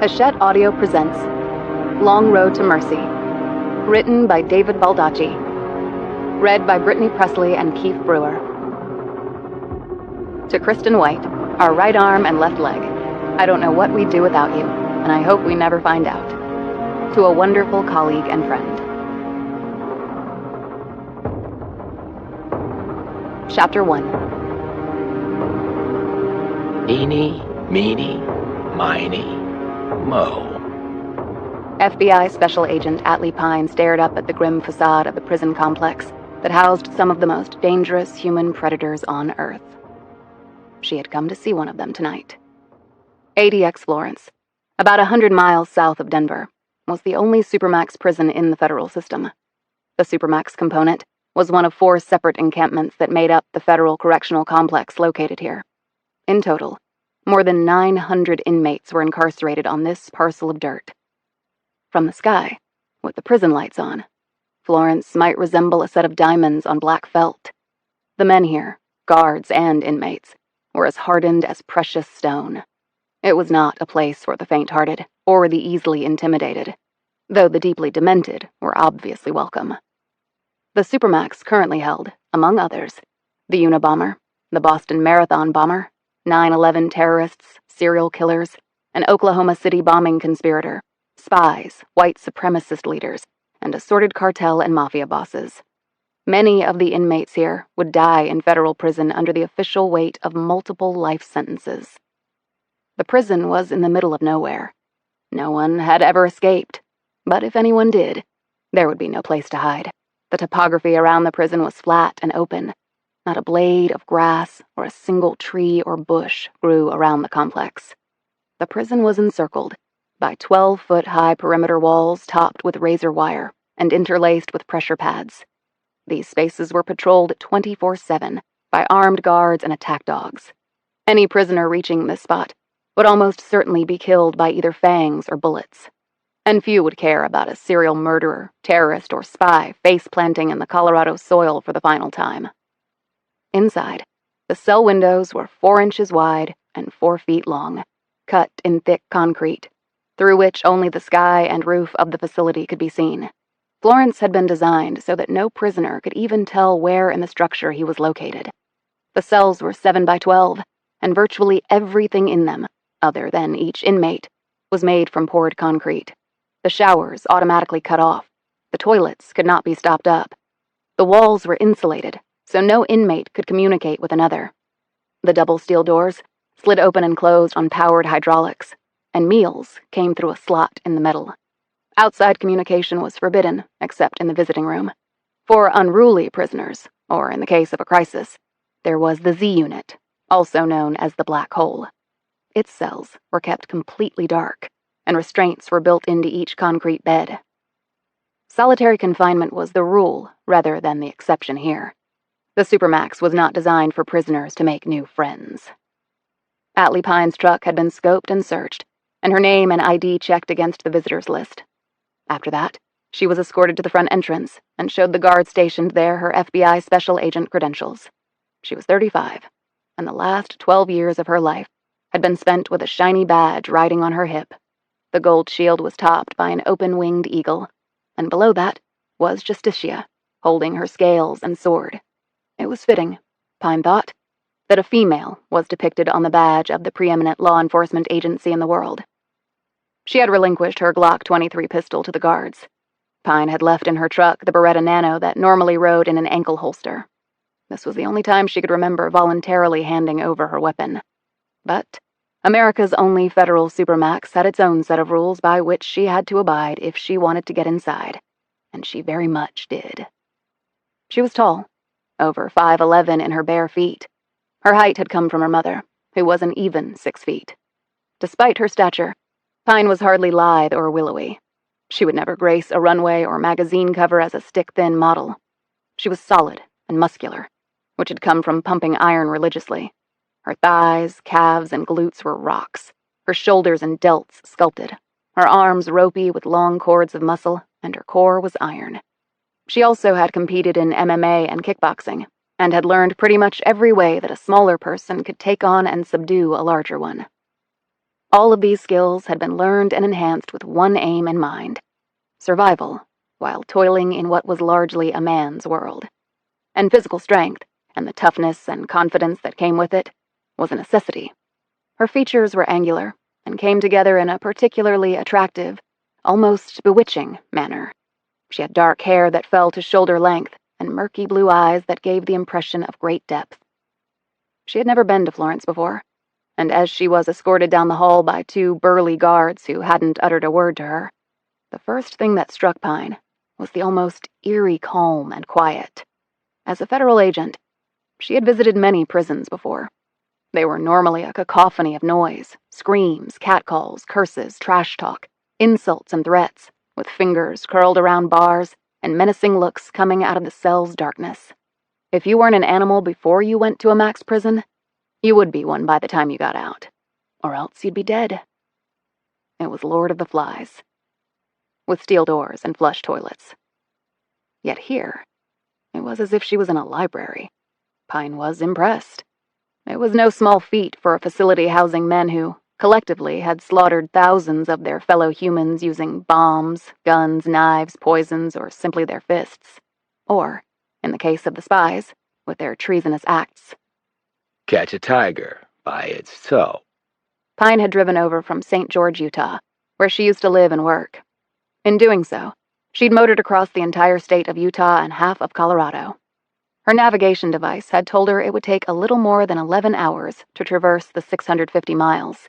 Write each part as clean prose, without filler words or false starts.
Hachette Audio presents Long Road to Mercy, written by David Baldacci, read by Brittany Presley and Keith Brewer. To Kristen White, our right arm and left leg, I don't know what we'd do without you, and I hope we never find out. To a wonderful colleague and friend. Chapter 1. Eeny, meeny, miny, mo. FBI Special Agent Atlee Pine stared up at the grim facade of the prison complex that housed some of the most dangerous human predators on Earth. She had come to see one of them tonight. ADX Florence, about 100 miles south of Denver, was the only Supermax prison in the federal system. The Supermax component was one of 4 separate encampments that made up the federal correctional complex located here. In total, more than 900 inmates were incarcerated on this parcel of dirt. From the sky, with the prison lights on, Florence might resemble a set of diamonds on black felt. The men here, guards and inmates, were as hardened as precious stone. It was not a place for the faint-hearted or the easily intimidated, though the deeply demented were obviously welcome. The Supermax currently held, among others, the Unabomber, the Boston Marathon bomber, 9/11 terrorists, serial killers, an Oklahoma City bombing conspirator, spies, white supremacist leaders, and assorted cartel and mafia bosses. Many of the inmates here would die in federal prison under the official weight of multiple life sentences. The prison was in the middle of nowhere. No one had ever escaped, but if anyone did, there would be no place to hide. The topography around the prison was flat and open. Not a blade of grass or a single tree or bush grew around the complex. The prison was encircled by 12-foot-high perimeter walls topped with razor wire and interlaced with pressure pads. These spaces were patrolled 24/7 by armed guards and attack dogs. Any prisoner reaching this spot would almost certainly be killed by either fangs or bullets. And few would care about a serial murderer, terrorist, or spy face-planting in the Colorado soil for the final time. Inside, the cell windows were 4 inches wide and 4 feet long, cut in thick concrete, through which only the sky and roof of the facility could be seen. Florence had been designed so that no prisoner could even tell where in the structure he was located. The cells were 7 by 12, and virtually everything in them, other than each inmate, was made from poured concrete. The showers automatically cut off. The toilets could not be stopped up. The walls were insulated, so no inmate could communicate with another. The double steel doors slid open and closed on powered hydraulics, and meals came through a slot in the metal. Outside communication was forbidden, except in the visiting room. For unruly prisoners, or in the case of a crisis, there was the Z Unit, also known as the Black Hole. Its cells were kept completely dark, and restraints were built into each concrete bed. Solitary confinement was the rule rather than the exception here. The Supermax was not designed for prisoners to make new friends. Atlee Pine's truck had been scoped and searched, and her name and ID checked against the visitors list. After that, she was escorted to the front entrance and showed the guard stationed there her FBI Special Agent credentials. She was 35, and the last 12 years of her life had been spent with a shiny badge riding on her hip. The gold shield was topped by an open-winged eagle, and below that was Justitia, holding her scales and sword. It was fitting, Pine thought, that a female was depicted on the badge of the preeminent law enforcement agency in the world. She had relinquished her Glock 23 pistol to the guards. Pine had left in her truck the Beretta Nano that normally rode in an ankle holster. This was the only time she could remember voluntarily handing over her weapon. But America's only federal Supermax had its own set of rules by which she had to abide if she wanted to get inside, and she very much did. She was tall, over 5'11" in her bare feet. Her height had come from her mother, who was an even 6 feet. Despite her stature, Pine was hardly lithe or willowy. She would never grace a runway or magazine cover as a stick-thin model. She was solid and muscular, which had come from pumping iron religiously. Her thighs, calves, and glutes were rocks, her shoulders and delts sculpted, her arms ropey with long cords of muscle, and her core was iron. She also had competed in MMA and kickboxing, and had learned pretty much every way that a smaller person could take on and subdue a larger one. All of these skills had been learned and enhanced with one aim in mind: survival, while toiling in what was largely a man's world. And physical strength, and the toughness and confidence that came with it, was a necessity. Her features were angular, and came together in a particularly attractive, almost bewitching manner. She had dark hair that fell to shoulder length, and murky blue eyes that gave the impression of great depth. She had never been to Florence before, and as she was escorted down the hall by two burly guards who hadn't uttered a word to her, the first thing that struck Pine was the almost eerie calm and quiet. As a federal agent, she had visited many prisons before. They were normally a cacophony of noise, screams, catcalls, curses, trash talk, insults and threats, with fingers curled around bars and menacing looks coming out of the cell's darkness. If you weren't an animal before you went to a max prison, you would be one by the time you got out, or else you'd be dead. It was Lord of the Flies, with steel doors and flush toilets. Yet here, it was as if she was in a library. Pine was impressed. It was no small feat for a facility housing men who, collectively, had slaughtered thousands of their fellow humans using bombs, guns, knives, poisons, or simply their fists. Or, in the case of the spies, with their treasonous acts. Catch a tiger by its toe. Pine had driven over from St. George, Utah, where she used to live and work. In doing so, she'd motored across the entire state of Utah and half of Colorado. Her navigation device had told her it would take a little more than 11 hours to traverse the 650 miles.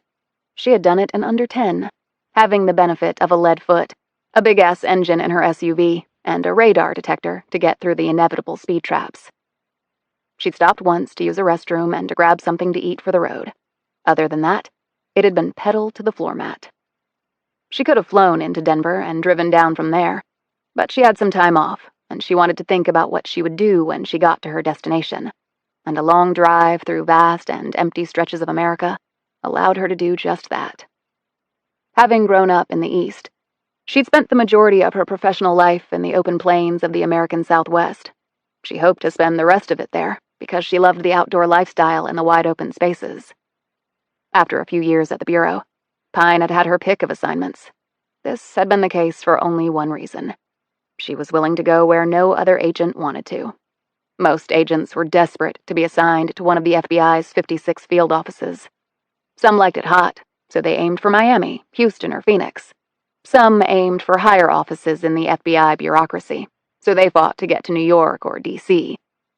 She had done it in under 10, having the benefit of a lead foot, a big-ass engine in her SUV, and a radar detector to get through the inevitable speed traps. She'd stopped once to use a restroom and to grab something to eat for the road. Other than that, it had been pedal to the floor mat. She could have flown into Denver and driven down from there, but she had some time off, and she wanted to think about what she would do when she got to her destination, and a long drive through vast and empty stretches of America allowed her to do just that. Having grown up in the East, she'd spent the majority of her professional life in the open plains of the American Southwest. She hoped to spend the rest of it there, because she loved the outdoor lifestyle and the wide-open spaces. After a few years at the Bureau, Pine had had her pick of assignments. This had been the case for only one reason. She was willing to go where no other agent wanted to. Most agents were desperate to be assigned to one of the FBI's 56 field offices. Some liked it hot, so they aimed for Miami, Houston, or Phoenix. Some aimed for higher offices in the FBI bureaucracy, so they fought to get to New York or D.C.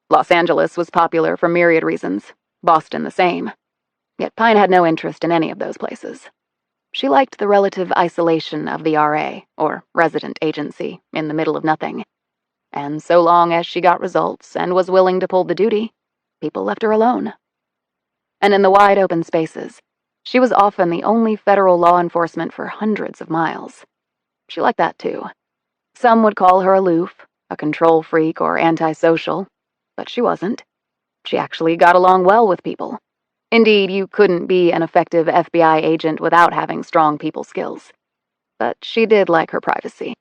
Los Angeles was popular for myriad reasons, Boston the same. Yet Pine had no interest in any of those places. She liked the relative isolation of the RA, or resident agency, in the middle of nothing. And so long as she got results and was willing to pull the duty, people left her alone. And in the wide open spaces, she was often the only federal law enforcement for hundreds of miles. She liked that too. Some would call her aloof, a control freak, or antisocial, but she wasn't. She actually got along well with people. Indeed, you couldn't be an effective FBI agent without having strong people skills. But she did like her privacy.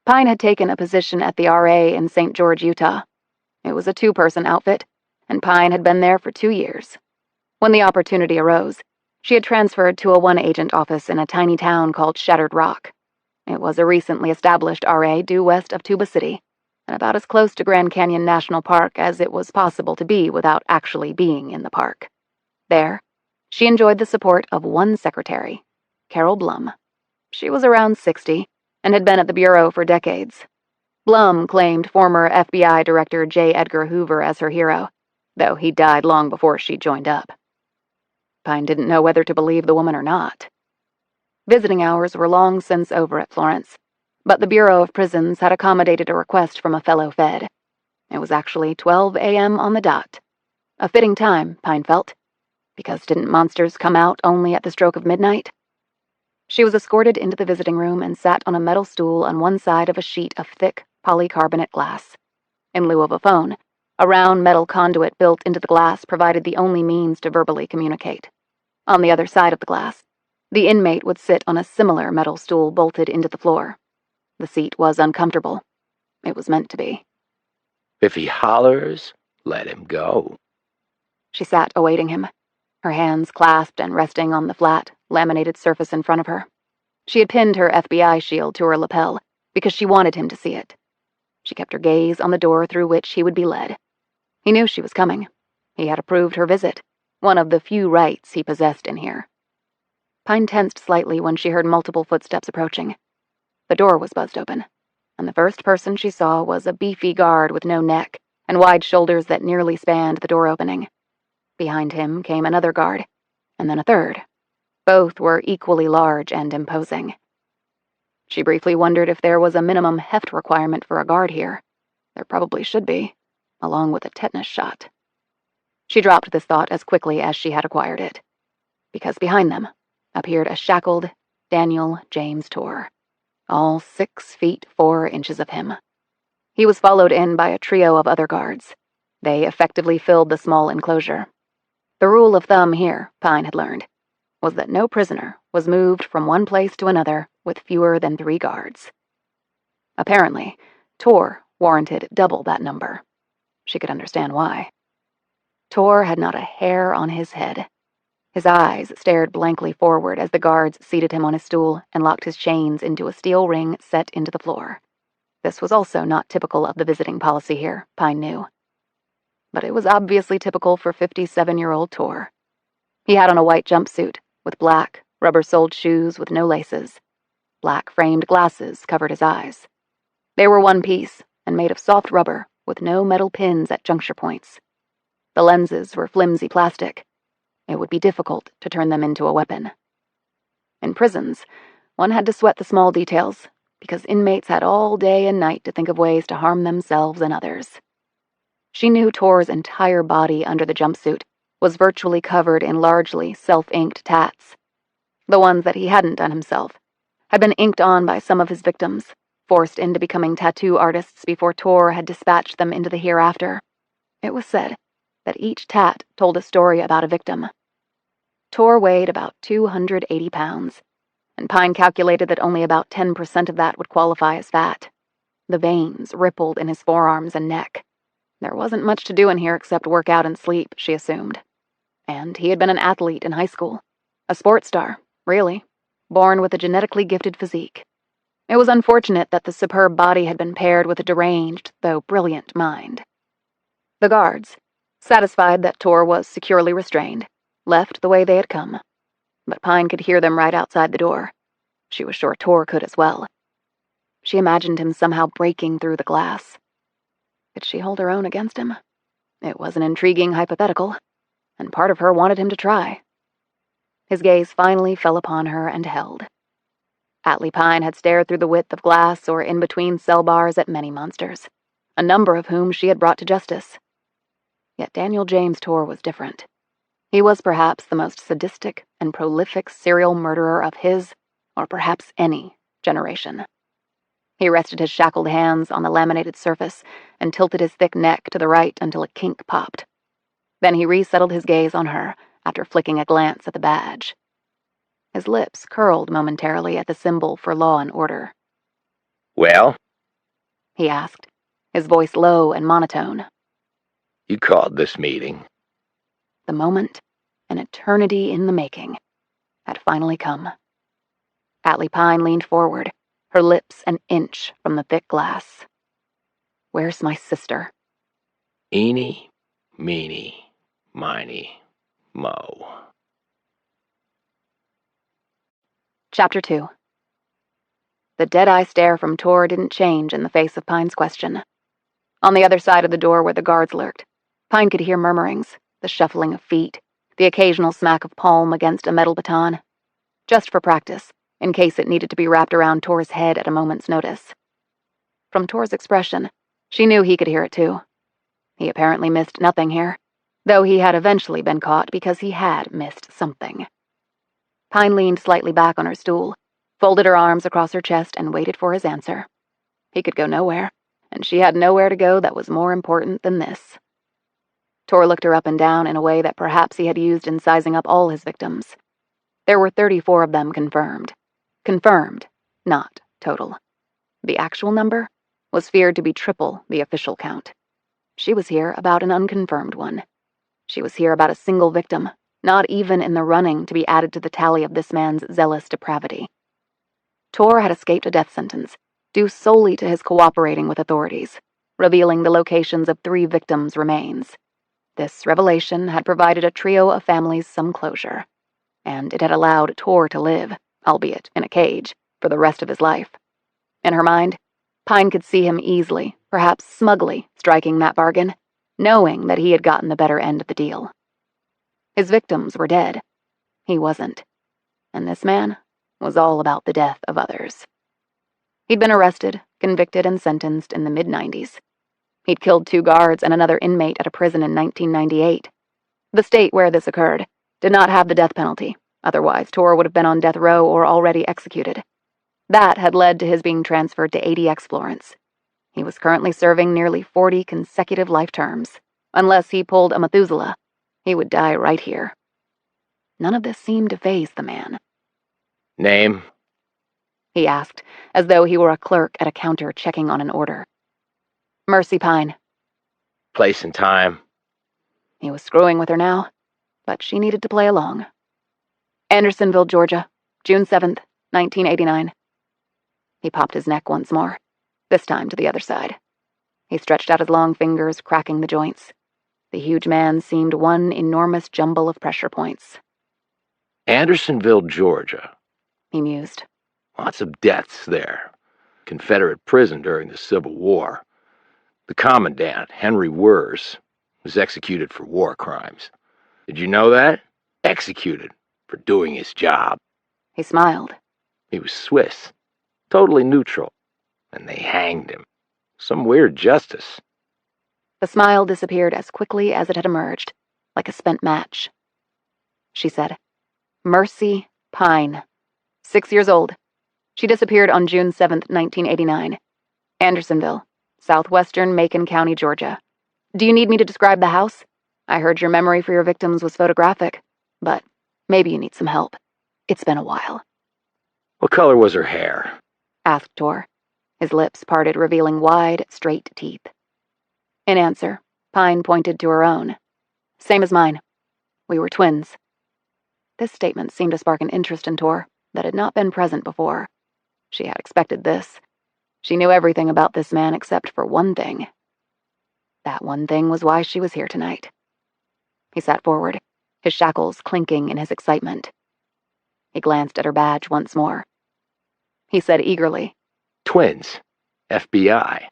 Pine had taken a position at the RA in St. George, Utah. It was a two-person outfit, and Pine had been there for 2 years. When the opportunity arose, she had transferred to a one-agent office in a tiny town called Shattered Rock. It was a recently established RA due west of Tuba City, and about as close to Grand Canyon National Park as it was possible to be without actually being in the park. There, she enjoyed the support of one secretary, Carol Blum. She was around 60 and had been at the Bureau for decades. Blum claimed former FBI Director J. Edgar Hoover as her hero, though he died long before she joined up. Pine didn't know whether to believe the woman or not. Visiting hours were long since over at Florence, but the Bureau of Prisons had accommodated a request from a fellow Fed. It was actually 12 a.m. on the dot. A fitting time, Pine felt, because didn't monsters come out only at the stroke of midnight? She was escorted into the visiting room and sat on a metal stool on one side of a sheet of thick polycarbonate glass. In lieu of a phone, a round metal conduit built into the glass provided the only means to verbally communicate. On the other side of the glass, the inmate would sit on a similar metal stool bolted into the floor. The seat was uncomfortable. It was meant to be. If he hollers, let him go. She sat awaiting him. her hands clasped and resting on the flat, laminated surface in front of her. She had pinned her FBI shield to her lapel because she wanted him to see it. She kept her gaze on the door through which he would be led. He knew she was coming. He had approved her visit, one of the few rights he possessed in here. Pine tensed slightly when she heard multiple footsteps approaching. The door was buzzed open, and the first person she saw was a beefy guard with no neck and wide shoulders that nearly spanned the door opening. Behind him came another guard, and then a third. Both were equally large and imposing. She briefly wondered if there was a minimum heft requirement for a guard here. There probably should be, along with a tetanus shot. She dropped this thought as quickly as she had acquired it, because behind them appeared a shackled Daniel James Torr, all 6 feet 4 inches of him. He was followed in by a trio of other guards. They effectively filled the small enclosure. The rule of thumb here, Pine had learned, was that no prisoner was moved from one place to another with fewer than 3 guards. Apparently, Torr warranted double that number. She could understand why. Torr had not a hair on his head. His eyes stared blankly forward as the guards seated him on his stool and locked his chains into a steel ring set into the floor. This was also not typical of the visiting policy here, Pine knew. But it was obviously typical for 57-year-old Torr. He had on a white jumpsuit with black, rubber-soled shoes with no laces. Black framed glasses covered his eyes. They were one piece and made of soft rubber with no metal pins at juncture points. The lenses were flimsy plastic. It would be difficult to turn them into a weapon. In prisons, one had to sweat the small details because inmates had all day and night to think of ways to harm themselves and others. She knew Torr's entire body under the jumpsuit was virtually covered in largely self-inked tats. The ones that he hadn't done himself had been inked on by some of his victims, forced into becoming tattoo artists before Torr had dispatched them into the hereafter. It was said that each tat told a story about a victim. Torr weighed about 280 pounds, and Pine calculated that only about 10% of that would qualify as fat. The veins rippled in his forearms and neck. There wasn't much to do in here except work out and sleep, she assumed. And he had been an athlete in high school. A sports star, really, born with a genetically gifted physique. It was unfortunate that the superb body had been paired with a deranged, though brilliant, mind. The guards, satisfied that Torr was securely restrained, left the way they had come. But Pine could hear them right outside the door. She was sure Torr could as well. She imagined him somehow breaking through the glass. Could she hold her own against him? It was an intriguing hypothetical, and part of her wanted him to try. His gaze finally fell upon her and held. Atlee Pine had stared through the width of glass or in between cell bars at many monsters, a number of whom she had brought to justice. Yet Daniel James Torr was different. He was perhaps the most sadistic and prolific serial murderer of his, or perhaps any, generation. He rested his shackled hands on the laminated surface and tilted his thick neck to the right until a kink popped. Then he resettled his gaze on her after flicking a glance at the badge. His lips curled momentarily at the symbol for law and order. Well? He asked, his voice low and monotone. You called this meeting. The moment, an eternity in the making, had finally come. Atlee Pine leaned forward, her lips an inch from the thick glass. Where's my sister? Eeny, meeny, miny, mo. Chapter 2. The dead-eye stare from Torr didn't change in the face of Pine's question. On the other side of the door where the guards lurked, Pine could hear murmurings, the shuffling of feet, the occasional smack of palm against a metal baton. Just for practice, in case it needed to be wrapped around Torr's head at a moment's notice. From Torr's expression, she knew he could hear it too. He apparently missed nothing here, though he had eventually been caught because he had missed something. Pine leaned slightly back on her stool, folded her arms across her chest, and waited for his answer. He could go nowhere, and she had nowhere to go that was more important than this. Torr looked her up and down in a way that perhaps he had used in sizing up all his victims. There were 34 of them confirmed. Confirmed, not total. The actual number was feared to be triple the official count. She was here about an unconfirmed one. She was here about a single victim, not even in the running to be added to the tally of this man's zealous depravity. Tor had escaped a death sentence, due solely to his cooperating with authorities, revealing the locations of 3 victims' remains. This revelation had provided a trio of families some closure, and it had allowed Tor to live, albeit in a cage, for the rest of his life. In her mind, Pine could see him easily, perhaps smugly, striking that bargain, knowing that he had gotten the better end of the deal. His victims were dead. He wasn't. And this man was all about the death of others. He'd been arrested, convicted, and sentenced in the mid-90s. He'd killed 2 guards and another inmate at a prison in 1998. The state where this occurred did not have the death penalty, otherwise Tor would have been on death row or already executed. That had led to his being transferred to ADX Florence. He was currently serving nearly 40 consecutive life terms. Unless he pulled a Methuselah, he would die right here. None of this seemed to faze the man. Name? He asked, as though he were a clerk at a counter checking on an order. Mercy Pine. Place and time? He was screwing with her now, but she needed to play along. Andersonville, Georgia, June 7th, 1989. He popped his neck once more, this time to the other side. He stretched out his long fingers, cracking the joints. The huge man seemed one enormous jumble of pressure points. Andersonville, Georgia. He mused. Lots of deaths there. Confederate prison during the Civil War. The commandant, Henry Wurz, was executed for war crimes. Did you know that? Executed for doing his job. He smiled. He was Swiss, totally neutral, and they hanged him. Some weird justice. The smile disappeared as quickly as it had emerged, like a spent match. She said, Mercy Pine. 6 years old. She disappeared on June 7th, 1989. Andersonville, southwestern Macon County, Georgia. Do you need me to describe the house? I heard your memory for your victims was photographic, but maybe you need some help. It's been a while. What color was her hair? Asked Tor, his lips parted, revealing wide, straight teeth. In answer, Pine pointed to her own. Same as mine. We were twins. This statement seemed to spark an interest in Tor that had not been present before. She had expected this. She knew everything about this man except for one thing. That one thing was why she was here tonight. He sat forward, his shackles clinking in his excitement. He glanced at her badge once more. He said eagerly, Twins. FBI.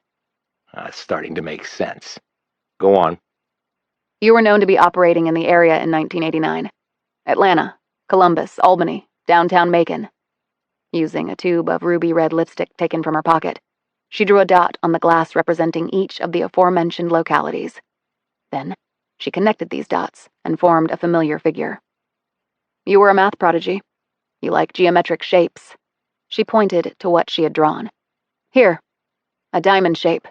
It's starting to make sense. Go on. You were known to be operating in the area in 1989. Atlanta, Columbus, Albany, downtown Macon. Using a tube of ruby red lipstick taken from her pocket, she drew a dot on the glass representing each of the aforementioned localities. Then, she connected these dots and formed a familiar figure. You were a math prodigy. You like geometric shapes. She pointed to what she had drawn. Here, a diamond shape.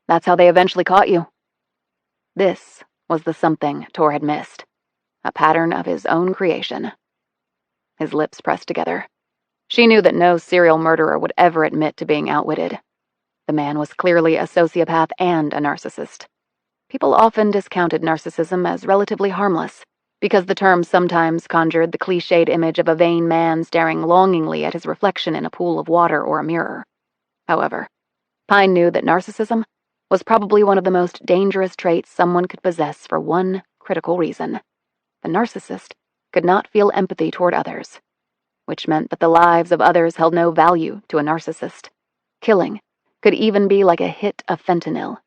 That's how they eventually caught you. This was the something Tor had missed. A pattern of his own creation. His lips pressed together. She knew that no serial murderer would ever admit to being outwitted. The man was clearly a sociopath and a narcissist. People often discounted narcissism as relatively harmless, because the term sometimes conjured the cliched image of a vain man staring longingly at his reflection in a pool of water or a mirror. However, Pine knew that narcissism was probably one of the most dangerous traits someone could possess for one critical reason. The narcissist could not feel empathy toward others, which meant that the lives of others held no value to a narcissist. Killing could even be like a hit of fentanyl,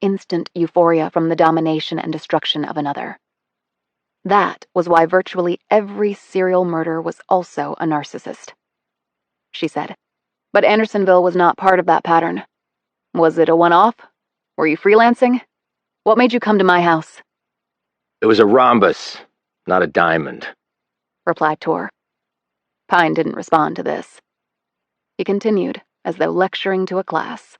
instant euphoria from the domination and destruction of another. That was why virtually every serial murderer was also a narcissist. She said, but Andersonville was not part of that pattern. Was it a one-off? Were you freelancing? What made you come to my house? It was a rhombus, not a diamond, replied Tor. Pine didn't respond to this. He continued, as though lecturing to a class.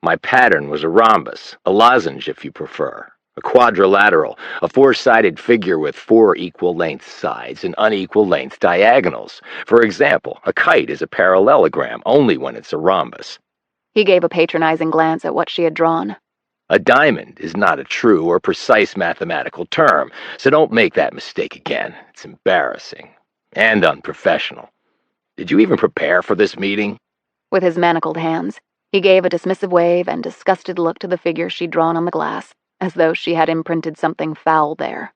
My pattern was a rhombus, a lozenge if you prefer, a quadrilateral, a four-sided figure with 4 equal-length sides and unequal-length diagonals. For example, a kite is a parallelogram only when it's a rhombus. He gave a patronizing glance at what she had drawn. A diamond is not a true or precise mathematical term, so don't make that mistake again. It's embarrassing and unprofessional. Did you even prepare for this meeting? With his manacled hands, he gave a dismissive wave and disgusted look to the figure she'd drawn on the glass, as though she had imprinted something foul there.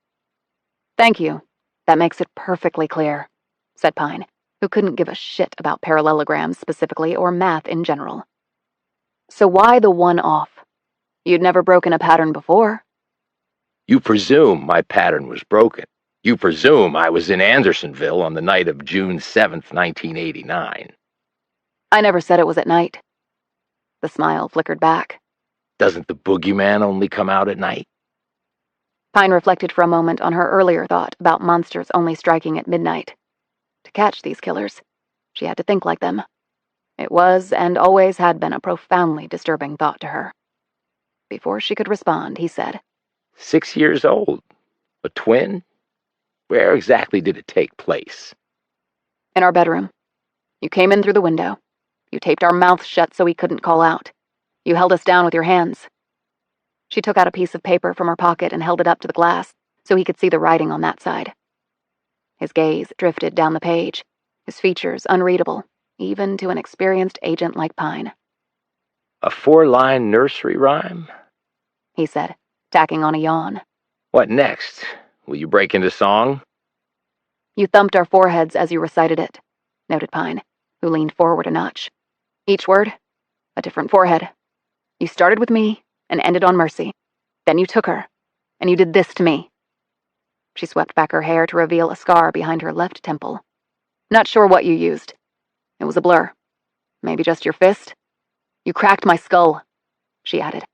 "Thank you. That makes it perfectly clear," said Pine, who couldn't give a shit about parallelograms specifically or math in general. "So why the one-off? You'd never broken a pattern before." You presume my pattern was broken. You presume I was in Andersonville on the night of June 7th, 1989. "I never said it was at night." The smile flickered back. Doesn't the boogeyman only come out at night? Pine reflected for a moment on her earlier thought about monsters only striking at midnight. To catch these killers, she had to think like them. It was, and always had been, a profoundly disturbing thought to her. Before she could respond, he said, 6 years old? A twin? Where exactly did it take place? "In our bedroom. You came in through the window. You taped our mouths shut so we couldn't call out. You held us down with your hands." She took out a piece of paper from her pocket and held it up to the glass so he could see the writing on that side. His gaze drifted down the page, his features unreadable, even to an experienced agent like Pine. A 4-line nursery rhyme? He said, tacking on a yawn. What next? Will you break into song? "You thumped our foreheads as you recited it," noted Pine, who leaned forward a notch. "Each word, a different forehead. You started with me and ended on Mercy. Then you took her, and you did this to me." She swept back her hair to reveal a scar behind her left temple. "Not sure what you used. It was a blur. Maybe just your fist? You cracked my skull," she added.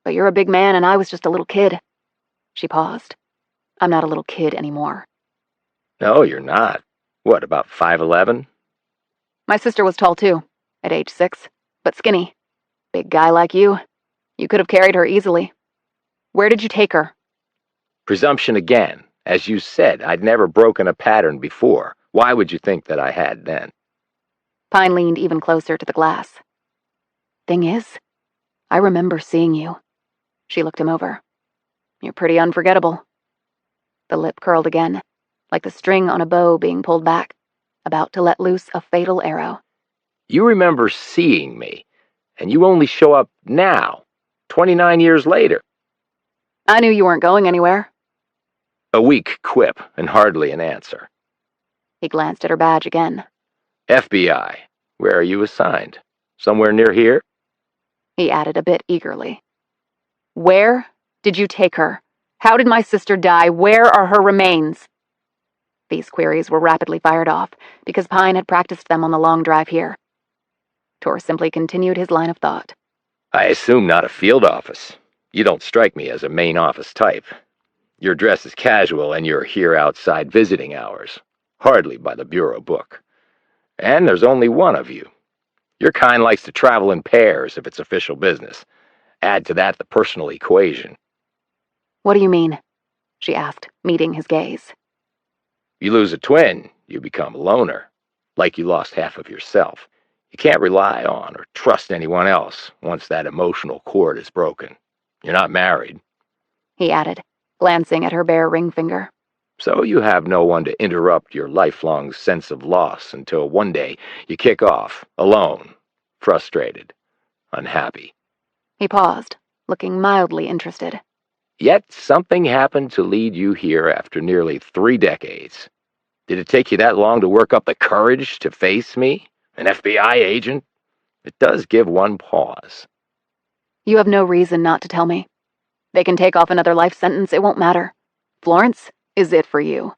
"But you're a big man and I was just a little kid." She paused. "I'm not a little kid anymore." No, you're not. What, about 5'11"? "My sister was tall too, at age 6, but skinny. Big guy like you. You could have carried her easily. Where did you take her?" Presumption again. As you said, I'd never broken a pattern before. Why would you think that I had then? Pine leaned even closer to the glass. "Thing is, I remember seeing you." She looked him over. "You're pretty unforgettable." The lip curled again, like the string on a bow being pulled back, about to let loose a fatal arrow. You remember seeing me, and you only show up now, 29 years later. "I knew you weren't going anywhere." A weak quip, and hardly an answer. He glanced at her badge again. FBI. Where are you assigned? Somewhere near here? He added a bit eagerly. "Where did you take her? How did my sister die? Where are her remains?" These queries were rapidly fired off, because Pine had practiced them on the long drive here. Tor simply continued his line of thought. I assume not a field office. You don't strike me as a main office type. Your dress is casual and you're here outside visiting hours. Hardly by the bureau book. And there's only one of you. Your kind likes to travel in pairs if it's official business. Add to that the personal equation. "What do you mean?" she asked, meeting his gaze. You lose a twin, you become a loner. Like you lost half of yourself. You can't rely on or trust anyone else once that emotional cord is broken. You're not married. He added, glancing at her bare ring finger. So you have no one to interrupt your lifelong sense of loss until one day you kick off, alone, frustrated, unhappy. He paused, looking mildly interested. Yet something happened to lead you here after nearly 3 decades. Did it take you that long to work up the courage to face me, an FBI agent? It does give one pause. "You have no reason not to tell me. They can take off another life sentence, it won't matter. Florence is it for you."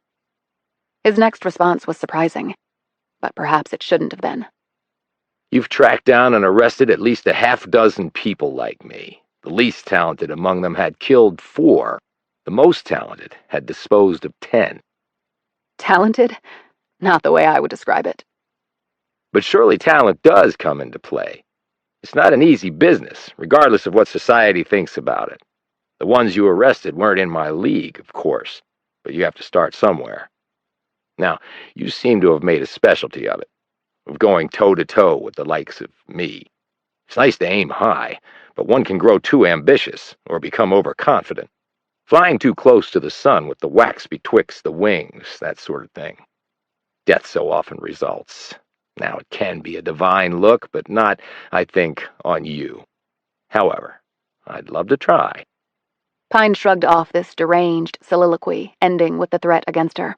His next response was surprising, but perhaps it shouldn't have been. You've tracked down and arrested at least a half-dozen people like me. The least talented among them had killed 4. The most talented had disposed of 10. Talented? Not the way I would describe it. But surely talent does come into play. It's not an easy business, regardless of what society thinks about it. The ones you arrested weren't in my league, of course, but you have to start somewhere. Now, you seem to have made a specialty of it, of going toe-to-toe with the likes of me. It's nice to aim high, but one can grow too ambitious or become overconfident. Flying too close to the sun with the wax betwixt the wings, that sort of thing. Death so often results. Now it can be a divine look, but not, I think, on you. However, I'd love to try. Pine shrugged off this deranged soliloquy, ending with the threat against her.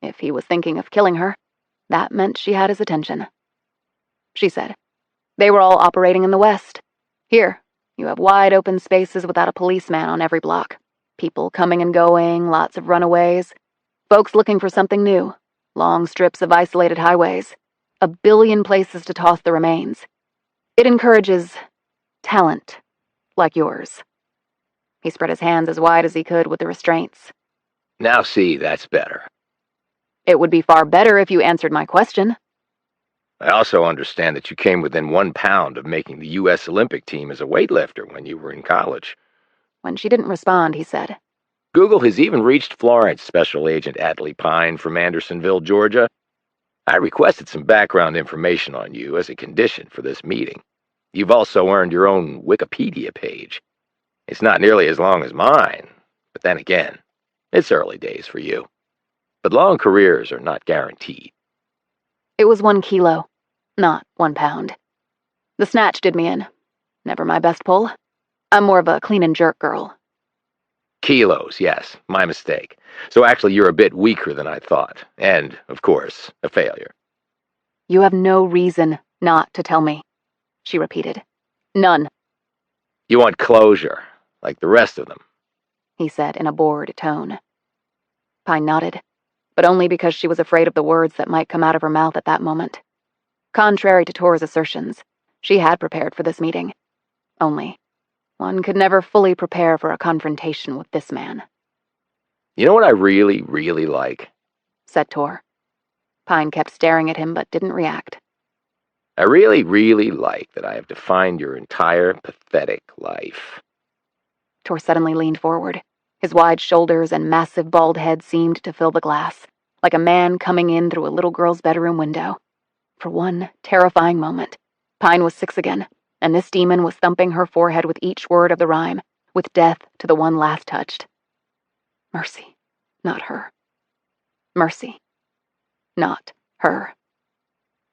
If he was thinking of killing her, that meant she had his attention. She said, "They were all operating in the West. Here, you have wide open spaces without a policeman on every block. People coming and going, lots of runaways. Folks looking for something new. Long strips of isolated highways. A billion places to toss the remains. It encourages talent, like yours." He spread his hands as wide as he could with the restraints. Now see, that's better. "It would be far better if you answered my question." I also understand that you came within 1 pound of making the U.S. Olympic team as a weightlifter when you were in college. When she didn't respond, he said, Google has even reached Florence, Special Agent Atlee Pine from Andersonville, Georgia. I requested some background information on you as a condition for this meeting. You've also earned your own Wikipedia page. It's not nearly as long as mine, but then again, it's early days for you. But long careers are not guaranteed. "It was 1 kilo, not 1 pound. The snatch did me in. Never my best pull. I'm more of a clean and jerk girl." Kilos, yes, my mistake. So actually you're a bit weaker than I thought, and, of course, a failure. "You have no reason not to tell me," she repeated. "None," You want closure, like the rest of them. he said in a bored tone. Pine nodded, but only because she was afraid of the words that might come out of her mouth at that moment. Contrary to Tor's assertions, she had prepared for this meeting. Only, one could never fully prepare for a confrontation with this man. You know what I really, really like? Said Tor. Pine kept staring at him but didn't react. I really, really like that I have defined your entire pathetic life. Tor suddenly leaned forward. His wide shoulders and massive bald head seemed to fill the glass, like a man coming in through a little girl's bedroom window. For one terrifying moment, Pine was 6 again, and this demon was thumping her forehead with each word of the rhyme, with death to the one last touched. Mercy, not her. Mercy, not her.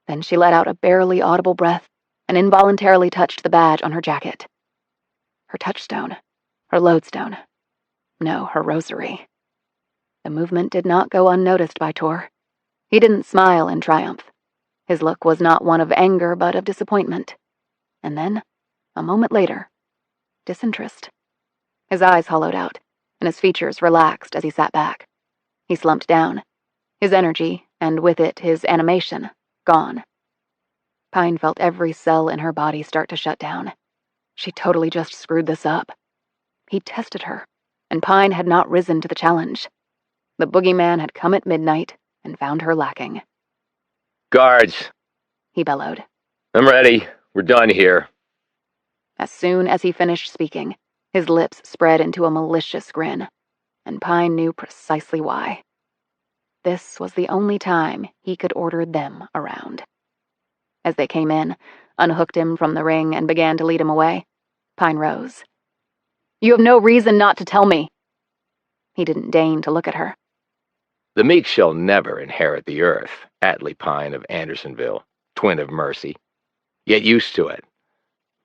Then she let out a barely audible breath and involuntarily touched the badge on her jacket. Her touchstone, her lodestone. No, her rosary. The movement did not go unnoticed by Tor. He didn't smile in triumph. His look was not one of anger, but of disappointment. And then, a moment later, disinterest. His eyes hollowed out, and his features relaxed as he sat back. He slumped down, his energy, and with it his animation, gone. Pine felt every cell in her body start to shut down. She totally just screwed this up. He tested her, and Pine had not risen to the challenge. The boogeyman had come at midnight and found her lacking. Guards, He bellowed. I'm ready. We're done here. As soon as he finished speaking, his lips spread into a malicious grin, and Pine knew precisely why. This was the only time he could order them around. As they came in, unhooked him from the ring, and began to lead him away, Pine rose. "You have no reason not to tell me." He didn't deign to look at her. The meek shall never inherit the earth, Atlee Pine of Andersonville, twin of Mercy. Get used to it.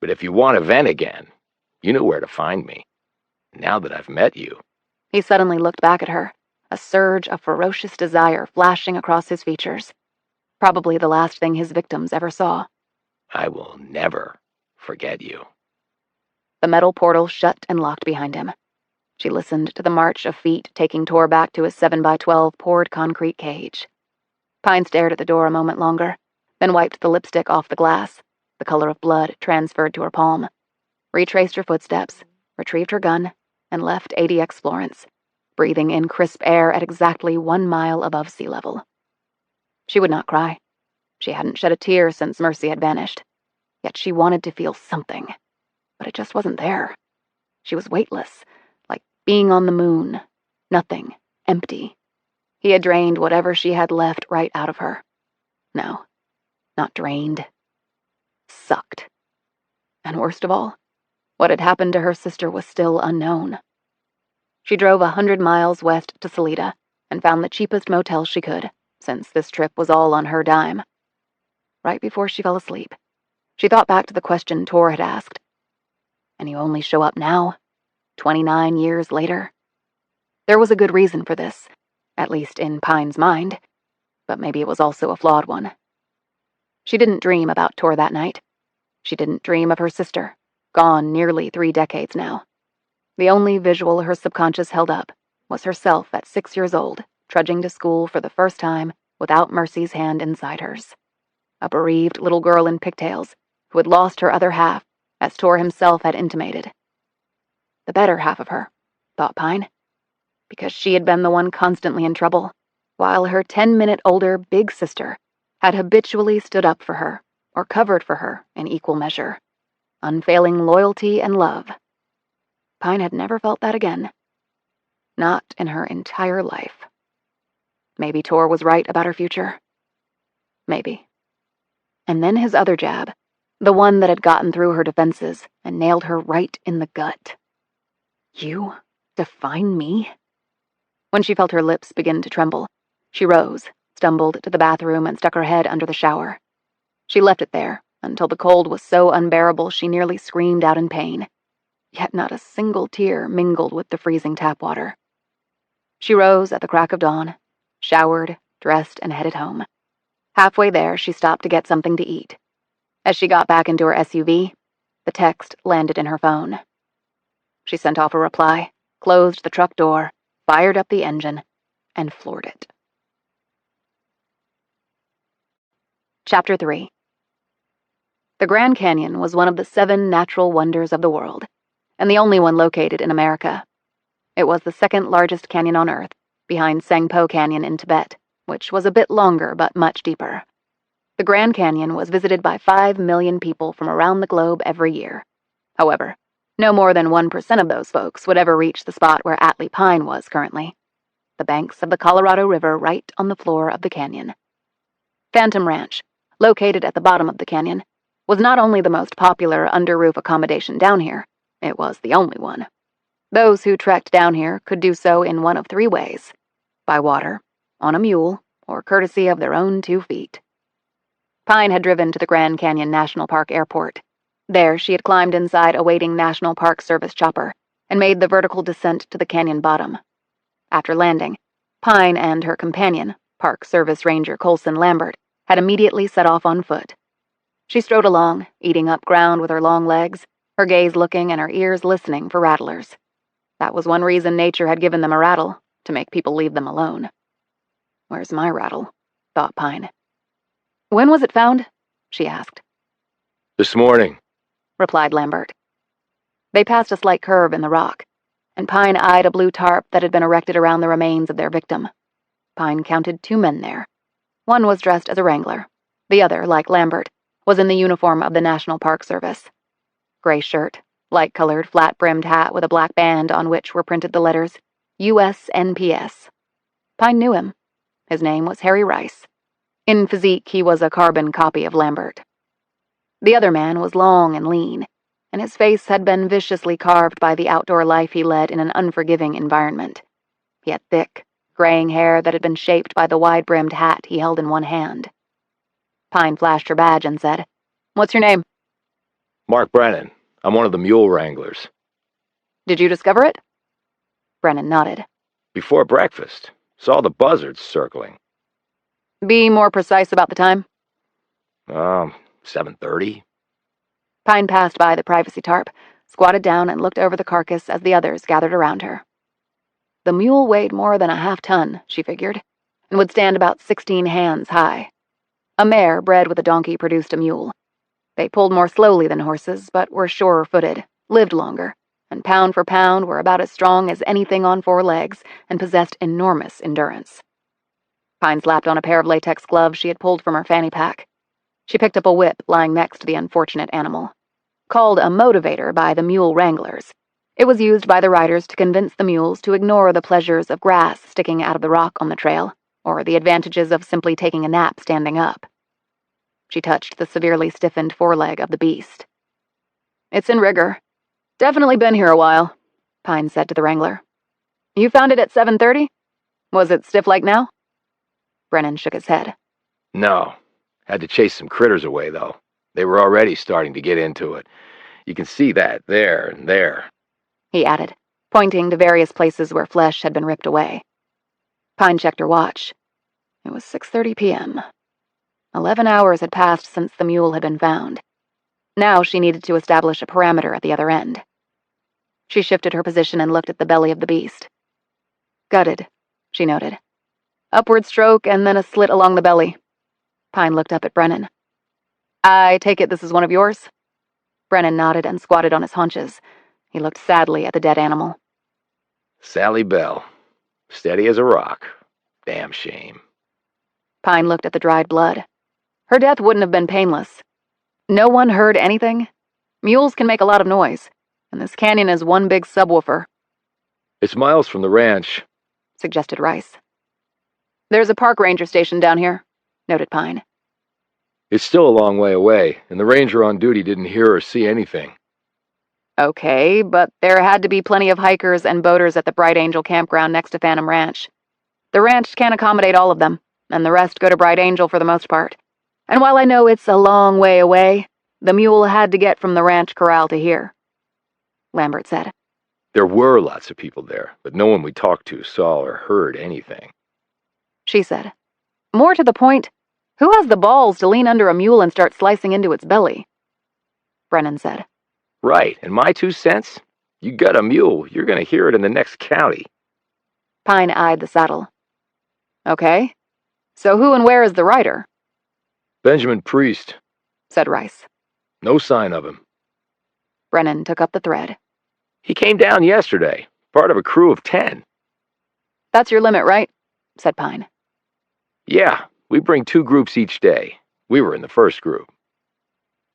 But if you want to vent again, you know where to find me. Now that I've met you. He suddenly looked back at her, a surge of ferocious desire flashing across his features. Probably the last thing his victims ever saw. I will never forget you. The metal portal shut and locked behind him. She listened to the march of feet taking Tor back to his 7x12 poured concrete cage. Pine stared at the door a moment longer, then wiped the lipstick off the glass, the color of blood transferred to her palm, retraced her footsteps, retrieved her gun, and left ADX Florence, breathing in crisp air at exactly 1 mile above sea level. She would not cry. She hadn't shed a tear since Mercy had vanished. Yet she wanted to feel something. But it just wasn't there. She was weightless, like being on the moon. Nothing. Empty. He had drained whatever she had left right out of her. No, not drained. Sucked. And worst of all, what had happened to her sister was still unknown. She drove 100 miles west to Salida and found the cheapest motel she could, since this trip was all on her dime. Right before she fell asleep, she thought back to the question Tor had asked. And you only show up now, 29 years later? There was a good reason for this, at least in Pine's mind, but maybe it was also a flawed one. She didn't dream about Tor that night. She didn't dream of her sister, gone nearly 3 decades now. The only visual her subconscious held up was herself at 6 years old, trudging to school for the first time without Mercy's hand inside hers. A bereaved little girl in pigtails who had lost her other half, as Tor himself had intimated. The better half of her, thought Pine, because she had been the one constantly in trouble, while her 10-minute older big sister had habitually stood up for her, or covered for her in equal measure. Unfailing loyalty and love. Pine had never felt that again. Not in her entire life. Maybe Tor was right about her future. Maybe. And then his other jab, the one that had gotten through her defenses and nailed her right in the gut. You define me? When she felt her lips begin to tremble, she rose, stumbled to the bathroom, and stuck her head under the shower. She left it there until the cold was so unbearable she nearly screamed out in pain. Yet not a single tear mingled with the freezing tap water. She rose at the crack of dawn, showered, dressed, and headed home. Halfway there, she stopped to get something to eat. As she got back into her SUV, the text landed in her phone. She sent off a reply, closed the truck door, fired up the engine, and floored it. Chapter 3. The Grand Canyon was one of the 7 natural wonders of the world, and the only one located in America. It was the second largest canyon on Earth, behind Sangpo Canyon in Tibet, which was a bit longer but much deeper. The Grand Canyon was visited by 5 million people from around the globe every year. However, no more than 1% of those folks would ever reach the spot where Atlee Pine was currently, the banks of the Colorado River right on the floor of the canyon. Phantom Ranch, located at the bottom of the canyon, was not only the most popular under-roof accommodation down here, it was the only one. Those who trekked down here could do so in one of 3 ways: by water, on a mule, or courtesy of their own 2 feet. Pine had driven to the Grand Canyon National Park Airport. There, she had climbed inside a waiting National Park Service chopper and made the vertical descent to the canyon bottom. After landing, Pine and her companion, Park Service Ranger Colson Lambert, had immediately set off on foot. She strode along, eating up ground with her long legs, her gaze looking and her ears listening for rattlers. That was one reason nature had given them a rattle, to make people leave them alone. Where's my rattle? Thought Pine. When was it found? She asked. This morning, replied Lambert. They passed a slight curve in the rock, and Pine eyed a blue tarp that had been erected around the remains of their victim. Pine counted 2 men there. One was dressed as a wrangler. The other, like Lambert, was in the uniform of the National Park Service. Gray shirt, light-colored, flat-brimmed hat with a black band on which were printed the letters USNPS. Pine knew him. His name was Harry Rice. In physique, he was a carbon copy of Lambert. The other man was long and lean, and his face had been viciously carved by the outdoor life he led in an unforgiving environment. He had thick, graying hair that had been shaped by the wide-brimmed hat he held in one hand. Pine flashed her badge and said, "What's your name?" Mark Brennan. I'm one of the mule wranglers. Did you discover it? Brennan nodded. Before breakfast. Saw the buzzards circling. Be more precise about the time. 7:30. Pine passed by the privacy tarp, squatted down and looked over the carcass as the others gathered around her. The mule weighed more than a half-ton, she figured, and would stand about 16 hands high. A mare bred with a donkey produced a mule. They pulled more slowly than horses, but were surer-footed, lived longer, and pound for pound were about as strong as anything on 4 legs and possessed enormous endurance. Pine slapped on a pair of latex gloves she had pulled from her fanny pack. She picked up a whip lying next to the unfortunate animal. Called a motivator by the mule wranglers, it was used by the riders to convince the mules to ignore the pleasures of grass sticking out of the rock on the trail, or the advantages of simply taking a nap standing up. She touched the severely stiffened foreleg of the beast. It's in rigor. Definitely been here a while, Pine said to the wrangler. You found it at 7:30? Was it stiff like now? Brennan shook his head. No. Had to chase some critters away, though. They were already starting to get into it. You can see that there and there, he added, pointing to various places where flesh had been ripped away. Pine checked her watch. It was 6:30 p.m. 11 hours had passed since the mule had been found. Now she needed to establish a parameter at the other end. She shifted her position and looked at the belly of the beast. Gutted, she noted. Upward stroke and then a slit along the belly. Pine looked up at Brennan. I take it this is one of yours? Brennan nodded and squatted on his haunches. He looked sadly at the dead animal. Sally Bell. Steady as a rock. Damn shame. Pine looked at the dried blood. Her death wouldn't have been painless. No one heard anything. Mules can make a lot of noise, and this canyon is one big subwoofer. It's miles from the ranch, suggested Rice. There's a park ranger station down here, noted Pine. It's still a long way away, and the ranger on duty didn't hear or see anything. Okay, but there had to be plenty of hikers and boaters at the Bright Angel campground next to Phantom Ranch. The ranch can't accommodate all of them, and the rest go to Bright Angel for the most part. And while I know it's a long way away, the mule had to get from the ranch corral to here, Lambert said. There were lots of people there, but no one we talked to saw or heard anything. She said. More to the point, who has the balls to lean under a mule and start slicing into its belly? Brennan said. Right, and my 2 cents? You gut a mule, you're going to hear it in the next county. Pine eyed the saddle. Okay, so who and where is the rider? Benjamin Priest, said Rice. No sign of him. Brennan took up the thread. He came down yesterday, part of a crew of 10. That's your limit, right? Said Pine. Yeah, we bring 2 groups each day. We were in the first group.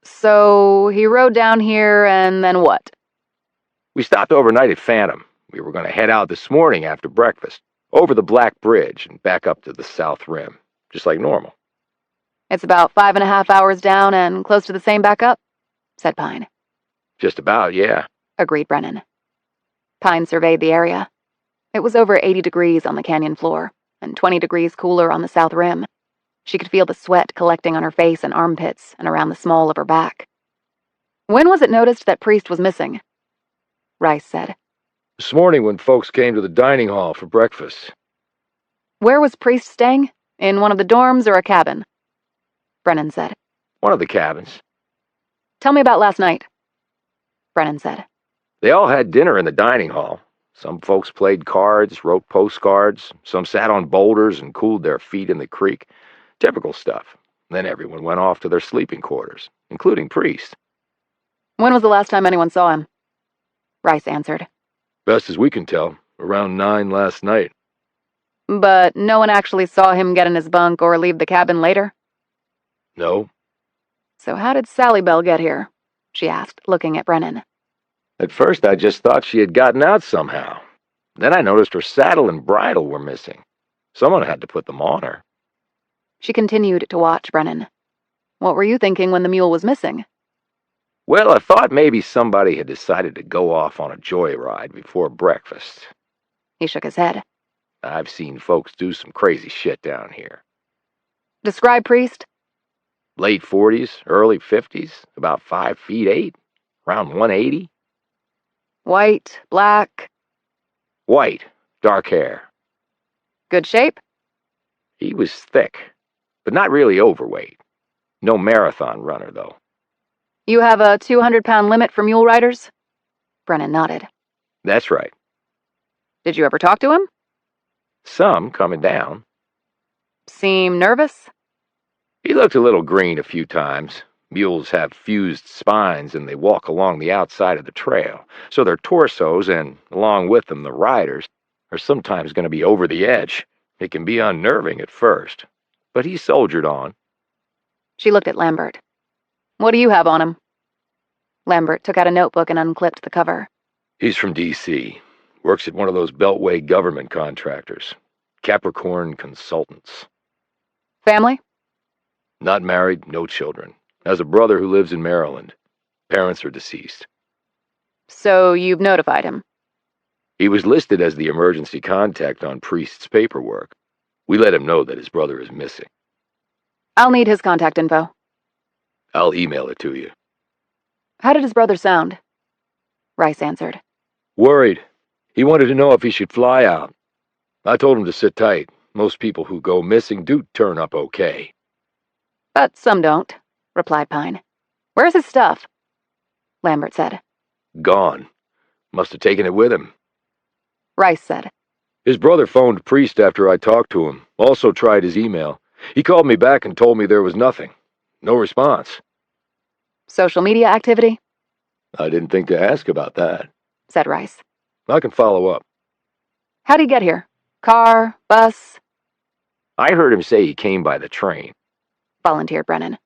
So he rode down here and then what? We stopped overnight at Phantom. We were going to head out this morning after breakfast, over the Black Bridge and back up to the South Rim, just like normal. It's about 5.5 hours down and close to the same back up, said Pine. Just about, yeah, agreed Brennan. Pine surveyed the area. It was over 80 degrees on the canyon floor, and 20 degrees cooler on the south rim. She could feel the sweat collecting on her face and armpits and around the small of her back. When was it noticed that Priest was missing? Rice said. This morning when folks came to the dining hall for breakfast. Where was Priest staying? In one of the dorms or a cabin? Brennan said. One of the cabins. Tell me about last night, Brennan said. They all had dinner in the dining hall. Some folks played cards, wrote postcards. Some sat on boulders and cooled their feet in the creek. Typical stuff. Then everyone went off to their sleeping quarters, including Priest. When was the last time anyone saw him? Rice answered. Best as we can tell, around 9 last night. But no one actually saw him get in his bunk or leave the cabin later? No. So how did Sally Bell get here? She asked, looking at Brennan. At first I just thought she had gotten out somehow. Then I noticed her saddle and bridle were missing. Someone had to put them on her. She continued to watch Brennan. What were you thinking when the mule was missing? Well, I thought maybe somebody had decided to go off on a joyride before breakfast. He shook his head. I've seen folks do some crazy shit down here. Describe Priest. Late 40s, early 50s, about 5 feet 8, around 180. White, black. White, dark hair. Good shape? He was thick, but not really overweight. No marathon runner, though. You have a 200-pound limit for mule riders? Brennan nodded. That's right. Did you ever talk to him? Some coming down. Seem nervous? He looked a little green a few times. Mules have fused spines and they walk along the outside of the trail, so their torsos, and along with them the riders, are sometimes going to be over the edge. It can be unnerving at first, but he soldiered on. She looked at Lambert. What do you have on him? Lambert took out a notebook and unclipped the cover. He's from D.C., works at one of those Beltway government contractors. Capricorn Consultants. Family? Not married, no children. Has a brother who lives in Maryland. Parents are deceased. So you've notified him? He was listed as the emergency contact on Priest's paperwork. We let him know that his brother is missing. I'll need his contact info. I'll email it to you. How did his brother sound? Rice answered. Worried. He wanted to know if he should fly out. I told him to sit tight. Most people who go missing do turn up okay. But some don't, replied Pine. Where's his stuff? Lambert said. Gone. Must have taken it with him. Rice said. His brother phoned Priest after I talked to him. Also tried his email. He called me back and told me there was nothing. No response. Social media activity? I didn't think to ask about that, said Rice. I can follow up. How'd he get here? Car? Bus? I heard him say he came by the train, volunteered Brennan.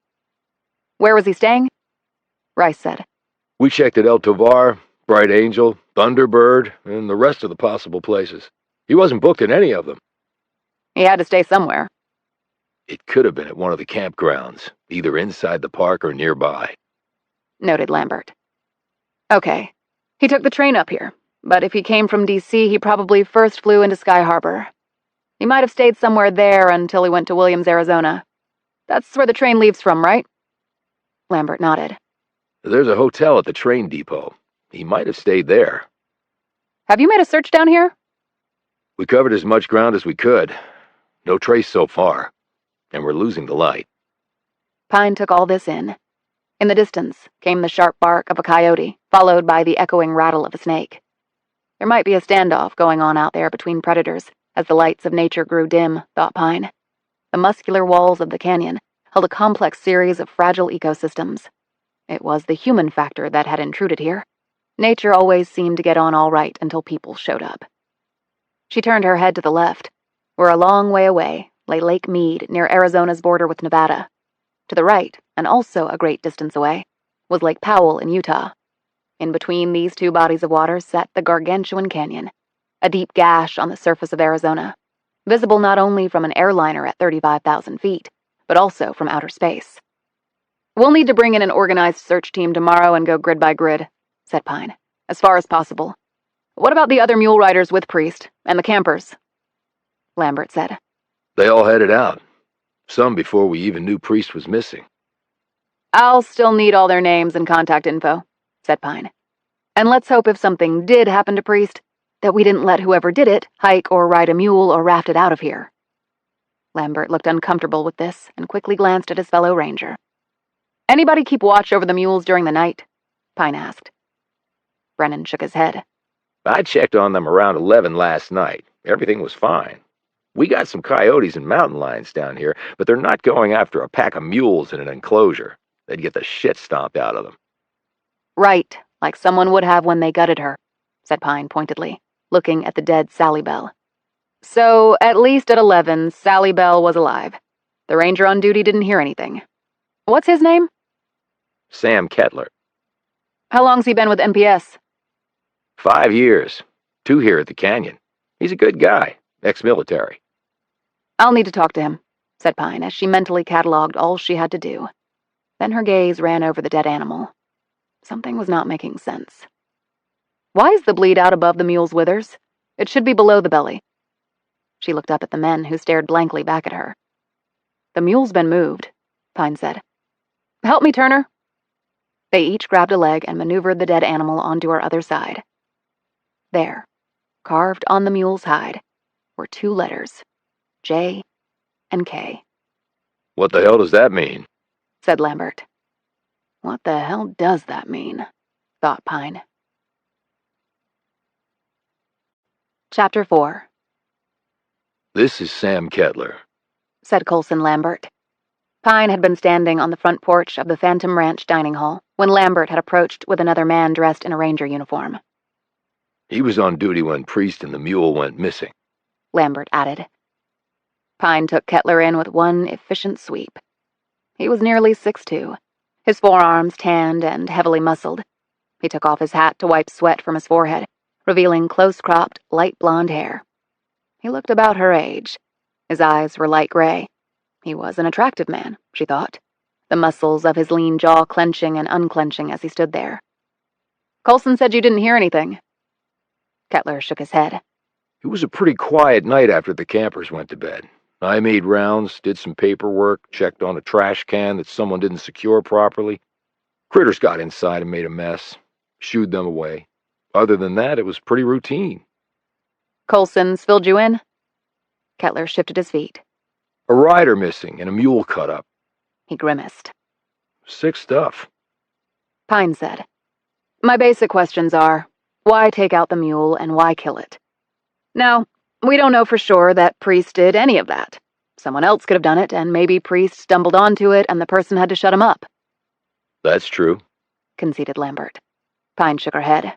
Where was he staying? Rice said. We checked at El Tovar, Bright Angel, Thunderbird, and the rest of the possible places. He wasn't booked in any of them. He had to stay somewhere. It could have been at one of the campgrounds, either inside the park or nearby, noted Lambert. Okay, he took the train up here, but if he came from D.C., he probably first flew into Sky Harbor. He might have stayed somewhere there until he went to Williams, Arizona. That's where the train leaves from, right? Lambert nodded. There's a hotel at the train depot. He might have stayed there. Have you made a search down here? We covered as much ground as we could. No trace so far. And we're losing the light. Pine took all this in. In the distance came the sharp bark of a coyote, followed by the echoing rattle of a snake. There might be a standoff going on out there between predators as the lights of nature grew dim, thought Pine. The muscular walls of the canyon held a complex series of fragile ecosystems. It was the human factor that had intruded here. Nature always seemed to get on all right until people showed up. She turned her head to the left, where a long way away lay Lake Mead near Arizona's border with Nevada. To the right, and also a great distance away, was Lake Powell in Utah. In between these two bodies of water sat the Gargantuan Canyon, a deep gash on the surface of Arizona, visible not only from an airliner at 35,000 feet, but also from outer space. We'll need to bring in an organized search team tomorrow and go grid by grid, said Pine, as far as possible. What about the other mule riders with Priest, and the campers? Lambert said. They all headed out. Some before we even knew Priest was missing. I'll still need all their names and contact info, said Pine. And let's hope if something did happen to Priest, that we didn't let whoever did it hike or ride a mule or raft it out of here. Lambert looked uncomfortable with this and quickly glanced at his fellow ranger. Anybody keep watch over the mules during the night? Pine asked. Brennan shook his head. I checked on them around 11 last night. Everything was fine. We got some coyotes and mountain lions down here, but they're not going after a pack of mules in an enclosure. They'd get the shit stomped out of them. Right, like someone would have when they gutted her, said Pine pointedly, looking at the dead Sally Bell. So, at least at 11, Sally Bell was alive. The ranger on duty didn't hear anything. What's his name? Sam Kettler. How long's he been with NPS? 5 years. 2 here at the canyon. He's a good guy, ex-military. I'll need to talk to him, said Pine as she mentally cataloged all she had to do. Then her gaze ran over the dead animal. Something was not making sense. Why is the bleed out above the mule's withers? It should be below the belly. She looked up at the men who stared blankly back at her. The mule's been moved, Pine said. Help me, Turner. They each grabbed a leg and maneuvered the dead animal onto her other side. There, carved on the mule's hide, were 2 letters, J and K. What the hell does that mean? Said Lambert. What the hell does that mean? Thought Pine. Chapter 4. This is Sam Kettler, said Colson Lambert. Pine had been standing on the front porch of the Phantom Ranch dining hall when Lambert had approached with another man dressed in a ranger uniform. He was on duty when Priest and the mule went missing, Lambert added. Pine took Kettler in with one efficient sweep. He was nearly 6'2", his forearms tanned and heavily muscled. He took off his hat to wipe sweat from his forehead, revealing close-cropped, light blonde hair. He looked about her age. His eyes were light gray. He was an attractive man, she thought, the muscles of his lean jaw clenching and unclenching as he stood there. "Coulson said you didn't hear anything." Kettler shook his head. It was a pretty quiet night after the campers went to bed. I made rounds, did some paperwork, checked on a trash can that someone didn't secure properly. Critters got inside and made a mess. Shooed them away. Other than that, it was pretty routine. "Coulson's filled you in?" Kettler shifted his feet. A rider missing and a mule cut up. He grimaced. Sick stuff. Pine said, "My basic questions are, why take out the mule and why kill it? Now, we don't know for sure that Priest did any of that. Someone else could have done it, and maybe Priest stumbled onto it and the person had to shut him up." That's true, conceded Lambert. Pine shook her head.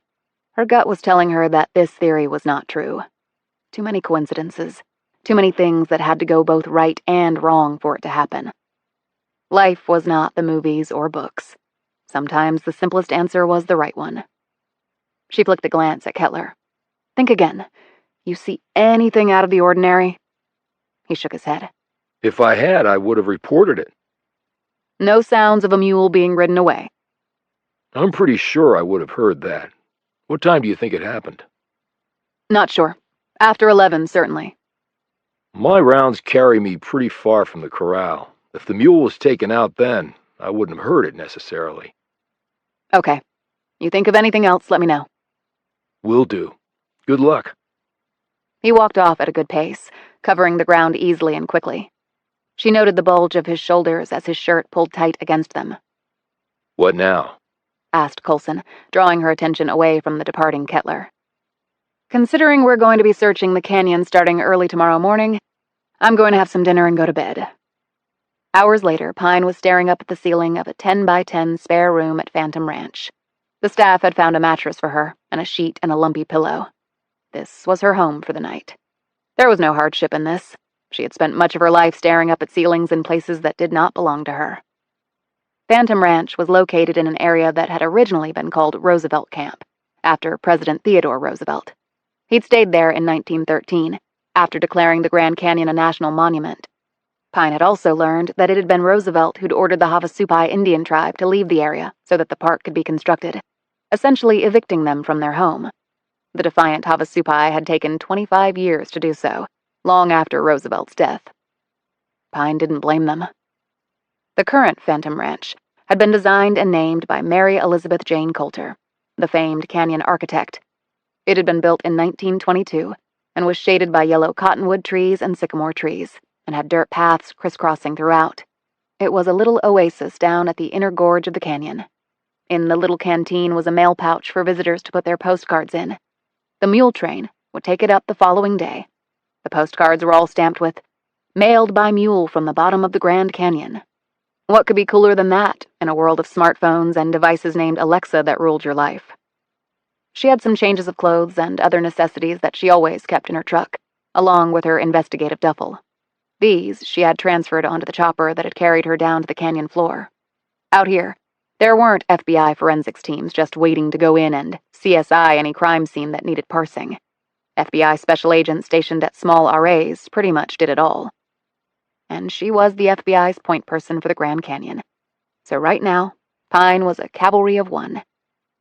Her gut was telling her that this theory was not true. Too many coincidences. Too many things that had to go both right and wrong for it to happen. Life was not the movies or books. Sometimes the simplest answer was the right one. She flicked a glance at Kettler. "Think again. You see anything out of the ordinary?" He shook his head. If I had, I would have reported it. "No sounds of a mule being ridden away?" I'm pretty sure I would have heard that. What time do you think it happened? "Not sure. After 11, certainly." My rounds carry me pretty far from the corral. If the mule was taken out then, I wouldn't have heard it necessarily. "Okay. You think of anything else, let me know." Will do. Good luck. He walked off at a good pace, covering the ground easily and quickly. She noted the bulge of his shoulders as his shirt pulled tight against them. What now? Asked Coulson, drawing her attention away from the departing Kettler. "Considering we're going to be searching the canyon starting early tomorrow morning, I'm going to have some dinner and go to bed." Hours later, Pine was staring up at the ceiling of a 10 by 10 spare room at Phantom Ranch. The staff had found a mattress for her, and a sheet and a lumpy pillow. This was her home for the night. There was no hardship in this. She had spent much of her life staring up at ceilings in places that did not belong to her. Phantom Ranch was located in an area that had originally been called Roosevelt Camp, after President Theodore Roosevelt. He'd stayed there in 1913, after declaring the Grand Canyon a national monument. Pine had also learned that it had been Roosevelt who'd ordered the Havasupai Indian tribe to leave the area so that the park could be constructed, essentially evicting them from their home. The defiant Havasupai had taken 25 years to do so, long after Roosevelt's death. Pine didn't blame them. The current Phantom Ranch had been designed and named by Mary Elizabeth Jane Coulter, the famed canyon architect. It had been built in 1922 and was shaded by yellow cottonwood trees and sycamore trees, and had dirt paths crisscrossing throughout. It was a little oasis down at the inner gorge of the canyon. In the little canteen was a mail pouch for visitors to put their postcards in. The mule train would take it up the following day. The postcards were all stamped with, "Mailed by mule from the bottom of the Grand Canyon." What could be cooler than that, in a world of smartphones and devices named Alexa that ruled your life? She had some changes of clothes and other necessities that she always kept in her truck, along with her investigative duffel. These she had transferred onto the chopper that had carried her down to the canyon floor. Out here, there weren't FBI forensics teams just waiting to go in and CSI any crime scene that needed parsing. FBI special agents stationed at small RAs pretty much did it all. And she was the FBI's point person for the Grand Canyon. So right now, Pine was a cavalry of one,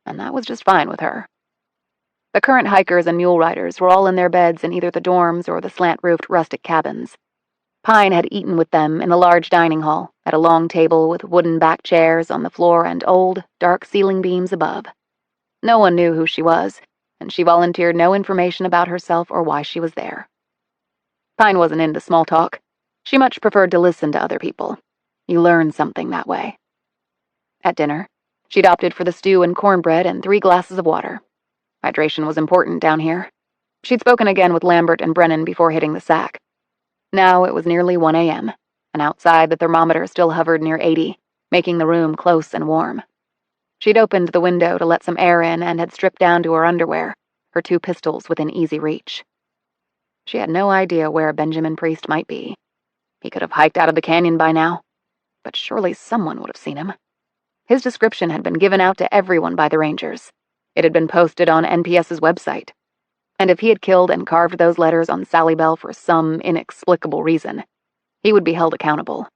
and that was just fine with her. The current hikers and mule riders were all in their beds in either the dorms or the slant-roofed rustic cabins. Pine had eaten with them in the large dining hall, at a long table with wooden back chairs on the floor and old, dark ceiling beams above. No one knew who she was, and she volunteered no information about herself or why she was there. Pine wasn't into small talk. She much preferred to listen to other people. You learn something that way. At dinner, she'd opted for the stew and cornbread and 3 glasses of water. Hydration was important down here. She'd spoken again with Lambert and Brennan before hitting the sack. Now it was nearly 1 a.m., and outside the thermometer still hovered near 80, making the room close and warm. She'd opened the window to let some air in and had stripped down to her underwear, her 2 pistols within easy reach. She had no idea where Benjamin Priest might be. He could have hiked out of the canyon by now, but surely someone would have seen him. His description had been given out to everyone by the Rangers. It had been posted on NPS's website. And if he had killed and carved those letters on Sally Bell for some inexplicable reason, he would be held accountable.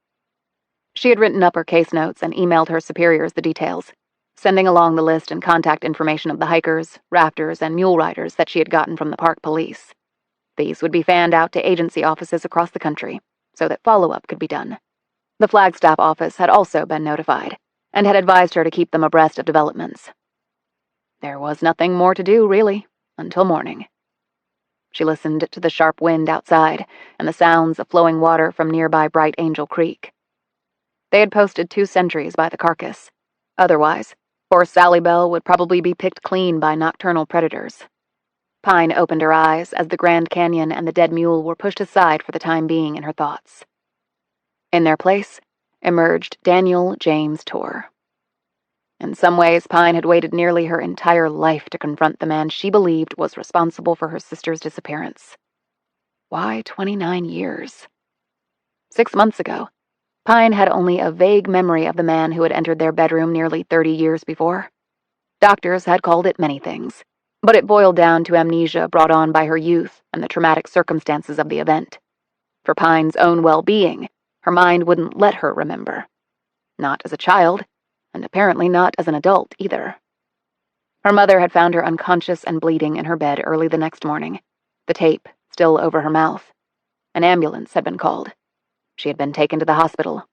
She had written up her case notes and emailed her superiors the details, sending along the list and contact information of the hikers, rafters, and mule riders that she had gotten from the park police. These would be fanned out to agency offices across the country, so that follow-up could be done. The Flagstaff office had also been notified, and had advised her to keep them abreast of developments. There was nothing more to do, really, until morning. She listened to the sharp wind outside and the sounds of flowing water from nearby Bright Angel Creek. They had posted 2 sentries by the carcass. Otherwise, poor Sally Bell would probably be picked clean by nocturnal predators. Pine opened her eyes as the Grand Canyon and the dead mule were pushed aside for the time being in her thoughts. In their place emerged Daniel James Torr. In some ways, Pine had waited nearly her entire life to confront the man she believed was responsible for her sister's disappearance. Why 29 years? 6 months ago, Pine had only a vague memory of the man who had entered their bedroom nearly 30 years before. Doctors had called it many things, but it boiled down to amnesia brought on by her youth and the traumatic circumstances of the event. For Pine's own well-being, her mind wouldn't let her remember. Not as a child, and apparently not as an adult either. Her mother had found her unconscious and bleeding in her bed early the next morning, the tape still over her mouth. An ambulance had been called. She had been taken to the hospital.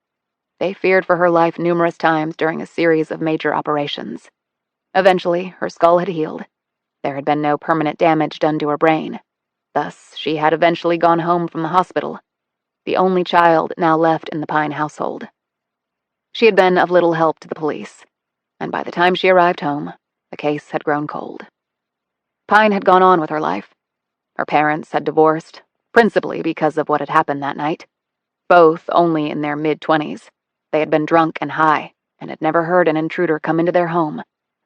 They feared for her life numerous times during a series of major operations. Eventually, her skull had healed. There had been no permanent damage done to her brain. Thus, she had eventually gone home from the hospital, the only child now left in the Pine household. She had been of little help to the police, and by the time she arrived home, the case had grown cold. Pine had gone on with her life. Her parents had divorced, principally because of what had happened that night. Both only in their mid-20s. They had been drunk and high, and had never heard an intruder come into their home,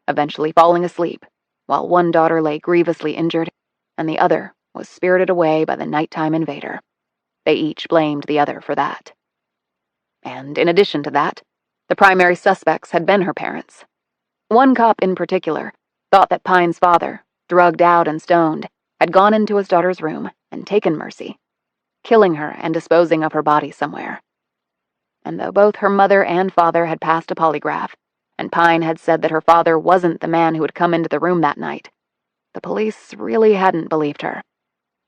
eventually falling asleep, while one daughter lay grievously injured, and the other was spirited away by the nighttime invader. They each blamed the other for that. And in addition to that, the primary suspects had been her parents. One cop in particular thought that Pine's father, drugged out and stoned, had gone into his daughter's room and taken Mercy, killing her and disposing of her body somewhere. And though both her mother and father had passed a polygraph, and Pine had said that her father wasn't the man who had come into the room that night, the police really hadn't believed her.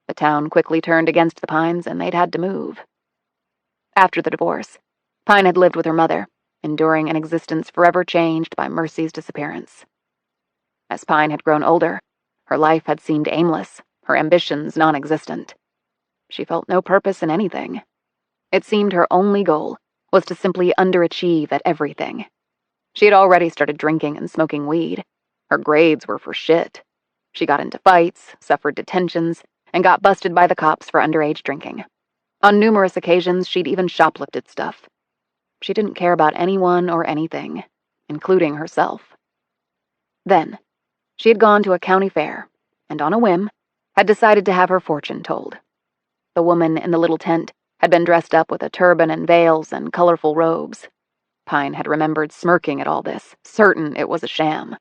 The town quickly turned against the Pines, and they'd had to move. After the divorce, Pine had lived with her mother, enduring an existence forever changed by Mercy's disappearance. As Pine had grown older, her life had seemed aimless, her ambitions non-existent. She felt no purpose in anything. It seemed her only goal was to simply underachieve at everything. She had already started drinking and smoking weed. Her grades were for shit. She got into fights, suffered detentions, and got busted by the cops for underage drinking. On numerous occasions, she'd even shoplifted stuff. She didn't care about anyone or anything, including herself. Then, she had gone to a county fair, and on a whim, had decided to have her fortune told. The woman in the little tent had been dressed up with a turban and veils and colorful robes. Pine had remembered smirking at all this, certain it was a sham.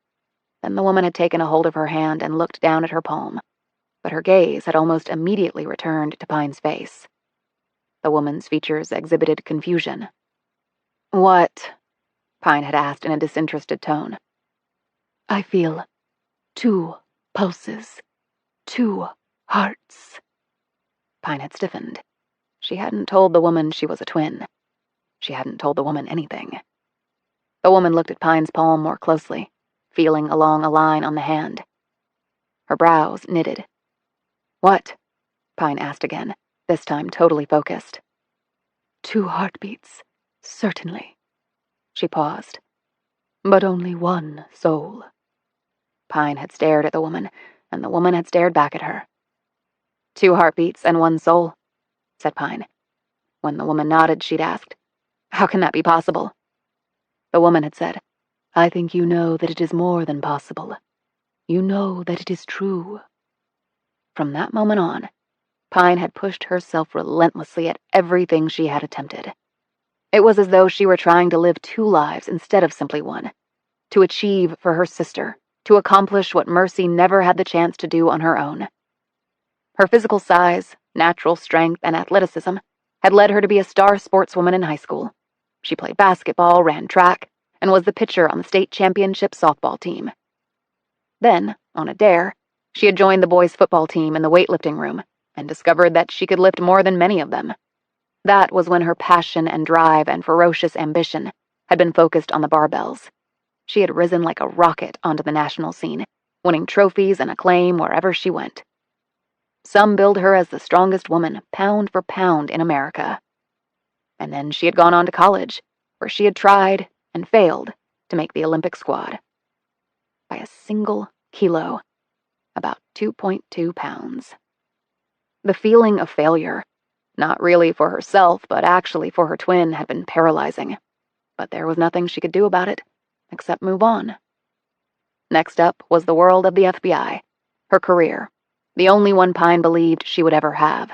Then the woman had taken a hold of her hand and looked down at her palm, but her gaze had almost immediately returned to Pine's face. The woman's features exhibited confusion. "What?" Pine had asked in a disinterested tone. "I feel 2 pulses, 2 hearts." Pine had stiffened. She hadn't told the woman she was a twin. She hadn't told the woman anything. The woman looked at Pine's palm more closely, feeling along a line on the hand. Her brows knitted. "What?" Pine asked again, this time totally focused. 2 heartbeats, certainly." She paused. "But only 1 soul." Pine had stared at the woman, and the woman had stared back at her. 2 heartbeats and 1 soul," said Pine. When the woman nodded, she'd asked, "How can that be possible?" The woman had said, "I think you know that it is more than possible. You know that it is true." From that moment on, Pine had pushed herself relentlessly at everything she had attempted. It was as though she were trying to live 2 lives instead of simply one, to achieve for her sister, to accomplish what Mercy never had the chance to do on her own. Her physical size, natural strength, and athleticism had led her to be a star sportswoman in high school. She played basketball, ran track, and was the pitcher on the state championship softball team. Then, on a dare, she had joined the boys' football team in the weightlifting room and discovered that she could lift more than many of them. That was when her passion and drive and ferocious ambition had been focused on the barbells. She had risen like a rocket onto the national scene, winning trophies and acclaim wherever she went. Some billed her as the strongest woman, pound for pound, in America. And then she had gone on to college, where she had tried and failed to make the Olympic squad. By a single kilo, about 2.2 pounds. The feeling of failure, not really for herself, but actually for her twin, had been paralyzing. But there was nothing she could do about it, except move on. Next up was the world of the FBI, her career, the only one Pine believed she would ever have.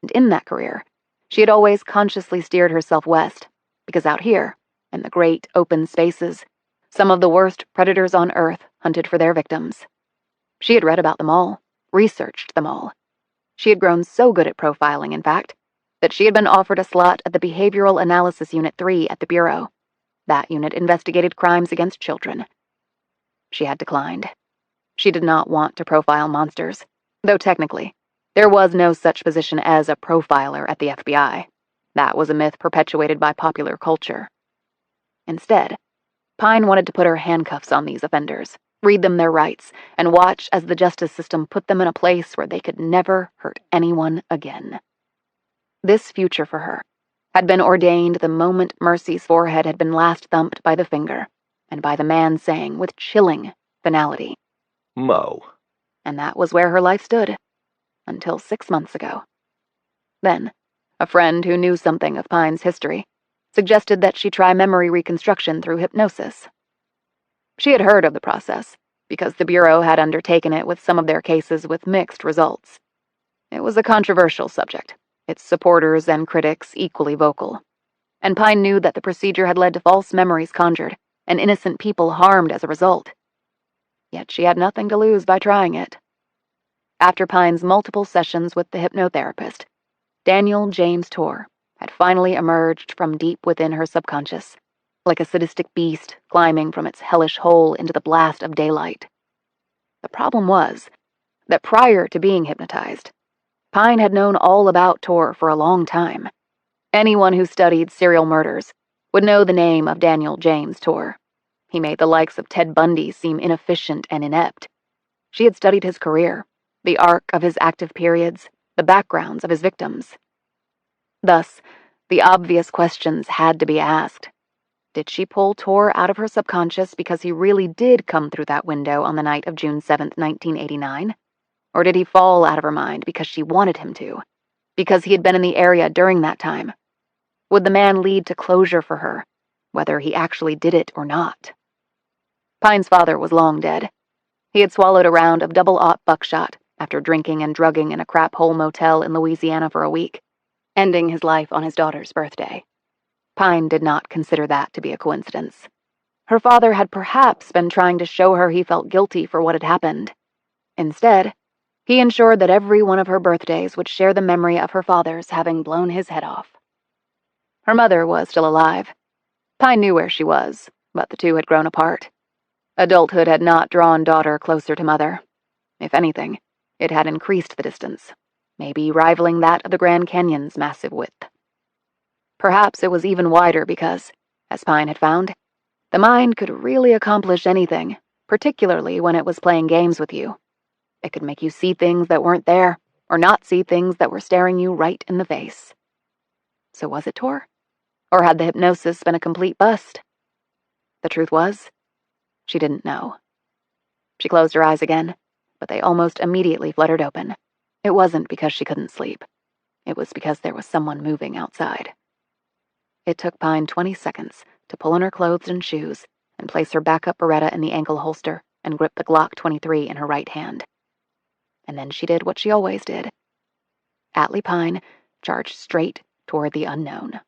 And in that career, she had always consciously steered herself west, because out here, in the great open spaces, some of the worst predators on Earth hunted for their victims. She had read about them all, researched them all. She had grown so good at profiling, in fact, that she had been offered a slot at the Behavioral Analysis Unit 3 at the Bureau. That unit investigated crimes against children. She had declined. She did not want to profile monsters, though technically, there was no such position as a profiler at the FBI. That was a myth perpetuated by popular culture. Instead, Pine wanted to put her handcuffs on these offenders, read them their rights, and watch as the justice system put them in a place where they could never hurt anyone again. This future for her had been ordained the moment Mercy's forehead had been last thumped by the finger, and by the man saying with chilling finality, Mo. And that was where her life stood, until 6 months ago. Then, a friend who knew something of Pine's history suggested that she try memory reconstruction through hypnosis. She had heard of the process, because the Bureau had undertaken it with some of their cases with mixed results. It was a controversial subject, its supporters and critics equally vocal. And Pine knew that the procedure had led to false memories conjured, and innocent people harmed as a result. Yet she had nothing to lose by trying it. After Pine's multiple sessions with the hypnotherapist, Daniel James Torr had finally emerged from deep within her subconscious, like a sadistic beast climbing from its hellish hole into the blast of daylight. The problem was that prior to being hypnotized, Pine had known all about Torr for a long time. Anyone who studied serial murders would know the name of Daniel James Torr. He made the likes of Ted Bundy seem inefficient and inept. She had studied his career, the arc of his active periods, the backgrounds of his victims. Thus, the obvious questions had to be asked. Did she pull Torr out of her subconscious because he really did come through that window on the night of June 7th, 1989? Or did he fall out of her mind because she wanted him to? Because he had been in the area during that time? Would the man lead to closure for her, whether he actually did it or not? Pine's father was long dead. He had swallowed a round of double-aught buckshot after drinking and drugging in a crap-hole motel in Louisiana for a week, ending his life on his daughter's birthday. Pine did not consider that to be a coincidence. Her father had perhaps been trying to show her he felt guilty for what had happened. Instead, he ensured that every one of her birthdays would share the memory of her father's having blown his head off. Her mother was still alive. Pine knew where she was, but the two had grown apart. Adulthood had not drawn daughter closer to mother. If anything, it had increased the distance, maybe rivaling that of the Grand Canyon's massive width. Perhaps it was even wider because, as Pine had found, the mind could really accomplish anything, particularly when it was playing games with you. It could make you see things that weren't there, or not see things that were staring you right in the face. So was it Torr? Or had the hypnosis been a complete bust? The truth was, she didn't know. She closed her eyes again, but they almost immediately fluttered open. It wasn't because she couldn't sleep. It was because there was someone moving outside. It took Pine 20 seconds to pull on her clothes and shoes and place her backup Beretta in the ankle holster and grip the Glock 23 in her right hand. And then she did what she always did. Atlee Pine charged straight toward the unknown.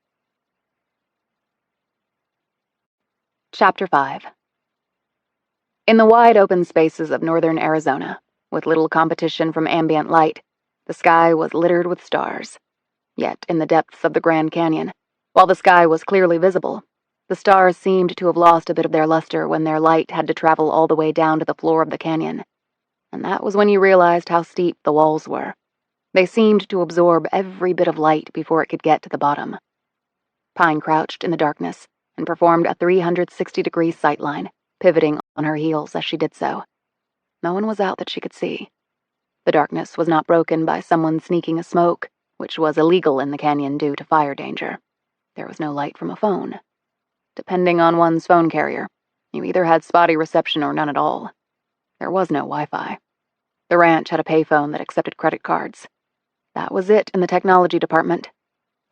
Chapter 5. In the wide open spaces of northern Arizona, with little competition from ambient light, the sky was littered with stars. Yet, in the depths of the Grand Canyon, While the sky was clearly visible, the stars seemed to have lost a bit of their luster when their light had to travel all the way down to the floor of the canyon, and that was when you realized how steep the walls were. They seemed to absorb every bit of light before it could get to the bottom. Pine crouched in the darkness and performed a 360-degree sightline, pivoting on her heels as she did so. No one was out that she could see. The darkness was not broken by someone sneaking a smoke, which was illegal in the canyon due to fire danger. There was no light from a phone. Depending on one's phone carrier, you either had spotty reception or none at all. There was no Wi-Fi. The ranch had a payphone that accepted credit cards. That was it in the technology department.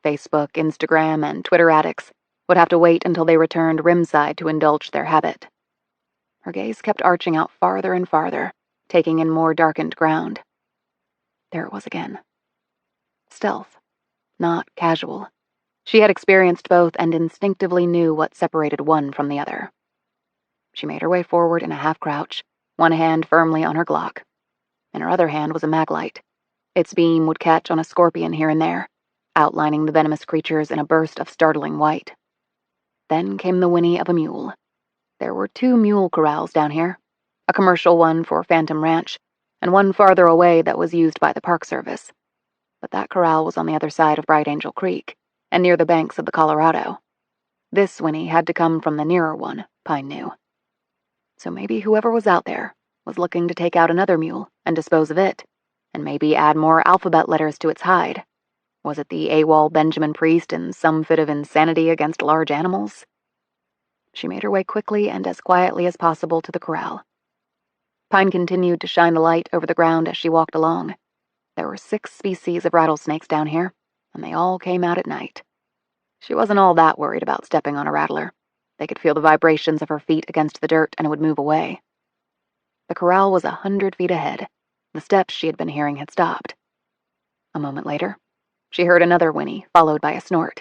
Facebook, Instagram, and Twitter addicts would have to wait until they returned rimside to indulge their habit. Her gaze kept arching out farther and farther, taking in more darkened ground. There it was again. Stealth, not casual. She had experienced both and instinctively knew what separated one from the other. She made her way forward in a half-crouch, one hand firmly on her Glock. In her other hand was a maglite. Its beam would catch on a scorpion here and there, outlining the venomous creatures in a burst of startling white. Then came the whinny of a mule. There were 2 mule corrals down here, a commercial one for Phantom Ranch, and one farther away that was used by the Park Service. But that corral was on the other side of Bright Angel Creek, and near the banks of the Colorado. This whinny had to come from the nearer one, Pine knew. So maybe whoever was out there was looking to take out another mule and dispose of it, and maybe add more alphabet letters to its hide. Was it the AWOL Benjamin Priest in some fit of insanity against large animals? She made her way quickly and as quietly as possible to the corral. Pine continued to shine the light over the ground as she walked along. There were 6 species of rattlesnakes down here, and they all came out at night. She wasn't all that worried about stepping on a rattler. They could feel the vibrations of her feet against the dirt and it would move away. The corral was 100 feet ahead. The steps she had been hearing had stopped. A moment later, she heard another whinny, followed by a snort.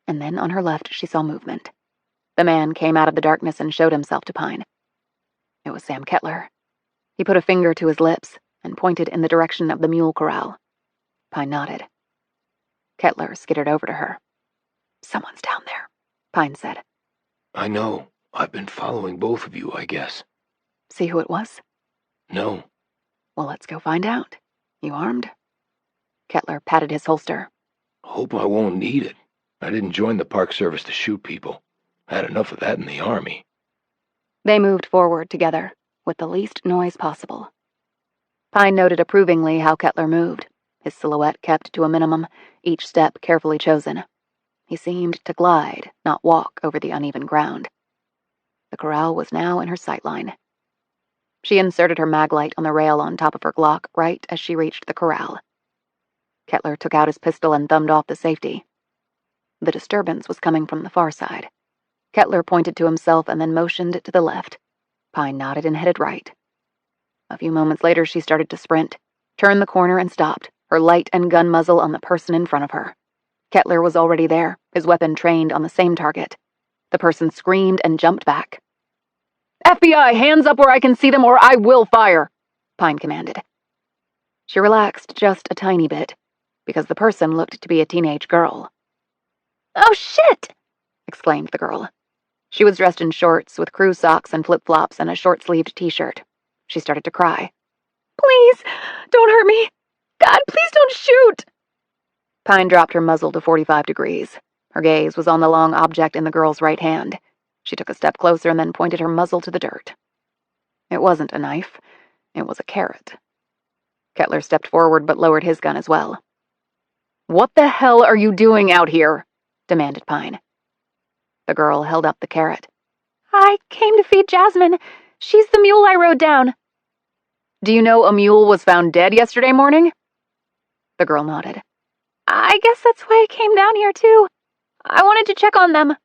And then on her left, she saw movement. The man came out of the darkness and showed himself to Pine. It was Sam Kettler. He put a finger to his lips and pointed in the direction of the mule corral. Pine nodded. Kettler skittered over to her. "Someone's down there," Pine said. I know. I've been following both of you, I guess. "See who it was?" No. "Well, let's go find out. You armed?" Kettler patted his holster. Hope I won't need it. I didn't join the Park Service to shoot people. I had enough of that in the Army. They moved forward together, with the least noise possible. Pine noted approvingly how Kettler moved, his silhouette kept to a minimum, each step carefully chosen. He seemed to glide, not walk, over the uneven ground. The corral was now in her sightline. She inserted her maglite on the rail on top of her Glock right as she reached the corral. Kettler took out his pistol and thumbed off the safety. The disturbance was coming from the far side. Kettler pointed to himself and then motioned to the left. Pine nodded and headed right. A few moments later, she started to sprint, turned the corner and stopped, her light and gun muzzle on the person in front of her. Kettler was already there, his weapon trained on the same target. The person screamed and jumped back. "FBI, hands up where I can see them or I will fire," Pine commanded. She relaxed just a tiny bit, because the person looked to be a teenage girl. "Oh, shit!" exclaimed the girl. She was dressed in shorts with crew socks and flip-flops and a short-sleeved t-shirt. She started to cry. "Please, don't hurt me. God, please don't shoot." Pine dropped her muzzle to 45 degrees. Her gaze was on the long object in the girl's right hand. She took a step closer and then pointed her muzzle to the dirt. It wasn't a knife. It was a carrot. Kettler stepped forward but lowered his gun as well. "What the hell are you doing out here?" demanded Pine. The girl held up the carrot. "I came to feed Jasmine. She's the mule I rode down." "Do you know a mule was found dead yesterday morning?" The girl nodded. "I guess that's why I came down here, too. I wanted to check on them."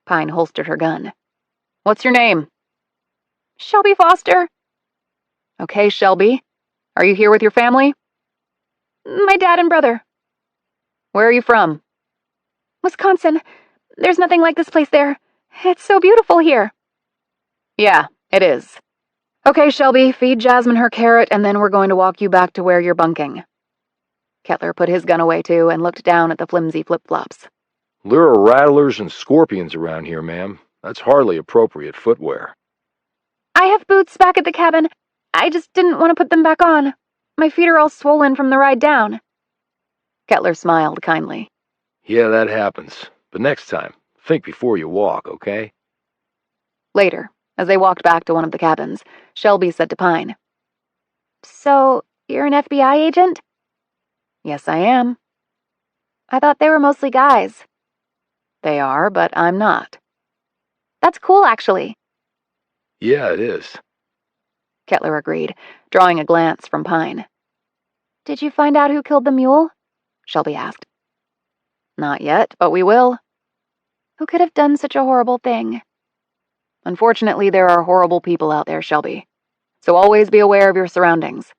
Pine holstered her gun. "What's your name?" "Shelby Foster." "Okay, Shelby. Are you here with your family?" "My dad and brother." "Where are you from?" "Wisconsin. There's nothing like this place there. It's so beautiful here." "Yeah, it is. Okay, Shelby, feed Jasmine her carrot, and then we're going to walk you back to where you're bunking." Kettler put his gun away, too, and looked down at the flimsy flip-flops. There are rattlers and scorpions around here, ma'am. That's hardly appropriate footwear. I have boots back at the cabin. I just didn't want to put them back on. My feet are all swollen from the ride down. Kettler smiled kindly. Yeah, that happens. But next time, think before you walk, okay? Later, as they walked back to one of the cabins, Shelby said to Pine, "So, you're an FBI agent?" "Yes, I am." "I thought they were mostly guys." "They are, but I'm not." "That's cool, actually." Yeah, it is. Kettler agreed, drawing a glance from Pine. "Did you find out who killed the mule?" Shelby asked. "Not yet, but we will." "Who could have done such a horrible thing?" "Unfortunately, there are horrible people out there, Shelby. So always be aware of your surroundings.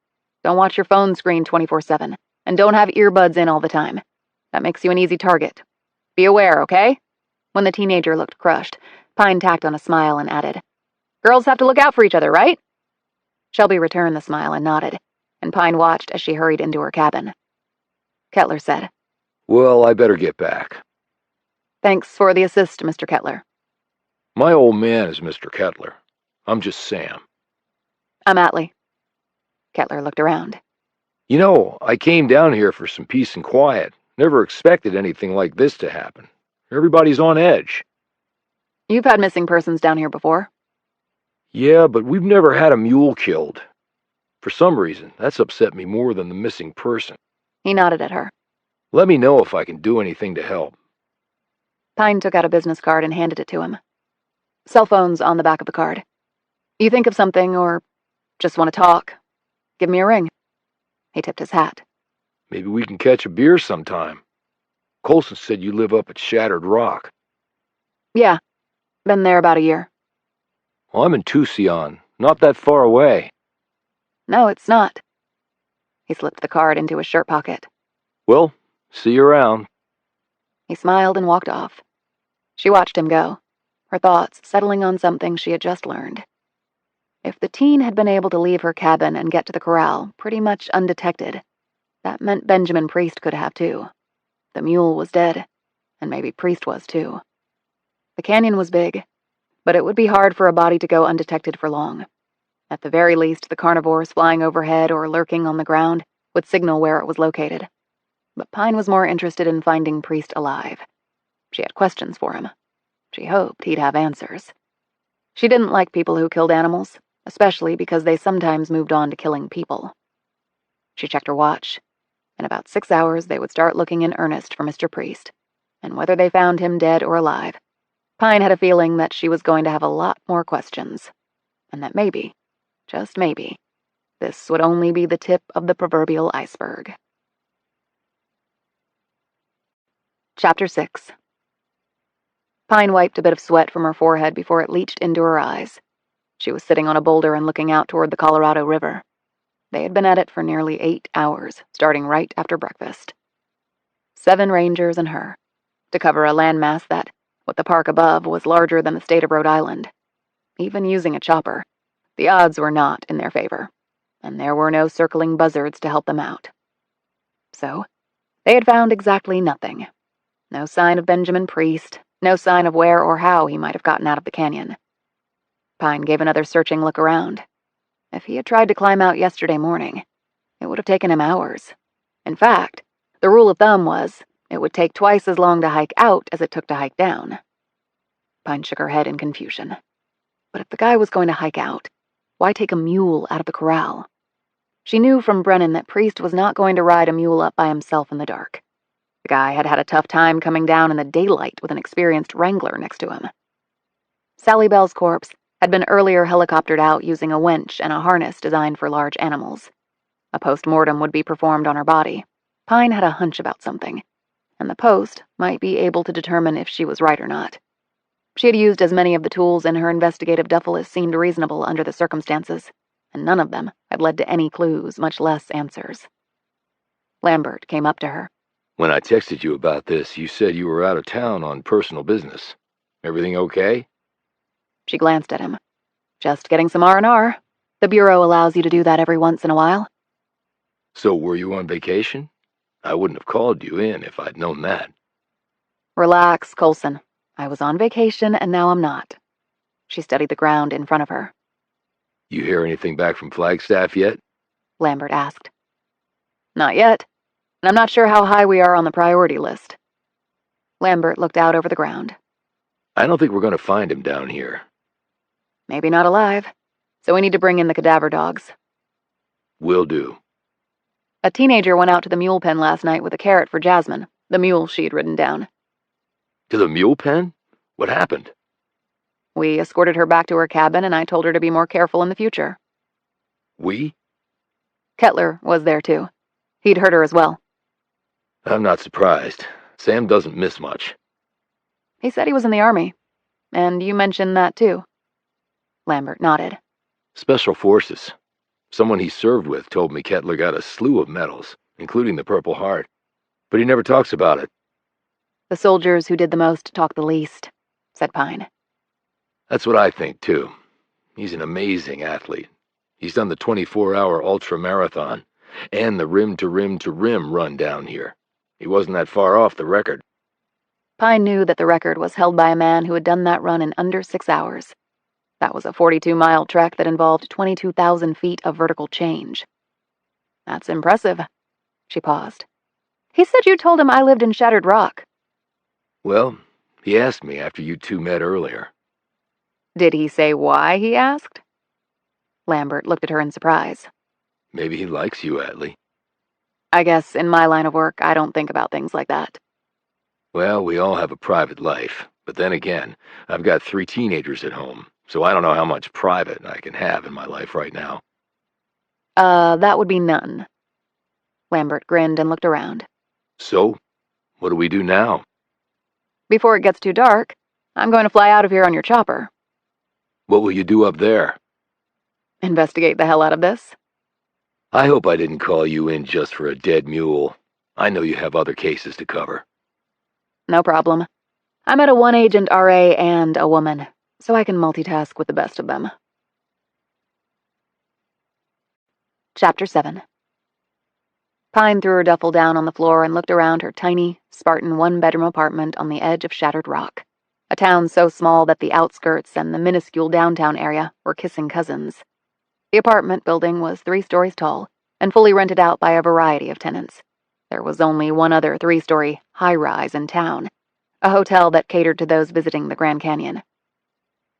Don't watch your phone screen 24/7, and don't have earbuds in all the time. That makes you an easy target. Be aware, okay?" When the teenager looked crushed, Pine tacked on a smile and added, "Girls have to look out for each other, right?" Shelby returned the smile and nodded, and Pine watched as she hurried into her cabin. Kettler said, Well, I better get back. "Thanks for the assist, Mr. Kettler." My old man is Mr. Kettler. I'm just Sam. "I'm Atlee." Kettler looked around. You know, I came down here for some peace and quiet. Never expected anything like this to happen. Everybody's on edge. "You've had missing persons down here before." Yeah, but we've never had a mule killed. For some reason, that's upset me more than the missing person. He nodded at her. Let me know if I can do anything to help. Pine took out a business card and handed it to him. "Cell phone's on the back of the card. You think of something or just want to talk, give me a ring." He tipped his hat. Maybe we can catch a beer sometime. Colson said you live up at Shattered Rock. "Yeah, been there about a year." Well, I'm in Tucson, not that far away. "No, it's not." He slipped the card into his shirt pocket. Well, see you around. He smiled and walked off. She watched him go, her thoughts settling on something she had just learned. If the teen had been able to leave her cabin and get to the corral pretty much undetected, that meant Benjamin Priest could have too. The mule was dead, and maybe Priest was too. The canyon was big, but it would be hard for a body to go undetected for long. At the very least, the carnivores flying overhead or lurking on the ground would signal where it was located. But Pine was more interested in finding Priest alive. She had questions for him. She hoped he'd have answers. She didn't like people who killed animals, especially because they sometimes moved on to killing people. She checked her watch. In about 6 hours, they would start looking in earnest for Mr. Priest, and whether they found him dead or alive, Pine had a feeling that she was going to have a lot more questions, and that maybe, just maybe, this would only be the tip of the proverbial iceberg. Chapter 6. Pine wiped a bit of sweat from her forehead before it leached into her eyes. She was sitting on a boulder and looking out toward the Colorado River. They had been at it for nearly 8 hours, starting right after breakfast. 7 rangers and her, to cover a landmass that, with the park above, was larger than the state of Rhode Island. Even using a chopper, the odds were not in their favor, and there were no circling buzzards to help them out. So, they had found exactly nothing. No sign of Benjamin Priest, no sign of where or how he might have gotten out of the canyon. Pine gave another searching look around. If he had tried to climb out yesterday morning, it would have taken him hours. In fact, the rule of thumb was it would take twice as long to hike out as it took to hike down. Pine shook her head in confusion. But if the guy was going to hike out, why take a mule out of the corral? She knew from Brennan that Priest was not going to ride a mule up by himself in the dark. The guy had had a tough time coming down in the daylight with an experienced wrangler next to him. Sally Bell's corpse had been earlier helicoptered out using a winch and a harness designed for large animals. A post-mortem would be performed on her body. Pine had a hunch about something, and the post might be able to determine if she was right or not. She had used as many of the tools in her investigative duffel as seemed reasonable under the circumstances, and none of them had led to any clues, much less answers. Lambert came up to her. When I texted you about this, you said you were out of town on personal business. Everything okay? She glanced at him. "Just getting some R&R. The Bureau allows you to do that every once in a while." So were you on vacation? I wouldn't have called you in if I'd known that. Relax, Coulson. I was on vacation and now I'm not. She studied the ground in front of her. You hear anything back from Flagstaff yet? Lambert asked. Not yet, and I'm not sure how high we are on the priority list. Lambert looked out over the ground. I don't think we're going to find him down here. Maybe not alive, so we need to bring in the cadaver dogs. Will do. A teenager went out to the mule pen last night with a carrot for Jasmine, the mule she'd ridden down. To the mule pen? What happened? We escorted her back to her cabin, and I told her to be more careful in the future. We? Kettler was there, too. He'd hurt her as well. I'm not surprised. Sam doesn't miss much. He said he was in the Army. And you mentioned that, too. Lambert nodded. Special Forces. Someone he served with told me Kettler got a slew of medals, including the Purple Heart. But he never talks about it. The soldiers who did the most talk the least, said Pine. That's what I think, too. He's an amazing athlete. He's done the 24-hour ultra-marathon and the rim-to-rim-to-rim run down here. He wasn't that far off the record. Pine knew that the record was held by a man who had done that run in under 6 hours. That was a 42-mile trek that involved 22,000 feet of vertical change. That's impressive. She paused. He said you told him I lived in Shattered Rock. Well, he asked me after you two met earlier. Did he say why, he asked? Lambert looked at her in surprise. Maybe he likes you, Atlee. I guess in my line of work, I don't think about things like that. Well, we all have a private life. But then again, I've got 3 teenagers at home, so I don't know how much private I can have in my life right now. That would be none. Lambert grinned and looked around. So, what do we do now? Before it gets too dark, I'm going to fly out of here on your chopper. What will you do up there? Investigate the hell out of this. I hope I didn't call you in just for a dead mule. I know you have other cases to cover. No problem. I met a one-agent RA and a woman, so I can multitask with the best of them. Chapter 7. Pine threw her duffel down on the floor and looked around her tiny, Spartan one-bedroom apartment on the edge of Shattered Rock, a town so small that the outskirts and the minuscule downtown area were kissing cousins. The apartment building was 3 stories tall and fully rented out by a variety of tenants. There was only one other 3-story high-rise in town, a hotel that catered to those visiting the Grand Canyon.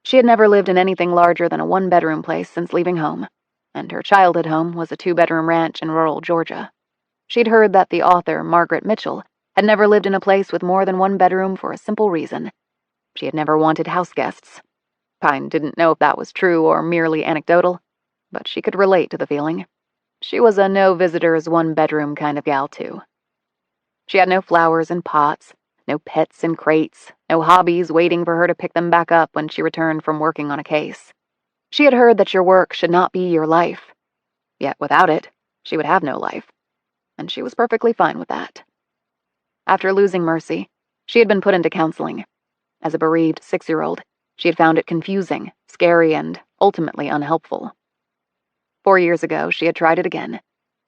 She had never lived in anything larger than a one-bedroom place since leaving home, and her childhood home was a 2-bedroom ranch in rural Georgia. She'd heard that the author, Margaret Mitchell, had never lived in a place with more than 1 bedroom for a simple reason. She had never wanted house guests. Pine didn't know if that was true or merely anecdotal, but she could relate to the feeling. She was a no-visitors, 1-bedroom kind of gal, too. She had no flowers in pots, no pets in crates, no hobbies waiting for her to pick them back up when she returned from working on a case. She had heard that your work should not be your life. Yet without it, she would have no life. And she was perfectly fine with that. After losing Mercy, she had been put into counseling. As a bereaved 6-year-old, she had found it confusing, scary, and ultimately unhelpful. 4 years ago, she had tried it again,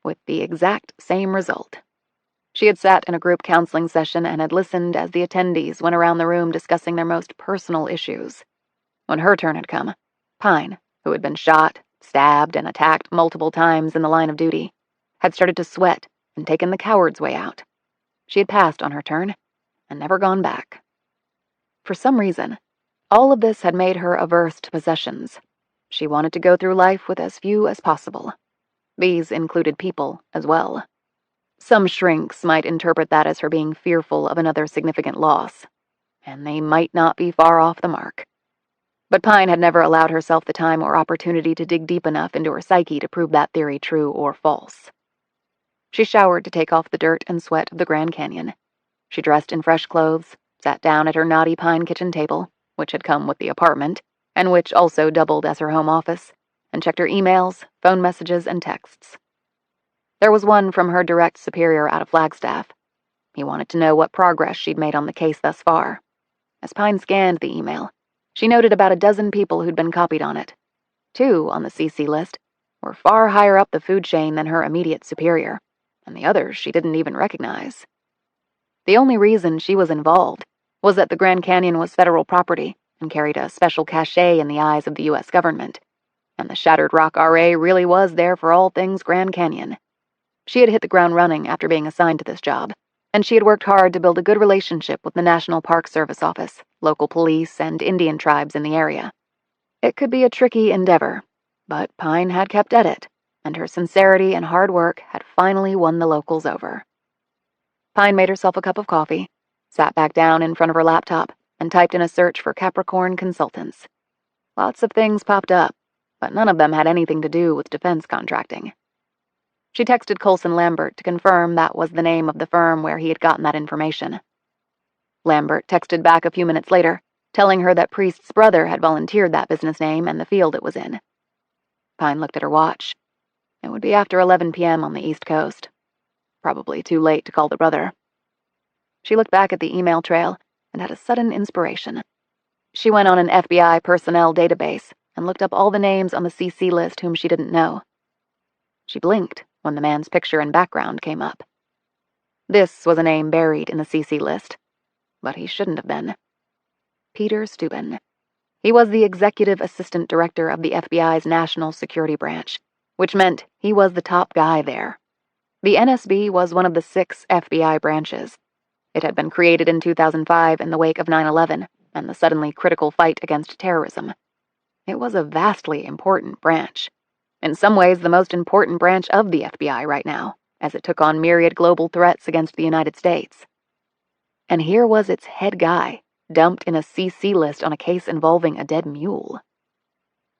with the exact same result. She had sat in a group counseling session and had listened as the attendees went around the room discussing their most personal issues. When her turn had come, Pine, who had been shot, stabbed, and attacked multiple times in the line of duty, had started to sweat and taken the coward's way out. She had passed on her turn and never gone back. For some reason, all of this had made her averse to possessions. She wanted to go through life with as few as possible. These included people as well. Some shrinks might interpret that as her being fearful of another significant loss, and they might not be far off the mark. But Pine had never allowed herself the time or opportunity to dig deep enough into her psyche to prove that theory true or false. She showered to take off the dirt and sweat of the Grand Canyon. She dressed in fresh clothes, sat down at her knotty pine kitchen table, which had come with the apartment, and which also doubled as her home office, and checked her emails, phone messages, and texts. There was one from her direct superior out of Flagstaff. He wanted to know what progress she'd made on the case thus far. As Pine scanned the email, she noted about a dozen people who'd been copied on it. 2 on the CC list were far higher up the food chain than her immediate superior, and the others she didn't even recognize. The only reason she was involved was that the Grand Canyon was federal property and carried a special cachet in the eyes of the U.S. government, and the Shattered Rock RA really was there for all things Grand Canyon. She had hit the ground running after being assigned to this job, and she had worked hard to build a good relationship with the National Park Service Office, local police, and Indian tribes in the area. It could be a tricky endeavor, but Pine had kept at it, and her sincerity and hard work had finally won the locals over. Pine made herself a cup of coffee, sat back down in front of her laptop, and typed in a search for Capricorn Consultants. Lots of things popped up, but none of them had anything to do with defense contracting. She texted Colson Lambert to confirm that was the name of the firm where he had gotten that information. Lambert texted back a few minutes later, telling her that Priest's brother had volunteered that business name and the field it was in. Pine looked at her watch. It would be after 11 p.m. on the East Coast. Probably too late to call the brother. She looked back at the email trail and had a sudden inspiration. She went on an FBI personnel database and looked up all the names on the CC list whom she didn't know. She blinked when the man's picture and background came up. This was a name buried in the CC list, but he shouldn't have been. Peter Steuben. He was the executive assistant director of the FBI's National Security Branch, which meant he was the top guy there. The NSB was one of the 6 FBI branches. It had been created in 2005 in the wake of 9/11 and the suddenly critical fight against terrorism. It was a vastly important branch. In some ways, the most important branch of the FBI right now, as it took on myriad global threats against the United States. And here was its head guy, dumped in a CC list on a case involving a dead mule.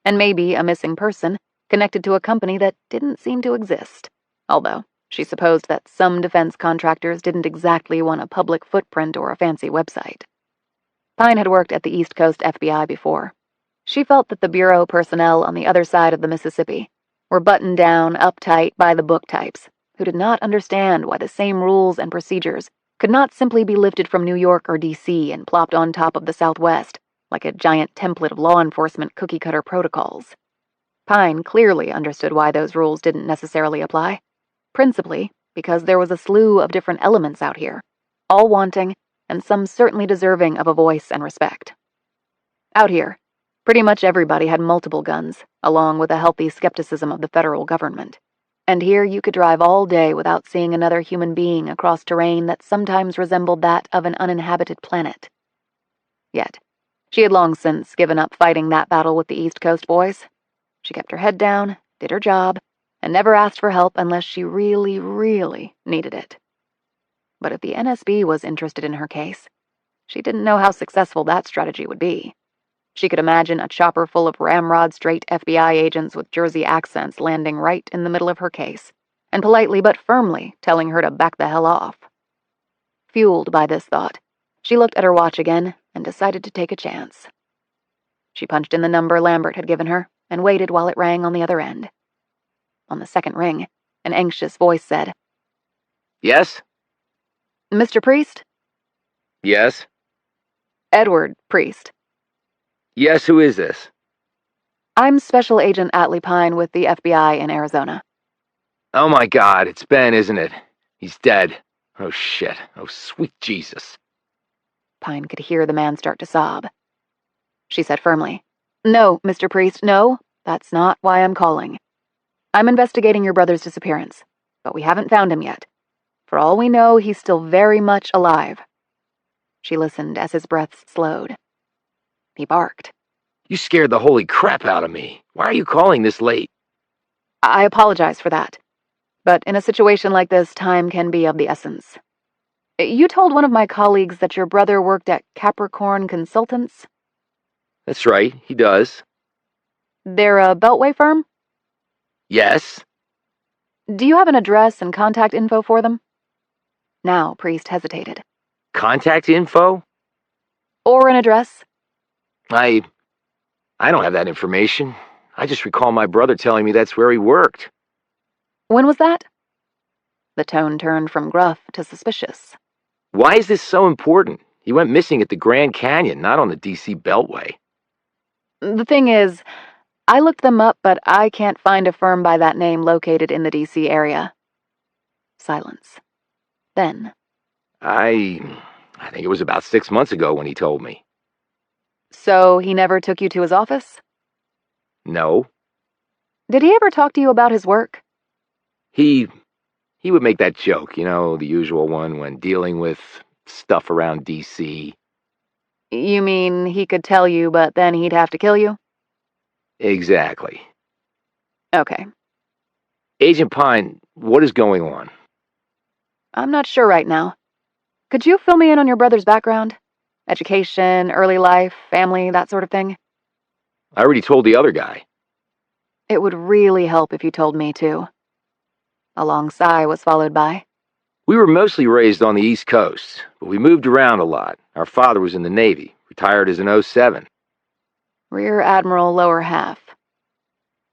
And maybe a missing person connected to a company that didn't seem to exist, although she supposed that some defense contractors didn't exactly want a public footprint or a fancy website. Pine had worked at the East Coast FBI before. She felt that the bureau personnel on the other side of the Mississippi were buttoned down, uptight, by-the-book types who did not understand why the same rules and procedures could not simply be lifted from New York or D.C. and plopped on top of the Southwest like a giant template of law enforcement cookie-cutter protocols. Pine clearly understood why those rules didn't necessarily apply, principally because there was a slew of different elements out here, all wanting, and some certainly deserving of a voice and respect. Out here, pretty much everybody had multiple guns, along with a healthy skepticism of the federal government. And here you could drive all day without seeing another human being across terrain that sometimes resembled that of an uninhabited planet. Yet, she had long since given up fighting that battle with the East Coast boys. She kept her head down, did her job, and never asked for help unless she really, really needed it. But if the NSB was interested in her case, she didn't know how successful that strategy would be. She could imagine a chopper full of ramrod-straight FBI agents with Jersey accents landing right in the middle of her case, and politely but firmly telling her to back the hell off. Fueled by this thought, she looked at her watch again and decided to take a chance. She punched in the number Lambert had given her and waited while it rang on the other end. On the second ring, an anxious voice said, Yes? "Mr. Priest?" Yes? "Edward Priest." Yes, who is this? "I'm Special Agent Atlee Pine with the FBI in Arizona." Oh my God, it's Ben, isn't it? He's dead. Oh shit. Oh sweet Jesus. Pine could hear the man start to sob. She said firmly, "No, Mr. Priest, no, that's not why I'm calling. I'm investigating your brother's disappearance, but we haven't found him yet. For all we know, he's still very much alive." She listened as his breaths slowed. He barked. You scared the holy crap out of me. Why are you calling this late? "I apologize for that. But in a situation like this, time can be of the essence. You told one of my colleagues that your brother worked at Capricorn Consultants?" That's right, he does. "They're a Beltway firm? Yes? Do you have an address and contact info for them?" Now Priest hesitated. Contact info? "Or an address?" I don't have that information. I just recall my brother telling me that's where he worked. "When was that?" The tone turned from gruff to suspicious. Why is this so important? He went missing at the Grand Canyon, not on the DC Beltway. "The thing is, I looked them up, but I can't find a firm by that name located in the DC area." Silence. Then, I I think it was about 6 months ago when he told me. So he never took you to his office? No. Did he ever talk to you about his work? He would make that joke, the usual one when dealing with stuff around D.C. You mean he could tell you, but then he'd have to kill you? Exactly. Okay. Agent Pine, what is going on? I'm not sure right now. Could you fill me in on your brother's background? Education, early life, family, that sort of thing? I already told the other guy. It would really help if you told me, too. A long sigh was followed by, We were mostly raised on the East Coast, but we moved around a lot. Our father was in the Navy, retired as an '07. Rear Admiral lower half.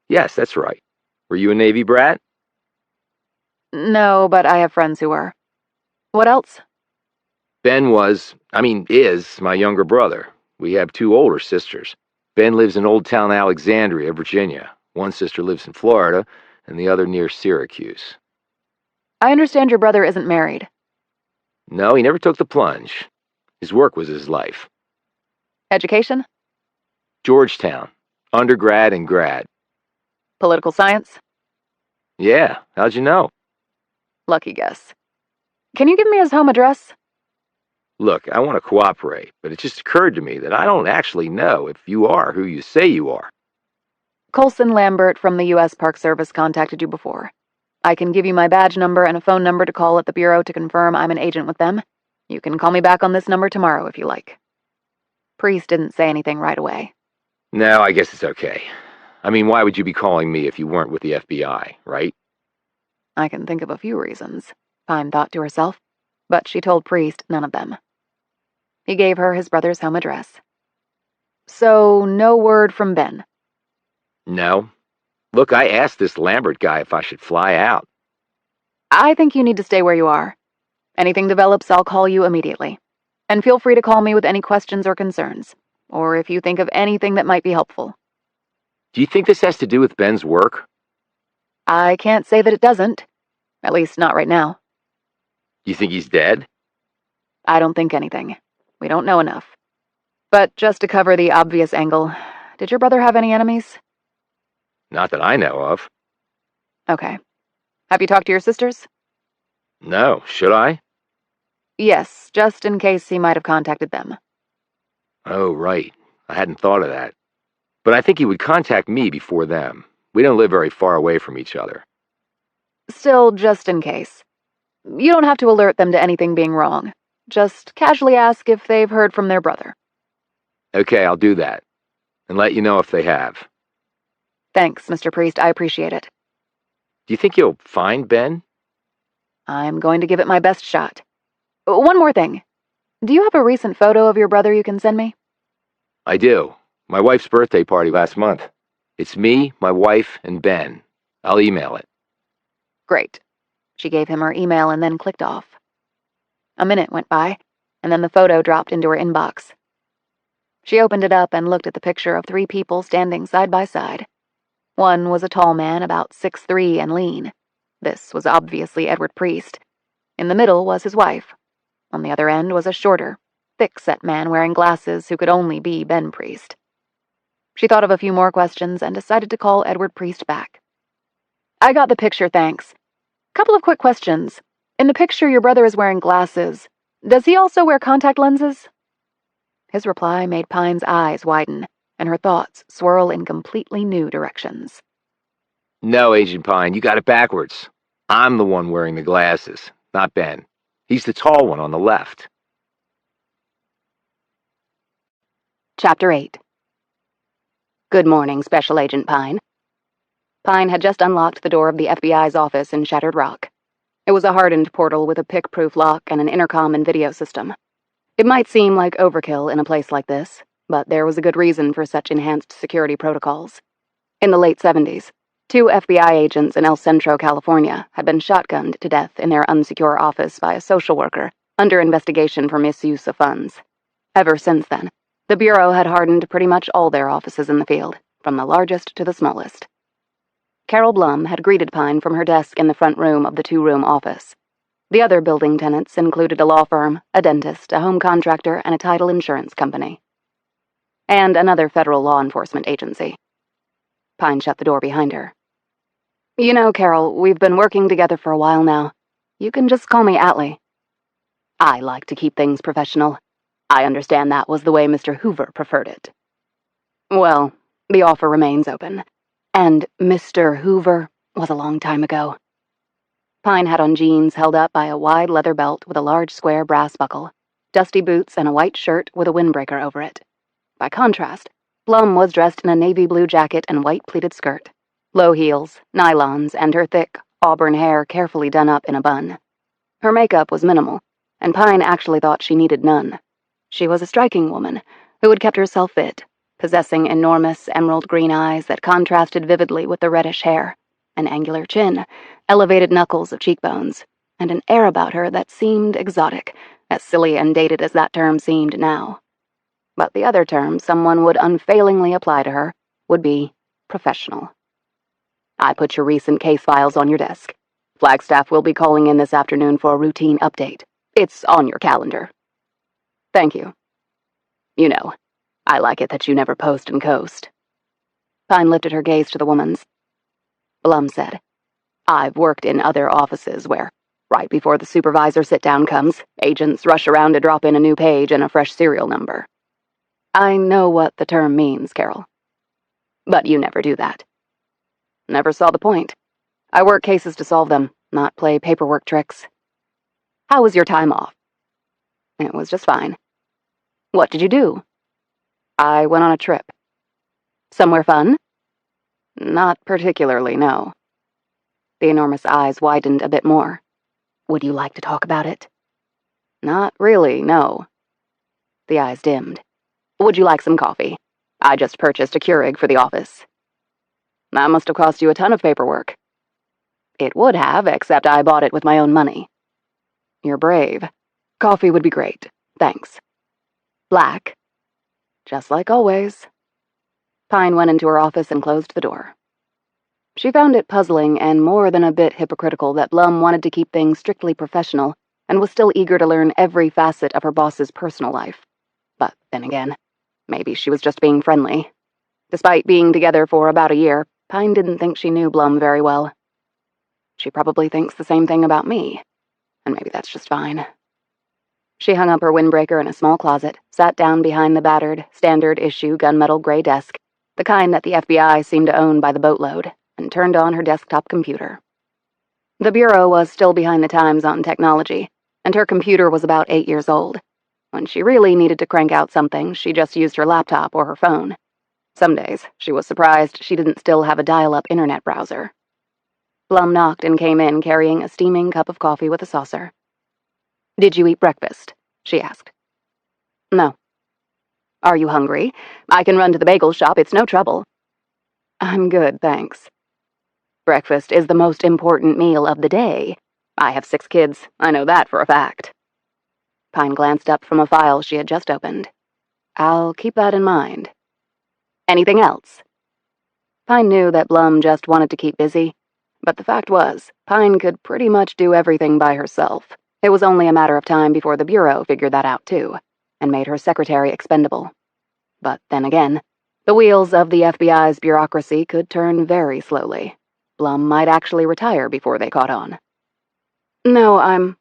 Yes, that's right. Were you a Navy brat? No, but I have friends who were. What else? Ben is my younger brother. We have 2 older sisters. Ben lives in Old Town Alexandria, Virginia. One sister lives in Florida, and the other near Syracuse. I understand your brother isn't married. No, he never took the plunge. His work was his life. Education? Georgetown, undergrad and grad. Political science? Yeah, how'd you know? Lucky guess. Can you give me his home address? Look, I want to cooperate, but it just occurred to me that I don't actually know if you are who you say you are. Colson Lambert from the U.S. Park Service contacted you before. I can give you my badge number and a phone number to call at the Bureau to confirm I'm an agent with them. You can call me back on this number tomorrow if you like. Priest didn't say anything right away. No, I guess it's okay. Why would you be calling me if you weren't with the FBI, right? I can think of a few reasons, Pine thought to herself, but she told Priest none of them. He gave her his brother's home address. So, no word from Ben? No. Look, I asked this Lambert guy if I should fly out. I think you need to stay where you are. Anything develops, I'll call you immediately. And feel free to call me with any questions or concerns, or if you think of anything that might be helpful. Do you think this has to do with Ben's work? I can't say that it doesn't. At least not right now. You think he's dead? I don't think anything. We don't know enough. But just to cover the obvious angle, did your brother have any enemies? Not that I know of. Okay. Have you talked to your sisters? No, should I? Yes, just in case he might have contacted them. Oh, right. I hadn't thought of that. But I think he would contact me before them. We don't live very far away from each other. Still, just in case. You don't have to alert them to anything being wrong. Just casually ask if they've heard from their brother. Okay, I'll do that. And let you know if they have. Thanks, Mr. Priest. I appreciate it. Do you think you'll find Ben? I'm going to give it my best shot. One more thing. Do you have a recent photo of your brother you can send me? I do. My wife's birthday party last month. It's me, my wife, and Ben. I'll email it. Great. She gave him her email and then clicked off. A minute went by, and then the photo dropped into her inbox. She opened it up and looked at the picture of 3 people standing side by side. One was a tall man, about 6'3" and lean. This was obviously Edward Priest. In the middle was his wife. On the other end was a shorter, thick-set man wearing glasses who could only be Ben Priest. She thought of a few more questions and decided to call Edward Priest back. I got the picture, thanks. Couple of quick questions. In the picture, your brother is wearing glasses. Does he also wear contact lenses? His reply made Pine's eyes widen, and her thoughts swirl in completely new directions. No, Agent Pine, you got it backwards. I'm the one wearing the glasses, not Ben. He's the tall one on the left. Chapter 8. Good morning, Special Agent Pine. Pine had just unlocked the door of the FBI's office in Shattered Rock. It was a hardened portal with a pick-proof lock and an intercom and video system. It might seem like overkill in a place like this, but there was a good reason for such enhanced security protocols. In the late 70s, 2 FBI agents in El Centro, California, had been shotgunned to death in their unsecure office by a social worker under investigation for misuse of funds. Ever since then, the Bureau had hardened pretty much all their offices in the field, from the largest to the smallest. Carol Blum had greeted Pine from her desk in the front room of the 2-room office. The other building tenants included a law firm, a dentist, a home contractor, and a title insurance company. And another federal law enforcement agency. Pine shut the door behind her. You know, Carol, we've been working together for a while now. You can just call me Atlee. I like to keep things professional. I understand that was the way Mr. Hoover preferred it. Well, the offer remains open. And Mr. Hoover was a long time ago. Pine had on jeans held up by a wide leather belt with a large square brass buckle, dusty boots, and a white shirt with a windbreaker over it. By contrast, Blum was dressed in a navy blue jacket and white pleated skirt, low heels, nylons, and her thick, auburn hair carefully done up in a bun. Her makeup was minimal, and Pine actually thought she needed none. She was a striking woman who had kept herself fit, possessing enormous emerald green eyes that contrasted vividly with the reddish hair, an angular chin, elevated knuckles of cheekbones, and an air about her that seemed exotic, as silly and dated as that term seemed now. But the other term someone would unfailingly apply to her would be professional. I put your recent case files on your desk. Flagstaff will be calling in this afternoon for a routine update. It's on your calendar. Thank you. You know, I like it that you never post and coast. Pine lifted her gaze to the woman's. Blum said, I've worked in other offices where, right before the supervisor sit-down comes, agents rush around to drop in a new page and a fresh serial number. I know what the term means, Carol. But you never do that. Never saw the point. I work cases to solve them, not play paperwork tricks. How was your time off? It was just fine. What did you do? I went on a trip. Somewhere fun? Not particularly, no. The enormous eyes widened a bit more. Would you like to talk about it? Not really, no. The eyes dimmed. Would you like some coffee? I just purchased a Keurig for the office. That must have cost you a ton of paperwork. It would have, except I bought it with my own money. You're brave. Coffee would be great. Thanks. Black. Just like always. Pine went into her office and closed the door. She found it puzzling and more than a bit hypocritical that Blum wanted to keep things strictly professional and was still eager to learn every facet of her boss's personal life. But then again, maybe she was just being friendly. Despite being together for about a year, Pine didn't think she knew Blum very well. She probably thinks the same thing about me, and maybe that's just fine. She hung up her windbreaker in a small closet, sat down behind the battered, standard-issue gunmetal gray desk, the kind that the FBI seemed to own by the boatload, and turned on her desktop computer. The Bureau was still behind the times on technology, and her computer was about 8 years old. When she really needed to crank out something, she just used her laptop or her phone. Some days, she was surprised she didn't still have a dial-up internet browser. Blum knocked and came in carrying a steaming cup of coffee with a saucer. Did you eat breakfast? She asked. No. Are you hungry? I can run to the bagel shop, it's no trouble. I'm good, thanks. Breakfast is the most important meal of the day. I have 6 kids, I know that for a fact. Pine glanced up from a file she had just opened. I'll keep that in mind. Anything else? Pine knew that Blum just wanted to keep busy, but the fact was, Pine could pretty much do everything by herself. It was only a matter of time before the Bureau figured that out too, and made her secretary expendable. But then again, the wheels of the FBI's bureaucracy could turn very slowly. Blum might actually retire before they caught on. No,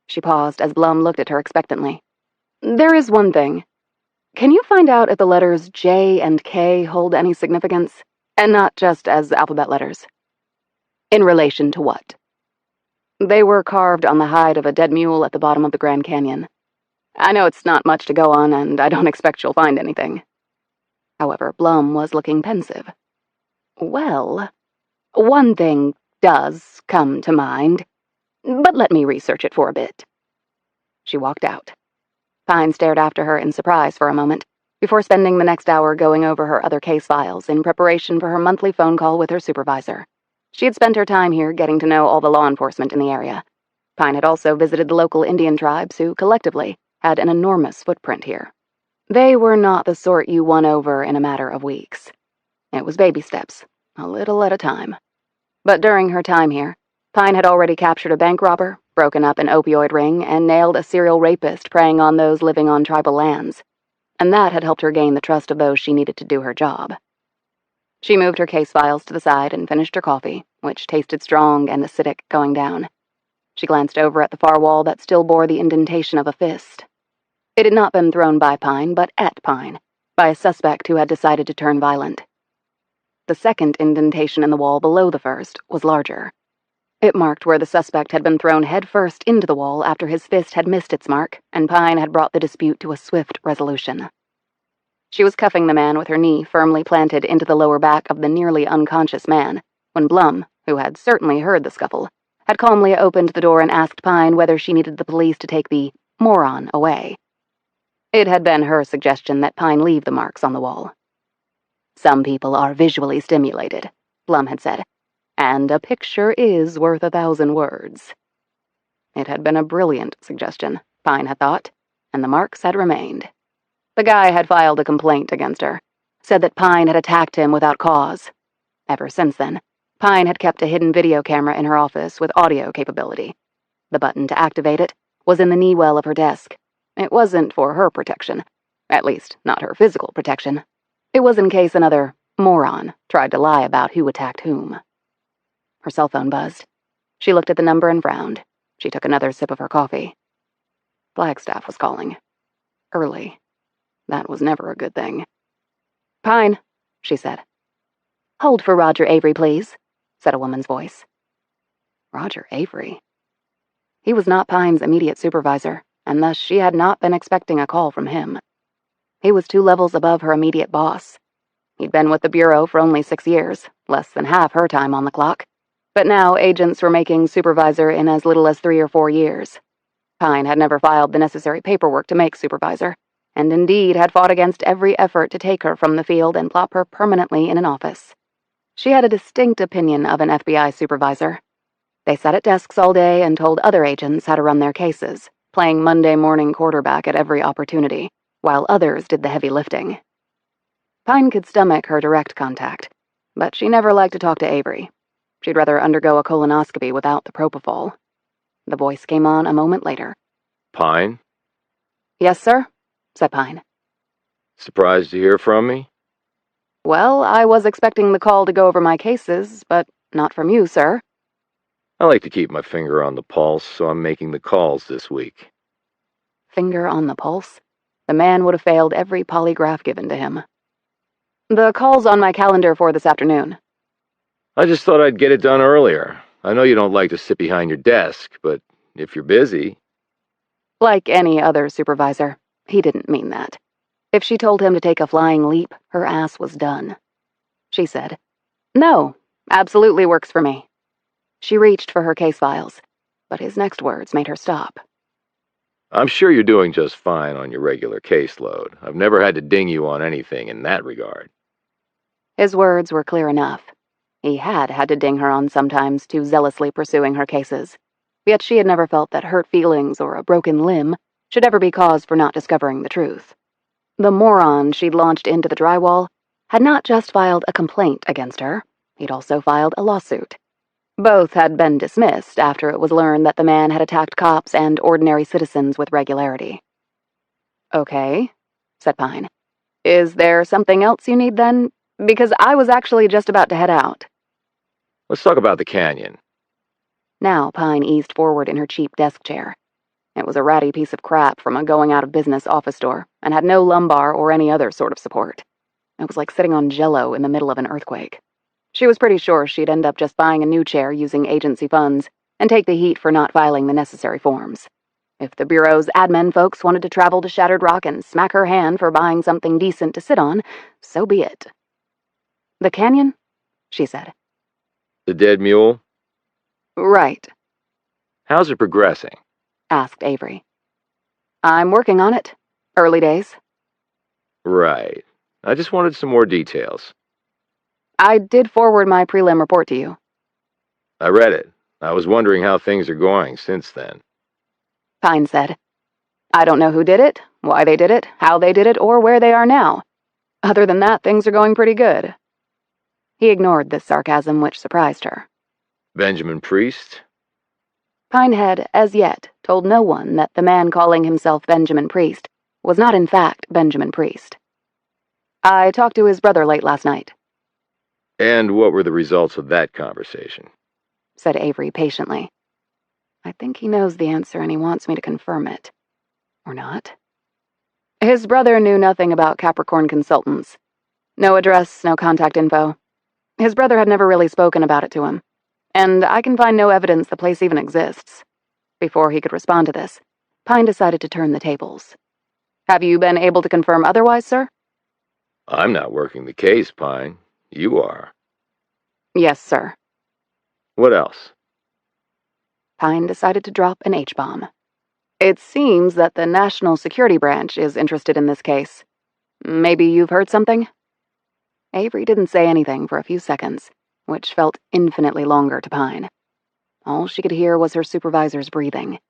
She paused as Blum looked at her expectantly. There is one thing. Can you find out if the letters J and K hold any significance, and not just as alphabet letters? In relation to what? They were carved on the hide of a dead mule at the bottom of the Grand Canyon. I know it's not much to go on, and I don't expect you'll find anything. However, Blum was looking pensive. Well, one thing does come to mind, but let me research it for a bit. She walked out. Pine stared after her in surprise for a moment, before spending the next hour going over her other case files in preparation for her monthly phone call with her supervisor. She had spent her time here getting to know all the law enforcement in the area. Pine had also visited the local Indian tribes who, collectively, had an enormous footprint here. They were not the sort you won over in a matter of weeks. It was baby steps, a little at a time. But during her time here, Pine had already captured a bank robber, broken up an opioid ring, and nailed a serial rapist preying on those living on tribal lands. And that had helped her gain the trust of those she needed to do her job. She moved her case files to the side and finished her coffee, which tasted strong and acidic going down. She glanced over at the far wall that still bore the indentation of a fist. It had not been thrown by Pine, but at Pine, by a suspect who had decided to turn violent. The second indentation in the wall below the first was larger. It marked where the suspect had been thrown headfirst into the wall after his fist had missed its mark, and Pine had brought the dispute to a swift resolution. She was cuffing the man with her knee firmly planted into the lower back of the nearly unconscious man, when Blum, who had certainly heard the scuffle, had calmly opened the door and asked Pine whether she needed the police to take the moron away. It had been her suggestion that Pine leave the marks on the wall. "Some people are visually stimulated," Blum had said, "and a picture is worth 1,000 words." It had been a brilliant suggestion, Pine had thought, and the marks had remained. The guy had filed a complaint against her, said that Pine had attacked him without cause. Ever since then, Pine had kept a hidden video camera in her office with audio capability. The button to activate it was in the knee well of her desk. It wasn't for her protection, at least not her physical protection. It was in case another moron tried to lie about who attacked whom. Her cell phone buzzed. She looked at the number and frowned. She took another sip of her coffee. Flagstaff was calling. Early. That was never a good thing. "Pine," she said. "Hold for Roger Avery, please," said a woman's voice. Roger Avery? He was not Pine's immediate supervisor, and thus she had not been expecting a call from him. He was 2 levels above her immediate boss. He'd been with the Bureau for only 6 years, less than half her time on the clock, but now agents were making supervisor in as little as 3 or 4 years. Pine had never filed the necessary paperwork to make supervisor, and indeed had fought against every effort to take her from the field and plop her permanently in an office. She had a distinct opinion of an FBI supervisor. They sat at desks all day and told other agents how to run their cases, playing Monday morning quarterback at every opportunity, while others did the heavy lifting. Pine could stomach her direct contact, but she never liked to talk to Avery. She'd rather undergo a colonoscopy without the propofol. The voice came on a moment later. Pine? "Yes, sir," said Pine. Surprised to hear from me? "Well, I was expecting the call to go over my cases, but not from you, sir." I like to keep my finger on the pulse, so I'm making the calls this week. Finger on the pulse? The man would have failed every polygraph given to him. "The call's on my calendar for this afternoon." I just thought I'd get it done earlier. I know you don't like to sit behind your desk, but if you're busy... Like any other supervisor, he didn't mean that. If she told him to take a flying leap, her ass was done. She said, "No, absolutely works for me." She reached for her case files, but his next words made her stop. I'm sure you're doing just fine on your regular caseload. I've never had to ding you on anything in that regard. His words were clear enough. He had had to ding her on sometimes too zealously pursuing her cases, yet she had never felt that hurt feelings or a broken limb should ever be cause for not discovering the truth. The moron she'd launched into the drywall had not just filed a complaint against her, he'd also filed a lawsuit. Both had been dismissed after it was learned that the man had attacked cops and ordinary citizens with regularity. "Okay," said Pine. "Is there something else you need then? Because I was actually just about to head out." Let's talk about the canyon. Now Pine eased forward in her cheap desk chair. It was a ratty piece of crap from a going-out-of-business office door and had no lumbar or any other sort of support. It was like sitting on Jell-O in the middle of an earthquake. She was pretty sure she'd end up just buying a new chair using agency funds and take the heat for not filing the necessary forms. If the Bureau's admin folks wanted to travel to Shattered Rock and smack her hand for buying something decent to sit on, so be it. "The canyon?" she said. The dead mule? "Right," How's it progressing? asked Avery. "I'm working on it. Early days." Right. I just wanted some more details. "I did forward my prelim report to you." I read it. I was wondering how things are going since then. Pine said. "I don't know who did it, why they did it, how they did it, or where they are now. Other than that, things are going pretty good." He ignored this sarcasm, which surprised her. Benjamin Priest? Pine had, as yet, told no one that the man calling himself Benjamin Priest was not in fact Benjamin Priest. "I talked to his brother late last night," And what were the results of that conversation? said Avery patiently. I think he knows the answer and he wants me to confirm it. Or not. His brother knew nothing about Capricorn Consultants. No address, no contact info. His brother had never really spoken about it to him, and I can find no evidence the place even exists. Before he could respond to this, Pine decided to turn the tables. "Have you been able to confirm otherwise, sir?" I'm not working the case, Pine. You are. "Yes, sir." What else? Pine decided to drop an H-bomb. "It seems that the National Security Branch is interested in this case. Maybe you've heard something?" Avery didn't say anything for a few seconds, which felt infinitely longer to Pine. All she could hear was her supervisor's breathing.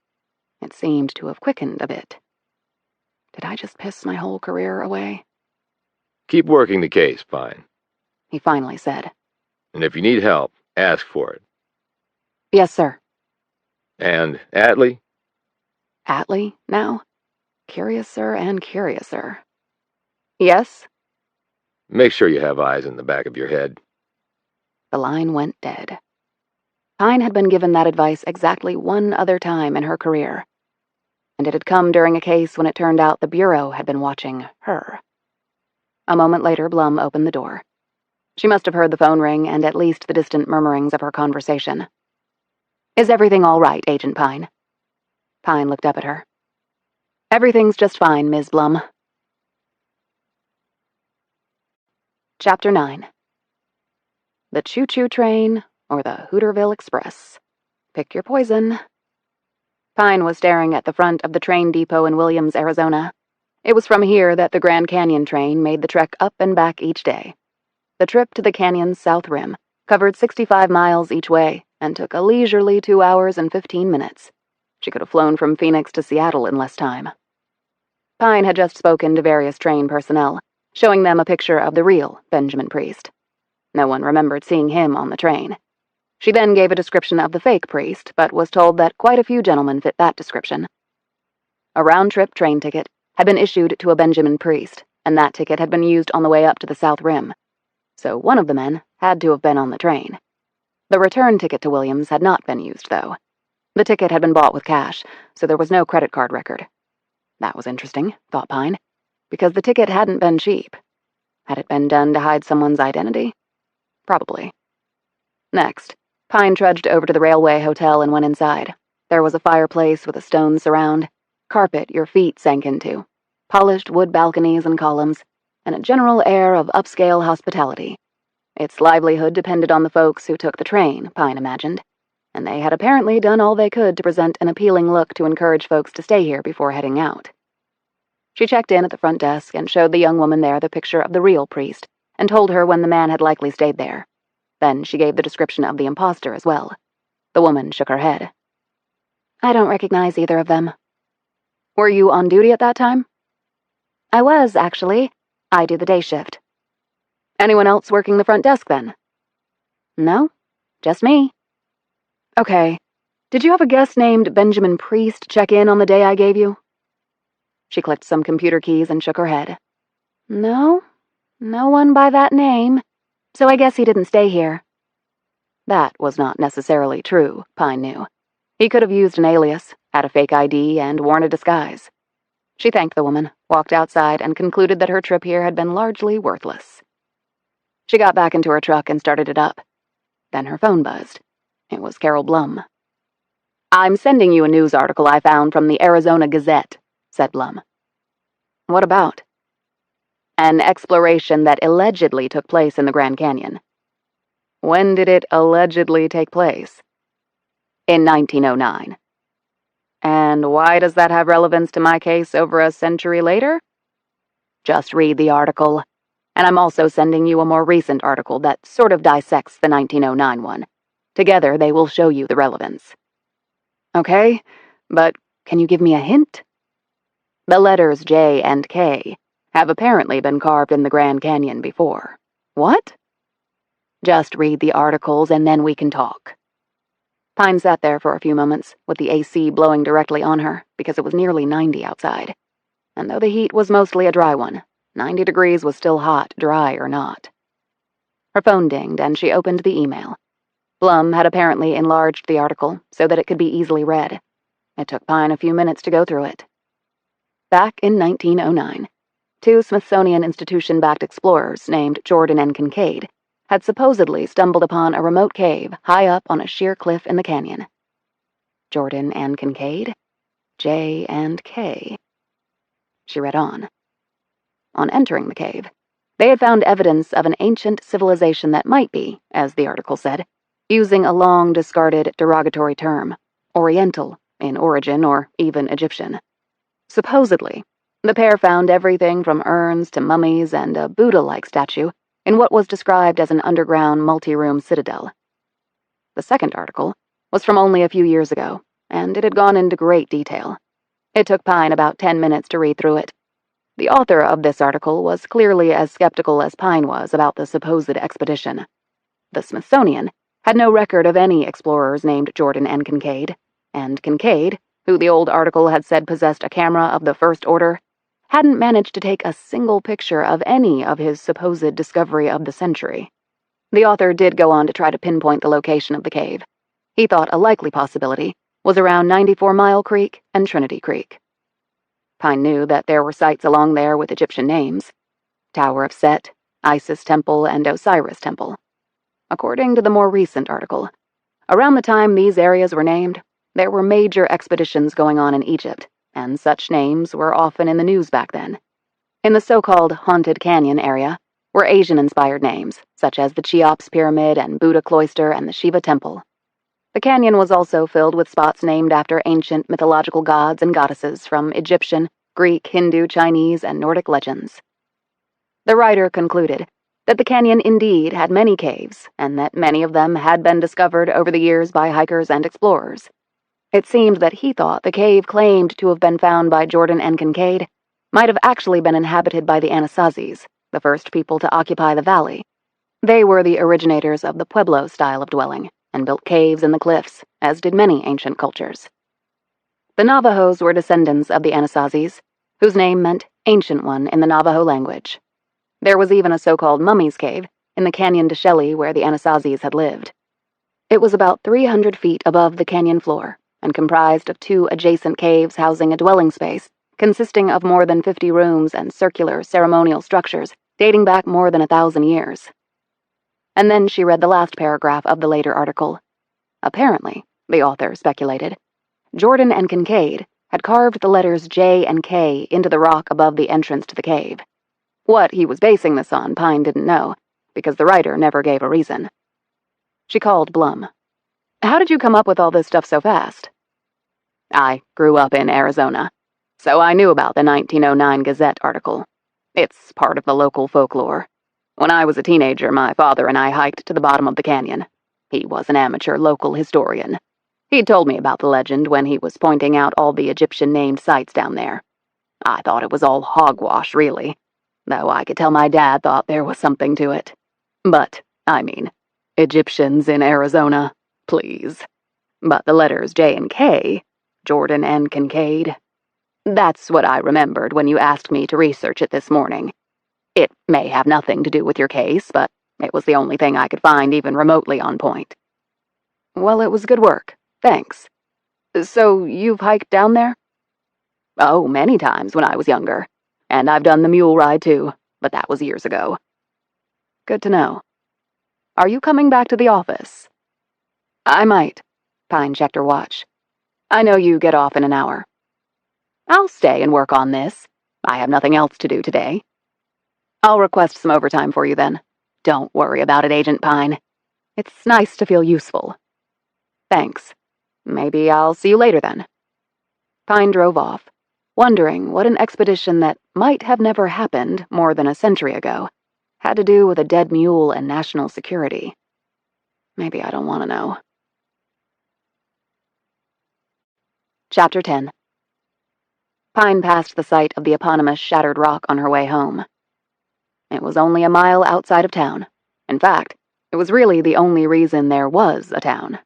It seemed to have quickened a bit. Did I just piss my whole career away? Keep working the case, Pine. He finally said. And if you need help, ask for it. "Yes, sir." And Atlee? Atlee, now? Curiouser and curiouser. "Yes?" Make sure you have eyes in the back of your head. The line went dead. Pine had been given that advice exactly one other time in her career, and it had come during a case when it turned out the Bureau had been watching her. A moment later, Blum opened the door. She must have heard the phone ring and at least the distant murmurings of her conversation. "Is everything all right, Agent Pine?" Pine looked up at her. "Everything's just fine, Ms. Blum." Chapter 9. The choo-choo train or the Hooterville Express. Pick your poison. Pine was staring at the front of the train depot in Williams, Arizona. It was from here that the Grand Canyon train made the trek up and back each day. The trip to the canyon's south rim covered 65 miles each way and took a leisurely 2 hours and 15 minutes. She could have flown from Phoenix to Seattle in less time. Pine had just spoken to various train personnel, showing them a picture of the real Benjamin Priest. No one remembered seeing him on the train. She then gave a description of the fake priest, but was told that quite a few gentlemen fit that description. A round-trip train ticket had been issued to a Benjamin Priest, and that ticket had been used on the way up to the South Rim. So one of the men had to have been on the train. The return ticket to Williams had not been used, though. The ticket had been bought with cash, so there was no credit card record. That was interesting, thought Pine, because the ticket hadn't been cheap. Had it been done to hide someone's identity? Probably. Next, Pine trudged over to the railway hotel and went inside. There was a fireplace with a stone surround, carpet your feet sank into, polished wood balconies and columns, and a general air of upscale hospitality. Its livelihood depended on the folks who took the train, Pine imagined, and they had apparently done all they could to present an appealing look to encourage folks to stay here before heading out. She checked in at the front desk and showed the young woman there the picture of the real priest and told her when the man had likely stayed there. Then she gave the description of the imposter as well. The woman shook her head. "I don't recognize either of them." "Were you on duty at that time?" "I was, actually. I do the day shift." "Anyone else working the front desk then?" "No, just me." "Okay. Did you have a guest named Benjamin Priest check in on the day I gave you?" She clicked some computer keys and shook her head. "No, no one by that name. So I guess he didn't stay here." That was not necessarily true, Pine knew. He could have used an alias, had a fake ID, and worn a disguise. She thanked the woman, walked outside, and concluded that her trip here had been largely worthless. She got back into her truck and started it up. Then her phone buzzed. It was Carol Blum. "I'm sending you a news article I found from the Arizona Gazette," said Blum. "What about?" "An exploration that allegedly took place in the Grand Canyon." "When did it allegedly take place?" "In 1909. "And why does that have relevance to my case over a century later?" "Just read the article. And I'm also sending you a more recent article that sort of dissects the 1909 one. Together, they will show you the relevance." "Okay, but can you give me a hint?" "The letters J and K have apparently been carved in the Grand Canyon before." "What?" "Just read the articles and then we can talk." Pine sat there for a few moments, with the AC blowing directly on her because it was nearly 90 outside. And though the heat was mostly a dry one, 90 degrees was still hot, dry or not. Her phone dinged and she opened the email. Blum had apparently enlarged the article so that it could be easily read. It took Pine a few minutes to go through it. Back in 1909, two Smithsonian Institution-backed explorers named Jordan and Kincaid had supposedly stumbled upon a remote cave high up on a sheer cliff in the canyon. Jordan and Kincaid? J and K. She read on. On entering the cave, they had found evidence of an ancient civilization that might be, as the article said, using a long-discarded derogatory term, Oriental in origin or even Egyptian. Supposedly, the pair found everything from urns to mummies and a Buddha-like statue in what was described as an underground multi-room citadel. The second article was from only a few years ago, and it had gone into great detail. It took Pine about 10 minutes to read through it. The author of this article was clearly as skeptical as Pine was about the supposed expedition. The Smithsonian had no record of any explorers named Jordan and Kincaid, who the old article had said possessed a camera of the first order, hadn't managed to take a single picture of any of his supposed discovery of the century. The author did go on to try to pinpoint the location of the cave. He thought a likely possibility was around 94 Mile Creek and Trinity Creek. Pine knew that there were sites along there with Egyptian names: Tower of Set, Isis Temple, and Osiris Temple. According to the more recent article, around the time these areas were named, there were major expeditions going on in Egypt, and such names were often in the news back then. In the so-called Haunted Canyon area were Asian-inspired names, such as the Cheops Pyramid and Buddha Cloister and the Shiva Temple. The canyon was also filled with spots named after ancient mythological gods and goddesses from Egyptian, Greek, Hindu, Chinese, and Nordic legends. The writer concluded that the canyon indeed had many caves, and that many of them had been discovered over the years by hikers and explorers. It seemed that he thought the cave claimed to have been found by Jordan and Kincaid might have actually been inhabited by the Anasazis, the first people to occupy the valley. They were the originators of the Pueblo style of dwelling, and built caves in the cliffs, as did many ancient cultures. The Navajos were descendants of the Anasazis, whose name meant Ancient One in the Navajo language. There was even a so-called Mummy's Cave in the Canyon de Shelly where the Anasazis had lived. It was about 300 feet above the canyon floor, and comprised of two adjacent caves housing a dwelling space consisting of more than 50 rooms and circular ceremonial structures dating back more than 1,000 years. And then she read the last paragraph of the later article. Apparently, the author speculated, Jordan and Kincaid had carved the letters J and K into the rock above the entrance to the cave. What he was basing this on, Pine didn't know, because the writer never gave a reason. She called Blum. How did you come up with all this stuff so fast? I grew up in Arizona, so I knew about the 1909 Gazette article. It's part of the local folklore. When I was a teenager, my father and I hiked to the bottom of the canyon. He was an amateur local historian. He'd told me about the legend when he was pointing out all the Egyptian-named sites down there. I thought it was all hogwash, really, though I could tell my dad thought there was something to it. But, I mean, Egyptians in Arizona, please. But the letters J and K, Jordan and Kincaid, that's what I remembered when you asked me to research it this morning. It may have nothing to do with your case, but it was the only thing I could find even remotely on point. Well, it was good work. Thanks. So you've hiked down there? Oh, many times when I was younger. And I've done the mule ride too, but that was years ago. Good to know. Are you coming back to the office? I might. Pine checked her watch. I know you get off in an hour. I'll stay and work on this. I have nothing else to do today. I'll request some overtime for you then. Don't worry about it, Agent Pine. It's nice to feel useful. Thanks. Maybe I'll see you later then. Pine drove off, wondering what an expedition that might have never happened more than a century ago had to do with a dead mule and national security. Maybe I don't want to know. Chapter 10. Pine passed the site of the eponymous shattered rock on her way home. It was only a mile outside of town. In fact, it was really the only reason there was a town.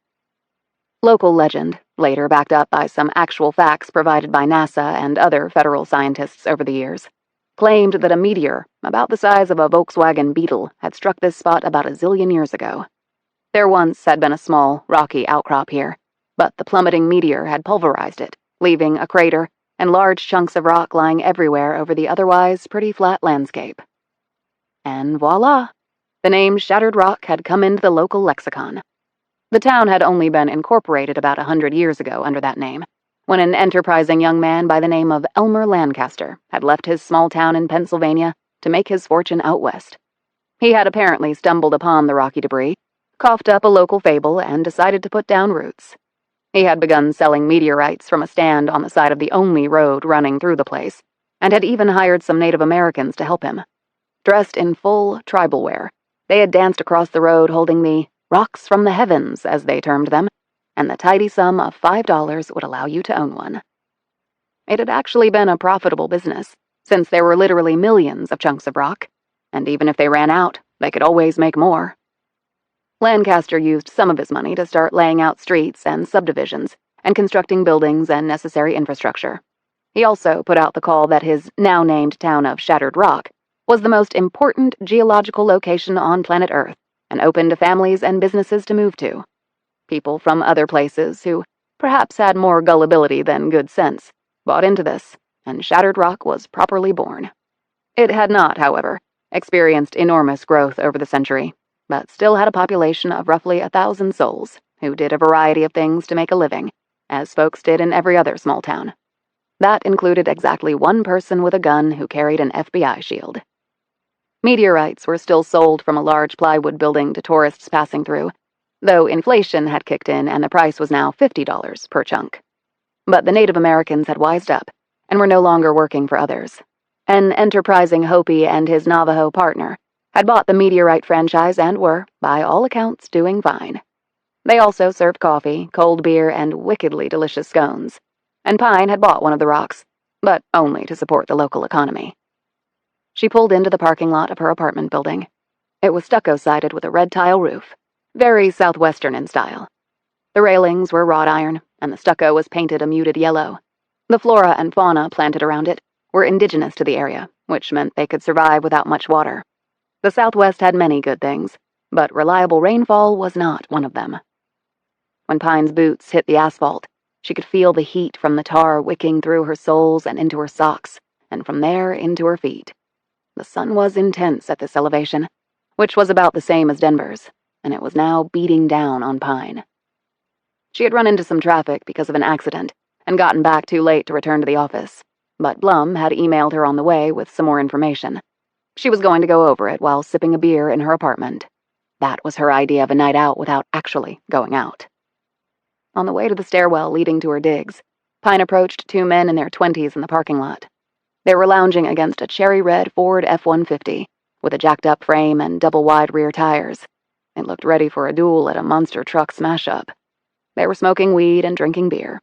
Local legend, later backed up by some actual facts provided by NASA and other federal scientists over the years, claimed that a meteor, about the size of a Volkswagen Beetle, had struck this spot about a zillion years ago. There once had been a small, rocky outcrop here, but the plummeting meteor had pulverized it, leaving a crater and large chunks of rock lying everywhere over the otherwise pretty flat landscape. And voila! The name Shattered Rock had come into the local lexicon. The town had only been incorporated about 100 years ago under that name, when an enterprising young man by the name of Elmer Lancaster had left his small town in Pennsylvania to make his fortune out west. He had apparently stumbled upon the rocky debris, coughed up a local fable, and decided to put down roots. He had begun selling meteorites from a stand on the side of the only road running through the place, and had even hired some Native Americans to help him. Dressed in full tribal wear, they had danced across the road holding the rocks from the heavens, as they termed them, and the tidy sum of $5 would allow you to own one. It had actually been a profitable business, since there were literally millions of chunks of rock, and even if they ran out, they could always make more. Lancaster used some of his money to start laying out streets and subdivisions, and constructing buildings and necessary infrastructure. He also put out the call that his now-named town of Shattered Rock was the most important geological location on planet Earth, and open to families and businesses to move to. People from other places who perhaps had more gullibility than good sense bought into this, and Shattered Rock was properly born. It had not, however, experienced enormous growth over the century, but still had a population of roughly 1,000 souls who did a variety of things to make a living, as folks did in every other small town. That included exactly one person with a gun who carried an FBI shield. Meteorites were still sold from a large plywood building to tourists passing through, though inflation had kicked in and the price was now $50 per chunk. But the Native Americans had wised up and were no longer working for others. An enterprising Hopi and his Navajo partner had bought the meteorite franchise and were, by all accounts, doing fine. They also served coffee, cold beer, and wickedly delicious scones, and Pine had bought one of the rocks, but only to support the local economy. She pulled into the parking lot of her apartment building. It was stucco-sided with a red tile roof, very southwestern in style. The railings were wrought iron, and the stucco was painted a muted yellow. The flora and fauna planted around it were indigenous to the area, which meant they could survive without much water. The Southwest had many good things, but reliable rainfall was not one of them. When Pine's boots hit the asphalt, she could feel the heat from the tar wicking through her soles and into her socks, and from there into her feet. The sun was intense at this elevation, which was about the same as Denver's, and it was now beating down on Pine. She had run into some traffic because of an accident and gotten back too late to return to the office, but Blum had emailed her on the way with some more information. She was going to go over it while sipping a beer in her apartment. That was her idea of a night out without actually going out. On the way to the stairwell leading to her digs, Pine approached two men in their 20s in the parking lot. They were lounging against a cherry-red Ford F-150 with a jacked-up frame and double-wide rear tires. It looked ready for a duel at a monster truck smash-up. They were smoking weed and drinking beer.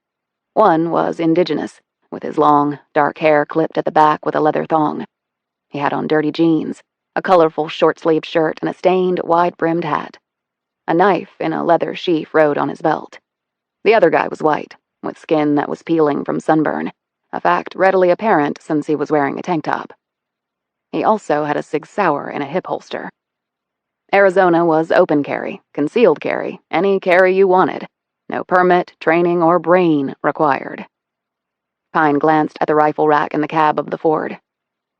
One was indigenous, with his long, dark hair clipped at the back with a leather thong. He had on dirty jeans, a colorful short-sleeved shirt, and a stained, wide-brimmed hat. A knife in a leather sheath rode on his belt. The other guy was white, with skin that was peeling from sunburn, a fact readily apparent since he was wearing a tank top. He also had a Sig Sauer in a hip holster. Arizona was open carry, concealed carry, any carry you wanted. No permit, training, or brain required. Pine glanced at the rifle rack in the cab of the Ford.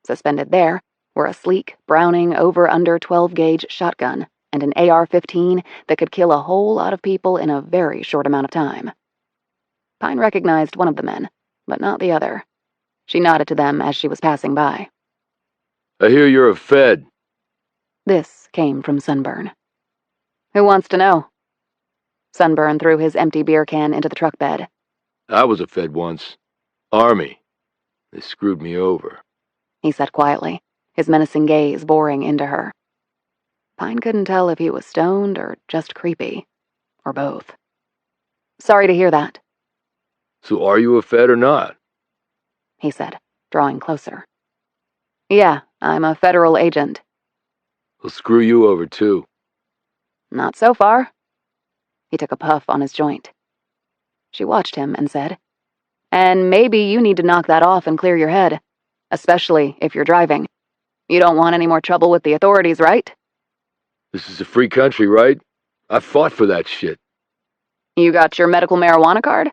Suspended there were a sleek Browning over-under 12-gauge shotgun and an AR-15 that could kill a whole lot of people in a very short amount of time. Pine recognized one of the men, but not the other. She nodded to them as she was passing by. I hear you're a Fed. This came from Sunburn. Who wants to know? Sunburn threw his empty beer can into the truck bed. I was a Fed once. Army. They screwed me over. He said quietly, his menacing gaze boring into her. Pine couldn't tell if he was stoned or just creepy, or both. Sorry to hear that. So are you a Fed or not? He said, drawing closer. Yeah, I'm a federal agent. We'll screw you over too. Not so far. He took a puff on his joint. She watched him and said, "And maybe you need to knock that off and clear your head, especially if you're driving. You don't want any more trouble with the authorities, right?" This is a free country, right? I fought for that shit. "You got your medical marijuana card?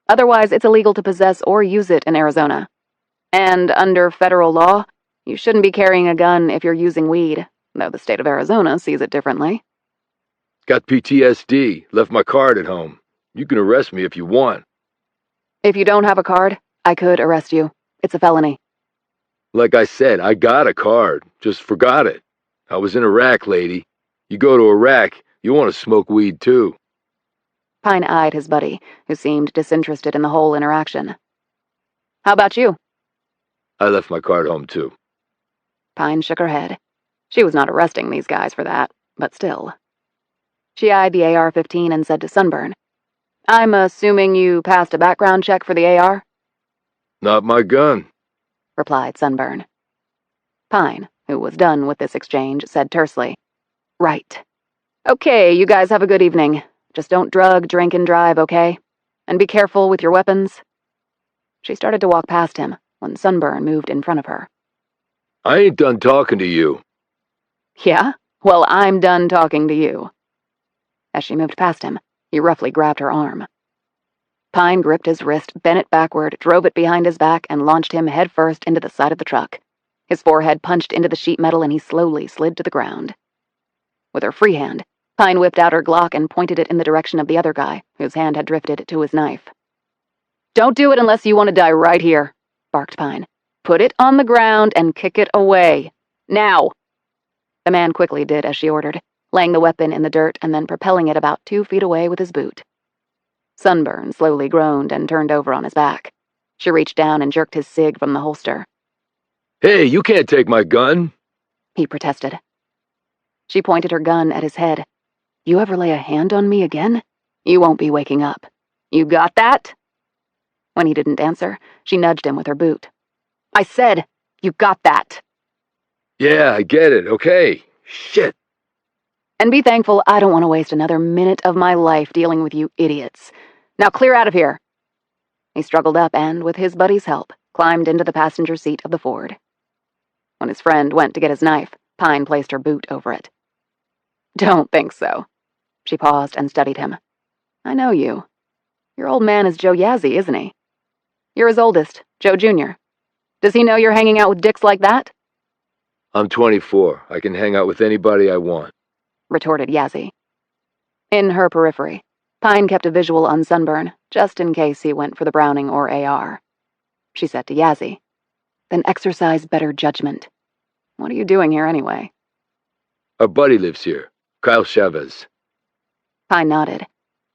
Otherwise, it's illegal to possess or use it in Arizona. And under federal law, you shouldn't be carrying a gun if you're using weed, though the state of Arizona sees it differently." Got PTSD. Left my card at home. You can arrest me if you want. "If you don't have a card, I could arrest you. It's a felony." Like I said, I got a card. Just forgot it. I was in Iraq, lady. You go to Iraq, you want to smoke weed too. Pine eyed his buddy, who seemed disinterested in the whole interaction. "How about you?" I left my card home too. Pine shook her head. She was not arresting these guys for that, but still. She eyed the AR-15 and said to Sunburn, "I'm assuming you passed a background check for the AR?" Not my gun. replied Sunburn. Pine, who was done with this exchange, said tersely, "Right. Okay, you guys have a good evening. Just don't drug, drink, and drive, okay? And be careful with your weapons." She started to walk past him when Sunburn moved in front of her. I ain't done talking to you. "Yeah? Well, I'm done talking to you." As she moved past him, he roughly grabbed her arm. Pine gripped his wrist, bent it backward, drove it behind his back, and launched him headfirst into the side of the truck. His forehead punched into the sheet metal, and he slowly slid to the ground. With her free hand, Pine whipped out her Glock and pointed it in the direction of the other guy, whose hand had drifted to his knife. "Don't do it unless you want to die right here," barked Pine. "Put it on the ground and kick it away. Now!" The man quickly did as she ordered, laying the weapon in the dirt and then propelling it about 2 feet away with his boot. Sunburn slowly groaned and turned over on his back. She reached down and jerked his cig from the holster. Hey, you can't take my gun. He protested. She pointed her gun at his head. "You ever lay a hand on me again? You won't be waking up. You got that?" When he didn't answer, she nudged him with her boot. "I said, you got that." Yeah, I get it, okay. Shit. "And be thankful I don't want to waste another minute of my life dealing with you idiots. Now clear out of here." He struggled up and, with his buddy's help, climbed into the passenger seat of the Ford. When his friend went to get his knife, Pine placed her boot over it. "Don't think so." She paused and studied him. "I know you. Your old man is Joe Yazzie, isn't he? You're his oldest, Joe Jr. Does he know you're hanging out with dicks like that?" I'm 24. I can hang out with anybody I want. retorted Yazzie. In her periphery, Pine kept a visual on Sunburn, just in case he went for the Browning or AR. She said to Yazzie, "Then exercise better judgment. What are you doing here anyway?" Our buddy lives here, Kyle Chavez. Pine nodded.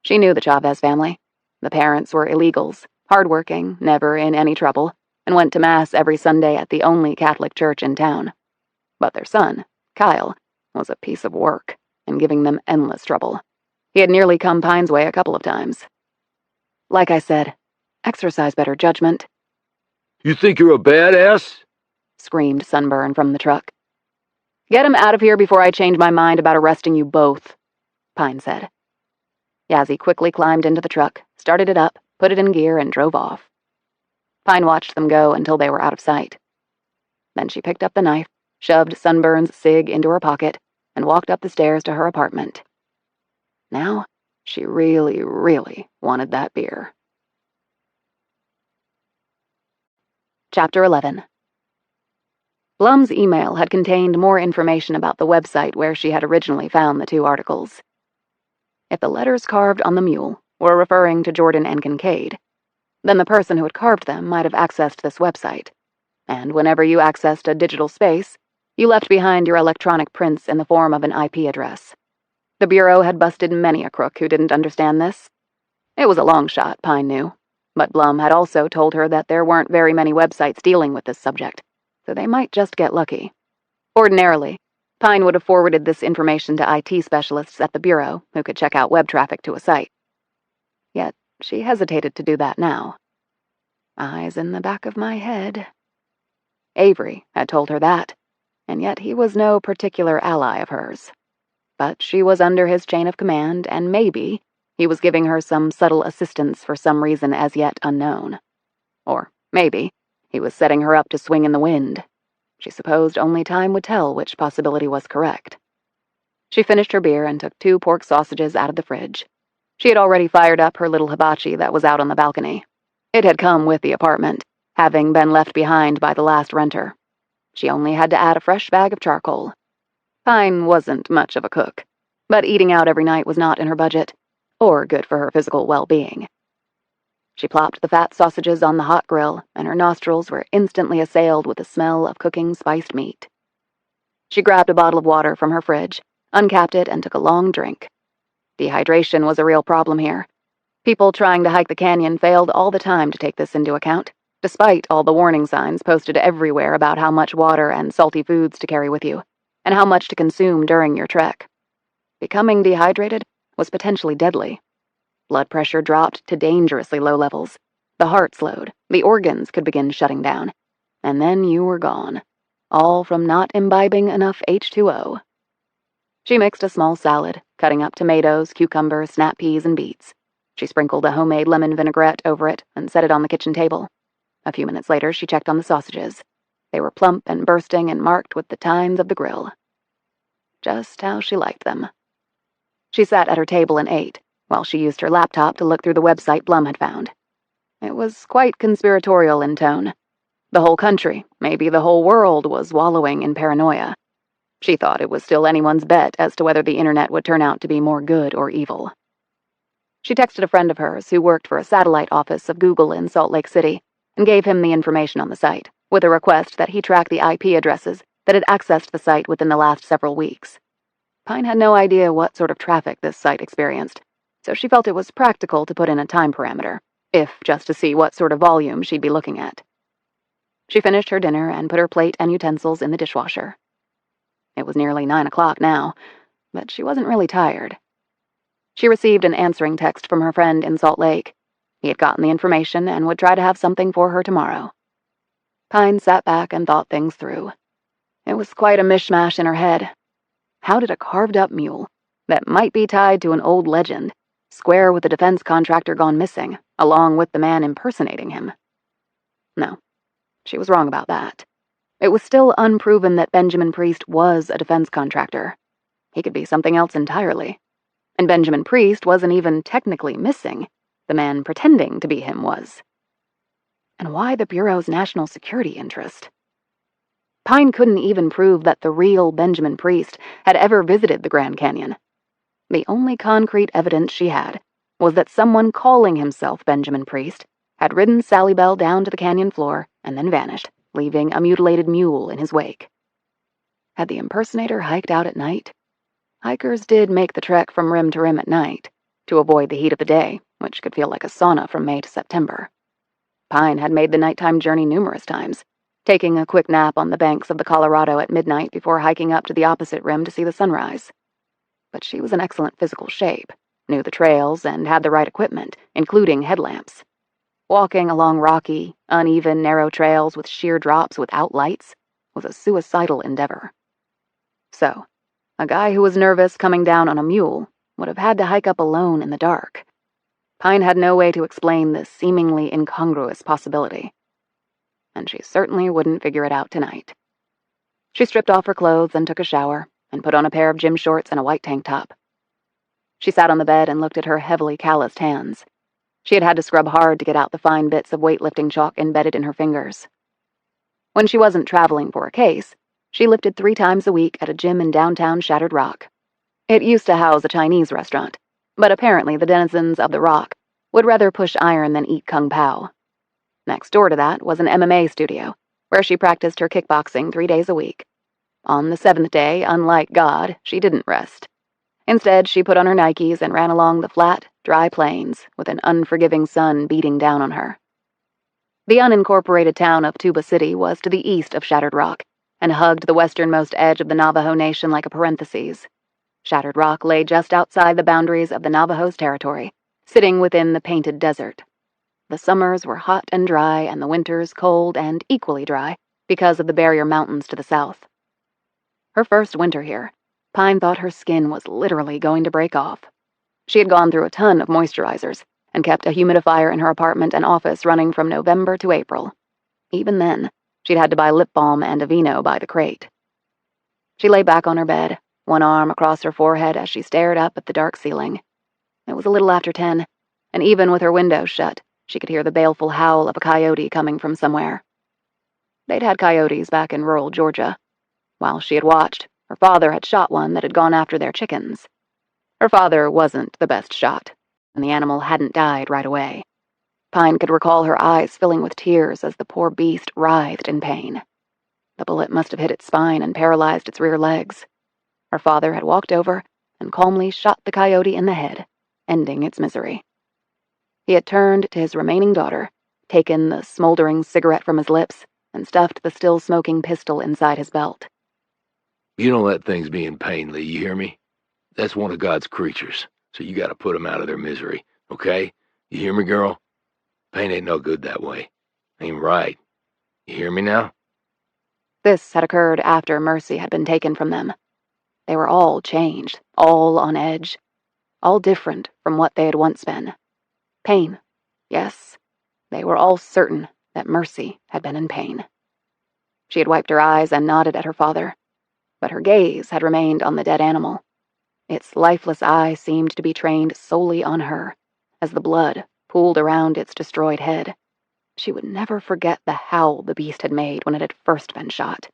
She knew the Chavez family. The parents were illegals, hardworking, never in any trouble, and went to Mass every Sunday at the only Catholic church in town. But their son, Kyle, was a piece of work, and giving them endless trouble. He had nearly come Pine's way a couple of times. "Like I said, exercise better judgment," You think you're a badass? screamed Sunburn from the truck. "Get him out of here before I change my mind about arresting you both," Pine said. Yazzie quickly climbed into the truck, started it up, put it in gear, and drove off. Pine watched them go until they were out of sight. Then she picked up the knife, shoved Sunburn's cig into her pocket, and walked up the stairs to her apartment. Now, she really, really wanted that beer. Chapter 11. Blum's email had contained more information about the website where she had originally found the 2 articles. If the letters carved on the mule were referring to Jordan and Kincaid, then the person who had carved them might have accessed this website, and whenever you accessed a digital space, you left behind your electronic prints in the form of an IP address. The Bureau had busted many a crook who didn't understand this. It was a long shot, Pine knew, but Blum had also told her that there weren't very many websites dealing with this subject, so they might just get lucky. Ordinarily, Pine would have forwarded this information to IT specialists at the Bureau who could check out web traffic to a site. Yet, she hesitated to do that now. Eyes in the back of my head. Avery had told her that, and yet he was no particular ally of hers. But she was under his chain of command, and maybe, He was giving her some subtle assistance for some reason as yet unknown. Or maybe he was setting her up to swing in the wind. She supposed only time would tell which possibility was correct. She finished her beer and took 2 pork sausages out of the fridge. She had already fired up her little hibachi that was out on the balcony. It had come with the apartment, having been left behind by the last renter. She only had to add a fresh bag of charcoal. Pine wasn't much of a cook, but eating out every night was not in her budget, or good for her physical well-being. She plopped the fat sausages on the hot grill, and her nostrils were instantly assailed with the smell of cooking spiced meat. She grabbed a bottle of water from her fridge, uncapped it, and took a long drink. Dehydration was a real problem here. People trying to hike the canyon failed all the time to take this into account, despite all the warning signs posted everywhere about how much water and salty foods to carry with you, and how much to consume during your trek. Becoming dehydrated was potentially deadly. Blood pressure dropped to dangerously low levels. The heart slowed, the organs could begin shutting down, and then you were gone, all from not imbibing enough H2O. She mixed a small salad, cutting up tomatoes, cucumbers, snap peas, and beets. She sprinkled a homemade lemon vinaigrette over it and set it on the kitchen table. A few minutes later, she checked on the sausages. They were plump and bursting and marked with the tines of the grill. Just how she liked them. She sat at her table and ate, while she used her laptop to look through the website Blum had found. It was quite conspiratorial in tone. The whole country, maybe the whole world, was wallowing in paranoia. She thought it was still anyone's bet as to whether the internet would turn out to be more good or evil. She texted a friend of hers who worked for a satellite office of Google in Salt Lake City and gave him the information on the site, with a request that he track the IP addresses that had accessed the site within the last several weeks. Pine had no idea what sort of traffic this site experienced, so she felt it was practical to put in a time parameter, if just to see what sort of volume she'd be looking at. She finished her dinner and put her plate and utensils in the dishwasher. It was nearly 9 o'clock now, but she wasn't really tired. She received an answering text from her friend in Salt Lake. He had gotten the information and would try to have something for her tomorrow. Pine sat back and thought things through. It was quite a mishmash in her head. How did a carved-up mule, that might be tied to an old legend, square with the defense contractor gone missing, along with the man impersonating him? No, she was wrong about that. It was still unproven that Benjamin Priest was a defense contractor. He could be something else entirely. And Benjamin Priest wasn't even technically missing. The man pretending to be him was. And why the Bureau's national security interest? Pine couldn't even prove that the real Benjamin Priest had ever visited the Grand Canyon. The only concrete evidence she had was that someone calling himself Benjamin Priest had ridden Sally Bell down to the canyon floor and then vanished, leaving a mutilated mule in his wake. Had the impersonator hiked out at night? Hikers did make the trek from rim to rim at night, to avoid the heat of the day, which could feel like a sauna from May to September. Pine had made the nighttime journey numerous times, taking a quick nap on the banks of the Colorado at midnight before hiking up to the opposite rim to see the sunrise. But she was in excellent physical shape, knew the trails, and had the right equipment, including headlamps. Walking along rocky, uneven, narrow trails with sheer drops without lights was a suicidal endeavor. So, a guy who was nervous coming down on a mule would have had to hike up alone in the dark. Pine had no way to explain this seemingly incongruous possibility. And she certainly wouldn't figure it out tonight. She stripped off her clothes and took a shower, and put on a pair of gym shorts and a white tank top. She sat on the bed and looked at her heavily calloused hands. She had to scrub hard to get out the fine bits of weightlifting chalk embedded in her fingers. When she wasn't traveling for a case, she lifted 3 times a week at a gym in downtown Shattered Rock. It used to house a Chinese restaurant, but apparently the denizens of the Rock would rather push iron than eat kung pao. Next door to that was an MMA studio, where she practiced her kickboxing 3 days a week. On the 7th day, unlike God, she didn't rest. Instead, she put on her Nikes and ran along the flat, dry plains with an unforgiving sun beating down on her. The unincorporated town of Tuba City was to the east of Shattered Rock and hugged the westernmost edge of the Navajo Nation like a parenthesis. Shattered Rock lay just outside the boundaries of the Navajo's territory, sitting within the Painted Desert. The summers were hot and dry and the winters cold and equally dry because of the barrier mountains to the south. Her first winter here, Pine thought her skin was literally going to break off. She had gone through a ton of moisturizers and kept a humidifier in her apartment and office running from November to April. Even then, she'd had to buy lip balm and Aveeno by the crate. She lay back on her bed, one arm across her forehead as she stared up at the dark ceiling. It was a little after 10, and even with her windows shut, she could hear the baleful howl of a coyote coming from somewhere. They'd had coyotes back in rural Georgia. While she had watched, her father had shot one that had gone after their chickens. Her father wasn't the best shot, and the animal hadn't died right away. Pine could recall her eyes filling with tears as the poor beast writhed in pain. The bullet must have hit its spine and paralyzed its rear legs. Her father had walked over and calmly shot the coyote in the head, ending its misery. He had turned to his remaining daughter, taken the smoldering cigarette from his lips, and stuffed the still-smoking pistol inside his belt. You don't let things be in pain, Lee, you hear me? That's one of God's creatures, so you gotta put them out of their misery, okay? You hear me, girl? Pain ain't no good that way. Ain't right. You hear me now? This had occurred after Mercy had been taken from them. They were all changed, all on edge, all different from what they had once been. Pain, yes. They were all certain that Mercy had been in pain. She had wiped her eyes and nodded at her father, but her gaze had remained on the dead animal. Its lifeless eye seemed to be trained solely on her, as the blood pooled around its destroyed head. She would never forget the howl the beast had made when it had first been shot.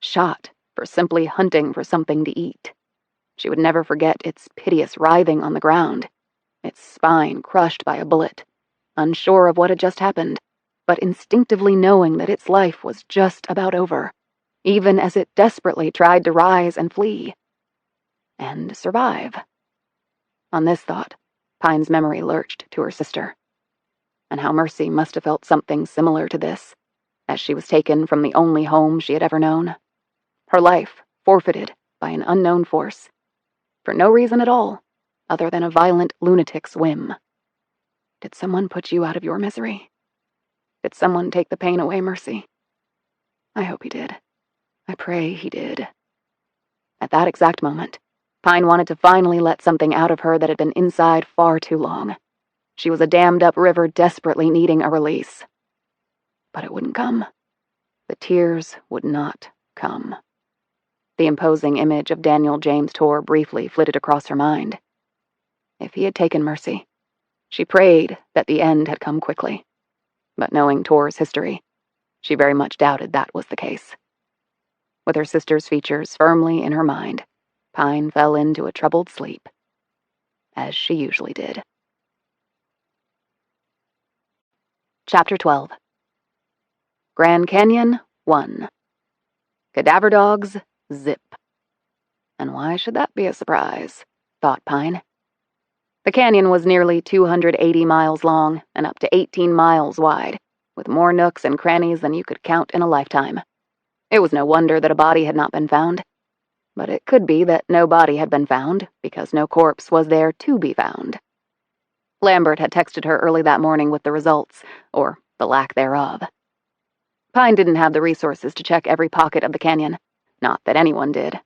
Shot for simply hunting for something to eat. She would never forget its piteous writhing on the ground, its spine crushed by a bullet, unsure of what had just happened, but instinctively knowing that its life was just about over, even as it desperately tried to rise and flee. And survive. On this thought, Pine's memory lurched to her sister, and how Mercy must have felt something similar to this, as she was taken from the only home she had ever known. Her life forfeited by an unknown force, for no reason at all, other than a violent lunatic's whim. Did someone put you out of your misery? Did someone take the pain away, Mercy? I hope he did. I pray he did. At that exact moment, Pine wanted to finally let something out of her that had been inside far too long. She was a dammed-up river desperately needing a release. But it wouldn't come. The tears would not come. The imposing image of Daniel James Torr briefly flitted across her mind. If he had taken Mercy, she prayed that the end had come quickly. But knowing Torr's history, she very much doubted that was the case. With her sister's features firmly in her mind, Pine fell into a troubled sleep, as she usually did. Chapter 12. Grand Canyon 1. Cadaver dogs, zip. And why should that be a surprise? Thought Pine. The canyon was nearly 280 miles long and up to 18 miles wide, with more nooks and crannies than you could count in a lifetime. It was no wonder that a body had not been found. But it could be that no body had been found because no corpse was there to be found. Lambert had texted her early that morning with the results, or the lack thereof. Pine didn't have the resources to check every pocket of the canyon, not that anyone did.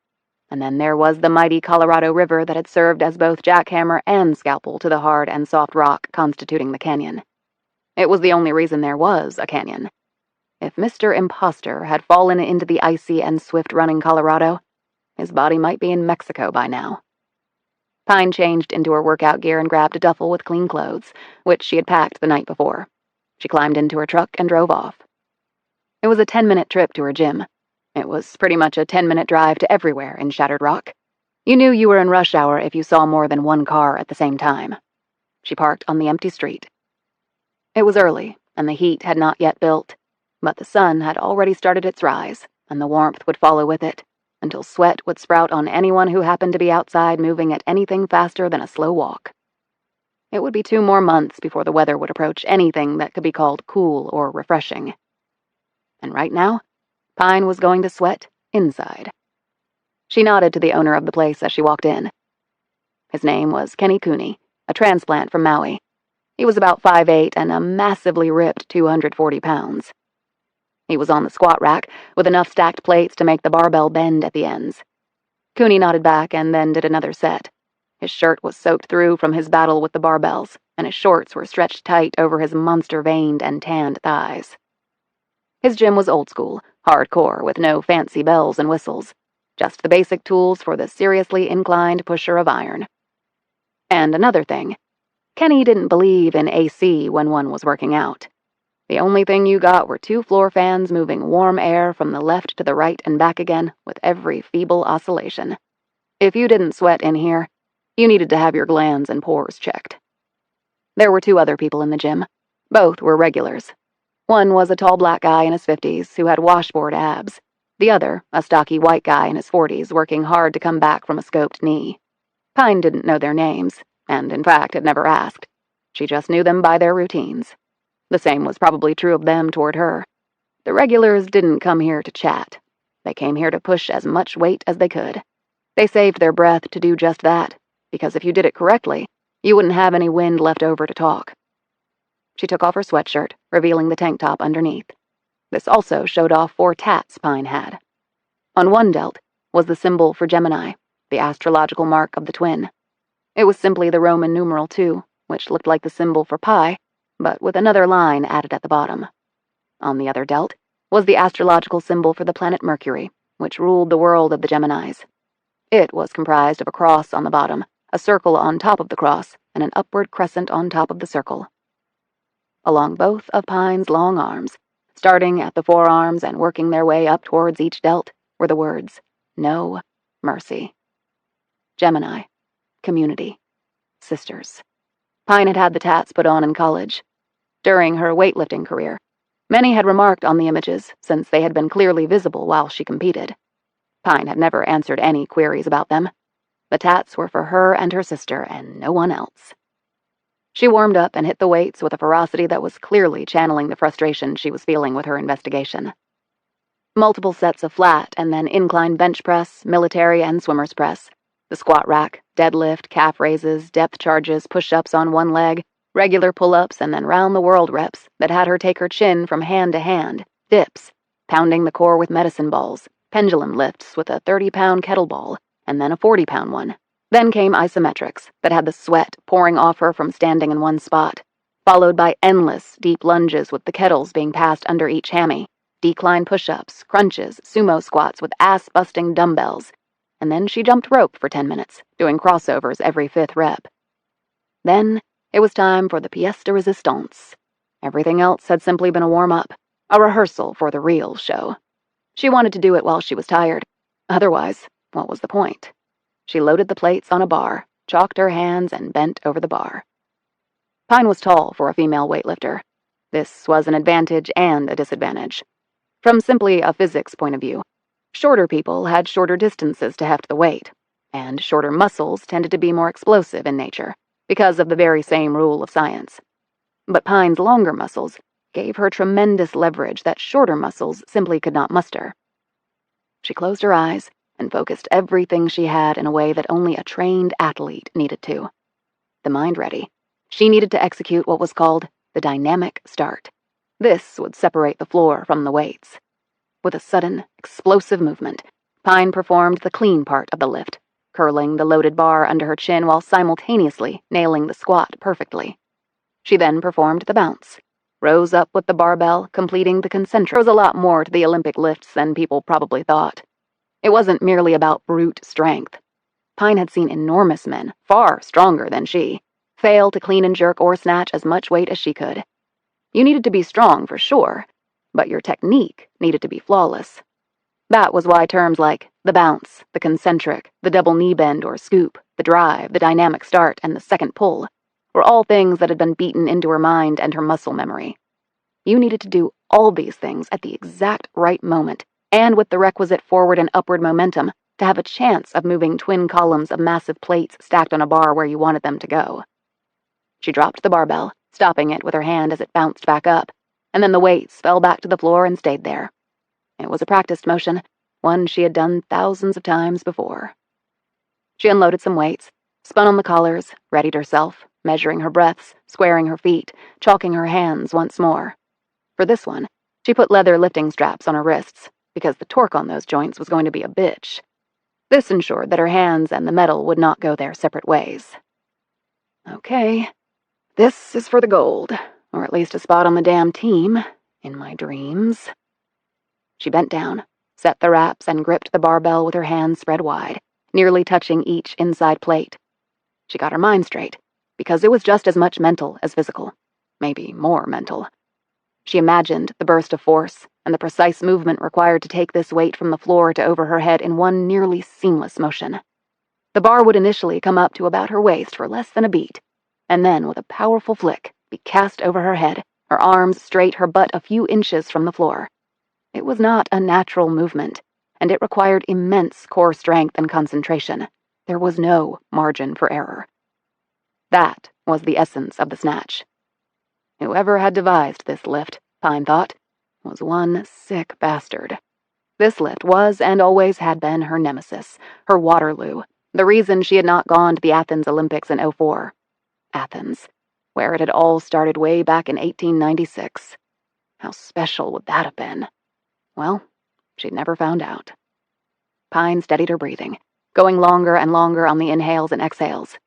And then there was the mighty Colorado River that had served as both jackhammer and scalpel to the hard and soft rock constituting the canyon. It was the only reason there was a canyon. If Mr. Imposter had fallen into the icy and swift-running Colorado, his body might be in Mexico by now. Pine changed into her workout gear and grabbed a duffel with clean clothes, which she had packed the night before. She climbed into her truck and drove off. It was a 10-minute trip to her gym. It was pretty much a 10-minute drive to everywhere in Shattered Rock. You knew you were in rush hour if you saw more than one car at the same time. She parked on the empty street. It was early, and the heat had not yet built, but the sun had already started its rise, and the warmth would follow with it, until sweat would sprout on anyone who happened to be outside moving at anything faster than a slow walk. It would be 2 more months before the weather would approach anything that could be called cool or refreshing. And right now, Pine was going to sweat inside. She nodded to the owner of the place as she walked in. His name was Kenny Cooney, a transplant from Maui. He was about 5'8" and a massively ripped 240 pounds. He was on the squat rack, with enough stacked plates to make the barbell bend at the ends. Cooney nodded back and then did another set. His shirt was soaked through from his battle with the barbells, and his shorts were stretched tight over his monster-veined and tanned thighs. His gym was old school, hardcore, with no fancy bells and whistles, just the basic tools for the seriously inclined pusher of iron. And another thing, Kenny didn't believe in AC when one was working out. The only thing you got were 2 floor fans moving warm air from the left to the right and back again with every feeble oscillation. If you didn't sweat in here, you needed to have your glands and pores checked. There were 2 other people in the gym. Both were regulars. One was a tall black guy in his 50s who had washboard abs. The other, a stocky white guy in his 40s working hard to come back from a scoped knee. Pine didn't know their names, and in fact had never asked. She just knew them by their routines. The same was probably true of them toward her. The regulars didn't come here to chat. They came here to push as much weight as they could. They saved their breath to do just that, because if you did it correctly, you wouldn't have any wind left over to talk. She took off her sweatshirt, revealing the tank top underneath. This also showed off 4 tats Pine had. On one delt was the symbol for Gemini, the astrological mark of the twin. It was simply the Roman numeral 2, which looked like the symbol for pi, but with another line added at the bottom. On the other delt was the astrological symbol for the planet Mercury, which ruled the world of the Geminis. It was comprised of a cross on the bottom, a circle on top of the cross, and an upward crescent on top of the circle. Along both of Pine's long arms, starting at the forearms and working their way up towards each delt, were the words, "No mercy." Gemini, community, sisters. Pine had had the tats put on in college. During her weightlifting career, many had remarked on the images since they had been clearly visible while she competed. Pine had never answered any queries about them. The tats were for her and her sister and no one else. She warmed up and hit the weights with a ferocity that was clearly channeling the frustration she was feeling with her investigation. Multiple sets of flat and then incline bench press, military and swimmer's press, the squat rack, deadlift, calf raises, depth charges, push-ups on one leg, regular pull-ups and then round-the-world reps that had her take her chin from hand to hand, dips, pounding the core with medicine balls, pendulum lifts with a 30-pound kettlebell, and then a 40-pound one. Then came isometrics that had the sweat pouring off her from standing in one spot, followed by endless deep lunges with the kettles being passed under each hammy, decline push-ups, crunches, sumo squats with ass-busting dumbbells, and then she jumped rope for 10 minutes, doing crossovers every 5th rep. Then it was time for the pièce de résistance. Everything else had simply been a warm-up, a rehearsal for the real show. She wanted to do it while she was tired. Otherwise, what was the point? She loaded the plates on a bar, chalked her hands, and bent over the bar. Pine was tall for a female weightlifter. This was an advantage and a disadvantage. From simply a physics point of view, shorter people had shorter distances to heft the weight, and shorter muscles tended to be more explosive in nature, because of the very same rule of science. But Pine's longer muscles gave her tremendous leverage that shorter muscles simply could not muster. She closed her eyes and focused everything she had in a way that only a trained athlete needed to. The mind ready, she needed to execute what was called the dynamic start. This would separate the floor from the weights. With a sudden, explosive movement, Pine performed the clean part of the lift, curling the loaded bar under her chin while simultaneously nailing the squat perfectly. She then performed the bounce, rose up with the barbell, completing the concentric. There was a lot more to the Olympic lifts than people probably thought. It wasn't merely about brute strength. Pine had seen enormous men, far stronger than she, fail to clean and jerk or snatch as much weight as she could. You needed to be strong for sure, but your technique needed to be flawless. That was why terms like the bounce, the concentric, the double knee bend or scoop, the drive, the dynamic start, and the second pull were all things that had been beaten into her mind and her muscle memory. You needed to do all these things at the exact right moment, and with the requisite forward and upward momentum to have a chance of moving twin columns of massive plates stacked on a bar where you wanted them to go. She dropped the barbell, stopping it with her hand as it bounced back up, and then the weights fell back to the floor and stayed there. It was a practiced motion, one she had done thousands of times before. She unloaded some weights, spun on the collars, readied herself, measuring her breaths, squaring her feet, chalking her hands once more. For this one, she put leather lifting straps on her wrists, because the torque on those joints was going to be a bitch. This ensured that her hands and the metal would not go their separate ways. Okay, this is for the gold, or at least a spot on the damn team, in my dreams. She bent down, set the wraps, and gripped the barbell with her hands spread wide, nearly touching each inside plate. She got her mind straight, because it was just as much mental as physical, maybe more mental. She imagined the burst of force and the precise movement required to take this weight from the floor to over her head in one nearly seamless motion. The bar would initially come up to about her waist for less than a beat, and then, with a powerful flick, be cast over her head, her arms straight, her butt a few inches from the floor. It was not a natural movement, and it required immense core strength and concentration. There was no margin for error. That was the essence of the snatch. Whoever had devised this lift, Pine thought, was one sick bastard. This lift was and always had been her nemesis, her Waterloo, the reason she had not gone to the Athens Olympics in '04. Athens, where it had all started way back in 1896. How special would that have been? Well, she'd never found out. Pine steadied her breathing, going longer and longer on the inhales and exhales.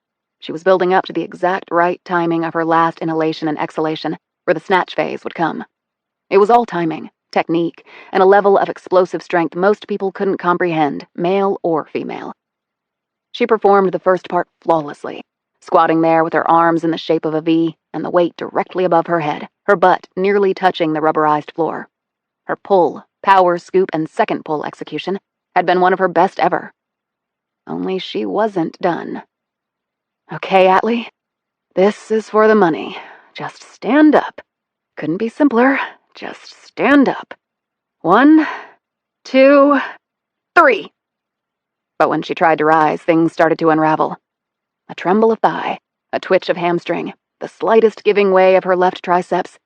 She was building up to the exact right timing of her last inhalation and exhalation, where the snatch phase would come. It was all timing, technique, and a level of explosive strength most people couldn't comprehend, male or female. She performed the first part flawlessly, squatting there with her arms in the shape of a V and the weight directly above her head, her butt nearly touching the rubberized floor. Her pull, power, scoop, and second pull execution had been one of her best ever. Only she wasn't done. Okay, Atlee, this is for the money. Just stand up. Couldn't be simpler. Just stand up. 1, 2, 3. But when she tried to rise, things started to unravel. A tremble of thigh, a twitch of hamstring, the slightest giving way of her left triceps,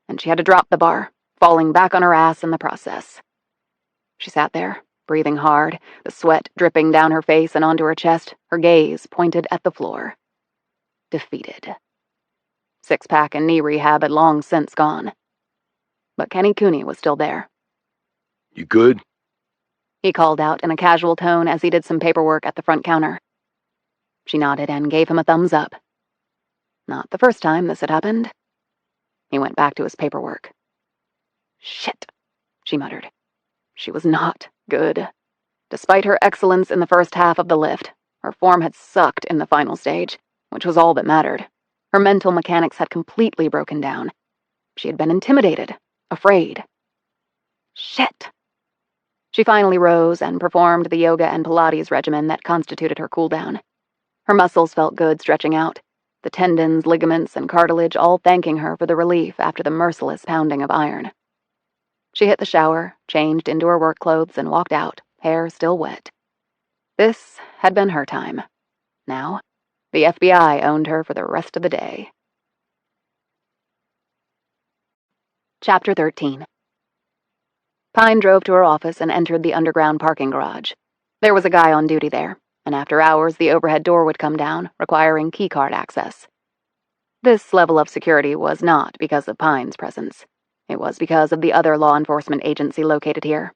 and she had to drop the bar, falling back on her ass in the process. She sat there, breathing hard, the sweat dripping down her face and onto her chest, her gaze pointed at the floor. Defeated. Six-pack and knee rehab had long since gone. But Kenny Cooney was still there. You good? He called out in a casual tone as he did some paperwork at the front counter. She nodded and gave him a thumbs up. Not the first time this had happened. He went back to his paperwork. Shit, she muttered. She was not good. Despite her excellence in the first half of the lift, her form had sucked in the final stage, which was all that mattered. Her mental mechanics had completely broken down. She had been intimidated, afraid. Shit. She finally rose and performed the yoga and Pilates regimen that constituted her cooldown. Her muscles felt good stretching out, the tendons, ligaments, and cartilage all thanking her for the relief after the merciless pounding of iron. She hit the shower, changed into her work clothes, and walked out, hair still wet. This had been her time. Now, the FBI owned her for the rest of the day. Chapter 13. Pine drove to her office and entered the underground parking garage. There was a guy on duty there, and after hours the overhead door would come down, requiring keycard access. This level of security was not because of Pine's presence. It was because of the other law enforcement agency located here.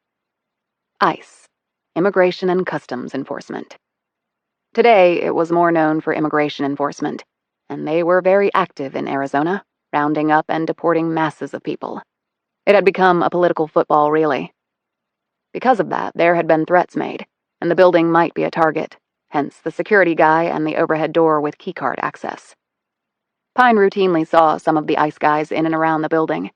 ICE, Immigration and Customs Enforcement. Today, it was more known for immigration enforcement, and they were very active in Arizona, rounding up and deporting masses of people. It had become a political football, really. Because of that, there had been threats made, and the building might be a target, hence the security guy and the overhead door with keycard access. Pine routinely saw some of the ICE guys in and around the building.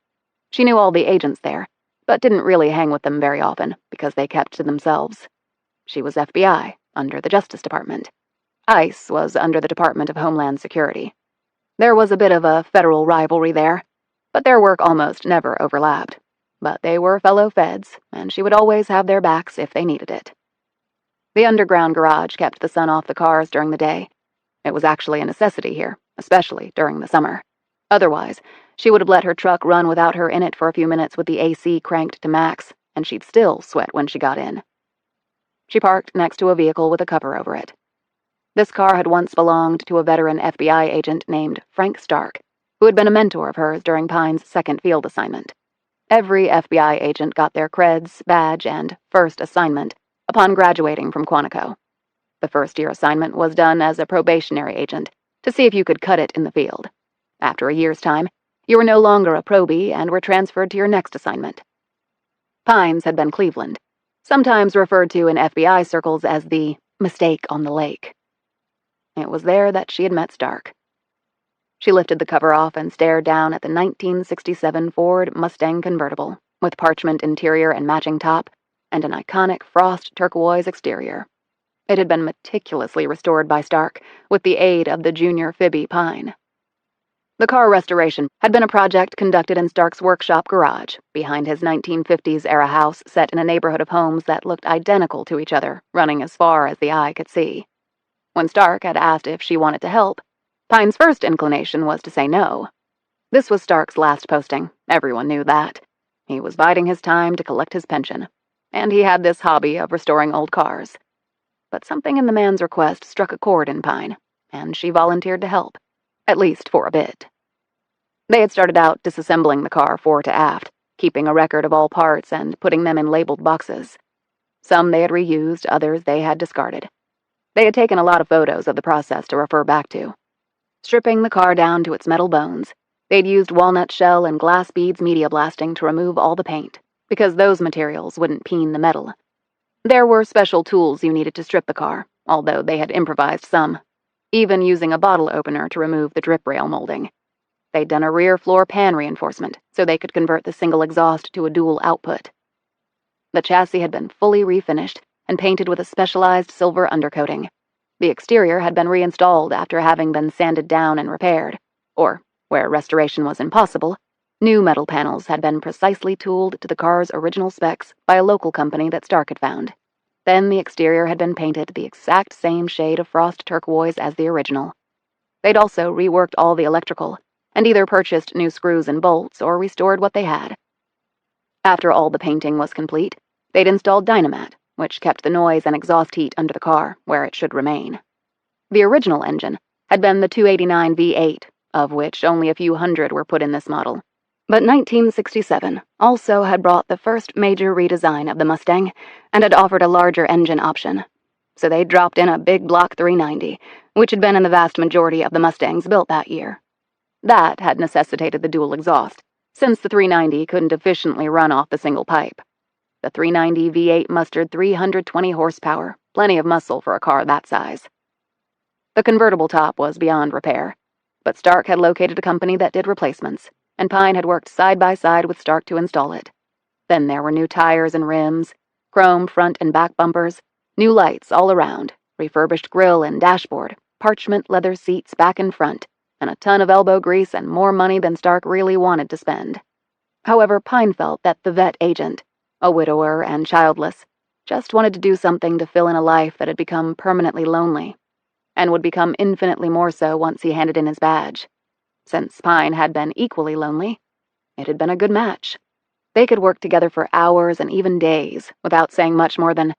She knew all the agents there, but didn't really hang with them very often because they kept to themselves. She was FBI, under the Justice Department. ICE was under the Department of Homeland Security. There was a bit of a federal rivalry there, but their work almost never overlapped. But they were fellow feds, and she would always have their backs if they needed it. The underground garage kept the sun off the cars during the day. It was actually a necessity here, especially during the summer. Otherwise, she would have let her truck run without her in it for a few minutes with the AC cranked to max, and she'd still sweat when she got in. She parked next to a vehicle with a cover over it. This car had once belonged to a veteran FBI agent named Frank Stark, who had been a mentor of hers during Pine's second field assignment. Every FBI agent got their creds, badge, and first assignment upon graduating from Quantico. The first-year assignment was done as a probationary agent to see if you could cut it in the field. After a year's time, you were no longer a probie and were transferred to your next assignment. Pines had been Cleveland, sometimes referred to in FBI circles as the mistake on the lake. It was there that she had met Stark. She lifted the cover off and stared down at the 1967 Ford Mustang convertible, with parchment interior and matching top, and an iconic frost turquoise exterior. It had been meticulously restored by Stark, with the aid of the junior Phoebe Pine. The car restoration had been a project conducted in Stark's workshop garage, behind his 1950s-era house set in a neighborhood of homes that looked identical to each other, running as far as the eye could see. When Stark had asked if she wanted to help, Pine's first inclination was to say no. This was Stark's last posting, everyone knew that. He was biding his time to collect his pension, and he had this hobby of restoring old cars. But something in the man's request struck a chord in Pine, and she volunteered to help, at least for a bit. They had started out disassembling the car fore to aft, keeping a record of all parts and putting them in labeled boxes. Some they had reused, others they had discarded. They had taken a lot of photos of the process to refer back to. Stripping the car down to its metal bones, they'd used walnut shell and glass beads media blasting to remove all the paint, because those materials wouldn't peen the metal. There were special tools you needed to strip the car, although they had improvised some, even using a bottle opener to remove the drip rail molding. They'd done a rear floor pan reinforcement so they could convert the single exhaust to a dual output. The chassis had been fully refinished and painted with a specialized silver undercoating. The exterior had been reinstalled after having been sanded down and repaired, or, where restoration was impossible, new metal panels had been precisely tooled to the car's original specs by a local company that Stark had found. Then the exterior had been painted the exact same shade of frost turquoise as the original. They'd also reworked all the electrical, and either purchased new screws and bolts or restored what they had. After all the painting was complete, they'd installed Dynamat, which kept the noise and exhaust heat under the car, where it should remain. The original engine had been the 289 V8, of which only a few hundred were put in this model. But 1967 also had brought the first major redesign of the Mustang and had offered a larger engine option. So they dropped in a big block 390, which had been in the vast majority of the Mustangs built that year. That had necessitated the dual exhaust, since the 390 couldn't efficiently run off the single pipe. The 390 V8 mustered 320 horsepower, plenty of muscle for a car that size. The convertible top was beyond repair, but Stark had located a company that did replacements, and Pine had worked side by side with Stark to install it. Then there were new tires and rims, chrome front and back bumpers, new lights all around, refurbished grille and dashboard, parchment leather seats back and front, and a ton of elbow grease and more money than Stark really wanted to spend. However, Pine felt that the vet agent, a widower and childless, just wanted to do something to fill in a life that had become permanently lonely, and would become infinitely more so once he handed in his badge. Since Pine had been equally lonely, it had been a good match. They could work together for hours and even days without saying much more than,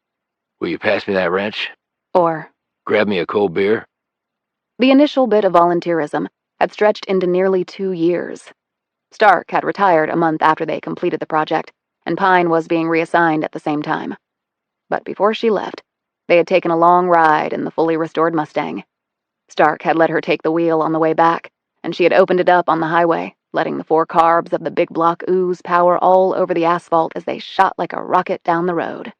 "Will you pass me that wrench?" or, "Grab me a cold beer?" The initial bit of volunteerism had stretched into nearly 2 years. Stark had retired a month after they completed the project, and Pine was being reassigned at the same time. But before she left, they had taken a long ride in the fully restored Mustang. Stark had let her take the wheel on the way back, and she had opened it up on the highway, letting the 4 carbs of the big block ooze power all over the asphalt as they shot like a rocket down the road.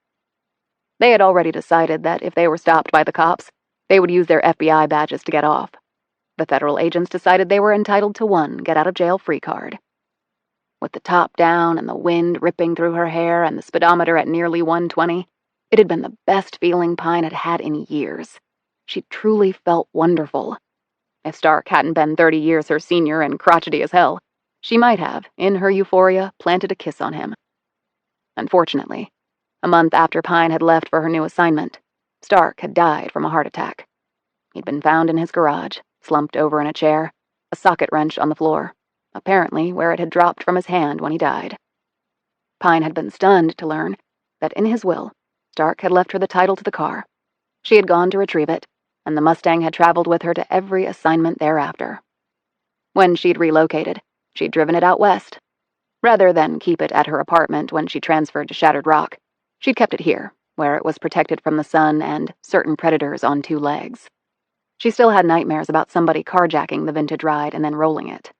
They had already decided that if they were stopped by the cops, they would use their FBI badges to get off. The federal agents decided they were entitled to one get-out-of-jail-free card. With the top down and the wind ripping through her hair and the speedometer at nearly 120, it had been the best feeling Pine had had in years. She truly felt wonderful. If Stark hadn't been 30 years her senior and crotchety as hell, she might have, in her euphoria, planted a kiss on him. Unfortunately, a month after Pine had left for her new assignment, Stark had died from a heart attack. He'd been found in his garage, slumped over in a chair, a socket wrench on the floor, apparently where it had dropped from his hand when he died. Pine had been stunned to learn that in his will, Stark had left her the title to the car. She had gone to retrieve it, and the Mustang had traveled with her to every assignment thereafter. When she'd relocated, she'd driven it out west. Rather than keep it at her apartment when she transferred to Shattered Rock, she'd kept it here, where it was protected from the sun and certain predators on 2 legs. She still had nightmares about somebody carjacking the vintage ride and then rolling it.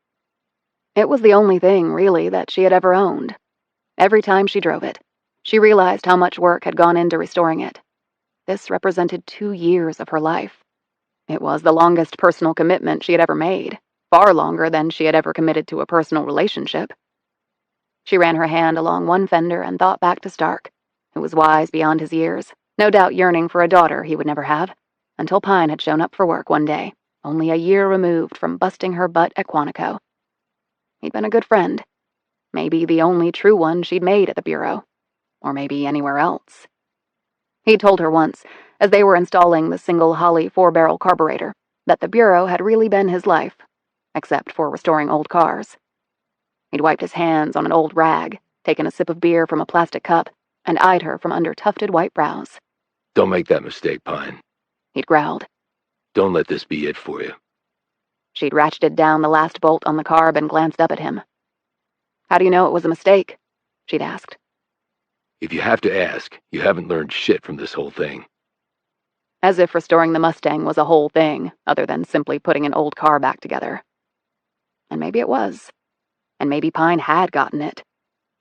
It was the only thing, really, that she had ever owned. Every time she drove it, she realized how much work had gone into restoring it. This represented 2 years of her life. It was the longest personal commitment she had ever made, far longer than she had ever committed to a personal relationship. She ran her hand along one fender and thought back to Stark, who was wise beyond his years, no doubt yearning for a daughter he would never have, until Pine had shown up for work one day, only a year removed from busting her butt at Quantico. He'd been a good friend, maybe the only true one she'd made at the Bureau, or maybe anywhere else. He'd told her once, as they were installing the single Holly 4-barrel carburetor, that the Bureau had really been his life, except for restoring old cars. He'd wiped his hands on an old rag, taken a sip of beer from a plastic cup, and eyed her from under tufted white brows. Don't make that mistake, Pine. He'd growled. Don't let this be it for you. She'd ratcheted down the last bolt on the carb and glanced up at him. How do you know it was a mistake? She'd asked. If you have to ask, you haven't learned shit from this whole thing. As if restoring the Mustang was a whole thing, other than simply putting an old car back together. And maybe it was. And maybe Pine had gotten it.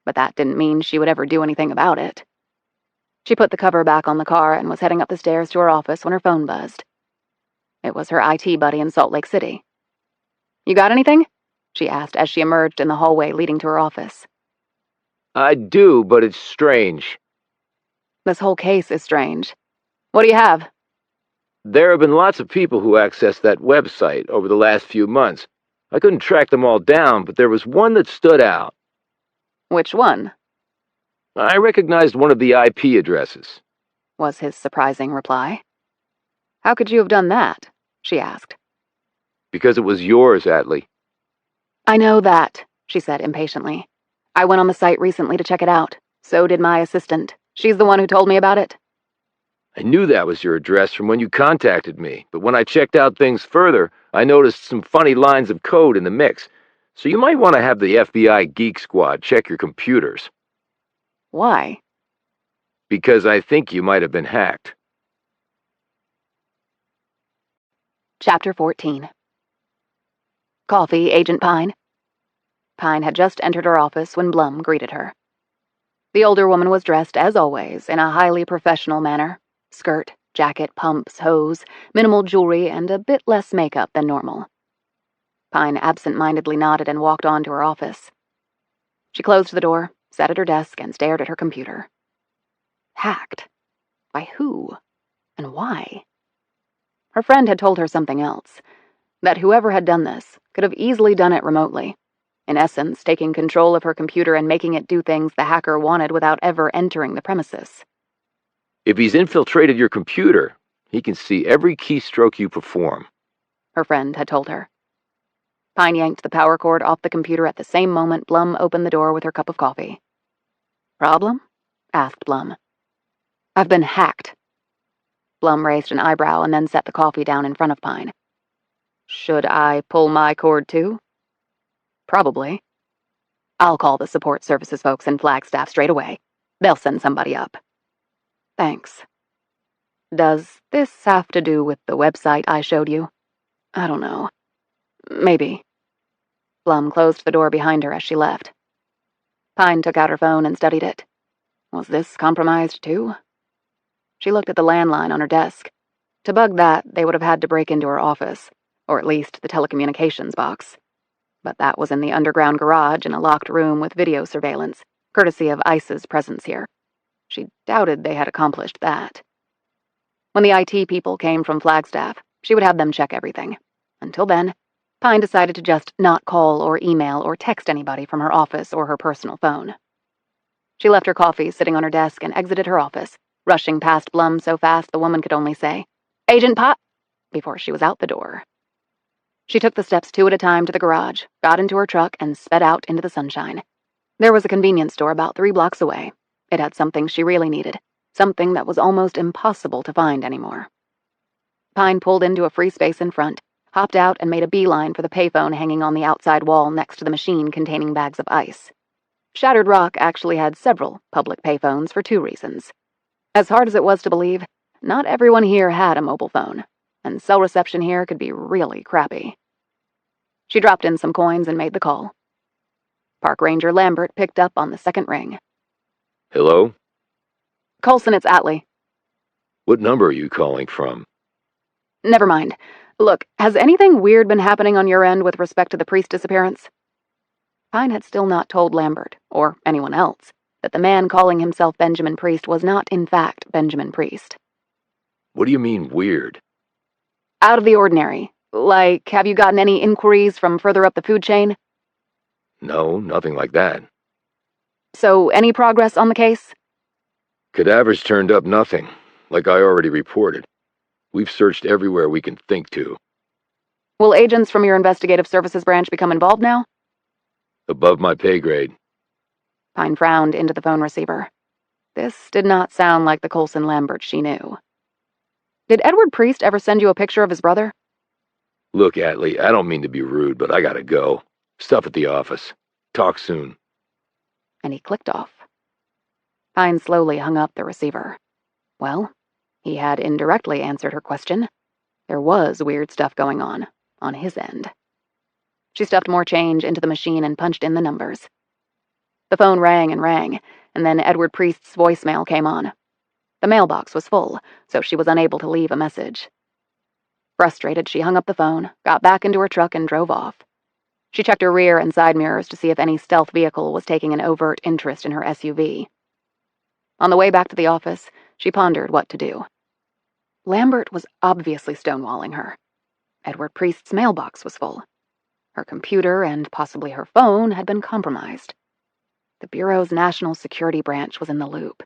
But that didn't mean she would ever do anything about it. She put the cover back on the car and was heading up the stairs to her office when her phone buzzed. It was her IT buddy in Salt Lake City. You got anything? She asked as she emerged in the hallway leading to her office. I do, but it's strange. This whole case is strange. What do you have? There have been lots of people who accessed that website over the last few months. I couldn't track them all down, but there was one that stood out. Which one? I recognized one of the IP addresses, Was his surprising reply. How could you have done that? She asked. because it was yours, Atlee. I know that, she said impatiently. I went on the site recently to check it out. So did my assistant. She's the one who told me about it. I knew that was your address from when you contacted me, but when I checked out things further, I noticed some funny lines of code in the mix, so you might want to have the FBI Geek Squad check your computers. Why? Because I think you might have been hacked. Chapter 14. Coffee, Agent Pine? Pine had just entered her office when Blum greeted her. The older woman was dressed, as always, in a highly professional manner. Skirt, jacket, pumps, hose, minimal jewelry, and a bit less makeup than normal. Pine absent-mindedly nodded and walked on to her office. She closed the door, sat at her desk, and stared at her computer. Hacked? By who? And why? Her friend had told her something else, that whoever had done this could have easily done it remotely, in essence, taking control of her computer and making it do things the hacker wanted without ever entering the premises. If he's infiltrated your computer, he can see every keystroke you perform, her friend had told her. Pine yanked the power cord off the computer at the same moment Blum opened the door with her cup of coffee. Problem? Asked Blum. I've been hacked. Blum raised an eyebrow and then set the coffee down in front of Pine. Should I pull my cord too? Probably. I'll call the support services folks in Flagstaff straight away. They'll send somebody up. Thanks. Does this have to do with the website I showed you? I don't know. Maybe. Blum closed the door behind her as she left. Pine took out her phone and studied it. Was this compromised too? She looked at the landline on her desk. To bug that, they would have had to break into her office, or at least the telecommunications box. But that was in the underground garage in a locked room with video surveillance, courtesy of ICE's presence here. She doubted they had accomplished that. When the IT people came from Flagstaff, she would have them check everything. Until then, Pine decided to just not call or email or text anybody from her office or her personal phone. She left her coffee sitting on her desk and exited her office, rushing past Blum so fast the woman could only say, "Agent Pot," before she was out the door. She took the steps 2 at a time to the garage, got into her truck, and sped out into the sunshine. There was a convenience store about 3 blocks away. It had something she really needed, something that was almost impossible to find anymore. Pine pulled into a free space in front, hopped out, and made a beeline for the payphone hanging on the outside wall next to the machine containing bags of ice. Shattered Rock actually had several public payphones for 2 reasons. As hard as it was to believe, not everyone here had a mobile phone, and cell reception here could be really crappy. She dropped in some coins and made the call. Park Ranger Lambert picked up on the second ring. Hello? Coulson, it's Atlee. What number are you calling from? Never mind. Look, has anything weird been happening on your end with respect to the priest disappearance? Pine had still not told Lambert, or anyone else, that the man calling himself Benjamin Priest was not, in fact, Benjamin Priest. What do you mean, weird? Out of the ordinary. Like, have you gotten any inquiries from further up the food chain? No, nothing like that. So, any progress on the case? Cadavers turned up nothing, like I already reported. We've searched everywhere we can think to. Will agents from your investigative services branch become involved now? Above my pay grade. Pine frowned into the phone receiver. This did not sound like the Coulson Lambert she knew. Did Edward Priest ever send you a picture of his brother? Look, Atlee, I don't mean to be rude, but I gotta go. Stuff at the office. Talk soon. And he clicked off. Pine slowly hung up the receiver. Well, he had indirectly answered her question. There was weird stuff going on his end. She stuffed more change into the machine and punched in the numbers. The phone rang, and then Edward Priest's voicemail came on. The mailbox was full, so she was unable to leave a message. Frustrated, she hung up the phone, got back into her truck, and drove off. She checked her rear and side mirrors to see if any stealth vehicle was taking an overt interest in her SUV. On the way back to the office, she pondered what to do. Lambert was obviously stonewalling her. Edward Priest's mailbox was full. Her computer and possibly her phone had been compromised. The Bureau's National Security Branch was in the loop.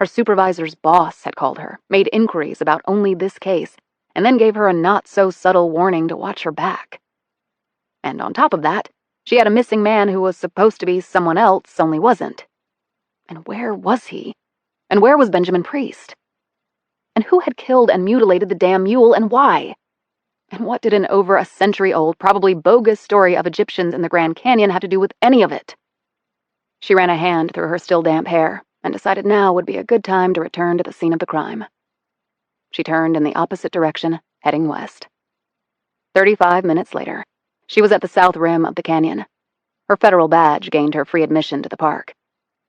Her supervisor's boss had called her, made inquiries about only this case, and then gave her a not-so-subtle warning to watch her back. And on top of that, she had a missing man who was supposed to be someone else, only wasn't. And where was he? And where was Benjamin Priest? And who had killed and mutilated the damn mule, and why? And what did an over a century-old, probably bogus story of Egyptians in the Grand Canyon have to do with any of it? She ran a hand through her still damp hair and decided now would be a good time to return to the scene of the crime. She turned in the opposite direction, heading west. 35 minutes later, she was at the south rim of the canyon. Her federal badge gained her free admission to the park.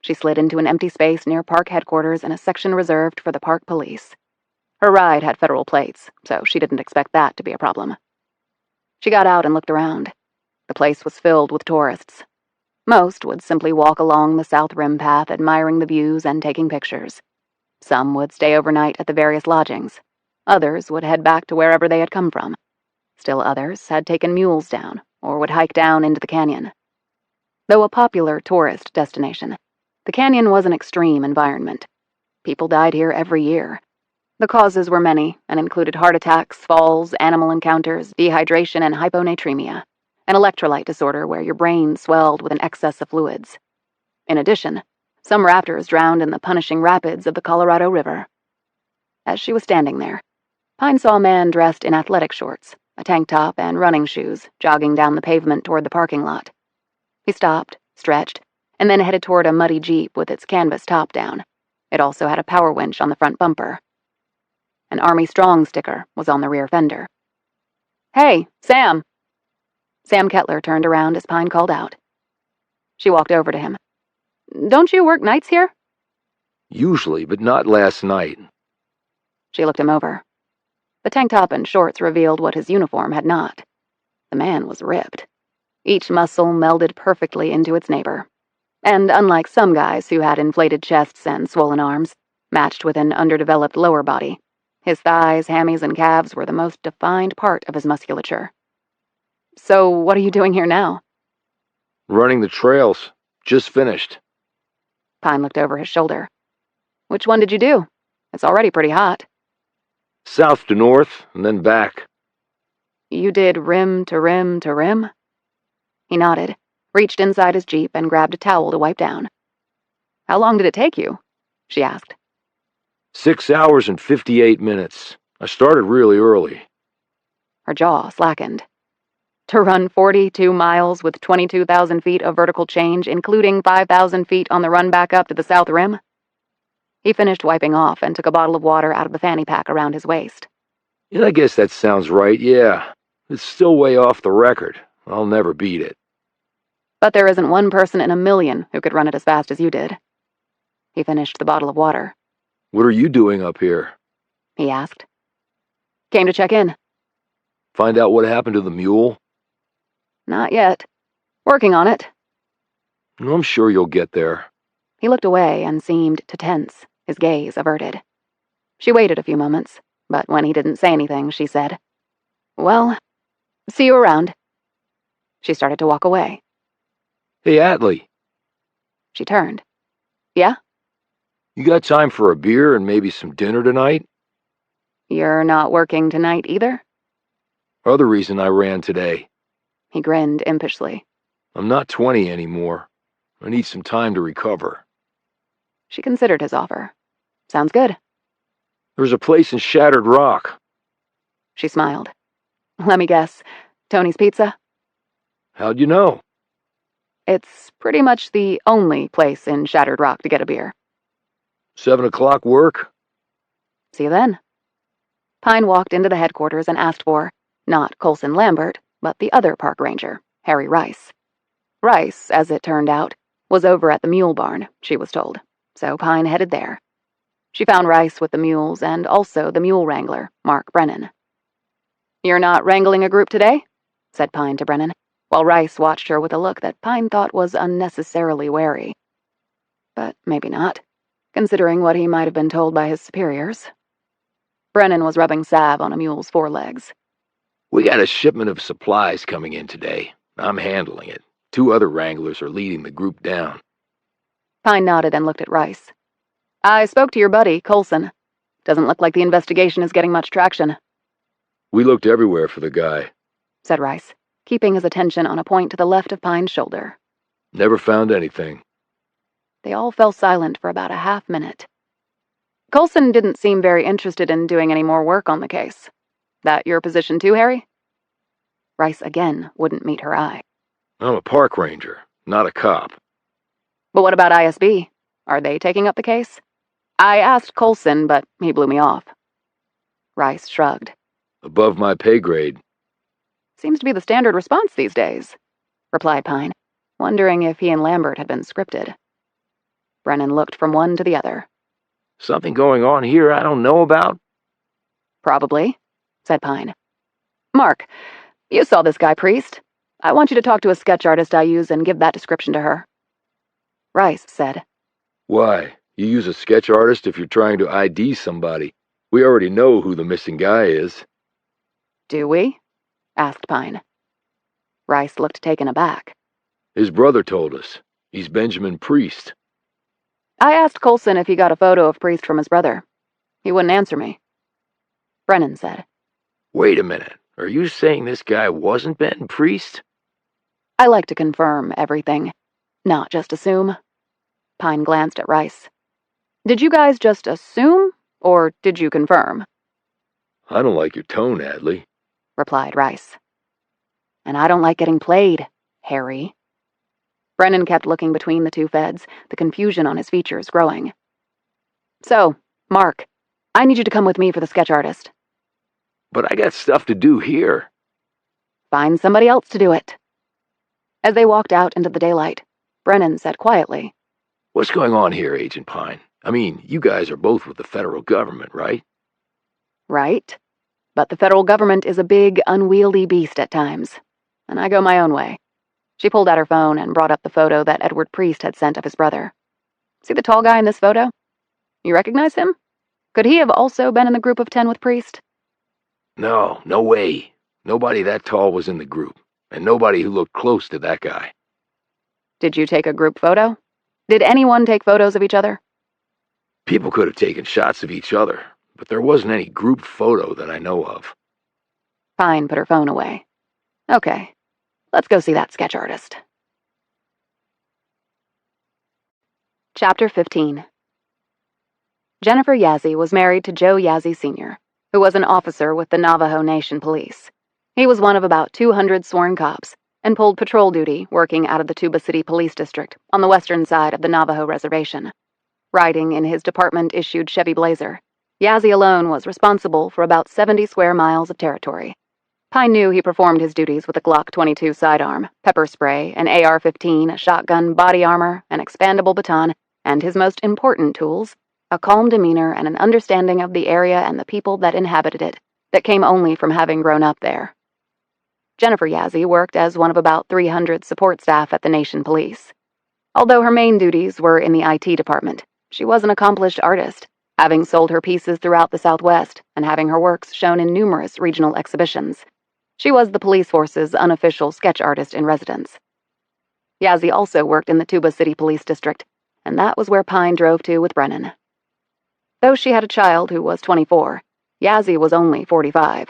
She slid into an empty space near park headquarters in a section reserved for the park police. Her ride had federal plates, so she didn't expect that to be a problem. She got out and looked around. The place was filled with tourists. Most would simply walk along the South Rim path, admiring the views and taking pictures. Some would stay overnight at the various lodgings. Others would head back to wherever they had come from. Still others had taken mules down, or would hike down into the canyon. Though a popular tourist destination, the canyon was an extreme environment. People died here every year. The causes were many and included heart attacks, falls, animal encounters, dehydration, and hyponatremia, an electrolyte disorder where your brain swelled with an excess of fluids. In addition, some rafters drowned in the punishing rapids of the Colorado River. As she was standing there, Pine saw a man dressed in athletic shorts, a tank top, and running shoes jogging down the pavement toward the parking lot. He stopped, stretched, and then headed toward a muddy Jeep with its canvas top down. It also had a power winch on the front bumper. An Army Strong sticker was on the rear fender. "Hey, Sam!" Sam Kettler turned around as Pine called out. She walked over to him. "Don't you work nights here?" Usually, but not last night. She looked him over. The tank top and shorts revealed what his uniform had not. The man was ripped. Each muscle melded perfectly into its neighbor. And unlike some guys who had inflated chests and swollen arms, matched with an underdeveloped lower body, his thighs, hammies, and calves were the most defined part of his musculature. "So, what are you doing here now?" Running the trails. Just finished. Pine looked over his shoulder. "Which one did you do? It's already pretty hot." South to north, and then back. "You did rim to rim to rim?" He nodded, reached inside his Jeep, and grabbed a towel to wipe down. "How long did it take you?" she asked. 6 hours and 58 minutes. I started really early. Her jaw slackened. To run 42 miles with 22,000 feet of vertical change, including 5,000 feet on the run back up to the south rim? He finished wiping off and took a bottle of water out of the fanny pack around his waist. Yeah, I guess that sounds right, yeah. It's still way off the record. I'll never beat it. But there isn't one person in a million who could run it as fast as you did. He finished the bottle of water. What are you doing up here? He asked. Came to check in. Find out what happened to the mule? Not yet. Working on it. I'm sure you'll get there. He looked away and seemed to tense, his gaze averted. She waited a few moments, but when he didn't say anything, she said, "Well, see you around." She started to walk away. Hey, Atlee. She turned. Yeah? You got time for a beer and maybe some dinner tonight? You're not working tonight either? Other reason I ran today. He grinned impishly. I'm not 20 anymore. I need some time to recover. She considered his offer. Sounds good. There's a place in Shattered Rock. She smiled. Let me guess. Tony's Pizza? How'd you know? It's pretty much the only place in Shattered Rock to get a beer. 7 o'clock work? See you then. Pine walked into the headquarters and asked for, not Colson Lambert, but the other park ranger, Harry Rice. Rice, as it turned out, was over at the mule barn, she was told, so Pine headed there. She found Rice with the mules and also the mule wrangler, Mark Brennan. "You're not wrangling a group today?" said Pine to Brennan, while Rice watched her with a look that Pine thought was unnecessarily wary. But maybe not, considering what he might have been told by his superiors. Brennan was rubbing salve on a mule's forelegs. We got a shipment of supplies coming in today. I'm handling it. 2 other wranglers are leading the group down. Pine nodded and looked at Rice. "I spoke to your buddy, Colson. Doesn't look like the investigation is getting much traction." We looked everywhere for the guy. Said Rice, keeping his attention on a point to the left of Pine's shoulder. Never found anything. They all fell silent for about a half-minute. Colson didn't seem very interested in doing any more work on the case. That your position too, Harry? Rice again wouldn't meet her eye. I'm a park ranger, not a cop. But what about ISB? Are they taking up the case? I asked Colson, but he blew me off. Rice shrugged. Above my pay grade. Seems to be the standard response these days, replied Pine, wondering if he and Lambert had been scripted. Brennan looked from one to the other. Something going on here I don't know about? Probably, said Pine. Mark, you saw this guy, Priest. I want you to talk to a sketch artist I use and give that description to her. Rice said. Why? You use a sketch artist if you're trying to ID somebody. We already know who the missing guy is. Do we? Asked Pine. Rice looked taken aback. His brother told us. He's Benjamin Priest. I asked Colson if he got a photo of Priest from his brother. He wouldn't answer me. Brennan said. Wait a minute. Are you saying this guy wasn't Ben Priest? I like to confirm everything, not just assume. Pine glanced at Rice. Did you guys just assume, or did you confirm? I don't like your tone, Atlee, replied Rice. And I don't like getting played, Harry. Brennan kept looking between the two feds, the confusion on his features growing. So, Mark, I need you to come with me for the sketch artist. But I got stuff to do here. Find somebody else to do it. As they walked out into the daylight, Brennan said quietly, What's going on here, Agent Pine? I mean, you guys are both with the federal government, right? Right. But the federal government is a big, unwieldy beast at times, and I go my own way. She pulled out her phone and brought up the photo that Edward Priest had sent of his brother. See the tall guy in this photo? You recognize him? Could he have also been in the group of 10 with Priest? No, no way. Nobody that tall was in the group, and nobody who looked close to that guy. Did you take a group photo? Did anyone take photos of each other? People could have taken shots of each other, but there wasn't any group photo that I know of. Pine put her phone away. Okay, let's go see that sketch artist. Chapter 15. Jennifer Yazzie was married to Joe Yazzie Sr., who was an officer with the Navajo Nation Police. He was one of about 200 sworn cops and pulled patrol duty working out of the Tuba City Police District on the western side of the Navajo Reservation. riding in his department-issued Chevy Blazer. Yazzie alone was responsible for about 70 square miles of territory. Pine knew he performed his duties with a Glock 22 sidearm, pepper spray, an AR-15, a shotgun, body armor, an expandable baton, and his most important tools, a calm demeanor and an understanding of the area and the people that inhabited it, that came only from having grown up there. Jennifer Yazzie worked as one of about 300 support staff at the Nation Police. Although her main duties were in the IT department, she was an accomplished artist, having sold her pieces throughout the Southwest and having her works shown in numerous regional exhibitions. She was the police force's unofficial sketch artist in residence. Yazzie also worked in the Tuba City Police District, and that was where Pine drove to with Brennan. Though she had a child who was 24, Yazzie was only 45.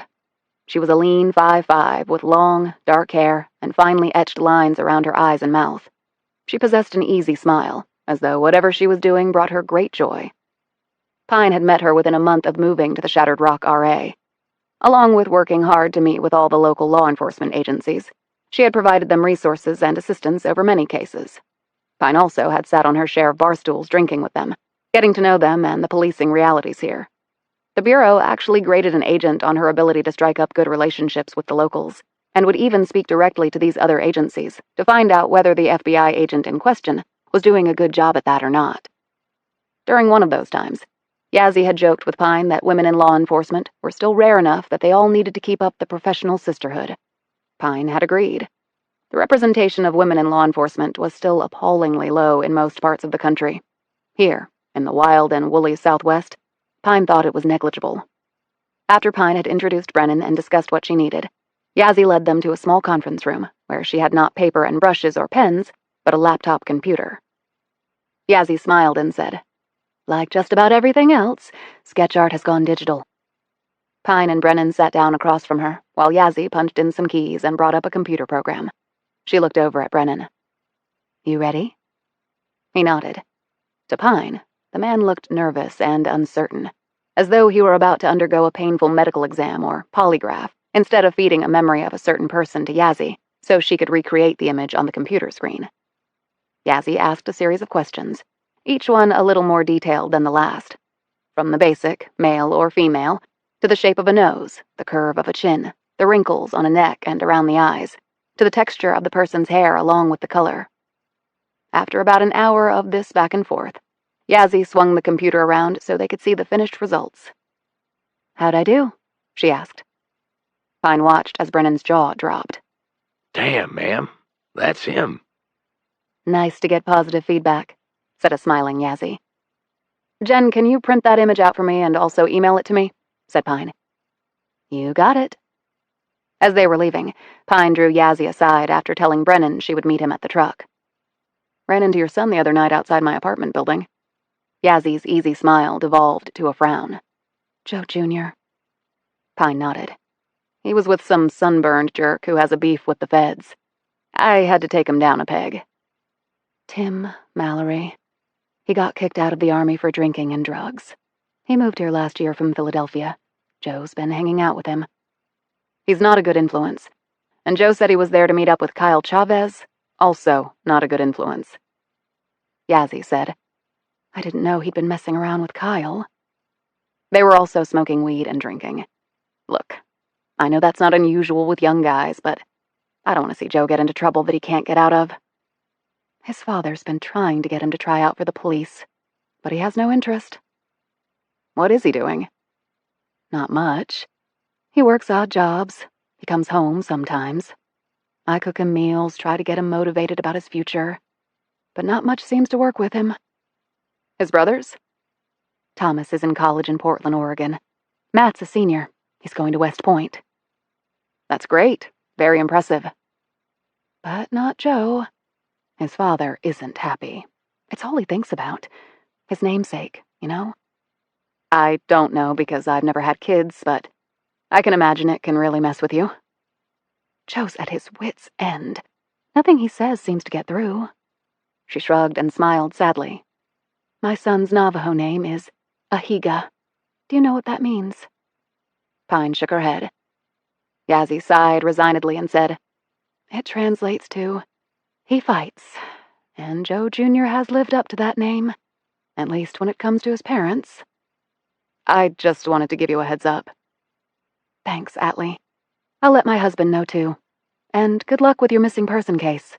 She was a lean 5'5" with long, dark hair and finely etched lines around her eyes and mouth. She possessed an easy smile, as though whatever she was doing brought her great joy. Pine had met her within a month of moving to the Shattered Rock RA. Along with working hard to meet with all the local law enforcement agencies, she had provided them resources and assistance over many cases. Pine also had sat on her share of bar stools drinking with them, getting to know them and the policing realities here. The Bureau actually graded an agent on her ability to strike up good relationships with the locals, and would even speak directly to these other agencies to find out whether the FBI agent in question was doing a good job at that or not. During one of those times, Yazzie had joked with Pine that women in law enforcement were still rare enough that they all needed to keep up the professional sisterhood. Pine had agreed. The representation of women in law enforcement was still appallingly low in most parts of the country. Here, in the wild and woolly Southwest, Pine thought it was negligible. After Pine had introduced Brennan and discussed what she needed, Yazzie led them to a small conference room where she had not paper and brushes or pens, but a laptop computer. Yazzie smiled and said, "Like just about everything else, sketch art has gone digital." Pine and Brennan sat down across from her, while Yazzie punched in some keys and brought up a computer program. She looked over at Brennan. "You ready?" He nodded. To Pine, the man looked nervous and uncertain, as though he were about to undergo a painful medical exam or polygraph, instead of feeding a memory of a certain person to Yazzie, so she could recreate the image on the computer screen. Yazzie asked a series of questions, each one a little more detailed than the last. From the basic, male or female, to the shape of a nose, the curve of a chin, the wrinkles on a neck and around the eyes, to the texture of the person's hair along with the color. After about an hour of this back and forth, Yazzie swung the computer around so they could see the finished results. "How'd I do?" she asked. Pine watched as Brennan's jaw dropped. Damn, ma'am. That's him. "Nice to get positive feedback," said a smiling Yazzie. "Jen, can you print that image out for me and also email it to me?" said Pine. "You got it." As they were leaving, Pine drew Yazzie aside after telling Brennan she would meet him at the truck. "Ran into your son the other night outside my apartment building." Yazzie's easy smile devolved to a frown. "Joe Jr." Pine nodded. "He was with some sunburned jerk who has a beef with the feds. I had to take him down a peg." "Tim Mallory. He got kicked out of the Army for drinking and drugs. He moved here last year from Philadelphia. Joe's been hanging out with him. He's not a good influence. And Joe said he was there to meet up with Kyle Chavez. Also not a good influence." Yazzie said, "I didn't know he'd been messing around with Kyle." They were also smoking weed and drinking. Look, I know that's not unusual with young guys, but I don't want to see Joe get into trouble that he can't get out of. His father's been trying to get him to try out for the police, but he has no interest." "What is he doing?" "Not much. He works odd jobs. He comes home sometimes. I cook him meals, try to get him motivated about his future. But not much seems to work with him." "His brothers?" "Thomas is in college in Portland, Oregon. Matt's a senior. He's going to West Point." "That's great. Very impressive." "But not Joe. His father isn't happy. It's all he thinks about. His namesake, you know?" "I don't know because I've never had kids, but I can imagine it can really mess with you." "Joe's at his wit's end. Nothing he says seems to get through." She shrugged and smiled sadly. "My son's Navajo name is Ahiga. Do you know what that means?" Pine shook her head. Yazzie sighed resignedly and said, "It translates to, he fights, and Joe Jr. has lived up to that name, At least when it comes to his parents. I just wanted to give you a heads up. Thanks, Atlee. I'll let my husband know, too. And good luck with your missing person case.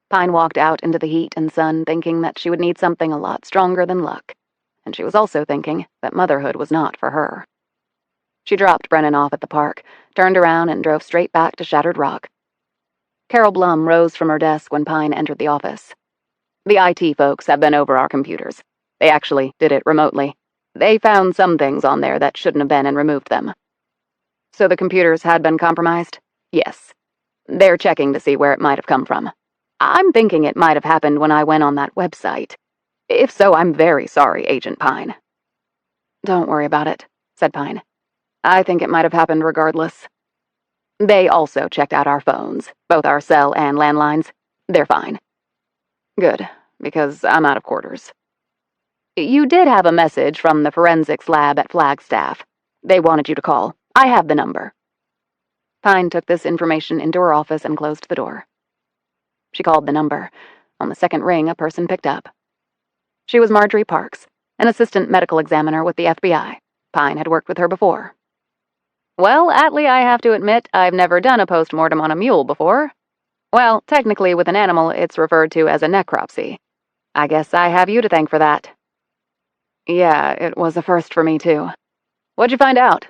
Pine walked out into the heat and sun thinking that she would need something a lot stronger than luck. And she was also thinking that motherhood was not for her. She dropped Brennan off at the park, turned around and drove straight back to Shattered Rock. Carol Blum rose from her desk when Pine entered the office. The IT folks have been over our computers. They actually did it remotely. They found some things on there that shouldn't have been and removed them. So the computers had been compromised? Yes. They're checking to see where it might have come from. I'm thinking it might have happened when I went on that website. If so, I'm very sorry, Agent Pine. Don't worry about it, said Pine. I think it might have happened regardless. They also checked out our phones, both our cell and landlines. They're fine. Good, because I'm out of quarters. You did have a message from the forensics lab at Flagstaff. They wanted you to call. I have the number. Pine took this information into her office and closed the door. She called the number. On the second ring, a person picked up. She was Marjorie Parks, an assistant medical examiner with the FBI. Pine had worked with her before. Well, Atlee, I have to admit, I've never done a post-mortem on a mule before. Well, technically, with an animal, it's referred to as a necropsy. I guess I have you to thank for that. Yeah, it was a first for me, too. What'd you find out?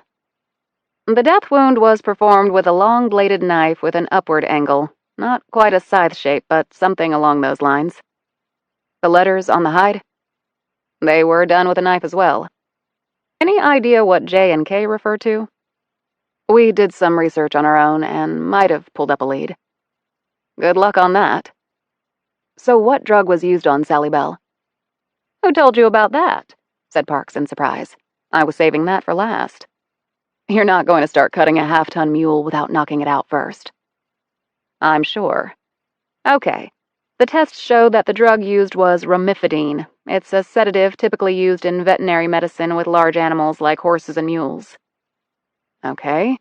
The death wound was performed with a long-bladed knife with an upward angle. Not quite a scythe shape, but something along those lines. The letters on the hide? They were done with a knife as well. Any idea what J and K refer to? We did some research on our own and might have pulled up a lead. Good luck on that. So what drug was used on Sally Bell? Who told you about that? Said Parks in surprise. I was saving that for last. You're not going to start cutting a half-ton mule without knocking it out first. I'm sure. Okay. The tests showed that the drug used was romifidine. It's a sedative typically used in veterinary medicine with large animals like horses and mules. Okay.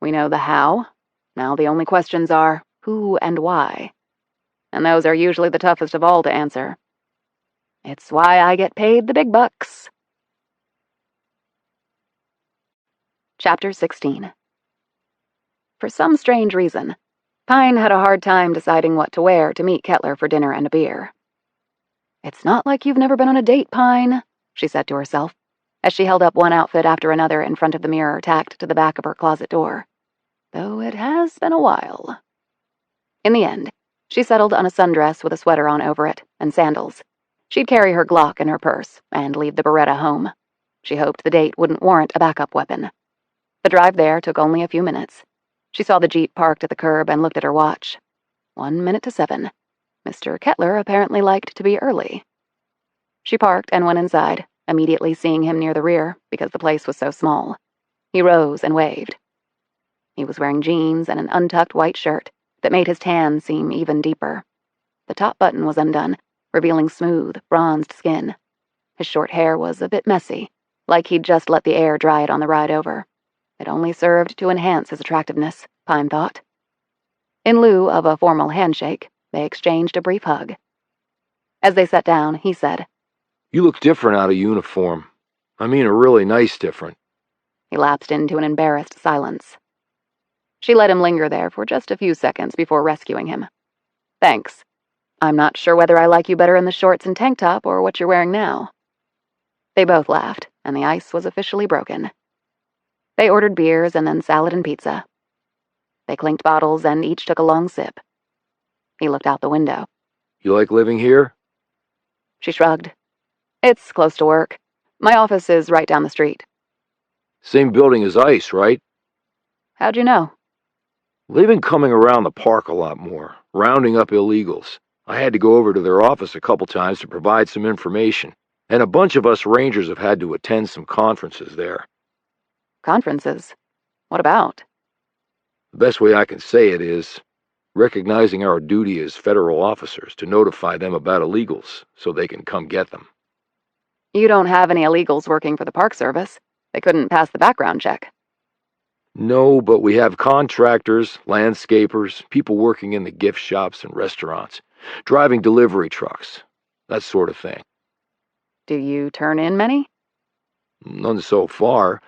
We know the how. Now the only questions are who and why. And those are usually the toughest of all to answer. It's why I get paid the big bucks. Chapter 16. For some strange reason, Pine had a hard time deciding what to wear to meet Kettler for dinner and a beer. It's not like you've never been on a date, Pine, she said to herself, as she held up one outfit after another in front of the mirror tacked to the back of her closet door. Though it has been a while. In the end, she settled on a sundress with a sweater on over it, and sandals. She'd carry her Glock in her purse, and leave the Beretta home. She hoped the date wouldn't warrant a backup weapon. The drive there took only a few minutes. She saw the Jeep parked at the curb and looked at her watch. 1 minute to 7. Mr. Kettler apparently liked to be early. She parked and went inside, immediately seeing him near the rear because the place was so small. He rose and waved. He was wearing jeans and an untucked white shirt that made his tan seem even deeper. The top button was undone, revealing smooth, bronzed skin. His short hair was a bit messy, like he'd just let the air dry it on the ride over. It only served to enhance his attractiveness, Pine thought. In lieu of a formal handshake, they exchanged a brief hug. As they sat down, he said, You look different out of uniform. I mean a really nice different. He lapsed into an embarrassed silence. She let him linger there for just a few seconds before rescuing him. Thanks. I'm not sure whether I like you better in the shorts and tank top or what you're wearing now. They both laughed, and the ice was officially broken. They ordered beers and then salad and pizza. They clinked bottles and each took a long sip. He looked out the window. You like living here? She shrugged. It's close to work. My office is right down the street. Same building as ICE, right? How'd you know? They've been coming around the park a lot more, rounding up illegals. I had to go over to their office a couple times to provide some information, and a bunch of us rangers have had to attend some conferences there. Conferences? What about? The best way I can say it is recognizing our duty as federal officers to notify them about illegals so they can come get them. You don't have any illegals working for the Park Service. They couldn't pass the background check. No, but we have contractors, landscapers, people working in the gift shops and restaurants, driving delivery trucks, that sort of thing. Do you turn in many? None so far.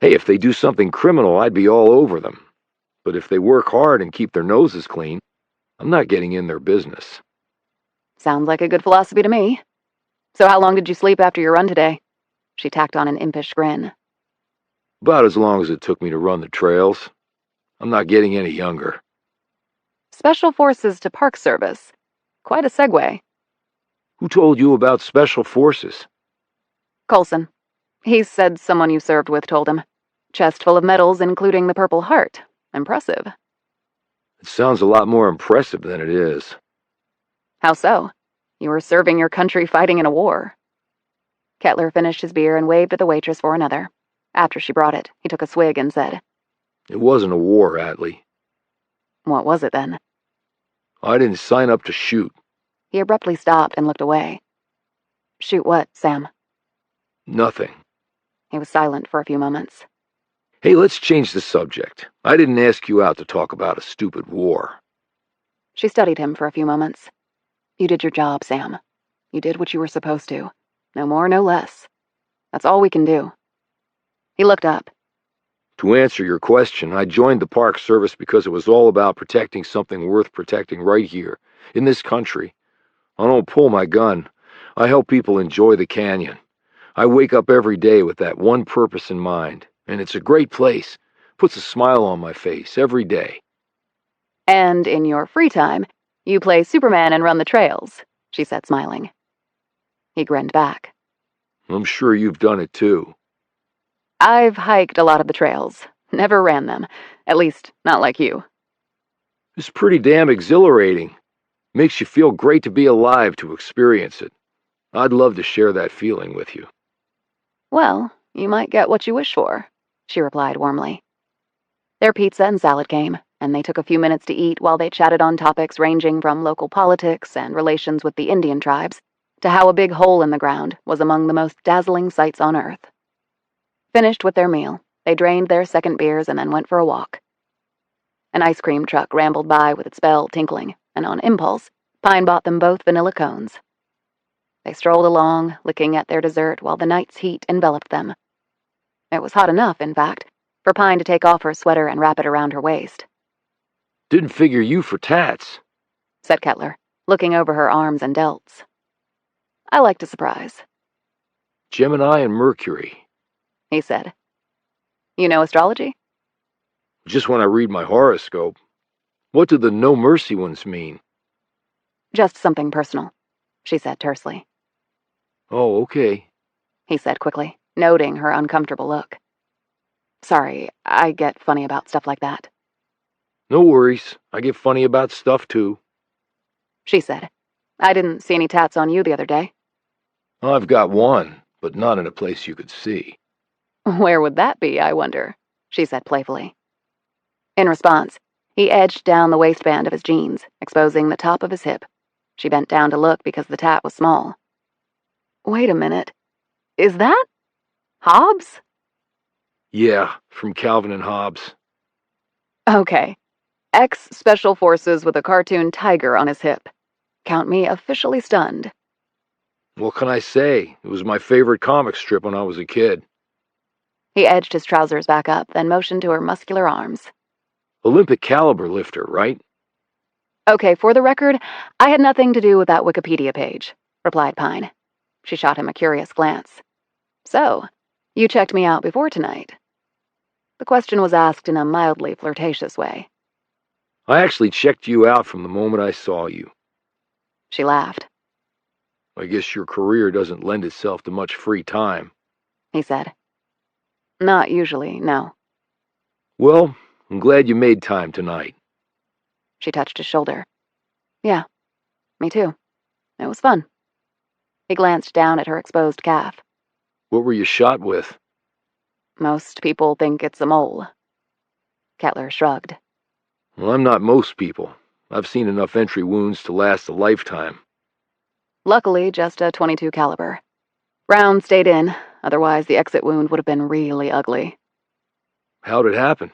Hey, if they do something criminal, I'd be all over them. But if they work hard and keep their noses clean, I'm not getting in their business. Sounds like a good philosophy to me. So how long did you sleep after your run today? She tacked on an impish grin. About as long as it took me to run the trails. I'm not getting any younger. Special Forces to Park Service. Quite a segue. Who told you about Special Forces? Coulson. He said someone you served with told him. Chest full of medals, including the Purple Heart. Impressive. It sounds a lot more impressive than it is. How so? You were serving your country fighting in a war. Kettler finished his beer and waved at the waitress for another. After she brought it, he took a swig and said, It wasn't a war, Atlee. What was it then? I didn't sign up to shoot. He abruptly stopped and looked away. Shoot what, Sam? Nothing. He was silent for a few moments. Hey, let's change the subject. I didn't ask you out to talk about a stupid war. She studied him for a few moments. You did your job, Sam. You did what you were supposed to. No more, no less. That's all we can do. He looked up. To answer your question, I joined the Park Service because it was all about protecting something worth protecting right here, in this country. I don't pull my gun. I help people enjoy the canyon. I wake up every day with that one purpose in mind, and it's a great place. Puts a smile on my face every day. And in your free time, you play Superman and run the trails, she said, smiling. He grinned back. I'm sure you've done it too. I've hiked a lot of the trails. Never ran them. At least, not like you. It's pretty damn exhilarating. Makes you feel great to be alive to experience it. I'd love to share that feeling with you. Well, you might get what you wish for, she replied warmly. Their pizza and salad came, and they took a few minutes to eat while they chatted on topics ranging from local politics and relations with the Indian tribes to how a big hole in the ground was among the most dazzling sights on Earth. Finished with their meal, they drained their second beers and then went for a walk. An ice cream truck rambled by with its bell tinkling, and on impulse, Pine bought them both vanilla cones. They strolled along, licking at their dessert while the night's heat enveloped them. It was hot enough, in fact, for Pine to take off her sweater and wrap it around her waist. Didn't figure you for tats, said Kettler, looking over her arms and delts. I like to surprise, Gemini and Mercury. he said. You know astrology? Just when I read my horoscope. What do the no mercy ones mean? Just something personal, she said tersely. Oh, okay, He said quickly, noting her uncomfortable look. Sorry, I get funny about stuff like that, No worries. I get funny about stuff too. she said. I didn't see any tats on you the other day. I've got one, but not in a place you could see. Where would that be, I wonder, she said playfully. In response, he edged down the waistband of his jeans, exposing the top of his hip. She bent down to look because the tat was small. Wait a minute. Is that Hobbs? Yeah, from Calvin and Hobbes. Okay. Ex-Special Forces with a cartoon tiger on his hip. Count me officially stunned. What can I say? It was my favorite comic strip when I was a kid. He edged his trousers back up, then motioned to her muscular arms. Olympic caliber lifter, right? Okay, for the record, I had nothing to do with that Wikipedia page, replied Pine. She shot him a curious glance. So, you checked me out before tonight? The question was asked in a mildly flirtatious way. I actually checked you out from the moment I saw you. She laughed. I guess your career doesn't lend itself to much free time. He said. Not usually, no. Well, I'm glad you made time tonight. She touched his shoulder. Yeah, me too. It was fun. He glanced down at her exposed calf. What were you shot with? Most people think it's a mole. Kettler shrugged. Well, I'm not most people. I've seen enough entry wounds to last a lifetime. Luckily, just a .22 caliber. Round stayed in, otherwise the exit wound would have been really ugly. How'd it happen?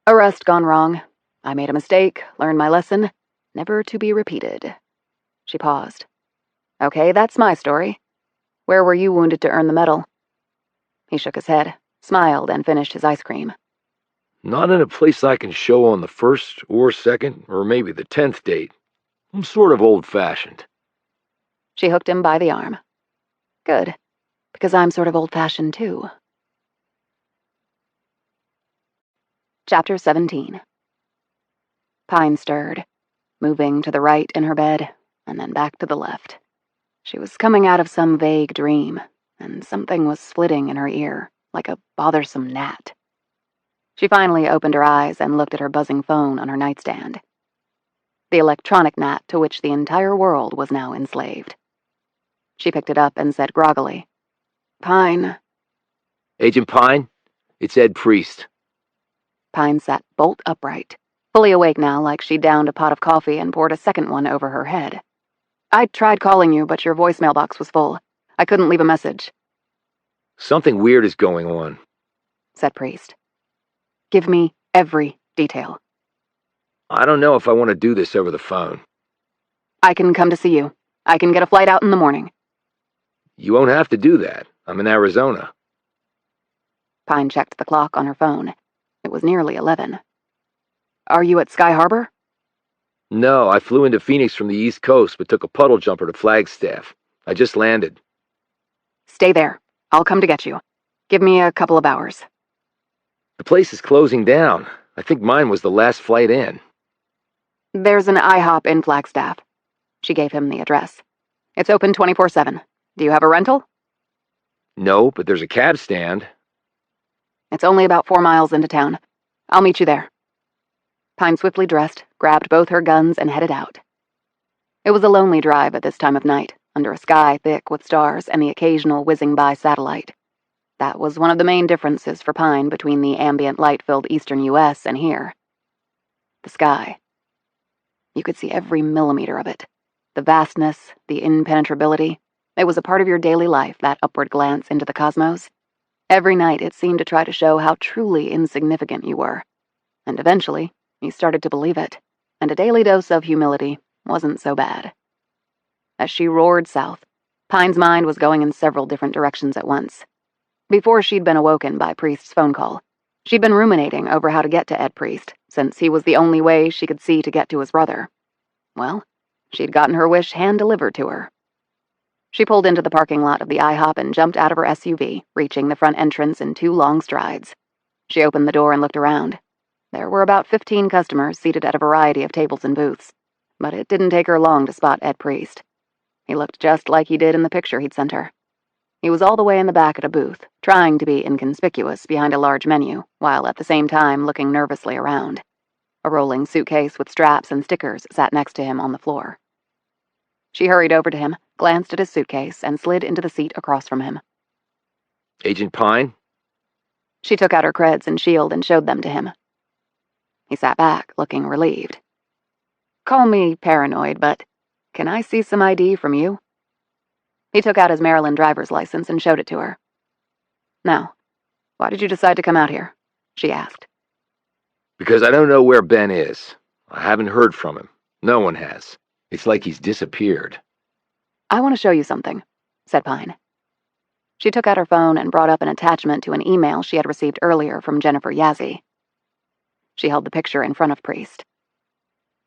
Arrest gone wrong. I made a mistake, learned my lesson, never to be repeated. She paused. Okay, that's my story. Where were you wounded to earn the medal? He shook his head, smiled, and finished his ice cream. Not in a place I can show on the 1st or 2nd or maybe the 10th date. I'm sort of old-fashioned. She hooked him by the arm. Good, because I'm sort of old-fashioned too. Chapter 17. Pine stirred, moving to the right in her bed, and then back to the left. She was coming out of some vague dream, and something was flitting in her ear, like a bothersome gnat. She finally opened her eyes and looked at her buzzing phone on her nightstand. The electronic gnat to which the entire world was now enslaved. She picked it up and said groggily, "Pine." Agent Pine, it's Ed Priest. Pine sat bolt upright, fully awake now like she'd downed a pot of coffee and poured a second one over her head. "I tried calling you, but your voicemail box was full. I couldn't leave a message." Something weird is going on, said Priest. "Give me every detail." I don't know if I want to do this over the phone. "I can come to see you. I can get a flight out in the morning." You won't have to do that. I'm in Arizona. Pine checked the clock on her phone. It was nearly 11. "Are you at Sky Harbor?" No, I flew into Phoenix from the East Coast, but took a puddle jumper to Flagstaff. I just landed. "Stay there. I'll come to get you. Give me a couple of hours." The place is closing down. I think mine was the last flight in. "There's an IHOP in Flagstaff." She gave him the address. "It's open 24/7. Do you have a rental?" No, but there's a cab stand. "It's only about 4 miles into town. I'll meet you there." Pine swiftly dressed, grabbed both her guns, and headed out. It was a lonely drive at this time of night, under a sky thick with stars and the occasional whizzing by satellite. That was one of the main differences for Pine between the ambient light-filled eastern U.S. and here. The sky. You could see every millimeter of it. The vastness, the impenetrability. It was a part of your daily life, that upward glance into the cosmos. Every night it seemed to try to show how truly insignificant you were. And eventually, you started to believe it, and a daily dose of humility wasn't so bad. As she roared south, Pine's mind was going in several different directions at once. Before she'd been awoken by Priest's phone call, she'd been ruminating over how to get to Ed Priest, since he was the only way she could see to get to his brother. Well, she'd gotten her wish hand-delivered to her. She pulled into the parking lot of the IHOP and jumped out of her SUV, reaching the front entrance in 2 long strides. She opened the door and looked around. There were about 15 customers seated at a variety of tables and booths, but it didn't take her long to spot Ed Priest. He looked just like he did in the picture he'd sent her. He was all the way in the back at a booth, trying to be inconspicuous behind a large menu, while at the same time looking nervously around. A rolling suitcase with straps and stickers sat next to him on the floor. She hurried over to him, glanced at his suitcase, and slid into the seat across from him. Agent Pine? She took out her creds and shield and showed them to him. He sat back, looking relieved. "Call me paranoid, but can I see some ID from you?" He took out his Maryland driver's license and showed it to her. "Now, why did you decide to come out here?" she asked. Because I don't know where Ben is. I haven't heard from him. No one has. It's like he's disappeared. "I want to show you something," said Pine. She took out her phone and brought up an attachment to an email she had received earlier from Jennifer Yazzie. She held the picture in front of Priest.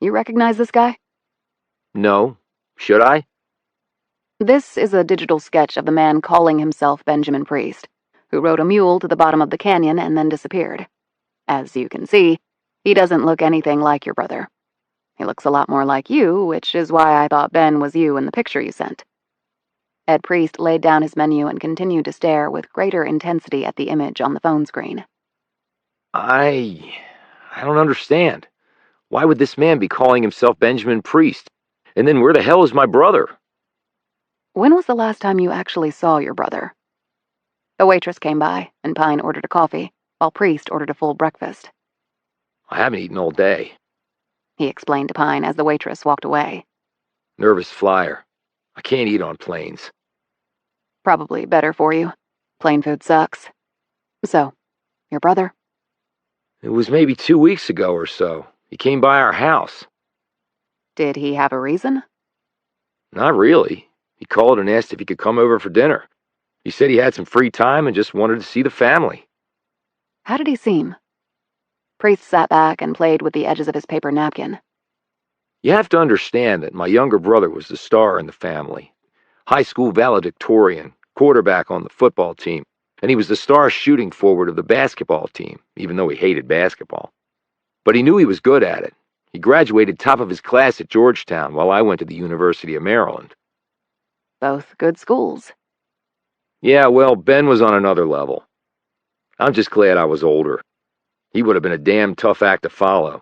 "You recognize this guy?" No. Should I? "This is a digital sketch of the man calling himself Benjamin Priest, who rode a mule to the bottom of the canyon and then disappeared. As you can see, he doesn't look anything like your brother. He looks a lot more like you, which is why I thought Ben was you in the picture you sent." Ed Priest laid down his menu and continued to stare with greater intensity at the image on the phone screen. I don't understand. Why would this man be calling himself Benjamin Priest? And then where the hell is my brother? "When was the last time you actually saw your brother?" A waitress came by, and Pine ordered a coffee, while Priest ordered a full breakfast. I haven't eaten all day. He explained to Pine as the waitress walked away. Nervous flyer. I can't eat on planes. "Probably better for you. Plain food sucks. So, your brother?" It was maybe 2 weeks ago or so. He came by our house. "Did he have a reason?" Not really. He called and asked if he could come over for dinner. He said he had some free time and just wanted to see the family. How did he seem? Priest sat back and played with the edges of his paper napkin. You have to understand that my younger brother was the star in the family. High school valedictorian, quarterback on the football team, and he was the star shooting forward of the basketball team, even though he hated basketball. But he knew he was good at it. He graduated top of his class at Georgetown while I went to the University of Maryland. Both good schools. Yeah, well, Ben was on another level. I'm just glad I was older. He would have been a damn tough act to follow.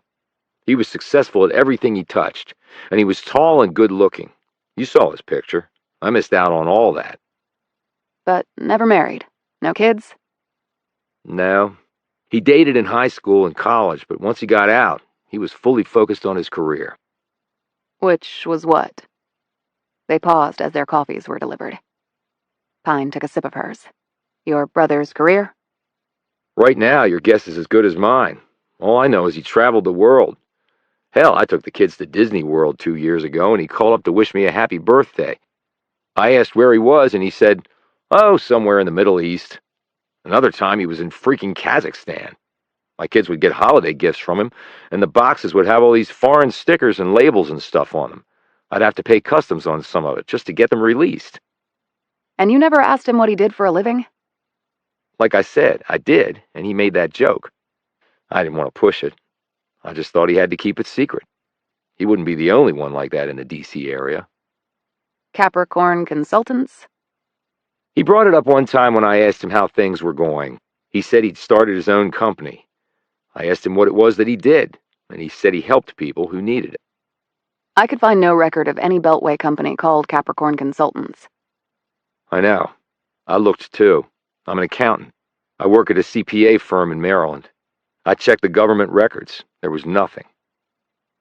He was successful at everything he touched, and he was tall and good-looking. You saw his picture. I missed out on all that. But never married. No kids? No. He dated in high school and college, but once he got out, he was fully focused on his career. Which was what? They paused as their coffees were delivered. Pine took a sip of hers. Your brother's career? Right now, your guess is as good as mine. All I know is he traveled the world. Hell, I took the kids to Disney World 2 years ago, and he called up to wish me a happy birthday. I asked where he was, and he said, oh, somewhere in the Middle East. Another time, he was in freaking Kazakhstan. My kids would get holiday gifts from him, and the boxes would have all these foreign stickers and labels and stuff on them. I'd have to pay customs on some of it just to get them released. And you never asked him what he did for a living? Like I said, I did, and he made that joke. I didn't want to push it. I just thought he had to keep it secret. He wouldn't be the only one like that in the D.C. area. Capricorn Consultants? He brought it up one time when I asked him how things were going. He said he'd started his own company. I asked him what it was that he did, and he said he helped people who needed it. I could find no record of any Beltway company called Capricorn Consultants. I know. I looked too. I'm an accountant. I work at a CPA firm in Maryland. I checked the government records. There was nothing.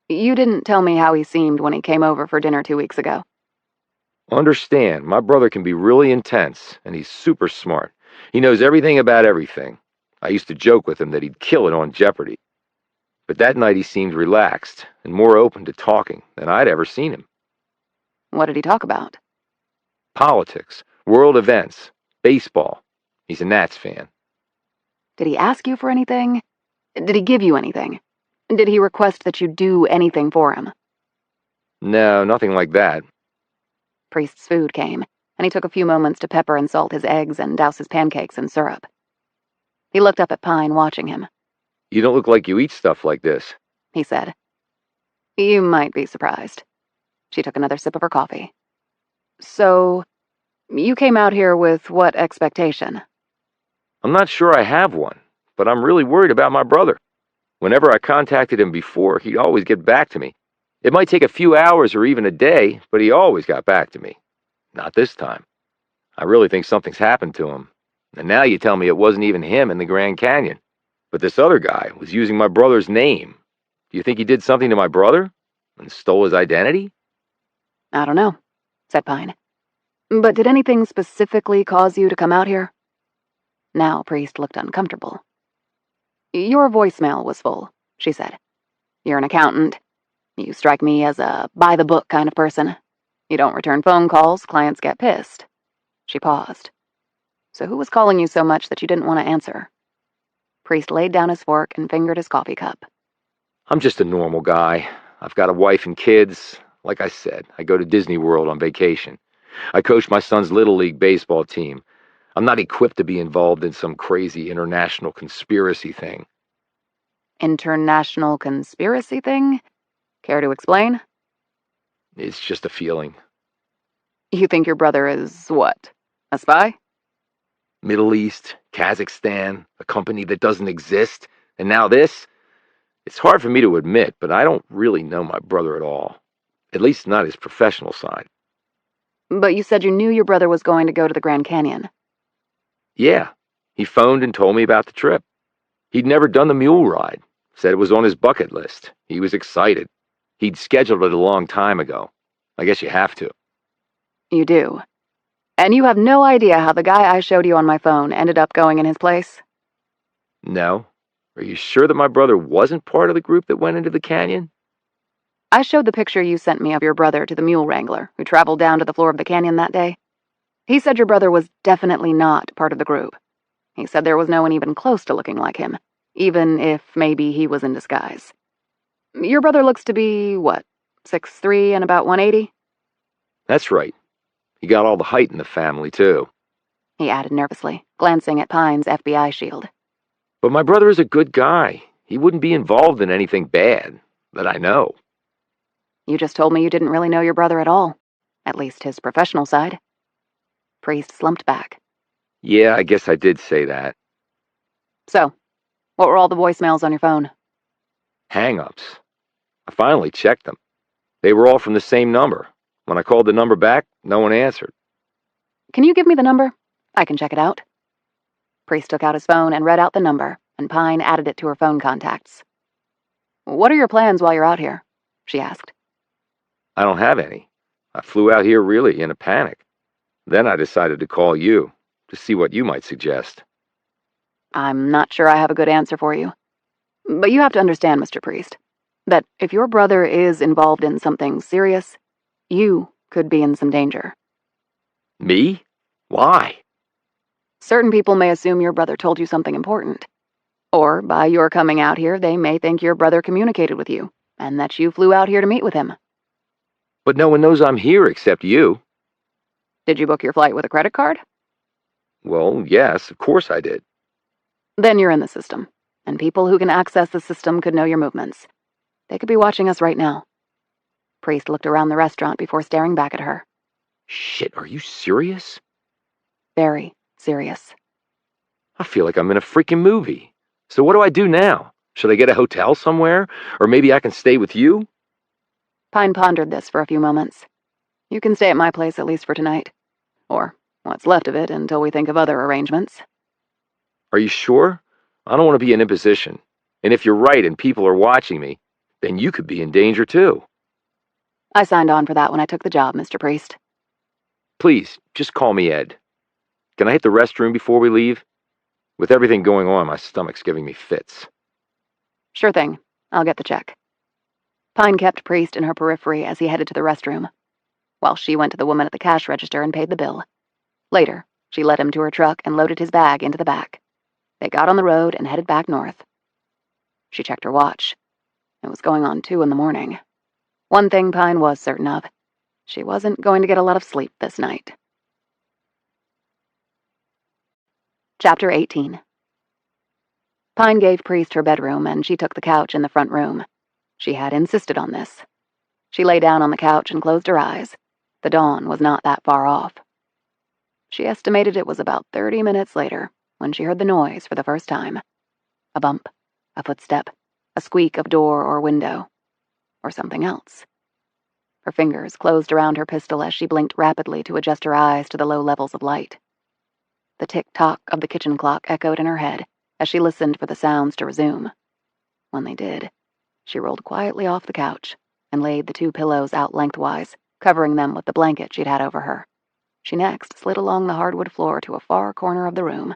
You didn't tell me how he seemed when he came over for dinner 2 weeks ago. Understand, my brother can be really intense, and he's super smart. He knows everything about everything. I used to joke with him that he'd kill it on Jeopardy. But that night he seemed relaxed and more open to talking than I'd ever seen him. What did he talk about? Politics, world events, baseball. He's a Nats fan. Did he ask you for anything? Did he give you anything? Did he request that you do anything for him? No, nothing like that. Priest's food came, and he took a few moments to pepper and salt his eggs and douse his pancakes in syrup. He looked up at Pine, watching him. You don't look like you eat stuff like this, he said. You might be surprised. She took another sip of her coffee. So, you came out here with what expectation? I'm not sure I have one, but I'm really worried about my brother. Whenever I contacted him before, he'd always get back to me. It might take a few hours or even a day, but he always got back to me. Not this time. I really think something's happened to him. And now you tell me it wasn't even him in the Grand Canyon. But this other guy was using my brother's name. Do you think he did something to my brother? And stole his identity? I don't know, said Pine. But did anything specifically cause you to come out here? Now Priest looked uncomfortable. Your voicemail was full, she said. You're an accountant. You strike me as a by-the-book kind of person. You don't return phone calls, clients get pissed. She paused. So who was calling you so much that you didn't want to answer? Priest laid down his fork and fingered his coffee cup. I'm just a normal guy. I've got a wife and kids. Like I said, I go to Disney World on vacation. I coach my son's Little League baseball team. I'm not equipped to be involved in some crazy international conspiracy thing. International conspiracy thing? Care to explain? It's just a feeling. You think your brother is what? A spy? Middle East, Kazakhstan, a company that doesn't exist, and now this? It's hard for me to admit, but I don't really know my brother at all. At least not his professional side. But you said you knew your brother was going to go to the Grand Canyon. Yeah, he phoned and told me about the trip. He'd never done the mule ride. Said it was on his bucket list. He was excited. He'd scheduled it a long time ago. I guess you have to. You do. And you have no idea how the guy I showed you on my phone ended up going in his place? No. Are you sure that my brother wasn't part of the group that went into the canyon? I showed the picture you sent me of your brother to the mule wrangler who traveled down to the floor of the canyon that day. He said your brother was definitely not part of the group. He said there was no one even close to looking like him, even if maybe he was in disguise. Your brother looks to be, what, 6'3" and about 180? That's right. He got all the height in the family, too. He added nervously, glancing at Pine's FBI shield. But my brother is a good guy. He wouldn't be involved in anything bad, that I know. You just told me you didn't really know your brother at all, at least his professional side. Priest slumped back. Yeah, I guess I did say that. So, what were all the voicemails on your phone? Hang-ups. I finally checked them. They were all from the same number. When I called the number back, no one answered. Can you give me the number? I can check it out. Priest took out his phone and read out the number, and Pine added it to her phone contacts. What are your plans while you're out here? She asked. I don't have any. I flew out here really in a panic. Then I decided to call you, to see what you might suggest. I'm not sure I have a good answer for you. But you have to understand, Mr. Priest, that if your brother is involved in something serious, you could be in some danger. Me? Why? Certain people may assume your brother told you something important. Or, by your coming out here, they may think your brother communicated with you, and that you flew out here to meet with him. But no one knows I'm here except you. Did you book your flight with a credit card? Well, yes, of course I did. Then you're in the system, and people who can access the system could know your movements. They could be watching us right now. Priest looked around the restaurant before staring back at her. Shit, are you serious? Very serious. I feel like I'm in a freaking movie. So what do I do now? Should I get a hotel somewhere? Or maybe I can stay with you? Pine pondered this for a few moments. You can stay at my place at least for tonight. Or what's left of it until we think of other arrangements. Are you sure? I don't want to be an imposition. And if you're right and people are watching me, then you could be in danger too. I signed on for that when I took the job, Mr. Priest. Please, just call me Ed. Can I hit the restroom before we leave? With everything going on, my stomach's giving me fits. Sure thing. I'll get the check. Pine kept Priest in her periphery as he headed to the restroom, while she went to the woman at the cash register and paid the bill. Later, she led him to her truck and loaded his bag into the back. They got on the road and headed back north. She checked her watch. It was going on 2 in the morning. One thing Pine was certain of. She wasn't going to get a lot of sleep this night. Chapter 18. Pine gave Priest her bedroom, and she took the couch in the front room. She had insisted on this. She lay down on the couch and closed her eyes. The dawn was not that far off. She estimated it was about 30 minutes later when she heard the noise for the first time. A bump, a footstep, a squeak of door or window, or something else. Her fingers closed around her pistol as she blinked rapidly to adjust her eyes to the low levels of light. The tick-tock of the kitchen clock echoed in her head as she listened for the sounds to resume. When they did, she rolled quietly off the couch and laid the 2 pillows out lengthwise, covering them with the blanket she'd had over her. She next slid along the hardwood floor to a far corner of the room,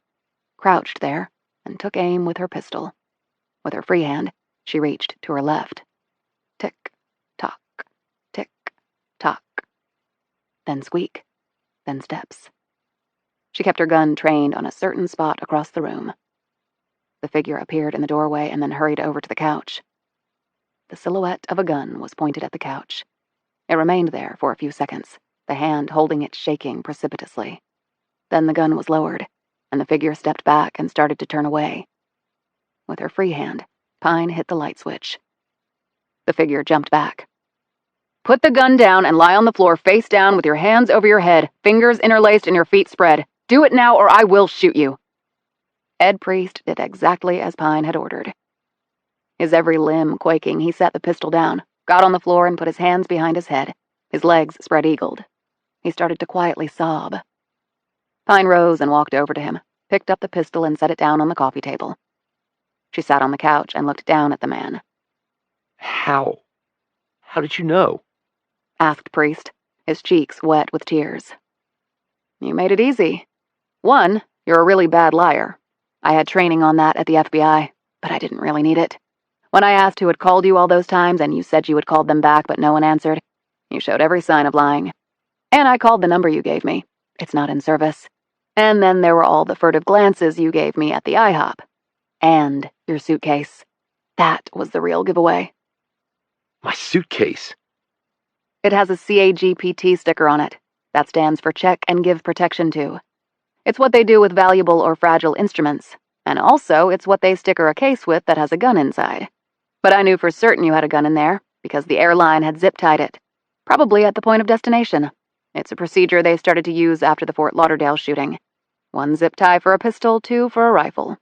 crouched there, and took aim with her pistol. With her free hand, she reached to her left. Tick-tock, tick-tock. Then squeak, then steps. She kept her gun trained on a certain spot across the room. The figure appeared in the doorway and then hurried over to the couch. The silhouette of a gun was pointed at the couch. It remained there for a few seconds, the hand holding it shaking precipitously. Then the gun was lowered, and the figure stepped back and started to turn away. With her free hand, Pine hit the light switch. The figure jumped back. "Put the gun down and lie on the floor face down with your hands over your head, fingers interlaced and your feet spread. Do it now or I will shoot you." Ed Priest did exactly as Pine had ordered. His every limb quaking, he set the pistol down, got on the floor and put his hands behind his head, his legs spread-eagled. He started to quietly sob. Pine rose and walked over to him, picked up the pistol and set it down on the coffee table. She sat on the couch and looked down at the man. How? How did you know? Asked Priest, his cheeks wet with tears. You made it easy. 1, you're a really bad liar. I had training on that at the FBI, but I didn't really need it. When I asked who had called you all those times and you said you had called them back but no one answered, you showed every sign of lying. And I called the number you gave me. It's not in service. And then there were all the furtive glances you gave me at the IHOP. And your suitcase. That was the real giveaway. My suitcase? It has a CAGPT sticker on it. That stands for Check and Give Protection To. It's what they do with valuable or fragile instruments. And also, it's what they sticker a case with that has a gun inside. But I knew for certain you had a gun in there, because the airline had zip-tied it. Probably at the point of destination. It's a procedure they started to use after the Fort Lauderdale shooting. 1 zip tie for a pistol, 2 for a rifle.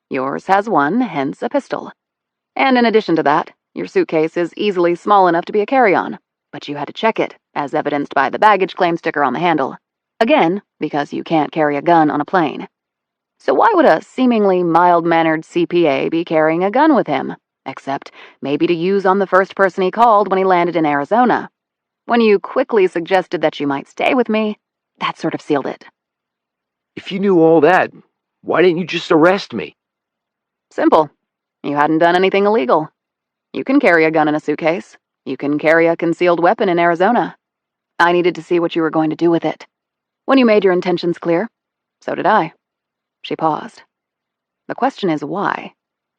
Yours has 1, hence a pistol. And in addition to that, your suitcase is easily small enough to be a carry-on, but you had to check it, as evidenced by the baggage claim sticker on the handle. Again, because you can't carry a gun on a plane. So why would a seemingly mild-mannered CPA be carrying a gun with him, except maybe to use on the first person he called when he landed in Arizona? When you quickly suggested that you might stay with me, that sort of sealed it. If you knew all that, why didn't you just arrest me? Simple. You hadn't done anything illegal. You can carry a gun in a suitcase. You can carry a concealed weapon in Arizona. I needed to see what you were going to do with it. When you made your intentions clear, so did I. She paused. The question is why?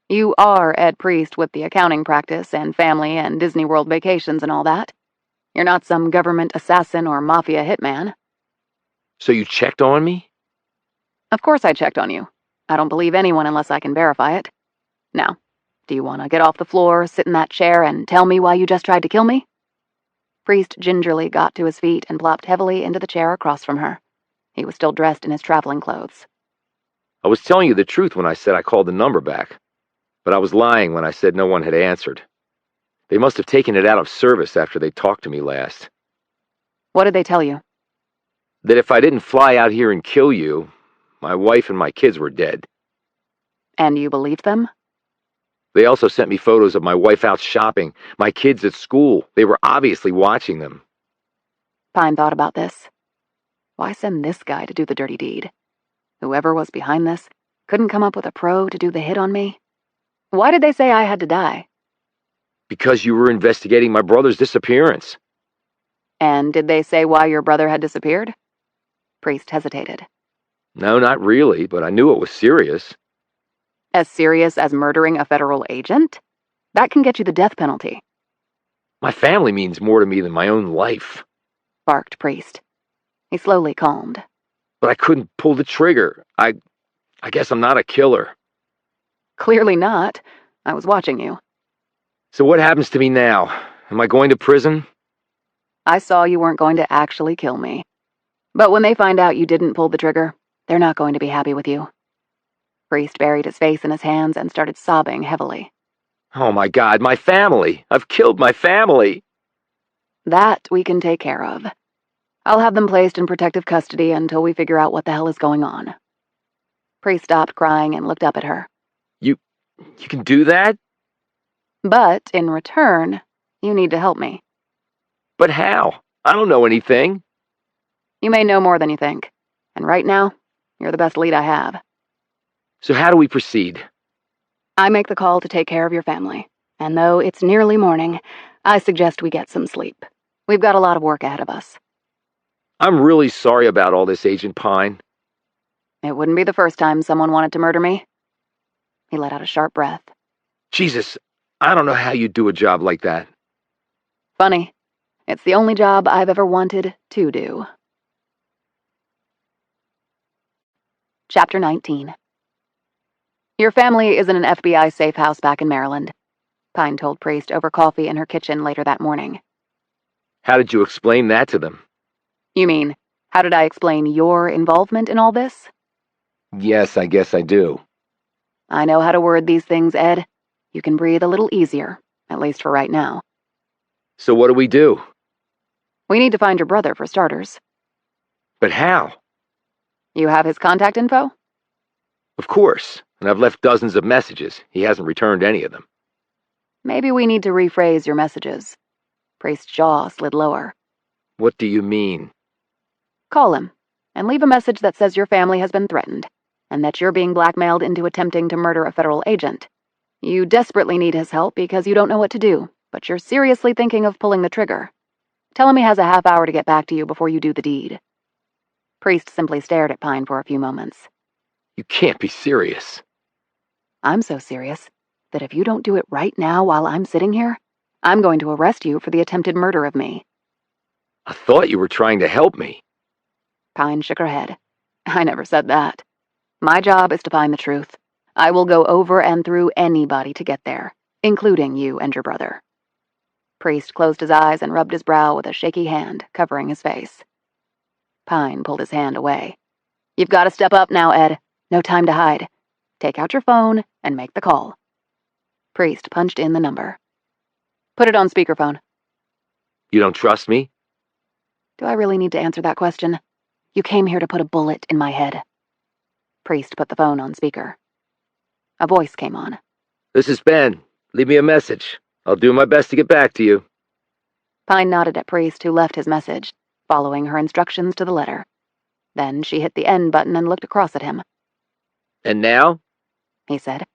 You are Ed Priest with the accounting practice and family and Disney World vacations and all that. You're not some government assassin or mafia hitman. So you checked on me? Of course I checked on you. I don't believe anyone unless I can verify it. Now, do you want to get off the floor, sit in that chair, and tell me why you just tried to kill me? Priest gingerly got to his feet and plopped heavily into the chair across from her. He was still dressed in his traveling clothes. I was telling you the truth when I said I called the number back, but I was lying when I said no one had answered. They must have taken it out of service after they talked to me last. What did they tell you? That if I didn't fly out here and kill you, my wife and my kids were dead. And you believed them? They also sent me photos of my wife out shopping, my kids at school. They were obviously watching them. Pine thought about this. Why send this guy to do the dirty deed? Whoever was behind this couldn't come up with a pro to do the hit on me? Why did they say I had to die? Because you were investigating my brother's disappearance. And did they say why your brother had disappeared? Priest hesitated. No, not really, but I knew it was serious. As serious as murdering a federal agent? That can get you the death penalty. My family means more to me than my own life. Barked Priest. He slowly calmed. But I couldn't pull the trigger. I guess I'm not a killer. Clearly not. I was watching you. So what happens to me now? Am I going to prison? I saw you weren't going to actually kill me. But when they find out you didn't pull the trigger, they're not going to be happy with you. Priest buried his face in his hands and started sobbing heavily. Oh my God, my family! I've killed my family! That we can take care of. I'll have them placed in protective custody until we figure out what the hell is going on. Priest stopped crying and looked up at her. You can do that? But, in return, you need to help me. But how? I don't know anything. You may know more than you think. And right now, you're the best lead I have. So how do we proceed? I make the call to take care of your family. And though it's nearly morning, I suggest we get some sleep. We've got a lot of work ahead of us. I'm really sorry about all this, Agent Pine. It wouldn't be the first time someone wanted to murder me. He let out a sharp breath. Jesus, I don't know how you do a job like that. Funny. It's the only job I've ever wanted to do. Chapter 19. Your family is in an FBI safe house back in Maryland, Pine told Priest over coffee in her kitchen later that morning. How did you explain that to them? You mean, how did I explain your involvement in all this? Yes, I guess I do. I know how to word these things, Ed. You can breathe a little easier, at least for right now. So what do we do? We need to find your brother, for starters. But how? You have his contact info? Of course, and I've left dozens of messages. He hasn't returned any of them. Maybe we need to rephrase your messages. Priest's jaw slid lower. What do you mean? Call him, and leave a message that says your family has been threatened, and that you're being blackmailed into attempting to murder a federal agent. You desperately need his help because you don't know what to do, but you're seriously thinking of pulling the trigger. Tell him he has a half hour to get back to you before you do the deed." Priest simply stared at Pine for a few moments. You can't be serious. "I'm so serious that if you don't do it right now while I'm sitting here, I'm going to arrest you for the attempted murder of me." I thought you were trying to help me. Pine shook her head. "I never said that. My job is to find the truth. I will go over and through anybody to get there, including you and your brother." Priest closed his eyes and rubbed his brow with a shaky hand, covering his face. Pine pulled his hand away. "You've got to step up now, Ed. No time to hide. Take out your phone and make the call." Priest punched in the number. "Put it on speakerphone." You don't trust me? Do I really need to answer that question? You came here to put a bullet in my head. Priest put the phone on speaker. A voice came on. "This is Ben. Leave me a message. I'll do my best to get back to you." Pine nodded at Priest, who left his message, following her instructions to the letter. Then she hit the end button and looked across at him. "And now?" He said.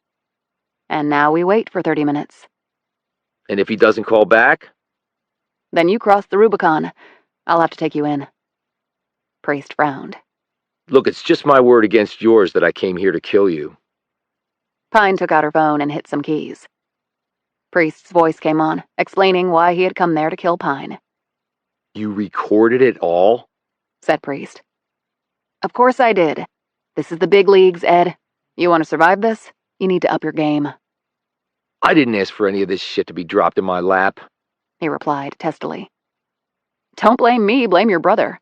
"And now we wait for 30 minutes. And if he doesn't call back? Then you cross the Rubicon. I'll have to take you in." Priest frowned. Look, it's just my word against yours that I came here to kill you. Pine took out her phone and hit some keys. Priest's voice came on, explaining why he had come there to kill Pine. You recorded it all? Said Priest. "Of course I did. This is the big leagues, Ed. You want to survive this? You need to up your game." I didn't ask for any of this shit to be dropped in my lap. He replied testily. "Don't blame me, blame your brother.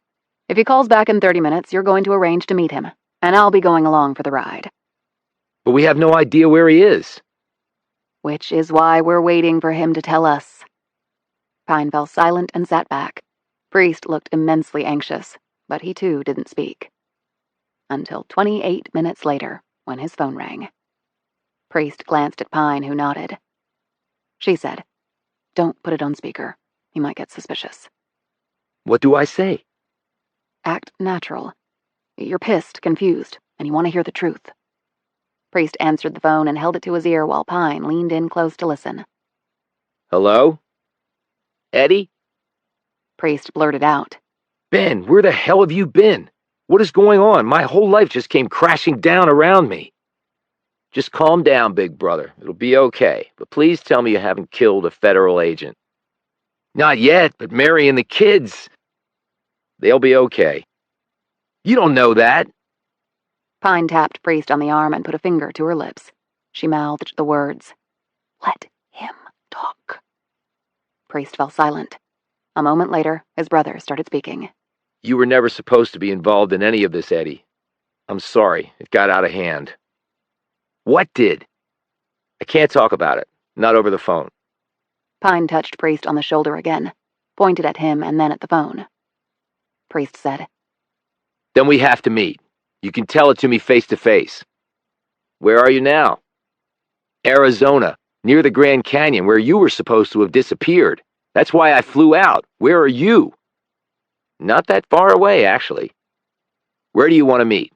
If he calls back in 30 minutes, you're going to arrange to meet him, and I'll be going along for the ride." But we have no idea where he is. "Which is why we're waiting for him to tell us." Pine fell silent and sat back. Priest looked immensely anxious, but he too didn't speak. Until 28 minutes later, when his phone rang. Priest glanced at Pine, who nodded. She said, "Don't put it on speaker. He might get suspicious." What do I say? "Act natural. You're pissed, confused, and you want to hear the truth." Priest answered the phone and held it to his ear while Pine leaned in close to listen. Hello? Eddie? Priest blurted out. Ben, where the hell have you been? What is going on? My whole life just came crashing down around me. Just calm down, big brother. It'll be okay. But please tell me you haven't killed a federal agent. Not yet, but Mary and the kids. They'll be okay. You don't know that. Pine tapped Priest on the arm and put a finger to her lips. She mouthed the words, "Let him talk." Priest fell silent. A moment later, his brother started speaking. You were never supposed to be involved in any of this, Eddie. I'm sorry. It got out of hand. What did? I can't talk about it. Not over the phone. Pine touched Priest on the shoulder again, pointed at him and then at the phone. Priest said, Then we have to meet. You can tell it to me face to face. Where are you now? Arizona, near the Grand Canyon, where you were supposed to have disappeared. That's why I flew out. Where are you? Not that far away, actually. Where do you want to meet?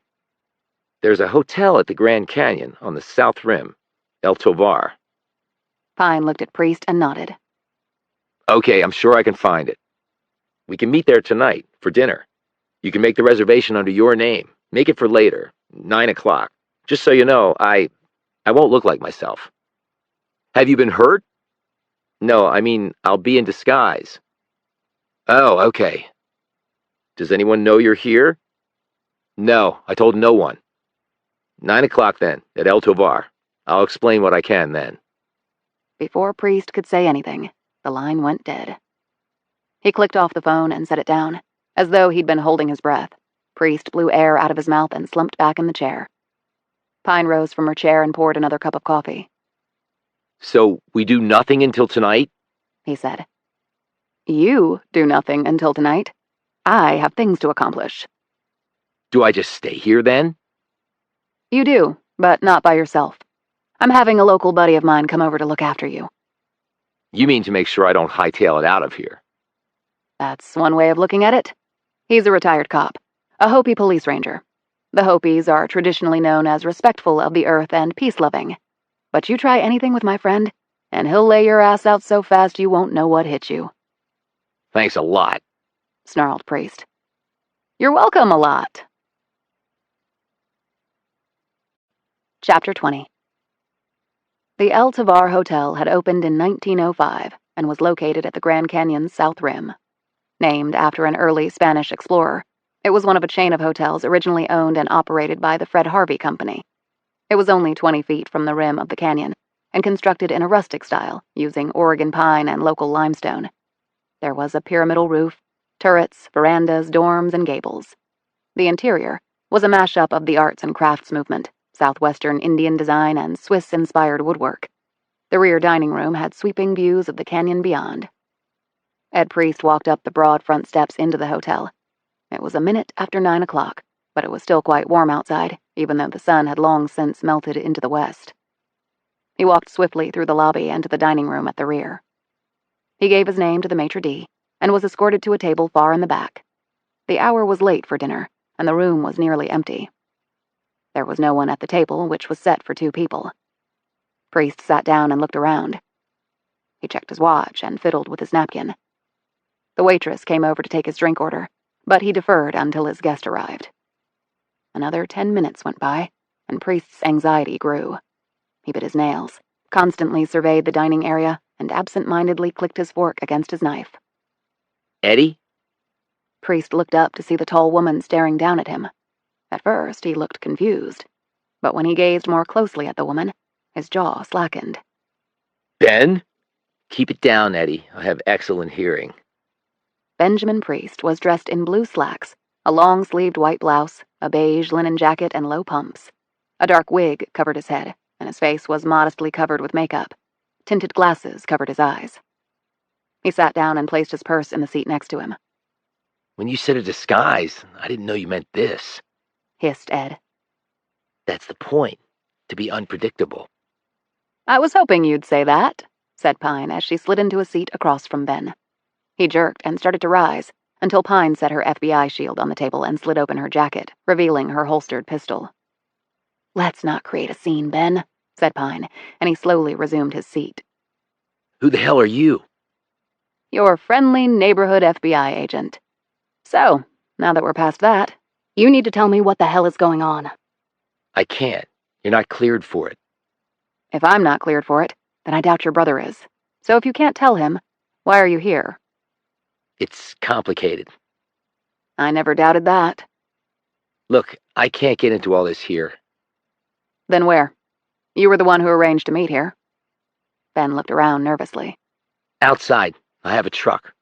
There's a hotel at the Grand Canyon on the South Rim, El Tovar. Pine looked at Priest and nodded. Okay, I'm sure I can find it. We can meet there tonight for dinner. You can make the reservation under your name. Make it for later, 9 o'clock. Just so you know, I won't look like myself. Have you been hurt? No, I mean, I'll be in disguise. Oh, okay. Does anyone know you're here? No, I told no one. 9 o'clock then, at El Tovar. I'll explain what I can then. Before Priest could say anything, the line went dead. He clicked off the phone and set it down, as though he'd been holding his breath. Priest blew air out of his mouth and slumped back in the chair. Pine rose from her chair and poured another cup of coffee. So, we do nothing until tonight? He said. You do nothing until tonight. I have things to accomplish. Do I just stay here then? You do, but not by yourself. I'm having a local buddy of mine come over to look after you. You mean to make sure I don't hightail it out of here? That's one way of looking at it. He's a retired cop, a Hopi police ranger. The Hopis are traditionally known as respectful of the earth and peace-loving. But you try anything with my friend, and he'll lay your ass out so fast you won't know what hit you," Thanks a lot. snarled Priest. "You're welcome a lot." Chapter 20. The El Tovar Hotel had opened in 1905 and was located at the Grand Canyon's south rim. Named after an early Spanish explorer, it was one of a chain of hotels originally owned and operated by the Fred Harvey Company. It was only 20 feet from the rim of the canyon and constructed in a rustic style using Oregon pine and local limestone. There was a pyramidal roof, turrets, verandas, dorms, and gables. The interior was a mashup of the arts and crafts movement, Southwestern Indian design, and Swiss-inspired woodwork. The rear dining room had sweeping views of the canyon beyond. Ed Priest walked up the broad front steps into the hotel. It was a minute after 9 o'clock, but it was still quite warm outside, even though the sun had long since melted into the west. He walked swiftly through the lobby and to the dining room at the rear. He gave his name to the maitre d' and was escorted to a table far in the back. The hour was late for dinner, and the room was nearly empty. There was no one at the table, which was set for 2 people. Priest sat down and looked around. He checked his watch and fiddled with his napkin. The waitress came over to take his drink order, but he deferred until his guest arrived. Another 10 minutes went by, and Priest's anxiety grew. He bit his nails, constantly surveyed the dining area, and absent-mindedly clicked his fork against his knife. Eddie? Priest looked up to see the tall woman staring down at him. At first, he looked confused, but when he gazed more closely at the woman, his jaw slackened. Ben? Keep it down, Eddie. I have excellent hearing. Benjamin Priest was dressed in blue slacks, a long-sleeved white blouse, a beige linen jacket, and low pumps. A dark wig covered his head, and his face was modestly covered with makeup. Tinted glasses covered his eyes. He sat down and placed his purse in the seat next to him. When you said a disguise, I didn't know you meant this. Hissed Ed. That's the point, to be unpredictable. "I was hoping you'd say that," said Pine as she slid into a seat across from Ben. He jerked and started to rise, until Pine set her FBI shield on the table and slid open her jacket, revealing her holstered pistol. "Let's not create a scene, Ben," said Pine, and he slowly resumed his seat. Who the hell are you? "Your friendly neighborhood FBI agent. So, now that we're past that, you need to tell me what the hell is going on." I can't. You're not cleared for it. "If I'm not cleared for it, then I doubt your brother is. So if you can't tell him, why are you here?" It's complicated. "I never doubted that." Look, I can't get into all this here. "Then where? You were the one who arranged to meet here." Ben looked around nervously. Outside, I have a truck.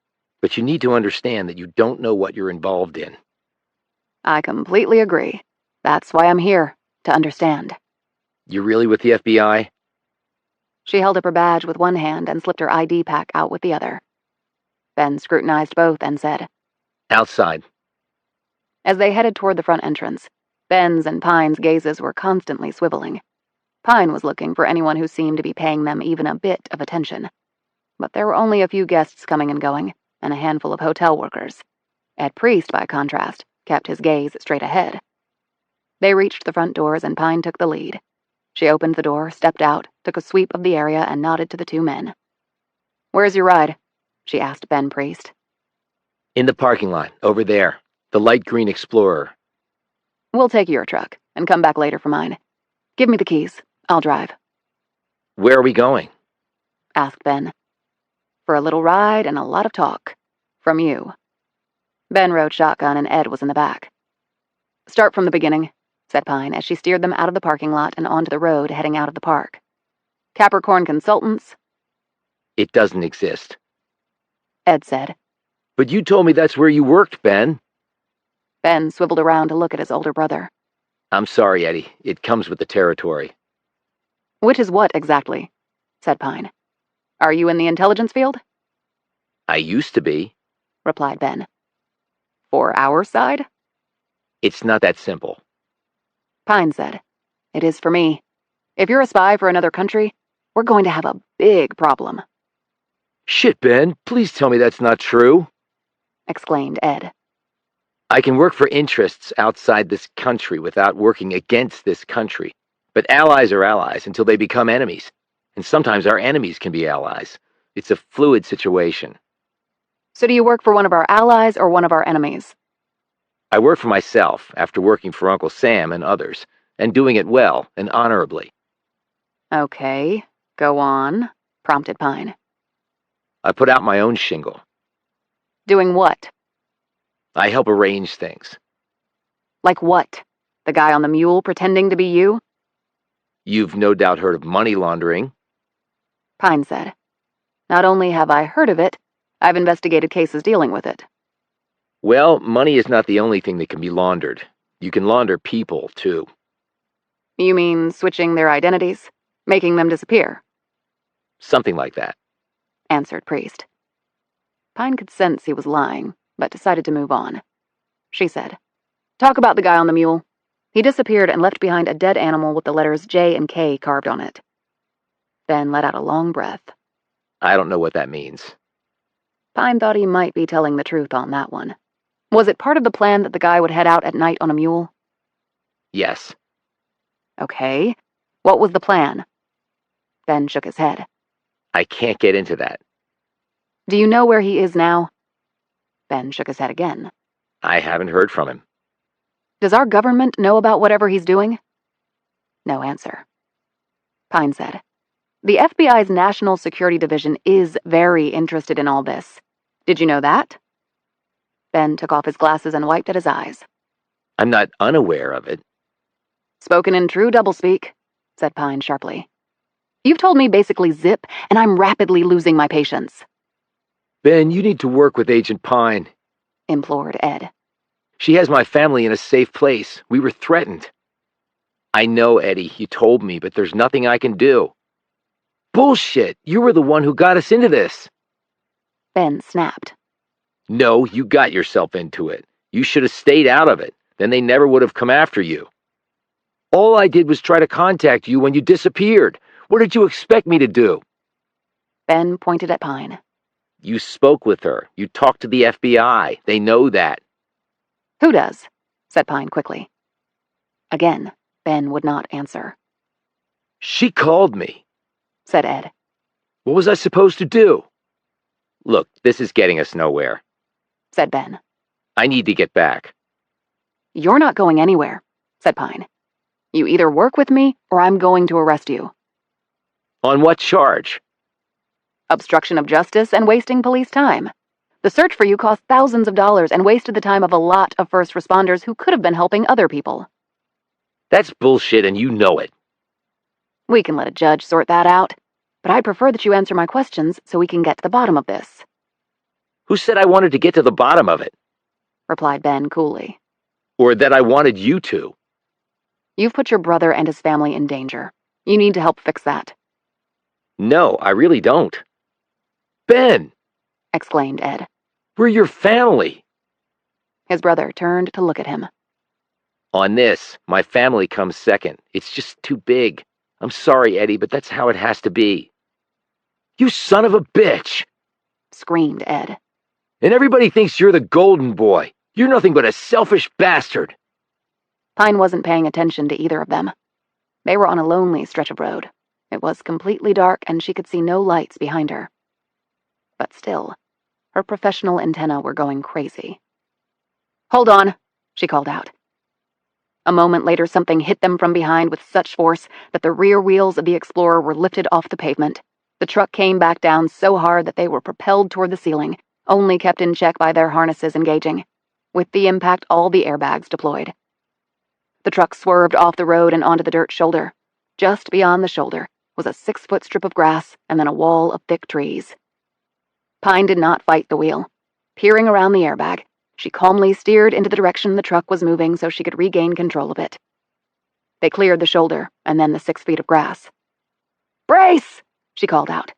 But you need to understand that you don't know what you're involved in. "I completely agree. That's why I'm here, to understand." You're really with the FBI? She held up her badge with one hand and slipped her ID pack out with the other. Ben scrutinized both and said, Outside. As they headed toward the front entrance, Ben's and Pine's gazes were constantly swiveling. Pine was looking for anyone who seemed to be paying them even a bit of attention. But there were only a few guests coming and going, and a handful of hotel workers. Ed Priest, by contrast, kept his gaze straight ahead. They reached the front doors and Pine took the lead. She opened the door, stepped out, took a sweep of the area, and nodded to the 2 men. "Where's your ride?" she asked Ben Priest. In the parking lot, over there. The light green Explorer. "We'll take your truck, and come back later for mine. Give me the keys. I'll drive." Where are we going? Asked Ben. "For a little ride and a lot of talk. From you." Ben rode shotgun and Ed was in the back. "Start from the beginning," said Pine as she steered them out of the parking lot and onto the road heading out of the park. "Capricorn Consultants?" It doesn't exist. Ed said. But you told me that's where you worked, Ben. Ben swiveled around to look at his older brother. I'm sorry, Eddie. It comes with the territory. "Which is what exactly?" said Pine. "Are you in the intelligence field?" I used to be. Replied Ben. "For our side?" It's not that simple. Pine said. "It is for me. If you're a spy for another country, we're going to have a big problem." Shit, Ben. Please tell me that's not true. Exclaimed Ed. I can work for interests outside this country without working against this country. But allies are allies until they become enemies. And sometimes our enemies can be allies. It's a fluid situation. So do you work for one of our allies or one of our enemies? I work for myself after working for Uncle Sam and others, and doing it well and honorably. Okay, go on, prompted Pine. I put out my own shingle. Doing what? I help arrange things. Like what? The guy on the mule pretending to be you? You've no doubt heard of money laundering. Pine said. Not only have I heard of it, I've investigated cases dealing with it. Well, money is not the only thing that can be laundered. You can launder people, too. You mean switching their identities? Making them disappear? Something like that. Answered Priest. Pine could sense he was lying, but decided to move on. She said, Talk about the guy on the mule. He disappeared and left behind a dead animal with the letters J and K carved on it. Then let out a long breath. I don't know what that means. Pine thought he might be telling the truth on that one. Was it part of the plan that the guy would head out at night on a mule? Yes. Okay. What was the plan? Ben shook his head. I can't get into that. Do you know where he is now? Ben shook his head again. I haven't heard from him. Does our government know about whatever he's doing? No answer. Pine said, The FBI's National Security Division is very interested in all this. Did you know that? Ben took off his glasses and wiped at his eyes. I'm not unaware of it. Spoken in true doublespeak, said Pine sharply. You've told me basically zip, and I'm rapidly losing my patience. Ben, you need to work with Agent Pine, implored Ed. She has my family in a safe place. We were threatened. I know, Eddie, you told me, but there's nothing I can do. Bullshit! You were the one who got us into this. Ben snapped. No, you got yourself into it. You should have stayed out of it. Then they never would have come after you. All I did was try to contact you when you disappeared. What did you expect me to do? Ben pointed at Pine. You spoke with her. You talked to the FBI. They know that. Who does? Said Pine quickly. Again, Ben would not answer. She called me, said Ed. What was I supposed to do? Look, this is getting us nowhere, said Ben. I need to get back. You're not going anywhere, said Pine. You either work with me or I'm going to arrest you. On what charge? Obstruction of justice and wasting police time. The search for you cost thousands of dollars and wasted the time of a lot of first responders who could have been helping other people. That's bullshit and you know it. We can let a judge sort that out, but I'd prefer that you answer my questions so we can get to the bottom of this. Who said I wanted to get to the bottom of it? Replied Ben coolly. Or that I wanted you to? You've put your brother and his family in danger. You need to help fix that. No, I really don't. Ben! Exclaimed Ed. We're your family. His brother turned to look at him. On this, my family comes second. It's just too big. I'm sorry, Eddie, but that's how it has to be. You son of a bitch! Screamed Ed. And everybody thinks you're the golden boy. You're nothing but a selfish bastard. Pine wasn't paying attention to either of them. They were on a lonely stretch of road. It was completely dark and she could see no lights behind her. But still, her professional antennae were going crazy. Hold on, she called out. A moment later, something hit them from behind with such force that the rear wheels of the Explorer were lifted off the pavement. The truck came back down so hard that they were propelled toward the ceiling, only kept in check by their harnesses engaging. With the impact, all the airbags deployed. The truck swerved off the road and onto the dirt shoulder. Just beyond the shoulder was a 6-foot strip of grass and then a wall of thick trees. Pine did not fight the wheel. Peering around the airbag, she calmly steered into the direction the truck was moving so she could regain control of it. They cleared the shoulder and then the 6 feet of grass. Brace! She called out.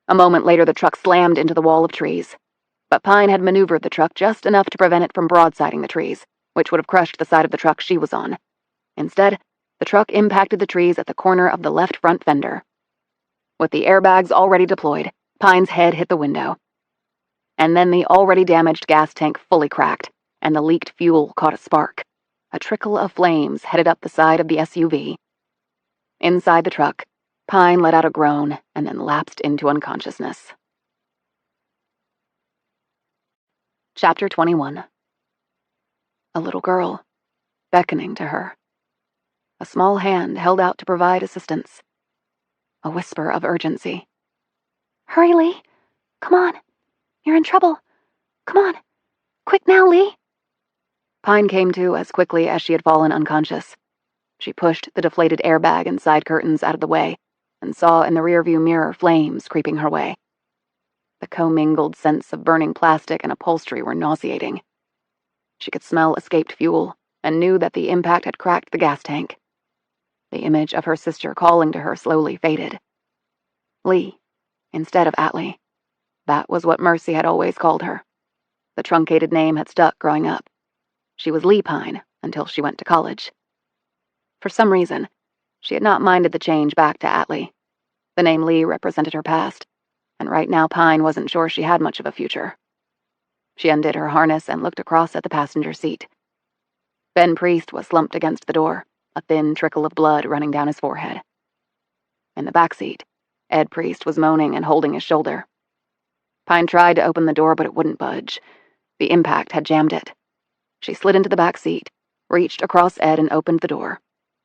A moment later, the truck slammed into the wall of trees. But Pine had maneuvered the truck just enough to prevent it from broadsiding the trees, which would have crushed the side of the truck she was on. Instead, the truck impacted the trees at the corner of the left front fender. With the airbags already deployed, Pine's head hit the window. And then the already damaged gas tank fully cracked, and the leaked fuel caught a spark. A trickle of flames headed up the side of the SUV. Inside the truck, Pine let out a groan and then lapsed into unconsciousness. Chapter 21. A little girl, beckoning to her. A small hand held out to provide assistance. A whisper of urgency. "Hurry, Lee. Come on. You're in trouble. Come on. Quick now, Lee." Pine came to as quickly as she had fallen unconscious. She pushed the deflated airbag and side curtains out of the way and saw in the rearview mirror flames creeping her way. The commingled scents of burning plastic and upholstery were nauseating. She could smell escaped fuel and knew that the impact had cracked the gas tank. The image of her sister calling to her slowly faded. Lee, instead of Atlee. That was what Mercy had always called her. The truncated name had stuck growing up. She was Lee Pine until she went to college. For some reason, she had not minded the change back to Atlee. The name Lee represented her past, and right now Pine wasn't sure she had much of a future. She undid her harness and looked across at the passenger seat. Ben Priest was slumped against the door, a thin trickle of blood running down his forehead. In the back seat, Ed Priest was moaning and holding his shoulder. Pine tried to open the door, but it wouldn't budge. The impact had jammed it. She slid into the back seat, reached across Ed and opened the door.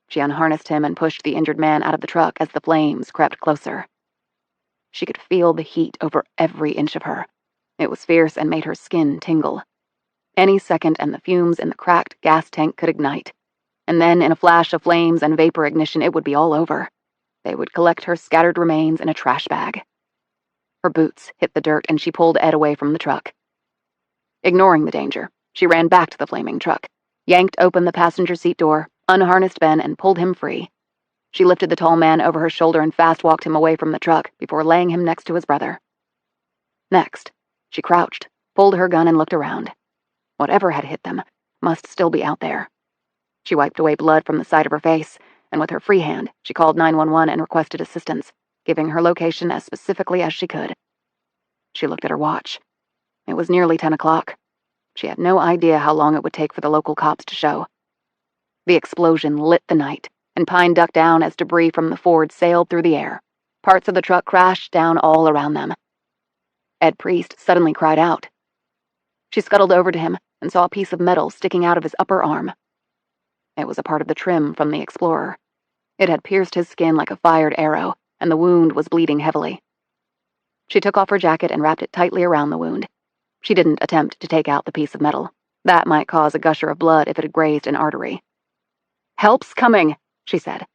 She unharnessed him and pushed the injured man out of the truck as the flames crept closer. She could feel the heat over every inch of her. It was fierce and made her skin tingle. Any second and the fumes in the cracked gas tank could ignite. And then, in a flash of flames and vapor ignition, it would be all over. They would collect her scattered remains in a trash bag. Her boots hit the dirt and she pulled Ed away from the truck. Ignoring the danger, she ran back to the flaming truck, yanked open the passenger seat door, unharnessed Ben, and pulled him free. She lifted the tall man over her shoulder and fast-walked him away from the truck before laying him next to his brother. Next, she crouched, pulled her gun, and looked around. Whatever had hit them must still be out there. She wiped away blood from the side of her face, and with her free hand, she called 911 and requested assistance, giving her location as specifically as she could. She looked at her watch. It was nearly 10 o'clock. She had no idea how long it would take for the local cops to show. The explosion lit the night, and Pine ducked down as debris from the Ford sailed through the air. Parts of the truck crashed down all around them. Ed Priest suddenly cried out. She scuttled over to him and saw a piece of metal sticking out of his upper arm. It was a part of the trim from the Explorer. It had pierced his skin like a fired arrow, and the wound was bleeding heavily. She took off her jacket and wrapped it tightly around the wound. She didn't attempt to take out the piece of metal. That might cause a gusher of blood if it had grazed an artery. "Help's coming," she said.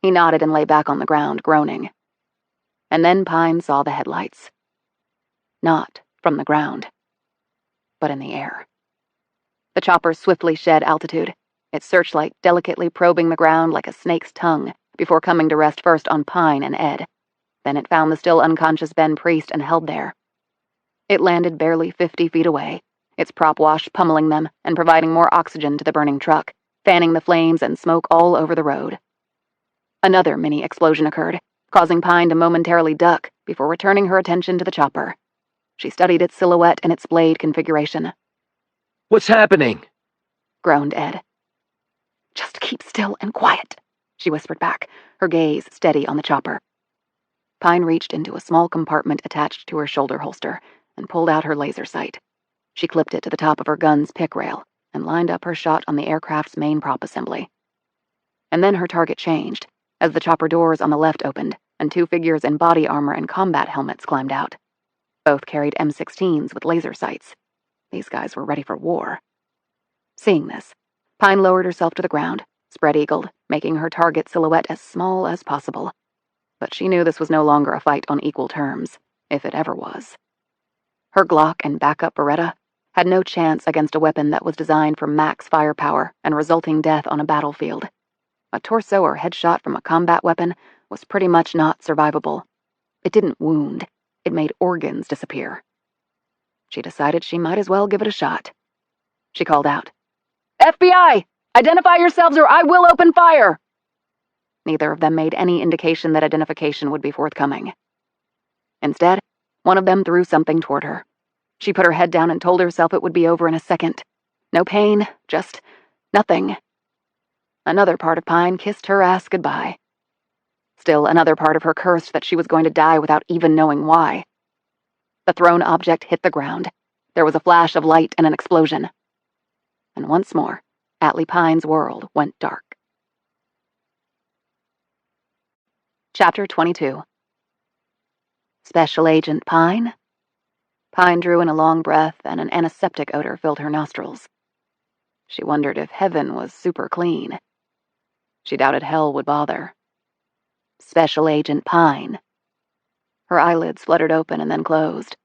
He nodded and lay back on the ground, groaning. And then Pine saw the headlights. Not from the ground, but in the air. The chopper swiftly shed altitude, its searchlight delicately probing the ground like a snake's tongue before coming to rest first on Pine and Ed. Then it found the still unconscious Ben Priest and held there. It landed barely 50 feet away, its prop wash pummeling them and providing more oxygen to the burning truck, fanning the flames and smoke all over the road. Another mini explosion occurred, causing Pine to momentarily duck before returning her attention to the chopper. She studied its silhouette and its blade configuration. "What's happening?" groaned Ed. "Just keep still and quiet," she whispered back, her gaze steady on the chopper. Pine reached into a small compartment attached to her shoulder holster and pulled out her laser sight. She clipped it to the top of her gun's pick rail and lined up her shot on the aircraft's main prop assembly. And then her target changed, as the chopper doors on the left opened and two figures in body armor and combat helmets climbed out. Both carried M16s with laser sights. These guys were ready for war. Seeing this, Pine lowered herself to the ground, spread-eagled, making her target silhouette as small as possible. But she knew this was no longer a fight on equal terms, if it ever was. Her Glock and backup Beretta had no chance against a weapon that was designed for max firepower and resulting death on a battlefield. A torso or headshot from a combat weapon was pretty much not survivable. It didn't wound, it made organs disappear. She decided she might as well give it a shot. She called out, "FBI! Identify yourselves or I will open fire!" Neither of them made any indication that identification would be forthcoming. Instead, one of them threw something toward her. She put her head down and told herself it would be over in a second. No pain, just nothing. Another part of Pine kissed her ass goodbye. Still, another part of her cursed that she was going to die without even knowing why. The thrown object hit the ground. There was a flash of light and an explosion. And once more, Atlee Pine's world went dark. Chapter 22. Special Agent Pine? Pine drew in a long breath, and an antiseptic odor filled her nostrils. She wondered if heaven was super clean. She doubted hell would bother. Special Agent Pine. Her eyelids fluttered open and then closed.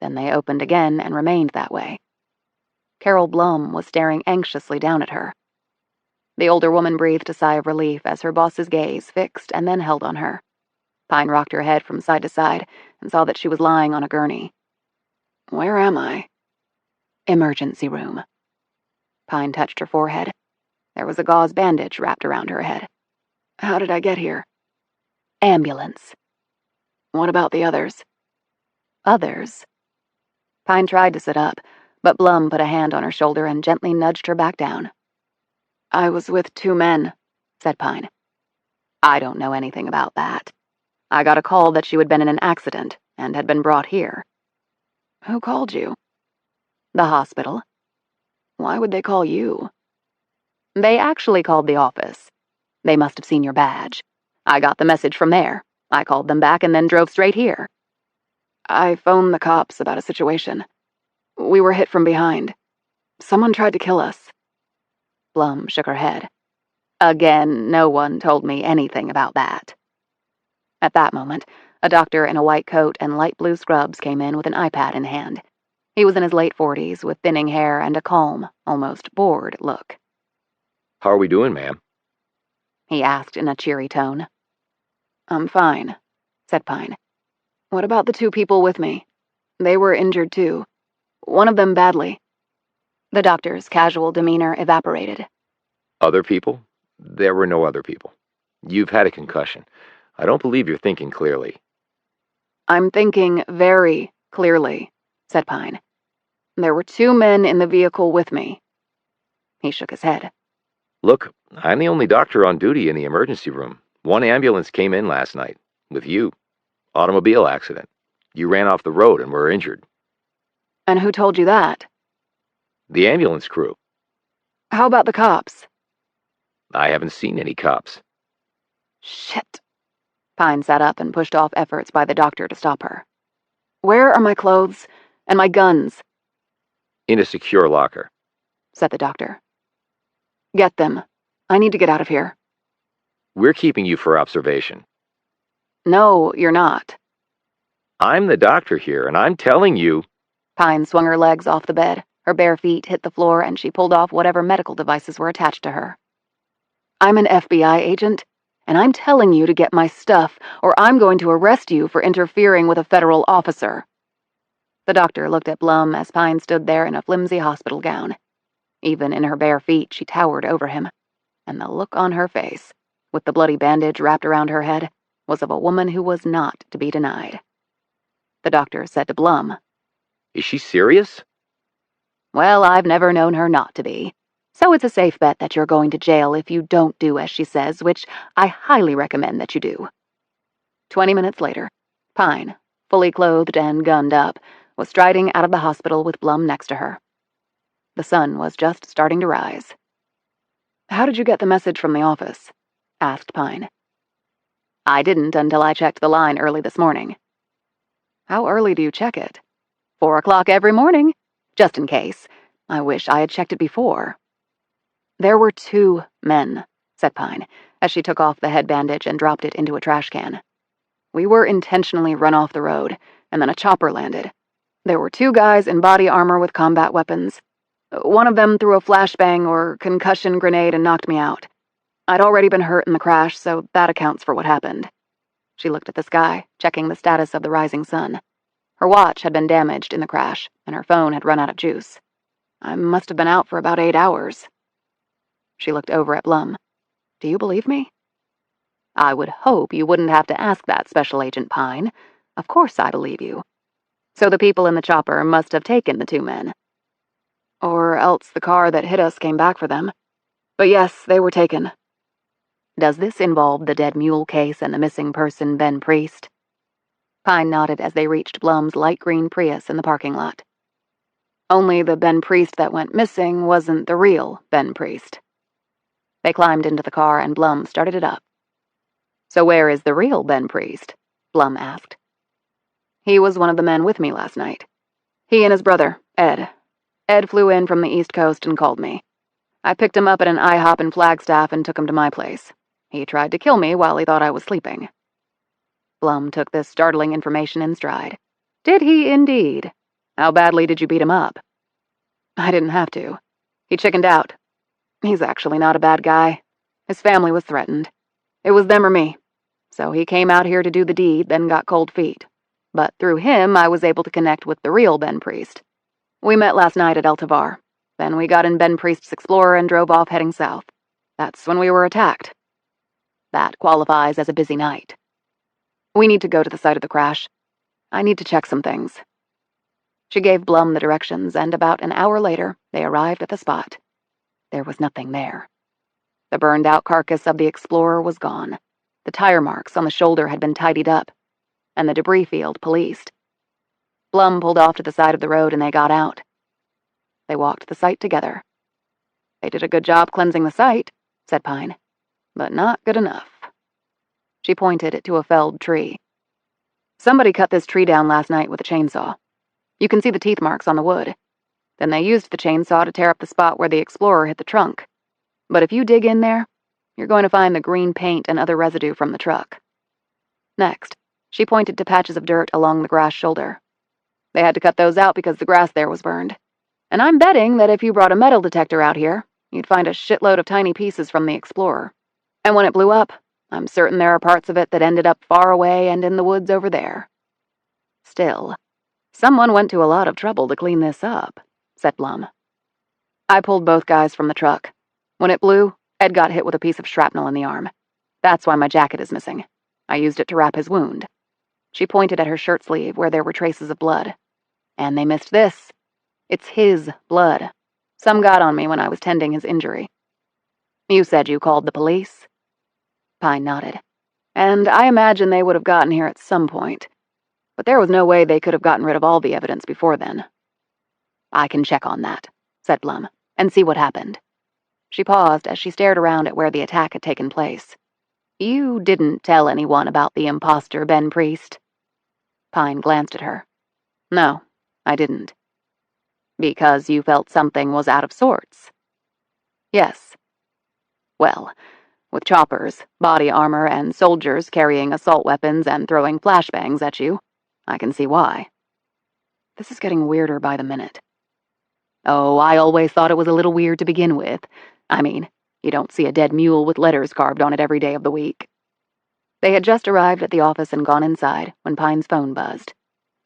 Then they opened again and remained that way. Carol Blum was staring anxiously down at her. The older woman breathed a sigh of relief as her boss's gaze fixed and then held on her. Pine rocked her head from side to side and saw that she was lying on a gurney. "Where am I?" "Emergency room." Pine touched her forehead. There was a gauze bandage wrapped around her head. "How did I get here?" "Ambulance." "What about the others?" "Others?" Pine tried to sit up, but Blum put a hand on her shoulder and gently nudged her back down. "I was with 2 men, said Pine. "I don't know anything about that. I got a call that you had been in an accident and had been brought here." "Who called you?" "The hospital." "Why would they call you?" "They actually called the office. They must have seen your badge. I got the message from there. I called them back and then drove straight here." "I phoned the cops about a situation. We were hit from behind. Someone tried to kill us." Blum shook her head. "Again, no one told me anything about that." At that moment, a doctor in a white coat and light blue scrubs came in with an iPad in hand. He was in his late 40s, with thinning hair and a calm, almost bored look. How are we doing, ma'am? He asked in a cheery tone. "I'm fine," said Pine. "What about the 2 people with me? They were injured too. One of them badly." The doctor's casual demeanor evaporated. Other people? There were no other people. You've had a concussion. I don't believe you're thinking clearly. "I'm thinking very clearly," said Pine. "There were 2 men in the vehicle with me." He shook his head. Look, I'm the only doctor on duty in the emergency room. 1 ambulance came in last night. With you. Automobile accident. You ran off the road and were injured. "And who told you that?" The ambulance crew. "How about the cops?" I haven't seen any cops. "Shit." Pine sat up and pushed off efforts by the doctor to stop her. "Where are my clothes and my guns?" In a secure locker. said the doctor. "Get them. I need to get out of here." We're keeping you for observation. "No, you're not." I'm the doctor here, and I'm telling you. Pine swung her legs off the bed. Her bare feet hit the floor, and she pulled off whatever medical devices were attached to her. "I'm an FBI agent, and I'm telling you to get my stuff, or I'm going to arrest you for interfering with a federal officer." The doctor looked at Blum as Pine stood there in a flimsy hospital gown. Even in her bare feet, she towered over him, and the look on her face, with the bloody bandage wrapped around her head, was of a woman who was not to be denied. The doctor said to Blum, Is she serious? "Well, I've never known her not to be. So it's a safe bet that you're going to jail if you don't do as she says, which I highly recommend that you do." 20 minutes later, Pine, fully clothed and gunned up, was striding out of the hospital with Blum next to her. The sun was just starting to rise. "How did you get the message from the office?" asked Pine. "I didn't until I checked the line early this morning." "How early do you check it?" 4 o'clock every morning. Just in case. I wish I had checked it before." "There were 2 men," said Pine, as she took off the head bandage and dropped it into a trash can. "We were intentionally run off the road, and then a chopper landed. There were 2 guys in body armor with combat weapons. One of them threw a flashbang or concussion grenade and knocked me out. I'd already been hurt in the crash, so that accounts for what happened." She looked at the sky, checking the status of the rising sun. Her watch had been damaged in the crash, and her phone had run out of juice. "I must have been out for about 8 hours." She looked over at Blum. "Do you believe me?" "I would hope you wouldn't have to ask that, Special Agent Pine. Of course I believe you. So the people in the chopper must have taken the 2 men. Or else the car that hit us came back for them. But yes, they were taken." Does this involve the dead mule case and the missing person, Ben Priest?" Pine nodded as they reached Blum's light green Prius in the parking lot. Only the Ben Priest that went missing wasn't the real Ben Priest. They climbed into the car and Blum started it up. "So where is the real Ben Priest?" Blum asked. "He was one of the men with me last night. He and his brother, Ed. Ed flew in from the East Coast and called me. I picked him up at an IHOP in Flagstaff and took him to my place. He tried to kill me while he thought I was sleeping." Blum took this startling information in stride. "Did he indeed? How badly did you beat him up?" "I didn't have to. He chickened out. He's actually not a bad guy. His family was threatened. It was them or me. So he came out here to do the deed, then got cold feet. But through him, I was able to connect with the real Ben Priest. We met last night at El Tavar. Then we got in Ben Priest's Explorer and drove off heading south. That's when we were attacked. That qualifies as a busy night. We need to go to the site of the crash. I need to check some things." She gave Blum the directions, and about an hour later, they arrived at the spot. There was nothing there. The burned-out carcass of the Explorer was gone. The tire marks on the shoulder had been tidied up, and the debris field policed. Blum pulled off to the side of the road and they got out. They walked the site together. "They did a good job cleansing the site," said Pine, "but not good enough." She pointed to a felled tree. "Somebody cut this tree down last night with a chainsaw. You can see the teeth marks on the wood. Then they used the chainsaw to tear up the spot where the Explorer hit the trunk. But if you dig in there, you're going to find the green paint and other residue from the truck." Next, she pointed to patches of dirt along the grass shoulder. "They had to cut those out because the grass there was burned. And I'm betting that if you brought a metal detector out here, you'd find a shitload of tiny pieces from the Explorer. And when it blew up, I'm certain there are parts of it that ended up far away and in the woods over there." "Still, someone went to a lot of trouble to clean this up," said Blum. "I pulled both guys from the truck. When it blew, Ed got hit with a piece of shrapnel in the arm. That's why my jacket is missing. I used it to wrap his wound." She pointed at her shirt sleeve where there were traces of blood. "And they missed this. It's his blood. Some got on me when I was tending his injury." "You said you called the police?" Pine nodded. "And I imagine they would have gotten here at some point. But there was no way they could have gotten rid of all the evidence before then." "I can check on that," said Blum, "and see what happened." She paused as she stared around at where the attack had taken place. "You didn't tell anyone about the imposter, Ben Priest?" Pine glanced at her. "No, I didn't." "Because you felt something was out of sorts?" "Yes." "Well, with choppers, body armor, and soldiers carrying assault weapons and throwing flashbangs at you, I can see why." This is getting weirder by the minute. "Oh, I always thought it was a little weird to begin with. I mean, you don't see a dead mule with letters carved on it every day of the week." They had just arrived at the office and gone inside when Pine's phone buzzed.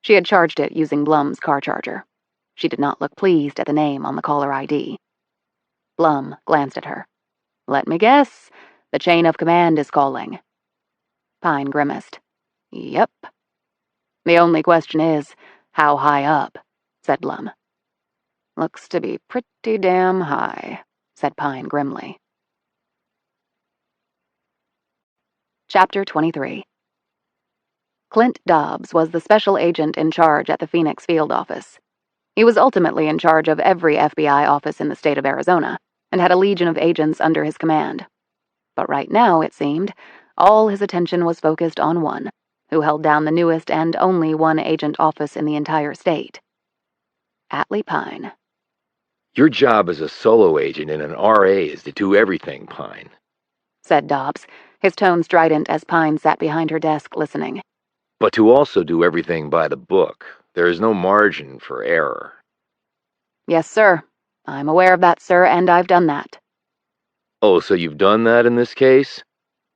She had charged it using Blum's car charger. She did not look pleased at the name on the caller ID. Blum glanced at her. "Let me guess. The chain of command is calling." Pine grimaced. "Yep." "The only question is, how high up?" said Blum. "Looks to be pretty damn high," said Pine grimly. Chapter 23. Clint Dobbs was the special agent in charge at the Phoenix field office. He was ultimately in charge of every FBI office in the state of Arizona, and had a legion of agents under his command. But right now, it seemed, all his attention was focused on one, who held down the newest and only one-agent office in the entire state. Atlee Pine. "Your job as a solo agent and an RA is to do everything, Pine," said Dobbs, his tone strident as Pine sat behind her desk listening. "but to also do everything by the book. There is no margin for error." "Yes, sir. I'm aware of that, sir, and I've done that," "Oh, so you've done that in this case?"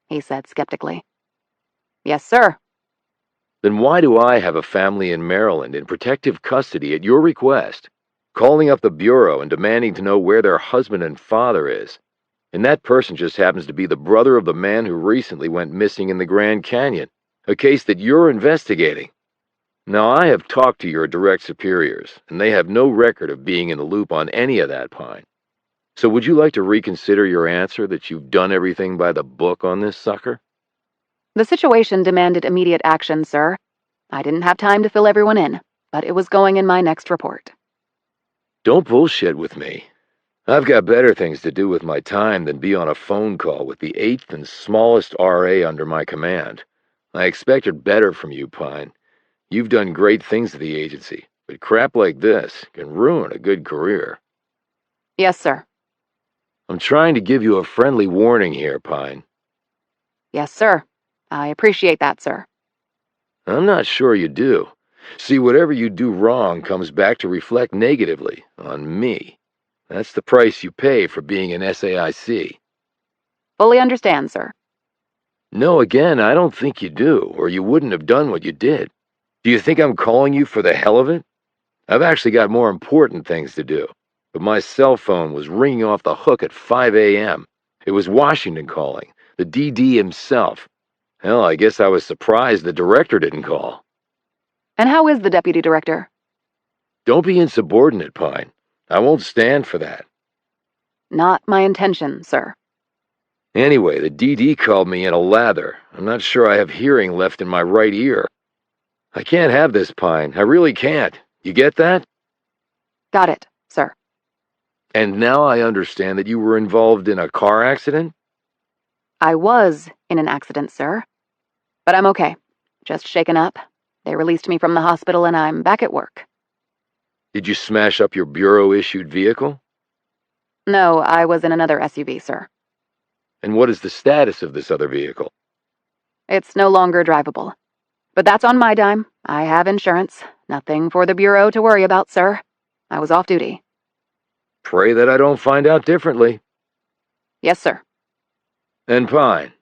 he said skeptically. "Yes, sir." "Then why do I have a family in Maryland in protective custody at your request, calling up the Bureau and demanding to know where their husband and father is? And that person just happens to be the brother of the man who recently went missing in the Grand Canyon, a case that you're investigating. Now, I have talked to your direct superiors, and they have no record of being in the loop on any of that, Pine. So would you like to reconsider your answer that you've done everything by the book on this sucker? The situation demanded immediate action, sir. I didn't have time to fill everyone in, but it was going in my next report. Don't bullshit with me. I've got better things to do with my time than be on a phone call with the 8th and smallest RA under my command. I expected better from you, Pine. You've done great things to the agency, but crap like this can ruin a good career. Yes, sir. I'm trying to give you a friendly warning here, Pine. Yes, sir. I appreciate that, sir. I'm not sure you do. See, whatever you do wrong comes back to reflect negatively on me. That's the price you pay for being an SAIC. Fully understand, sir. No, again, I don't think you do, or you wouldn't have done what you did. Do you think I'm calling you for the hell of it? I've actually got more important things to do. But my cell phone was ringing off the hook at 5 a.m. It was Washington calling, the DD himself. Hell, I guess I was surprised the director didn't call. And how is the deputy director? Don't be insubordinate, Pine. I won't stand for that. Not my intention, sir. Anyway, the DD called me in a lather. I'm not sure I have hearing left in my right ear. I can't have this, Pine. I really can't. You get that? Got it, sir. And now I understand that you were involved in a car accident? I was in an accident, sir. But I'm okay. Just shaken up. They released me from the hospital and I'm back at work. Did you smash up your bureau-issued vehicle? No, I was in another SUV, sir. And what is the status of this other vehicle? It's no longer drivable. But that's on my dime. I have insurance. Nothing for the Bureau to worry about, sir. I was off duty. Pray that I don't find out differently. Yes, sir. And Pine,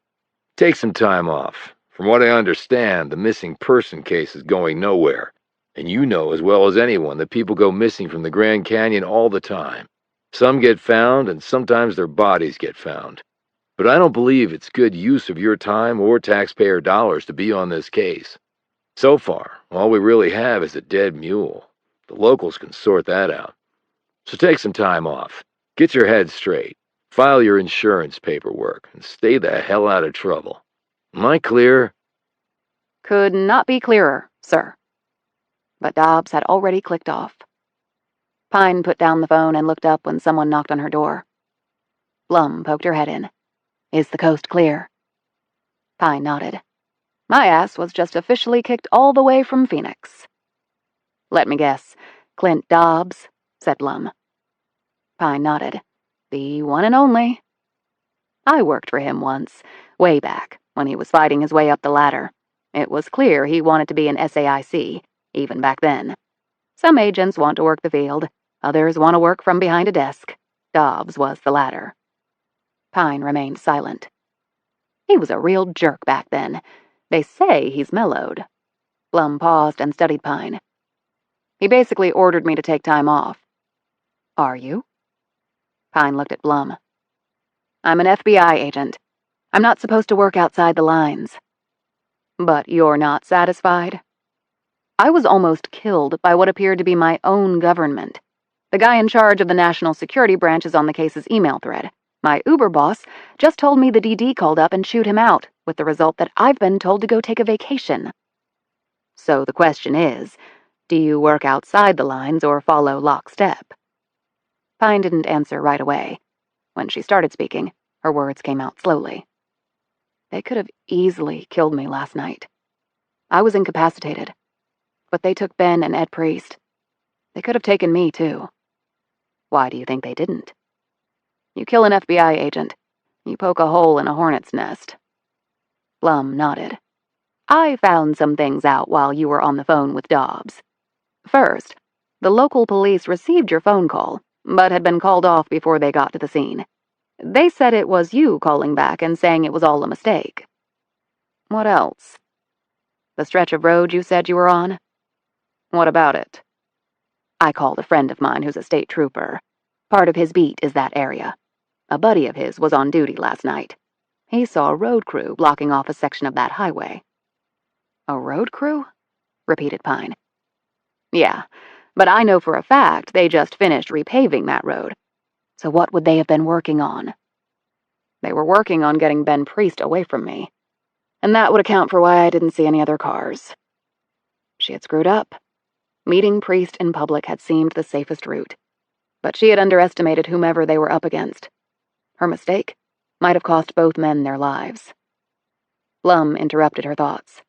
take some time off. From what I understand, the missing person case is going nowhere. And you know as well as anyone that people go missing from the Grand Canyon all the time. Some get found, and sometimes their bodies get found. But I don't believe it's good use of your time or taxpayer dollars to be on this case. So far, all we really have is a dead mule. The locals can sort that out. So take some time off. Get your head straight. File your insurance paperwork, and stay the hell out of trouble. Am I clear? Could not be clearer, sir. But Dobbs had already clicked off. Pine put down the phone and looked up when someone knocked on her door. Blum poked her head in. Is the coast clear? Pine nodded. My ass was just officially kicked all the way from Phoenix. Let me guess. Clint Dobbs, said Blum. Pine nodded. The one and only. I worked for him once, way back, when he was fighting his way up the ladder. It was clear he wanted to be an SAIC, even back then. Some agents want to work the field, others want to work from behind a desk. Dobbs was the latter. Pine remained silent. He was a real jerk back then. They say he's mellowed. Blum paused and studied Pine. He basically ordered me to take time off. Are you? Pine looked at Blum. I'm an FBI agent. I'm not supposed to work outside the lines. But you're not satisfied? I was almost killed by what appeared to be my own government. The guy in charge of the National Security Branch is on the case's email thread. My Uber boss just told me the DD called up and chewed him out, with the result that I've been told to go take a vacation. So the question is, do you work outside the lines or follow lockstep? Pine didn't answer right away. When she started speaking, her words came out slowly. They could have easily killed me last night. I was incapacitated. But they took Ben and Ed Priest. They could have taken me, too. Why do you think they didn't? You kill an FBI agent. You poke a hole in a hornet's nest. Blum nodded. I found some things out while you were on the phone with Dobbs. First, the local police received your phone call, but had been called off before they got to the scene. They said it was you calling back and saying it was all a mistake. What else? The stretch of road you said you were on? What about it? I called a friend of mine who's a state trooper. Part of his beat is that area. A buddy of his was on duty last night. He saw a road crew blocking off a section of that highway. A road crew? Repeated Pine. Yeah, but I know for a fact they just finished repaving that road. So what would they have been working on? They were working on getting Ben Priest away from me, and that would account for why I didn't see any other cars. She had screwed up. Meeting Priest in public had seemed the safest route, but she had underestimated whomever they were up against. Her mistake might have cost both men their lives. Blum interrupted her thoughts.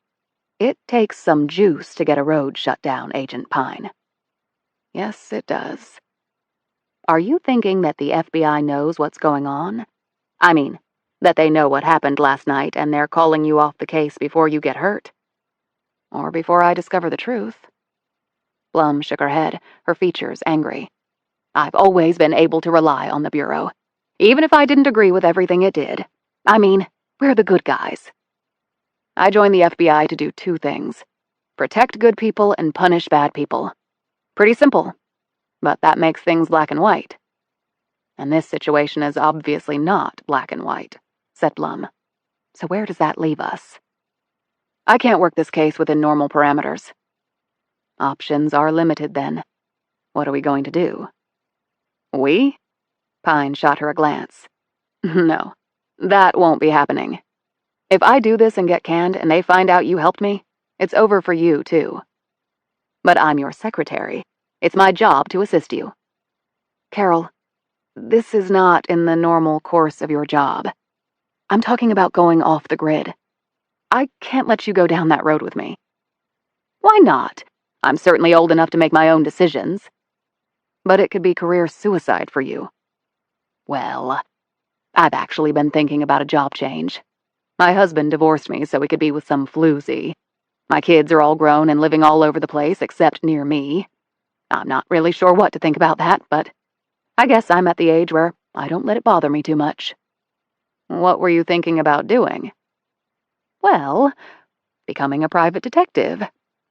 It takes some juice to get a road shut down, Agent Pine. Yes, it does. Are you thinking that the FBI knows what's going on? I mean, that they know what happened last night and they're calling you off the case before you get hurt? Or before I discover the truth? Blum shook her head, her features angry. I've always been able to rely on the Bureau, even if I didn't agree with everything it did. I mean, we're the good guys. I joined the FBI to do two things: protect good people and punish bad people. Pretty simple, but that makes things black and white. And this situation is obviously not black and white, said Blum. So where does that leave us? I can't work this case within normal parameters. Options are limited then. What are we going to do? We? Pine shot her a glance. No, that won't be happening. If I do this and get canned and they find out you helped me, it's over for you, too. But I'm your secretary. It's my job to assist you. Carol, this is not in the normal course of your job. I'm talking about going off the grid. I can't let you go down that road with me. Why not? I'm certainly old enough to make my own decisions. But it could be career suicide for you. Well, I've actually been thinking about a job change. My husband divorced me so he could be with some floozy. My kids are all grown and living all over the place except near me. I'm not really sure what to think about that, but I guess I'm at the age where I don't let it bother me too much. What were you thinking about doing? Well, becoming a private detective.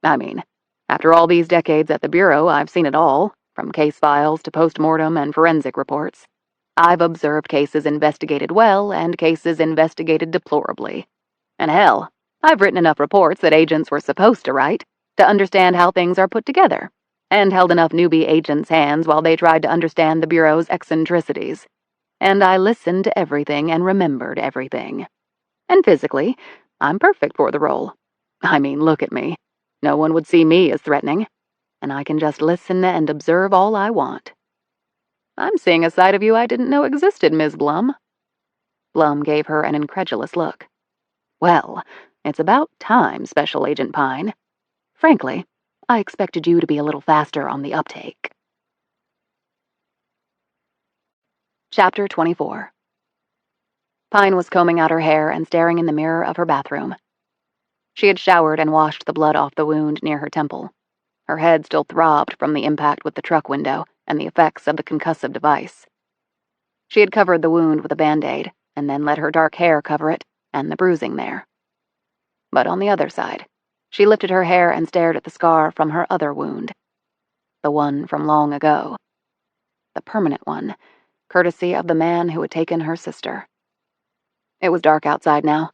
I mean, after all these decades at the Bureau, I've seen it all, from case files to post-mortem and forensic reports. I've observed cases investigated well and cases investigated deplorably. And hell, I've written enough reports that agents were supposed to write to understand how things are put together, and held enough newbie agents' hands while they tried to understand the Bureau's eccentricities. And I listened to everything and remembered everything. And physically, I'm perfect for the role. I mean, look at me. No one would see me as threatening, and I can just listen and observe all I want. I'm seeing a side of you I didn't know existed, Ms. Blum. Blum gave her an incredulous look. Well, it's about time, Special Agent Pine. Frankly, I expected you to be a little faster on the uptake. Chapter 24. Pine was combing out her hair and staring in the mirror of her bathroom. She had showered and washed the blood off the wound near her temple. Her head still throbbed from the impact with the truck window and the effects of the concussive device. She had covered the wound with a Band-Aid, and then let her dark hair cover it and the bruising there. But on the other side, she lifted her hair and stared at the scar from her other wound. The one from long ago. The permanent one, courtesy of the man who had taken her sister. It was dark outside now.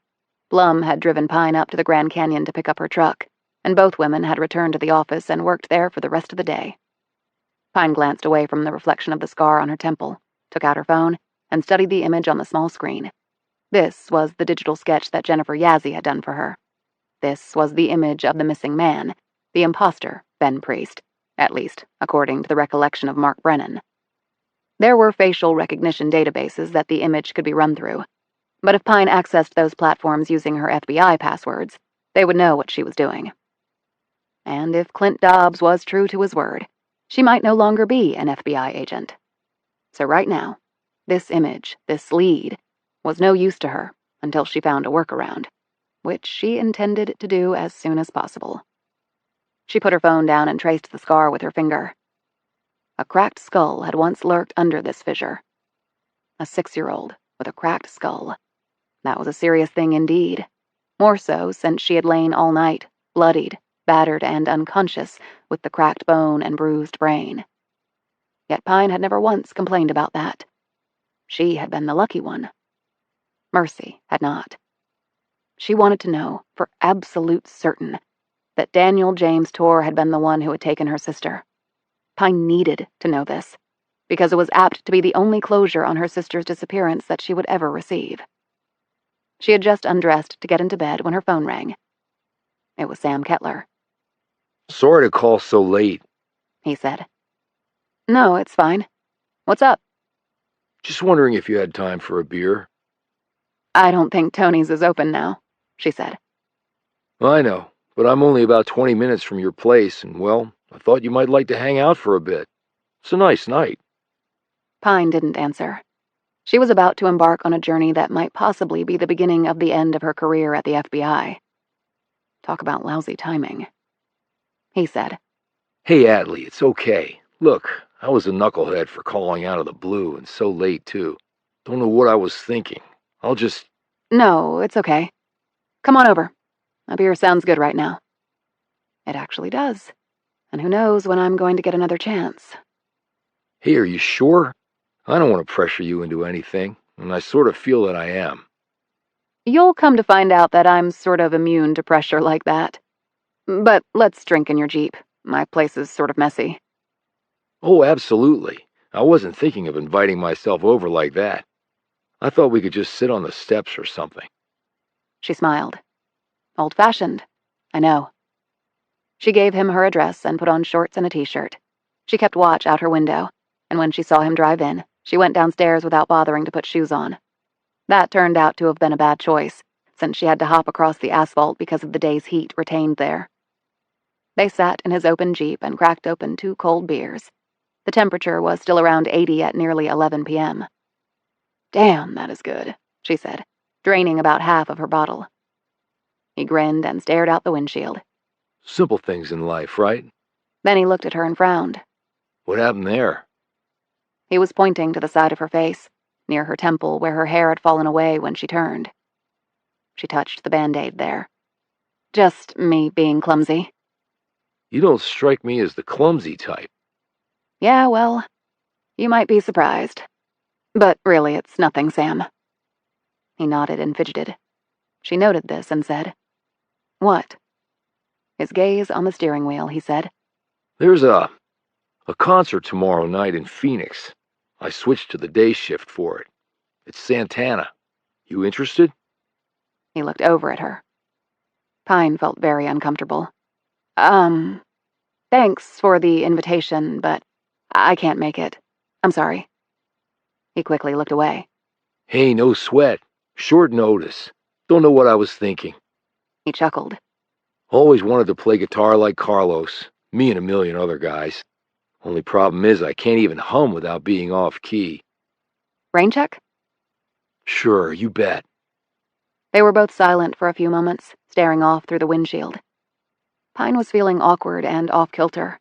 Blum had driven Pine up to the Grand Canyon to pick up her truck, and both women had returned to the office and worked there for the rest of the day. Pine glanced away from the reflection of the scar on her temple, took out her phone, and studied the image on the small screen. This was the digital sketch that Jennifer Yazzie had done for her. This was the image of the missing man, the imposter, Ben Priest, at least according to the recollection of Mark Brennan. There were facial recognition databases that the image could be run through, but if Pine accessed those platforms using her FBI passwords, they would know what she was doing. And if Clint Dobbs was true to his word, she might no longer be an FBI agent. So right now, this image, this lead, was no use to her until she found a workaround, which she intended to do as soon as possible. She put her phone down and traced the scar with her finger. A cracked skull had once lurked under this fissure. A 6-year-old with a cracked skull. That was a serious thing indeed. More so since she had lain all night, bloodied, battered, and unconscious, with the cracked bone and bruised brain. Yet Pine had never once complained about that. She had been the lucky one. Mercy had not. She wanted to know, for absolute certain, that Daniel James Torr had been the one who had taken her sister. Pine needed to know this. because it was apt to be the only closure on her sister's disappearance that she would ever receive. She had just undressed to get into bed when her phone rang. It was Sam Kettler. Sorry to call so late. He said. No, it's fine. What's up? Just wondering if you had time for a beer. I don't think Tony's is open now, she said. I know, but I'm only about 20 minutes from your place, and well, I thought you might like to hang out for a bit. It's a nice night. Pine didn't answer. She was about to embark on a journey that might possibly be the beginning of the end of her career at the FBI. Talk about lousy timing. He said. Hey, Atlee, it's okay. Look, I was a knucklehead for calling out of the blue, and so late, too. Don't know what I was thinking. I'll just... No, it's okay. Come on over. A beer sounds good right now. It actually does. And who knows when I'm going to get another chance. Hey, are you sure? I don't want to pressure you into anything, and I sort of feel that I am. You'll come to find out that I'm sort of immune to pressure like that. But let's drink in your Jeep. My place is sort of messy. Oh, absolutely. I wasn't thinking of inviting myself over like that. I thought we could just sit on the steps or something. She smiled. Old-fashioned. I know. She gave him her address and put on shorts and a t-shirt. She kept watch out her window, and when she saw him drive in, she went downstairs without bothering to put shoes on. That turned out to have been a bad choice, since she had to hop across the asphalt because of the day's heat retained there. They sat in his open Jeep and cracked open 2 cold beers. The temperature was still around 80 at nearly 11 p.m. Damn, that is good, she said, draining about half of her bottle. He grinned and stared out the windshield. Simple things in life, right? Then he looked at her and frowned. What happened there? He was pointing to the side of her face, near her temple where her hair had fallen away when she turned. She touched the Band-Aid there. Just me being clumsy. You don't strike me as the clumsy type. Yeah, well, you might be surprised. But really, it's nothing, Sam. He nodded and fidgeted. She noted this and said, What? His gaze on the steering wheel, he said. There's a concert tomorrow night in Phoenix. I switched to the day shift for it. It's Santana. You interested? He looked over at her. Pine felt very uncomfortable. Thanks for the invitation, but I can't make it. I'm sorry. He quickly looked away. Hey, no sweat. Short notice. Don't know what I was thinking. He chuckled. Always wanted to play guitar like Carlos. Me and a million other guys. Only problem is I can't even hum without being off key. Rain check? Sure, you bet. They were both silent for a few moments, staring off through the windshield. Pine was feeling awkward and off-kilter.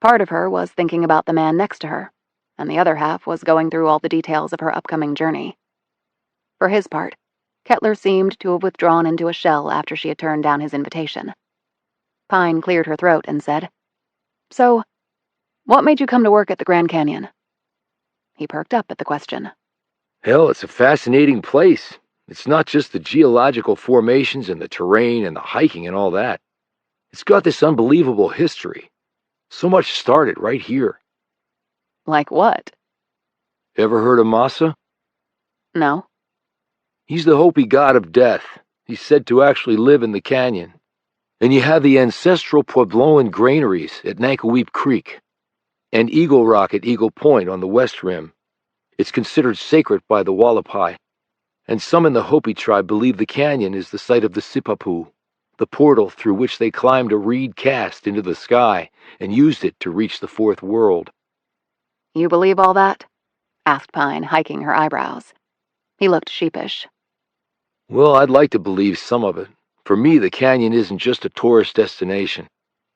Part of her was thinking about the man next to her, and the other half was going through all the details of her upcoming journey. For his part, Kettler seemed to have withdrawn into a shell after she had turned down his invitation. Pine cleared her throat and said, So, what made you come to work at the Grand Canyon? He perked up at the question. Hell, it's a fascinating place. It's not just the geological formations and the terrain and the hiking and all that. It's got this unbelievable history. So much started right here. Like what? Ever heard of Massa? No. He's the Hopi god of death. He's said to actually live in the canyon. And you have the ancestral Puebloan granaries at Nankoweap Creek, and Eagle Rock at Eagle Point on the west rim. It's considered sacred by the Wallapai, and some in the Hopi tribe believe the canyon is the site of the Sipapu, the portal through which they climbed a reed cast into the sky and used it to reach the fourth world. You believe all that? Asked Pine, hiking her eyebrows. He looked sheepish. Well, I'd like to believe some of it. For me, the canyon isn't just a tourist destination.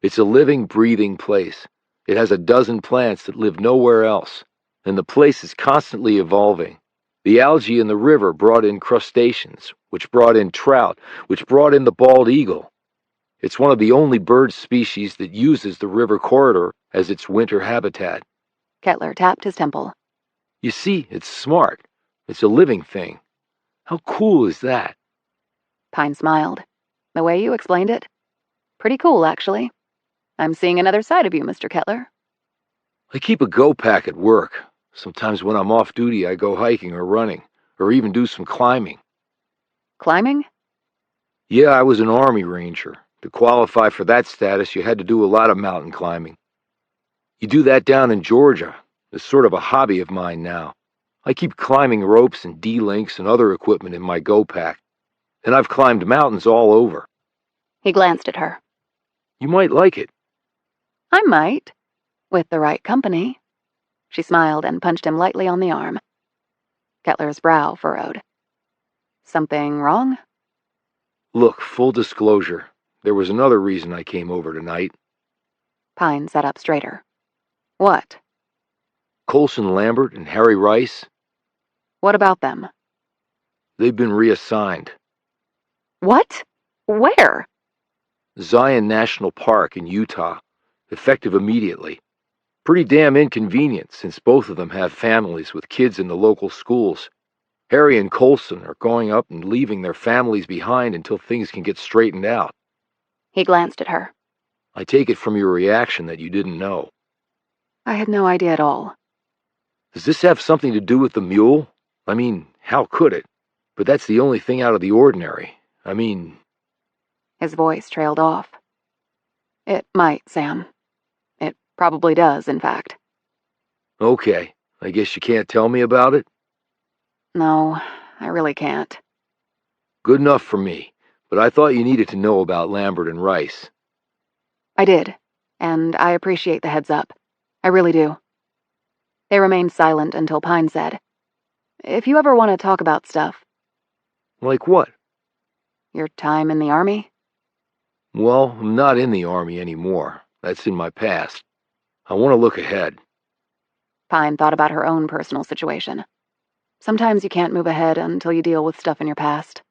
It's a living, breathing place. It has a dozen plants that live nowhere else, and the place is constantly evolving. The algae in the river brought in crustaceans, which brought in trout, which brought in the bald eagle. It's one of the only bird species that uses the river corridor as its winter habitat. Kettler tapped his temple. You see, it's smart. It's a living thing. How cool is that? Pine smiled. The way you explained it? Pretty cool, actually. I'm seeing another side of you, Mr. Kettler. I keep a go pack at work. Sometimes when I'm off duty, I go hiking or running, or even do some climbing. Climbing? Yeah, I was an Army Ranger. To qualify for that status, you had to do a lot of mountain climbing. You do that down in Georgia. It's sort of a hobby of mine now. I keep climbing ropes and D-links and other equipment in my go pack, and I've climbed mountains all over. He glanced at her. You might like it. I might, with the right company. She smiled and punched him lightly on the arm. Kettler's brow furrowed. Something wrong? Look, full disclosure, there was another reason I came over tonight. Pine sat up straighter. What? Colson Lambert and Harry Rice, What about them? they've been reassigned. What? Where? Zion National Park in Utah, effective immediately. Pretty damn inconvenient since both of them have families with kids in the local schools. Harry and Colson are going up and leaving their families behind until things can get straightened out. He glanced at her. I take it from your reaction that you didn't know. I had no idea at all. Does this have something to do with the mule? I mean, how could it? But that's the only thing out of the ordinary. I mean... His voice trailed off. It might, Sam. It probably does, in fact. Okay, I guess you can't tell me about it? No, I really can't. Good enough for me, but I thought you needed to know about Lambert and Rice. I did, and I appreciate the heads up. I really do. They remained silent until Pine said, If you ever want to talk about stuff. Like what? Your time in the Army? Well, I'm not in the Army anymore. That's in my past. I want to look ahead. Pine thought about her own personal situation. Sometimes you can't move ahead until you deal with stuff in your past.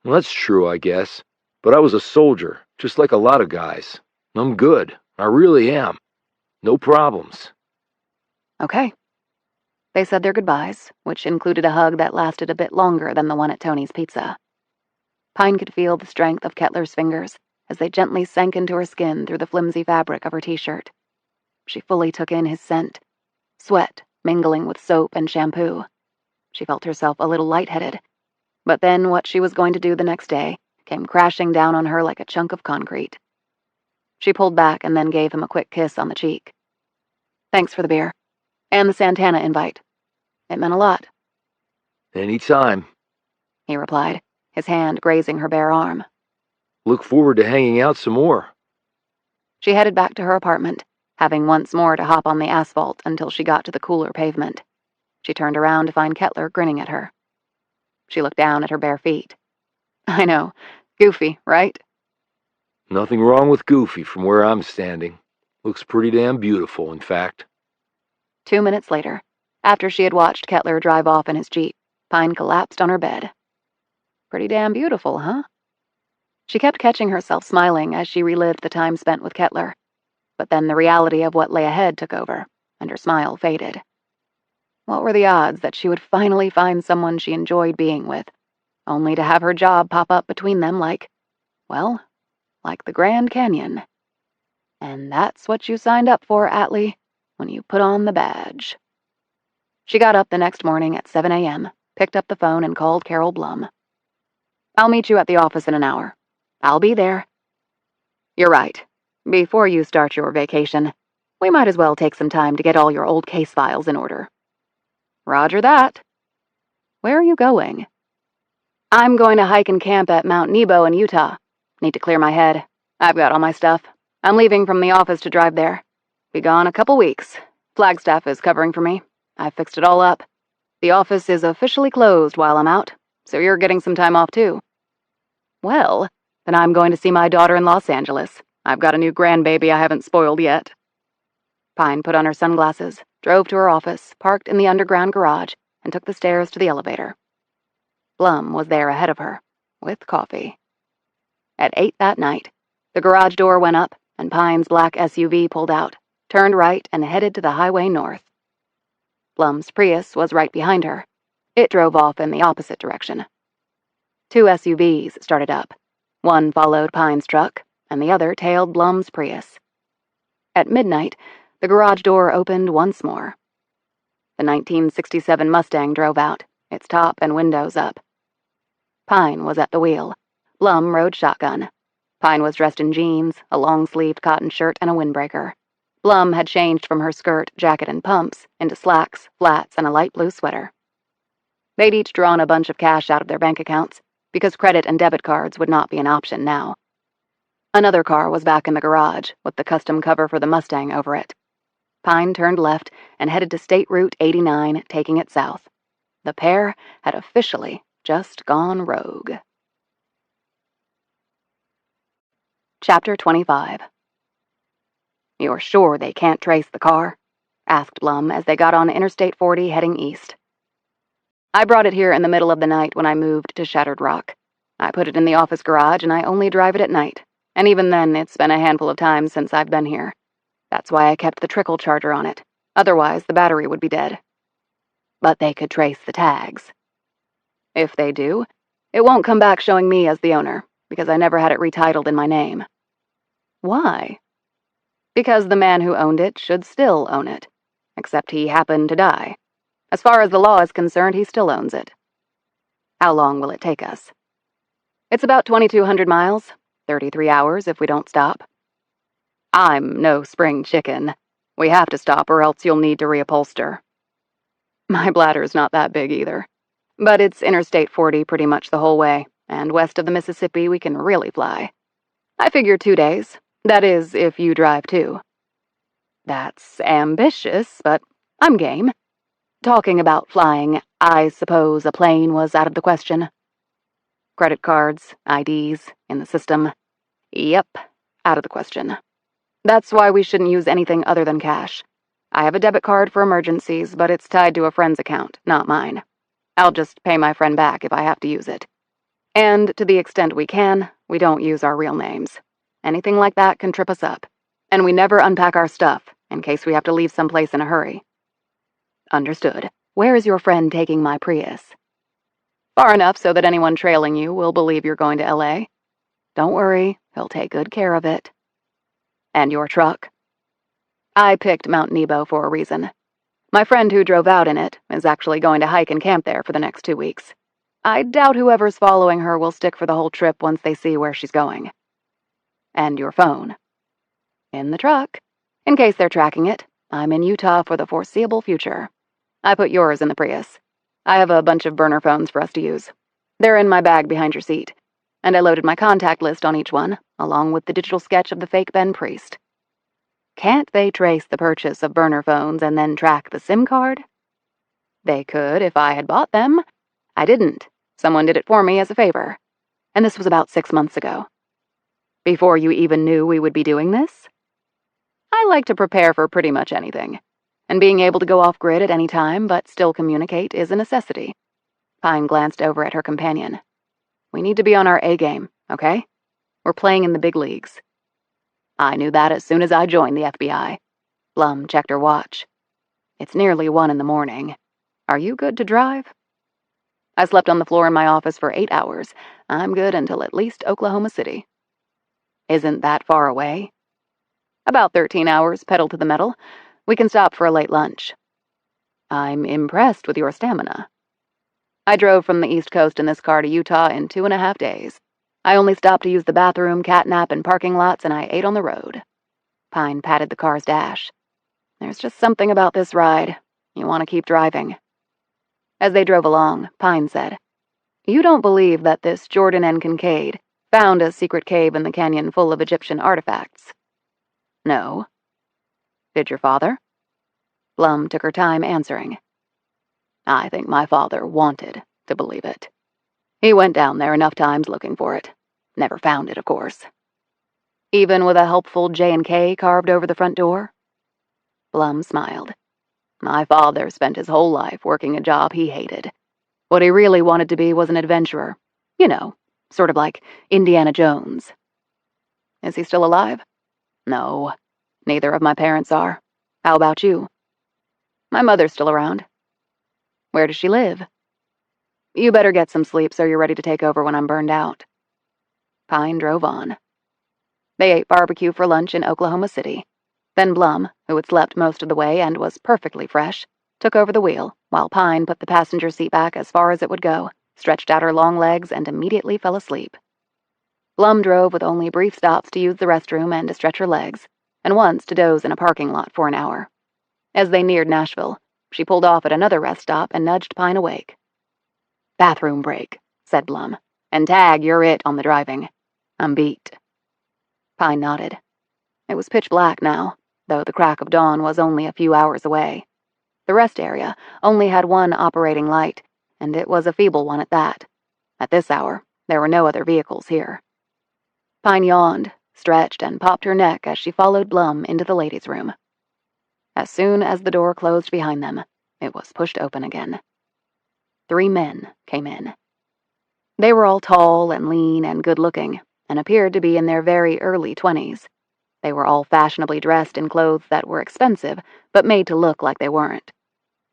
Well, that's true, I guess. But I was a soldier, just like a lot of guys. I'm good. I really am. No problems. Okay. They said their goodbyes, which included a hug that lasted a bit longer than the one at Tony's Pizza. Pine could feel the strength of Kettler's fingers as they gently sank into her skin through the flimsy fabric of her t-shirt. She fully took in his scent, sweat mingling with soap and shampoo. She felt herself a little lightheaded, but then what she was going to do the next day came crashing down on her like a chunk of concrete. She pulled back and then gave him a quick kiss on the cheek. Thanks for the beer. And the Santana invite. It meant a lot. Anytime. He replied, his hand grazing her bare arm. Look forward to hanging out some more. She headed back to her apartment, having once more to hop on the asphalt until she got to the cooler pavement. She turned around to find Kettler grinning at her. She looked down at her bare feet. I know. Goofy, right? Nothing wrong with Goofy from where I'm standing. Looks pretty damn beautiful, in fact. 2 minutes later, after she had watched Kettler drive off in his Jeep, Pine collapsed on her bed. Pretty damn beautiful, huh? She kept catching herself smiling as she relived the time spent with Kettler, but then the reality of what lay ahead took over, and her smile faded. What were the odds that she would finally find someone she enjoyed being with, only to have her job pop up between them like the Grand Canyon? And that's what you signed up for, Atlee, when you put on the badge. She got up the next morning at 7 a.m., picked up the phone and called Carol Blum. I'll meet you at the office in an hour. I'll be there. You're right. Before you start your vacation, we might as well take some time to get all your old case files in order. Roger that. Where are you going? I'm going to hike and camp at Mount Nebo in Utah. Need to clear my head. I've got all my stuff. I'm leaving from the office to drive there. Be gone a couple weeks. Flagstaff is covering for me. I've fixed it all up. The office is officially closed while I'm out, so you're getting some time off too. Well, then I'm going to see my daughter in Los Angeles. I've got a new grandbaby I haven't spoiled yet. Pine put on her sunglasses, drove to her office, parked in the underground garage, and took the stairs to the elevator. Blum was there ahead of her, with coffee. At 8 that night, the garage door went up, and Pine's black SUV pulled out, turned right, and headed to the highway north. Blum's Prius was right behind her. It drove off in the opposite direction. 2 SUVs started up. One followed Pine's truck, and the other tailed Blum's Prius. At midnight, the garage door opened once more. The 1967 Mustang drove out, its top and windows up. Pine was at the wheel. Blum rode shotgun. Pine was dressed in jeans, a long-sleeved cotton shirt, and a windbreaker. Blum had changed from her skirt, jacket, and pumps into slacks, flats, and a light blue sweater. They'd each drawn a bunch of cash out of their bank accounts, because credit and debit cards would not be an option now. Another car was back in the garage, with the custom cover for the Mustang over it. Pine turned left and headed to State Route 89, taking it south. The pair had officially just gone rogue. Chapter 25. "You're sure they can't trace the car?" asked Blum as they got on Interstate 40 heading east. "I brought it here in the middle of the night when I moved to Shattered Rock. I put it in the office garage and I only drive it at night, and even then it's been a handful of times since I've been here. That's why I kept the trickle charger on it. Otherwise, the battery would be dead." "But they could trace the tags." "If they do, it won't come back showing me as the owner, because I never had it retitled in my name." "Why?" "Because the man who owned it should still own it, except he happened to die. As far as the law is concerned, he still owns it." "How long will it take us?" "It's about 2,200 miles, 33 hours if we don't stop." "I'm no spring chicken. We have to stop or else you'll need to reupholster." "My bladder's not that big either. But it's Interstate 40 pretty much the whole way, and west of the Mississippi we can really fly. I figure 2 days. That is, if you drive too." "That's ambitious, but I'm game. Talking about flying, I suppose a plane was out of the question." "Credit cards, IDs, in the system." "Yep, out of the question. That's why we shouldn't use anything other than cash. I have a debit card for emergencies, but it's tied to a friend's account, not mine. I'll just pay my friend back if I have to use it. And to the extent we can, we don't use our real names. Anything like that can trip us up. And we never unpack our stuff, in case we have to leave someplace in a hurry." "Understood. Where is your friend taking my Prius?" "Far enough so that anyone trailing you will believe you're going to LA. Don't worry, he'll take good care of it." "And your truck?" "I picked Mount Nebo for a reason. My friend who drove out in it is actually going to hike and camp there for the next 2 weeks. I doubt whoever's following her will stick for the whole trip once they see where she's going." "And your phone?" "In the truck. In case they're tracking it. I'm in Utah for the foreseeable future. I put yours in the Prius. I have a bunch of burner phones for us to use. They're in my bag behind your seat. And I loaded my contact list on each one, along with the digital sketch of the fake Ben Priest." "Can't they trace the purchase of burner phones and then track the SIM card?" "They could if I had bought them. I didn't. Someone did it for me as a favor. And this was about 6 months ago." "Before you even knew we would be doing this?" "I like to prepare for pretty much anything. And being able to go off-grid at any time but still communicate is a necessity." Pine glanced over at her companion. "We need to be on our A-game, okay? We're playing in the big leagues." "I knew that as soon as I joined the FBI." Blum checked her watch. "It's nearly 1 in the morning. Are you good to drive?" "I slept on the floor in my office for 8 hours. I'm good until at least Oklahoma City." "Isn't that far away?" "About 13 hours, pedal to the metal. We can stop for a late lunch." "I'm impressed with your stamina." "I drove from the East Coast in this car to Utah in 2.5 days. I only stopped to use the bathroom, catnap, and parking lots, and I ate on the road." Pine patted the car's dash. "There's just something about this ride. You want to keep driving." As they drove along, Pine said, "You don't believe that this Jordan N. Kincaid found a secret cave in the canyon full of Egyptian artifacts?" "No." "Did your father?" Blum took her time answering. "I think my father wanted to believe it. He went down there enough times looking for it. Never found it, of course." "Even with a helpful J&K carved over the front door?" Blum smiled. "My father spent his whole life working a job he hated. What he really wanted to be was an adventurer. You know, sort of like Indiana Jones." "Is he still alive?" "No, neither of my parents are. How about you?" "My mother's still around." "Where does she live?" "You better get some sleep so you're ready to take over when I'm burned out." Pine drove on. They ate barbecue for lunch in Oklahoma City. Then Blum, who had slept most of the way and was perfectly fresh, took over the wheel, while Pine put the passenger seat back as far as it would go, stretched out her long legs, and immediately fell asleep. Blum drove with only brief stops to use the restroom and to stretch her legs, and once to doze in a parking lot for an hour. As they neared Nashville, she pulled off at another rest stop and nudged Pine awake. "Bathroom break," said Blum, "and Tag, you're it on the driving. I'm beat." Pine nodded. It was pitch black now, though the crack of dawn was only a few hours away. The rest area only had one operating light, and it was a feeble one at that. At this hour, there were no other vehicles here. Pine yawned, stretched, and popped her neck as she followed Blum into the ladies' room. As soon as the door closed behind them, it was pushed open again. 3 men came in. They were all tall and lean and good-looking, and appeared to be in their very early 20s. They were all fashionably dressed in clothes that were expensive, but made to look like they weren't.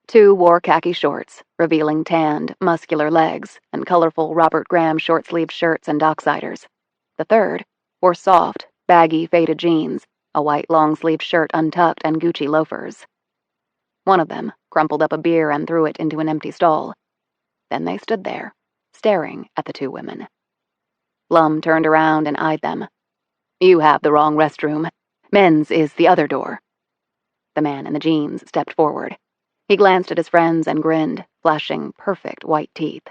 2 wore khaki shorts, revealing tanned, muscular legs, and colorful Robert Graham short-sleeved shirts and docksiders. The third wore soft, baggy, faded jeans, a white long-sleeved shirt untucked, and Gucci loafers. One of them crumpled up a beer and threw it into an empty stall. Then they stood there, staring at the 2 women. Blum turned around and eyed them. "You have the wrong restroom. Men's is the other door." The man in the jeans stepped forward. He glanced at his friends and grinned, flashing perfect white teeth.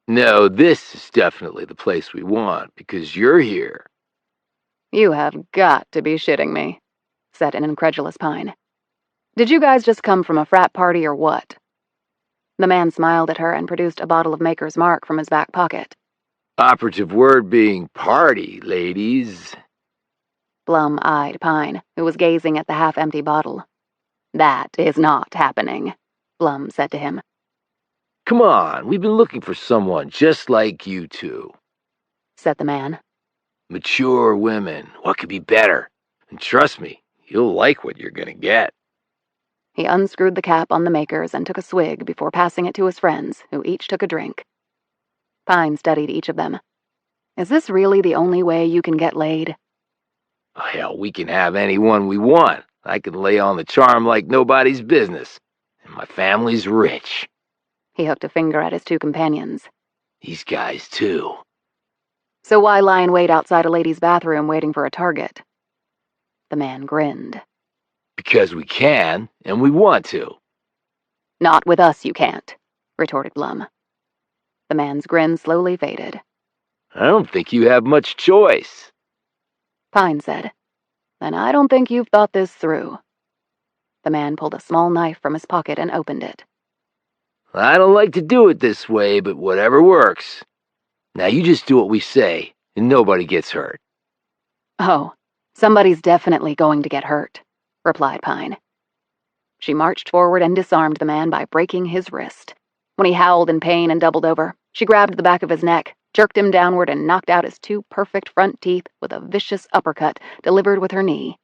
No, this is definitely the place we want, because you're here. "You have got to be shitting me," said an incredulous Pine. "Did you guys just come from a frat party or what?" The man smiled at her and produced a bottle of Maker's Mark from his back pocket. Operative word being party, ladies. Blum eyed Pine, who was gazing at the half-empty bottle. "That is not happening," Blum said to him. Come on, we've been looking for someone just like you two. Said the man. Mature women, what could be better? And trust me, you'll like what you're gonna get. He unscrewed the cap on the Makers and took a swig before passing it to his friends, who each took a drink. Pine studied each of them. "Is this really the only way you can get laid?" Oh, hell, we can have anyone we want. I can lay on the charm like nobody's business. And my family's rich. He hooked a finger at his 2 companions. These guys, too. "So why lie in wait outside a lady's bathroom waiting for a target?" The man grinned. Because we can, and we want to. "Not with us, you can't," retorted Blum. The man's grin slowly faded. I don't think you have much choice. Pine said, "Then I don't think you've thought this through." The man pulled a small knife from his pocket and opened it. I don't like to do it this way, but whatever works. Now you just do what we say, and nobody gets hurt. "Oh, somebody's definitely going to get hurt," replied Pine. She marched forward and disarmed the man by breaking his wrist. When he howled in pain and doubled over, she grabbed the back of his neck, jerked him downward, and knocked out his 2 perfect front teeth with a vicious uppercut delivered with her knee.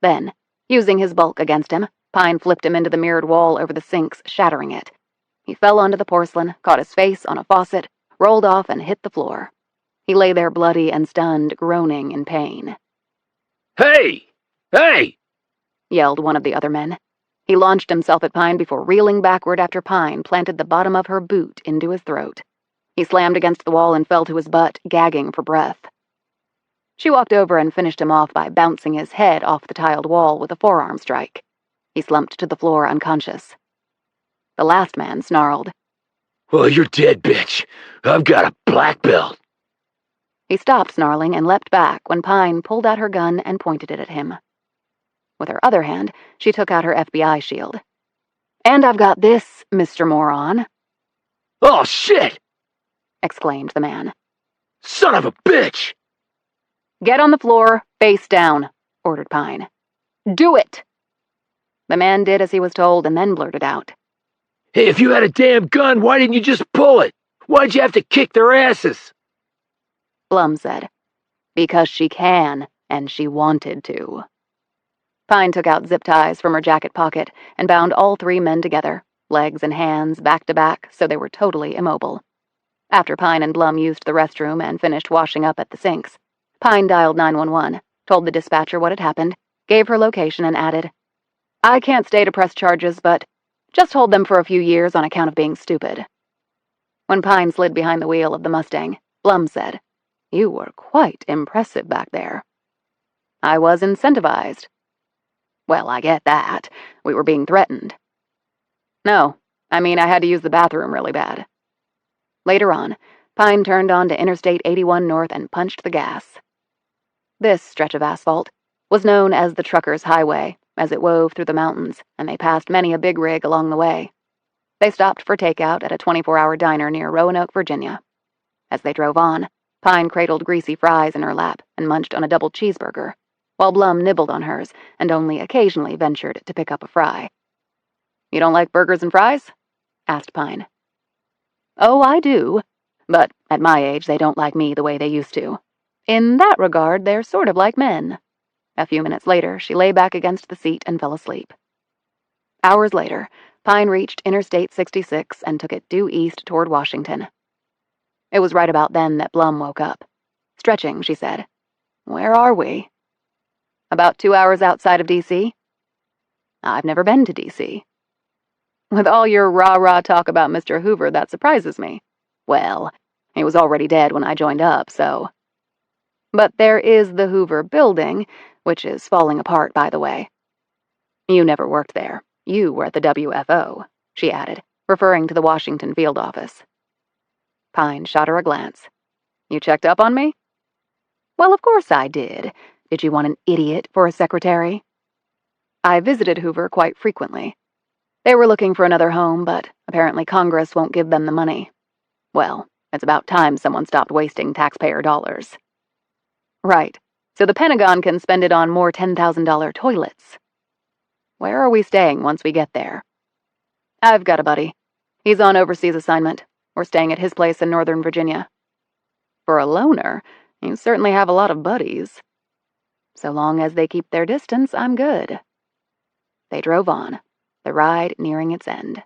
Then, using his bulk against him, Pine flipped him into the mirrored wall over the sinks, shattering it. He fell onto the porcelain, caught his face on a faucet, rolled off, and hit the floor. He lay there bloody and stunned, groaning in pain. Hey! Hey! Yelled one of the other men. He launched himself at Pine before reeling backward after Pine planted the bottom of her boot into his throat. He slammed against the wall and fell to his butt, gagging for breath. She walked over and finished him off by bouncing his head off the tiled wall with a forearm strike. He slumped to the floor unconscious. The last man snarled, Well, you're dead, bitch. I've got a black belt. He stopped snarling and leapt back when Pine pulled out her gun and pointed it at him. With her other hand, she took out her FBI shield. "And I've got this, Mr. Moron," Oh, shit! exclaimed the man. Son of a bitch! "Get on the floor, face down," ordered Pine. "Do it!" The man did as he was told and then blurted out, Hey, if you had a damn gun, why didn't you just pull it? Why'd you have to kick their asses? Blum said, "Because she can, and she wanted to." Pine took out zip ties from her jacket pocket and bound all 3 men together, legs and hands back to back, so they were totally immobile. After Pine and Blum used the restroom and finished washing up at the sinks, Pine dialed 911, told the dispatcher what had happened, gave her location, and added, "I can't stay to press charges, but Just hold them for a few years on account of being stupid." When Pine slid behind the wheel of the Mustang, Blum said, "You were quite impressive back there." "I was incentivized." "Well, I get that. We were being threatened." "No, I mean I had to use the bathroom really bad." Later on, Pine turned onto Interstate 81 North and punched the gas. This stretch of asphalt was known as the Truckers' Highway, as it wove through the mountains, and they passed many a big rig along the way. They stopped for takeout at a 24-hour diner near Roanoke, Virginia. As they drove on, Pine cradled greasy fries in her lap and munched on a double cheeseburger, while Blum nibbled on hers and only occasionally ventured to pick up a fry. "You don't like burgers and fries?" asked Pine. "Oh, I do. But at my age, they don't like me the way they used to. In that regard, they're sort of like men." A few minutes later, she lay back against the seat and fell asleep. Hours later, Pine reached Interstate 66 and took it due east toward Washington. It was right about then that Blum woke up. Stretching, she said, "Where are we?" "About 2 hours outside of D.C. "I've never been to D.C. "With all your rah-rah talk about Mr. Hoover, that surprises me. Well, he was already dead when I joined up, so..." "But there is the Hoover building, which is falling apart, by the way." "You never worked there. You were at the WFO, she added, referring to the Washington field office. Pine shot her a glance. "You checked up on me?" "Well, of course I did. Did you want an idiot for a secretary?" "I visited Hoover quite frequently. They were looking for another home, but apparently Congress won't give them the money. Well, it's about time someone stopped wasting taxpayer dollars." "Right, so the Pentagon can spend it on more $10,000 toilets." "Where are we staying once we get there?" "I've got a buddy. He's on overseas assignment. We're staying at his place in Northern Virginia." "For a loner, you certainly have a lot of buddies." "So long as they keep their distance, I'm good." They drove on, the ride nearing its end.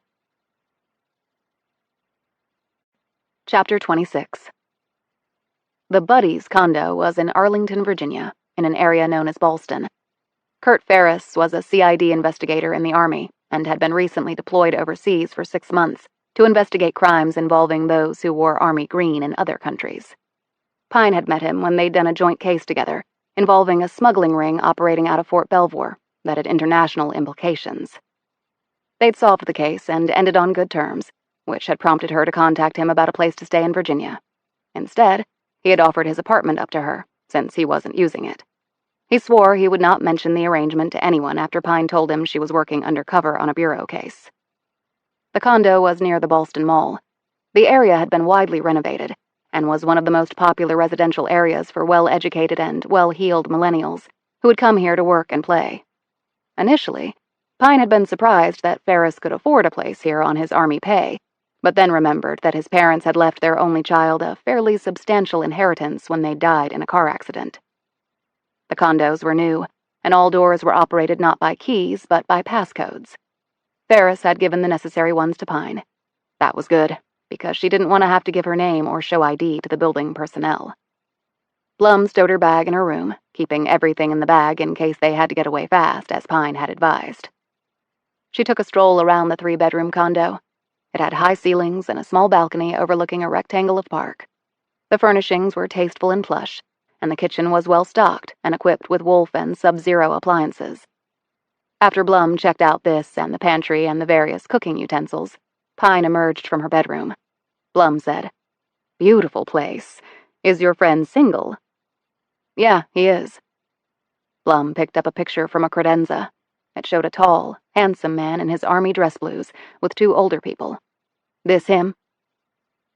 Chapter 26. The Buddies' condo was in Arlington, Virginia, in an area known as Ballston. Kurt Ferris was a CID investigator in the Army and had been recently deployed overseas for 6 months to investigate crimes involving those who wore Army green in other countries. Pine had met him when they'd done a joint case together, involving a smuggling ring operating out of Fort Belvoir that had international implications. They'd solved the case and ended on good terms, which had prompted her to contact him about a place to stay in Virginia. Instead, he had offered his apartment up to her, since he wasn't using it. He swore he would not mention the arrangement to anyone after Pine told him she was working undercover on a bureau case. The condo was near the Ballston Mall. The area had been widely renovated and was one of the most popular residential areas for well-educated and well-heeled millennials who would come here to work and play. Initially, Pine had been surprised that Ferris could afford a place here on his Army pay, but then remembered that his parents had left their only child a fairly substantial inheritance when they died in a car accident. The condos were new, and all doors were operated not by keys, but by passcodes. Ferris had given the necessary ones to Pine. That was good, because she didn't want to have to give her name or show ID to the building personnel. Blum stowed her bag in her room, keeping everything in the bag in case they had to get away fast, as Pine had advised. She took a stroll around the 3-bedroom condo. It had high ceilings and a small balcony overlooking a rectangle of park. The furnishings were tasteful and plush, and the kitchen was well-stocked and equipped with Wolf and Sub-Zero appliances. After Blum checked out this and the pantry and the various cooking utensils, Pine emerged from her bedroom. Blum said, "Beautiful place. Is your friend single?" "Yeah, he is." Blum picked up a picture from a credenza. It showed a tall, handsome man in his Army dress blues with 2 older people. "This him?"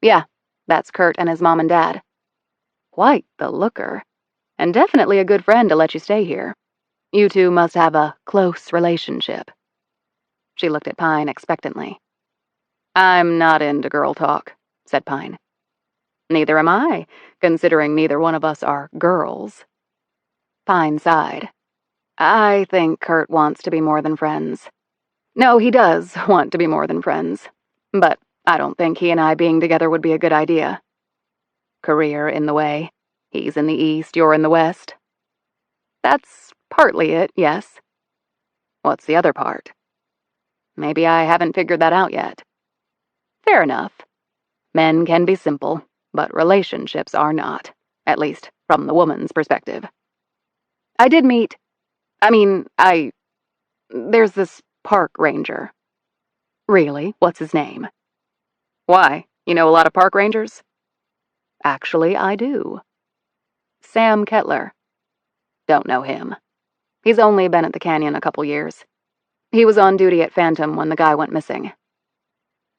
"Yeah, that's Kurt and his mom and dad." "Quite the looker. And definitely a good friend to let you stay here. You two must have a close relationship." She looked at Pine expectantly. "I'm not into girl talk," said Pine. "Neither am I, considering neither one of us are girls." Pine sighed. "I think Kurt wants to be more than friends. No, he does want to be more than friends. But I don't think he and I being together would be a good idea. Career in the way. He's in the East, you're in the West." "That's partly it, yes." "What's the other part?" Maybe I haven't figured that out yet. Fair enough. Men can be simple, but relationships are not, at least from the woman's perspective. I did meet, there's this park ranger. Really? What's his name? Why? You know a lot of park rangers? Actually, I do. Sam Kettler. Don't know him. He's only been at the canyon a couple years. He was on duty at Phantom when the guy went missing.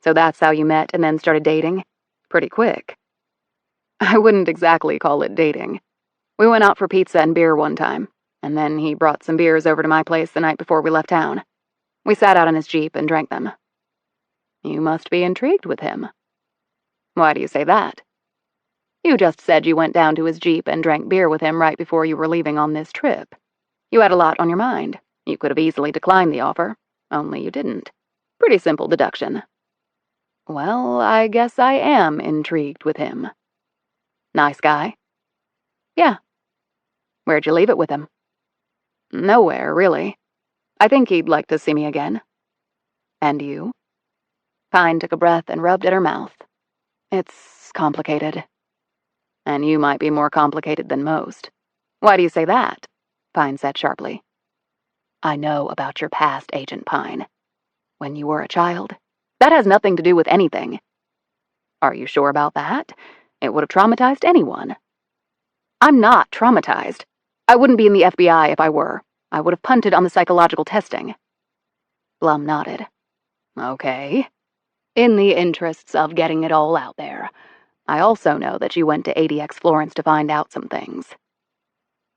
So that's how you met and then started dating? Pretty quick. I wouldn't exactly call it dating. We went out for pizza and beer one time, and then he brought some beers over to my place the night before we left town. We sat out in his Jeep and drank them. You must be intrigued with him. Why do you say that? You just said you went down to his Jeep and drank beer with him right before you were leaving on this trip. You had a lot on your mind. You could have easily declined the offer, only you didn't. Pretty simple deduction. Well, I guess I am intrigued with him. Nice guy? Yeah. Where'd you leave it with him? Nowhere, really. I think he'd like to see me again. And you? Pine took a breath and rubbed at her mouth. It's complicated. And you might be more complicated than most. Why do you say that? Pine said sharply. I know about your past, Agent Pine. When you were a child. That has nothing to do with anything. Are you sure about that? It would have traumatized anyone. I'm not traumatized. I wouldn't be in the FBI if I were. I would have punted on the psychological testing. Blum nodded. Okay. In the interests of getting it all out there, I also know that you went to ADX Florence to find out some things.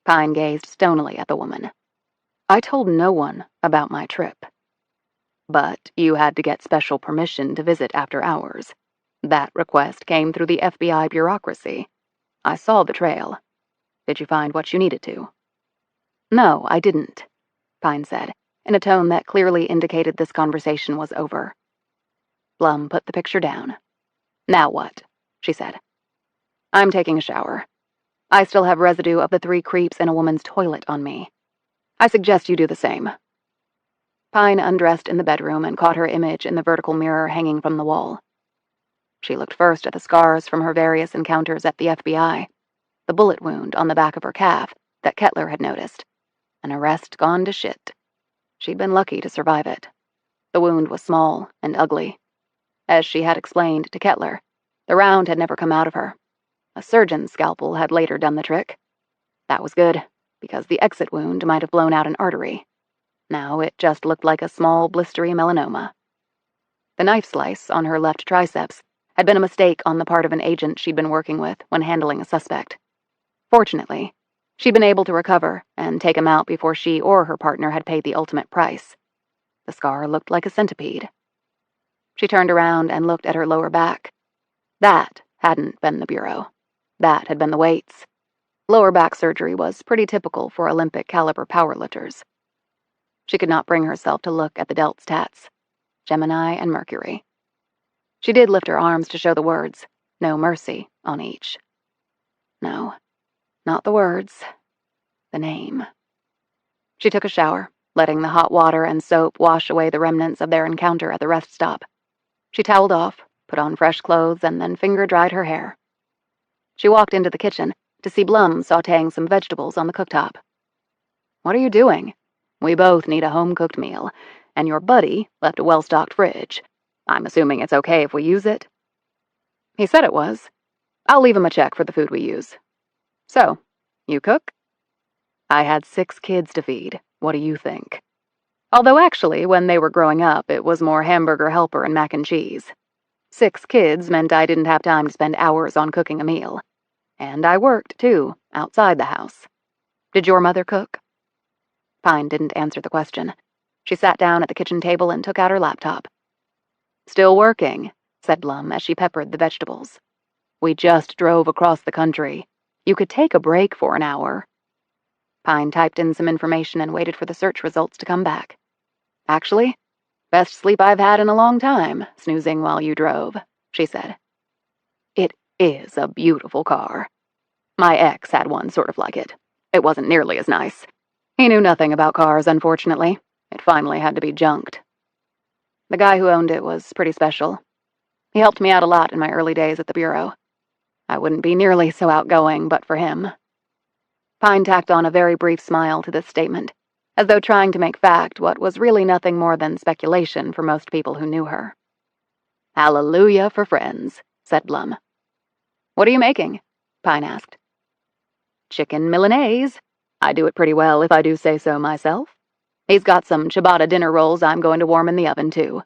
Pine gazed stonily at the woman. I told no one about my trip. But you had to get special permission to visit after hours. That request came through the FBI bureaucracy. I saw the trail. Did you find what you needed to? No, I didn't, Pine said, in a tone that clearly indicated this conversation was over. Blum put the picture down. Now what? She said. I'm taking a shower. I still have residue of the 3 creeps in a woman's toilet on me. I suggest you do the same. Pine undressed in the bedroom and caught her image in the vertical mirror hanging from the wall. She looked first at the scars from her various encounters at the FBI, the bullet wound on the back of her calf that Kettler had noticed, an arrest gone to shit. She'd been lucky to survive it. The wound was small and ugly. As she had explained to Kettler, the round had never come out of her. A surgeon's scalpel had later done the trick. That was good, because the exit wound might have blown out an artery. Now it just looked like a small, blistery melanoma. The knife slice on her left triceps had been a mistake on the part of an agent she'd been working with when handling a suspect. Fortunately, she'd been able to recover and take him out before she or her partner had paid the ultimate price. The scar looked like a centipede. She turned around and looked at her lower back. That hadn't been the bureau. That had been the weights. Lower back surgery was pretty typical for Olympic-caliber powerlifters. She could not bring herself to look at the delt's tats, Gemini and Mercury. She did lift her arms to show the words, "No mercy," on each. No, not the words. The name. She took a shower, letting the hot water and soap wash away the remnants of their encounter at the rest stop. She toweled off, put on fresh clothes, and then finger-dried her hair. She walked into the kitchen to see Blum sautéing some vegetables on the cooktop. What are you doing? We both need a home-cooked meal, and your buddy left a well-stocked fridge. I'm assuming it's okay if we use it? He said it was. I'll leave him a check for the food we use. So, you cook? I had 6 kids to feed. What do you think? Although actually, when they were growing up, it was more hamburger helper and mac and cheese. 6 kids meant I didn't have time to spend hours on cooking a meal. And I worked, too, outside the house. Did your mother cook? Pine didn't answer the question. She sat down at the kitchen table and took out her laptop. Still working, said Blum as she peppered the vegetables. We just drove across the country. You could take a break for an hour. Pine typed in some information and waited for the search results to come back. Actually, best sleep I've had in a long time, snoozing while you drove, she said. It is a beautiful car. My ex had one sort of like it. It wasn't nearly as nice. He knew nothing about cars, unfortunately. It finally had to be junked. The guy who owned it was pretty special. He helped me out a lot in my early days at the Bureau. I wouldn't be nearly so outgoing but for him. Pine tacked on a very brief smile to this statement, as though trying to make fact what was really nothing more than speculation for most people who knew her. Hallelujah for friends, said Blum. What are you making? Pine asked. Chicken Milanese. I do it pretty well if I do say so myself. He's got some ciabatta dinner rolls I'm going to warm in the oven, too.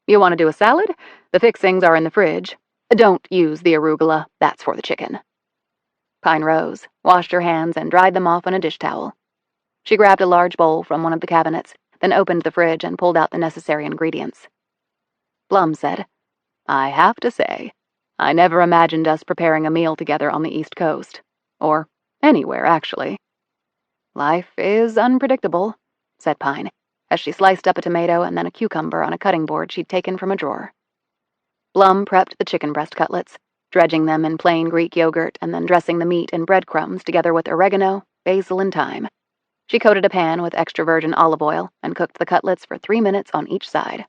You want to do a salad? The fixings are in the fridge. Don't use the arugula, that's for the chicken. Pine rose, washed her hands, and dried them off on a dish towel. She grabbed a large bowl from one of the cabinets, then opened the fridge and pulled out the necessary ingredients. Blum said, I have to say, I never imagined us preparing a meal together on the East Coast. Or anywhere, actually. Life is unpredictable, said Pine, as she sliced up a tomato and then a cucumber on a cutting board she'd taken from a drawer. Blum prepped the chicken breast cutlets, dredging them in plain Greek yogurt and then dressing the meat in breadcrumbs together with oregano, basil, and thyme. She coated a pan with extra virgin olive oil and cooked the cutlets for 3 minutes on each side.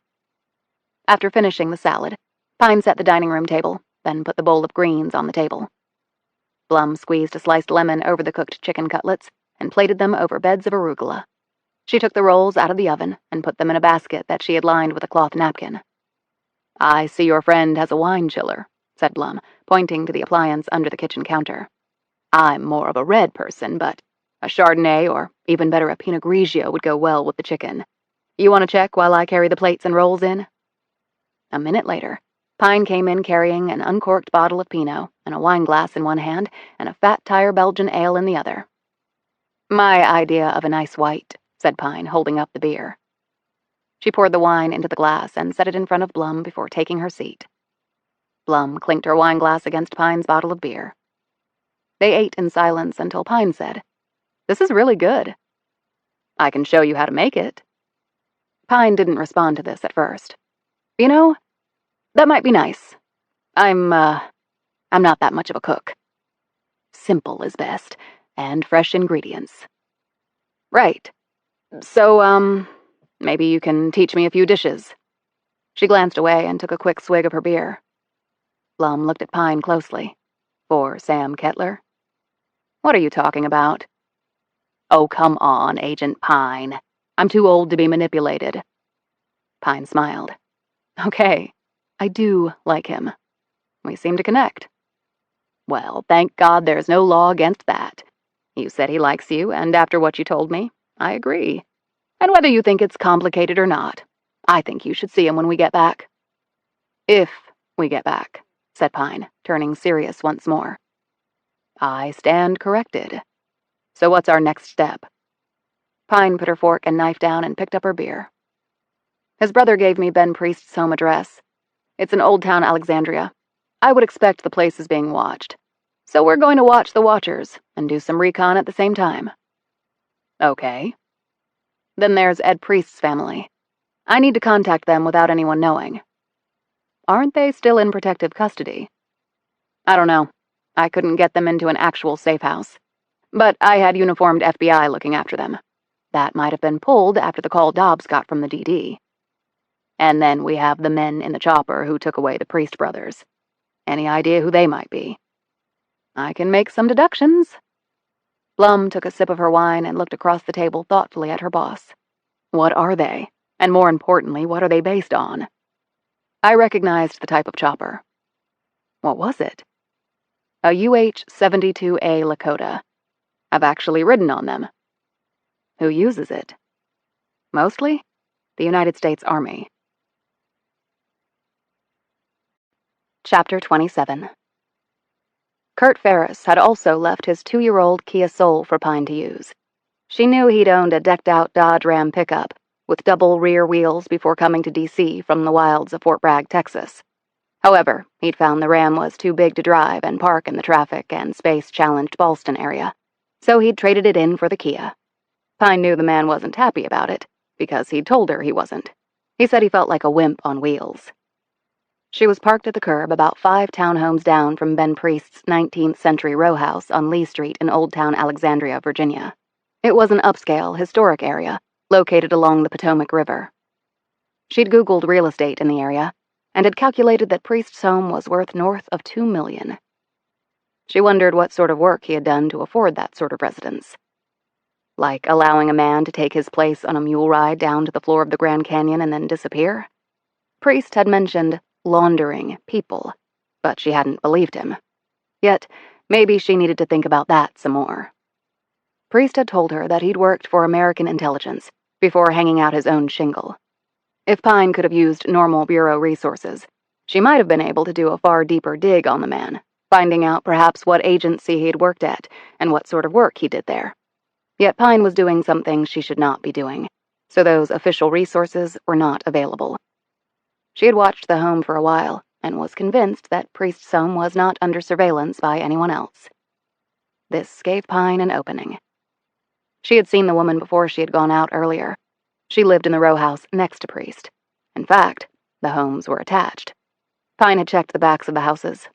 After finishing the salad, Pine set the dining room table, then put the bowl of greens on the table. Blum squeezed a sliced lemon over the cooked chicken cutlets and plated them over beds of arugula. She took the rolls out of the oven and put them in a basket that she had lined with a cloth napkin. I see your friend has a wine chiller, said Blum, pointing to the appliance under the kitchen counter. I'm more of a red person, but a Chardonnay or, even better, a Pinot Grigio would go well with the chicken. You want to check while I carry the plates and rolls in? A minute later, Pine came in carrying an uncorked bottle of Pinot and a wine glass in one hand and a fat tire Belgian ale in the other. My idea of a nice white, said Pine, holding up the beer. She poured the wine into the glass and set it in front of Blum before taking her seat. Blum clinked her wine glass against Pine's bottle of beer. They ate in silence until Pine said, This is really good. I can show you how to make it. Pine didn't respond to this at first. You know, that might be nice. I'm not that much of a cook. Simple is best, and fresh ingredients. Right. So, maybe you can teach me a few dishes. She glanced away and took a quick swig of her beer. Blum looked at Pine closely. For Sam Kettler? What are you talking about? Oh, come on, Agent Pine. I'm too old to be manipulated. Pine smiled. Okay, I do like him. We seem to connect. Well, thank God there's no law against that. You said he likes you, and after what you told me, I agree. And whether you think it's complicated or not, I think you should see him when we get back. If we get back, said Pine, turning serious once more. I stand corrected. So what's our next step? Pine put her fork and knife down and picked up her beer. His brother gave me Ben Priest's home address. It's in Old Town Alexandria. I would expect the place is being watched. So we're going to watch the watchers and do some recon at the same time. Okay. Then there's Ed Priest's family. I need to contact them without anyone knowing. Aren't they still in protective custody? I don't know. I couldn't get them into an actual safe house. But I had uniformed FBI looking after them. That might have been pulled after the call Dobbs got from the DD. And then we have the men in the chopper who took away the Priest brothers. Any idea who they might be? I can make some deductions. Blum took a sip of her wine and looked across the table thoughtfully at her boss. What are they? And more importantly, what are they based on? I recognized the type of chopper. What was it? A UH-72A Lakota. I've actually ridden on them. Who uses it? Mostly, the United States Army. Chapter 27. Kurt Ferris had also left his 2-year-old Kia Soul for Pine to use. She knew he'd owned a decked-out Dodge Ram pickup with double rear wheels before coming to D.C. from the wilds of Fort Bragg, Texas. However, he'd found the Ram was too big to drive and park in the traffic and space-challenged Ballston area, so he'd traded it in for the Kia. Pine knew the man wasn't happy about it, because he'd told her he wasn't. He said he felt like a wimp on wheels. She was parked at the curb about 5 townhomes down from Ben Priest's 19th century row house on Lee Street in Old Town Alexandria, Virginia. It was an upscale, historic area, located along the Potomac River. She'd Googled real estate in the area and had calculated that Priest's home was worth north of $2 million. She wondered what sort of work he had done to afford that sort of residence. Like allowing a man to take his place on a mule ride down to the floor of the Grand Canyon and then disappear? Priest had mentioned laundering people, but she hadn't believed him. Yet, maybe she needed to think about that some more. Priest had told her that he'd worked for American intelligence before hanging out his own shingle. If Pine could have used normal Bureau resources, she might have been able to do a far deeper dig on the man, finding out perhaps what agency he'd worked at and what sort of work he did there. Yet Pine was doing something she should not be doing, so those official resources were not available. She had watched the home for a while and was convinced that Priest's home was not under surveillance by anyone else. This gave Pine an opening. She had seen the woman before she had gone out earlier. She lived in the row house next to Priest. In fact, the homes were attached. Pine had checked the backs of the houses.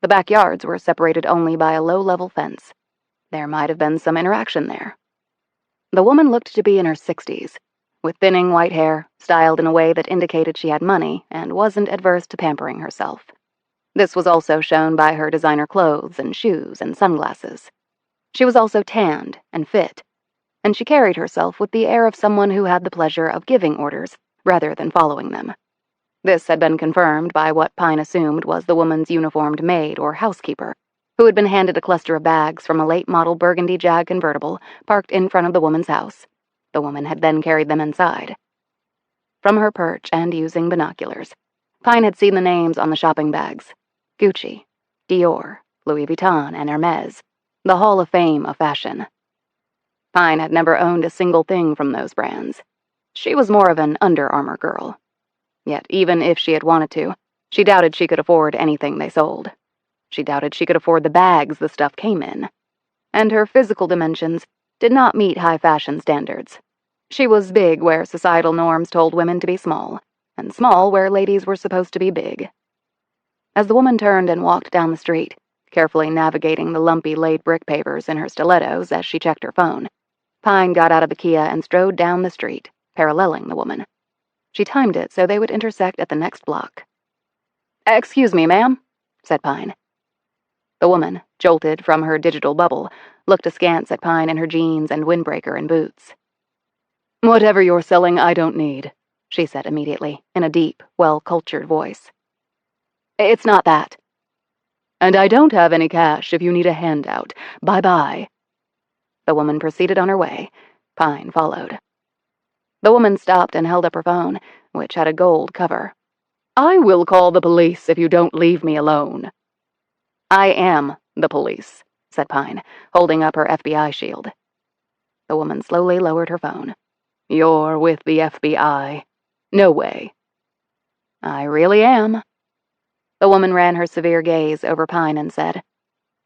The backyards were separated only by a low-level fence. There might have been some interaction there. The woman looked to be in her 60s, with thinning white hair, styled in a way that indicated she had money and wasn't adverse to pampering herself. This was also shown by her designer clothes and shoes and sunglasses. She was also tanned and fit, and she carried herself with the air of someone who had the pleasure of giving orders rather than following them. This had been confirmed by what Pine assumed was the woman's uniformed maid or housekeeper, who had been handed a cluster of bags from a late-model burgundy Jag convertible parked in front of the woman's house. The woman had then carried them inside. From her perch and using binoculars, Pine had seen the names on the shopping bags: Gucci, Dior, Louis Vuitton, and Hermes, the Hall of Fame of fashion. Pine had never owned a single thing from those brands. She was more of an Under Armour girl. Yet even if she had wanted to, she doubted she could afford anything they sold. She doubted she could afford the bags the stuff came in. And her physical dimensions did not meet high fashion standards. She was big where societal norms told women to be small, and small where ladies were supposed to be big. As the woman turned and walked down the street, carefully navigating the lumpy laid brick pavers in her stilettos as she checked her phone, Pine got out of the Kia and strode down the street, paralleling the woman. She timed it so they would intersect at the next block. "Excuse me, ma'am," said Pine. The woman, jolted from her digital bubble, looked askance at Pine in her jeans and windbreaker and boots. "Whatever you're selling, I don't need," she said immediately, in a deep, well-cultured voice. "It's not that." "And I don't have any cash if you need a handout. Bye-bye." The woman proceeded on her way. Pine followed. The woman stopped and held up her phone, which had a gold cover. "I will call the police if you don't leave me alone." "I am the police," said Pine, holding up her FBI shield. The woman slowly lowered her phone. "You're with the FBI. No way." "I really am." The woman ran her severe gaze over Pine and said,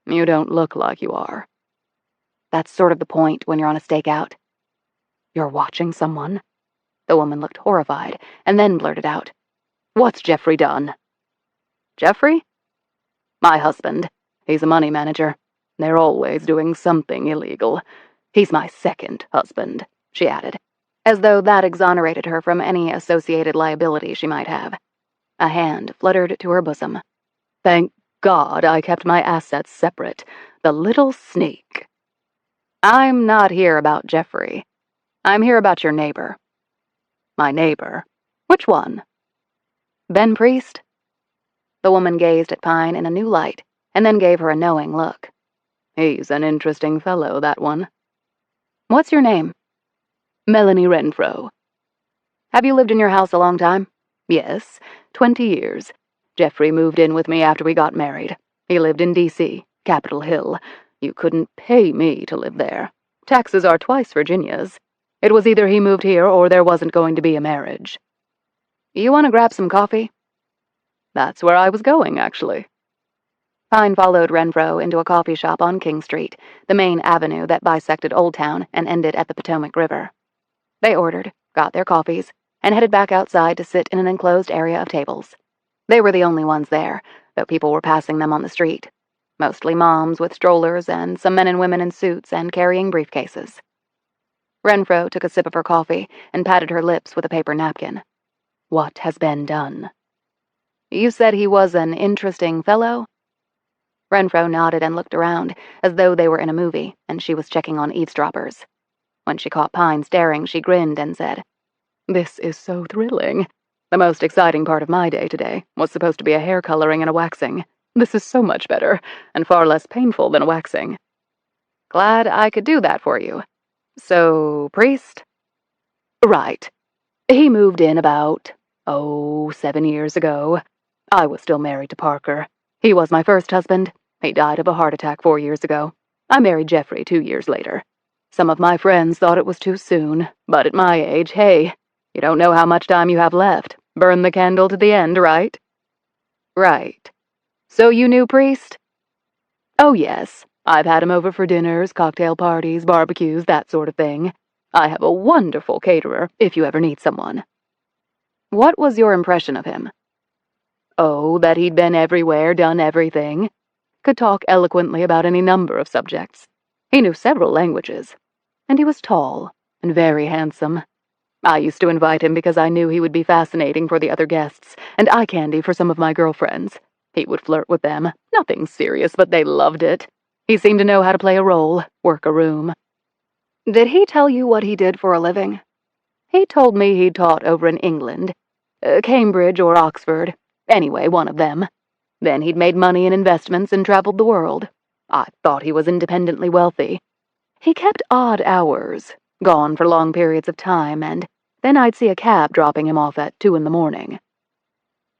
"You don't look like you are." "That's sort of the point when you're on a stakeout." "You're watching someone?" The woman looked horrified, and then blurted out, "What's Jeffrey done?" "Jeffrey?" "My husband. He's a money manager. They're always doing something illegal. He's my second husband," she added, as though that exonerated her from any associated liability she might have. A hand fluttered to her bosom. "Thank God I kept my assets separate. The little sneak." "I'm not here about Jeffrey. I'm here about your neighbor." "My neighbor? Which one?" "Ben Priest?" The woman gazed at Pine in a new light, and then gave her a knowing look. "He's an interesting fellow, that one." "What's your name?" "Melanie Renfro." "Have you lived in your house a long time?" "Yes, 20 years. Jeffrey moved in with me after we got married. He lived in D.C., Capitol Hill. You couldn't pay me to live there. Taxes are twice Virginia's. It was either he moved here or there wasn't going to be a marriage." "You want to grab some coffee?" "That's where I was going, actually." Pine followed Renfro into a coffee shop on King Street, the main avenue that bisected Old Town and ended at the Potomac River. They ordered, got their coffees, and headed back outside to sit in an enclosed area of tables. They were the only ones there, though people were passing them on the street. Mostly moms with strollers and some men and women in suits and carrying briefcases. Renfro took a sip of her coffee and patted her lips with a paper napkin. What has been done? You said he was an interesting fellow? Renfro nodded and looked around, as though they were in a movie, and she was checking on eavesdroppers. When she caught Pine staring, she grinned and said, "This is so thrilling. The most exciting part of my day today was supposed to be a hair coloring and a waxing. This is so much better, and far less painful than a waxing. Glad I could do that for you. So, priest?" "Right. He moved in about, 7 years ago. I was still married to Parker. He was my first husband. He died of a heart attack 4 years ago. I married Jeffrey 2 years later. Some of my friends thought it was too soon, but at my age, hey, you don't know how much time you have left. Burn the candle to the end, right?" "Right. So you knew Priest?" "Oh, yes. I've had him over for dinners, cocktail parties, barbecues, that sort of thing. I have a wonderful caterer, if you ever need someone." "What was your impression of him?" "Oh, that he'd been everywhere, done everything. Could talk eloquently about any number of subjects. He knew several languages. And he was tall and very handsome. I used to invite him because I knew he would be fascinating for the other guests, and eye candy for some of my girlfriends. He would flirt with them. Nothing serious, but they loved it. He seemed to know how to play a role, work a room." "Did he tell you what he did for a living?" "He told me he'd taught over in England. Cambridge or Oxford. Anyway, one of them. Then he'd made money in investments and traveled the world. I thought he was independently wealthy. He kept odd hours, gone for long periods of time, and then I'd see a cab dropping him off at 2 in the morning.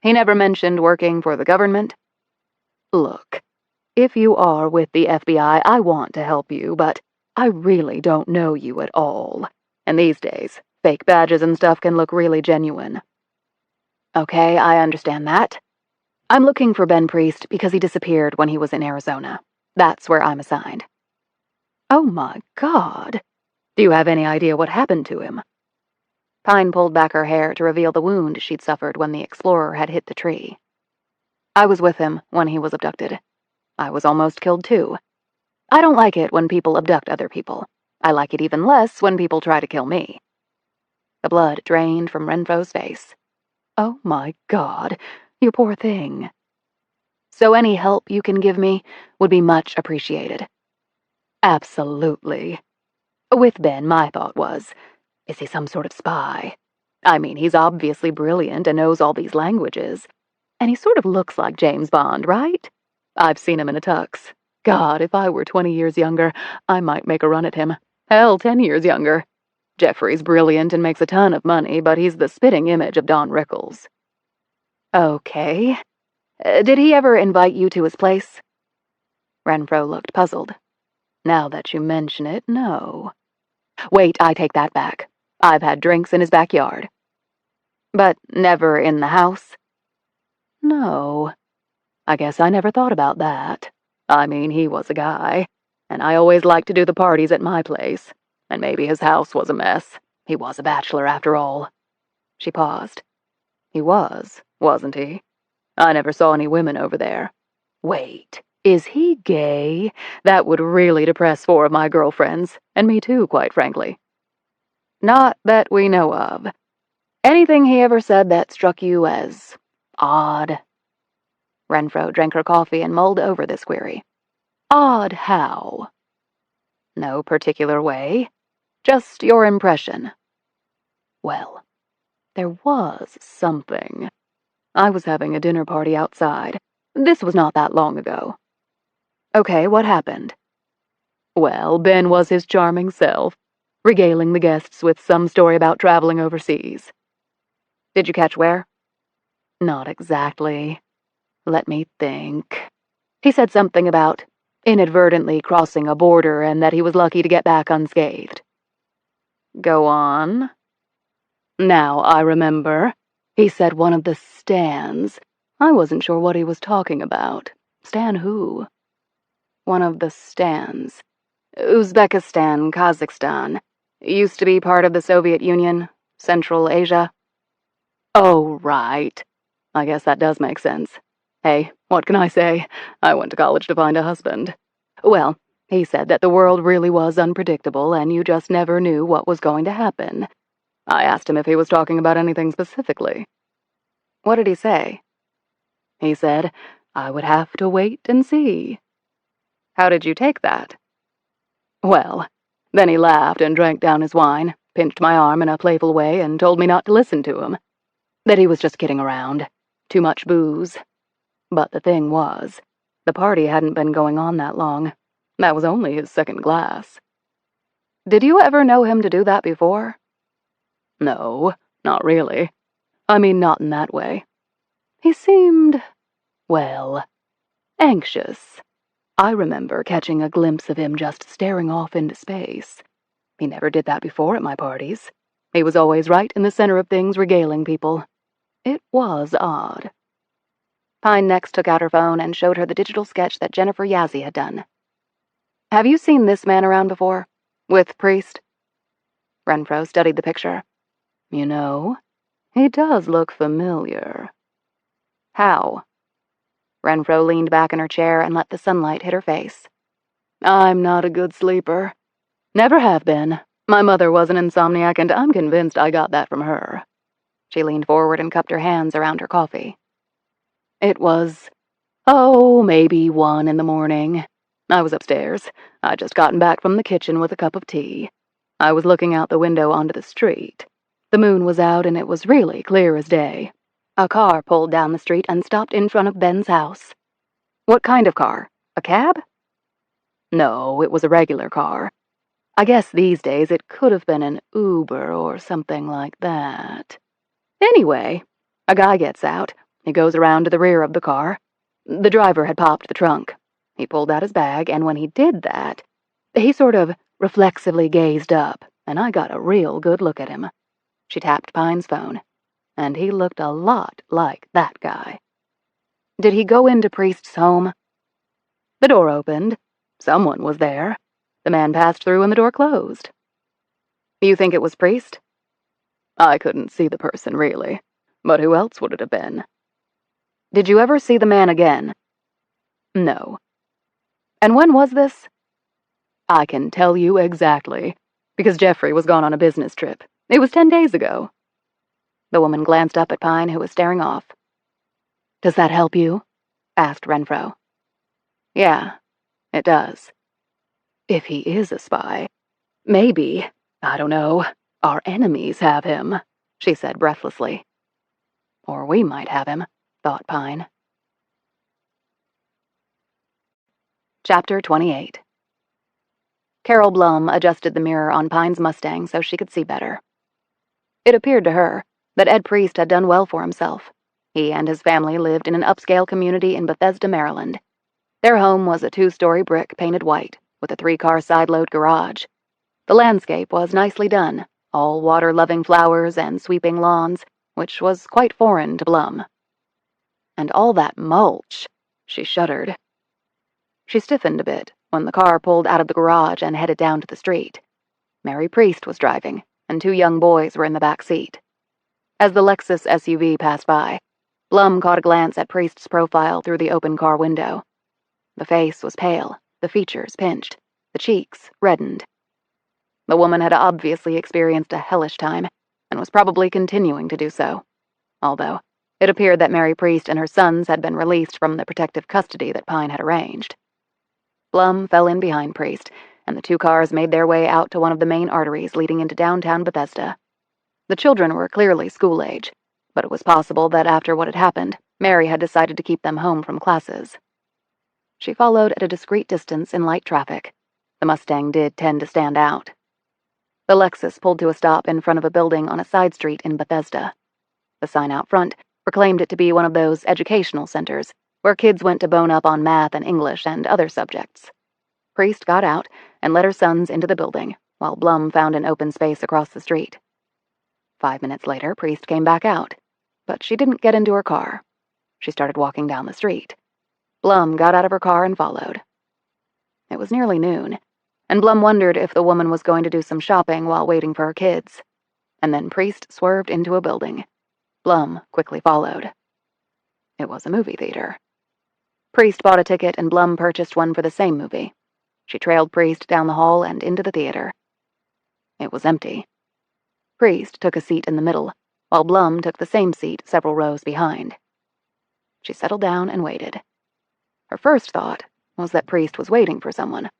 He never mentioned working for the government." "Look, if you are with the FBI, I want to help you, but I really don't know you at all. And these days, fake badges and stuff can look really genuine." "Okay, I understand that. I'm looking for Ben Priest because he disappeared when he was in Arizona. That's where I'm assigned." "Oh my God. Do you have any idea what happened to him?" Pine pulled back her hair to reveal the wound she'd suffered when the explorer had hit the tree. "I was with him when he was abducted. I was almost killed too. I don't like it when people abduct other people. I like it even less when people try to kill me." The blood drained from Renfro's face. "Oh my God, you poor thing. So any help you can give me would be much appreciated." "Absolutely. With Ben, my thought was, is he some sort of spy? I mean, he's obviously brilliant and knows all these languages. And he sort of looks like James Bond, right? I've seen him in a tux. God, if I were 20 years younger, I might make a run at him. Hell, 10 years younger. Jeffrey's brilliant and makes a ton of money, but he's the spitting image of Don Rickles." "Okay. Did he ever invite you to his place?" Renfro looked puzzled. "Now that you mention it, no. Wait, I take that back. I've had drinks in his backyard." "But never in the house?" "No. I guess I never thought about that. I mean, he was a guy, and I always liked to do the parties at my place, and maybe his house was a mess. He was a bachelor after all." She paused. "He was, wasn't he? I never saw any women over there. Wait, is he gay? That would really depress 4 of my girlfriends, and me too, quite frankly." "Not that we know of. Anything he ever said that struck you as odd?" Renfro drank her coffee and mulled over this query. "Odd how?" "No particular way. Just your impression." "Well, there was something. I was having a dinner party outside. This was not that long ago." "Okay, what happened?" "Well, Ben was his charming self, regaling the guests with some story about traveling overseas." "Did you catch where?" "Not exactly. Let me think. He said something about inadvertently crossing a border and that he was lucky to get back unscathed." "Go on." "Now I remember. He said one of the Stans. I wasn't sure what he was talking about. Stan who?" "One of the Stans. Uzbekistan, Kazakhstan. Used to be part of the Soviet Union, Central Asia." "Oh, right. I guess that does make sense. Hey, what can I say? I went to college to find a husband. Well, he said that the world really was unpredictable and you just never knew what was going to happen. I asked him if he was talking about anything specifically. What did he say? He said I would have to wait and see. How did you take that? Well, then he laughed and drank down his wine, pinched my arm in a playful way, and told me not to listen to him. That he was just kidding around. Too much booze. But the thing was, the party hadn't been going on that long. That was only his second glass. Did you ever know him to do that before? No, not really. I mean, not in that way. He seemed, well, anxious. I remember catching a glimpse of him just staring off into space. He never did that before at my parties. He was always right in the center of things, regaling people. It was odd. Pine next took out her phone and showed her the digital sketch that Jennifer Yazzie had done. Have you seen this man around before? With Priest? Renfro studied the picture. You know, he does look familiar. How? Renfro leaned back in her chair and let the sunlight hit her face. I'm not a good sleeper. Never have been. My mother was an insomniac, and I'm convinced I got that from her. She leaned forward and cupped her hands around her coffee. It was, maybe 1 in the morning. I was upstairs. I'd just gotten back from the kitchen with a cup of tea. I was looking out the window onto the street. The moon was out, and it was really clear as day. A car pulled down the street and stopped in front of Ben's house. What kind of car? A cab? No, it was a regular car. I guess these days it could have been an Uber or something like that. Anyway, a guy gets out. He goes around to the rear of the car. The driver had popped the trunk. He pulled out his bag, and when he did that, he sort of reflexively gazed up, and I got a real good look at him. She tapped Pine's phone, and he looked a lot like that guy. Did he go into Priest's home? The door opened. Someone was there. The man passed through and the door closed. You think it was Priest? I couldn't see the person, really. But who else would it have been? Did you ever see the man again? No. And when was this? I can tell you exactly, because Jeffrey was gone on a business trip. It was 10 days ago. The woman glanced up at Pine, who was staring off. Does that help you? Asked Renfro. Yeah, it does. If he is a spy, maybe, I don't know, our enemies have him, she said breathlessly. Or we might have him, thought Pine. Chapter 28. Carol Blum adjusted the mirror on Pine's Mustang so she could see better. It appeared to her that Ed Priest had done well for himself. He and his family lived in an upscale community in Bethesda, Maryland. Their home was a 2-story brick painted white, with a 3-car side-load garage. The landscape was nicely done, all water-loving flowers and sweeping lawns, which was quite foreign to Blum. And all that mulch, she shuddered. She stiffened a bit when the car pulled out of the garage and headed down to the street. Mary Priest was driving, and 2 young boys were in the back seat. As the Lexus SUV passed by, Blum caught a glance at Priest's profile through the open car window. The face was pale, the features pinched, the cheeks reddened. The woman had obviously experienced a hellish time, and was probably continuing to do so, although it appeared that Mary Priest and her sons had been released from the protective custody that Pine had arranged. Blum fell in behind Priest, and the 2 cars made their way out to one of the main arteries leading into downtown Bethesda. The children were clearly school-age, but it was possible that after what had happened, Mary had decided to keep them home from classes. She followed at a discreet distance in light traffic. The Mustang did tend to stand out. The Lexus pulled to a stop in front of a building on a side street in Bethesda. The sign out front proclaimed it to be one of those educational centers where kids went to bone up on math and English and other subjects. Priest got out and led her sons into the building, while Blum found an open space across the street. 5 minutes later, Priest came back out, but she didn't get into her car. She started walking down the street. Blum got out of her car and followed. It was nearly noon, and Blum wondered if the woman was going to do some shopping while waiting for her kids. And then Priest swerved into a building. Blum quickly followed. It was a movie theater. Priest bought a ticket and Blum purchased one for the same movie. She trailed Priest down the hall and into the theater. It was empty. Priest took a seat in the middle, while Blum took the same seat several rows behind. She settled down and waited. Her first thought was that Priest was waiting for someone,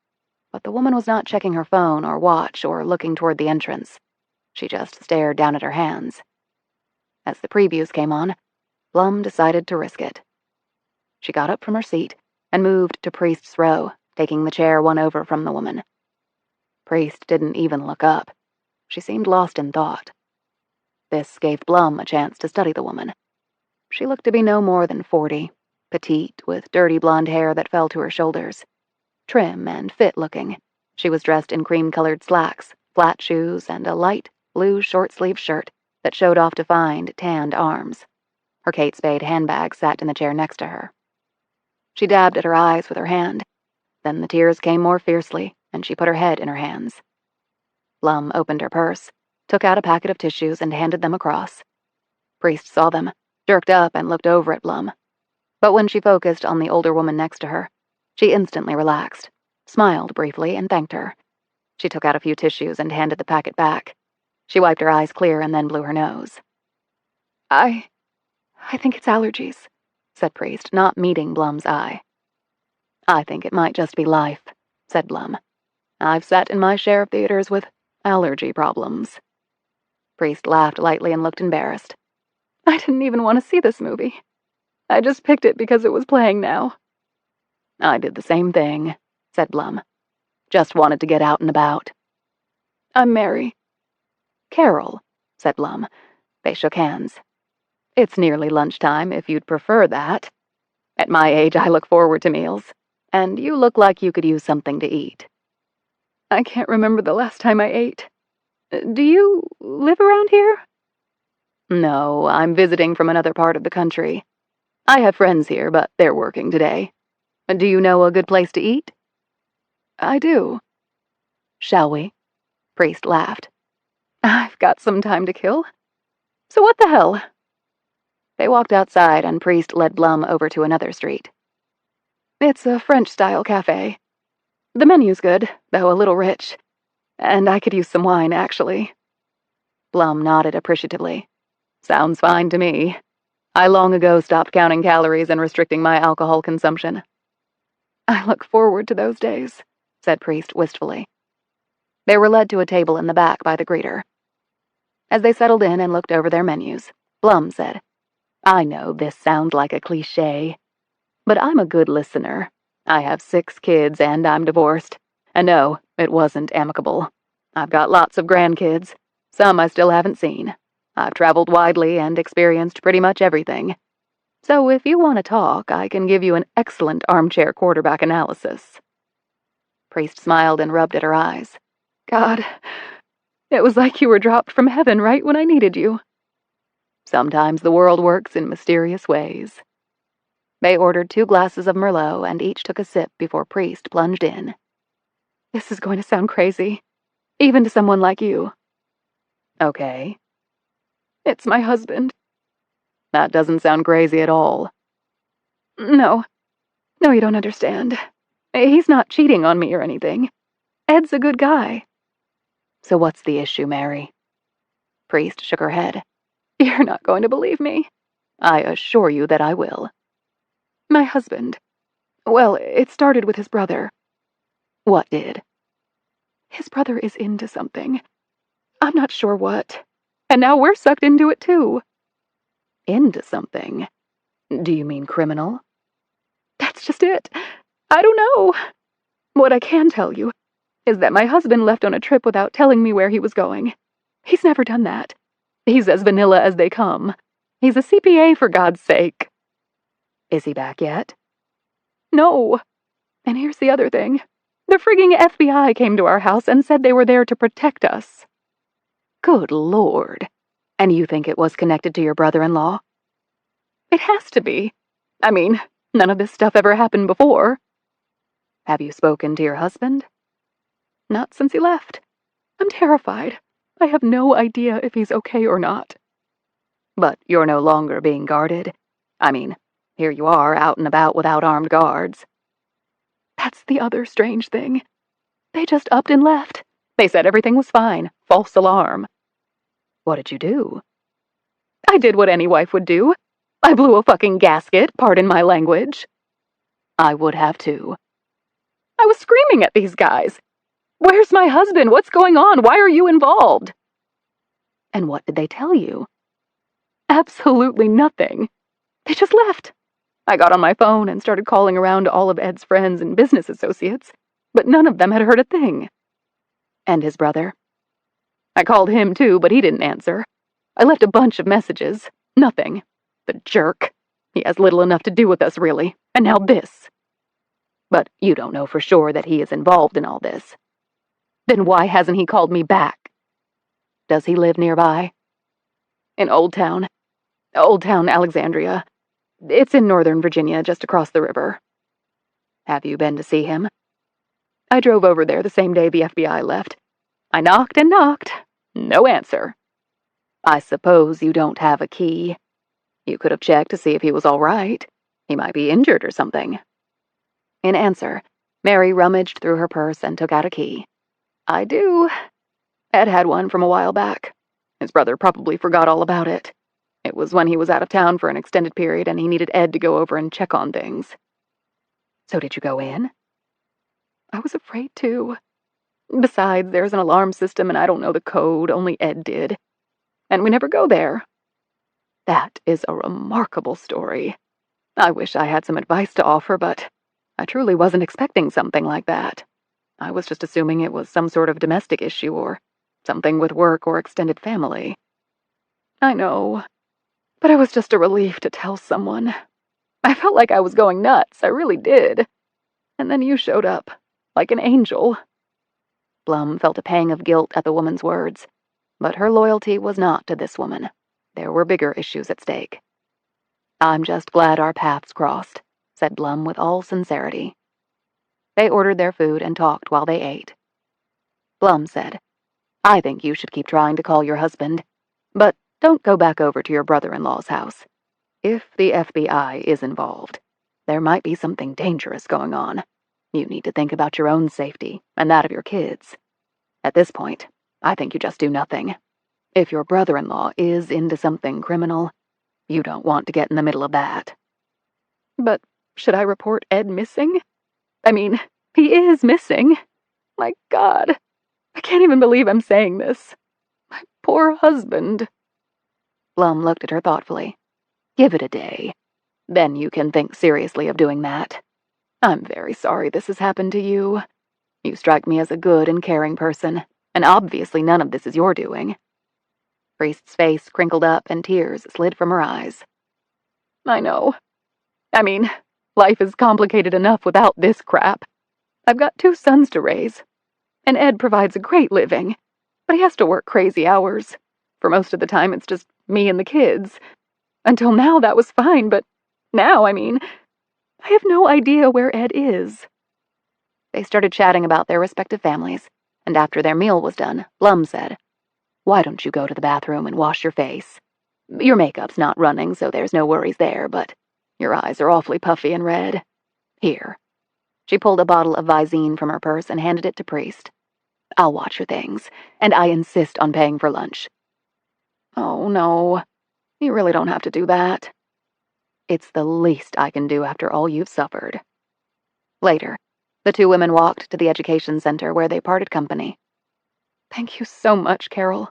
but the woman was not checking her phone or watch or looking toward the entrance. She just stared down at her hands. As the previews came on, Blum decided to risk it. She got up from her seat and moved to Priest's row, taking the chair one over from the woman. Priest didn't even look up. She seemed lost in thought. This gave Blum a chance to study the woman. She looked to be no more than 40, petite, with dirty blonde hair that fell to her shoulders. Trim and fit-looking, she was dressed in cream-colored slacks, flat shoes, and a light blue short-sleeved shirt that showed off defined, tanned arms. Her Kate Spade handbag sat in the chair next to her. She dabbed at her eyes with her hand. Then the tears came more fiercely, and she put her head in her hands. Blum opened her purse, took out a packet of tissues, and handed them across. Priest saw them, jerked up, and looked over at Blum. But when she focused on the older woman next to her, she instantly relaxed, smiled briefly, and thanked her. She took out a few tissues and handed the packet back. She wiped her eyes clear and then blew her nose. I think it's allergies, said Priest, not meeting Blum's eye. I think it might just be life, said Blum. I've sat in my share of theaters with allergy problems. Priest laughed lightly and looked embarrassed. I didn't even want to see this movie. I just picked it because it was playing now. I did the same thing, said Blum. Just wanted to get out and about. I'm Mary. Carol, said Blum. They shook hands. It's nearly lunchtime, if you'd prefer that. At my age, I look forward to meals, and you look like you could use something to eat. I can't remember the last time I ate. Do you live around here? No, I'm visiting from another part of the country. I have friends here, but they're working today. Do you know a good place to eat? I do. Shall we? Priest laughed. I've got some time to kill. So what the hell? They walked outside, and Priest led Blum over to another street. It's a French-style cafe. The menu's good, though a little rich. And I could use some wine, actually. Blum nodded appreciatively. Sounds fine to me. I long ago stopped counting calories and restricting my alcohol consumption. I look forward to those days, said Priest wistfully. They were led to a table in the back by the greeter. As they settled in and looked over their menus, Blum said, I know this sounds like a cliché, but I'm a good listener. I have 6 kids and I'm divorced. And no, it wasn't amicable. I've got lots of grandkids. Some I still haven't seen. I've traveled widely and experienced pretty much everything. So if you want to talk, I can give you an excellent armchair quarterback analysis. Priest smiled and rubbed at her eyes. God, it was like you were dropped from heaven right when I needed you. Sometimes the world works in mysterious ways. They ordered 2 glasses of Merlot and each took a sip before Priest plunged in. This is going to sound crazy, even to someone like you. Okay. It's my husband. That doesn't sound crazy at all. No, you don't understand. He's not cheating on me or anything. Ed's a good guy. So what's the issue, Mary? Priest shook her head. You're not going to believe me. I assure you that I will. My husband. Well, it started with his brother. What did? His brother is into something. I'm not sure what. And now we're sucked into it too. Into something? Do you mean criminal? That's just it. I don't know. What I can tell you is that my husband left on a trip without telling me where he was going. He's never done that. He's as vanilla as they come. He's a CPA, for God's sake. Is he back yet? No. And here's the other thing. The frigging FBI came to our house and said they were there to protect us. Good Lord. And you think it was connected to your brother-in-law? It has to be. I mean, none of this stuff ever happened before. Have you spoken to your husband? Not since he left. I'm terrified. I have no idea if he's okay or not. But you're no longer being guarded. I mean, here you are, out and about without armed guards. That's the other strange thing. They just upped and left. They said everything was fine. False alarm. What did you do? I did what any wife would do. I blew a fucking gasket, pardon my language. I would have too. I was screaming at these guys. Where's my husband? What's going on? Why are you involved? And what did they tell you? Absolutely nothing. They just left. I got on my phone and started calling around to all of Ed's friends and business associates, but none of them had heard a thing. And his brother? I called him too, but he didn't answer. I left a bunch of messages. Nothing. The jerk. He has little enough to do with us, really. And now this. But you don't know for sure that he is involved in all this. Then why hasn't he called me back? Does he live nearby? In Old Town, Alexandria. It's in Northern Virginia, just across the river. Have you been to see him? I drove over there the same day the FBI left. I knocked and knocked. No answer. I suppose you don't have a key. You could have checked to see if he was all right. He might be injured or something. In answer, Mary rummaged through her purse and took out a key. I do. Ed had one from a while back. His brother probably forgot all about it. It was when he was out of town for an extended period and he needed Ed to go over and check on things. So did you go in? I was afraid to. Besides, there's an alarm system and I don't know the code, only Ed did. And we never go there. That is a remarkable story. I wish I had some advice to offer, but I truly wasn't expecting something like that. I was just assuming it was some sort of domestic issue or something with work or extended family. I know, but it was just a relief to tell someone. I felt like I was going nuts, I really did. And then you showed up, like an angel. Blum felt a pang of guilt at the woman's words, but her loyalty was not to this woman. There were bigger issues at stake. I'm just glad our paths crossed, said Blum with all sincerity. They ordered their food and talked while they ate. Blum said, I think you should keep trying to call your husband, but don't go back over to your brother-in-law's house. If the FBI is involved, there might be something dangerous going on. You need to think about your own safety and that of your kids. At this point, I think you just do nothing. If your brother-in-law is into something criminal, you don't want to get in the middle of that. But should I report Ed missing? I mean, he is missing. My God, I can't even believe I'm saying this. My poor husband. Blum looked at her thoughtfully. Give it a day. Then you can think seriously of doing that. I'm very sorry this has happened to you. You strike me as a good and caring person, and obviously none of this is your doing. Priest's face crinkled up and tears slid from her eyes. I know. I mean, life is complicated enough without this crap. I've got 2 sons to raise, and Ed provides a great living, but he has to work crazy hours. For most of the time, it's just me and the kids. Until now, that was fine, but now, I have no idea where Ed is. They started chatting about their respective families, and after their meal was done, Blum said, Why don't you go to the bathroom and wash your face? Your makeup's not running, so there's no worries there, but your eyes are awfully puffy and red. Here. She pulled a bottle of Visine from her purse and handed it to Priest. I'll watch your things, and I insist on paying for lunch. Oh, no. You really don't have to do that. It's the least I can do after all you've suffered. Later, the 2 women walked to the education center where they parted company. Thank you so much, Carol.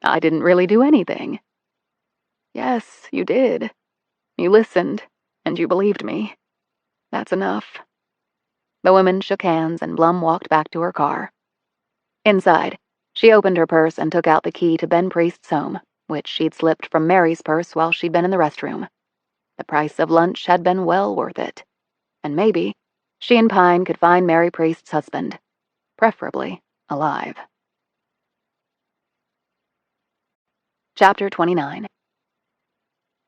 I didn't really do anything. Yes, you did. You listened, and you believed me. That's enough. The women shook hands, and Blum walked back to her car. Inside, she opened her purse and took out the key to Ben Priest's home, which she'd slipped from Mary's purse while she'd been in the restroom. The price of lunch had been well worth it. And maybe she and Pine could find Mary Priest's husband, preferably alive. Chapter 29.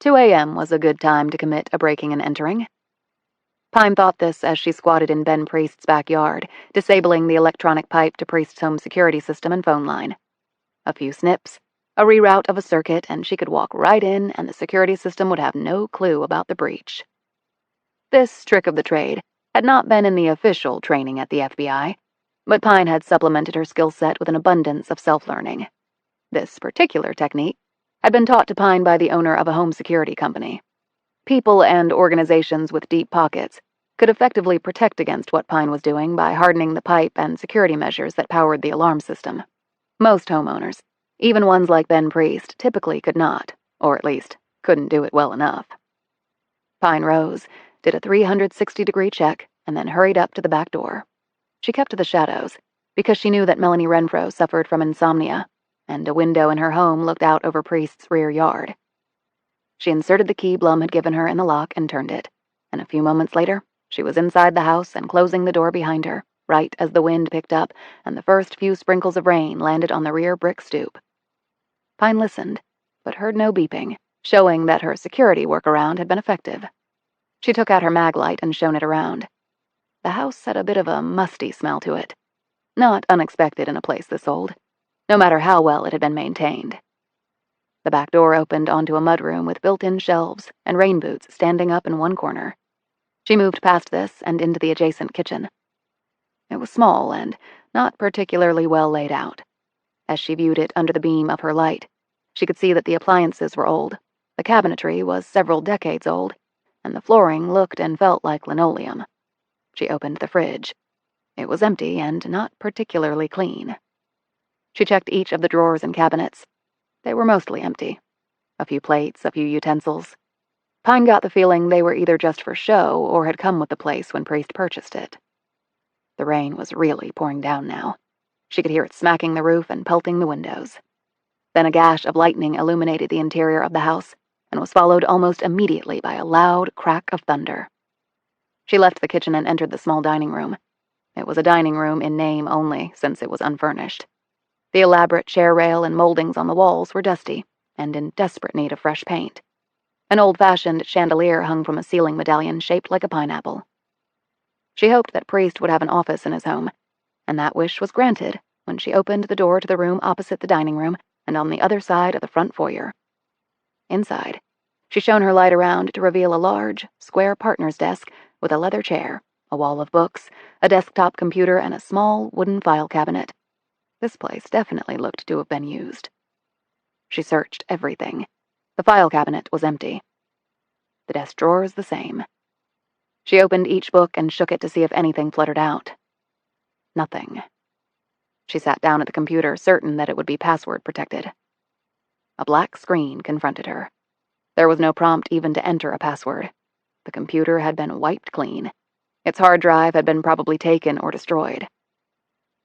2 a.m. was a good time to commit a breaking and entering. Pine thought this as she squatted in Ben Priest's backyard, disabling the electronic pipe to Priest's home security system and phone line. A few snips, a reroute of a circuit, and she could walk right in and the security system would have no clue about the breach. This trick of the trade had not been in the official training at the FBI, but Pine had supplemented her skill set with an abundance of self-learning. This particular technique had been taught to Pine by the owner of a home security company. People and organizations with deep pockets could effectively protect against what Pine was doing by hardening the pipe and security measures that powered the alarm system. Most homeowners, even ones like Ben Priest, typically could not, or at least couldn't do it well enough. Pine rose, did a 360-degree check, and then hurried up to the back door. She kept to the shadows, because she knew that Melanie Renfro suffered from insomnia, and a window in her home looked out over Priest's rear yard. She inserted the key Blum had given her in the lock and turned it, and a few moments later, she was inside the house and closing the door behind her, right as the wind picked up and the first few sprinkles of rain landed on the rear brick stoop. Pine listened, but heard no beeping, showing that her security workaround had been effective. She took out her mag light and shone it around. The house had a bit of a musty smell to it. Not unexpected in a place this old, no matter how well it had been maintained. The back door opened onto a mudroom with built-in shelves and rain boots standing up in one corner. She moved past this and into the adjacent kitchen. It was small and not particularly well laid out. As she viewed it under the beam of her light, she could see that the appliances were old, the cabinetry was several decades old, and the flooring looked and felt like linoleum. She opened the fridge. It was empty and not particularly clean. She checked each of the drawers and cabinets. They were mostly empty. A few plates, a few utensils. Pine got the feeling they were either just for show or had come with the place when Priest purchased it. The rain was really pouring down now. She could hear it smacking the roof and pelting the windows. Then a gash of lightning illuminated the interior of the house and was followed almost immediately by a loud crack of thunder. She left the kitchen and entered the small dining room. It was a dining room in name only, since it was unfurnished. The elaborate chair rail and moldings on the walls were dusty and in desperate need of fresh paint. An old-fashioned chandelier hung from a ceiling medallion shaped like a pineapple. She hoped that Priest would have an office in his home, and that wish was granted when she opened the door to the room opposite the dining room and on the other side of the front foyer. Inside, she shone her light around to reveal a large, square partner's desk with a leather chair, a wall of books, a desktop computer, and a small wooden file cabinet. This place definitely looked to have been used. She searched everything. The file cabinet was empty. The desk drawers the same. She opened each book and shook it to see if anything fluttered out. Nothing. She sat down at the computer, certain that it would be password protected. A black screen confronted her. There was no prompt even to enter a password. The computer had been wiped clean. Its hard drive had been probably taken or destroyed.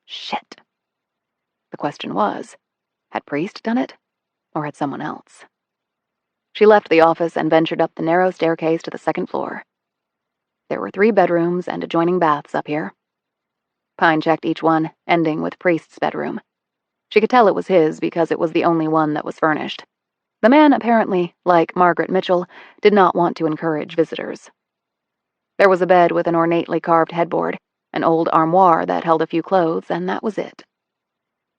Shit. The question was, had Priest done it, or had someone else? She left the office and ventured up the narrow staircase to the second floor. There were 3 bedrooms and adjoining baths up here. Pine checked each one, ending with Priest's bedroom. She could tell it was his because it was the only one that was furnished. The man apparently, like Margaret Mitchell, did not want to encourage visitors. There was a bed with an ornately carved headboard, an old armoire that held a few clothes, and that was it.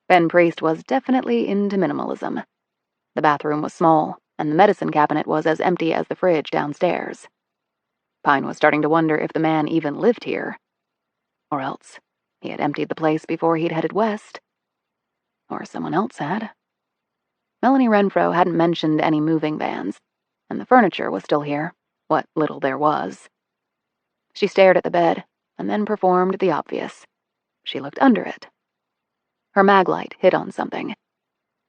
Ben Priest was definitely into minimalism. The bathroom was small, and the medicine cabinet was as empty as the fridge downstairs. Pine was starting to wonder if the man even lived here. Or else, he had emptied the place before he'd headed west. Or someone else had. Melanie Renfro hadn't mentioned any moving vans, and the furniture was still here, what little there was. She stared at the bed, and then performed the obvious. She looked under it. Her mag light hit on something.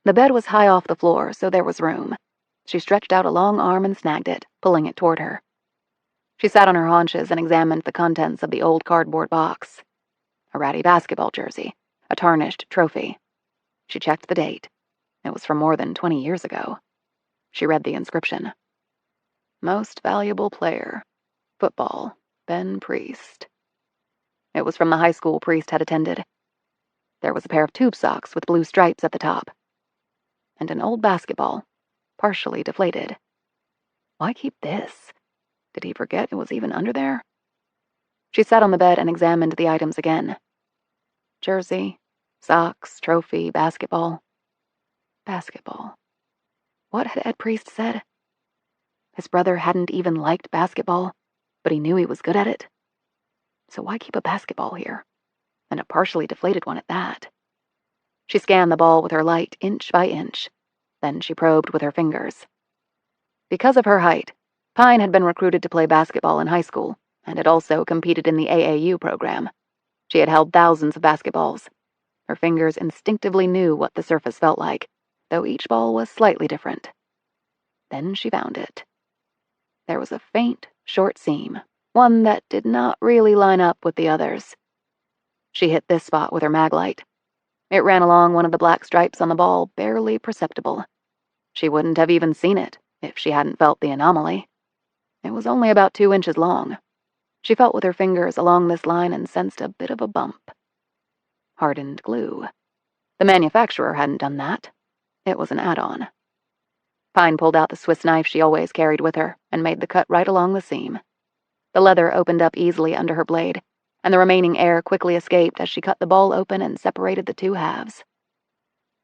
The bed was high off the floor, so there was room. She stretched out a long arm and snagged it, pulling it toward her. She sat on her haunches and examined the contents of the old cardboard box. A ratty basketball jersey, a tarnished trophy. She checked the date. It was from more than 20 years ago. She read the inscription. Most valuable player. Football. Ben Priest. It was from the high school Priest had attended. There was a pair of tube socks with blue stripes at the top. And an old basketball, partially deflated. Why keep this? Did he forget it was even under there? She sat on the bed and examined the items again. Jersey, socks, trophy, basketball. Basketball. What had Ed Priest said? His brother hadn't even liked basketball, but he knew he was good at it. So why keep a basketball here? And a partially deflated one at that. She scanned the ball with her light, inch by inch. Then she probed with her fingers. Because of her height, Pine had been recruited to play basketball in high school and had also competed in the AAU program. She had held thousands of basketballs. Her fingers instinctively knew what the surface felt like, though each ball was slightly different. Then she found it. There was a faint, short seam, one that did not really line up with the others. She hit this spot with her mag light. It ran along one of the black stripes on the ball, barely perceptible. She wouldn't have even seen it if she hadn't felt the anomaly. It was only about 2 inches long. She felt with her fingers along this line and sensed a bit of a bump. Hardened glue. The manufacturer hadn't done that. It was an add-on. Pine pulled out the Swiss knife she always carried with her and made the cut right along the seam. The leather opened up easily under her blade, and the remaining air quickly escaped as she cut the ball open and separated the two halves.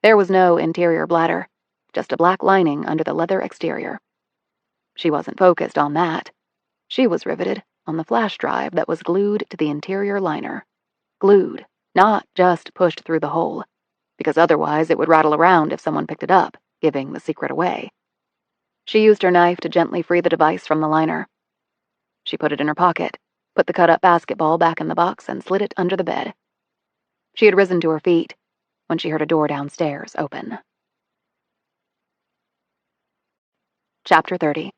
There was no interior bladder, just a black lining under the leather exterior. She wasn't focused on that. She was riveted on the flash drive that was glued to the interior liner. Glued, not just pushed through the hole, because otherwise it would rattle around if someone picked it up, giving the secret away. She used her knife to gently free the device from the liner. She put it in her pocket, put the cut-up basketball back in the box, and slid it under the bed. She had risen to her feet when she heard a door downstairs open. Chapter 30.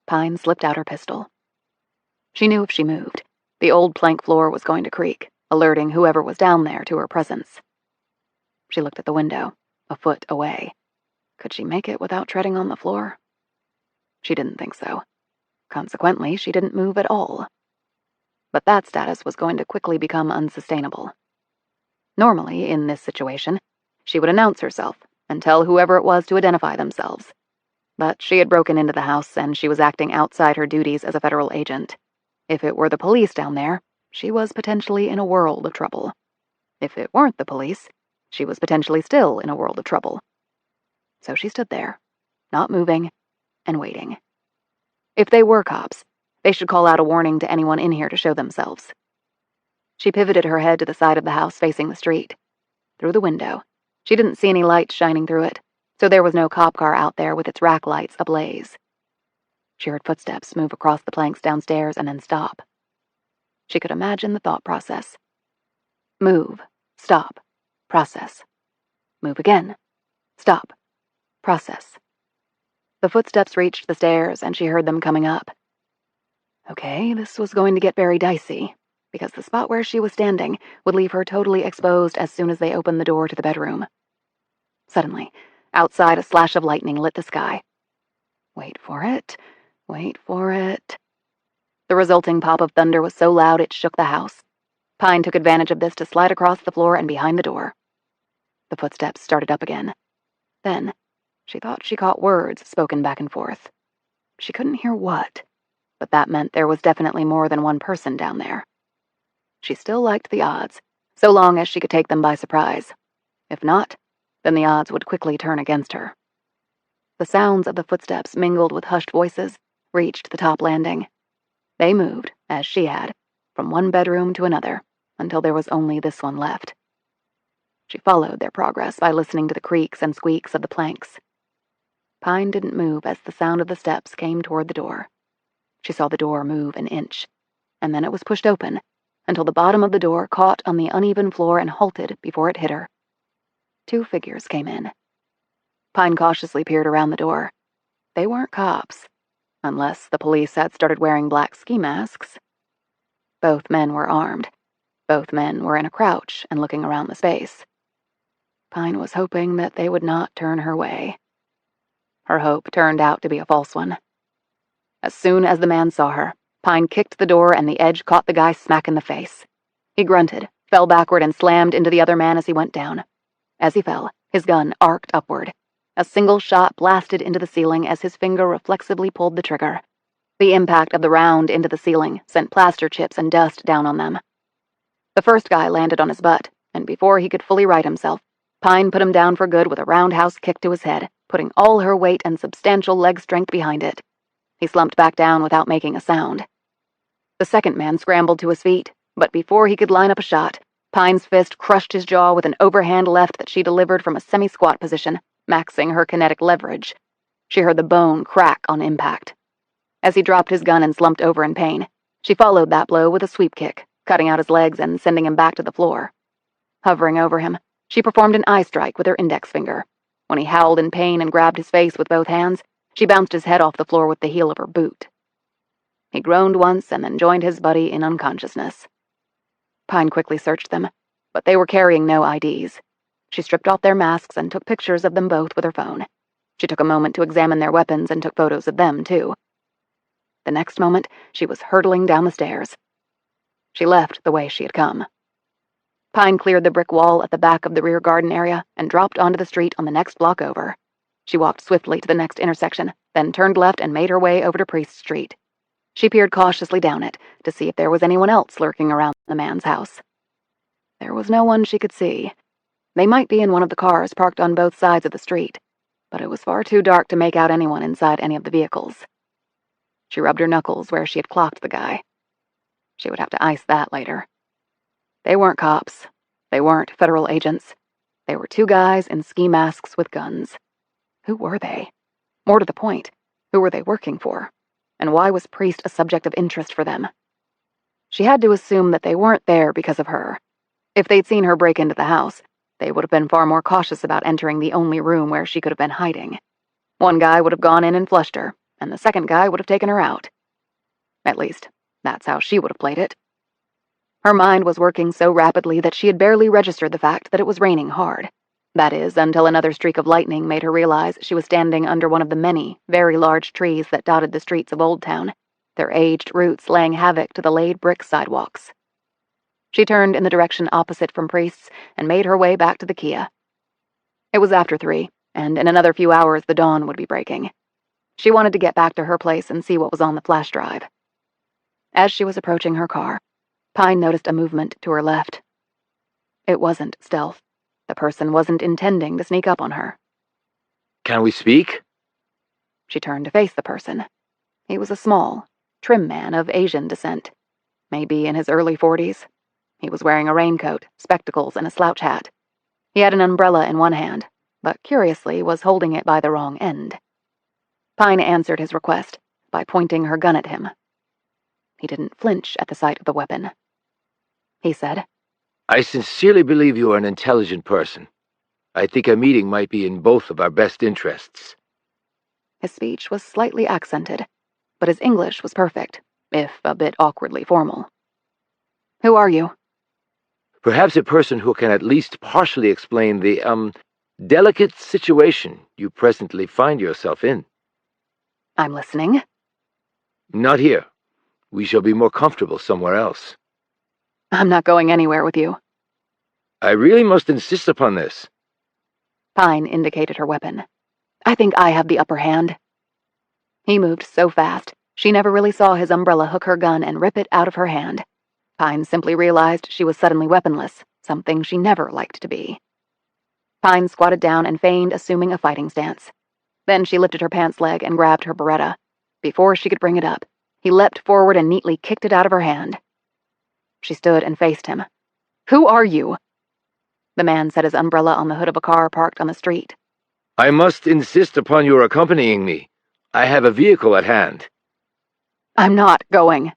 Pine slipped out her pistol. She knew if she moved, the old plank floor was going to creak, alerting whoever was down there to her presence. She looked at the window, a foot away. Could she make it without treading on the floor? She didn't think so. Consequently, she didn't move at all. But that status was going to quickly become unsustainable. Normally, in this situation, she would announce herself and tell whoever it was to identify themselves. But she had broken into the house, and she was acting outside her duties as a federal agent. If it were the police down there, she was potentially in a world of trouble. If it weren't the police, she was potentially still in a world of trouble. So she stood there, not moving, and waiting. If they were cops, they should call out a warning to anyone in here to show themselves. She pivoted her head to the side of the house facing the street. Through the window, she didn't see any light shining through it, so there was no cop car out there with its rack lights ablaze. She heard footsteps move across the planks downstairs and then stop. She could imagine the thought process. Move, stop, process. Move again, stop, process. The footsteps reached the stairs, and she heard them coming up. Okay, this was going to get very dicey, because the spot where she was standing would leave her totally exposed as soon as they opened the door to the bedroom. Suddenly, outside, a slash of lightning lit the sky. Wait for it. Wait for it. The resulting pop of thunder was so loud it shook the house. Pine took advantage of this to slide across the floor and behind the door. The footsteps started up again. Then, she thought she caught words spoken back and forth. She couldn't hear what, but that meant there was definitely more than one person down there. She still liked the odds, so long as she could take them by surprise. If not, then the odds would quickly turn against her. The sounds of the footsteps mingled with hushed voices, reached the top landing. They moved, as she had, from one bedroom to another, until there was only this one left. She followed their progress by listening to the creaks and squeaks of the planks. Pine didn't move as the sound of the steps came toward the door. She saw the door move an inch, and then it was pushed open, until the bottom of the door caught on the uneven floor and halted before it hit her. 2 figures came in. Pine cautiously peered around the door. They weren't cops, unless the police had started wearing black ski masks. Both men were armed. Both men were in a crouch and looking around the space. Pine was hoping that they would not turn her way. Her hope turned out to be a false one. As soon as the man saw her, Pine kicked the door and the edge caught the guy smack in the face. He grunted, fell backward, and slammed into the other man as he went down. As he fell, his gun arced upward. A single shot blasted into the ceiling as his finger reflexively pulled the trigger. The impact of the round into the ceiling sent plaster chips and dust down on them. The first guy landed on his butt, and before he could fully right himself, Pine put him down for good with a roundhouse kick to his head, putting all her weight and substantial leg strength behind it. He slumped back down without making a sound. The second man scrambled to his feet, but before he could line up a shot, Pine's fist crushed his jaw with an overhand left that she delivered from a semi-squat position, maxing her kinetic leverage. She heard the bone crack on impact. As he dropped his gun and slumped over in pain, she followed that blow with a sweep kick, cutting out his legs and sending him back to the floor. Hovering over him, she performed an eye strike with her index finger. When he howled in pain and grabbed his face with both hands, she bounced his head off the floor with the heel of her boot. He groaned once and then joined his buddy in unconsciousness. Pine quickly searched them, but they were carrying no IDs. She stripped off their masks and took pictures of them both with her phone. She took a moment to examine their weapons and took photos of them, too. The next moment, she was hurtling down the stairs. She left the way she had come. Pine cleared the brick wall at the back of the rear garden area and dropped onto the street on the next block over. She walked swiftly to the next intersection, then turned left and made her way over to Priest Street. She peered cautiously down it to see if there was anyone else lurking around the man's house. There was no one she could see. They might be in one of the cars parked on both sides of the street, but it was far too dark to make out anyone inside any of the vehicles. She rubbed her knuckles where she had clocked the guy. She would have to ice that later. They weren't cops. They weren't federal agents. They were two guys in ski masks with guns. Who were they? More to the point, who were they working for? And why was Priest a subject of interest for them? She had to assume that they weren't there because of her. If they'd seen her break into the house, they would have been far more cautious about entering the only room where she could have been hiding. One guy would have gone in and flushed her, and the second guy would have taken her out. At least, that's how she would have played it. Her mind was working so rapidly that she had barely registered the fact that it was raining hard. That is, until another streak of lightning made her realize she was standing under one of the many, very large trees that dotted the streets of Old Town, their aged roots laying havoc to the laid brick sidewalks. She turned in the direction opposite from Priest's and made her way back to the Kia. It was after 3, and in another few hours the dawn would be breaking. She wanted to get back to her place and see what was on the flash drive. As she was approaching her car, Pine noticed a movement to her left. It wasn't stealth. The person wasn't intending to sneak up on her. Can we speak? She turned to face the person. He was a small, trim man of Asian descent, maybe in his early 40s. He was wearing a raincoat, spectacles, and a slouch hat. He had an umbrella in one hand, but curiously was holding it by the wrong end. Pine answered his request by pointing her gun at him. He didn't flinch at the sight of the weapon. He said, I sincerely believe you are an intelligent person. I think a meeting might be in both of our best interests. His speech was slightly accented, but his English was perfect, if a bit awkwardly formal. Who are you? Perhaps a person who can at least partially explain the, delicate situation you presently find yourself in. I'm listening. Not here. We shall be more comfortable somewhere else. I'm not going anywhere with you. I really must insist upon this. Pine indicated her weapon. I think I have the upper hand. He moved so fast, she never really saw his umbrella hook her gun and rip it out of her hand. Pine simply realized she was suddenly weaponless, something she never liked to be. Pine squatted down and feigned assuming a fighting stance. Then she lifted her pants leg and grabbed her Beretta. Before she could bring it up, he leapt forward and neatly kicked it out of her hand. She stood and faced him. Who are you? The man set his umbrella on the hood of a car parked on the street. I must insist upon your accompanying me. I have a vehicle at hand. I'm not going.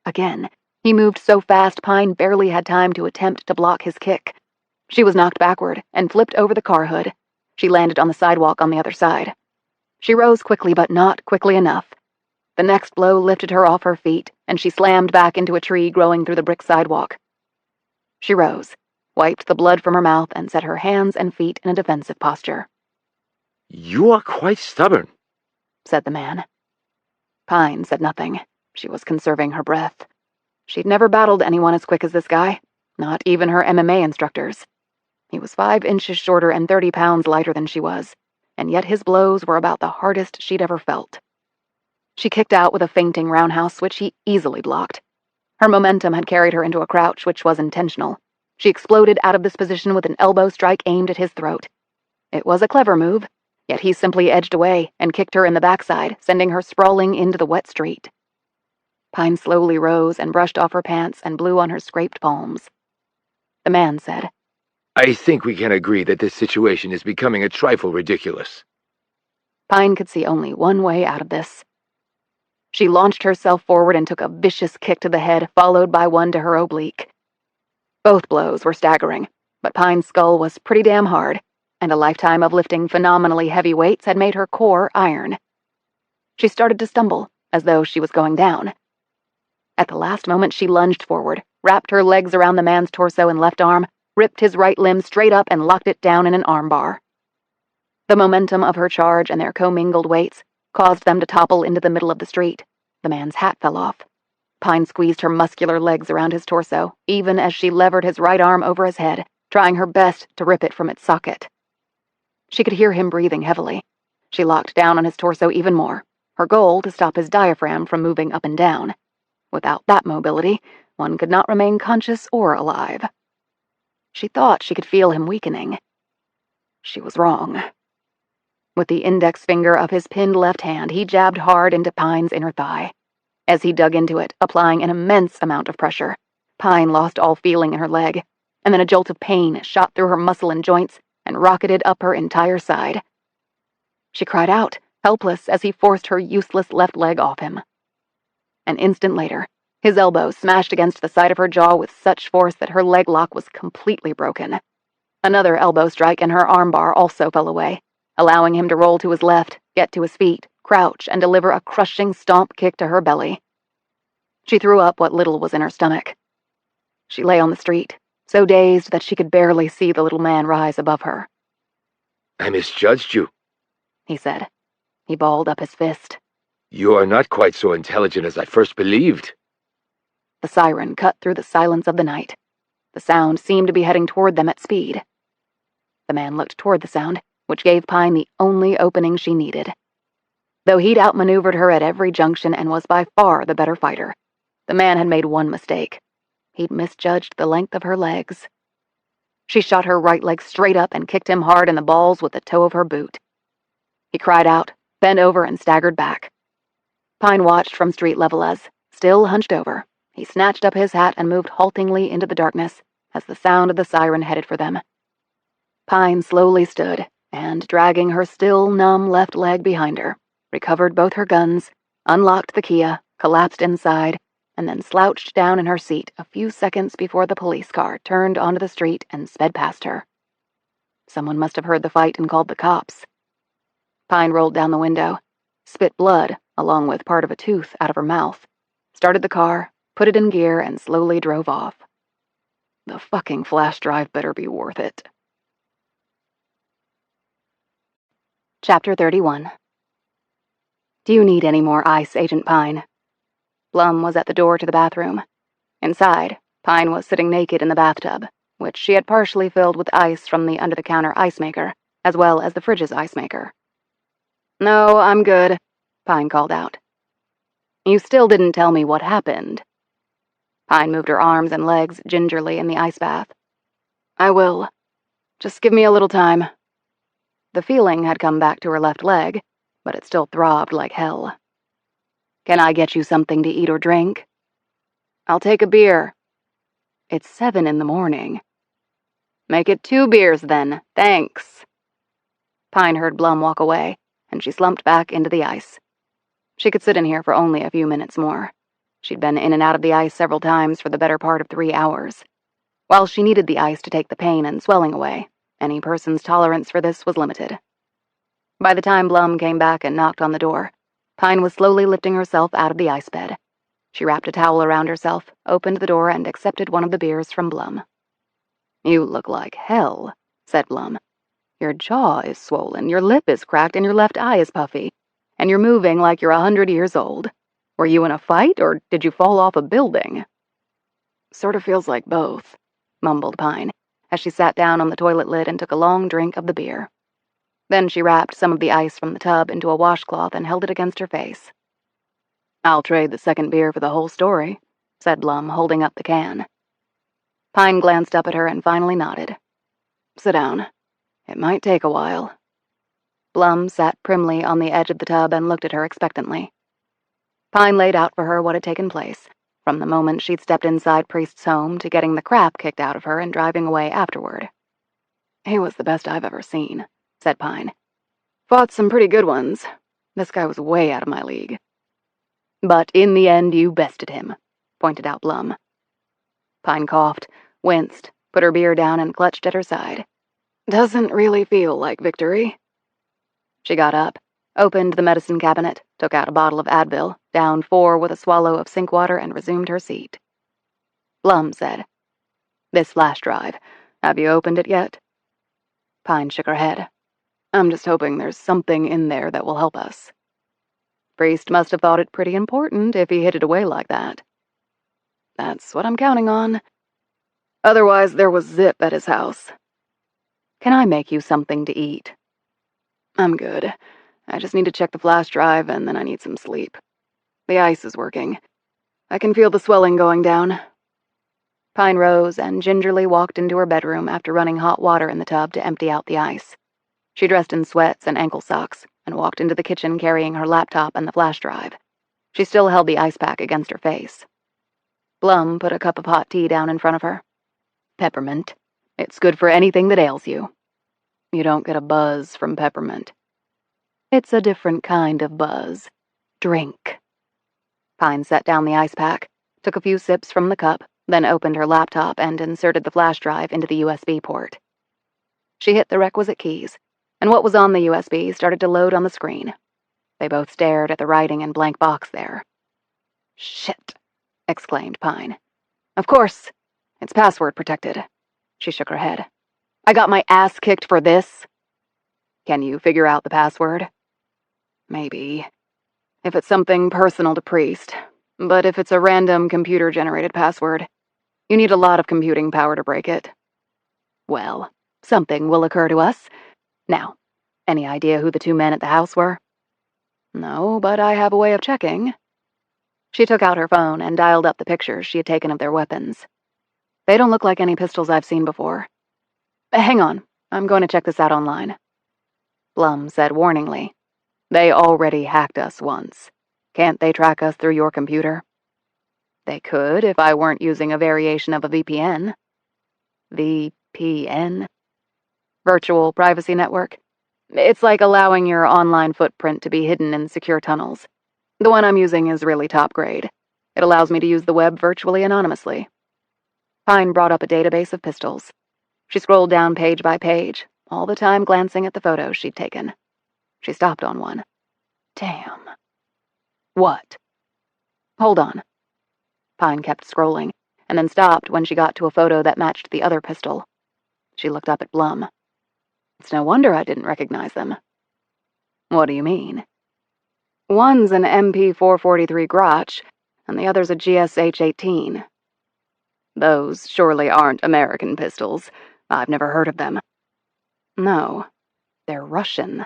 Again, he moved so fast Pine barely had time to attempt to block his kick. She was knocked backward and flipped over the car hood. She landed on the sidewalk on the other side. She rose quickly, but not quickly enough. The next blow lifted her off her feet, and she slammed back into a tree growing through the brick sidewalk. She rose, wiped the blood from her mouth, and set her hands and feet in a defensive posture. You are quite stubborn, said the man. Pine said nothing. She was conserving her breath. She'd never battled anyone as quick as this guy, not even her MMA instructors. He was 5 inches shorter and 30 pounds lighter than she was, and yet his blows were about the hardest she'd ever felt. She kicked out with a feinting roundhouse, which he easily blocked. Her momentum had carried her into a crouch, which was intentional. She exploded out of this position with an elbow strike aimed at his throat. It was a clever move, yet he simply edged away and kicked her in the backside, sending her sprawling into the wet street. Pine slowly rose and brushed off her pants and blew on her scraped palms. The man said, I think we can agree that this situation is becoming a trifle ridiculous. Pine could see only one way out of this. She launched herself forward and took a vicious kick to the head, followed by one to her oblique. Both blows were staggering, but Pine's skull was pretty damn hard, and a lifetime of lifting phenomenally heavy weights had made her core iron. She started to stumble, as though she was going down. At the last moment, she lunged forward, wrapped her legs around the man's torso and left arm, ripped his right limb straight up and locked it down in an armbar. The momentum of her charge and their commingled weights caused them to topple into the middle of the street. The man's hat fell off. Pine squeezed her muscular legs around his torso, even as she levered his right arm over his head, trying her best to rip it from its socket. She could hear him breathing heavily. She locked down on his torso even more, her goal to stop his diaphragm from moving up and down. Without that mobility, one could not remain conscious or alive. She thought she could feel him weakening. She was wrong. With the index finger of his pinned left hand, he jabbed hard into Pine's inner thigh. As he dug into it, applying an immense amount of pressure, Pine lost all feeling in her leg, and then a jolt of pain shot through her muscle and joints and rocketed up her entire side. She cried out, helpless, as he forced her useless left leg off him. An instant later, his elbow smashed against the side of her jaw with such force that her leg lock was completely broken. Another elbow strike and her armbar also fell away, allowing him to roll to his left, get to his feet, crouch, and deliver a crushing stomp kick to her belly. She threw up what little was in her stomach. She lay on the street, so dazed that she could barely see the little man rise above her. I misjudged you, He said. He balled up his fist. You are not quite so intelligent as I first believed. The siren cut through the silence of the night. The sound seemed to be heading toward them at speed. The man looked toward the sound, which gave Pine the only opening she needed. Though he'd outmaneuvered her at every junction and was by far the better fighter, the man had made one mistake. He'd misjudged the length of her legs. She shot her right leg straight up and kicked him hard in the balls with the toe of her boot. He cried out, bent over, and staggered back. Pine watched from street level as, still hunched over, he snatched up his hat and moved haltingly into the darkness as the sound of the siren headed for them. Pine slowly stood and, dragging her still numb left leg behind her, recovered both her guns, unlocked the Kia, collapsed inside, and then slouched down in her seat a few seconds before the police car turned onto the street and sped past her. Someone must have heard the fight and called the cops. Pine rolled down the window, spit blood along with part of a tooth out of her mouth, started the car, put it in gear, and slowly drove off. The fucking flash drive better be worth it. Chapter 31. Do you need any more ice, Agent Pine? Blum was at the door to the bathroom. Inside, Pine was sitting naked in the bathtub, which she had partially filled with ice from the under-the-counter ice maker, as well as the fridge's ice maker. No, I'm good, Pine called out. You still didn't tell me what happened. Pine moved her arms and legs gingerly in the ice bath. I will. Just give me a little time. The feeling had come back to her left leg, but it still throbbed like hell. Can I get you something to eat or drink? I'll take a beer. It's 7 a.m. Make it 2 beers then, thanks. Pine heard Blum walk away, and she slumped back into the ice. She could sit in here for only a few minutes more. She'd been in and out of the ice several times for the better part of 3 hours. While she needed the ice to take the pain and swelling away, any person's tolerance for this was limited. By the time Blum came back and knocked on the door, Pine was slowly lifting herself out of the ice bed. She wrapped a towel around herself, opened the door, and accepted one of the beers from Blum. You look like hell, said Blum. Your jaw is swollen, your lip is cracked, and your left eye is puffy, and you're moving like you're 100 years old. Were you in a fight, or did you fall off a building? Sort of feels like both, mumbled Pine, as she sat down on the toilet lid and took a long drink of the beer. Then she wrapped some of the ice from the tub into a washcloth and held it against her face. I'll trade the second beer for the whole story, said Blum, holding up the can. Pine glanced up at her and finally nodded. Sit down. It might take a while. Blum sat primly on the edge of the tub and looked at her expectantly. Pine laid out for her what had taken place, from the moment she'd stepped inside Priest's home to getting the crap kicked out of her and driving away afterward. "He was the best I've ever seen," said Pine. "Fought some pretty good ones. This guy was way out of my league." "But in the end, you bested him," pointed out Blum. Pine coughed, winced, put her beer down, and clutched at her side. "Doesn't really feel like victory." She got up, opened the medicine cabinet, took out a bottle of Advil, downed 4 with a swallow of sink water, and resumed her seat. Blum said, "This flash drive, have you opened it yet?" Pine shook her head. "I'm just hoping there's something in there that will help us." "Priest must have thought it pretty important if he hid it away like that." "That's what I'm counting on. Otherwise, there was Zip at his house." "Can I make you something to eat?" "I'm good. I just need to check the flash drive, and then I need some sleep. The ice is working. I can feel the swelling going down." Pine rose and gingerly walked into her bedroom after running hot water in the tub to empty out the ice. She dressed in sweats and ankle socks and walked into the kitchen carrying her laptop and the flash drive. She still held the ice pack against her face. Blum put a cup of hot tea down in front of her. "Peppermint. It's good for anything that ails you. You don't get a buzz from peppermint. It's a different kind of buzz. Drink." Pine set down the ice pack, took a few sips from the cup, then opened her laptop and inserted the flash drive into the USB port. She hit the requisite keys, and what was on the USB started to load on the screen. They both stared at the writing and blank box there. "Shit," exclaimed Pine. "Of course. It's password protected." She shook her head. "I got my ass kicked for this." "Can you figure out the password?" "Maybe. If it's something personal to Priest. But if it's a random computer-generated password, you need a lot of computing power to break it." "Well, something will occur to us. Now, any idea who the 2 men at the house were?" "No, but I have a way of checking." She took out her phone and dialed up the pictures she had taken of their weapons. "They don't look like any pistols I've seen before. Hang on, I'm going to check this out online." Blum said warningly, "They already hacked us once. Can't they track us through your computer?" "They could if I weren't using a variation of a VPN." VPN? Virtual Privacy Network. It's like allowing your online footprint to be hidden in secure tunnels. The one I'm using is really top grade. It allows me to use the web virtually anonymously." Pine brought up a database of pistols. She scrolled down page by page, all the time glancing at the photos she'd taken. She stopped on one. "Damn." "What?" "Hold on." Pine kept scrolling, and then stopped when she got to a photo that matched the other pistol. She looked up at Blum. "It's no wonder I didn't recognize them." "What do you mean?" "One's an MP443 Grotch, and the other's a GSH-18. Those surely aren't American pistols. I've never heard of them." "No, they're Russian.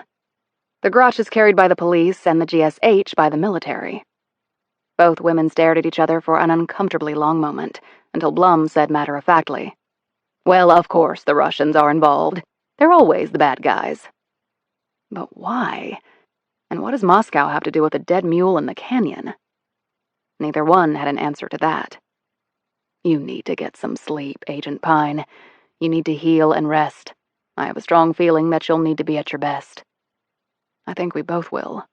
The Grotch is carried by the police and the GSH by the military." Both women stared at each other for an uncomfortably long moment, until Blum said matter-of-factly, "Well, of course the Russians are involved. They're always the bad guys." "But why? And what does Moscow have to do with a dead mule in the canyon?" Neither one had an answer to that. "You need to get some sleep, Agent Pine. You need to heal and rest. I have a strong feeling that you'll need to be at your best." "I think we both will."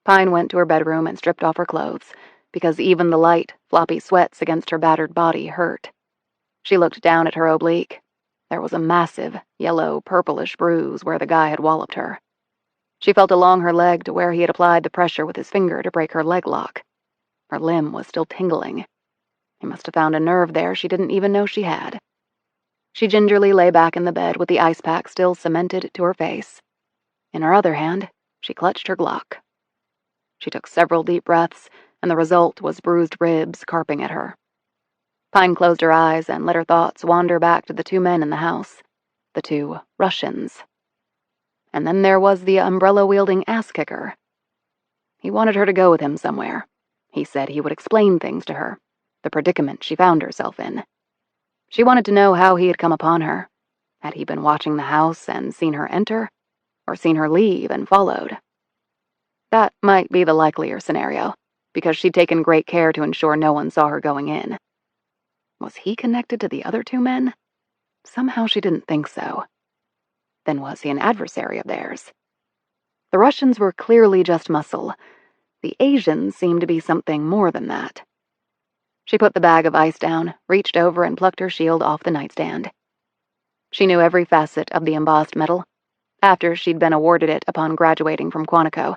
Pine went to her bedroom and stripped off her clothes, because even the light, floppy sweats against her battered body hurt. She looked down at her oblique. There was a massive, yellow, purplish bruise where the guy had walloped her. She felt along her leg to where he had applied the pressure with his finger to break her leg lock. Her limb was still tingling. He must have found a nerve there she didn't even know she had. She gingerly lay back in the bed with the ice pack still cemented to her face. In her other hand, she clutched her Glock. She took several deep breaths, and the result was bruised ribs carping at her. Pine closed her eyes and let her thoughts wander back to the 2 men in the house, the 2 Russians. And then there was the umbrella-wielding ass-kicker. He wanted her to go with him somewhere. He said he would explain things to her, the predicament she found herself in. She wanted to know how he had come upon her. Had he been watching the house and seen her enter, or seen her leave and followed? That might be the likelier scenario, because she'd taken great care to ensure no one saw her going in. Was he connected to the other 2 men? Somehow she didn't think so. Then was he an adversary of theirs? The Russians were clearly just muscle. The Asians seemed to be something more than that. She put the bag of ice down, reached over and plucked her shield off the nightstand. She knew every facet of the embossed metal. After she'd been awarded it upon graduating from Quantico,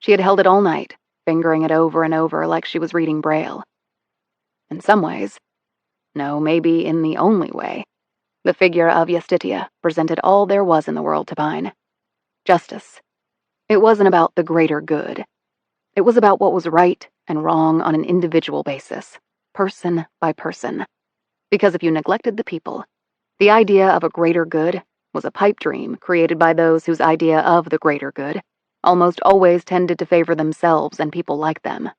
she had held it all night, fingering it over and over like she was reading Braille. In some ways, no, maybe in the only way, the figure of Justitia presented all there was in the world to Pine. Justice. It wasn't about the greater good. It was about what was right and wrong on an individual basis, person by person. Because if you neglected the people, the idea of a greater good was a pipe dream created by those whose idea of the greater good almost always tended to favor themselves and people like them.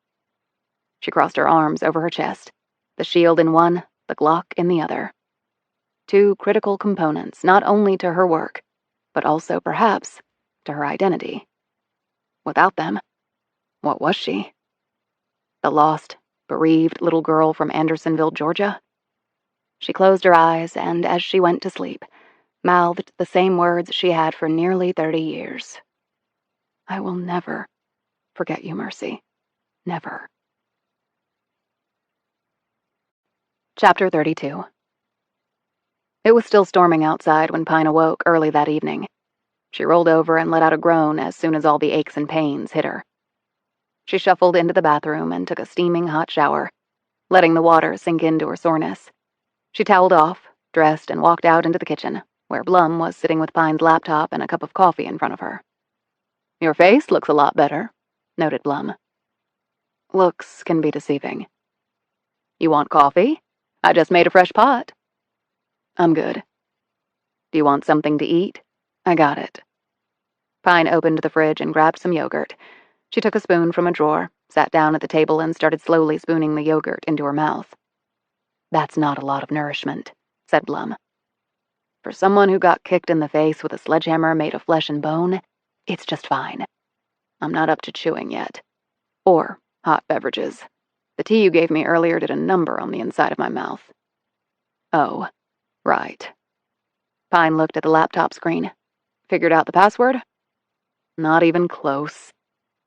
She crossed her arms over her chest, the shield in one, the Glock in the other. Two critical components not only to her work, but also, perhaps, to her identity. Without them, what was she? The lost, bereaved little girl from Andersonville, Georgia? She closed her eyes and, as she went to sleep, mouthed the same words she had for nearly 30 years. I will never forget you, Mercy. Never. Chapter 32. It was still storming outside when Pine awoke early that evening. She rolled over and let out a groan as soon as all the aches and pains hit her. She shuffled into the bathroom and took a steaming hot shower, letting the water sink into her soreness. She toweled off, dressed, and walked out into the kitchen, where Blum was sitting with Pine's laptop and a cup of coffee in front of her. Your face looks a lot better, noted Blum. Looks can be deceiving. You want coffee? I just made a fresh pot. I'm good. Do you want something to eat? I got it. Pine opened the fridge and grabbed some yogurt. She took a spoon from a drawer, sat down at the table, and started slowly spooning the yogurt into her mouth. That's not a lot of nourishment, said Blum. For someone who got kicked in the face with a sledgehammer made of flesh and bone, it's just fine. I'm not up to chewing yet. Or hot beverages. The tea you gave me earlier did a number on the inside of my mouth. Oh, right. Pine looked at the laptop screen. Figured out the password? Not even close.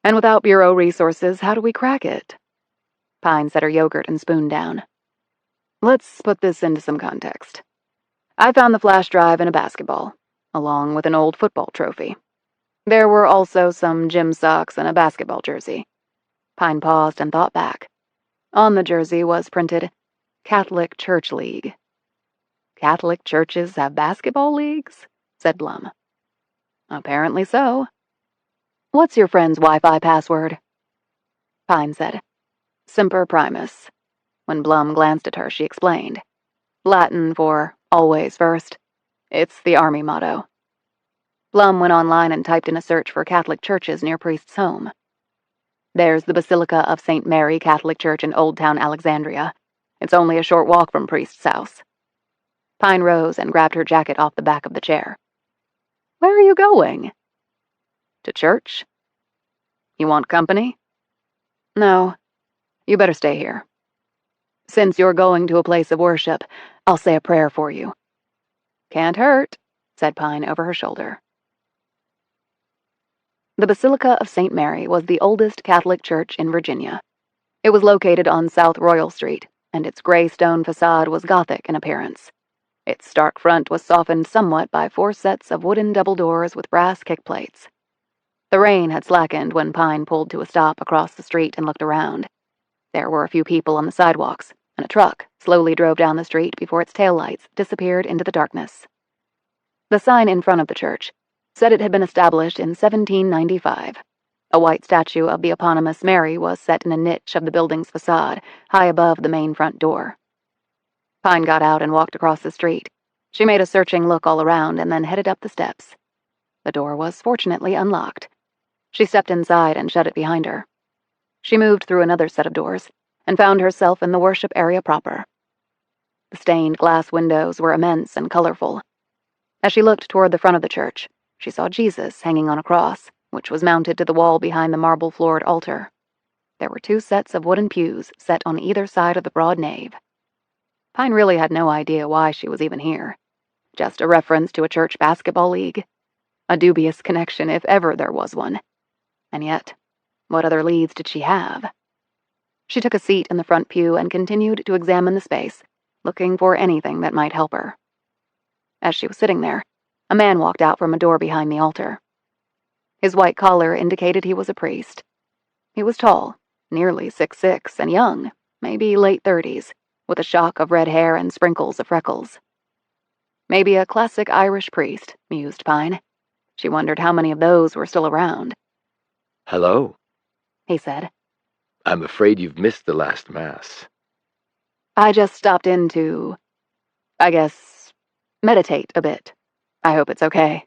And without bureau resources, how do we crack it? Pine set her yogurt and spoon down. Let's put this into some context. I found the flash drive in a basketball, along with an old football trophy. There were also some gym socks and a basketball jersey. Pine paused and thought back. On the jersey was printed, Catholic Church League. Catholic churches have basketball leagues? Said Blum. Apparently so. What's your friend's Wi-Fi password? Pine said, Semper Primus. When Blum glanced at her, she explained. Latin for always first. It's the army motto. Blum went online and typed in a search for Catholic churches near Priest's home. There's the Basilica of St. Mary Catholic Church in Old Town Alexandria. It's only a short walk from Priest's house. Pine rose and grabbed her jacket off the back of the chair. Where are you going? To church. You want company? No. You better stay here. Since you're going to a place of worship, I'll say a prayer for you. Can't hurt, said Pine over her shoulder. The Basilica of St. Mary was the oldest Catholic church in Virginia. It was located on South Royal Street, and its gray stone facade was Gothic in appearance. Its stark front was softened somewhat by 4 sets of wooden double doors with brass kickplates. The rain had slackened when Pine pulled to a stop across the street and looked around. There were a few people on the sidewalks, and a truck slowly drove down the street before its taillights disappeared into the darkness. The sign in front of the church said it had been established in 1795. A white statue of the eponymous Mary was set in a niche of the building's facade, high above the main front door. Pine got out and walked across the street. She made a searching look all around and then headed up the steps. The door was fortunately unlocked. She stepped inside and shut it behind her. She moved through another set of doors and found herself in the worship area proper. The stained glass windows were immense and colorful. As she looked toward the front of the church, she saw Jesus hanging on a cross, which was mounted to the wall behind the marble-floored altar. There were 2 sets of wooden pews set on either side of the broad nave. Pine really had no idea why she was even here. Just a reference to a church basketball league, A dubious connection if ever there was one. And yet, what other leads did she have? She took a seat in the front pew and continued to examine the space, looking for anything that might help her. As she was sitting there, a man walked out from a door behind the altar. His white collar indicated he was a priest. He was tall, nearly 6'6", and young, maybe late 30s, with a shock of red hair and sprinkles of freckles. Maybe a classic Irish priest, mused Pine. She wondered how many of those were still around. "Hello," he said. "I'm afraid you've missed the last Mass." I just stopped in to, I guess, meditate a bit. I hope it's okay.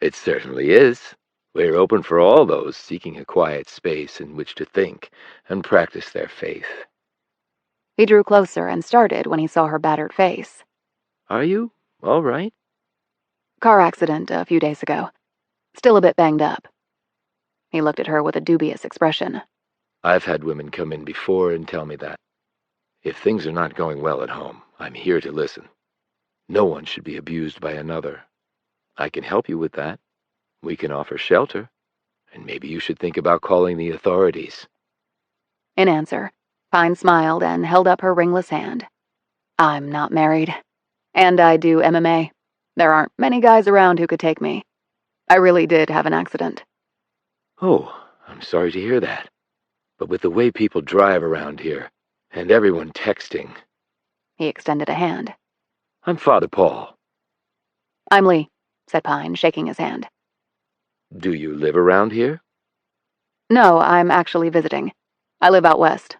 "It certainly is. We're open for all those seeking a quiet space in which to think and practice their faith." He drew closer and started when he saw her battered face. "Are you all right?" Car accident a few days ago. Still a bit banged up. He looked at her with a dubious expression. "I've had women come in before and tell me that. If things are not going well at home, I'm here to listen. No one should be abused by another. I can help you with that. We can offer shelter, and maybe you should think about calling the authorities." In answer, Pine smiled and held up her ringless hand. I'm not married. And I do MMA. There aren't many guys around who could take me. I really did have an accident. "Oh, I'm sorry to hear that. But with the way people drive around here, and everyone texting..." He extended a hand. "I'm Father Paul." I'm Lee, said Pine, shaking his hand. "Do you live around here?" No, I'm actually visiting. I live out west.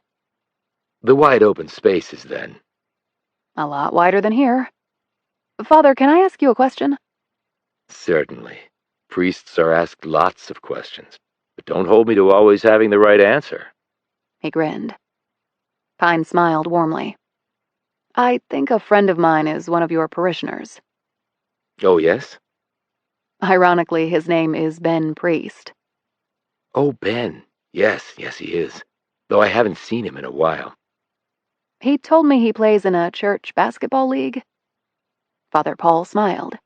"The wide open spaces, then." A lot wider than here. Father, can I ask you a question? "Certainly. Priests are asked lots of questions, but don't hold me to always having the right answer." He grinned. Pine smiled warmly. I think a friend of mine is one of your parishioners. "Oh, yes?" Ironically, his name is Ben Priest. "Oh, Ben. Yes, he is. Though I haven't seen him in a while." He told me he plays in a church basketball league. Father Paul smiled.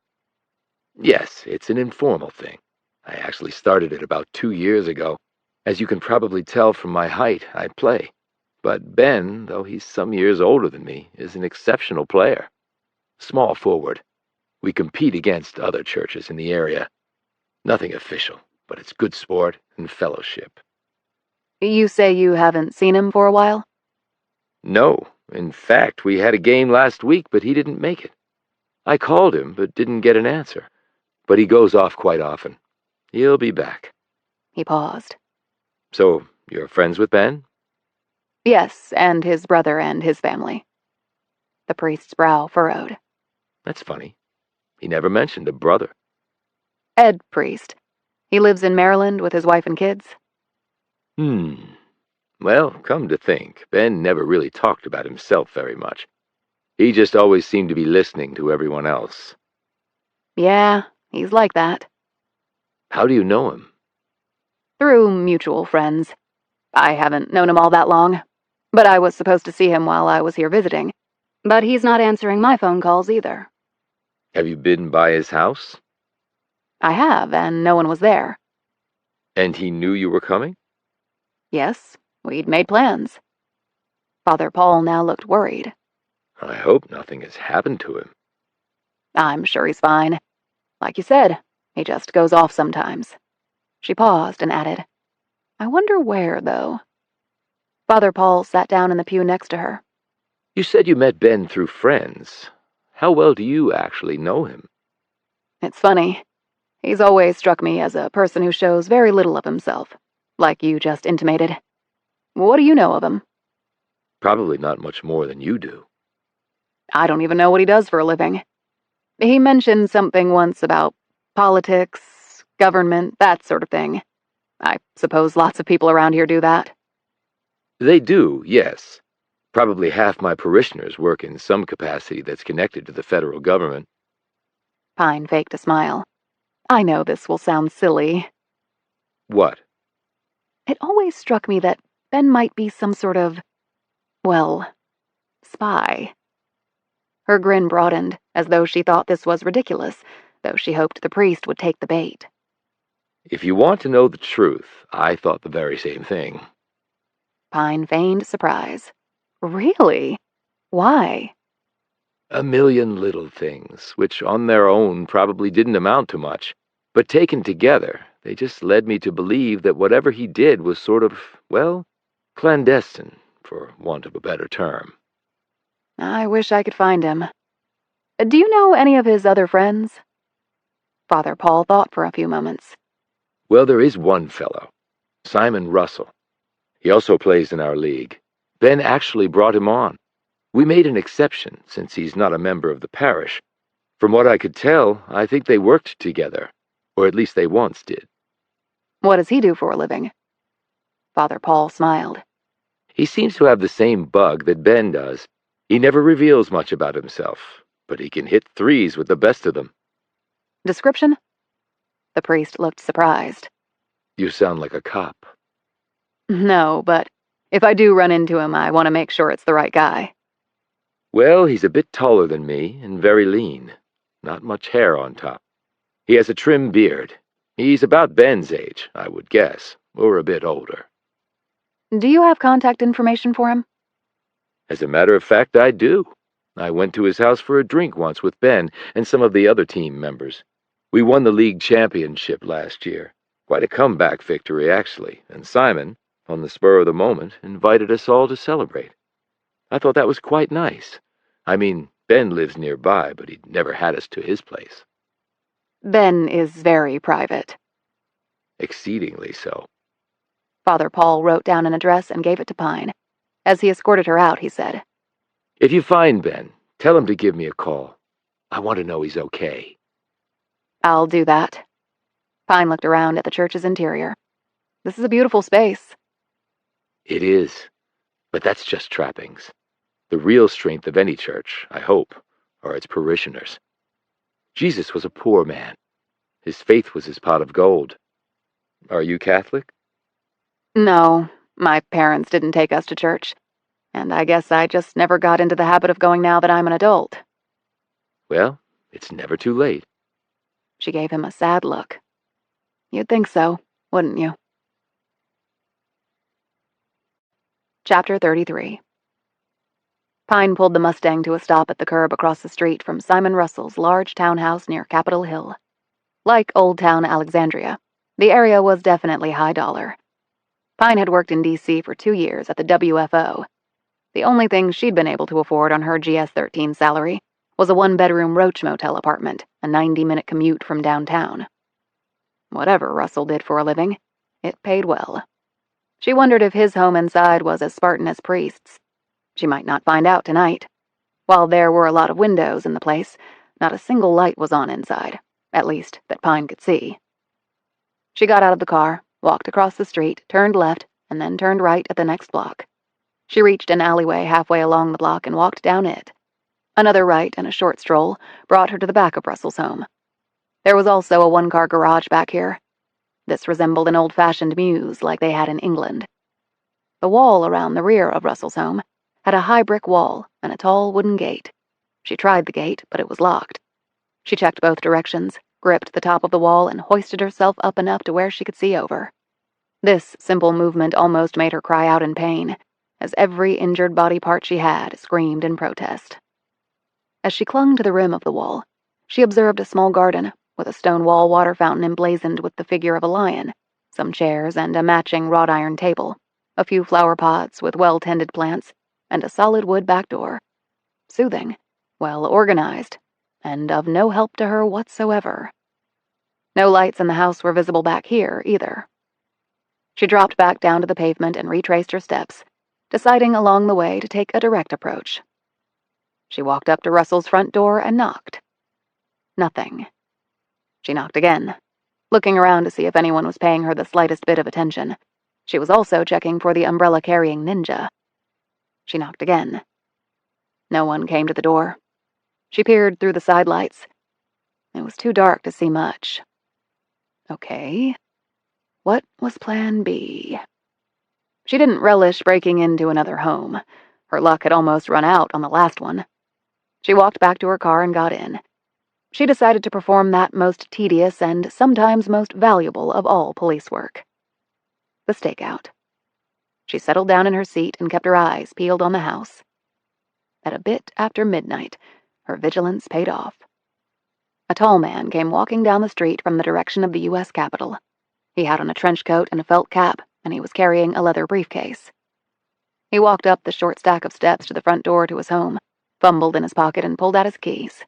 "Yes, it's an informal thing. I actually started it about 2 years ago. As you can probably tell from my height, I play. But Ben, though he's some years older than me, is an exceptional player. Small forward. We compete against other churches in the area. Nothing official, but it's good sport and fellowship." You say you haven't seen him for a while? "No. In fact, we had a game last week, but he didn't make it. I called him, but didn't get an answer. But he goes off quite often. He'll be back." He paused. "So, you're friends with Ben?" Yes, and his brother and his family. The priest's brow furrowed. "That's funny. He never mentioned a brother." Ed Priest. He lives in Maryland with his wife and kids. Well, come to think, Ben never really talked about himself very much. He just always seemed to be listening to everyone else." Yeah, he's like that. "How do you know him?" Through mutual friends. I haven't known him all that long, but I was supposed to see him while I was here visiting. But he's not answering my phone calls either. "Have you been by his house?" I have, and no one was there. "And he knew you were coming?" Yes, we'd made plans. Father Paul now looked worried. "I hope nothing has happened to him." I'm sure he's fine. Like you said, he just goes off sometimes. She paused and added, I wonder where, though. Father Paul sat down in the pew next to her. "You said you met Ben through friends. How well do you actually know him?" It's funny. He's always struck me as a person who shows very little of himself, like you just intimated. What do you know of him? "Probably not much more than you do." I don't even know what he does for a living. He mentioned something once about politics, government, that sort of thing. I suppose lots of people around here do that. "They do, yes. Probably half my parishioners work in some capacity that's connected to the federal government." Pine faked a smile. I know this will sound silly. "What?" It always struck me that Ben might be some sort of, well, spy. Her grin broadened, as though she thought this was ridiculous, though she hoped the priest would take the bait. If you want to know the truth, I thought the very same thing. Pine feigned surprise. Really? Why? A million little things, which on their own probably didn't amount to much, but taken together, they just led me to believe that whatever he did was sort of, well, clandestine, for want of a better term. I wish I could find him. Do you know any of his other friends? Father Paul thought for a few moments. Well, there is one fellow, Simon Russell. He also plays in our league. Ben actually brought him on. We made an exception, since he's not a member of the parish. From what I could tell, I think they worked together, or at least they once did. What does he do for a living? Father Paul smiled. He seems to have the same bug that Ben does. He never reveals much about himself, but he can hit threes with the best of them. Description? The priest looked surprised. You sound like a cop. No, but if I do run into him, I want to make sure it's the right guy. Well, he's a bit taller than me and very lean. Not much hair on top. He has a trim beard. He's about Ben's age, I would guess, or a bit older. Do you have contact information for him? As a matter of fact, I do. I went to his house for a drink once with Ben and some of the other team members. We won the league championship last year. Quite a comeback victory, actually, and Simon, on the spur of the moment, invited us all to celebrate. I thought that was quite nice. I mean, Ben lives nearby, but he'd never had us to his place. Ben is very private. Exceedingly so. Father Paul wrote down an address and gave it to Pine. As he escorted her out, he said, If you find Ben, tell him to give me a call. I want to know he's okay. I'll do that. Pine looked around at the church's interior. This is a beautiful space. It is, but that's just trappings. The real strength of any church, I hope, are its parishioners. Jesus was a poor man. His faith was his pot of gold. Are you Catholic? No, my parents didn't take us to church, and I guess I just never got into the habit of going now that I'm an adult. Well, it's never too late. She gave him a sad look. You'd think so, wouldn't you? Chapter 33. Pine pulled the Mustang to a stop at the curb across the street from Simon Russell's large townhouse near Capitol Hill. Like Old Town Alexandria, the area was definitely high dollar. Pine had worked in D.C. for 2 years at the WFO. The only thing she'd been able to afford on her GS-13 salary was a 1-bedroom Roach Motel apartment, a 90-minute commute from downtown. Whatever Russell did for a living, it paid well. She wondered if his home inside was as Spartan as Priest's. She might not find out tonight. While there were a lot of windows in the place, not a single light was on inside, at least that Pine could see. She got out of the car, walked across the street, turned left, and then turned right at the next block. She reached an alleyway halfway along the block and walked down it. Another right and a short stroll brought her to the back of Russell's home. There was also a 1-car garage back here. This resembled an old-fashioned mews like they had in England. The wall around the rear of Russell's home had a high brick wall and a tall wooden gate. She tried the gate, but it was locked. She checked both directions, gripped the top of the wall, and hoisted herself up enough to where she could see over. This simple movement almost made her cry out in pain, as every injured body part she had screamed in protest. As she clung to the rim of the wall, she observed a small garden with a stone wall water fountain emblazoned with the figure of a lion, some chairs and a matching wrought iron table, a few flower pots with well-tended plants, and a solid wood back door. Soothing, well organized, and of no help to her whatsoever. No lights in the house were visible back here, either. She dropped back down to the pavement and retraced her steps, deciding along the way to take a direct approach. She walked up to Russell's front door and knocked. Nothing. She knocked again, looking around to see if anyone was paying her the slightest bit of attention. She was also checking for the umbrella-carrying ninja. She knocked again. No one came to the door. She peered through the side lights. It was too dark to see much. Okay. What was Plan B? She didn't relish breaking into another home. Her luck had almost run out on the last one. She walked back to her car and got in. She decided to perform that most tedious and sometimes most valuable of all police work: the stakeout. She settled down in her seat and kept her eyes peeled on the house. At a bit after midnight, her vigilance paid off. A tall man came walking down the street from the direction of the U.S. Capitol. He had on a trench coat and a felt cap, and he was carrying a leather briefcase. He walked up the short stack of steps to the front door to his home, fumbled in his pocket, and pulled out his keys.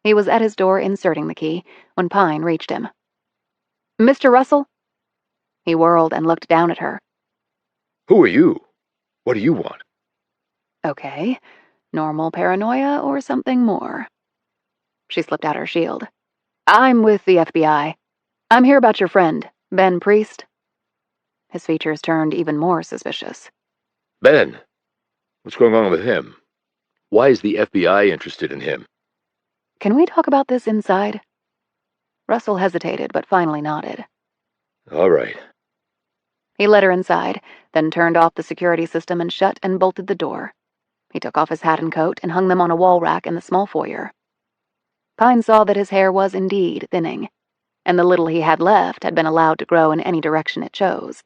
He was at his door inserting the key when Pine reached him. "Mr. Russell?" He whirled and looked down at her. Who are you? What do you want? Okay, normal paranoia or something more? She slipped out her shield. "I'm with the FBI. I'm here about your friend, Ben Priest." His features turned even more suspicious. Ben. What's going on with him? Why is the FBI interested in him? "Can we talk about this inside?" Russell hesitated, but finally nodded. All right. He led her inside, then turned off the security system and shut and bolted the door. He took off his hat and coat and hung them on a wall rack in the small foyer. Pine saw that his hair was indeed thinning, and the little he had left had been allowed to grow in any direction it chose.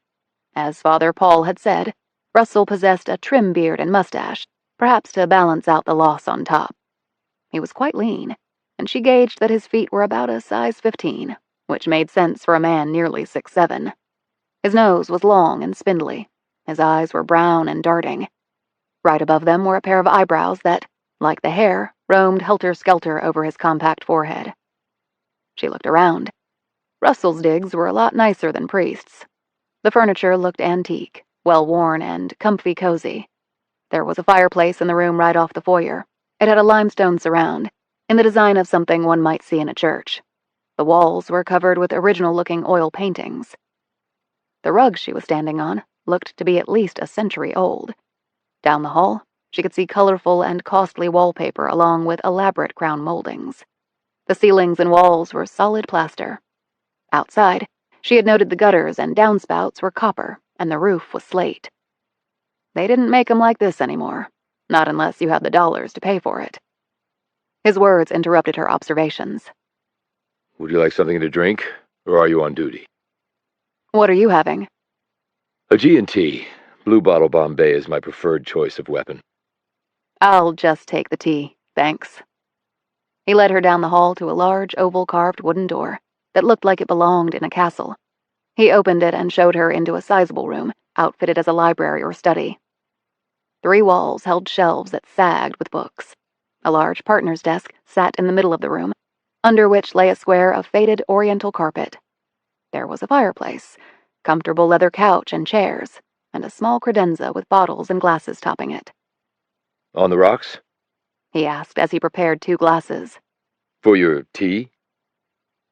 As Father Paul had said, Russell possessed a trim beard and mustache, perhaps to balance out the loss on top. He was quite lean, and she gauged that his feet were about a size 15, which made sense for a man nearly 6'7". His nose was long and spindly. His eyes were brown and darting. Right above them were a pair of eyebrows that, like the hair, roamed helter-skelter over his compact forehead. She looked around. Russell's digs were a lot nicer than Priest's. The furniture looked antique, well-worn, and comfy cozy. There was a fireplace in the room right off the foyer. It had a limestone surround, in the design of something one might see in a church. The walls were covered with original-looking oil paintings. The rug she was standing on looked to be at least a century old. Down the hall, she could see colorful and costly wallpaper along with elaborate crown moldings. The ceilings and walls were solid plaster. Outside, she had noted the gutters and downspouts were copper, and the roof was slate. They didn't make 'em like this anymore, not unless you had the dollars to pay for it. His words interrupted her observations. Would you like something to drink, or are you on duty? "What are you having?" A G&T. Blue Bottle Bombay is my preferred choice of weapon. "I'll just take the tea, thanks." He led her down the hall to a large oval-carved wooden door that looked like it belonged in a castle. He opened it and showed her into a sizable room, outfitted as a library or study. 3 walls held shelves that sagged with books. A large partner's desk sat in the middle of the room, under which lay a square of faded oriental carpet. There was a fireplace, comfortable leather couch and chairs, and a small credenza with bottles and glasses topping it. On the rocks? He asked as he prepared 2 glasses. For your tea?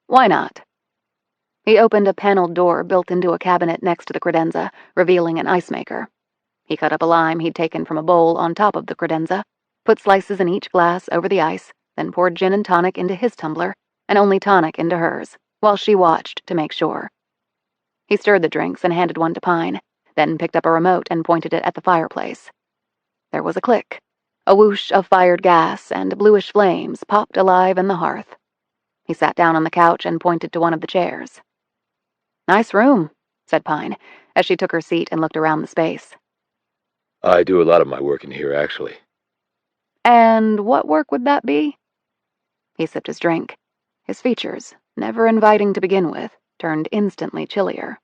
"Why not?" He opened a paneled door built into a cabinet next to the credenza, revealing an ice maker. He cut up a lime he'd taken from a bowl on top of the credenza, put slices in each glass over the ice, then poured gin and tonic into his tumbler, and only tonic into hers, while she watched to make sure. He stirred the drinks and handed one to Pine, then picked up a remote and pointed it at the fireplace. There was a click. A whoosh of fired gas and bluish flames popped alive in the hearth. He sat down on the couch and pointed to one of the chairs. "Nice room," said Pine, as she took her seat and looked around the space. I do a lot of my work in here, actually. "And what work would that be?" He sipped his drink. His features, never inviting to begin with, turned instantly chillier.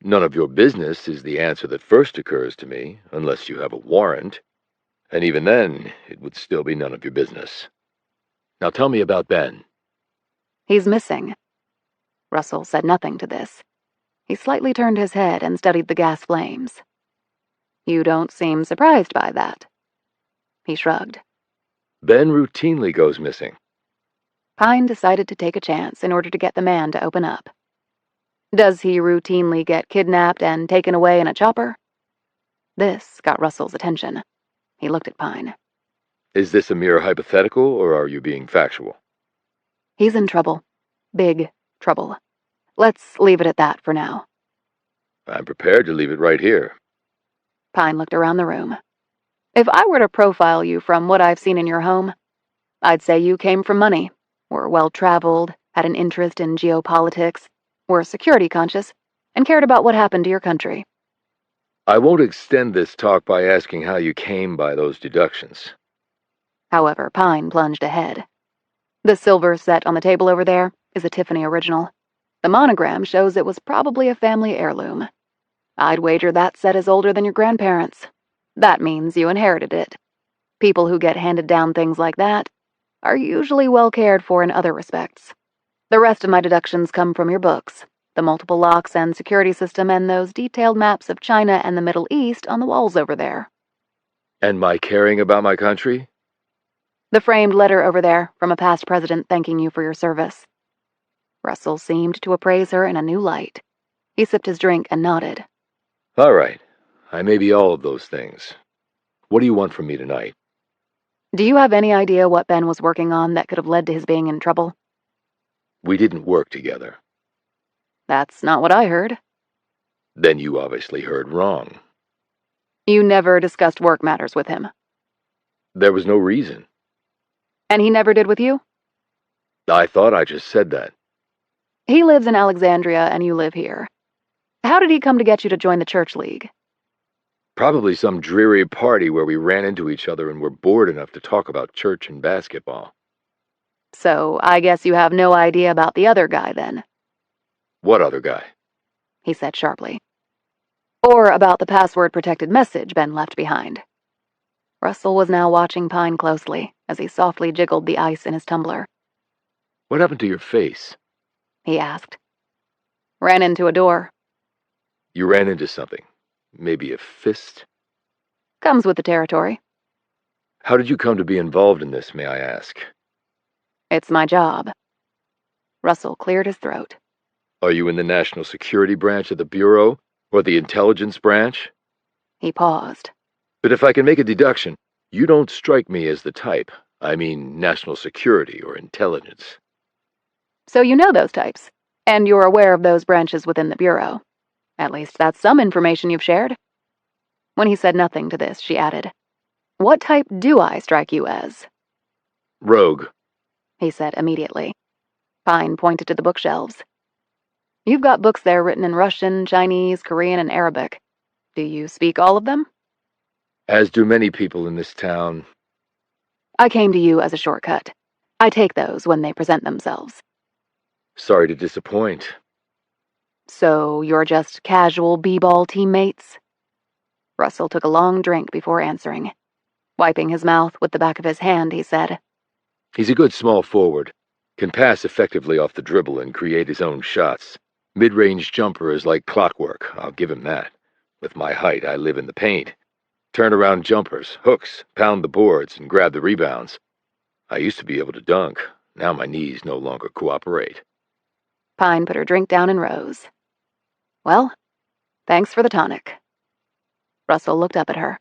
None of your business is the answer that first occurs to me, unless you have a warrant. And even then, it would still be none of your business. Now tell me about Ben. "He's missing." Russell said nothing to this. He slightly turned his head and studied the gas flames. "You don't seem surprised by that." He shrugged. Ben routinely goes missing. Pine decided to take a chance in order to get the man to open up. "Does he routinely get kidnapped and taken away in a chopper?" This got Russell's attention. He looked at Pine. Is this a mere hypothetical, or are you being factual? "He's in trouble. Big trouble. Let's leave it at that for now." I'm prepared to leave it right here. Pine looked around the room. "If I were to profile you from what I've seen in your home, I'd say you came from money. were well-traveled, had an interest in geopolitics, were security conscious, and cared about what happened to your country. I won't extend this talk by asking how you came by those deductions. However, Pine plunged ahead. The silver set on the table over there is a Tiffany original. The monogram shows it was probably a family heirloom. I'd wager that set is older than your grandparents. That means you inherited it. People who get handed down things like that are usually well cared for in other respects. The rest of my deductions come from your books, the multiple locks and security system, and those detailed maps of China and the Middle East on the walls over there. And my caring about my country? The framed letter over there from a past president thanking you for your service. Russell seemed to appraise her in a new light. He sipped his drink and nodded. All right. I may be all of those things. What do you want from me tonight? Do you have any idea what Ben was working on that could have led to his being in trouble? We didn't work together. That's not what I heard. Then you obviously heard wrong. You never discussed work matters with him. There was no reason. And he never did with you? I thought I just said that. He lives in Alexandria and you live here. How did he come to get you to join the church league? Probably some dreary party where we ran into each other and were bored enough to talk about church and basketball. So I guess you have no idea about the other guy then. What other guy? He said sharply. Or about the password-protected message Ben left behind. Russell was now watching Pine closely as he softly jiggled the ice in his tumbler. What happened to your face? He asked. Ran into a door. You ran into something. Maybe a fist? Comes with the territory. How did you come to be involved in this, may I ask? It's my job. Russell cleared his throat. Are you in the National Security Branch of the Bureau, or the Intelligence Branch? He paused. But if I can make a deduction, you don't strike me as the type. I mean, national security or intelligence. So you know those types, and you're aware of those branches within the Bureau. At least that's some information you've shared. When he said nothing to this, she added, What type do I strike you as? Rogue, He said immediately. Pine pointed to the bookshelves. You've got books there written in Russian, Chinese, Korean, and Arabic. Do you speak all of them? as do many people in this town. I came to you as a shortcut. I take those when they present themselves. Sorry to disappoint. So you're just casual b-ball teammates? Russell took a long drink before answering. Wiping his mouth with the back of his hand, he said, He's a good small forward. Can pass effectively off the dribble and create his own shots. Mid-range jumper is like clockwork, I'll give him that. With my height, I live in the paint. Turnaround jumpers, hooks, pound the boards, and grab the rebounds. I used to be able to dunk. Now my knees no longer cooperate. Pine put her drink down and rose. Well, thanks for the tonic. Russell looked up at her.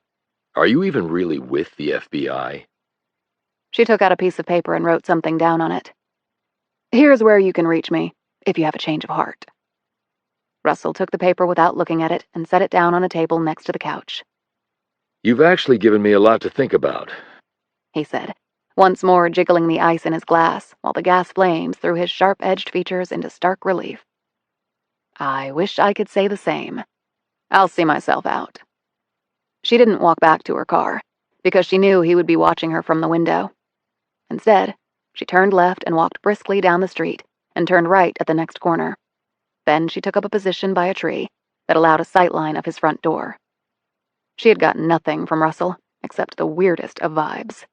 Are you even really with the FBI? She took out a piece of paper and wrote something down on it. Here's where you can reach me, if you have a change of heart. Russell took the paper without looking at it and set it down on a table next to the couch. You've actually given me a lot to think about, He said, once more jiggling the ice in his glass while the gas flames threw his sharp-edged features into stark relief. I wish I could say the same. I'll see myself out. She didn't walk back to her car, because she knew he would be watching her from the window. Instead, she turned left and walked briskly down the street and turned right at the next corner. Then she took up a position by a tree that allowed a sightline of his front door. She had gotten nothing from Russell except the weirdest of vibes.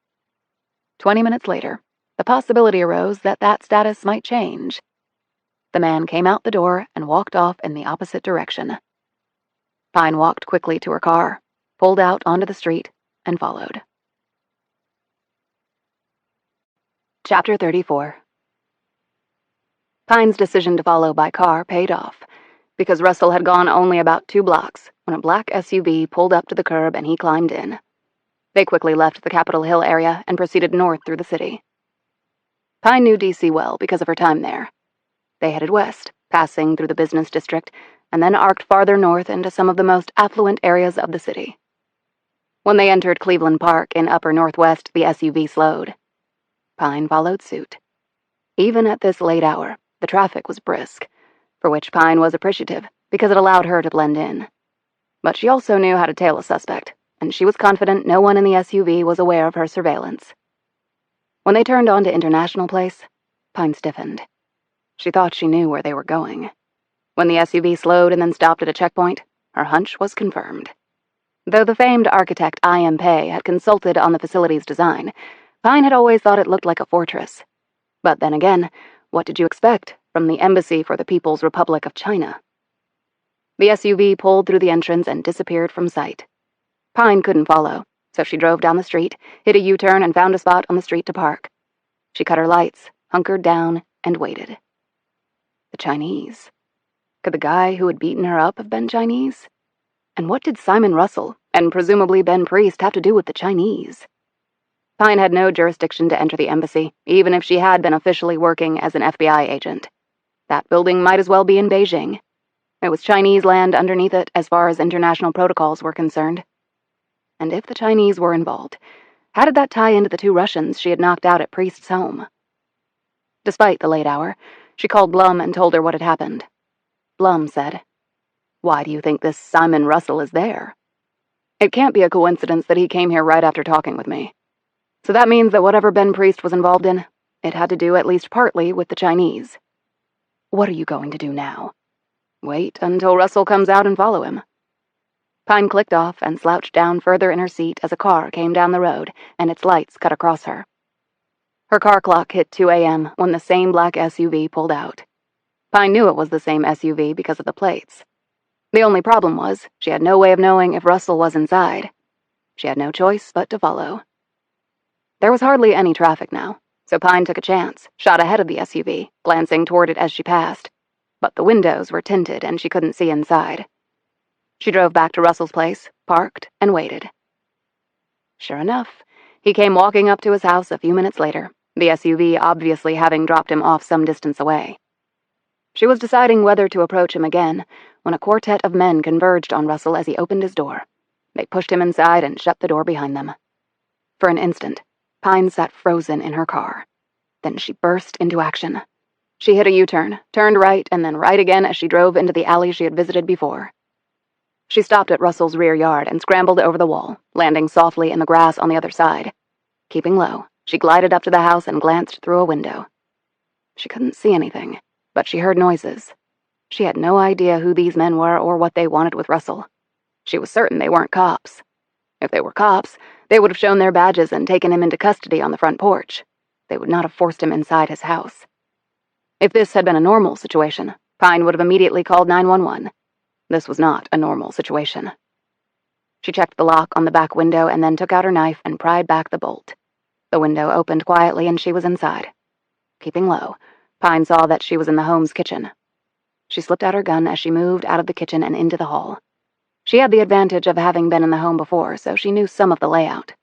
20 minutes later, the possibility arose that that status might change. The man came out the door and walked off in the opposite direction. Pine walked quickly to her car, pulled out onto the street, and followed. Chapter 34. Pine's decision to follow by car paid off, because Russell had gone only about 2 blocks when a black SUV pulled up to the curb and he climbed in. They quickly left the Capitol Hill area and proceeded north through the city. Pine knew D.C. well because of her time there. They headed west, passing through the business district, and then arced farther north into some of the most affluent areas of the city. When they entered Cleveland Park in upper northwest, the SUV slowed. Pine followed suit. Even at this late hour, the traffic was brisk, for which Pine was appreciative because it allowed her to blend in. But she also knew how to tail a suspect, and she was confident no one in the SUV was aware of her surveillance. When they turned onto International Place, Pine stiffened. She thought she knew where they were going. When the SUV slowed and then stopped at a checkpoint, her hunch was confirmed. Though the famed architect I.M. Pei had consulted on the facility's design, Pine had always thought it looked like a fortress. But then again, what did you expect from the Embassy for the People's Republic of China? The SUV pulled through the entrance and disappeared from sight. Pine couldn't follow, so she drove down the street, hit a U-turn, and found a spot on the street to park. She cut her lights, hunkered down, and waited. The Chinese. Could the guy who had beaten her up have been Chinese? And what did Simon Russell, and presumably Ben Priest, have to do with the Chinese? Pine had no jurisdiction to enter the embassy, even if she had been officially working as an FBI agent. That building might as well be in Beijing. It was Chinese land underneath it as far as international protocols were concerned. And if the Chinese were involved, how did that tie into the 2 Russians she had knocked out at Priest's home? Despite the late hour, she called Blum and told her what had happened. Blum said, "Why do you think this Simon Russell is there? It can't be a coincidence that he came here right after talking with me. So that means that whatever Ben Priest was involved in, it had to do at least partly with the Chinese. What are you going to do now? Wait until Russell comes out and follow him." Pine clicked off and slouched down further in her seat as a car came down the road and its lights cut across her. Her car clock hit 2 a.m. when the same black SUV pulled out. Pine knew it was the same SUV because of the plates. The only problem was she had no way of knowing if Russell was inside. She had no choice but to follow. There was hardly any traffic now, so Pine took a chance, shot ahead of the SUV, glancing toward it as she passed. But the windows were tinted and she couldn't see inside. She drove back to Russell's place, parked, and waited. Sure enough, he came walking up to his house a few minutes later, the SUV obviously having dropped him off some distance away. She was deciding whether to approach him again when a quartet of men converged on Russell as he opened his door. They pushed him inside and shut the door behind them. For an instant, Pine sat frozen in her car. Then she burst into action. She hit a U-turn, turned right, and then right again as she drove into the alley she had visited before. She stopped at Russell's rear yard and scrambled over the wall, landing softly in the grass on the other side. Keeping low, she glided up to the house and glanced through a window. She couldn't see anything, but she heard noises. She had no idea who these men were or what they wanted with Russell. She was certain they weren't cops. If they were cops, they would have shown their badges and taken him into custody on the front porch. They would not have forced him inside his house. If this had been a normal situation, Pine would have immediately called 911. This was not a normal situation. She checked the lock on the back window and then took out her knife and pried back the bolt. The window opened quietly and she was inside. Keeping low, Pine saw that she was in the home's kitchen. She slipped out her gun as she moved out of the kitchen and into the hall. She had the advantage of having been in the home before, so she knew some of the layout.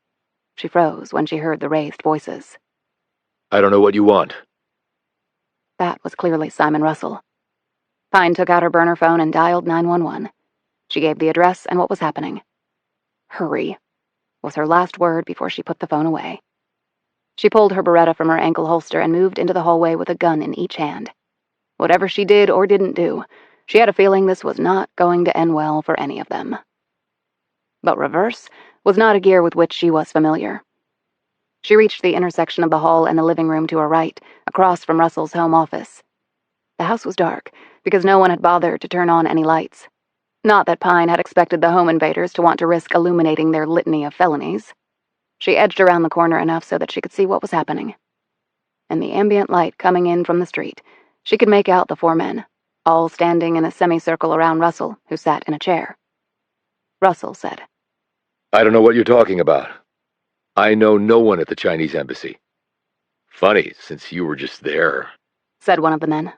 She froze when she heard the raised voices. "I don't know what you want." That was clearly Simon Russell. Pine took out her burner phone and dialed 911. She gave the address and what was happening. "Hurry," was her last word before she put the phone away. She pulled her Beretta from her ankle holster and moved into the hallway with a gun in each hand. Whatever she did or didn't do, she had a feeling this was not going to end well for any of them. But reverse was not a gear with which she was familiar. She reached the intersection of the hall and the living room to her right, across from Russell's home office. The house was dark, because no one had bothered to turn on any lights. Not that Pine had expected the home invaders to want to risk illuminating their litany of felonies. She edged around the corner enough so that she could see what was happening. In the ambient light coming in from the street, she could make out the 4 men, all standing in a semicircle around Russell, who sat in a chair. Russell said, "I don't know what you're talking about. I know no one at the Chinese embassy." "Funny, since you were just there," said one of the men.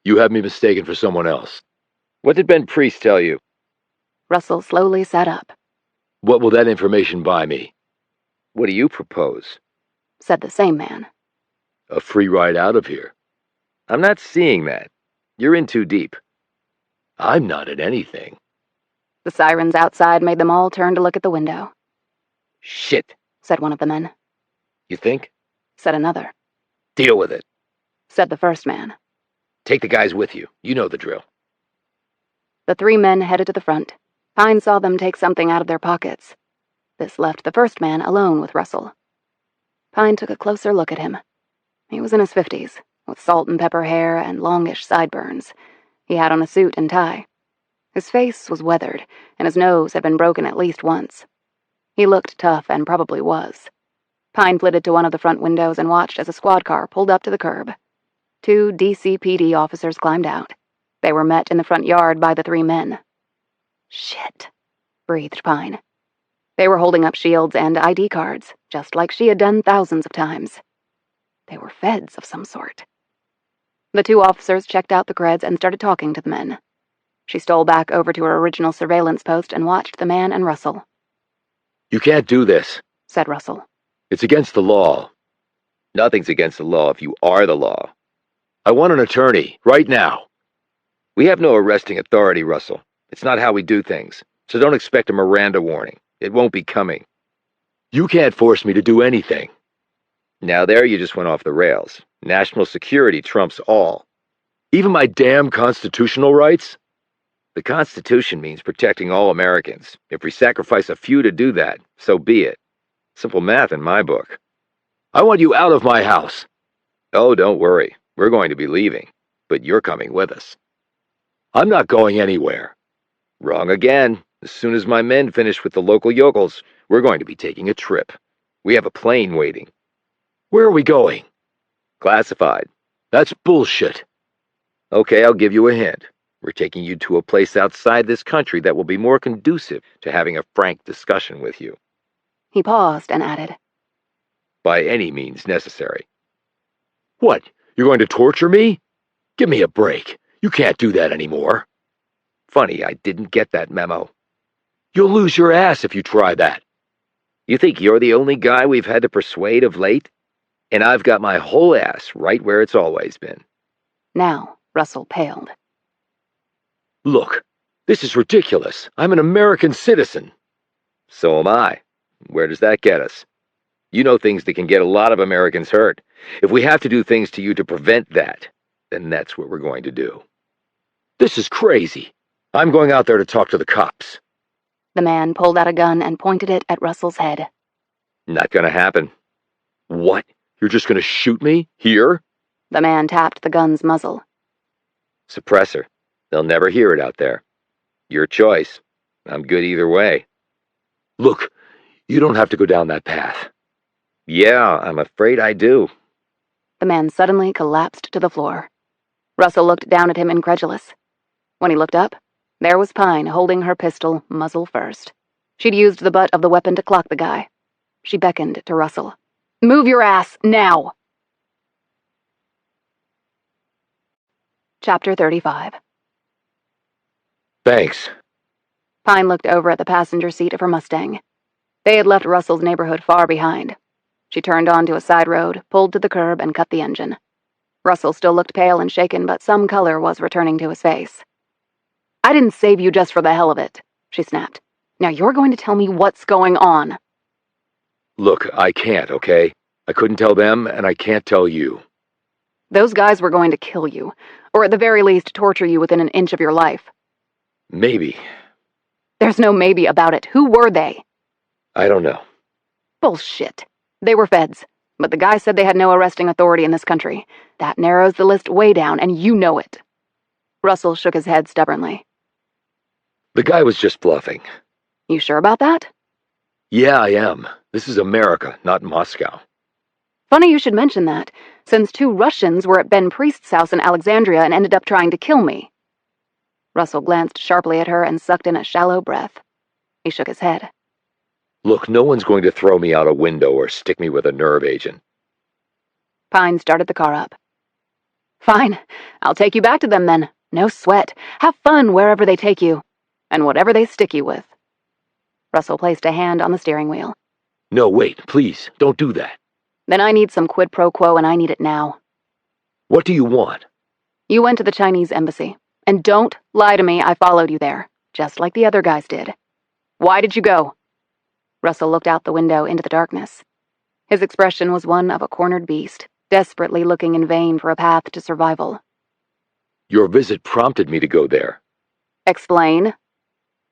"You have me mistaken for someone else. What did Ben Priest tell you?" Russell slowly sat up. "What will that information buy me?" "What do you propose?" said the same man. "A free ride out of here." "I'm not seeing that. You're in too deep." "I'm not in anything." The sirens outside made them all turn to look at the window. "Shit," said one of the men. "You think?" Said another. "Deal with it." said the first man. Take the guys with you. You know the drill. The 3 men headed to the front. Pine saw them take something out of their pockets. This left the first man alone with Russell. Pine took a closer look at him. He was in his 50s, with salt and pepper hair and longish sideburns. He had on a suit and tie. His face was weathered, and his nose had been broken at least once. He looked tough and probably was. Pine flitted to one of the front windows and watched as a squad car pulled up to the curb. 2 DCPD officers climbed out. They were met in the front yard by the 3 men. Shit, breathed Pine. They were holding up shields and ID cards, just like she had done thousands of times. They were feds of some sort. The 2 officers checked out the creds and started talking to the men. She stole back over to her original surveillance post and watched the man and Russell. You can't do this, said Russell. It's against the law. Nothing's against the law if you are the law. I want an attorney, right now. We have no arresting authority, Russell. It's not how we do things, so don't expect a Miranda warning. It won't be coming. You can't force me to do anything. Now there you just went off the rails. National security trumps all. Even my damn constitutional rights? The Constitution means protecting all Americans. If we sacrifice a few to do that, so be it. Simple math in my book. I want you out of my house. Oh, don't worry. We're going to be leaving, but you're coming with us. I'm not going anywhere. Wrong again. As soon as my men finish with the local yokels, we're going to be taking a trip. We have a plane waiting. Where are we going? Classified. That's bullshit. Okay, I'll give you a hint. We're taking you to a place outside this country that will be more conducive to having a frank discussion with you. He paused and added, By any means necessary. What? You're going to torture me? Give me a break. You can't do that anymore. Funny, I didn't get that memo. You'll lose your ass if you try that. You think you're the only guy we've had to persuade of late? And I've got my whole ass right where it's always been. Now, Russell paled. Look, this is ridiculous. I'm an American citizen. So am I. Where does that get us? You know things that can get a lot of Americans hurt. If we have to do things to you to prevent that, then that's what we're going to do. This is crazy. I'm going out there to talk to the cops. The man pulled out a gun and pointed it at Russell's head. Not gonna happen. What? You're just gonna shoot me? Here? The man tapped the gun's muzzle. Suppressor. They'll never hear it out there. Your choice. I'm good either way. Look, you don't have to go down that path. Yeah, I'm afraid I do. The man suddenly collapsed to the floor. Russell looked down at him incredulous. When he looked up, there was Pine holding her pistol muzzle first. She'd used the butt of the weapon to clock the guy. She beckoned to Russell. Move your ass, now! Chapter 35. Thanks. Pine looked over at the passenger seat of her Mustang. They had left Russell's neighborhood far behind. She turned onto a side road, pulled to the curb, and cut the engine. Russell still looked pale and shaken, but some color was returning to his face. I didn't save you just for the hell of it, she snapped. Now you're going to tell me what's going on. Look, I can't, okay? I couldn't tell them, and I can't tell you. Those guys were going to kill you, or at the very least torture you within an inch of your life. Maybe. There's no maybe about it. Who were they? I don't know. Bullshit. They were feds, but the guy said they had no arresting authority in this country. That narrows the list way down, and you know it. Russell shook his head stubbornly. The guy was just bluffing. You sure about that? Yeah, I am. This is America, not Moscow. Funny you should mention that, since 2 Russians were at Ben Priest's house in Alexandria and ended up trying to kill me. Russell glanced sharply at her and sucked in a shallow breath. He shook his head. Look, no one's going to throw me out a window or stick me with a nerve agent. Pine started the car up. Fine, I'll take you back to them then. No sweat. Have fun wherever they take you, and whatever they stick you with. Russell placed a hand on the steering wheel. No, wait, please, don't do that. Then I need some quid pro quo, and I need it now. What do you want? You went to the Chinese embassy, and don't lie to me I followed you there, just like the other guys did. Why did you go? Russell looked out the window into the darkness. His expression was one of a cornered beast. desperately looking in vain for a path to survival. Your visit prompted me to go there. Explain.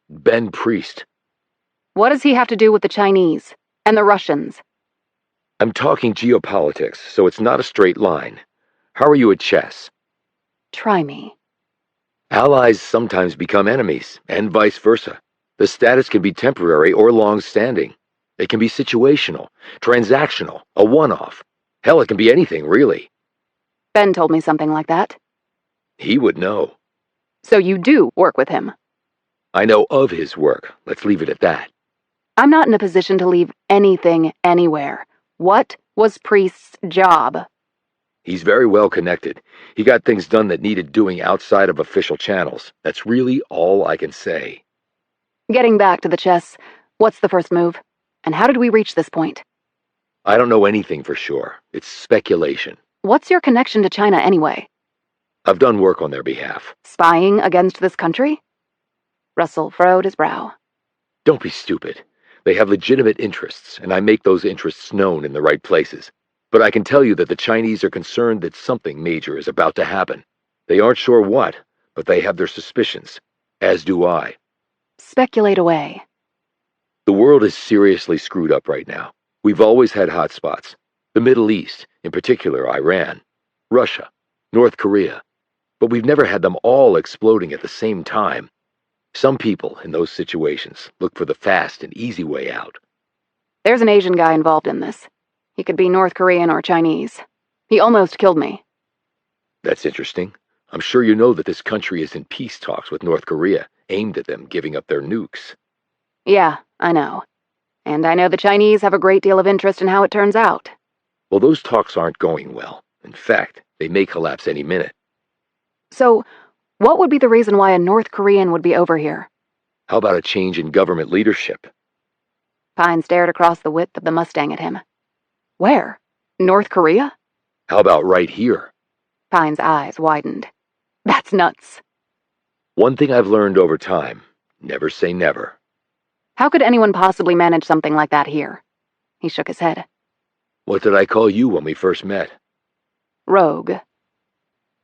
Ben Priest. What does he have to do with the Chinese and the Russians? I'm talking geopolitics, so it's not a straight line. How are you at chess? Try me. Allies sometimes become enemies, and vice versa. The status can be temporary or long-standing. It can be situational, transactional, a one-off. Hell, it can be anything, really. Ben told me something like that. He would know. So you do work with him? I know of his work. Let's leave it at that. I'm not in a position to leave anything anywhere. What was Priest's job? He's very well connected. He got things done that needed doing outside of official channels. That's really all I can say. Getting back to the chess, what's the first move? And how did we reach this point? I don't know anything for sure. It's speculation. What's your connection to China anyway? I've done work on their behalf. Spying against this country? Russell furrowed his brow. Don't be stupid. They have legitimate interests, and I make those interests known in the right places. But I can tell you that the Chinese are concerned that something major is about to happen. They aren't sure what, but they have their suspicions, as do I. Speculate away. The world is seriously screwed up right now. We've always had hotspots. The Middle East, in particular Iran, Russia, North Korea. But we've never had them all exploding at the same time. Some people in those situations look for the fast and easy way out. There's an Asian guy involved in this. He could be North Korean or Chinese. He almost killed me. That's interesting. I'm sure you know that this country is in peace talks with North Korea, aimed at them giving up their nukes. Yeah, I know. And I know the Chinese have a great deal of interest in how it turns out. Well, those talks aren't going well. In fact, they may collapse any minute. So, what would be the reason why a North Korean would be over here? How about a change in government leadership? Pine stared across the width of the Mustang at him. Where? North Korea? How about right here? Pine's eyes widened. That's nuts. One thing I've learned over time, never say never. How could anyone possibly manage something like that here? He shook his head. What did I call you when we first met? Rogue.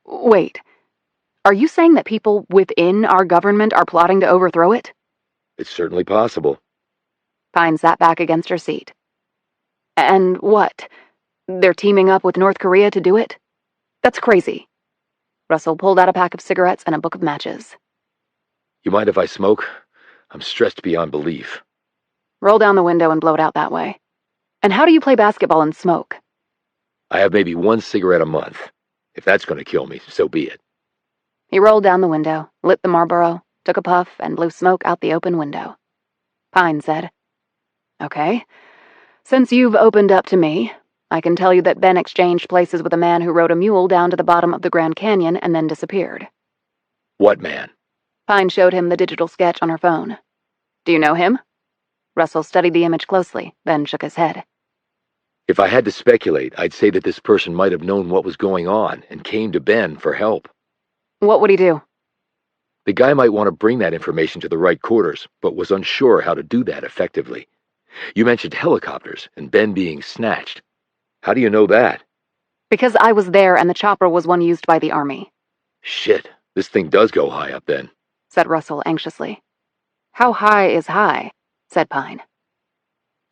Wait. Are you saying that people within our government are plotting to overthrow it? It's certainly possible. Pine sat back against her seat. And what? They're teaming up with North Korea to do it? That's crazy. Russell pulled out a pack of cigarettes and a book of matches. You mind if I smoke? I'm stressed beyond belief. Roll down the window and blow it out that way. And how do you play basketball and smoke? I have maybe one cigarette a month. If that's going to kill me, so be it. He rolled down the window, lit the Marlboro, took a puff, and blew smoke out the open window. Pine said, "Okay, since you've opened up to me, I can tell you that Ben exchanged places with a man who rode a mule down to the bottom of the Grand Canyon and then disappeared." What man? Pine showed him the digital sketch on her phone. "Do you know him?" Russell studied the image closely, then shook his head. If I had to speculate, I'd say that this person might have known what was going on and came to Ben for help. What would he do? The guy might want to bring that information to the right quarters, but was unsure how to do that effectively. You mentioned helicopters and Ben being snatched. How do you know that? Because I was there and the chopper was one used by the army. Shit, this thing does go high up then, said Russell anxiously. How high is high? Said Pine.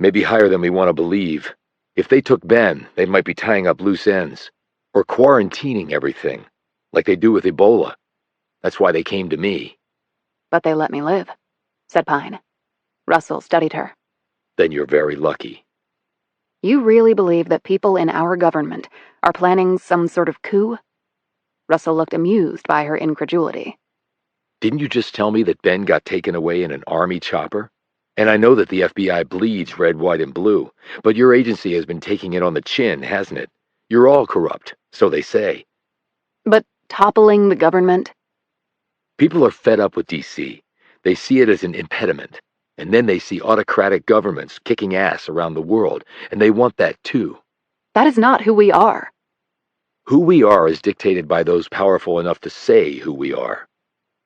Maybe higher than we want to believe. If they took Ben, they might be tying up loose ends, or quarantining everything, like they do with Ebola. That's why they came to me. But they let me live, said Pine. Russell studied her. Then you're very lucky. You really believe that people in our government are planning some sort of coup? Russell looked amused by her incredulity. Didn't you just tell me that Ben got taken away in an army chopper? And I know that the FBI bleeds red, white, and blue, but your agency has been taking it on the chin, hasn't it? You're all corrupt, so they say. But toppling the government? People are fed up with D.C. They see it as an impediment, and then they see autocratic governments kicking ass around the world, and they want that too. That is not who we are. Who we are is dictated by those powerful enough to say who we are.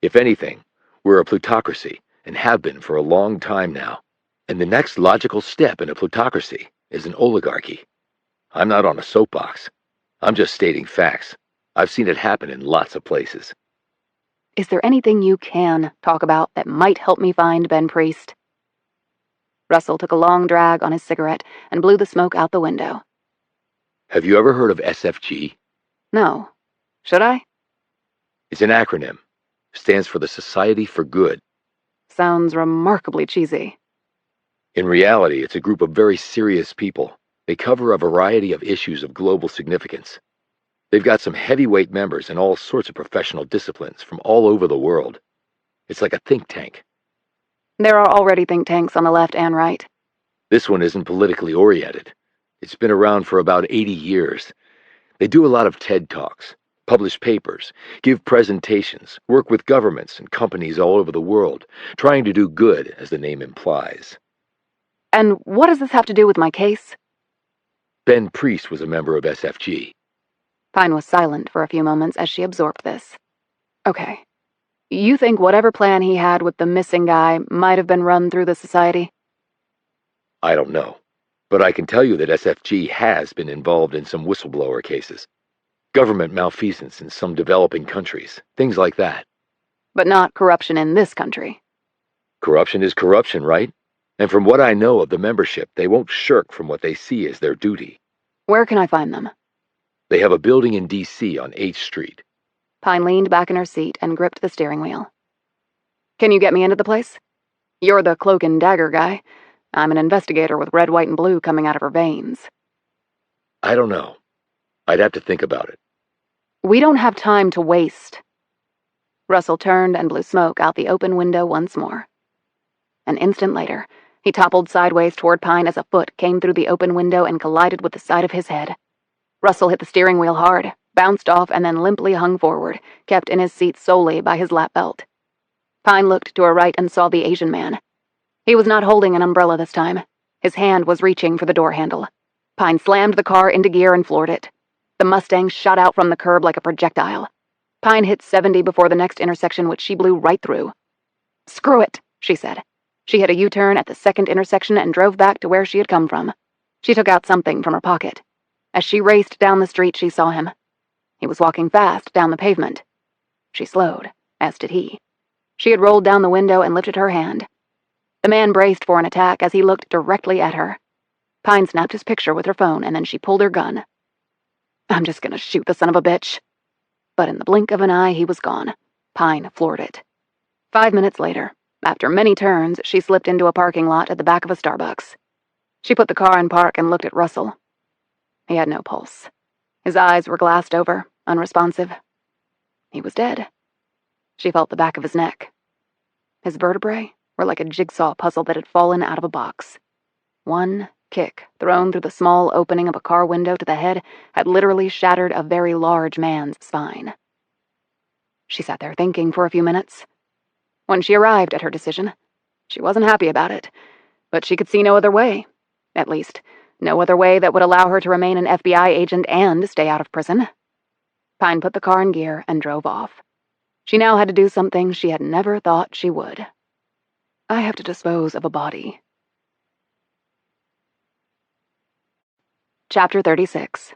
If anything, we're a plutocracy, and have been for a long time now. And the next logical step in a plutocracy is an oligarchy. I'm not on a soapbox. I'm just stating facts. I've seen it happen in lots of places. Is there anything you can talk about that might help me find Ben Priest? Russell took a long drag on his cigarette and blew the smoke out the window. Have you ever heard of SFG? No. Should I? It's an acronym. Stands for the Society for Good. Sounds remarkably cheesy. In reality, it's a group of very serious people. They cover a variety of issues of global significance. They've got some heavyweight members in all sorts of professional disciplines from all over the world. It's like a think tank. There are already think tanks on the left and right. This one isn't politically oriented. It's been around for about 80 years. They do a lot of TED Talks, publish papers, give presentations, work with governments and companies all over the world, trying to do good, as the name implies. And what does this have to do with my case? Ben Priest was a member of SFG. Pine was silent for a few moments as she absorbed this. Okay. You think whatever plan he had with the missing guy might have been run through the society? I don't know, but I can tell you that SFG has been involved in some whistleblower cases. Government malfeasance in some developing countries, things like that. But not corruption in this country. Corruption is corruption, right? And from what I know of the membership, they won't shirk from what they see as their duty. Where can I find them? They have a building in D.C. on 8th Street. Pine leaned back in her seat and gripped the steering wheel. Can you get me into the place? You're the cloak and dagger guy. I'm an investigator with red, white, and blue coming out of her veins. I don't know. I'd have to think about it. We don't have time to waste. Russell turned and blew smoke out the open window once more. An instant later, he toppled sideways toward Pine as a foot came through the open window and collided with the side of his head. Russell hit the steering wheel hard, bounced off, and then limply hung forward, kept in his seat solely by his lap belt. Pine looked to her right and saw the Asian man. He was not holding an umbrella this time. His hand was reaching for the door handle. Pine slammed the car into gear and floored it. The Mustang shot out from the curb like a projectile. Pine hit 70 before the next intersection, which she blew right through. "Screw it," she said. She hit a U-turn at the second intersection and drove back to where she had come from. She took out something from her pocket. As she raced down the street, she saw him. He was walking fast down the pavement. She slowed, as did he. She had rolled down the window and lifted her hand. The man braced for an attack as he looked directly at her. Pine snapped his picture with her phone, and then she pulled her gun. "I'm just gonna shoot the son of a bitch." But in the blink of an eye, he was gone. Pine floored it. 5 minutes later, after many turns, she slipped into a parking lot at the back of a Starbucks. She put the car in park and looked at Russell. He had no pulse. His eyes were glassed over, unresponsive. He was dead. She felt the back of his neck. His vertebrae were like a jigsaw puzzle that had fallen out of a box. One kick thrown through the small opening of a car window to the head had literally shattered a very large man's spine. She sat there thinking for a few minutes. When she arrived at her decision, she wasn't happy about it, but she could see no other way. At least, no other way that would allow her to remain an FBI agent and stay out of prison. Pine put the car in gear and drove off. She now had to do something she had never thought she would. I have to dispose of a body. Chapter 36.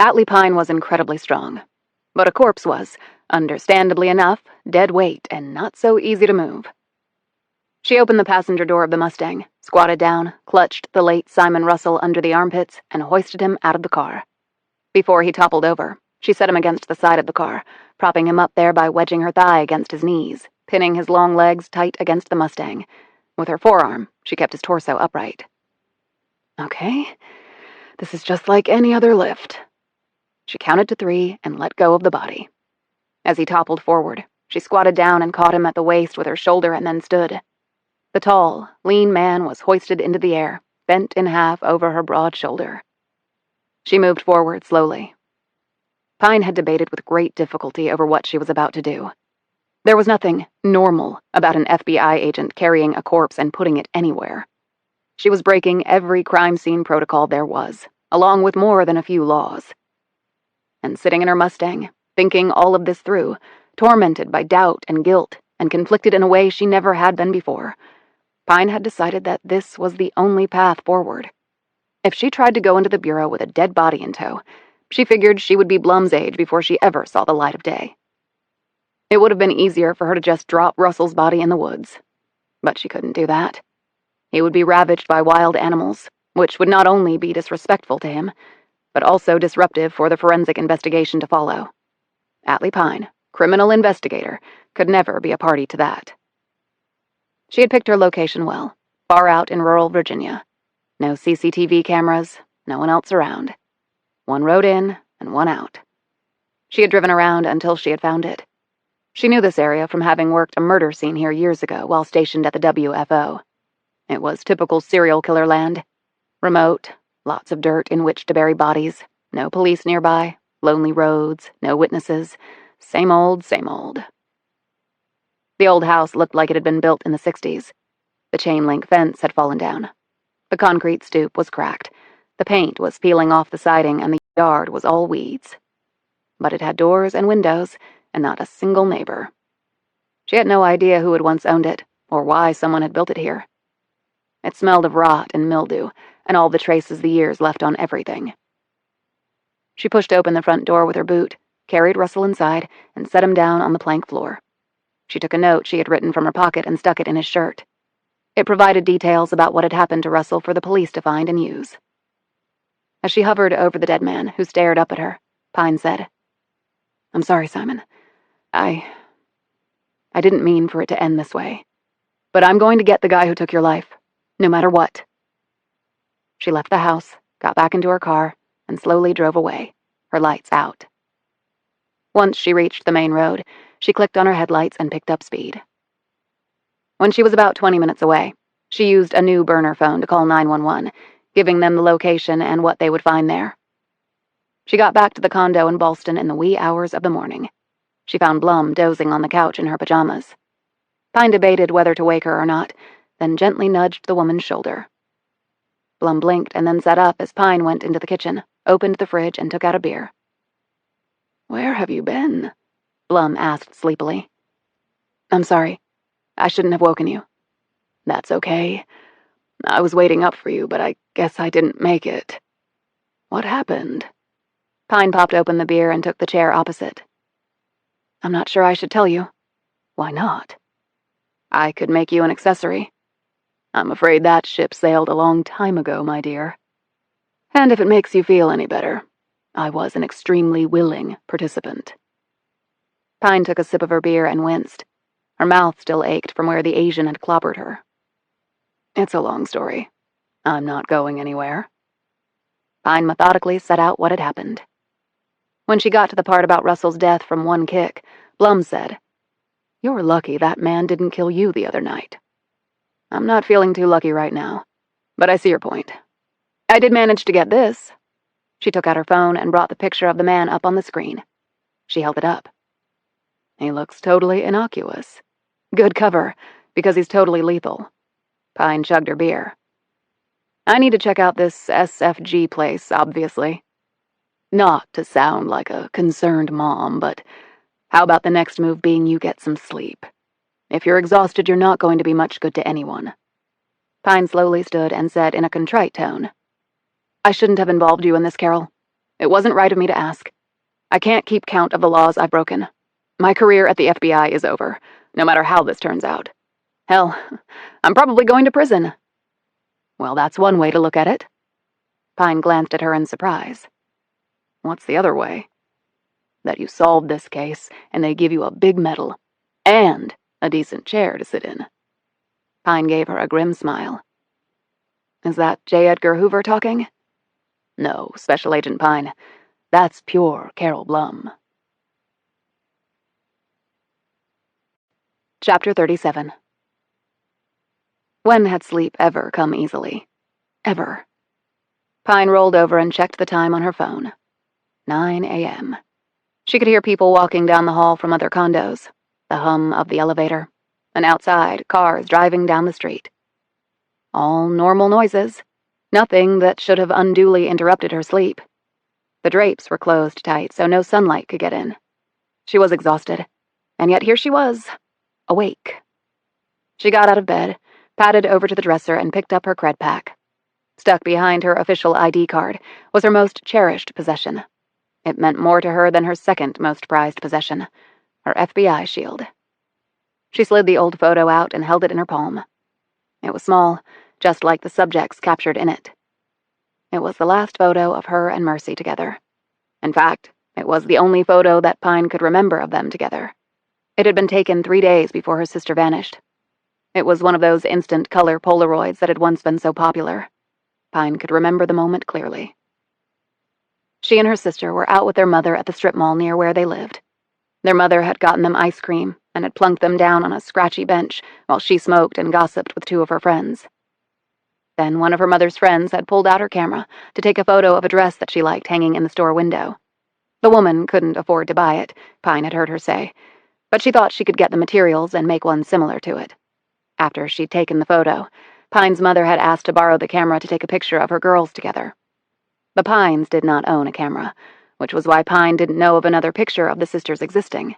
Atlee Pine was incredibly strong, but a corpse was, understandably enough, dead weight and not so easy to move. She opened the passenger door of the Mustang, squatted down, clutched the late Simon Russell under the armpits, and hoisted him out of the car. Before he toppled over, she set him against the side of the car, propping him up there by wedging her thigh against his knees, pinning his long legs tight against the Mustang. With her forearm, she kept his torso upright. Okay, this is just like any other lift. She counted to 3 and let go of the body. As he toppled forward, she squatted down and caught him at the waist with her shoulder and then stood. The tall, lean man was hoisted into the air, bent in half over her broad shoulder. She moved forward slowly. Pine had debated with great difficulty over what she was about to do. There was nothing normal about an FBI agent carrying a corpse and putting it anywhere. She was breaking every crime scene protocol there was, along with more than a few laws. And sitting in her Mustang, thinking all of this through, tormented by doubt and guilt, and conflicted in a way she never had been before, Pine had decided that this was the only path forward. If she tried to go into the bureau with a dead body in tow, she figured she would be Blum's age before she ever saw the light of day. It would have been easier for her to just drop Russell's body in the woods. But she couldn't do that. He would be ravaged by wild animals, which would not only be disrespectful to him, but also disruptive for the forensic investigation to follow. Atlee Pine, criminal investigator, could never be a party to that. She had picked her location well, far out in rural Virginia. No CCTV cameras, no one else around. One road in and one out. She had driven around until she had found it. She knew this area from having worked a murder scene here years ago while stationed at the WFO. It was typical serial killer land. Remote, lots of dirt in which to bury bodies, no police nearby, lonely roads, no witnesses, same old, same old. The old house looked like it had been built in the 60s. The chain-link fence had fallen down. The concrete stoop was cracked. The paint was peeling off the siding and the yard was all weeds. But it had doors and windows and not a single neighbor. She had no idea who had once owned it or why someone had built it here. It smelled of rot and mildew and all the traces the years left on everything. She pushed open the front door with her boot, carried Russell inside, and set him down on the plank floor. She took a note she had written from her pocket and stuck it in his shirt. It provided details about what had happened to Russell for the police to find and use. As she hovered over the dead man, who stared up at her, Pine said, "I'm sorry, Simon. I didn't mean for it to end this way. But I'm going to get the guy who took your life, no matter what." She left the house, got back into her car, and slowly drove away, her lights out. Once she reached the main road, she clicked on her headlights and picked up speed. When she was about 20 minutes away, she used a new burner phone to call 911, giving them the location and what they would find there. She got back to the condo in Ballston in the wee hours of the morning. She found Blum dozing on the couch in her pajamas. Pine debated whether to wake her or not, then gently nudged the woman's shoulder. Blum blinked and then sat up as Pine went into the kitchen, opened the fridge, and took out a beer. "Where have you been?" Blum asked sleepily. "I'm sorry. I shouldn't have woken you." "That's okay. I was waiting up for you, but I guess I didn't make it." "What happened?" Pine popped open the beer and took the chair opposite. "I'm not sure I should tell you." "Why not?" "I could make you an accessory." "I'm afraid that ship sailed a long time ago, my dear. And if it makes you feel any better, I was an extremely willing participant." Pine took a sip of her beer and winced. Her mouth still ached from where the Asian had clobbered her. "It's a long story. I'm not going anywhere." Pine methodically set out what had happened. When she got to the part about Russell's death from one kick, Blum said, "You're lucky that man didn't kill you the other night." "I'm not feeling too lucky right now, but I see your point. I did manage to get this." She took out her phone and brought the picture of the man up on the screen. She held it up. "He looks totally innocuous. Good cover, because he's totally lethal." Pine chugged her beer. "I need to check out this SFG place, obviously. Not to sound like a concerned mom, but how about the next move being you get some sleep? If you're exhausted, you're not going to be much good to anyone." Pine slowly stood and said in a contrite tone, "I shouldn't have involved you in this, Carol. It wasn't right of me to ask. I can't keep count of the laws I've broken. My career at the FBI is over, no matter how this turns out. Hell, I'm probably going to prison." "Well, that's one way to look at it." Pine glanced at her in surprise. "What's the other way?" "That you solved this case, and they give you a big medal. And a decent chair to sit in." Pine gave her a grim smile. "Is that J. Edgar Hoover talking?" "No, Special Agent Pine. That's pure Carol Blum." Chapter 37. When had sleep ever come easily? Ever? Pine rolled over and checked the time on her phone. 9 a.m. She could hear people walking down the hall from other condos, the hum of the elevator, and outside, cars driving down the street. All normal noises, nothing that should have unduly interrupted her sleep. The drapes were closed tight, so no sunlight could get in. She was exhausted, and yet here she was, awake. She got out of bed, padded over to the dresser, and picked up her cred pack. Stuck behind her official ID card was her most cherished possession. It meant more to her than her second most prized possession, her FBI shield. She slid the old photo out and held it in her palm. It was small, just like the subjects captured in it. It was the last photo of her and Mercy together. In fact, it was the only photo that Pine could remember of them together. It had been taken 3 days before her sister vanished. It was one of those instant color Polaroids that had once been so popular. Pine could remember the moment clearly. She and her sister were out with their mother at the strip mall near where they lived. Their mother had gotten them ice cream and had plunked them down on a scratchy bench while she smoked and gossiped with 2 of her friends. Then one of her mother's friends had pulled out her camera to take a photo of a dress that she liked hanging in the store window. The woman couldn't afford to buy it, Pine had heard her say, but she thought she could get the materials and make one similar to it. After she'd taken the photo, Pine's mother had asked to borrow the camera to take a picture of her girls together. The Pines did not own a camera, which was why Pine didn't know of another picture of the sisters existing.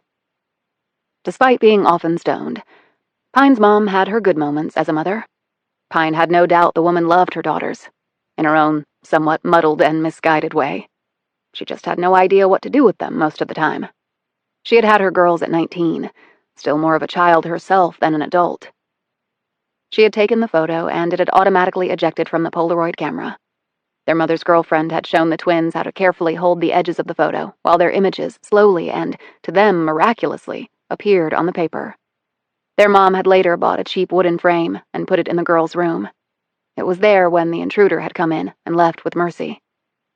Despite being often stoned, Pine's mom had her good moments as a mother. Pine had no doubt the woman loved her daughters, in her own somewhat muddled and misguided way. She just had no idea what to do with them most of the time. She had had her girls at 19, still more of a child herself than an adult. She had taken the photo, and it had automatically ejected from the Polaroid camera. Their mother's girlfriend had shown the twins how to carefully hold the edges of the photo, while their images slowly and, to them miraculously, appeared on the paper. Their mom had later bought a cheap wooden frame and put it in the girls' room. It was there when the intruder had come in and left with Mercy.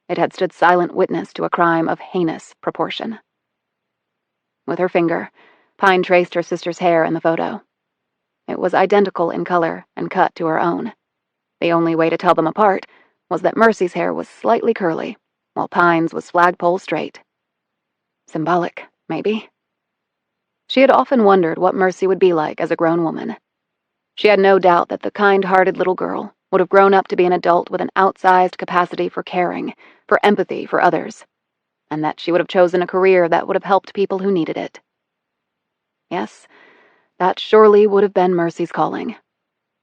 It had stood silent witness to a crime of heinous proportion. With her finger, Pine traced her sister's hair in the photo. It was identical in color and cut to her own. The only way to tell them apart was that Mercy's hair was slightly curly, while Pine's was flagpole straight. Symbolic, maybe. She had often wondered what Mercy would be like as a grown woman. She had no doubt that the kind-hearted little girl would have grown up to be an adult with an outsized capacity for caring, for empathy for others, and that she would have chosen a career that would have helped people who needed it. Yes, that surely would have been Mercy's calling.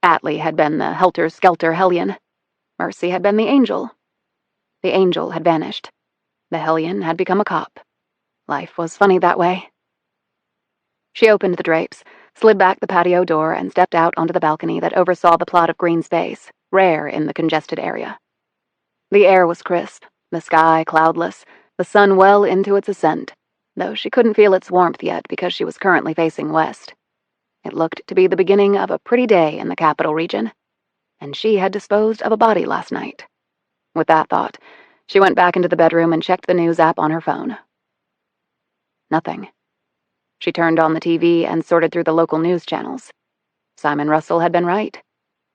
Atlee had been the helter-skelter hellion. Mercy had been the angel. The angel had vanished. The hellion had become a cop. Life was funny that way. She opened the drapes, slid back the patio door, and stepped out onto the balcony that oversaw the plot of green space, rare in the congested area. The air was crisp, the sky cloudless, the sun well into its ascent, though she couldn't feel its warmth yet because she was currently facing west. It looked to be the beginning of a pretty day in the capital region, and she had disposed of a body last night. With that thought, she went back into the bedroom and checked the news app on her phone. Nothing. She turned on the TV and sorted through the local news channels. Simon Russell had been right.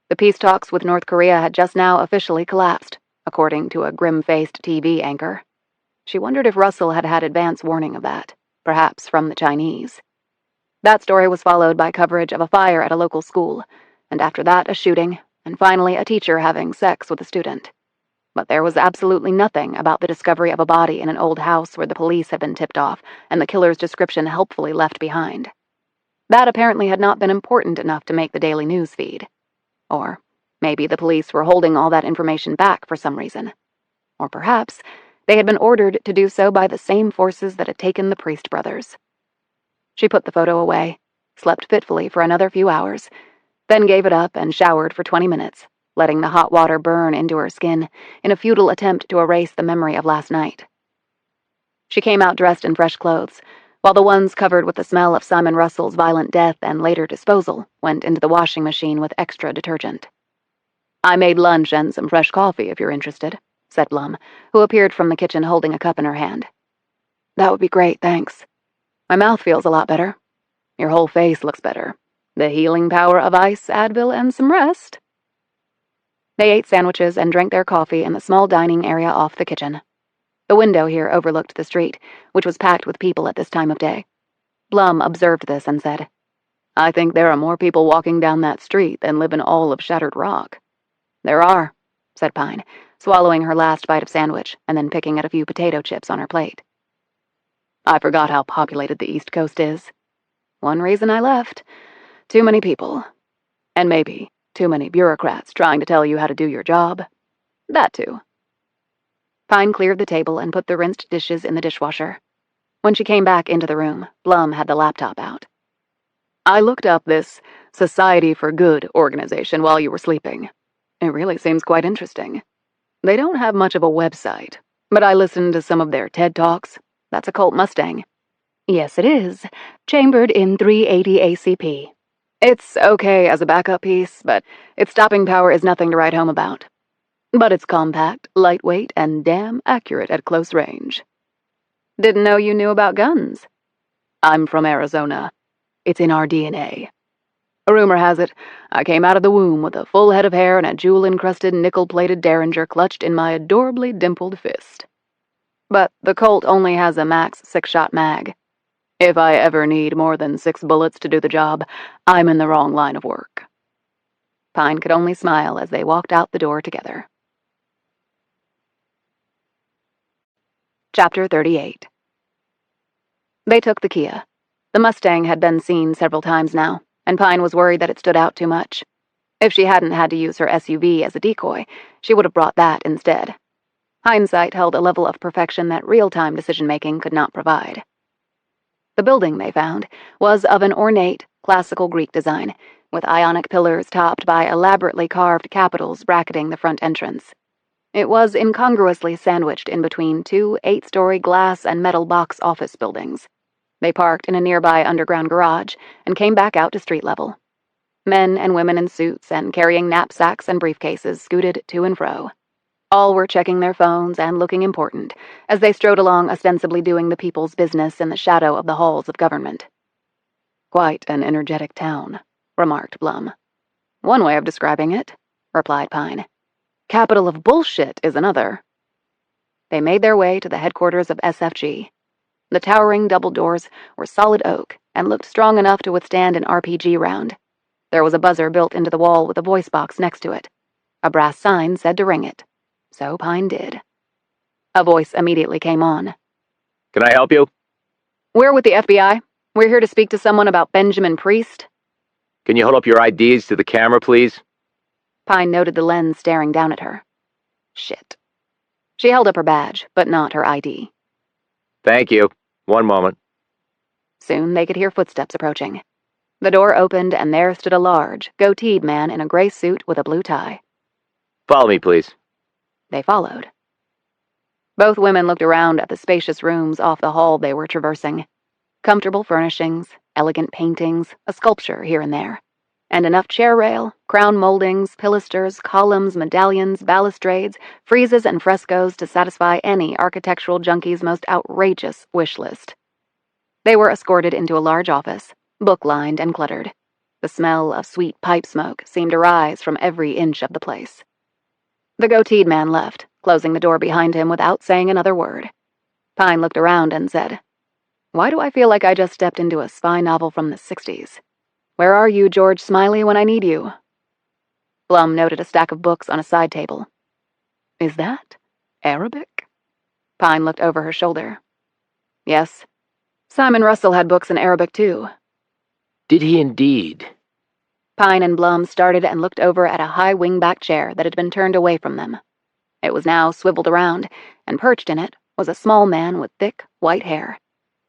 The peace talks with North Korea had just now officially collapsed, according to a grim-faced TV anchor. She wondered if Russell had had advance warning of that, perhaps from the Chinese. That story was followed by coverage of a fire at a local school, and after that a shooting, and finally a teacher having sex with a student. But there was absolutely nothing about the discovery of a body in an old house where the police had been tipped off and the killer's description helpfully left behind. That apparently had not been important enough to make the daily news feed. Or maybe the police were holding all that information back for some reason. Or perhaps they had been ordered to do so by the same forces that had taken the Priest brothers. She put the photo away, slept fitfully for another few hours, then gave it up and showered for 20 minutes, letting the hot water burn into her skin in a futile attempt to erase the memory of last night. She came out dressed in fresh clothes, while the ones covered with the smell of Simon Russell's violent death and later disposal went into the washing machine with extra detergent. "I made lunch and some fresh coffee if you're interested," said Blum, who appeared from the kitchen holding a cup in her hand. "That would be great, thanks. My mouth feels a lot better. Your whole face looks better. The healing power of ice, Advil, and some rest." They ate sandwiches and drank their coffee in the small dining area off the kitchen. The window here overlooked the street, which was packed with people at this time of day. Blum observed this and said, "I think there are more people walking down that street than live in all of Shattered Rock." "There are," said Pine, swallowing her last bite of sandwich and then picking at a few potato chips on her plate. "I forgot how populated the East Coast is. One reason I left. Too many people. And maybe too many bureaucrats trying to tell you how to do your job." That too. Pine cleared the table and put the rinsed dishes in the dishwasher. When she came back into the room, Blum had the laptop out. I looked up this Society for Good organization while you were sleeping. It really seems quite interesting. They don't have much of a website, but I listened to some of their TED Talks. That's a Colt Mustang. Yes, it is. Chambered in 380 ACP. It's okay as a backup piece, but its stopping power is nothing to write home about. But it's compact, lightweight, and damn accurate at close range. Didn't know you knew about guns. I'm from Arizona. It's in our DNA. Rumor has it, I came out of the womb with a full head of hair and a jewel-encrusted, nickel-plated Derringer clutched in my adorably dimpled fist. But the Colt only has a max 6-shot mag. If I ever need more than 6 bullets to do the job, I'm in the wrong line of work. Pine could only smile as they walked out the door together. Chapter 38. They took the Kia. The Mustang had been seen several times now, and Pine was worried that it stood out too much. If she hadn't had to use her SUV as a decoy, she would have brought that instead. Hindsight held a level of perfection that real-time decision-making could not provide. The building they found was of an ornate, classical Greek design, with Ionic pillars topped by elaborately carved capitals bracketing the front entrance. It was incongruously sandwiched in between 2 8-story glass and metal box office buildings. They parked in a nearby underground garage and came back out to street level. Men and women in suits and carrying knapsacks and briefcases scooted to and fro. All were checking their phones and looking important as they strode along, ostensibly doing the people's business in the shadow of the halls of government. Quite an energetic town, remarked Blum. One way of describing it, replied Pine. Capital of bullshit is another. They made their way to the headquarters of SFG. The towering double doors were solid oak and looked strong enough to withstand an RPG round. There was a buzzer built into the wall with a voice box next to it. A brass sign said to ring it. So Pine did. A voice immediately came on. Can I help you? We're with the FBI. We're here to speak to someone about Benjamin Priest. Can you hold up your IDs to the camera, please? Pine noted the lens staring down at her. Shit. She held up her badge, but not her ID. Thank you. One moment. Soon they could hear footsteps approaching. The door opened and there stood a large, goateed man in a gray suit with a blue tie. Follow me, please. They followed. Both women looked around at the spacious rooms off the hall they were traversing. Comfortable furnishings, elegant paintings, a sculpture here and there, and enough chair rail, crown moldings, pilasters, columns, medallions, balustrades, friezes, and frescoes to satisfy any architectural junkie's most outrageous wish list. They were escorted into a large office, book-lined and cluttered. The smell of sweet pipe smoke seemed to rise from every inch of the place. The goateed man left, closing the door behind him without saying another word. Pine looked around and said, Why do I feel like I just stepped into a spy novel from the 60s? Where are you, George Smiley, when I need you? Blum noted a stack of books on a side table. Is that Arabic? Pine looked over her shoulder. Yes. Simon Russell had books in Arabic, too. Did he indeed? Pine and Blum started and looked over at a high wing-back chair that had been turned away from them. It was now swiveled around, and perched in it was a small man with thick, white hair.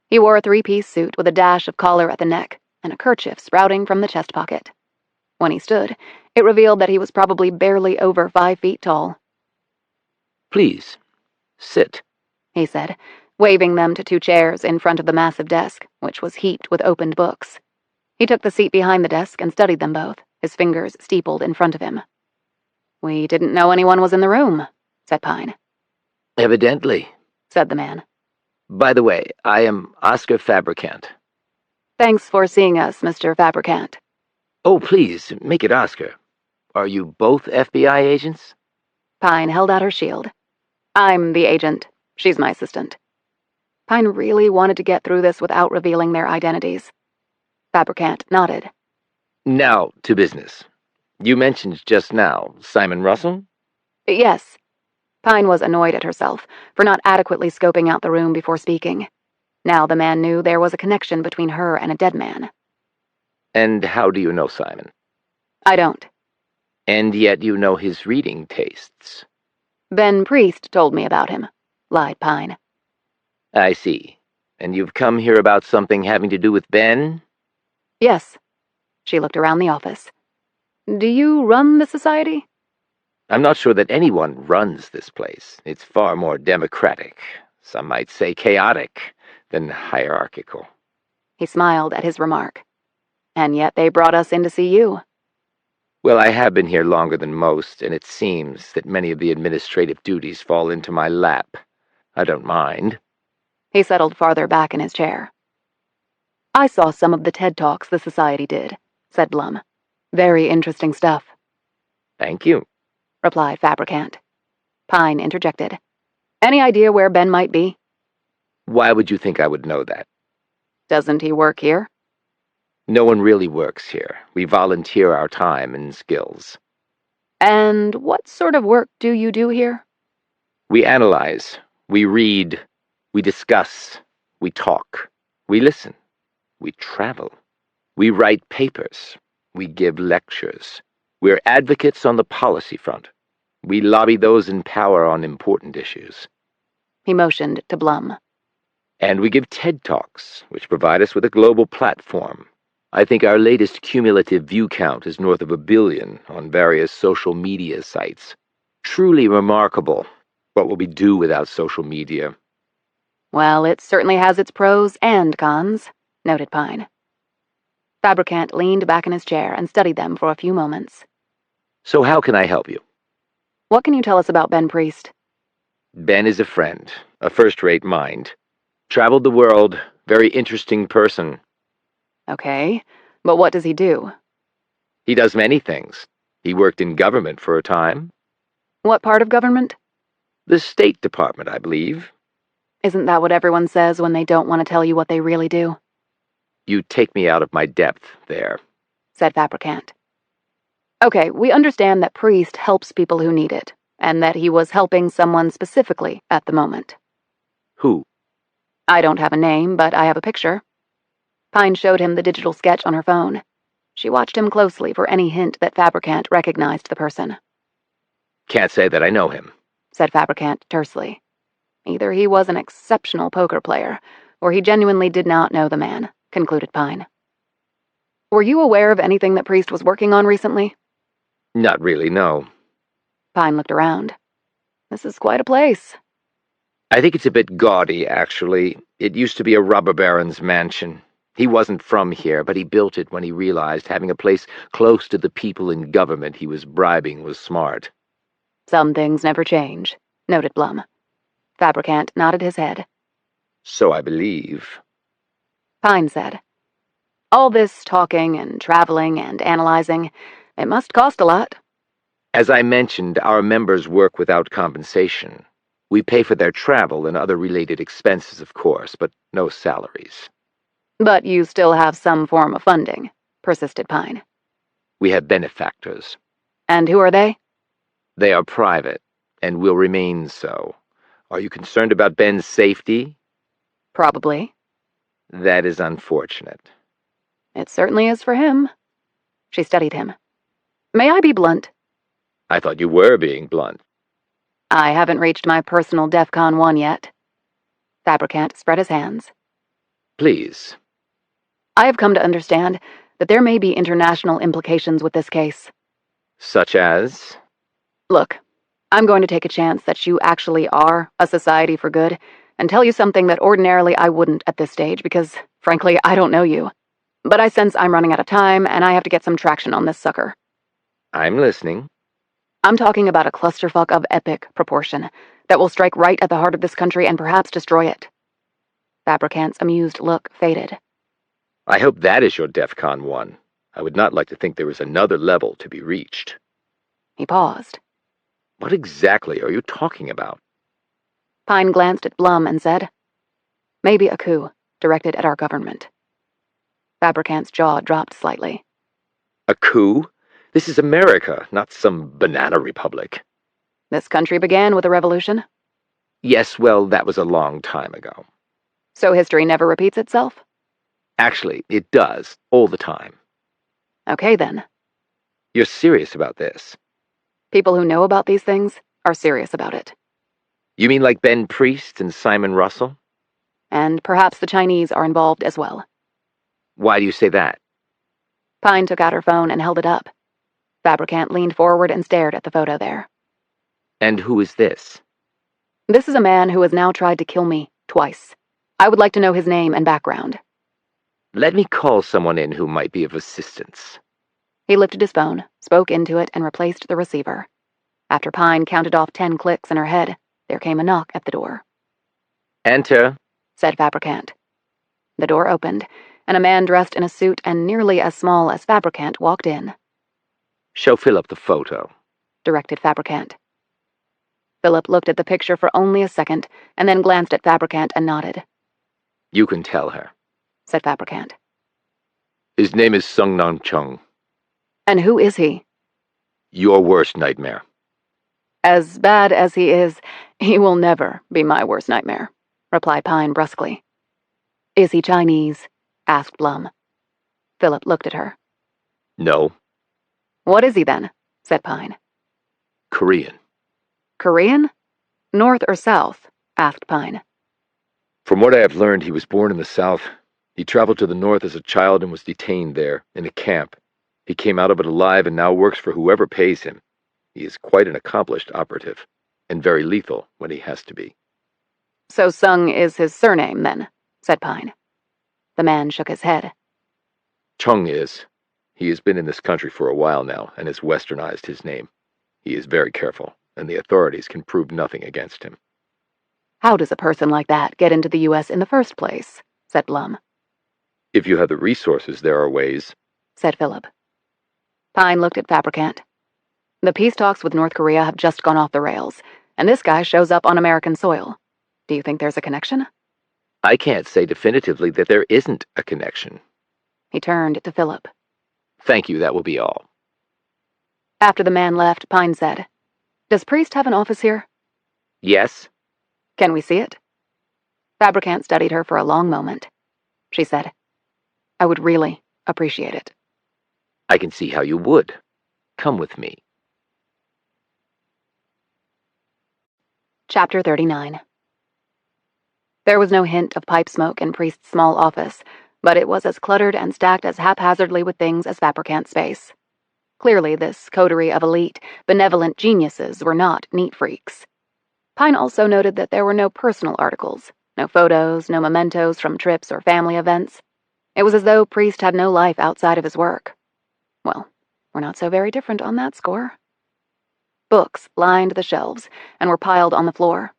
He wore a 3-piece suit with a dash of collar at the neck and a kerchief sprouting from the chest pocket. When he stood, it revealed that he was probably barely over 5 feet tall. Please, sit, he said, waving them to 2 chairs in front of the massive desk, which was heaped with opened books. He took the seat behind the desk and studied them both, his fingers steepled in front of him. We didn't know anyone was in the room, said Pine. Evidently, said the man. By the way, I am Oscar Fabricant. Thanks for seeing us, Mr. Fabricant. Oh, please, make it Oscar. Are you both FBI agents? Pine held out her shield. I'm the agent. She's my assistant. Pine really wanted to get through this without revealing their identities. Fabricant nodded. Now, to business. You mentioned just now Simon Russell? Yes. Pine was annoyed at herself for not adequately scoping out the room before speaking. Now the man knew there was a connection between her and a dead man. And how do you know Simon? I don't. And yet you know his reading tastes. Ben Priest told me about him, lied Pine. I see. And you've come here about something having to do with Ben? Yes. She looked around the office. Do you run the society? I'm not sure that anyone runs this place. It's far more democratic, some might say chaotic, than hierarchical. He smiled at his remark. And yet they brought us in to see you. Well, I have been here longer than most, and it seems that many of the administrative duties fall into my lap. I don't mind. He settled farther back in his chair. I saw some of the TED Talks the society did, said Blum. Very interesting stuff. Thank you, replied Fabricant. Pine interjected. Any idea where Ben might be? Why would you think I would know that? Doesn't he work here? No one really works here. We volunteer our time and skills. And what sort of work do you do here? We analyze, we read, we discuss, we talk, we listen, we travel, we write papers, we give lectures. We're advocates on the policy front. We lobby those in power on important issues. He motioned to Blum. And we give TED Talks, which provide us with a global platform. I think our latest cumulative view count is north of 1 billion on various social media sites. Truly remarkable. What will we do without social media? Well, it certainly has its pros and cons, noted Pine. Fabricant leaned back in his chair and studied them for a few moments. So how can I help you? What can you tell us about Ben Priest? Ben is a friend, a first-rate mind. Traveled the world, very interesting person. Okay, but what does he do? He does many things. He worked in government for a time. What part of government? The State Department, I believe. Isn't that what everyone says when they don't want to tell you what they really do? You take me out of my depth there, said Fabricant. Okay, we understand that Priest helps people who need it, and that he was helping someone specifically at the moment. Who? I don't have a name, but I have a picture. Pine showed him the digital sketch on her phone. She watched him closely for any hint that Fabricant recognized the person. Can't say that I know him, said Fabricant tersely. Either he was an exceptional poker player, or he genuinely did not know the man, concluded Pine. Were you aware of anything that Priest was working on recently? Not really, no. Pine looked around. This is quite a place. I think it's a bit gaudy, actually. It used to be a robber baron's mansion. He wasn't from here, but he built it when he realized having a place close to the people in government he was bribing was smart. Some things never change, noted Blum. Fabricant nodded his head. So I believe. Pine said. All this talking and traveling and analyzing, it must cost a lot. As I mentioned, our members work without compensation. We pay for their travel and other related expenses, of course, but no salaries. But you still have some form of funding, persisted Pine. We have benefactors. And who are they? They are private, and will remain so. Are you concerned about Ben's safety? Probably. That is unfortunate. It certainly is for him. She studied him. May I be blunt? I thought you were being blunt. I haven't reached my personal DEFCON 1 yet. Fabricant spread his hands. Please. I have come to understand that there may be international implications with this case. Such as? Look, I'm going to take a chance that you actually are a society for good and tell you something that ordinarily I wouldn't at this stage because, frankly, I don't know you. But I sense I'm running out of time and I have to get some traction on this sucker. I'm listening. I'm talking about a clusterfuck of epic proportion that will strike right at the heart of this country and perhaps destroy it. Fabricant's amused look faded. I hope that is your DEFCON 1. I would not like to think there is another level to be reached. He paused. What exactly are you talking about? Pine glanced at Blum and said, Maybe a coup directed at our government. Fabricant's jaw dropped slightly. A coup? This is America, not some banana republic. This country began with a revolution? Yes, well, that was a long time ago. So history never repeats itself? Actually, it does, all the time. Okay, then. You're serious about this? People who know about these things are serious about it. You mean like Ben Priest and Simon Russell? And perhaps the Chinese are involved as well. Why do you say that? Pine took out her phone and held it up. Fabricant leaned forward and stared at the photo there. And who is this? This is a man who has now tried to kill me twice. I would like to know his name and background. Let me call someone in who might be of assistance. He lifted his phone, spoke into it, and replaced the receiver. After Pine counted off 10 clicks in her head, there came a knock at the door. Enter, said Fabricant. The door opened, and a man dressed in a suit and nearly as small as Fabricant walked in. Show Philip the photo, directed Fabricant. Philip looked at the picture for only a second, and then glanced at Fabricant and nodded. You can tell her, said Fabricant. His name is Sung-Nam Chung. And who is he? Your worst nightmare. As bad as he is, he will never be my worst nightmare, replied Pine brusquely. Is he Chinese? asked Blum. Philip looked at her. No. What is he then? said Pine. Korean. Korean? North or south? asked Pine. From what I have learned, he was born in the south. He traveled to the north as a child and was detained there, in a camp. He came out of it alive and now works for whoever pays him. He is quite an accomplished operative, and very lethal when he has to be. So Sung is his surname, then, said Pine. The man shook his head. Chung is. He has been in this country for a while now and has westernized his name. He is very careful, and the authorities can prove nothing against him. How does a person like that get into the U.S. in the first place? Said Blum. If you have the resources, there are ways, said Philip. Pine looked at Fabricant. The peace talks with North Korea have just gone off the rails, and this guy shows up on American soil. Do you think there's a connection? I can't say definitively that there isn't a connection. He turned to Philip. Thank you, that will be all. After the man left, Pine said, Does Priest have an office here? Yes. Can we see it? Fabricant studied her for a long moment. She said, I would really appreciate it. I can see how you would. Come with me. Chapter 39. There was no hint of pipe smoke in Priest's small office, but it was as cluttered and stacked as haphazardly with things as Fabricant's space. Clearly, this coterie of elite, benevolent geniuses were not neat freaks. Pine also noted that there were no personal articles, no photos, no mementos from trips or family events. It was as though Priest had no life outside of his work. Well, we're not so very different on that score. Books lined the shelves and were piled on the floor.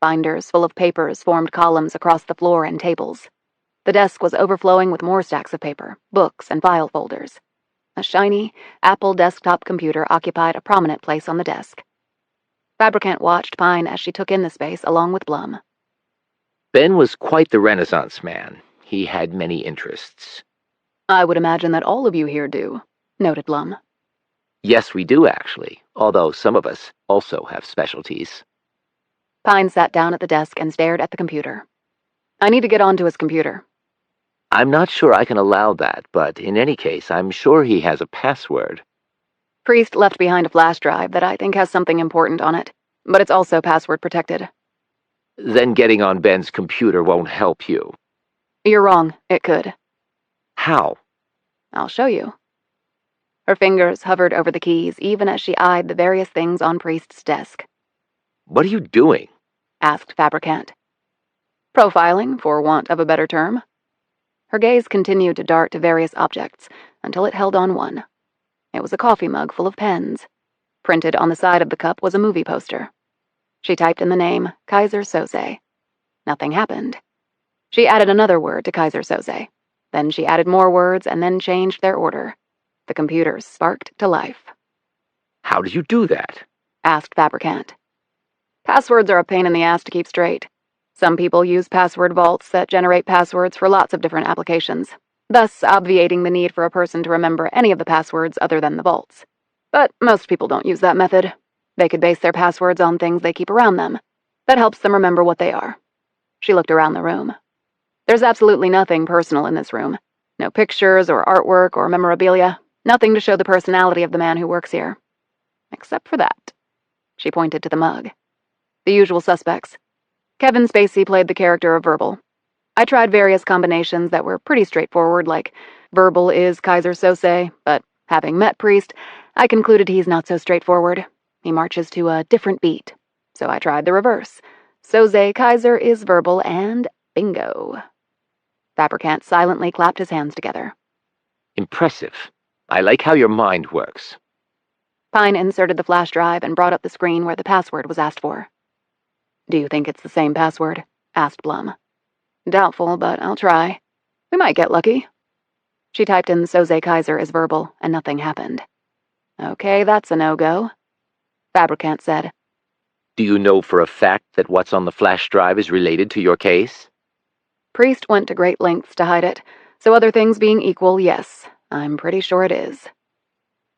Binders full of papers formed columns across the floor and tables. The desk was overflowing with more stacks of paper, books, and file folders. A shiny Apple desktop computer occupied a prominent place on the desk. Fabricant watched Pine as she took in the space along with Blum. Ben was quite the Renaissance man. He had many interests. I would imagine that all of you here do, noted Blum. Yes, we do, actually, although some of us also have specialties. Pine sat down at the desk and stared at the computer. I need to get onto his computer. I'm not sure I can allow that, but in any case, I'm sure he has a password. Priest left behind a flash drive that I think has something important on it, but it's also password protected. Then getting on Ben's computer won't help you. You're wrong. It could. How? I'll show you. Her fingers hovered over the keys even as she eyed the various things on Priest's desk. What are you doing? Asked Fabricant. Profiling, for want of a better term. Her gaze continued to dart to various objects until it held on one. It was a coffee mug full of pens. Printed on the side of the cup was a movie poster. She typed in the name Kaiser Soze. Nothing happened. She added another word to Kaiser Soze. Then she added more words and then changed their order. The computer sparked to life. How did you do that? Asked Fabricant. Passwords are a pain in the ass to keep straight. Some people use password vaults that generate passwords for lots of different applications, thus obviating the need for a person to remember any of the passwords other than the vaults. But most people don't use that method. They could base their passwords on things they keep around them. That helps them remember what they are. She looked around the room. There's absolutely nothing personal in this room. No pictures or artwork or memorabilia. Nothing to show the personality of the man who works here. Except for that. She pointed to the mug. The usual suspects. Kevin Spacey played the character of Verbal. I tried various combinations that were pretty straightforward, like Verbal is Kaiser Sose, but having met Priest, I concluded he's not so straightforward. He marches to a different beat. So I tried the reverse. Soze Kaiser is Verbal, and bingo. Fabricant silently clapped his hands together. Impressive. I like how your mind works. Pine inserted the flash drive and brought up the screen where the password was asked for. Do you think it's the same password? Asked Blum. Doubtful, but I'll try. We might get lucky. She typed in Soze Kaiser as Verbal, and nothing happened. Okay, that's a no-go, Fabricant said. Do you know for a fact that what's on the flash drive is related to your case? Priest went to great lengths to hide it, so other things being equal, yes, I'm pretty sure it is.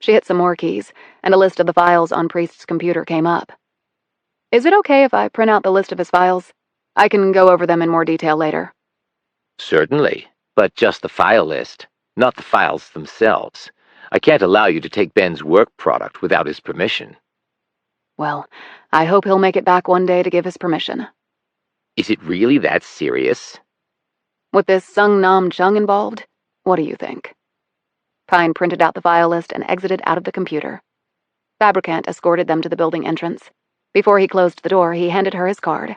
She hit some more keys, and a list of the files on Priest's computer came up. Is it okay if I print out the list of his files? I can go over them in more detail later. Certainly, but just the file list, not the files themselves. I can't allow you to take Ben's work product without his permission. Well, I hope he'll make it back one day to give his permission. Is it really that serious? With this Sung Nam Chung involved, what do you think? Pine printed out the file list and exited out of the computer. Fabricant escorted them to the building entrance. Before he closed the door, he handed her his card.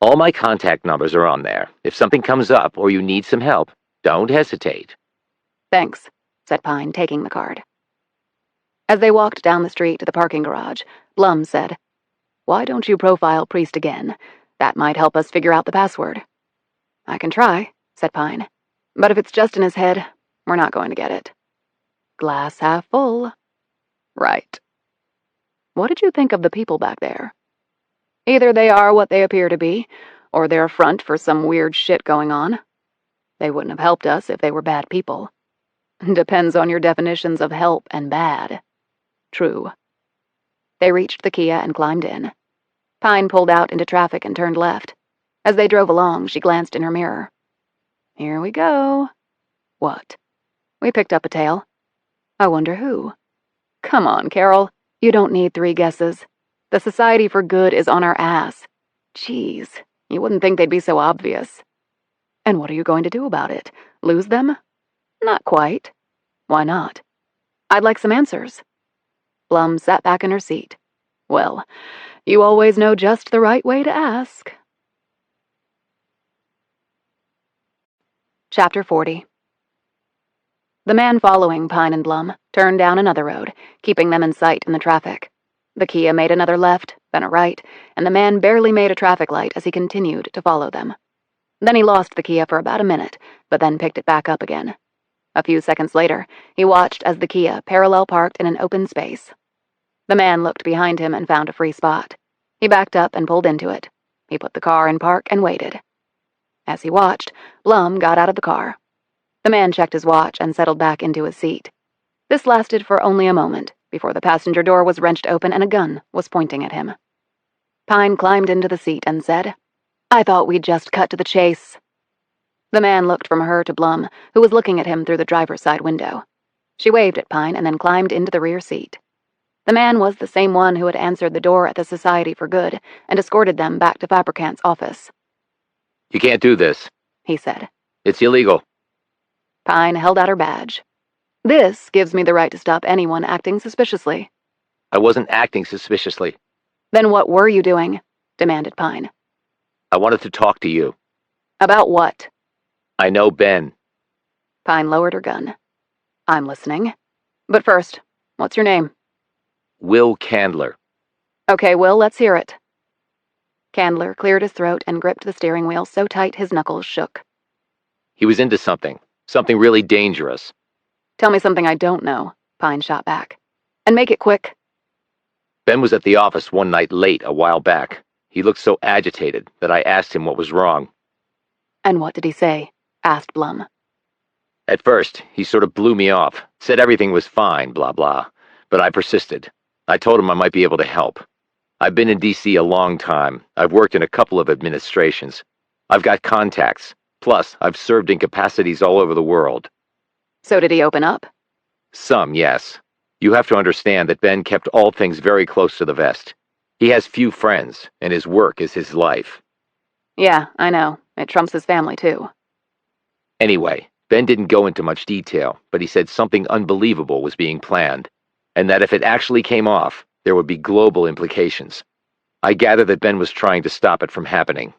All my contact numbers are on there. If something comes up or you need some help, don't hesitate. Thanks, said Pine, taking the card. As they walked down the street to the parking garage, Blum said, Why don't you profile Priest again? That might help us figure out the password. I can try, said Pine. But if it's just in his head, we're not going to get it. Glass half full. Right. What did you think of the people back there? Either they are what they appear to be, or they're a front for some weird shit going on. They wouldn't have helped us if they were bad people. Depends on your definitions of help and bad. True. They reached the Kia and climbed in. Pine pulled out into traffic and turned left. As they drove along, she glanced in her mirror. Here we go. What? We picked up a tail. I wonder who. Come on, Carol. You don't need 3 guesses. The Society for Good is on our ass. Jeez, you wouldn't think they'd be so obvious. And what are you going to do about it? Lose them? Not quite. Why not? I'd like some answers. Blum sat back in her seat. Well, you always know just the right way to ask. Chapter 40. The man following Pine and Blum turned down another road, keeping them in sight in the traffic. The Kia made another left, then a right, and the man barely made a traffic light as he continued to follow them. Then he lost the Kia for about a minute, but then picked it back up again. A few seconds later, he watched as the Kia parallel parked in an open space. The man looked behind him and found a free spot. He backed up and pulled into it. He put the car in park and waited. As he watched, Blum got out of the car. The man checked his watch and settled back into his seat. This lasted for only a moment, before the passenger door was wrenched open and a gun was pointing at him. Pine climbed into the seat and said, I thought we'd just cut to the chase. The man looked from her to Blum, who was looking at him through the driver's side window. She waved at Pine and then climbed into the rear seat. The man was the same one who had answered the door at the Society for Good and escorted them back to Fabricant's office. You can't do this, he said. It's illegal. Pine held out her badge. This gives me the right to stop anyone acting suspiciously. I wasn't acting suspiciously. Then what were you doing? Demanded Pine. I wanted to talk to you. About what? I know Ben. Pine lowered her gun. I'm listening. But first, what's your name? Will Candler. Okay, Will, let's hear it. Candler cleared his throat and gripped the steering wheel so tight his knuckles shook. He was into something really dangerous. Tell me something I don't know, Pine shot back. And make it quick. Ben was at the office one night late a while back. He looked so agitated that I asked him what was wrong. And what did he say? Asked Blum. At first, he sort of blew me off, said everything was fine, blah blah. But I persisted. I told him I might be able to help. I've been in D.C. a long time. I've worked in a couple of administrations. I've got contacts. Plus, I've served in capacities all over the world. So did he open up? Some, yes. You have to understand that Ben kept all things very close to the vest. He has few friends, and his work is his life. Yeah, I know. It trumps his family, too. Anyway, Ben didn't go into much detail, but he said something unbelievable was being planned, and that if it actually came off, there would be global implications. I gather that Ben was trying to stop it from happening.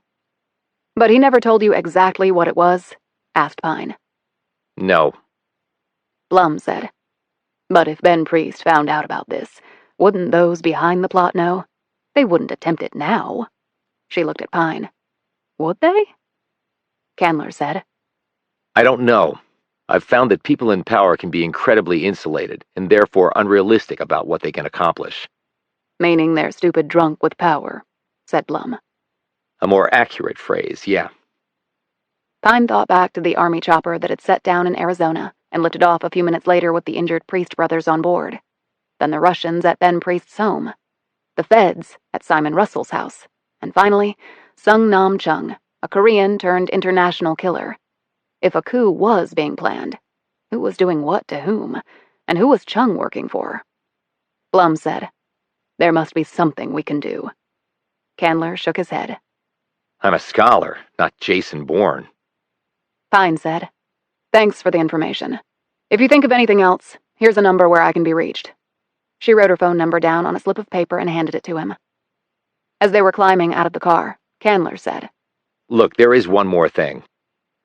But he never told you exactly what it was? Asked Pine. No. Blum said. But if Ben Priest found out about this, wouldn't those behind the plot know? They wouldn't attempt it now. She looked at Pine. Would they? Candler said. I don't know. I've found that people in power can be incredibly insulated, and therefore unrealistic about what they can accomplish. Meaning they're stupid drunk with power, said Blum. A more accurate phrase, yeah. Pine thought back to the army chopper that had set down in Arizona and lifted off a few minutes later with the injured Priest brothers on board. Then the Russians at Ben Priest's home. The Feds at Simon Russell's house. And finally, Sung Nam Chung, a Korean turned international killer. If a coup was being planned, who was doing what to whom? And who was Chung working for? Blum said, There must be something we can do. Candler shook his head. I'm a scholar, not Jason Bourne. Pine said, Thanks for the information. If you think of anything else, here's a number where I can be reached. She wrote her phone number down on a slip of paper and handed it to him. As they were climbing out of the car, Candler said, Look, there is one more thing.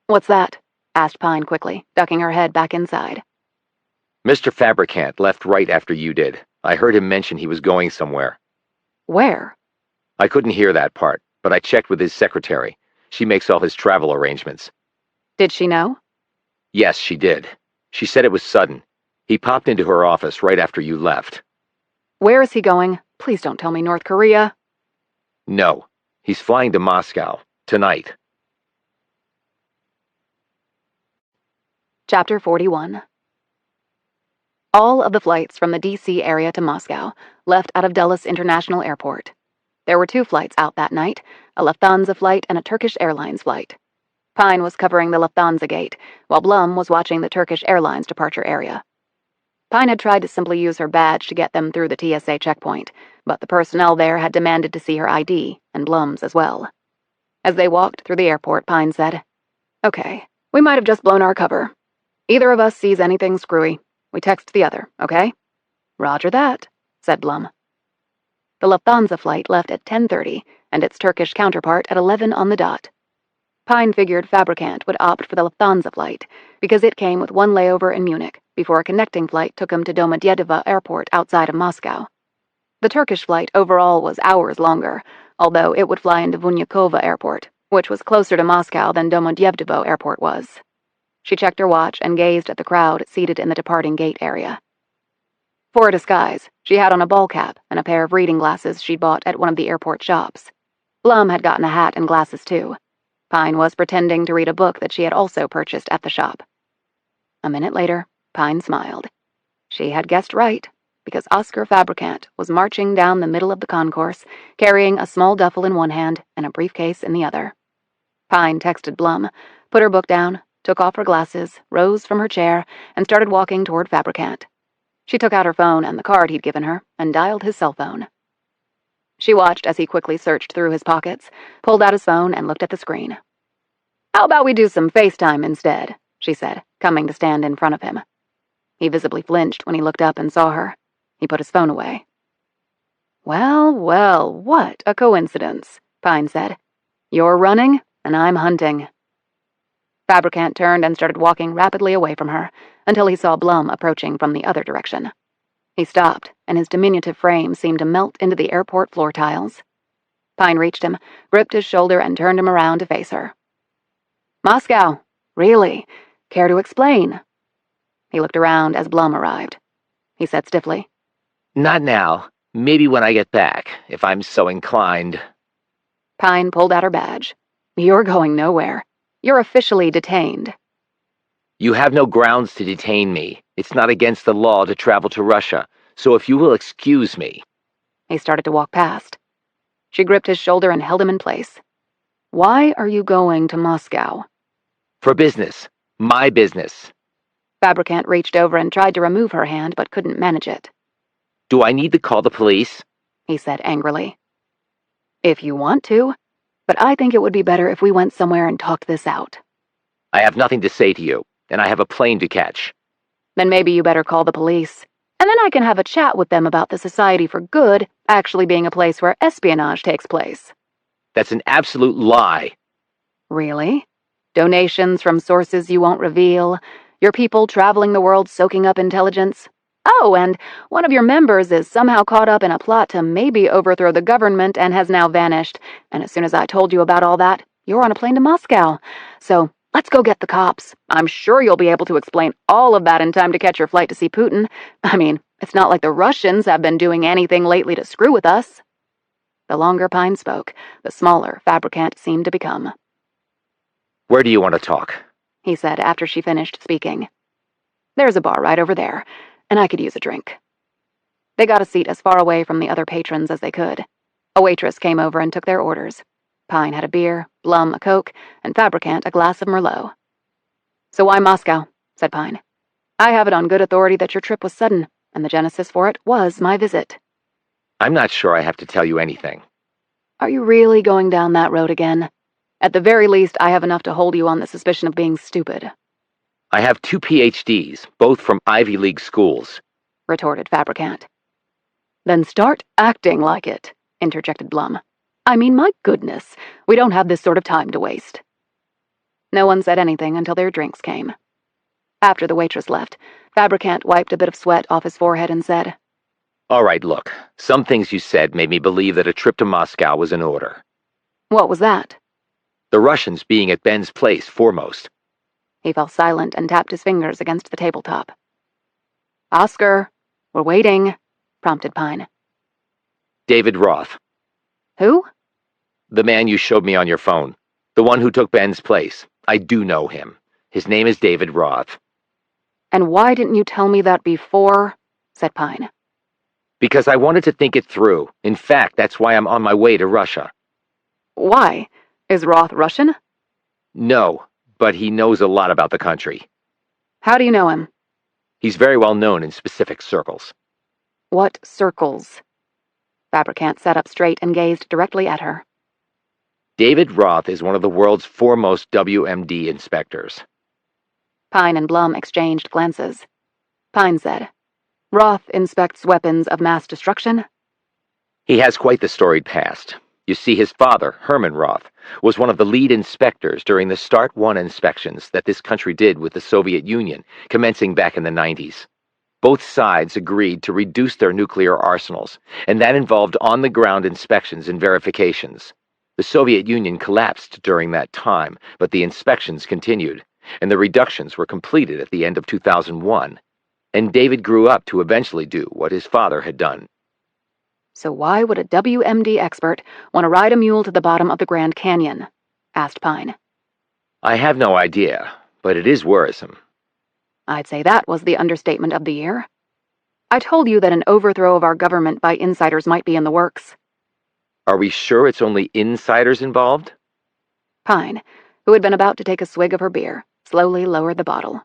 What's that? Asked Pine quickly, ducking her head back inside. Mr. Fabricant left right after you did. I heard him mention he was going somewhere. Where? I couldn't hear that part, but I checked with his secretary. She makes all his travel arrangements. Did she know? Yes, she did. She said it was sudden. He popped into her office right after you left. Where is he going? Please don't tell me North Korea. No, he's flying to Moscow, tonight. Chapter 41. All of the flights from the D.C. area to Moscow left out of Dulles International Airport. There were 2 flights out that night, a Lufthansa flight and a Turkish Airlines flight. Pine was covering the Lufthansa gate, while Blum was watching the Turkish Airlines departure area. Pine had tried to simply use her badge to get them through the TSA checkpoint, but the personnel there had demanded to see her ID, and Blum's as well. As they walked through the airport, Pine said, Okay, we might have just blown our cover. Either of us sees anything screwy, we text the other, okay? Roger that, said Blum. The Lufthansa flight left at 10:30, and its Turkish counterpart at 11 on the dot. Pine figured Fabricant would opt for the Lufthansa flight, because it came with 1 layover in Munich, before a connecting flight took him to Domodedovo Airport outside of Moscow. The Turkish flight overall was hours longer, although it would fly into Vnukovo Airport, which was closer to Moscow than Domodedovo Airport was. She checked her watch and gazed at the crowd seated in the departing gate area. For a disguise, she had on a ball cap and a pair of reading glasses she'd bought at one of the airport shops. Blum had gotten a hat and glasses too. Pine was pretending to read a book that she had also purchased at the shop. A minute later, Pine smiled. She had guessed right, because Oscar Fabricant was marching down the middle of the concourse, carrying a small duffel in one hand and a briefcase in the other. Pine texted Blum, put her book down, took off her glasses, rose from her chair, and started walking toward Fabricant. She took out her phone and the card he'd given her, and dialed his cell phone. She watched as he quickly searched through his pockets, pulled out his phone, and looked at the screen. How about we do some FaceTime instead, she said, coming to stand in front of him. He visibly flinched when he looked up and saw her. He put his phone away. Well, well, what a coincidence, Pine said. You're running, and I'm hunting. Fabricant turned and started walking rapidly away from her, until he saw Blum approaching from the other direction. He stopped, and his diminutive frame seemed to melt into the airport floor tiles. Pine reached him, gripped his shoulder, and turned him around to face her. Moscow, really? Care to explain? He looked around as Blum arrived. He said stiffly, Not now. Maybe when I get back, if I'm so inclined. Pine pulled out her badge. You're going nowhere. You're officially detained. You have no grounds to detain me. It's not against the law to travel to Russia, so if you will excuse me. He started to walk past. She gripped his shoulder and held him in place. Why are you going to Moscow? For business. My business. Fabricant reached over and tried to remove her hand, but couldn't manage it. Do I need to call the police? He said angrily. If you want to, but I think it would be better if we went somewhere and talked this out. I have nothing to say to you, and I have a plane to catch. Then maybe you better call the police, and then I can have a chat with them about the Society for Good actually being a place where espionage takes place. That's an absolute lie. Really? Donations from sources you won't reveal, your people traveling the world soaking up intelligence. Oh, and one of your members is somehow caught up in a plot to maybe overthrow the government and has now vanished, and as soon as I told you about all that, you're on a plane to Moscow. So, let's go get the cops. I'm sure you'll be able to explain all of that in time to catch your flight to see Putin. I mean, it's not like the Russians have been doing anything lately to screw with us. The longer Pine spoke, the smaller Fabricant seemed to become. Where do you want to talk? He said after she finished speaking. There's a bar right over there, and I could use a drink. They got a seat as far away from the other patrons as they could. A waitress came over and took their orders. Pine had a beer, Blum a Coke, and Fabricant a glass of Merlot. So why Moscow? Said Pine. I have it on good authority that your trip was sudden, and the genesis for it was my visit. I'm not sure I have to tell you anything. Are you really going down that road again? At the very least, I have enough to hold you on the suspicion of being stupid. I have 2 PhDs, both from Ivy League schools, retorted Fabricant. Then start acting like it, interjected Blum. I mean, my goodness, we don't have this sort of time to waste. No one said anything until their drinks came. After the waitress left, Fabricant wiped a bit of sweat off his forehead and said, All right, look, some things you said made me believe that a trip to Moscow was in order. What was that? The Russians being at Ben's place foremost. He fell silent and tapped his fingers against the tabletop. Oscar, we're waiting, prompted Pine. David Roth. Who? The man you showed me on your phone. The one who took Ben's place. I do know him. His name is David Roth. And why didn't you tell me that before? Said Pine. Because I wanted to think it through. In fact, that's why I'm on my way to Russia. Why? Is Roth Russian? No, but he knows a lot about the country. How do you know him? He's very well known in specific circles. What circles? Fabricant sat up straight and gazed directly at her. David Roth is one of the world's foremost WMD inspectors. Pine and Blum exchanged glances. Pine said, Roth inspects weapons of mass destruction? He has quite the storied past. You see, his father, Herman Roth, was one of the lead inspectors during the Start 1 inspections that this country did with the Soviet Union, commencing back in the 90s. Both sides agreed to reduce their nuclear arsenals, and that involved on-the-ground inspections and verifications. The Soviet Union collapsed during that time, but the inspections continued, and the reductions were completed at the end of 2001. And David grew up to eventually do what his father had done. So why would a WMD expert want to ride a mule to the bottom of the Grand Canyon? Asked Pine. I have no idea, but it is worrisome. I'd say that was the understatement of the year. I told you that an overthrow of our government by insiders might be in the works. Are we sure it's only insiders involved? Pine, who had been about to take a swig of her beer, slowly lowered the bottle.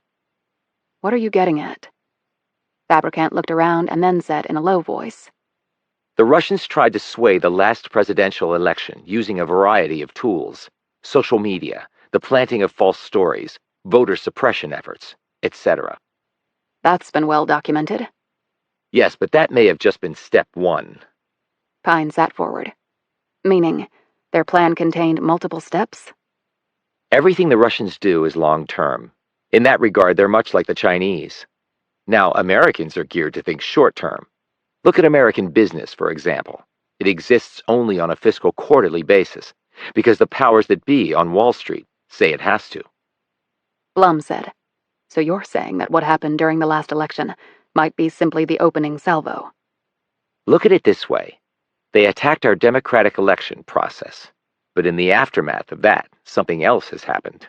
What are you getting at? Fabricant looked around and then said in a low voice, The Russians tried to sway the last presidential election using a variety of tools. Social media, the planting of false stories, voter suppression efforts, etc. That's been well documented. Yes, but that may have just been step 1. Pine sat forward. Meaning, their plan contained multiple steps? Everything the Russians do is long-term. In that regard, they're much like the Chinese. Now, Americans are geared to think short-term. Look at American business, for example. It exists only on a fiscal quarterly basis, because the powers that be on Wall Street say it has to. Blum said, So you're saying that what happened during the last election might be simply the opening salvo? Look at it this way. They attacked our democratic election process. But in the aftermath of that, something else has happened.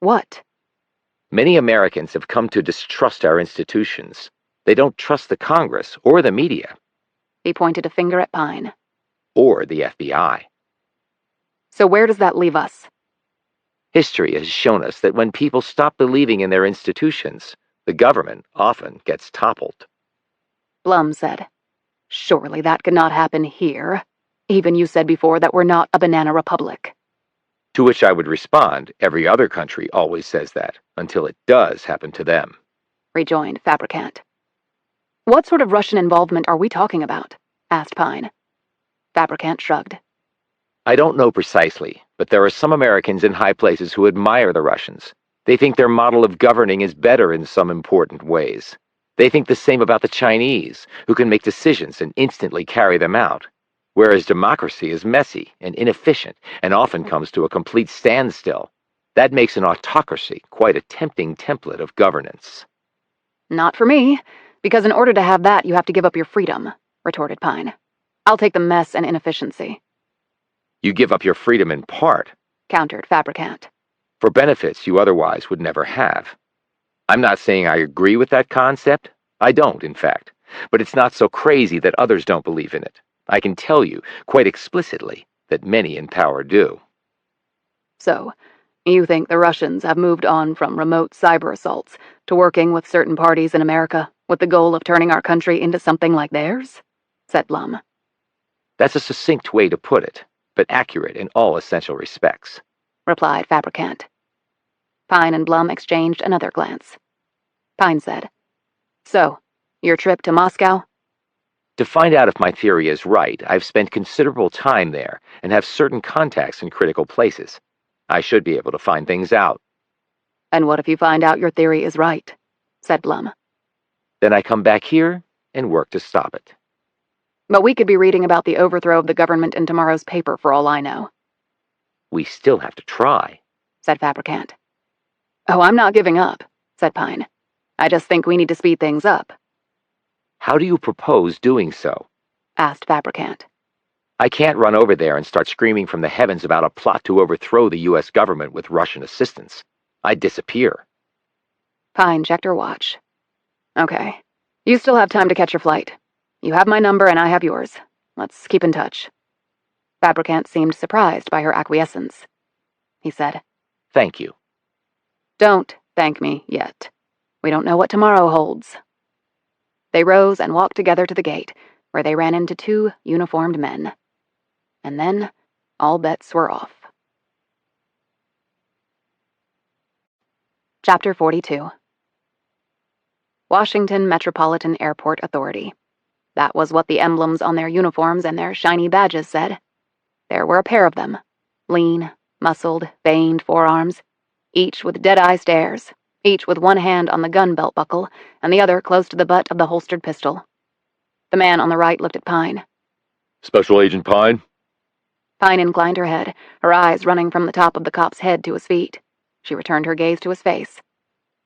What? Many Americans have come to distrust our institutions. They don't trust the Congress or the media. He pointed a finger at Pine. Or the FBI. So where does that leave us? History has shown us that when people stop believing in their institutions, the government often gets toppled. Blum said, Surely that could not happen here. Even you said before that we're not a banana republic. To which I would respond, every other country always says that, until it does happen to them, rejoined Fabricant. What sort of Russian involvement are we talking about? Asked Pine. Fabricant shrugged. I don't know precisely, but there are some Americans in high places who admire the Russians. They think their model of governing is better in some important ways. They think the same about the Chinese, who can make decisions and instantly carry them out. Whereas democracy is messy and inefficient and often comes to a complete standstill. That makes an autocracy quite a tempting template of governance. Not for me, because in order to have that, you have to give up your freedom, retorted Pine. I'll take the mess and inefficiency. You give up your freedom in part, countered Fabricant, for benefits you otherwise would never have. I'm not saying I agree with that concept. I don't, in fact. But it's not so crazy that others don't believe in it. I can tell you, quite explicitly, that many in power do. So, you think the Russians have moved on from remote cyber assaults to working with certain parties in America with the goal of turning our country into something like theirs? Said Blum. That's a succinct way to put it, but accurate in all essential respects, replied Fabricant. Pine and Blum exchanged another glance. Pine said, So, your trip to Moscow? To find out if my theory is right, I've spent considerable time there and have certain contacts in critical places. I should be able to find things out. And what if you find out your theory is right? Said Blum. Then I come back here and work to stop it. But we could be reading about the overthrow of the government in tomorrow's paper for all I know. We still have to try, said Fabricant. Oh, I'm not giving up, said Pine. I just think we need to speed things up. How do you propose doing so? Asked Fabricant. I can't run over there and start screaming from the heavens about a plot to overthrow the U.S. government with Russian assistance. I'd disappear. Pine checked her watch. Okay. You still have time to catch your flight. You have my number and I have yours. Let's keep in touch. Fabricant seemed surprised by her acquiescence. He said, Thank you. Don't thank me yet. We don't know what tomorrow holds. They rose and walked together to the gate, where they ran into two uniformed men. And then, all bets were off. Chapter 42. Washington Metropolitan Airport Authority. That was what the emblems on their uniforms and their shiny badges said. There were a pair of them, lean, muscled, veined forearms, each with dead-eye stares, each with one hand on the gun belt buckle and the other close to the butt of the holstered pistol. The man on the right looked at Pine. Special Agent Pine? Pine inclined her head, her eyes running from the top of the cop's head to his feet. She returned her gaze to his face.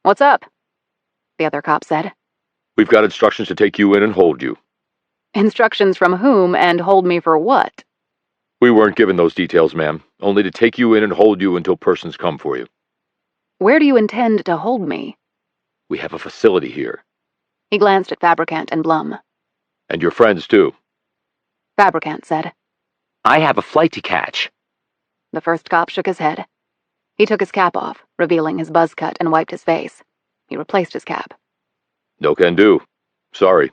What's up? The other cop said. We've got instructions to take you in and hold you. Instructions from whom and hold me for what? We weren't given those details, ma'am. Only to take you in and hold you until persons come for you. Where do you intend to hold me? We have a facility here. He glanced at Fabricant and Blum. And your friends, too. Fabricant said. I have a flight to catch. The first cop shook his head. He took his cap off, revealing his buzz cut, and wiped his face. He replaced his cap. No can do. Sorry.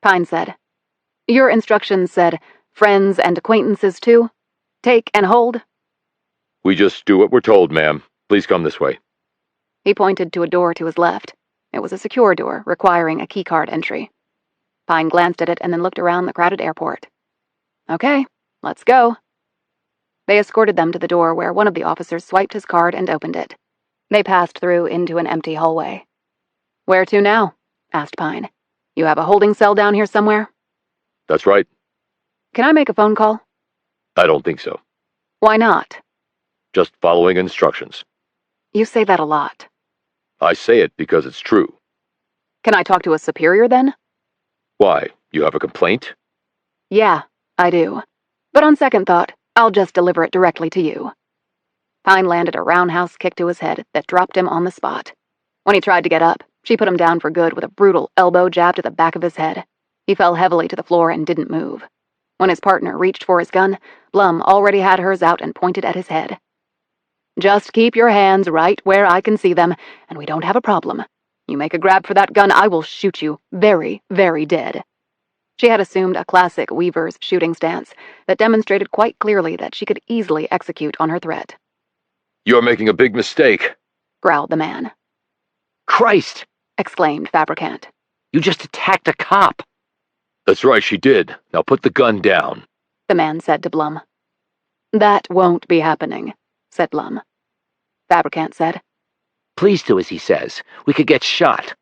Pine said. Your instructions said, friends and acquaintances too? Take and hold? We just do what we're told, ma'am. Please come this way. He pointed to a door to his left. It was a secure door, requiring a keycard entry. Pine glanced at it and then looked around the crowded airport. Okay, let's go. They escorted them to the door where one of the officers swiped his card and opened it. They passed through into an empty hallway. Where to now? Asked Pine. You have a holding cell down here somewhere? That's right. Can I make a phone call? I don't think so. Why not? Just following instructions. You say that a lot. I say it because it's true. Can I talk to a superior then? Why? You have a complaint? Yeah, I do. But on second thought, I'll just deliver it directly to you. Pine landed a roundhouse kick to his head that dropped him on the spot. When he tried to get up, she put him down for good with a brutal elbow jab to the back of his head. He fell heavily to the floor and didn't move. When his partner reached for his gun, Blum already had hers out and pointed at his head. Just keep your hands right where I can see them, and we don't have a problem. You make a grab for that gun, I will shoot you very, very dead. She had assumed a classic weaver's shooting stance that demonstrated quite clearly that she could easily execute on her threat. "You're making a big mistake," growled the man. "Christ!" exclaimed Fabricant. "You just attacked a cop." "That's right, she did. Now put the gun down," the man said to Blum. "That won't be happening," said Blum. Fabricant said, "Please do as he says. We could get shot."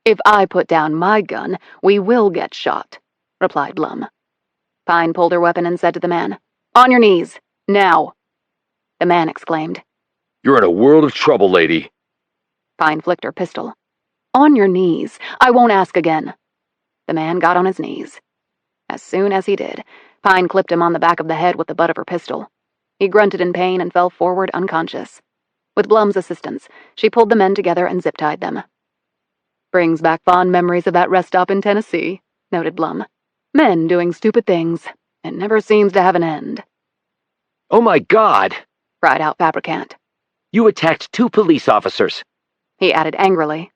"If I put down my gun, we will get shot," replied Blum. Pine pulled her weapon and said to the man, "On your knees, now." The man exclaimed, "You're in a world of trouble, lady." Pine flicked her pistol. "On your knees. I won't ask again." The man got on his knees. As soon as he did, Pine clipped him on the back of the head with the butt of her pistol. He grunted in pain and fell forward unconscious. With Blum's assistance, she pulled the men together and zip-tied them. "Brings back fond memories of that rest stop in Tennessee," noted Blum. "Men doing stupid things. It never seems to have an end." "Oh my God!" cried out Fabricant. "You attacked 2 police officers." He added angrily,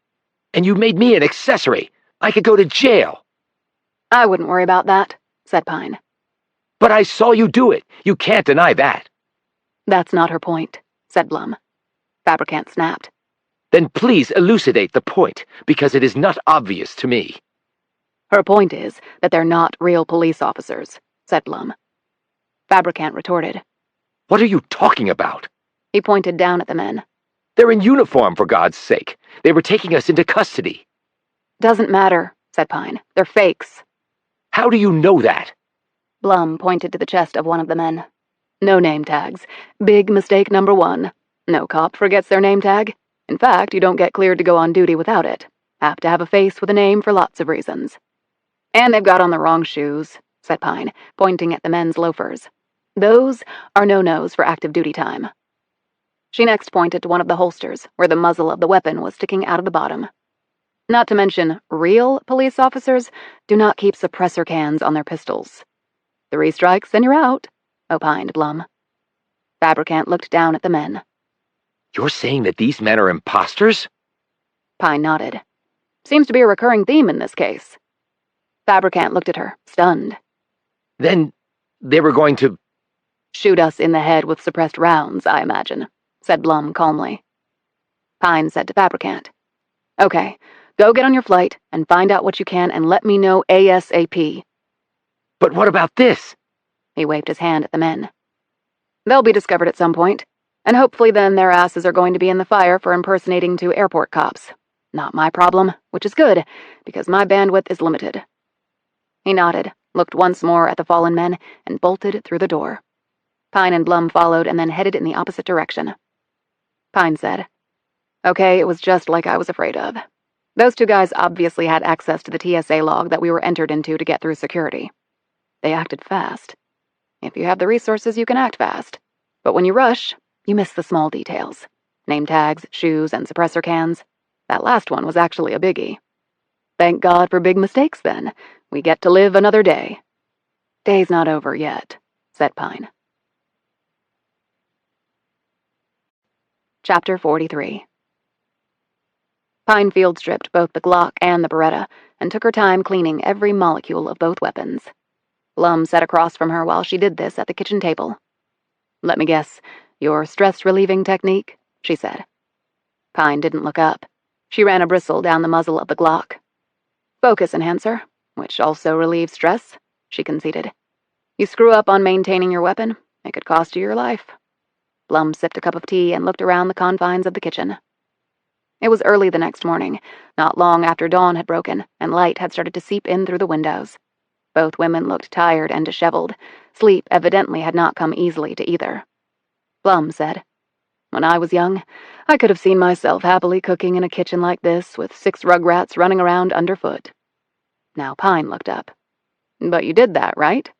"And you made me an accessory. I could go to jail." "I wouldn't worry about that," said Pine. "But I saw you do it. You can't deny that." "That's not her point," said Blum. Fabricant snapped. "Then please elucidate the point, because it is not obvious to me." "Her point is that they're not real police officers," said Blum. Fabricant retorted. "What are you talking about?" He pointed down at the men. "They're in uniform, for God's sake. They were taking us into custody." "Doesn't matter," said Pine. "They're fakes." "How do you know that?" Blum pointed to the chest of one of the men. "No name tags. Big mistake number 1. No cop forgets their name tag. In fact, you don't get cleared to go on duty without it. Have to have a face with a name for lots of reasons." "And they've got on the wrong shoes," said Pine, pointing at the men's loafers. "Those are no-nos for active duty time." She next pointed to one of the holsters, where the muzzle of the weapon was sticking out of the bottom. "Not to mention, real police officers do not keep suppressor cans on their pistols." "3 strikes and you're out," opined Blum. Fabricant looked down at the men. "You're saying that these men are imposters?" Pine nodded. "Seems to be a recurring theme in this case." Fabricant looked at her, stunned. "Then they were going to—" "Shoot us in the head with suppressed rounds, I imagine," said Blum calmly. Pine said to Fabricant, "Okay, go get on your flight and find out what you can and let me know ASAP." "But what about this?" He waved his hand at the men. "They'll be discovered at some point, and hopefully then their asses are going to be in the fire for impersonating 2 airport cops. Not my problem, which is good, because my bandwidth is limited." He nodded, looked once more at the fallen men, and bolted through the door. Pine and Blum followed and then headed in the opposite direction. Pine said, "Okay, it was just like I was afraid of. Those 2 guys obviously had access to the TSA log that we were entered into to get through security. They acted fast. If you have the resources, you can act fast. But when you rush, you miss the small details. Name tags, shoes, and suppressor cans. That last one was actually a biggie. Thank God for big mistakes, then. We get to live another day." "Day's not over yet," said Pine. Chapter 43. Pine field stripped both the Glock and the Beretta and took her time cleaning every molecule of both weapons. Blum sat across from her while she did this at the kitchen table. "Let me guess, your stress-relieving technique?" she said. Pine didn't look up. She ran a bristle down the muzzle of the Glock. "Focus enhancer, which also relieves stress," she conceded. "You screw up on maintaining your weapon, it could cost you your life." Blum sipped a cup of tea and looked around the confines of the kitchen. It was early the next morning, not long after dawn had broken, and light had started to seep in through the windows. Both women looked tired and disheveled. Sleep evidently had not come easily to either. Blum said, "When I was young, I could have seen myself happily cooking in a kitchen like this with 6 rugrats running around underfoot." Now Pine looked up. "But you did that, right?"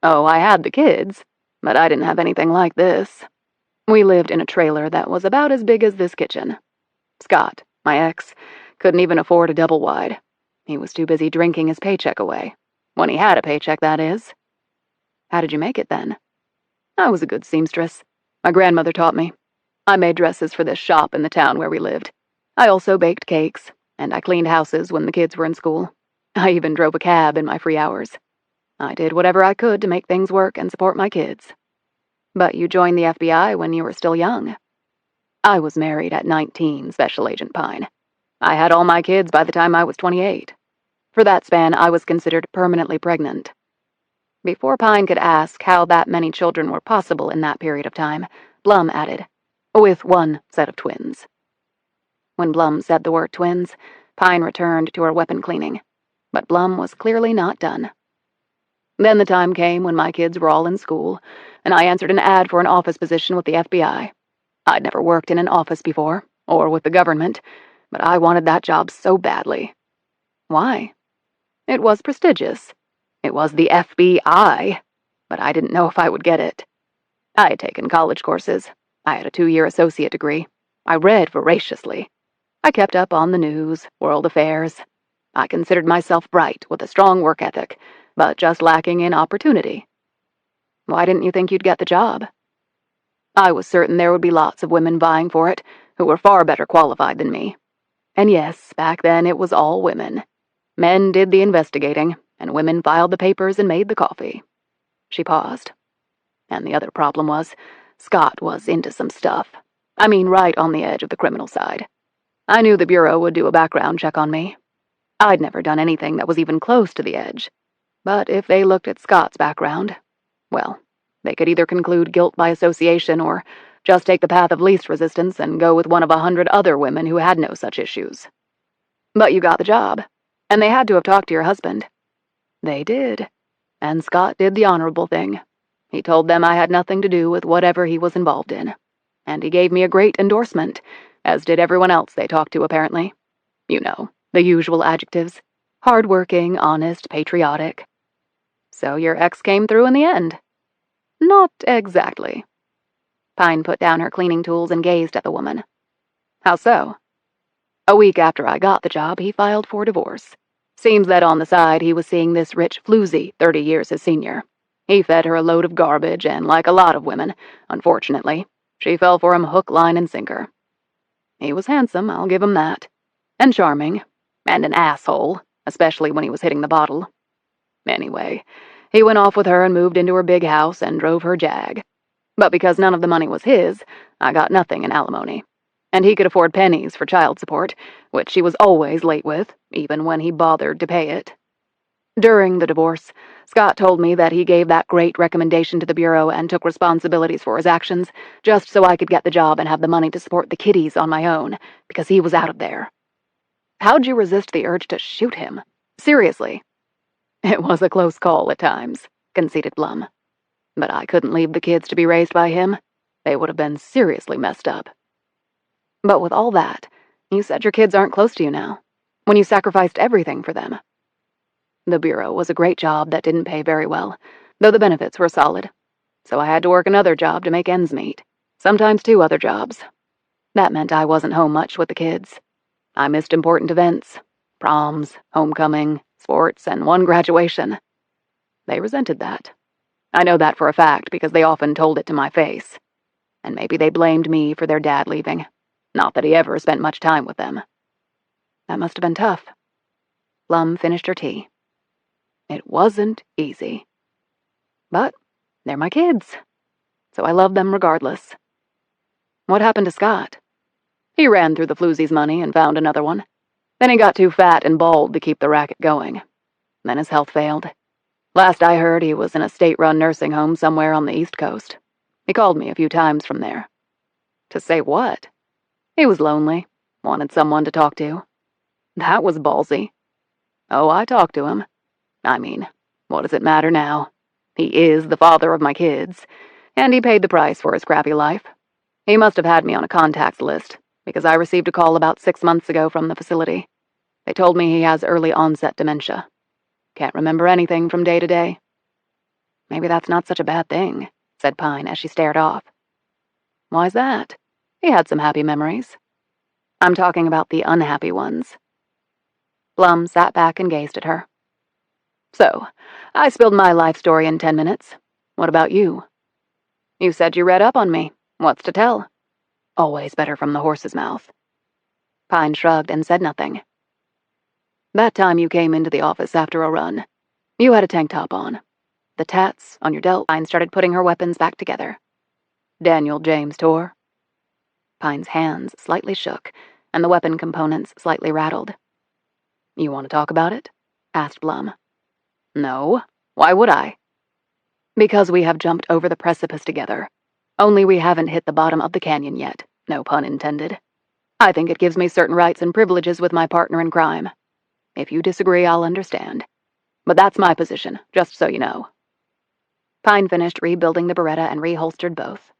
"Oh, I had the kids, but I didn't have anything like this. We lived in a trailer that was about as big as this kitchen. Scott, my ex, couldn't even afford a double-wide. He was too busy drinking his paycheck away. When he had a paycheck, that is." "How did you make it, then?" "I was a good seamstress. My grandmother taught me. I made dresses for this shop in the town where we lived. I also baked cakes, and I cleaned houses when the kids were in school. I even drove a cab in my free hours. I did whatever I could to make things work and support my kids. But you joined the FBI when you were still young. I was married at 19, Special Agent Pine. I had all my kids by the time I was 28. For that span, I was considered permanently pregnant. Before Pine could ask how that many children were possible in that period of time, Blum added, with one set of twins. When Blum said the word twins, Pine returned to her weapon cleaning. But Blum was clearly not done. Then the time came when my kids were all in school, and I answered an ad for an office position with the FBI. I'd never worked in an office before, or with the government, but I wanted that job so badly. Why? It was prestigious. It was the FBI, but I didn't know if I would get it. I had taken college courses. I had a 2-year associate degree. I read voraciously. I kept up on the news, world affairs. I considered myself bright with a strong work ethic, but just lacking in opportunity. Why didn't you think you'd get the job? I was certain there would be lots of women vying for it who were far better qualified than me. And yes, back then it was all women. Men did the investigating, and women filed the papers and made the coffee. She paused. And the other problem was, Scott was into some stuff. I mean, right on the edge of the criminal side. I knew the Bureau would do a background check on me. I'd never done anything that was even close to the edge. But if they looked at Scott's background, well, they could either conclude guilt by association or just take the path of least resistance and go with one of 100 other women who had no such issues. But you got the job, and they had to have talked to your husband. They did, and Scott did the honorable thing. He told them I had nothing to do with whatever he was involved in, and he gave me a great endorsement, as did everyone else they talked to, apparently. You know, the usual adjectives. Hard-working, honest, patriotic. So your ex came through in the end. Not exactly. Pine put down her cleaning tools and gazed at the woman. How so? A week after I got the job, he filed for divorce. Seems that on the side he was seeing this rich floozy 30 years his senior. He fed her a load of garbage, and like a lot of women, unfortunately, she fell for him hook, line, and sinker. He was handsome, I'll give him that. And charming. And an asshole, especially when he was hitting the bottle. Anyway, he went off with her and moved into her big house and drove her Jag. But because none of the money was his, I got nothing in alimony. And he could afford pennies for child support, which she was always late with, even when he bothered to pay it. During the divorce, Scott told me that he gave that great recommendation to the Bureau and took responsibilities for his actions, just so I could get the job and have the money to support the kiddies on my own, because he was out of there. How'd you resist the urge to shoot him? Seriously. It was a close call at times, conceded Blum. But I couldn't leave the kids to be raised by him. They would have been seriously messed up. But with all that, you said your kids aren't close to you now, when you sacrificed everything for them. The Bureau was a great job that didn't pay very well, though the benefits were solid. So I had to work another job to make ends meet, sometimes 2 other jobs. That meant I wasn't home much with the kids. I missed important events, proms, homecoming, sports, and 1 graduation. They resented that. I know that for a fact because they often told it to my face. And maybe they blamed me for their dad leaving. Not that he ever spent much time with them. That must have been tough. Blum finished her tea. It wasn't easy. But they're my kids, so I love them regardless. What happened to Scott? He ran through the floozy's money and found another one. Then he got too fat and bald to keep the racket going. Then his health failed. Last I heard, he was in a state-run nursing home somewhere on the East Coast. He called me a few times from there. To say what? He was lonely, wanted someone to talk to. That was ballsy. Oh, I talked to him. I mean, what does it matter now? He is the father of my kids, and he paid the price for his crappy life. He must have had me on a contacts list, because I received a call about 6 months ago from the facility. They told me he has early onset dementia. Can't remember anything from day to day. Maybe that's not such a bad thing, said Pine as she stared off. Why's that? He had some happy memories. I'm talking about the unhappy ones. Blum sat back and gazed at her. So, I spilled my life story in 10 minutes. What about you? You said you read up on me. What's to tell? Always better from the horse's mouth. Pine shrugged and said nothing. That time you came into the office after a run. You had a tank top on. The tats on your delt. Pine started putting her weapons back together. Daniel James Tor. Pine's hands slightly shook, and the weapon components slightly rattled. You want to talk about it? Asked Blum. No. Why would I? Because we have jumped over the precipice together. Only we haven't hit the bottom of the canyon yet, no pun intended. I think it gives me certain rights and privileges with my partner in crime. If you disagree, I'll understand. But that's my position, just so you know. Pine finished rebuilding the Beretta and reholstered both.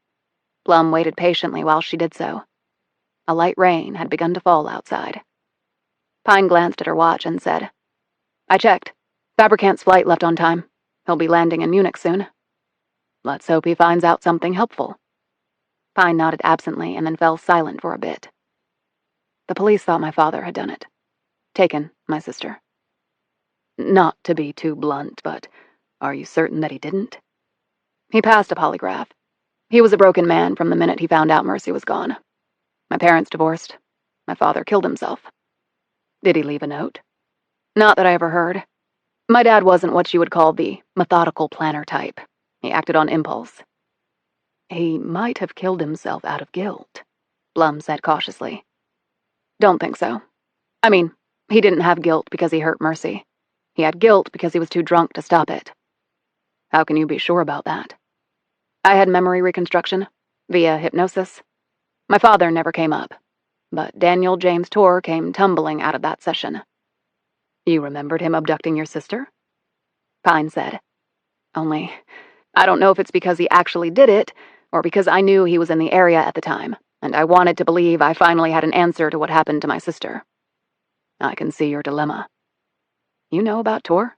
Blum waited patiently while she did so. A light rain had begun to fall outside. Pine glanced at her watch and said, I checked. Fabricant's flight left on time. He'll be landing in Munich soon. Let's hope he finds out something helpful. Pine nodded absently and then fell silent for a bit. The police thought my father had done it. Taken my sister. Not to be too blunt, but are you certain that he didn't? He passed a polygraph. He was a broken man from the minute he found out Mercy was gone. My parents divorced. My father killed himself. Did he leave a note? Not that I ever heard. My dad wasn't what you would call the methodical planner type. He acted on impulse. He might have killed himself out of guilt, Blum said cautiously. Don't think so. I mean, he didn't have guilt because he hurt Mercy. He had guilt because he was too drunk to stop it. How can you be sure about that? I had memory reconstruction, via hypnosis. My father never came up, but Daniel James Tor came tumbling out of that session. You remembered him abducting your sister? Pine said. Only, I don't know if it's because he actually did it, or because I knew he was in the area at the time, and I wanted to believe I finally had an answer to what happened to my sister. I can see your dilemma. You know about Tor?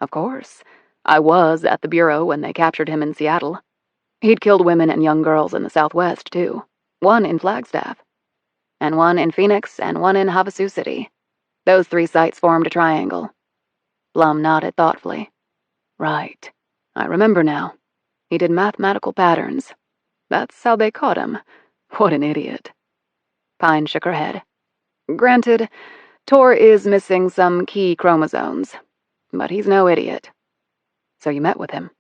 Of course. I was at the Bureau when they captured him in Seattle. He'd killed women and young girls in the Southwest, too. One in Flagstaff. And one in Phoenix, and one in Havasu City. Those 3 sites formed a triangle. Blum nodded thoughtfully. Right. I remember now. He did mathematical patterns. That's how they caught him. What an idiot. Pine shook her head. Granted, Tor is missing some key chromosomes, but he's no idiot. So you met with him?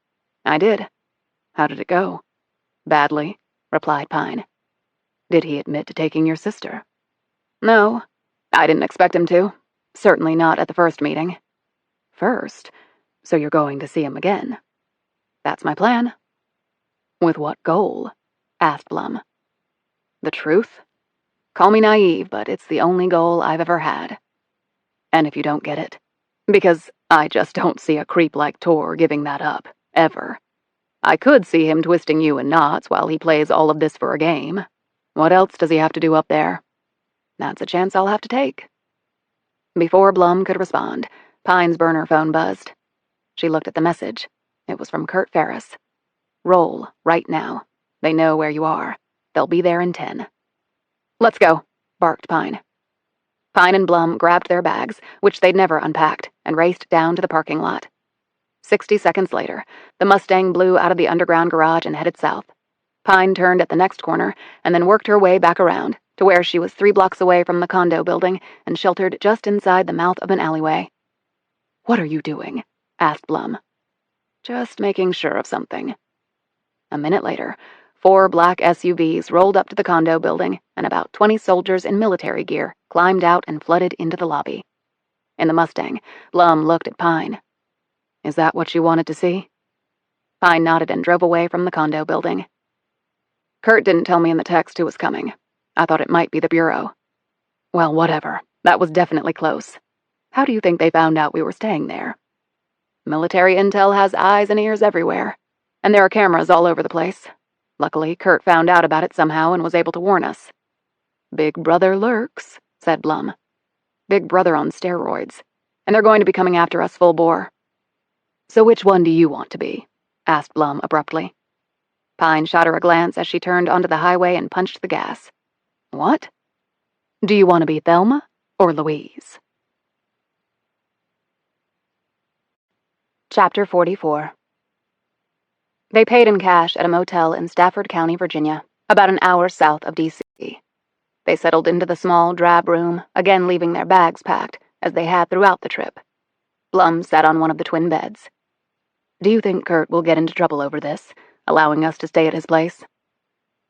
I did. How did it go? Badly, replied Pine. Did he admit to taking your sister? No, I didn't expect him to. Certainly not at the first meeting. First? So you're going to see him again? That's my plan. With what goal? Asked Blum. The truth? Call me naive, but it's the only goal I've ever had. And if you don't get it? Because I just don't see a creep like Tor giving that up, ever. I could see him twisting you in knots while he plays all of this for a game. What else does he have to do up there? That's a chance I'll have to take. Before Blum could respond, Pine's burner phone buzzed. She looked at the message. It was from Kurt Ferris. Roll, right now. They know where you are. They'll be there in 10. Let's go, barked Pine. Pine and Blum grabbed their bags, which they'd never unpacked, and raced down to the parking lot. 60 seconds later, the Mustang blew out of the underground garage and headed south. Pine turned at the next corner and then worked her way back around to where she was 3 blocks away from the condo building and sheltered just inside the mouth of an alleyway. What are you doing? Asked Blum. Just making sure of something. A minute later, 4 black SUVs rolled up to the condo building, and about 20 soldiers in military gear climbed out and flooded into the lobby. In the Mustang, Blum looked at Pine. Is that what you wanted to see? Pine nodded and drove away from the condo building. Kurt didn't tell me in the text who was coming. I thought it might be the Bureau. Well, whatever. That was definitely close. How do you think they found out we were staying there? Military intel has eyes and ears everywhere, and there are cameras all over the place. Luckily, Kurt found out about it somehow and was able to warn us. Big Brother lurks, said Blum. Big Brother on steroids, and they're going to be coming after us full bore. So which one do you want to be? Asked Blum abruptly. Pine shot her a glance as she turned onto the highway and punched the gas. What? Do you want to be Thelma or Louise? Chapter 44. They paid in cash at a motel in Stafford County, Virginia, about an hour south of D.C. They settled into the small, drab room, again leaving their bags packed, as they had throughout the trip. Blum sat on one of the twin beds. "Do you think Kurt will get into trouble over this, allowing us to stay at his place?"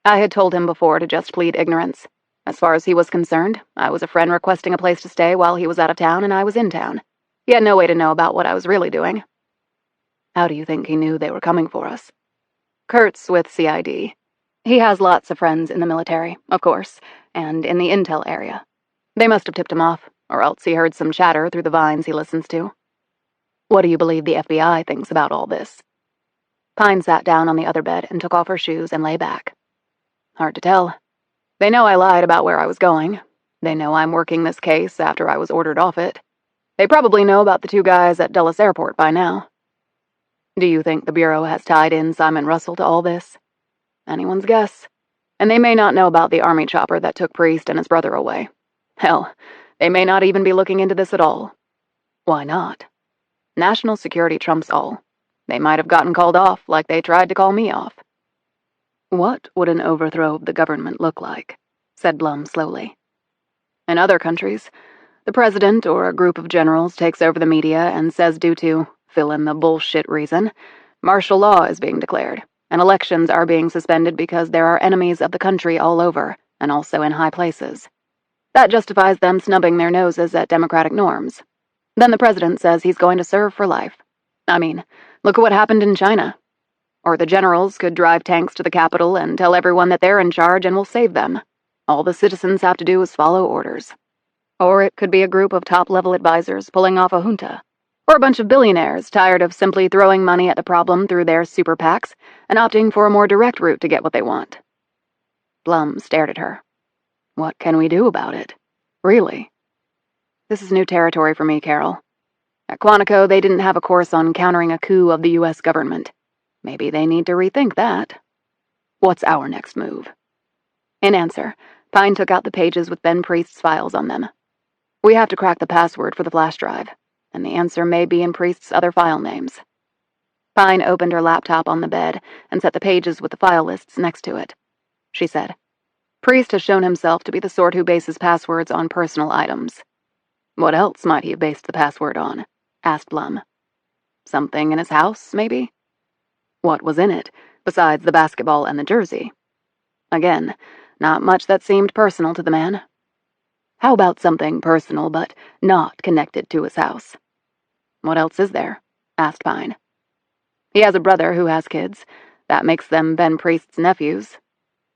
I had told him before to just plead ignorance. As far as he was concerned, I was a friend requesting a place to stay while he was out of town and I was in town. He had no way to know about what I was really doing. "How do you think he knew they were coming for us?" "Kurt's with CID. He has lots of friends in the military, of course, and in the intel area. They must have tipped him off, or else he heard some chatter through the vines he listens to." "What do you believe the FBI thinks about all this?" Pine sat down on the other bed and took off her shoes and lay back. "Hard to tell. They know I lied about where I was going. They know I'm working this case after I was ordered off it. They probably know about the two guys at Dulles Airport by now." "Do you think the Bureau has tied in Simon Russell to all this?" "Anyone's guess. And they may not know about the army chopper that took Priest and his brother away. Hell, they may not even be looking into this at all." "Why not?" "National security trumps all. They might have gotten called off like they tried to call me off." "What would an overthrow of the government look like?" said Blum slowly. "In other countries, the president or a group of generals takes over the media and says due to, fill in the bullshit reason, martial law is being declared, and elections are being suspended because there are enemies of the country all over, and also in high places. That justifies them snubbing their noses at democratic norms. Then the president says he's going to serve for life. I mean, look at what happened in China. Or the generals could drive tanks to the capital and tell everyone that they're in charge and will save them. All the citizens have to do is follow orders. Or it could be a group of top-level advisors pulling off a junta. Or a bunch of billionaires tired of simply throwing money at the problem through their super PACs and opting for a more direct route to get what they want." Blum stared at her. "What can we do about it? Really?" "This is new territory for me, Carol. At Quantico, they didn't have a course on countering a coup of the U.S. government. Maybe they need to rethink that. What's our next move?" In answer, Pine took out the pages with Ben Priest's files on them. "We have to crack the password for the flash drive, and the answer may be in Priest's other file names." Pine opened her laptop on the bed and set the pages with the file lists next to it. She said, "Priest has shown himself to be the sort who bases passwords on personal items." "What else might he have based the password on?" asked Blum. "Something in his house, maybe?" "What was in it, besides the basketball and the jersey?" Again, not much that seemed personal to the man. "How about something personal but not connected to his house?" "What else is there?" asked Pine. "He has a brother who has kids. That makes them Ben Priest's nephews."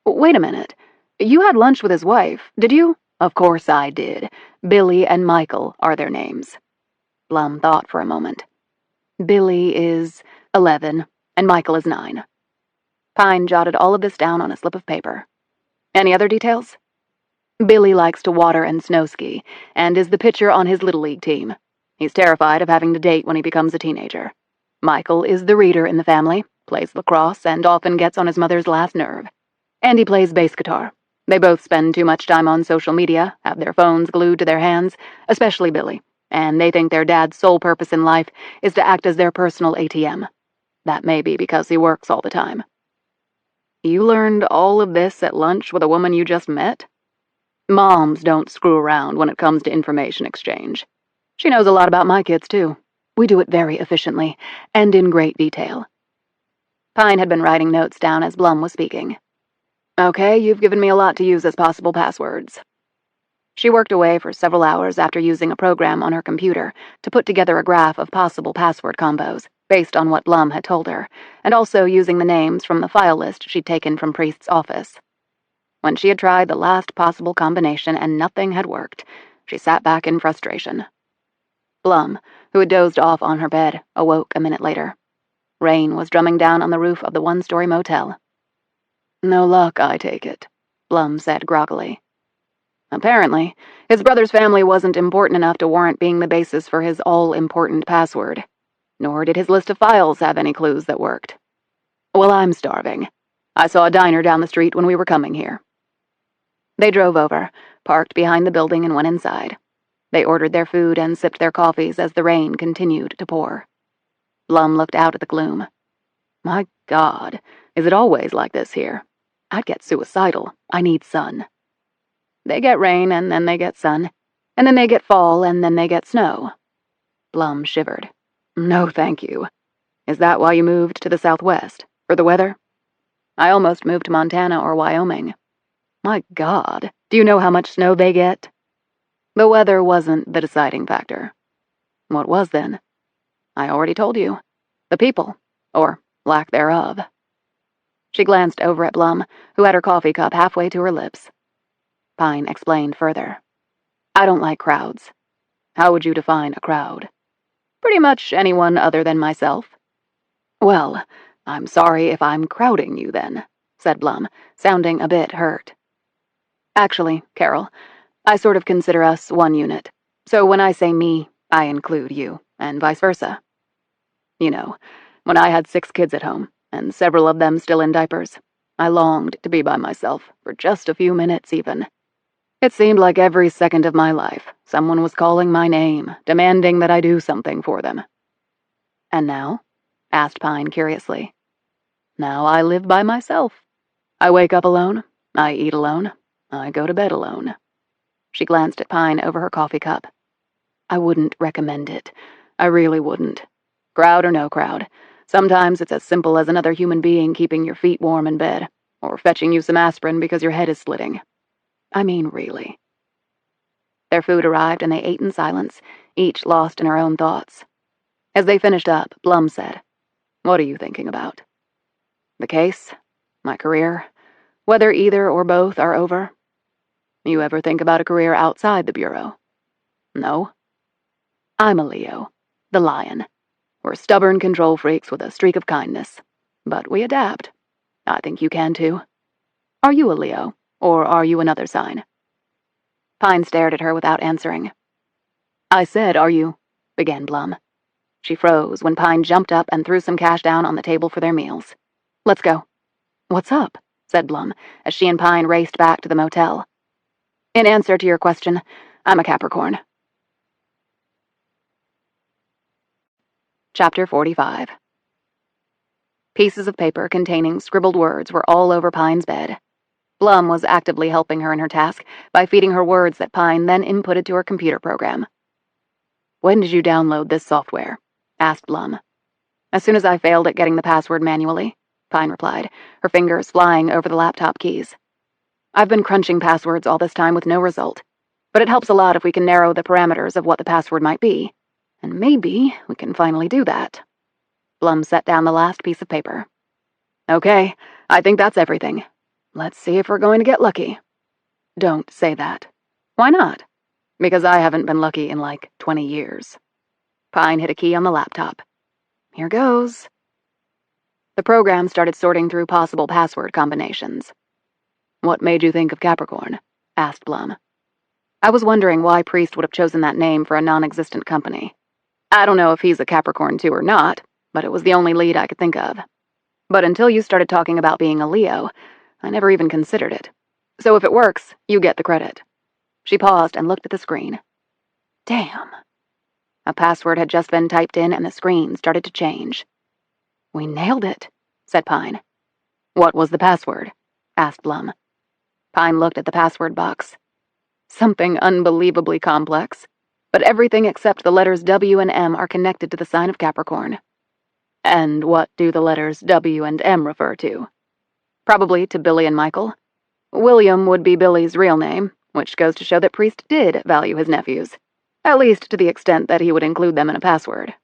"Wait a minute. You had lunch with his wife, did you?" "Of course I did. Billy and Michael are their names." Blum thought for a moment. "Billy is 11, and Michael is 9. Pine jotted all of this down on a slip of paper. "Any other details?" "Billy likes to water and snow ski, and is the pitcher on his Little League team. He's terrified of having to date when he becomes a teenager. Michael is the reader in the family, plays lacrosse, and often gets on his mother's last nerve. And he plays bass guitar. They both spend too much time on social media, have their phones glued to their hands, especially Billy, and they think their dad's sole purpose in life is to act as their personal ATM. That may be because he works all the time." "You learned all of this at lunch with a woman you just met?" "Moms don't screw around when it comes to information exchange. She knows a lot about my kids, too. We do it very efficiently, and in great detail." Pine had been writing notes down as Blum was speaking. "Okay, you've given me a lot to use as possible passwords." She worked away for several hours after using a program on her computer to put together a graph of possible password combos, based on what Blum had told her, and also using the names from the file list she'd taken from Priest's office. When she had tried the last possible combination and nothing had worked, she sat back in frustration. Blum, who had dozed off on her bed, awoke a minute later. Rain was drumming down on the roof of the one-story motel. "No luck, I take it," Blum said groggily. "Apparently, his brother's family wasn't important enough to warrant being the basis for his all-important password. Nor did his list of files have any clues that worked. Well, I'm starving. I saw a diner down the street when we were coming here." They drove over, parked behind the building, and went inside. They ordered their food and sipped their coffees as the rain continued to pour. Blum looked out at the gloom. "My God, is it always like this here? I'd get suicidal. I need sun." "They get rain and then they get sun. And then they get fall, and then they get snow. Blum shivered. No, thank you. Is that why you moved to the Southwest? For the weather? I almost moved to Montana or Wyoming. My God, do you know how much snow they get? The weather wasn't the deciding factor. What was then? I already told you. The people, or lack thereof. She glanced over at Blum, who had her coffee cup halfway to her lips. Pine explained further. I don't like crowds. How would you define a crowd? Pretty much anyone other than myself. Well, I'm sorry if I'm crowding you then, said Blum, sounding a bit hurt. Actually, Carol, I sort of consider us one unit. So when I say me, I include you, and vice versa. You know, when I had 6 kids at home, and several of them still in diapers, I longed to be by myself for just a few minutes even. It seemed like every second of my life, someone was calling my name, demanding that I do something for them. And now? Asked Pine curiously. Now I live by myself. I wake up alone, I eat alone, I go to bed alone. She glanced at Pine over her coffee cup. I wouldn't recommend it. I really wouldn't. Crowd or no crowd. Sometimes it's as simple as another human being keeping your feet warm in bed, or fetching you some aspirin because your head is splitting. I mean, really. Their food arrived and they ate in silence, each lost in her own thoughts. As they finished up, Blum said, What are you thinking about? The case? My career? Whether either or both are over? You ever think about a career outside the Bureau? No? I'm a Leo, the lion. We're stubborn control freaks with a streak of kindness. But we adapt. I think you can too. Are you a Leo, or are you another sign? Pine stared at her without answering. I said, are you, began Blum. She froze when Pine jumped up and threw some cash down on the table for their meals. Let's go. What's up? Said Blum, as she and Pine raced back to the motel. In answer to your question, I'm a Capricorn. Chapter 45. Pieces of paper containing scribbled words were all over Pine's bed. Blum was actively helping her in her task by feeding her words that Pine then inputted to her computer program. When did you download this software? Asked Blum. As soon as I failed at getting the password manually, Pine replied, her fingers flying over the laptop keys. I've been crunching passwords all this time with no result, but it helps a lot if we can narrow the parameters of what the password might be. And maybe we can finally do that. Blum set down the last piece of paper. Okay, I think that's everything. Let's see if we're going to get lucky. Don't say that. Why not? Because I haven't been lucky in like 20 years. Pine hit a key on the laptop. Here goes. The program started sorting through possible password combinations. What made you think of Capricorn? Asked Blum. I was wondering why Priest would have chosen that name for a non-existent company. I don't know if he's a Capricorn too or not, but it was the only lead I could think of. But until you started talking about being a Leo, I never even considered it. So if it works, you get the credit. She paused and looked at the screen. Damn. A password had just been typed in and the screen started to change. We nailed it, said Pine. What was the password? Asked Blum. Pine looked at the password box. Something unbelievably complex, but everything except the letters W and M are connected to the sign of Capricorn. And what do the letters W and M refer to? Probably to Billy and Michael. William would be Billy's real name, which goes to show that Priest did value his nephews, at least to the extent that he would include them in a password.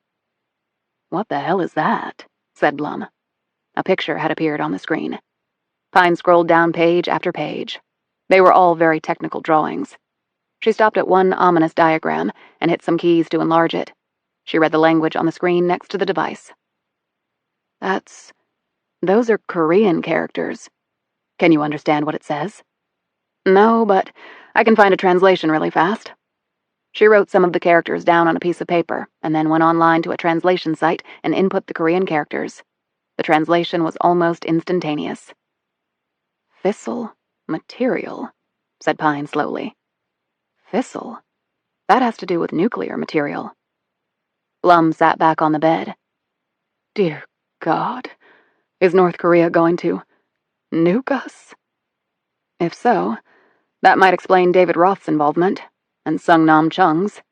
What the hell is that? Said Blum. A picture had appeared on the screen. Pine scrolled down page after page. They were all very technical drawings. She stopped at one ominous diagram and hit some keys to enlarge it. She read the language on the screen next to the device. Those are Korean characters. Can you understand what it says? No, but I can find a translation really fast. She wrote some of the characters down on a piece of paper and then went online to a translation site and input the Korean characters. The translation was almost instantaneous. Fissile material, said Pine slowly. Fissile? That has to do with nuclear material. Blum sat back on the bed. Dear God, is North Korea going to nuke us? If so, that might explain David Roth's involvement. And Sungnam Chung's.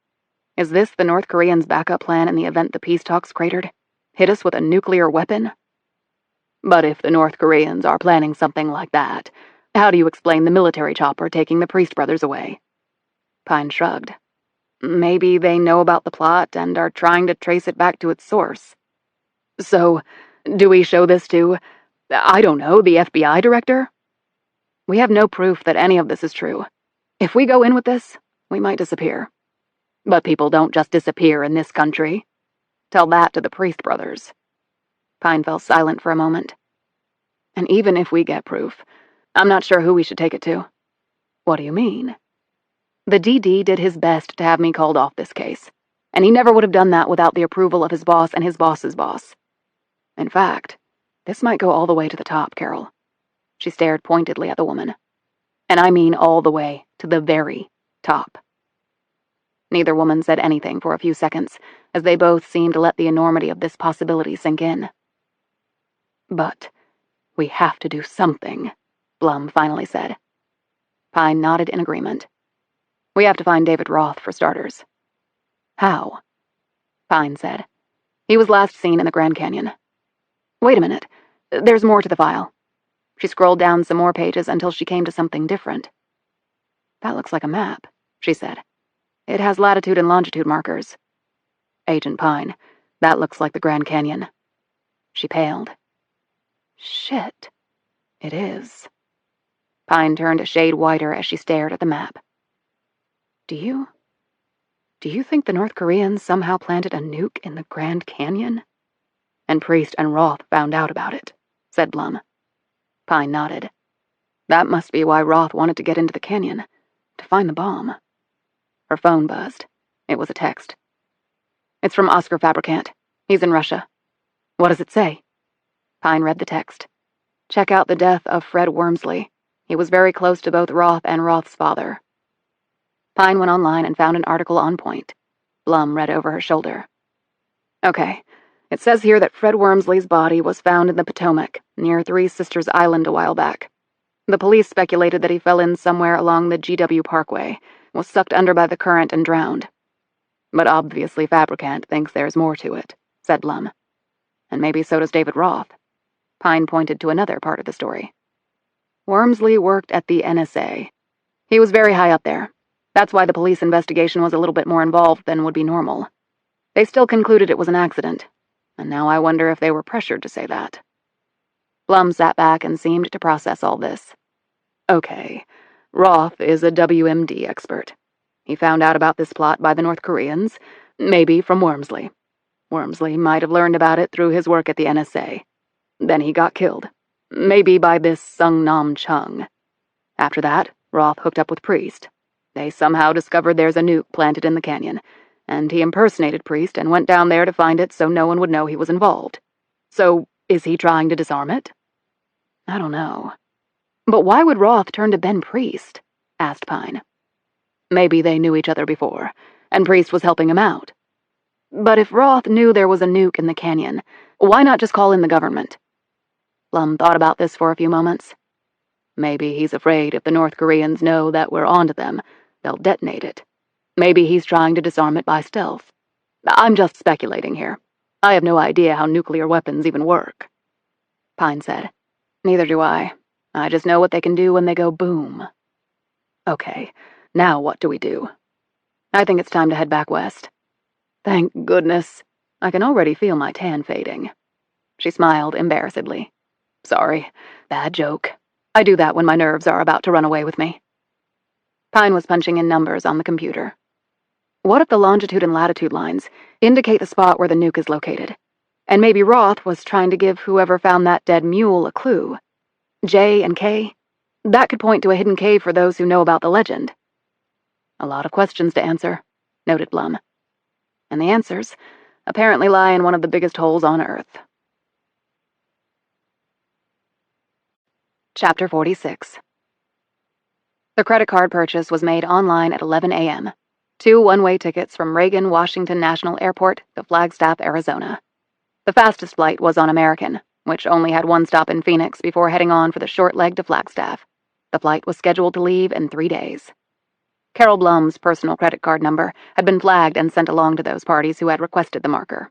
Is this the North Koreans' backup plan in the event the peace talks cratered? Hit us with a nuclear weapon? But if the North Koreans are planning something like that, how do you explain the military chopper taking the Priest brothers away? Pine shrugged. Maybe they know about the plot and are trying to trace it back to its source. So, do we show this to, I don't know, the FBI director? We have no proof that any of this is true. If we go in with this, we might disappear. But people don't just disappear in this country. Tell that to the Priest brothers. Pine fell silent for a moment. And even if we get proof, I'm not sure who we should take it to. What do you mean? The DD did his best to have me called off this case, and he never would have done that without the approval of his boss and his boss's boss. In fact, this might go all the way to the top, Carol. She stared pointedly at the woman. And I mean all the way to the very top. Neither woman said anything for a few seconds, as they both seemed to let the enormity of this possibility sink in. But we have to do something, Blum finally said. Pine nodded in agreement. We have to find David Roth, for starters. How? Pine said. He was last seen in the Grand Canyon. Wait a minute. There's more to the file. She scrolled down some more pages until she came to something different. That looks like a map, she said. It has latitude and longitude markers. Agent Pine, that looks like the Grand Canyon. She paled. Shit. It is. Pine turned a shade whiter as she stared at the map. Do you think the North Koreans somehow planted a nuke in the Grand Canyon? And Priest and Roth found out about it, said Blum. Pine nodded. That must be why Roth wanted to get into the canyon, to find the bomb. Her phone buzzed. It was a text. It's from Oscar Fabricant. He's in Russia. What does it say? Pine read the text. Check out the death of Fred Wormsley. He was very close to both Roth and Roth's father. Pine went online and found an article on point. Blum read over her shoulder. Okay, it says here that Fred Wormsley's body was found in the Potomac, near Three Sisters Island a while back. The police speculated that he fell in somewhere along the GW Parkway, was sucked under by the current and drowned. But obviously Fabricant thinks there's more to it, said Blum. And maybe so does David Roth. Pine pointed to another part of the story. Wormsley worked at the NSA. He was very high up there. That's why the police investigation was a little bit more involved than would be normal. They still concluded it was an accident, and now I wonder if they were pressured to say that. Blum sat back and seemed to process all this. Okay, Roth is a WMD expert. He found out about this plot by the North Koreans, maybe from Wormsley. Wormsley might have learned about it through his work at the NSA. Then he got killed, maybe by this Sungnam Chung. After that, Roth hooked up with Priest. They somehow discovered there's a nuke planted in the canyon, and he impersonated Priest and went down there to find it so no one would know he was involved. So, is he trying to disarm it? I don't know. But why would Roth turn to Ben Priest? Asked Pine. Maybe they knew each other before, and Priest was helping him out. But if Roth knew there was a nuke in the canyon, why not just call in the government? Blum thought about this for a few moments. Maybe he's afraid if the North Koreans know that we're onto them, they'll detonate it. Maybe he's trying to disarm it by stealth. I'm just speculating here. I have no idea how nuclear weapons even work. Pine said. Neither do I. I just know what they can do when they go boom. Okay, now what do we do? I think it's time to head back west. Thank goodness. I can already feel my tan fading. She smiled embarrassedly. Sorry, bad joke. I do that when my nerves are about to run away with me. Pine was punching in numbers on the computer. What if the longitude and latitude lines indicate the spot where the nuke is located? And maybe Roth was trying to give whoever found that dead mule a clue. J and K? That could point to a hidden cave for those who know about the legend. A lot of questions to answer, noted Blum. And the answers apparently lie in one of the biggest holes on Earth. Chapter 46. The credit card purchase was made online at 11 a.m. 2 one-way tickets from Reagan Washington National Airport to Flagstaff, Arizona. The fastest flight was on American, which only had one stop in Phoenix before heading on for the short leg to Flagstaff. The flight was scheduled to leave in 3 days. Carol Blum's personal credit card number had been flagged and sent along to those parties who had requested the marker.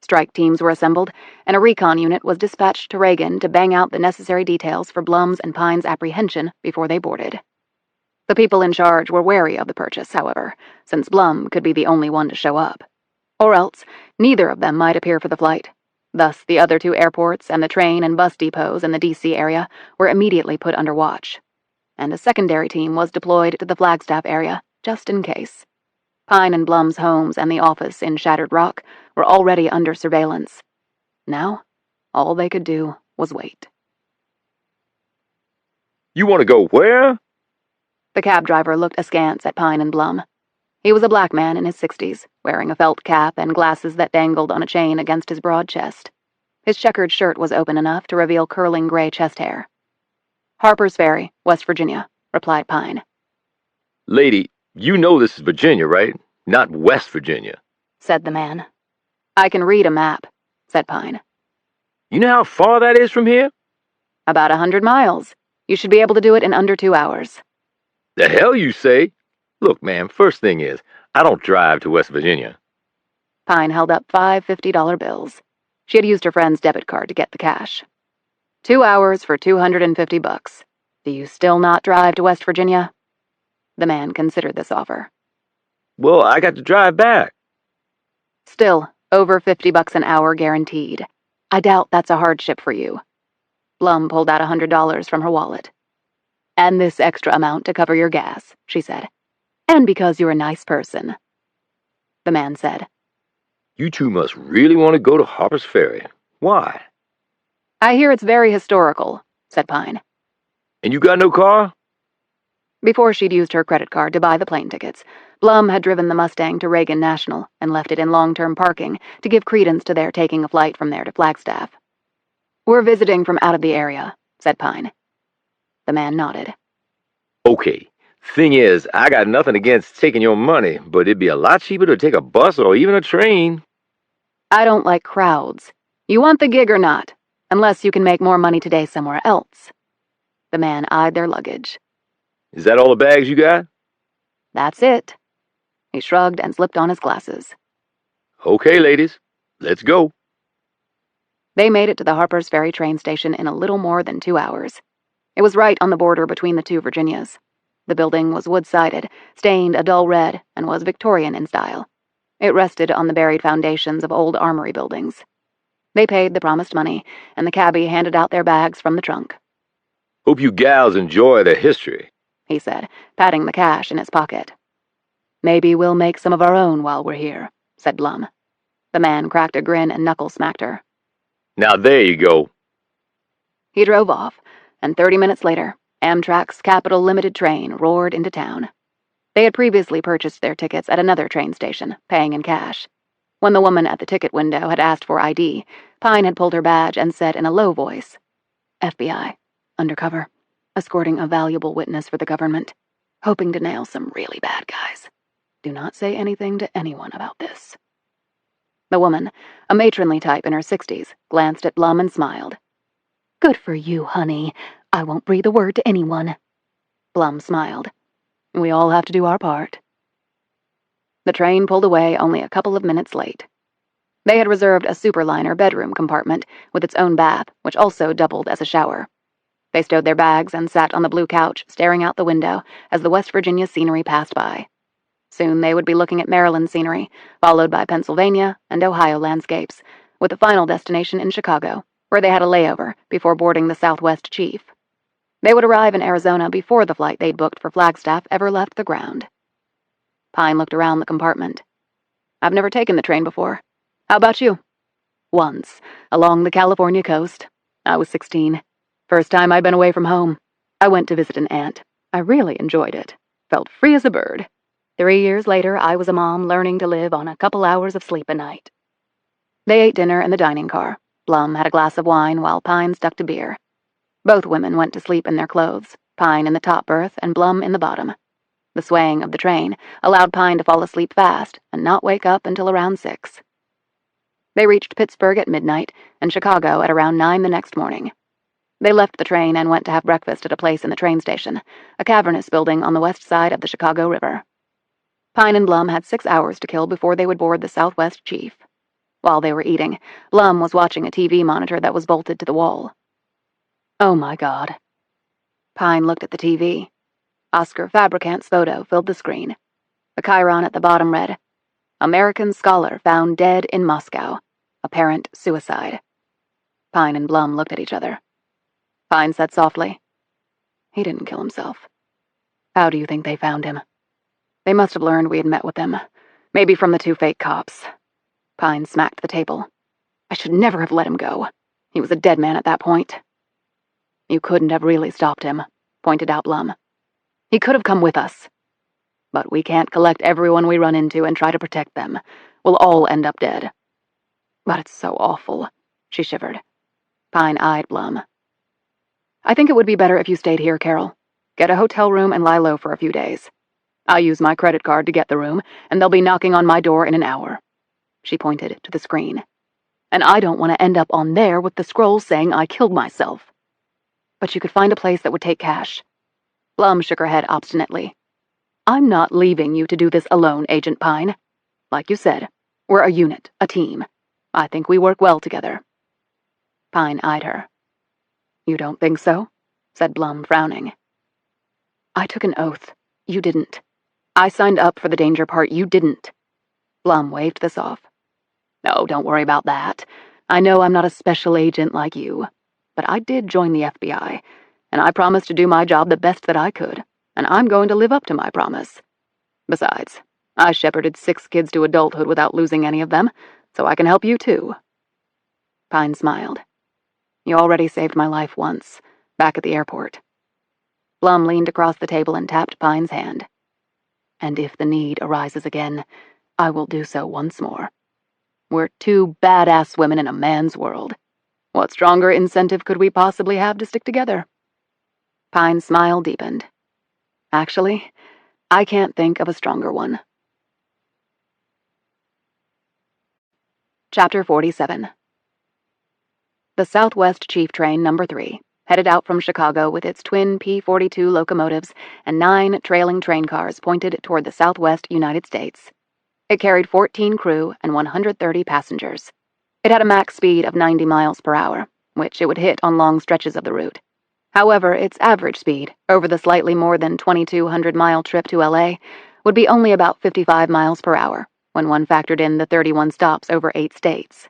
Strike teams were assembled, and a recon unit was dispatched to Reagan to bang out the necessary details for Blum's and Pine's apprehension before they boarded. The people in charge were wary of the purchase, however, since Blum could be the only one to show up. Or else, neither of them might appear for the flight. Thus, the other two airports and the train and bus depots in the D.C. area were immediately put under watch, and a secondary team was deployed to the Flagstaff area, just in case. Pine and Blum's homes and the office in Shattered Rock were already under surveillance. Now, all they could do was wait. You want to go where? The cab driver looked askance at Pine and Blum. He was a black man in his 60s, wearing a felt cap and glasses that dangled on a chain against his broad chest. His checkered shirt was open enough to reveal curling gray chest hair. Harper's Ferry, West Virginia, replied Pine. Lady, you know this is Virginia, right? Not West Virginia, said the man. I can read a map, said Pine. You know how far that is from here? About 100 miles. You should be able to do it in under 2 hours. The hell you say? Look, man, first thing is, I don't drive to West Virginia. Pine held up 5 $50 bills. She had used her friend's debit card to get the cash. 2 hours for $250. Do you still not drive to West Virginia? The man considered this offer. Well, I got to drive back. Still, over $50 an hour guaranteed. I doubt that's a hardship for you. Blum pulled out $100 from her wallet. And this extra amount to cover your gas, she said. And because you're a nice person. The man said. You two must really want to go to Harper's Ferry. Why? I hear it's very historical, said Pine. And you got no car? Before she'd used her credit card to buy the plane tickets, Blum had driven the Mustang to Reagan National and left it in long-term parking to give credence to their taking a flight from there to Flagstaff. We're visiting from out of the area, said Pine. The man nodded. Okay. Thing is, I got nothing against taking your money, but it'd be a lot cheaper to take a bus or even a train. I don't like crowds. You want the gig or not? Unless you can make more money today somewhere else. The man eyed their luggage. Is that all the bags you got? That's it. He shrugged and slipped on his glasses. Okay, ladies, let's go. They made it to the Harper's Ferry train station in a little more than 2 hours. It was right on the border between the two Virginias. The building was wood-sided, stained a dull red, and was Victorian in style. It rested on the buried foundations of old armory buildings. They paid the promised money, and the cabbie handed out their bags from the trunk. Hope you gals enjoy the history, he said, patting the cash in his pocket. Maybe we'll make some of our own while we're here, said Blum. The man cracked a grin and knuckle-smacked her. Now there you go. He drove off, and 30 minutes later, Amtrak's Capital Limited train roared into town. They had previously purchased their tickets at another train station, paying in cash. When the woman at the ticket window had asked for ID, Pine had pulled her badge and said in a low voice, FBI, undercover, escorting a valuable witness for the government, hoping to nail some really bad guys. Do not say anything to anyone about this. The woman, a matronly type in her 60s, glanced at Blum and smiled. Good for you, honey. I won't breathe a word to anyone. Blum smiled. We all have to do our part. The train pulled away only a couple of minutes late. They had reserved a superliner bedroom compartment with its own bath, which also doubled as a shower. They stowed their bags and sat on the blue couch, staring out the window as the West Virginia scenery passed by. Soon they would be looking at Maryland scenery, followed by Pennsylvania and Ohio landscapes, with a final destination in Chicago, where they had a layover before boarding the Southwest Chief. They would arrive in Arizona before the flight they'd booked for Flagstaff ever left the ground. Pine looked around the compartment. I've never taken the train before. How about you? Once, along the California coast. I was 16. First time I'd been away from home. I went to visit an aunt. I really enjoyed it. Felt free as a bird. 3 years later, I was a mom learning to live on a couple hours of sleep a night. They ate dinner in the dining car. Blum had a glass of wine while Pine stuck to beer. Both women went to sleep in their clothes, Pine in the top berth and Blum in the bottom. The swaying of the train allowed Pine to fall asleep fast and not wake up until around 6. They reached Pittsburgh at midnight and Chicago at around 9 the next morning. They left the train and went to have breakfast at a place in the train station, a cavernous building on the west side of the Chicago River. Pine and Blum had 6 hours to kill before they would board the Southwest Chief. While they were eating, Blum was watching a TV monitor that was bolted to the wall. Oh my God. Pine looked at the TV. Oscar Fabricant's photo filled the screen. The chyron at the bottom read, American scholar found dead in Moscow. Apparent suicide. Pine and Blum looked at each other. Pine said softly, He didn't kill himself. How do you think they found him? They must have learned we had met with them. Maybe from the 2 fake cops. Pine smacked the table. I should never have let him go. He was a dead man at that point. You couldn't have really stopped him, pointed out Blum. He could have come with us. But we can't collect everyone we run into and try to protect them. We'll all end up dead. But it's so awful, she shivered. Pine eyed Blum. I think it would be better if you stayed here, Carol. Get a hotel room and lie low for a few days. I'll use my credit card to get the room, and they'll be knocking on my door in an hour. She pointed to the screen. And I don't want to end up on there with the scroll saying I killed myself. But you could find a place that would take cash. Blum shook her head obstinately. I'm not leaving you to do this alone, Agent Pine. Like you said, we're a unit, a team. I think we work well together. Pine eyed her. You don't think so? Said Blum, frowning. I took an oath. You didn't. I signed up for the danger part. You didn't. Blum waved this off. No, don't worry about that. I know I'm not a special agent like you, but I did join the FBI, and I promised to do my job the best that I could, and I'm going to live up to my promise. Besides, I shepherded 6 kids to adulthood without losing any of them, so I can help you too. Pine smiled. You already saved my life once, back at the airport. Blum leaned across the table and tapped Pine's hand. And if the need arises again, I will do so once more. We're 2 badass women in a man's world. What stronger incentive could we possibly have to stick together? Pine's smile deepened. Actually, I can't think of a stronger one. Chapter 47. The Southwest Chief Train No. 3 headed out from Chicago with its twin P-42 locomotives and 9 trailing train cars pointed toward the southwest United States. It carried 14 crew and 130 passengers. It had a max speed of 90 miles per hour, which it would hit on long stretches of the route. However, its average speed, over the slightly more than 2,200-mile trip to LA, would be only about 55 miles per hour, when one factored in the 31 stops over 8 states.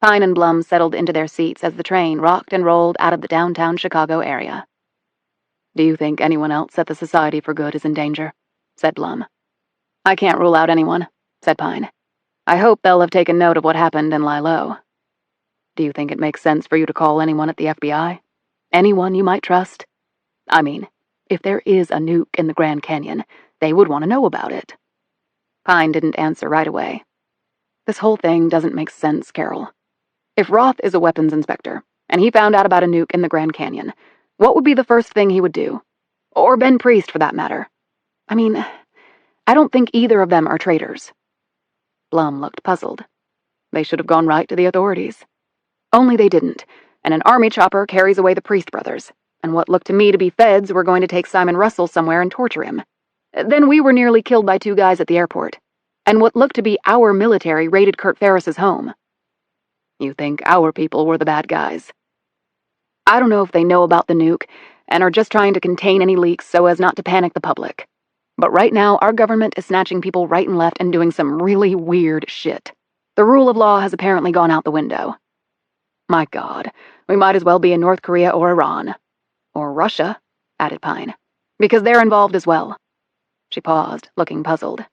Pine and Blum settled into their seats as the train rocked and rolled out of the downtown Chicago area. Do you think anyone else at the Society for Good is in danger? Said Blum. I can't rule out anyone, said Pine. I hope they'll have taken note of what happened and lie low. Do you think it makes sense for you to call anyone at the FBI? Anyone you might trust? I mean, if there is a nuke in the Grand Canyon, they would want to know about it. Pine didn't answer right away. This whole thing doesn't make sense, Carol. If Roth is a weapons inspector, and he found out about a nuke in the Grand Canyon, what would be the first thing he would do? Or Ben Priest, for that matter. I mean, I don't think either of them are traitors. Blum looked puzzled. They should have gone right to the authorities. Only they didn't, and an army chopper carries away the Priest brothers, and what looked to me to be feds were going to take Simon Russell somewhere and torture him. Then we were nearly killed by 2 guys at the airport, and what looked to be our military raided Kurt Ferris's home. You think our people were the bad guys? I don't know if they know about the nuke and are just trying to contain any leaks so as not to panic the public. But right now, our government is snatching people right and left and doing some really weird shit. The rule of law has apparently gone out the window. My God, we might as well be in North Korea or Iran. Or Russia, added Pine, because they're involved as well. She paused, looking puzzled.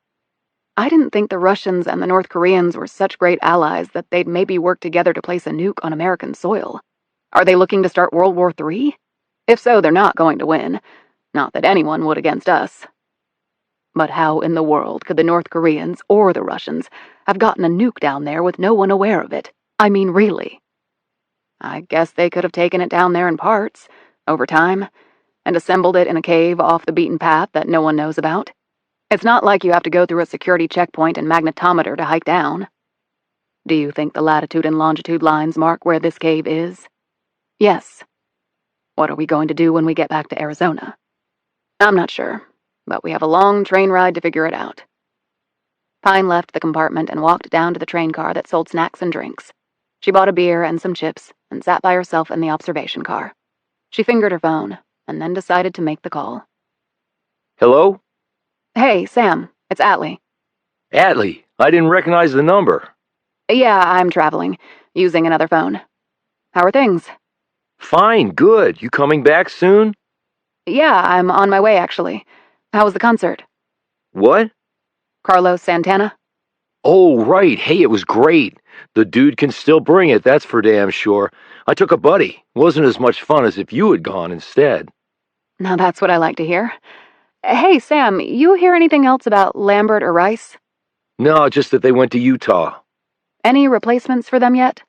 I didn't think the Russians and the North Koreans were such great allies that they'd maybe work together to place a nuke on American soil. Are they looking to start World War III? If so, they're not going to win. Not that anyone would against us. But how in the world could the North Koreans or the Russians have gotten a nuke down there with no one aware of it? I mean, really. I guess they could have taken it down there in parts, over time, and assembled it in a cave off the beaten path that no one knows about. It's not like you have to go through a security checkpoint and magnetometer to hike down. Do you think the latitude and longitude lines mark where this cave is? Yes, What are we going to do when we get back to Arizona? I'm not sure, but we have a long train ride to figure it out. Pine left the compartment and walked down to the train car that sold snacks and drinks. She bought a beer and some chips and sat by herself in the observation car. She fingered her phone and then decided to make the call. Hello? Hey, Sam, it's Atlee. Atlee, I didn't recognize the number. Yeah, I'm traveling, using another phone. How are things? Fine, good. You coming back soon? Yeah, I'm on my way, actually. How was the concert? What? Carlos Santana? Oh, right. Hey, it was great. The dude can still bring it, that's for damn sure. I took a buddy. Wasn't as much fun as if you had gone instead. Now that's what I like to hear. Hey, Sam, you hear anything else about Lambert or Rice? No, just that they went to Utah. Any replacements for them yet?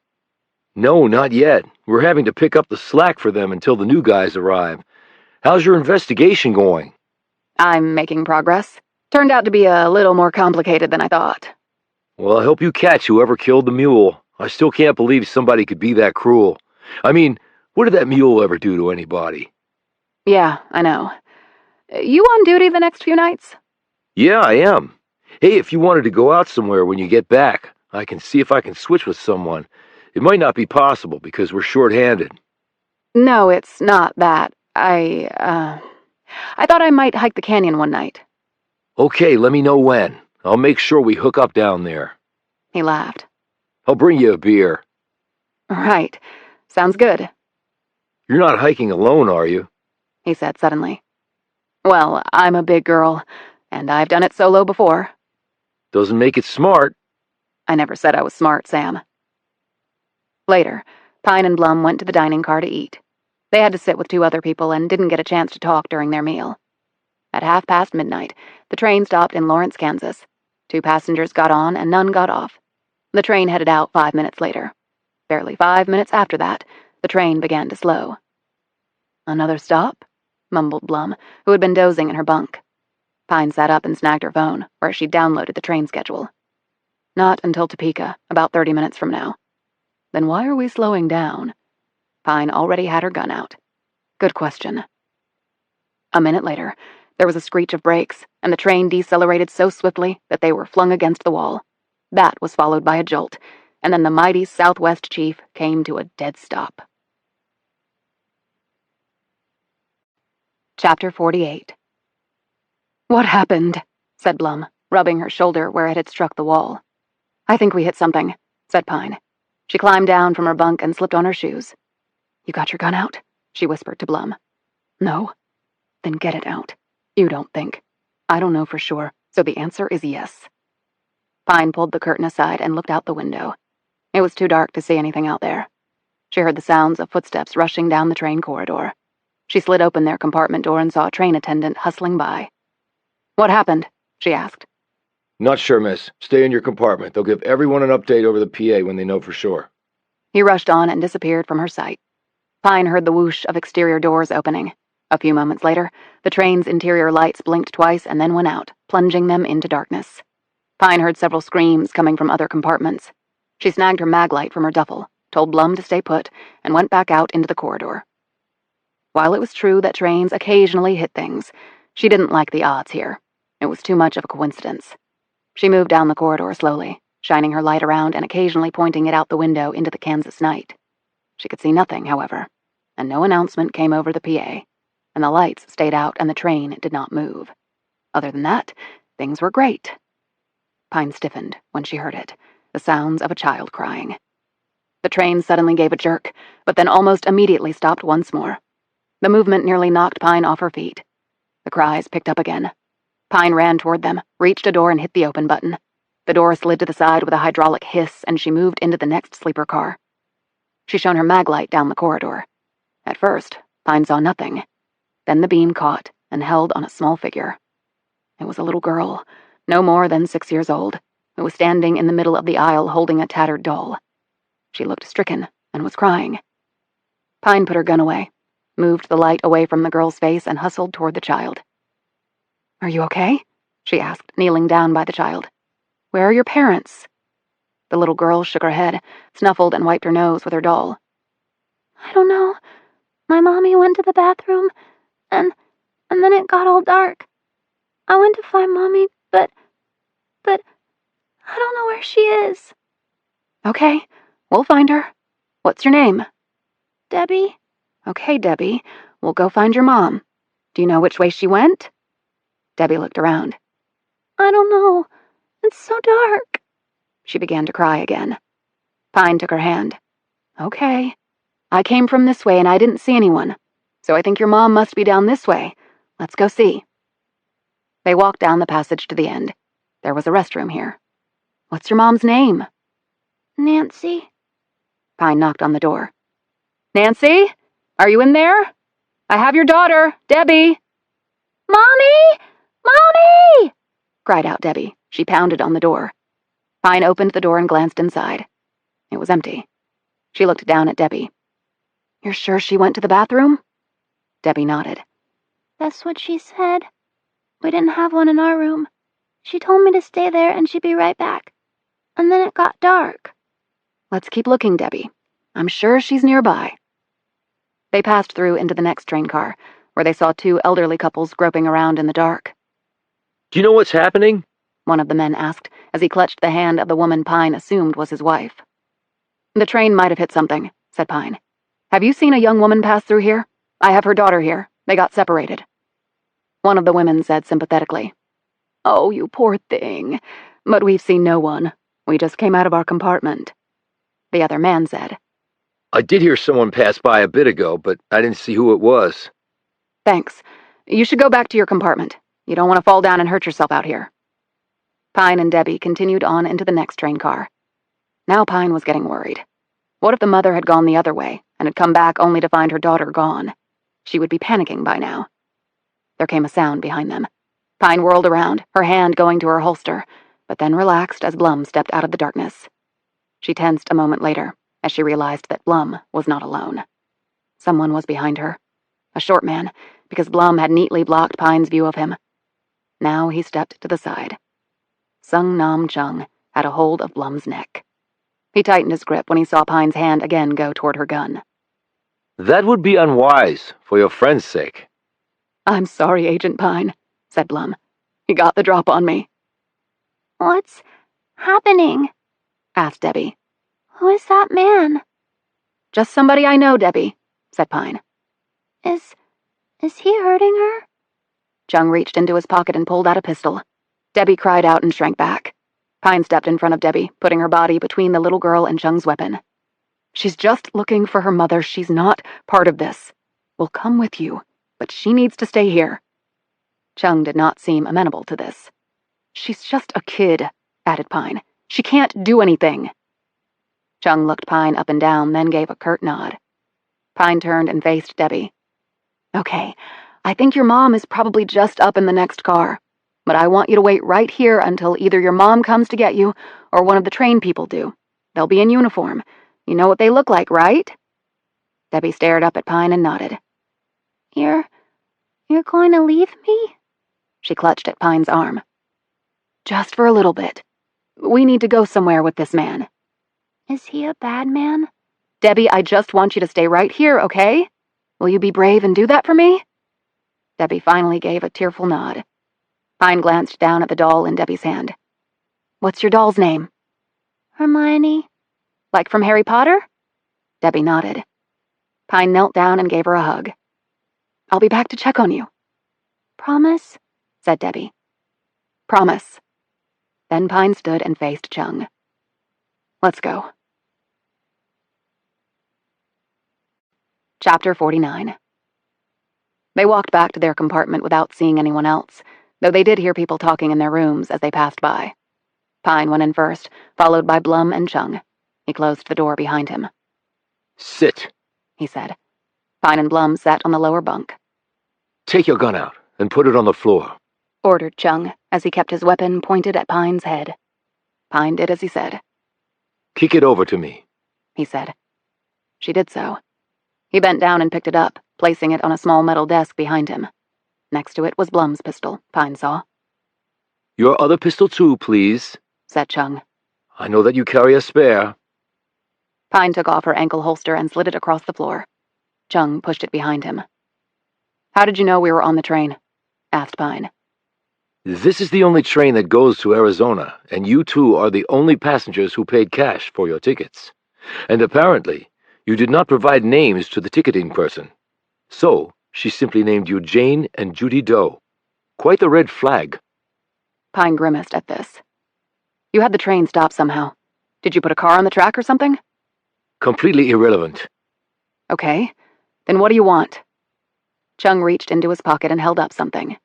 No, not yet. We're having to pick up the slack for them until the new guys arrive. How's your investigation going? I'm making progress. Turned out to be a little more complicated than I thought. Well, I hope you catch whoever killed the mule. I still can't believe somebody could be that cruel. I mean, what did that mule ever do to anybody? Yeah, I know. You on duty the next few nights? Yeah, I am. Hey, if you wanted to go out somewhere when you get back, I can see if I can switch with someone. It might not be possible because we're short-handed. No, it's not that. I thought I might hike the canyon one night. Okay, let me know when. I'll make sure we hook up down there. He laughed. I'll bring you a beer. Right. Sounds good, You're not hiking alone, are you? he said suddenly. Well, I'm a big girl, and I've done it solo before. Doesn't make it smart. I never said I was smart, Sam. Later, Pine and Blum went to the dining car to eat. They had to sit with two other people and didn't get a chance to talk during their meal. At midnight, the train stopped in Lawrence, Kansas. 2 passengers got on and none got off. The train headed out 5 minutes later. Barely 5 minutes after that, the train began to slow. Another stop? Mumbled Blum, who had been dozing in her bunk. Pine sat up and snagged her phone, where she'd downloaded the train schedule. Not until Topeka, about 30 minutes from now. Then why are we slowing down? Pine already had her gun out. Good question. A minute later, there was a screech of brakes, and the train decelerated so swiftly that they were flung against the wall. That was followed by a jolt, and then the mighty Southwest Chief came to a dead stop. Chapter 48. What happened? Said Blum, rubbing her shoulder where it had struck the wall. I think we hit something, said Pine. She climbed down from her bunk and slipped on her shoes. You got your gun out? She whispered to Blum. No. Then get it out. You don't think. I don't know for sure, so the answer is yes. Pine pulled the curtain aside and looked out the window. It was too dark to see anything out there. She heard the sounds of footsteps rushing down the train corridor. She slid open their compartment door and saw a train attendant hustling by. What happened? She asked. Not sure, miss. Stay in your compartment. They'll give everyone an update over the PA when they know for sure. He rushed on and disappeared from her sight. Pine heard the whoosh of exterior doors opening. A few moments later, the train's interior lights blinked twice and then went out, plunging them into darkness. Pine heard several screams coming from other compartments. She snagged her mag light from her duffel, told Blum to stay put, and went back out into the corridor. While it was true that trains occasionally hit things, she didn't like the odds here. It was too much of a coincidence. She moved down the corridor slowly, shining her light around and occasionally pointing it out the window into the Kansas night. She could see nothing, however, and no announcement came over the PA, and the lights stayed out and the train did not move. Other than that, things were great. Pine stiffened when she heard it, the sounds of a child crying. The train suddenly gave a jerk, but then almost immediately stopped once more. The movement nearly knocked Pine off her feet. The cries picked up again. Pine ran toward them, reached a door and hit the open button. The door slid to the side with a hydraulic hiss, and she moved into the next sleeper car. She shone her mag light down the corridor. At first, Pine saw nothing. Then the beam caught and held on a small figure. It was a little girl, no more than 6 years old, who was standing in the middle of the aisle holding a tattered doll. She looked stricken and was crying. Pine put her gun away, moved the light away from the girl's face, and hustled toward the child. Are you okay? She asked, kneeling down by the child. Where are your parents? The little girl shook her head, snuffled, and wiped her nose with her doll. I don't know. My mommy went to the bathroom, and then it got all dark. I went to find Mommy, but I don't know where she is. Okay, we'll find her. What's your name? Debbie? Okay, Debbie, we'll go find your mom. Do you know which way she went? Debbie looked around. I don't know. It's so dark. She began to cry again. Pine took her hand. Okay. I came from this way and I didn't see anyone, so I think your mom must be down this way. Let's go see. They walked down the passage to the end. There was a restroom here. What's your mom's name? Nancy? Pine knocked on the door. Nancy? Are you in there? I have your daughter, Debbie. Mommy! Mommy! Cried out Debbie. She pounded on the door. Pine opened the door and glanced inside. It was empty. She looked down at Debbie. You're sure she went to the bathroom? Debbie nodded. That's what she said. We didn't have one in our room. She told me to stay there and she'd be right back. And then it got dark. Let's keep looking, Debbie. I'm sure she's nearby. They passed through into the next train car, where they saw two elderly couples groping around in the dark. Do you know what's happening? One of the men asked as he clutched the hand of the woman Pine assumed was his wife. The train might have hit something, said Pine. Have you seen a young woman pass through here? I have her daughter here. They got separated. One of the women said sympathetically, Oh, you poor thing. But we've seen no one. We just came out of our compartment. The other man said, I did hear someone pass by a bit ago, but I didn't see who it was. Thanks. You should go back to your compartment. You don't want to fall down and hurt yourself out here. Pine and Debbie continued on into the next train car. Now Pine was getting worried. What if the mother had gone the other way and had come back only to find her daughter gone? She would be panicking by now. There came a sound behind them. Pine whirled around, her hand going to her holster, but then relaxed as Blum stepped out of the darkness. She tensed a moment later as she realized that Blum was not alone. Someone was behind her. A short man, because Blum had neatly blocked Pine's view of him. Now he stepped to the side. Sung Nam Chung had a hold of Blum's neck. He tightened his grip when he saw Pine's hand again go toward her gun. That would be unwise, for your friend's sake. I'm sorry, Agent Pine, said Blum. He got the drop on me. What's happening? Asked Debbie. Who is that man? Just somebody I know, Debbie, said Pine. Is he hurting her? Chung reached into his pocket and pulled out a pistol. Debbie cried out and shrank back. Pine stepped in front of Debbie, putting her body between the little girl and Chung's weapon. She's just looking for her mother. She's not part of this. We'll come with you, but she needs to stay here. Chung did not seem amenable to this. She's just a kid, added Pine. She can't do anything. Chung looked Pine up and down, then gave a curt nod. Pine turned and faced Debbie. Okay, I think your mom is probably just up in the next car, but I want you to wait right here until either your mom comes to get you or one of the train people do. They'll be in uniform. You know what they look like, right? Debbie stared up at Pine and nodded. You're going to leave me? She clutched at Pine's arm. Just for a little bit. We need to go somewhere with this man. Is he a bad man? Debbie, I just want you to stay right here, okay? Will you be brave and do that for me? Debbie finally gave a tearful nod. Pine glanced down at the doll in Debbie's hand. What's your doll's name? Hermione. Like from Harry Potter? Debbie nodded. Pine knelt down and gave her a hug. I'll be back to check on you. Promise? Said Debbie. Promise. Then Pine stood and faced Chung. Let's go. Chapter 49. They walked back to their compartment without seeing anyone else, though they did hear people talking in their rooms as they passed by. Pine went in first, followed by Blum and Chung. He closed the door behind him. Sit, he said. Pine and Blum sat on the lower bunk. Take your gun out and put it on the floor, ordered Chung as he kept his weapon pointed at Pine's head. Pine did as he said. Kick it over to me, he said. She did so. He bent down and picked it up, placing it on a small metal desk behind him. Next to it was Blum's pistol, Pine saw. Your other pistol too, please, said Chung. I know that you carry a spare. Pine took off her ankle holster and slid it across the floor. Chung pushed it behind him. How did you know we were on the train? Asked Pine. This is the only train that goes to Arizona, and you two are the only passengers who paid cash for your tickets. And apparently, you did not provide names to the ticketing person. So, she simply named you Jane and Judy Doe. Quite the red flag. Pine grimaced at this. You had the train stop somehow. Did you put a car on the track or something? Completely irrelevant. Okay. Then what do you want? Chung reached into his pocket and held up something.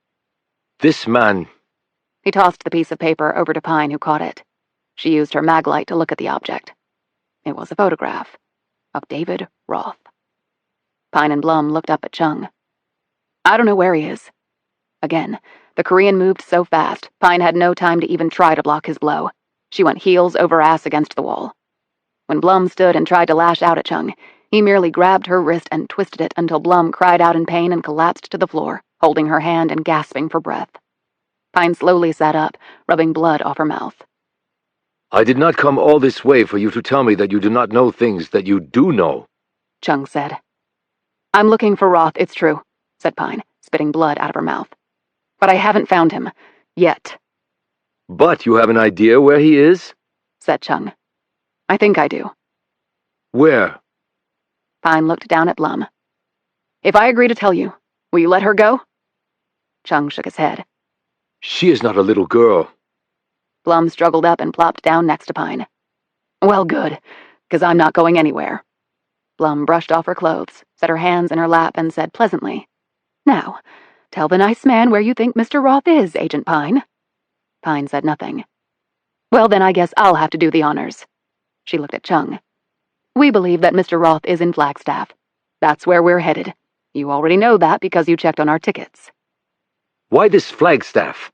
This man... He tossed the piece of paper over to Pine, who caught it. She used her mag light to look at the object. It was a photograph of David Roth. Pine and Blum looked up at Chung. I don't know where he is. Again, the Korean moved so fast, Pine had no time to even try to block his blow. She went heels over ass against the wall. When Blum stood and tried to lash out at Chung, he merely grabbed her wrist and twisted it until Blum cried out in pain and collapsed to the floor, holding her hand and gasping for breath. Pine slowly sat up, rubbing blood off her mouth. I did not come all this way for you to tell me that you do not know things that you do know, Chung said. I'm looking for Roth, it's true, said Pine, spitting blood out of her mouth. But I haven't found him. Yet. But you have an idea where he is? Said Chung. I think I do. Where? Pine looked down at Blum. If I agree to tell you, will you let her go? Chung shook his head. She is not a little girl. Blum struggled up and plopped down next to Pine. Well, good, 'cause I'm not going anywhere. Blum brushed off her clothes, set her hands in her lap, and said pleasantly, Now, tell the nice man where you think Mr. Roth is, Agent Pine. Pine said nothing. Well, then I guess I'll have to do the honors. She looked at Chung. We believe that Mr. Roth is in Flagstaff. That's where we're headed. You already know that because you checked on our tickets. Why this Flagstaff?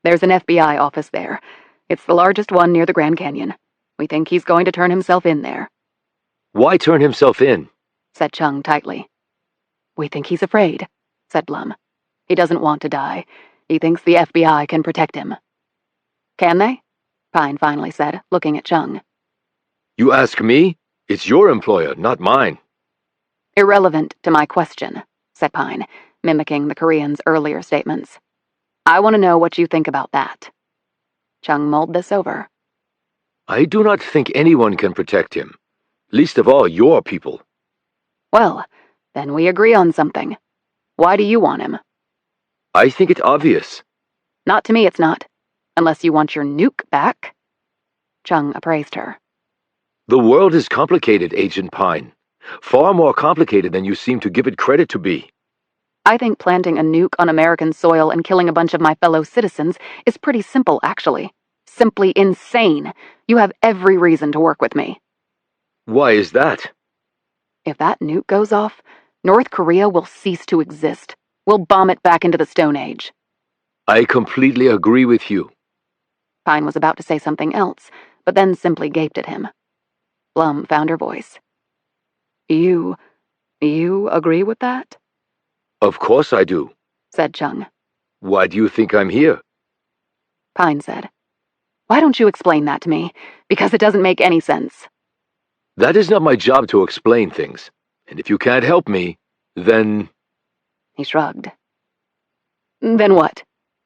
There's an FBI office there. It's the largest one near the Grand Canyon. We think he's going to turn himself in there. Why turn himself in? Said Chung tightly. We think he's afraid, said Blum. He doesn't want to die. He thinks the FBI can protect him. Can they? Pine finally said, looking at Chung. You ask me? It's your employer, not mine. Irrelevant to my question, said Pine, mimicking the Korean's earlier statements. I want to know what you think about that. Chung mulled this over. I do not think anyone can protect him. Least of all your people. Well, then we agree on something. Why do you want him? I think it obvious. Not to me, it's not. Unless you want your nuke back. Chung appraised her. The world is complicated, Agent Pine. Far more complicated than you seem to give it credit to be. I think planting a nuke on American soil and killing a bunch of my fellow citizens is pretty simple, actually. Simply insane. You have every reason to work with me. Why is that? If that nuke goes off, North Korea will cease to exist. We'll bomb it back into the Stone Age. I completely agree with you. Pine was about to say something else, but then simply gaped at him. Blum found her voice. You agree with that? Of course I do, said Chung. Why do you think I'm here? Pine said. Why don't you explain that to me? Because it doesn't make any sense. That is not my job to explain things. And if you can't help me, then... He shrugged. Then what?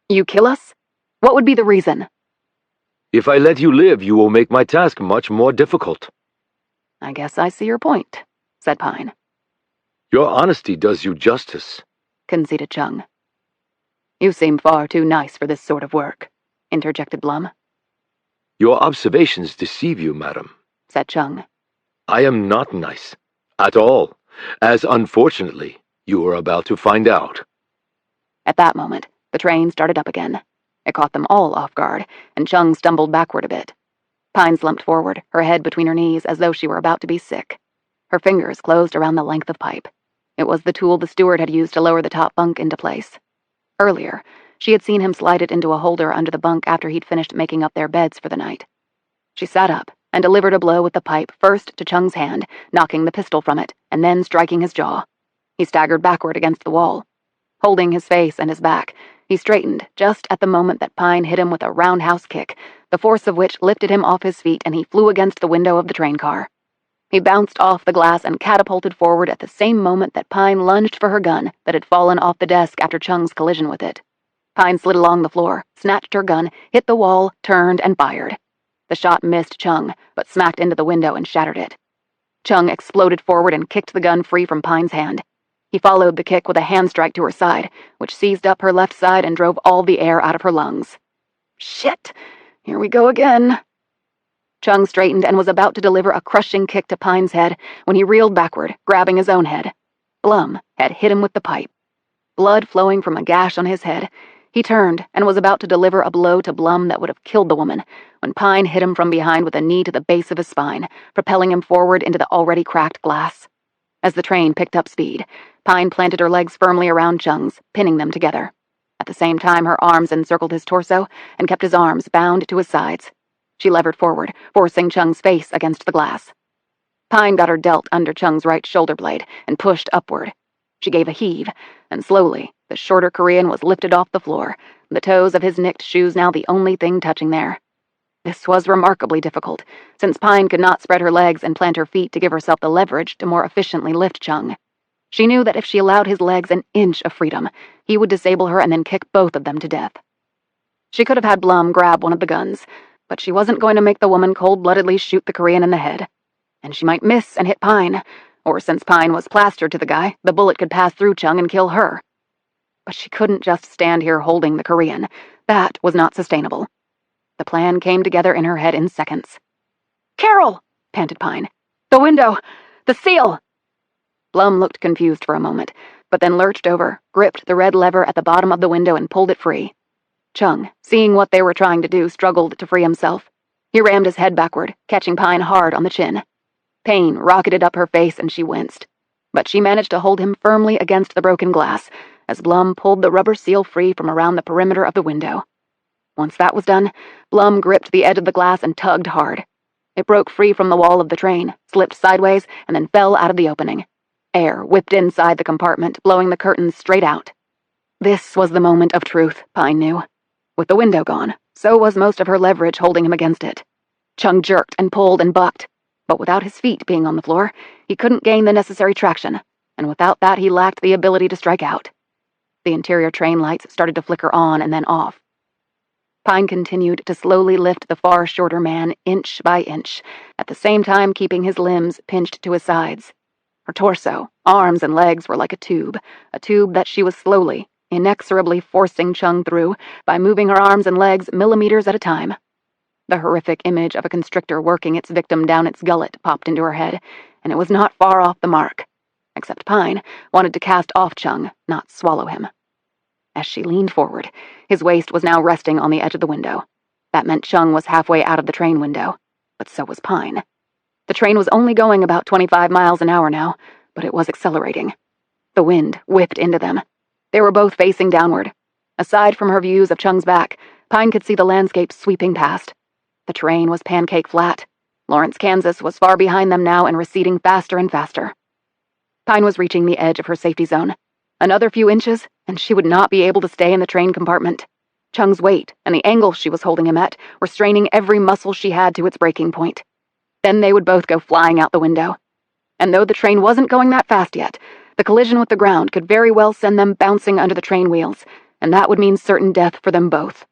You kill us? What would be the reason? If I let you live, you will make my task much more difficult. I guess I see your point, said Pine. Your honesty does you justice, conceded Chung. You seem far too nice for this sort of work, interjected Blum. Your observations deceive you, madam, said Chung. I am not nice. At all. As unfortunately, you are about to find out. At that moment, the train started up again. It caught them all off guard, and Chung stumbled backward a bit. Pine slumped forward, her head between her knees as though she were about to be sick. Her fingers closed around the length of pipe. It was the tool the steward had used to lower the top bunk into place. Earlier, she had seen him slide it into a holder under the bunk after he'd finished making up their beds for the night. She sat up and delivered a blow with the pipe first to Chung's hand, knocking the pistol from it, and then striking his jaw. He staggered backward against the wall. Holding his face and his back, he straightened just at the moment that Pine hit him with a roundhouse kick, the force of which lifted him off his feet and he flew against the window of the train car. He bounced off the glass and catapulted forward at the same moment that Pine lunged for her gun that had fallen off the desk after Chung's collision with it. Pine slid along the floor, snatched her gun, hit the wall, turned, and fired. The shot missed Chung, but smacked into the window and shattered it. Chung exploded forward and kicked the gun free from Pine's hand. He followed the kick with a hand strike to her side, which seized up her left side and drove all the air out of her lungs. Shit! Here we go again. Chung straightened and was about to deliver a crushing kick to Pine's head when he reeled backward, grabbing his own head. Blum had hit him with the pipe. Blood flowing from a gash on his head, he turned and was about to deliver a blow to Blum that would have killed the woman when Pine hit him from behind with a knee to the base of his spine, propelling him forward into the already cracked glass. As the train picked up speed, Pine planted her legs firmly around Chung's, pinning them together. At the same time, her arms encircled his torso and kept his arms bound to his sides. She levered forward, forcing Chung's face against the glass. Pine got her delt under Chung's right shoulder blade and pushed upward. She gave a heave, and slowly, the shorter Korean was lifted off the floor, the toes of his nicked shoes now the only thing touching there. This was remarkably difficult, since Pine could not spread her legs and plant her feet to give herself the leverage to more efficiently lift Chung. She knew that if she allowed his legs an inch of freedom, he would disable her and then kick both of them to death. She could have had Blum grab one of the guns, but she wasn't going to make the woman cold-bloodedly shoot the Korean in the head. And she might miss and hit Pine, or since Pine was plastered to the guy, the bullet could pass through Chung and kill her. But she couldn't just stand here holding the Korean. That was not sustainable. The plan came together in her head in seconds. "Carol!" panted Pine. "The window! The seal!" Blum looked confused for a moment, but then lurched over, gripped the red lever at the bottom of the window and pulled it free. Chung, seeing what they were trying to do, struggled to free himself. He rammed his head backward, catching Pine hard on the chin. Pain rocketed up her face and she winced. But she managed to hold him firmly against the broken glass as Blum pulled the rubber seal free from around the perimeter of the window. Once that was done, Blum gripped the edge of the glass and tugged hard. It broke free from the wall of the train, slipped sideways, and then fell out of the opening. Air whipped inside the compartment, blowing the curtains straight out. This was the moment of truth, Pine knew. With the window gone, so was most of her leverage holding him against it. Chung jerked and pulled and bucked, but without his feet being on the floor, he couldn't gain the necessary traction, and without that he lacked the ability to strike out. The interior train lights started to flicker on and then off. Pine continued to slowly lift the far shorter man inch by inch, at the same time keeping his limbs pinched to his sides. Her torso, arms, and legs were like a tube that she was slowly, inexorably forcing Chung through by moving her arms and legs millimeters at a time. The horrific image of a constrictor working its victim down its gullet popped into her head, and it was not far off the mark. Except Pine wanted to cast off Chung, not swallow him. As she leaned forward, his waist was now resting on the edge of the window. That meant Chung was halfway out of the train window, but so was Pine. The train was only going about 25 miles an hour now, but it was accelerating. The wind whipped into them. They were both facing downward. Aside from her views of Chung's back, Pine could see the landscape sweeping past. The train was pancake flat. Lawrence, Kansas was far behind them now and receding faster and faster. Pine was reaching the edge of her safety zone. Another few inches, and she would not be able to stay in the train compartment. Chung's weight and the angle she was holding him at were straining every muscle she had to its breaking point. Then they would both go flying out the window. And though the train wasn't going that fast yet, the collision with the ground could very well send them bouncing under the train wheels, and that would mean certain death for them both.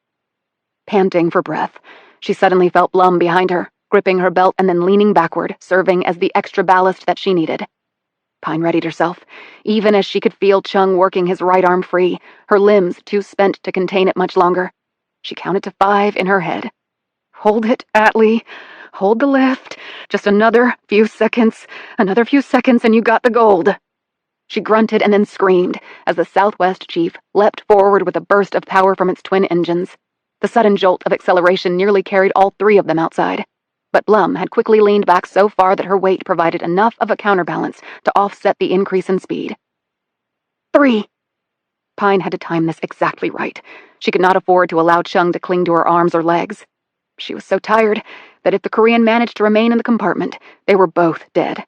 Panting for breath, she suddenly felt Blum behind her, gripping her belt and then leaning backward, serving as the extra ballast that she needed. Pine readied herself, even as she could feel Chung working his right arm free, her limbs too spent to contain it much longer. She counted to 5 in her head. "Hold it, Atlee. Hold the lift. Just another few seconds, and you got the gold." She grunted and then screamed as the Southwest Chief leapt forward with a burst of power from its twin engines. The sudden jolt of acceleration nearly carried all 3 of them outside. But Blum had quickly leaned back so far that her weight provided enough of a counterbalance to offset the increase in speed. 3. Pine had to time this exactly right. She could not afford to allow Chung to cling to her arms or legs. She was so tired that if the Korean managed to remain in the compartment, they were both dead.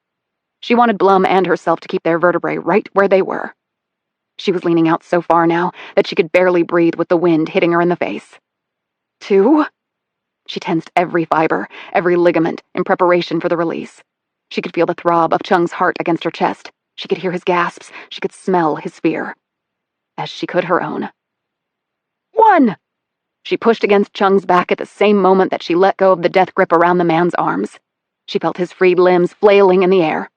She wanted Blum and herself to keep their vertebrae right where they were. She was leaning out so far now that she could barely breathe with the wind hitting her in the face. 2. She tensed every fiber, every ligament, in preparation for the release. She could feel the throb of Chung's heart against her chest. She could hear his gasps. She could smell his fear. As she could her own. One! She pushed against Chung's back at the same moment that she let go of the death grip around the man's arms. She felt his freed limbs flailing in the air.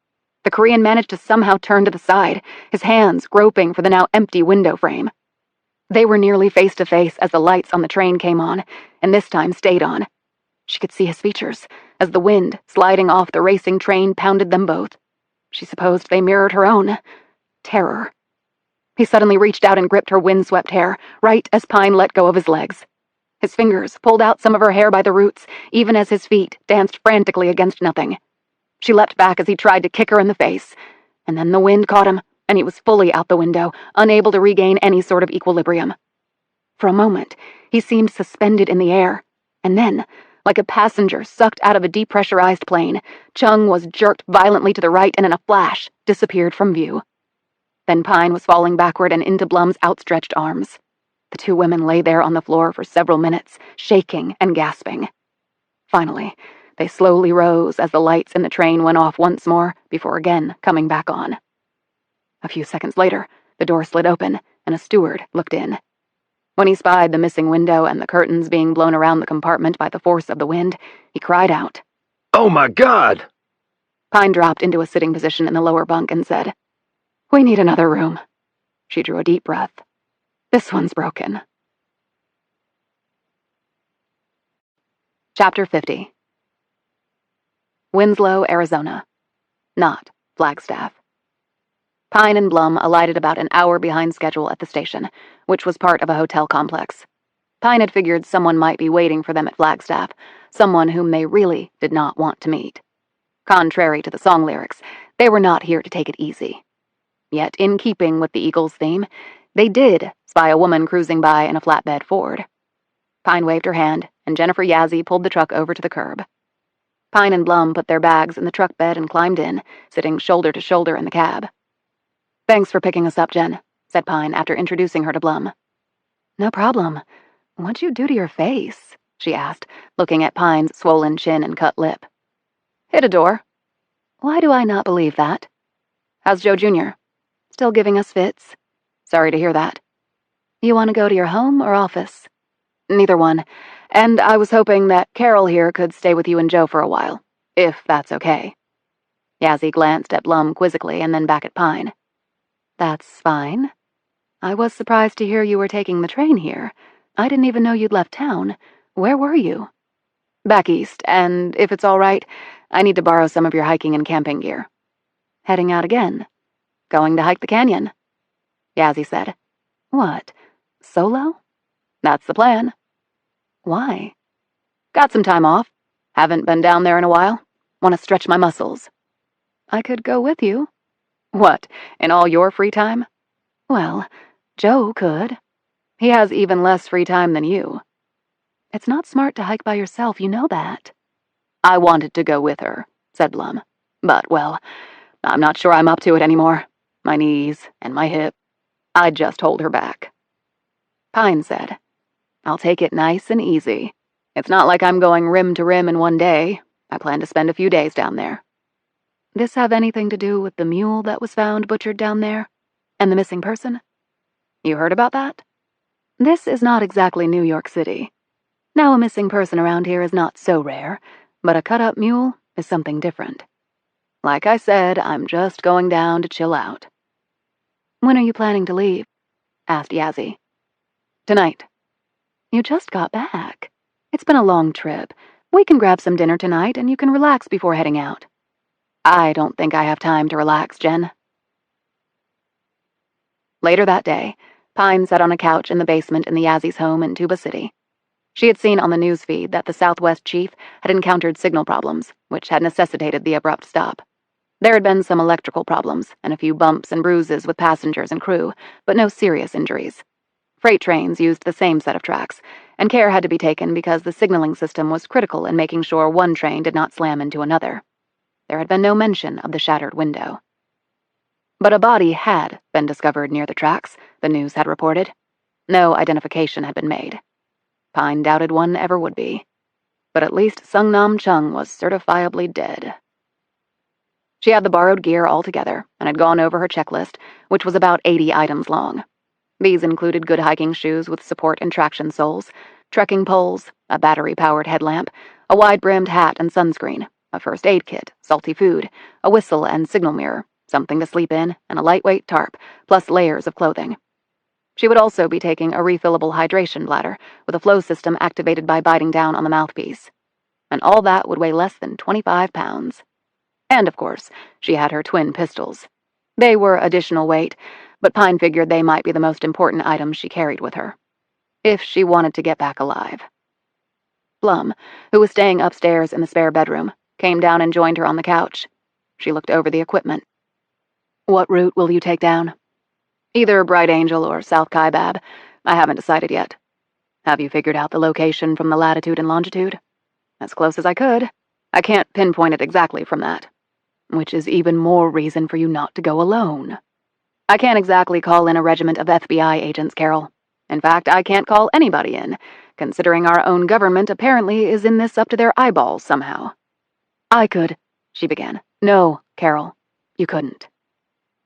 The Korean managed to somehow turn to the side, his hands groping for the now empty window frame. They were nearly face to face as the lights on the train came on, and this time stayed on. She could see his features, as the wind, sliding off the racing train, pounded them both. She supposed they mirrored her own. Terror. He suddenly reached out and gripped her windswept hair, right as Pine let go of his legs. His fingers pulled out some of her hair by the roots, even as his feet danced frantically against nothing. She leapt back as he tried to kick her in the face, and then the wind caught him, and he was fully out the window, unable to regain any sort of equilibrium. For a moment, he seemed suspended in the air, and then, like a passenger sucked out of a depressurized plane, Chung was jerked violently to the right and in a flash disappeared from view. Then Pine was falling backward and into Blum's outstretched arms. The two women lay there on the floor for several minutes, shaking and gasping. Finally, they slowly rose as the lights in the train went off once more before again coming back on. A few seconds later, the door slid open and a steward looked in. When he spied the missing window and the curtains being blown around the compartment by the force of the wind, he cried out, Oh my God! Pine dropped into a sitting position in the lower bunk and said, We need another room. She drew a deep breath. This one's broken. Chapter 50. Winslow, Arizona. Not Flagstaff. Pine and Blum alighted about an hour behind schedule at the station, which was part of a hotel complex. Pine had figured someone might be waiting for them at Flagstaff, someone whom they really did not want to meet. Contrary to the song lyrics, they were not here to take it easy. Yet, in keeping with the Eagles' theme, they did spy a woman cruising by in a flatbed Ford. Pine waved her hand, and Jennifer Yazzie pulled the truck over to the curb. Pine and Blum put their bags in the truck bed and climbed in, sitting shoulder to shoulder in the cab. Thanks for picking us up, Jen, said Pine after introducing her to Blum. No problem. What'd you do to your face? She asked, looking at Pine's swollen chin and cut lip. Hit a door. Why do I not believe that? How's Joe Jr.? Still giving us fits? Sorry to hear that. You want to go to your home or office? Neither one. And I was hoping that Carol here could stay with you and Joe for a while, if that's okay. Yazzie glanced at Blum quizzically and then back at Pine. That's fine. I was surprised to hear you were taking the train here. I didn't even know you'd left town. Where were you? Back east, and if it's all right, I need to borrow some of your hiking and camping gear. Heading out again? Going to hike the canyon? Yazzie said. What? Solo? That's the plan. Why? Got some time off. Haven't been down there in a while. Want to stretch my muscles. I could go with you. What, in all your free time? Well, Joe could. He has even less free time than you. It's not smart to hike by yourself, you know that. I wanted to go with her, said Blum. But, well, I'm not sure I'm up to it anymore. My knees and my hip. I'd just hold her back. Pine said, I'll take it nice and easy. It's not like I'm going rim to rim in one day. I plan to spend a few days down there. This have anything to do with the mule that was found butchered down there? And the missing person? You heard about that? This is not exactly New York City. Now a missing person around here is not so rare, but a cut-up mule is something different. Like I said, I'm just going down to chill out. When are you planning to leave? Asked Yazzie. Tonight. You just got back. It's been a long trip. We can grab some dinner tonight and you can relax before heading out. I don't think I have time to relax, Jen. Later that day, Pine sat on a couch in the basement in the Yazzie's home in Tuba City. She had seen on the news feed that the Southwest chief had encountered signal problems, which had necessitated the abrupt stop. There had been some electrical problems and a few bumps and bruises with passengers and crew, but no serious injuries. Freight trains used the same set of tracks, and care had to be taken because the signaling system was critical in making sure one train did not slam into another. There had been no mention of the shattered window. But a body had been discovered near the tracks, the news had reported. No identification had been made. Pine doubted one ever would be. But at least Sung Nam Chung was certifiably dead. She had the borrowed gear all together and had gone over her checklist, which was about 80 items long. These included good hiking shoes with support and traction soles, trekking poles, a battery-powered headlamp, a wide-brimmed hat and sunscreen, a first aid kit, salty food, a whistle and signal mirror, something to sleep in, and a lightweight tarp, plus layers of clothing. She would also be taking a refillable hydration bladder with a flow system activated by biting down on the mouthpiece. And all that would weigh less than 25 pounds. And, of course, she had her twin pistols. They were additional weight, but Pine figured they might be the most important items she carried with her, if she wanted to get back alive. Blum, who was staying upstairs in the spare bedroom, came down and joined her on the couch. She looked over the equipment. "What route will you take down?" "Either Bright Angel or South Kaibab. I haven't decided yet." "Have you figured out the location from the latitude and longitude?" "As close as I could. I can't pinpoint it exactly from that." "Which is even more reason for you not to go alone." "I can't exactly call in a regiment of FBI agents, Carol. In fact, I can't call anybody in, considering our own government apparently is in this up to their eyeballs somehow." "I could," she began. "No, Carol, you couldn't."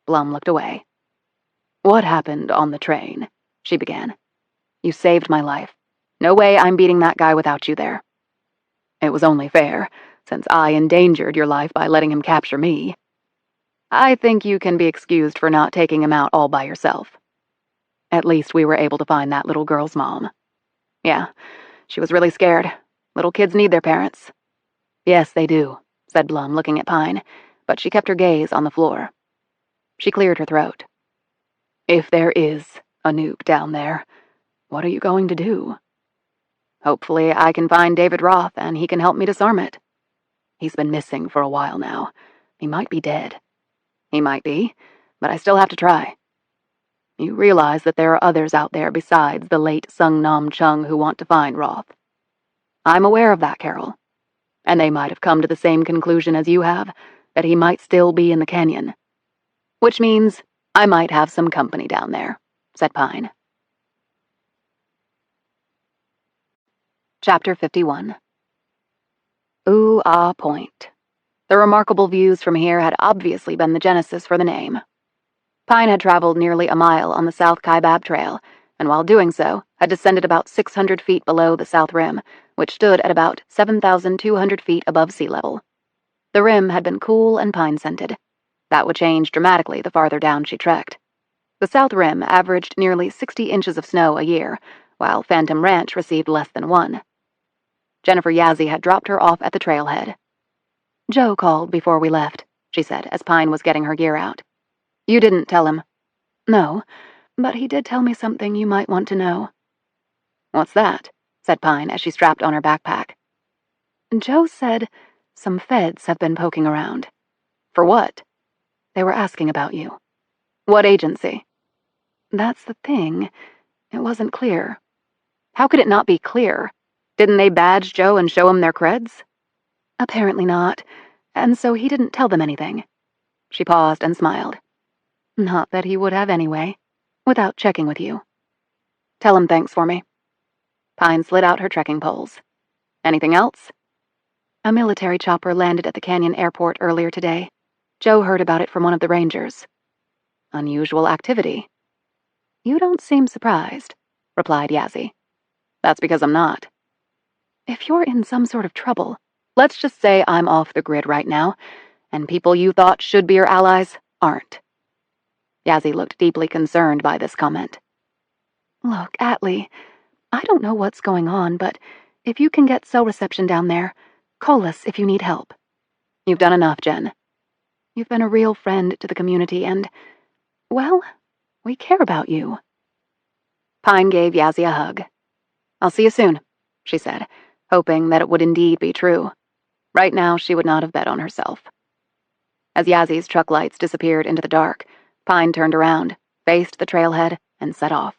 Blum looked away. "What happened on the train?" she began. "You saved my life. No way I'm beating that guy without you there." "It was only fair, since I endangered your life by letting him capture me." "I think you can be excused for not taking him out all by yourself." "At least we were able to find that little girl's mom." "Yeah, she was really scared. Little kids need their parents." "Yes, they do," said Blum, looking at Pine, but she kept her gaze on the floor. She cleared her throat. "If there is a nuke down there, what are you going to do?" "Hopefully I can find David Roth and he can help me disarm it." "He's been missing for a while now. He might be dead." "He might be, but I still have to try." "You realize that there are others out there besides the late Sung Nam Chung who want to find Roth?" "I'm aware of that, Carol. And they might have come to the same conclusion as you have, that he might still be in the canyon. Which means I might have some company down there," said Pine. Chapter 51. Ooh Ah Point. The remarkable views from here had obviously been the genesis for the name. Pine had traveled nearly a mile on the South Kaibab Trail, and while doing so, had descended about 600 feet below the south rim, which stood at about 7,200 feet above sea level. The rim had been cool and pine-scented. That would change dramatically the farther down she trekked. The south rim averaged nearly 60 inches of snow a year, while Phantom Ranch received less than 1. Jennifer Yazzie had dropped her off at the trailhead. "Joe called before we left," she said as Pine was getting her gear out. "You didn't tell him?" "No, but he did tell me something you might want to know." "What's that?" said Pine as she strapped on her backpack. "Joe said some feds have been poking around." "For what?" "They were asking about you." "What agency?" "That's the thing. It wasn't clear." "How could it not be clear? Didn't they badge Joe and show him their creds?" "Apparently not, and so he didn't tell them anything." She paused and smiled. "Not that he would have anyway, without checking with you." "Tell him thanks for me." Pine slid out her trekking poles. "Anything else?" "A military chopper landed at the canyon airport earlier today. Joe heard about it from one of the rangers." "Unusual activity." "You don't seem surprised," replied Yazzie. "That's because I'm not." "If you're in some sort of trouble, let's just say I'm off the grid right now, and people you thought should be your allies aren't." Yazzie looked deeply concerned by this comment. "Look, Atlee, I don't know what's going on, but if you can get cell reception down there, call us if you need help." "You've done enough, Jen." "You've been a real friend to the community and, well, we care about you." Pine gave Yazzie a hug. "I'll see you soon," she said, hoping that it would indeed be true. Right now, she would not have bet on herself. As Yazzie's truck lights disappeared into the dark, Pine turned around, faced the trailhead, and set off.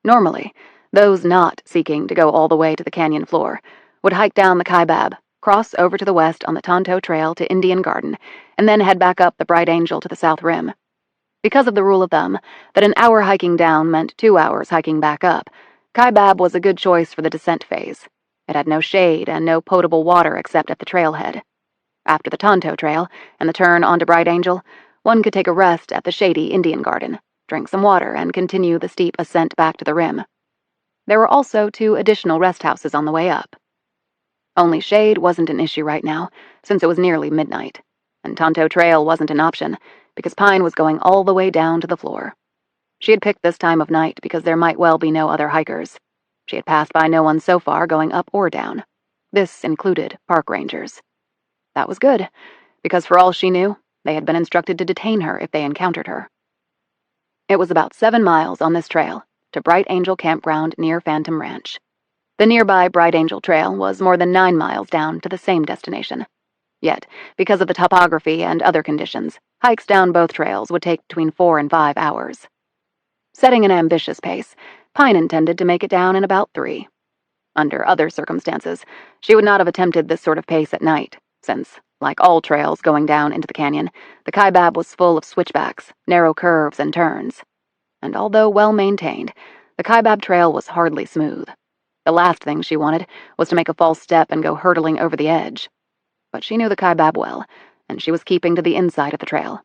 Normally, those not seeking to go all the way to the canyon floor would hike down the Kaibab, cross over to the west on the Tonto Trail to Indian Garden, and then head back up the Bright Angel to the south rim. Because of the rule of thumb that an hour hiking down meant 2 hours hiking back up, Kaibab was a good choice for the descent phase. It had no shade and no potable water except at the trailhead. After the Tonto Trail and the turn onto Bright Angel, one could take a rest at the shady Indian Garden, drink some water, and continue the steep ascent back to the rim. There were also 2 additional rest houses on the way up. Only shade wasn't an issue right now, since it was nearly midnight, and Tonto Trail wasn't an option, because Pine was going all the way down to the floor. She had picked this time of night because there might well be no other hikers. She had passed by no one so far going up or down. This included park rangers. That was good, because for all she knew, they had been instructed to detain her if they encountered her. It was about 7 miles on this trail to Bright Angel Campground near Phantom Ranch. The nearby Bright Angel Trail was more than 9 miles down to the same destination. Yet, because of the topography and other conditions, hikes down both trails would take between 4 and 5 hours. Setting an ambitious pace, Pine intended to make it down in about 3. Under other circumstances, she would not have attempted this sort of pace at night, since, like all trails going down into the canyon, the Kaibab was full of switchbacks, narrow curves, and turns. And although well-maintained, the Kaibab trail was hardly smooth. The last thing she wanted was to make a false step and go hurtling over the edge. But she knew the Kaibab well, and she was keeping to the inside of the trail.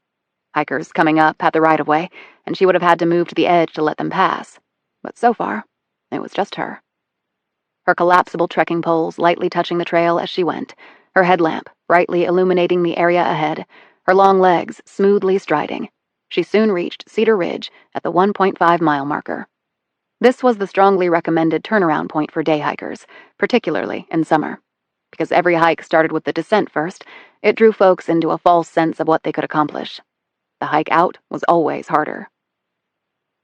Hikers coming up had the right-of-way, and she would have had to move to the edge to let them pass. But so far, it was just her. Her collapsible trekking poles lightly touching the trail as she went, her headlamp brightly illuminating the area ahead, her long legs smoothly striding, she soon reached Cedar Ridge at the 1.5-mile marker. This was the strongly recommended turnaround point for day hikers, particularly in summer. Because every hike started with the descent first, it drew folks into a false sense of what they could accomplish. The hike out was always harder.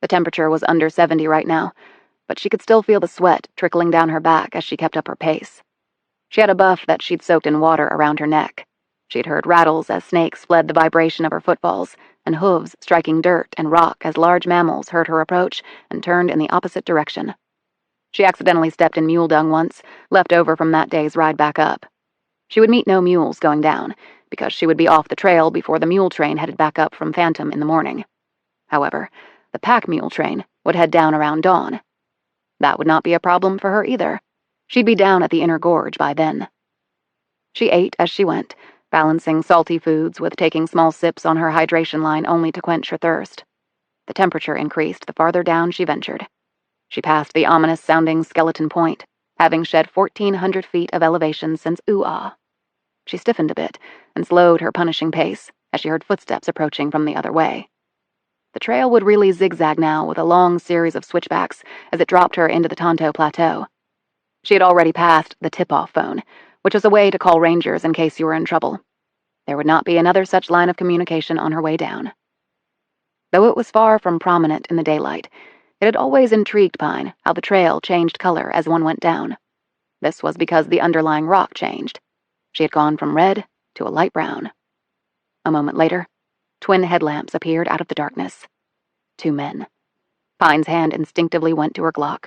The temperature was under 70 right now, but she could still feel the sweat trickling down her back as she kept up her pace. She had a buff that she'd soaked in water around her neck. She'd heard rattles as snakes fled the vibration of her footfalls, and hooves striking dirt and rock as large mammals heard her approach and turned in the opposite direction. She accidentally stepped in mule dung once, left over from that day's ride back up. She would meet no mules going down, because she would be off the trail before the mule train headed back up from Phantom in the morning. However, the pack mule train would head down around dawn. That would not be a problem for her either. She'd be down at the inner gorge by then. She ate as she went, balancing salty foods with taking small sips on her hydration line only to quench her thirst. The temperature increased the farther down she ventured. She passed the ominous-sounding Skeleton Point, having shed 1,400 feet of elevation since Ooh-Ah. She stiffened a bit and slowed her punishing pace as she heard footsteps approaching from the other way. The trail would really zigzag now with a long series of switchbacks as it dropped her into the Tonto Plateau. She had already passed the tip-off phone, which was a way to call rangers in case you were in trouble. There would not be another such line of communication on her way down. Though it was far from prominent in the daylight, it had always intrigued Pine how the trail changed color as one went down. This was because the underlying rock changed. She had gone from red to a light brown. A moment later, twin headlamps appeared out of the darkness. 2 men. Pine's hand instinctively went to her Glock.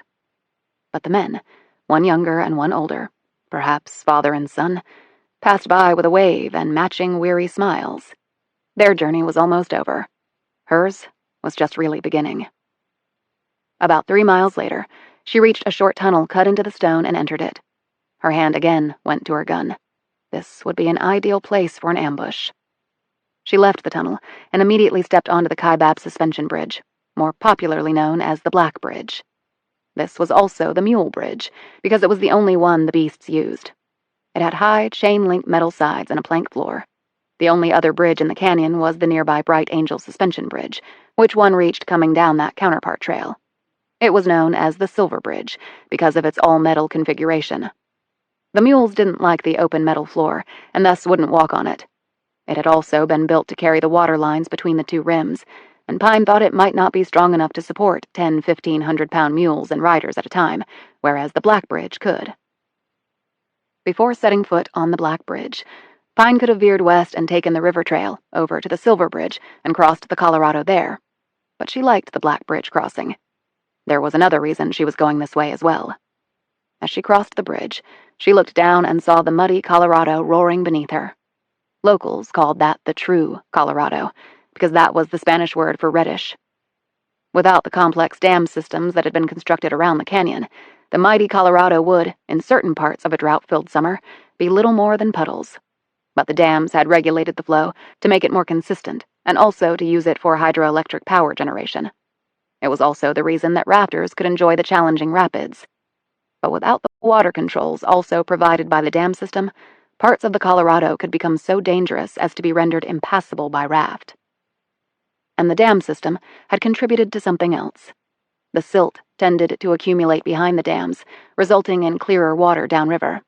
But the men, one younger and one older, perhaps father and son, passed by with a wave and matching weary smiles. Their journey was almost over. Hers was just really beginning. About 3 miles later, she reached a short tunnel cut into the stone and entered it. Her hand again went to her gun. This would be an ideal place for an ambush. She left the tunnel and immediately stepped onto the Kaibab suspension bridge, more popularly known as the Black Bridge. This was also the Mule Bridge, because it was the only one the beasts used. It had high, chain-link metal sides and a plank floor. The only other bridge in the canyon was the nearby Bright Angel Suspension Bridge, which one reached coming down that counterpart trail. It was known as the Silver Bridge because of its all-metal configuration. The mules didn't like the open metal floor, and thus wouldn't walk on it. It had also been built to carry the water lines between the 2 rims, and Pine thought it might not be strong enough to support 1,500-pound mules and riders at a time, whereas the Black Bridge could. Before setting foot on the Black Bridge, Pine could have veered west and taken the river trail over to the Silver Bridge and crossed the Colorado there, but she liked the Black Bridge crossing. There was another reason she was going this way as well. As she crossed the bridge, she looked down and saw the muddy Colorado roaring beneath her. Locals called that the true Colorado, because that was the Spanish word for reddish. Without the complex dam systems that had been constructed around the canyon, the mighty Colorado would, in certain parts of a drought-filled summer, be little more than puddles. but the dams had regulated the flow to make it more consistent and also to use it for hydroelectric power generation. It was also the reason that rafters could enjoy the challenging rapids. But without the water controls also provided by the dam system, parts of the Colorado could become so dangerous as to be rendered impassable by raft. And the dam system had contributed to something else. The silt tended to accumulate behind the dams, resulting in clearer water downriver.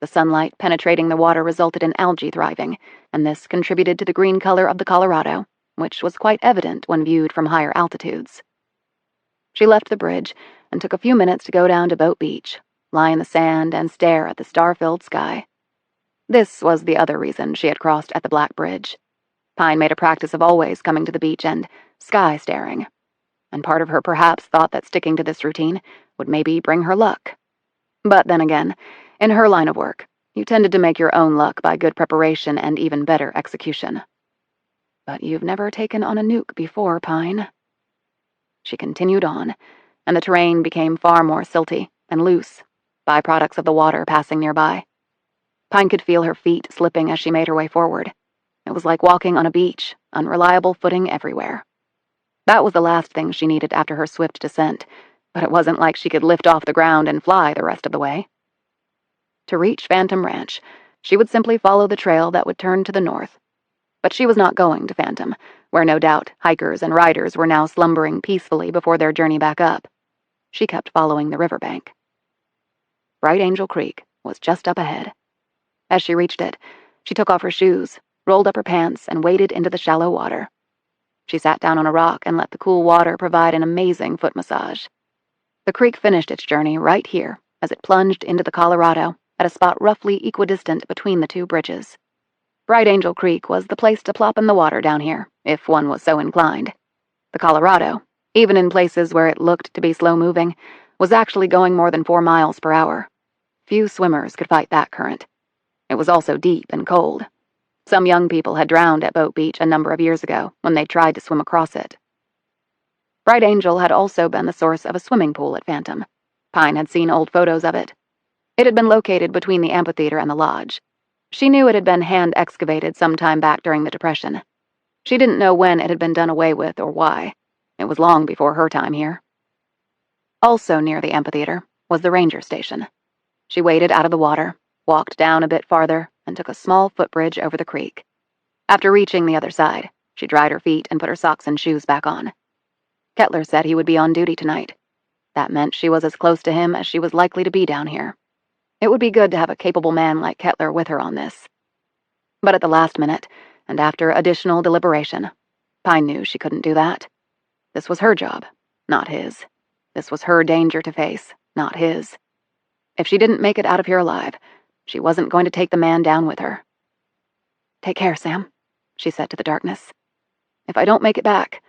The sunlight penetrating the water resulted in algae thriving, and this contributed to the green color of the Colorado, which was quite evident when viewed from higher altitudes. She left the bridge and took a few minutes to go down to Boat Beach, lie in the sand, and stare at the star-filled sky. This was the other reason she had crossed at the Black Bridge. Pine made a practice of always coming to the beach and sky staring, and part of her perhaps thought that sticking to this routine would maybe bring her luck. But then again, in her line of work, you tended to make your own luck by good preparation and even better execution. But you've never taken on a nuke before, Pine. She continued on, and the terrain became far more silty and loose, byproducts of the water passing nearby. Pine could feel her feet slipping as she made her way forward. It was like walking on a beach, unreliable footing everywhere. That was the last thing she needed after her swift descent, but it wasn't like she could lift off the ground and fly the rest of the way. To reach Phantom Ranch, she would simply follow the trail that would turn to the north. But she was not going to Phantom, where no doubt hikers and riders were now slumbering peacefully before their journey back up. She kept following the riverbank. Bright Angel Creek was just up ahead. As she reached it, she took off her shoes, rolled up her pants, and waded into the shallow water. She sat down on a rock and let the cool water provide an amazing foot massage. The creek finished its journey right here as it plunged into the Colorado at a spot roughly equidistant between the two bridges. Bright Angel Creek was the place to plop in the water down here, if one was so inclined. The Colorado, even in places where it looked to be slow-moving, was actually going more than 4 miles per hour. Few swimmers could fight that current. It was also deep and cold. Some young people had drowned at Boat Beach a number of years ago when they tried to swim across it. Bright Angel had also been the source of a swimming pool at Phantom. Pine had seen old photos of it. It had been located between the amphitheater and the lodge. She knew it had been hand-excavated some time back during the Depression. She didn't know when it had been done away with or why. It was long before her time here. Also near the amphitheater was the ranger station. She waded out of the water, walked down a bit farther, and took a small footbridge over the creek. After reaching the other side, she dried her feet and put her socks and shoes back on. Kettler said he would be on duty tonight. That meant she was as close to him as she was likely to be down here. It would be good to have a capable man like Kettler with her on this. But at the last minute, and after additional deliberation, Pine knew she couldn't do that. This was her job, not his. This was her danger to face, not his. If she didn't make it out of here alive, she wasn't going to take the man down with her. "Take care, Sam," she said to the darkness. "If I don't make it back,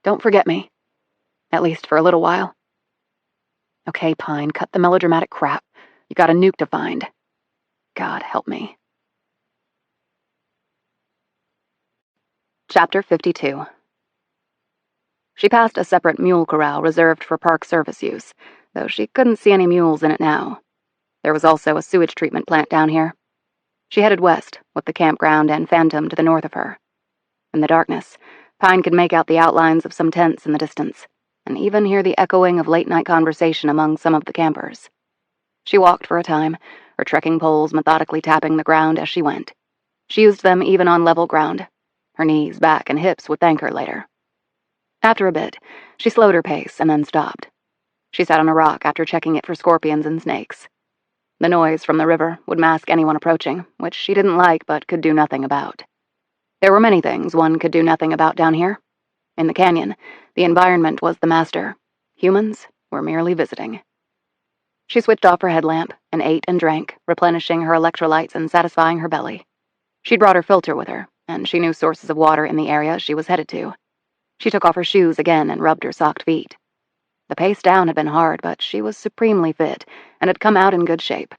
don't forget me. At least for a little while." "Okay, Pine, cut the melodramatic crap. You got a nuke to find. God help me." Chapter 52. She passed a separate mule corral reserved for Park Service use, though she couldn't see any mules in it now. There was also a sewage treatment plant down here. She headed west, with the campground and Phantom to the north of her. In the darkness, Pine could make out the outlines of some tents in the distance, and even hear the echoing of late-night conversation among some of the campers. She walked for a time, her trekking poles methodically tapping the ground as she went. She used them even on level ground. Her knees, back, and hips would thank her later. After a bit, she slowed her pace and then stopped. She sat on a rock after checking it for scorpions and snakes. The noise from the river would mask anyone approaching, which she didn't like but could do nothing about. There were many things one could do nothing about down here. In the canyon, the environment was the master. Humans were merely visiting. She switched off her headlamp and ate and drank, replenishing her electrolytes and satisfying her belly. She'd brought her filter with her, and she knew sources of water in the area she was headed to. She took off her shoes again and rubbed her socked feet. The pace down had been hard, but she was supremely fit and had come out in good shape.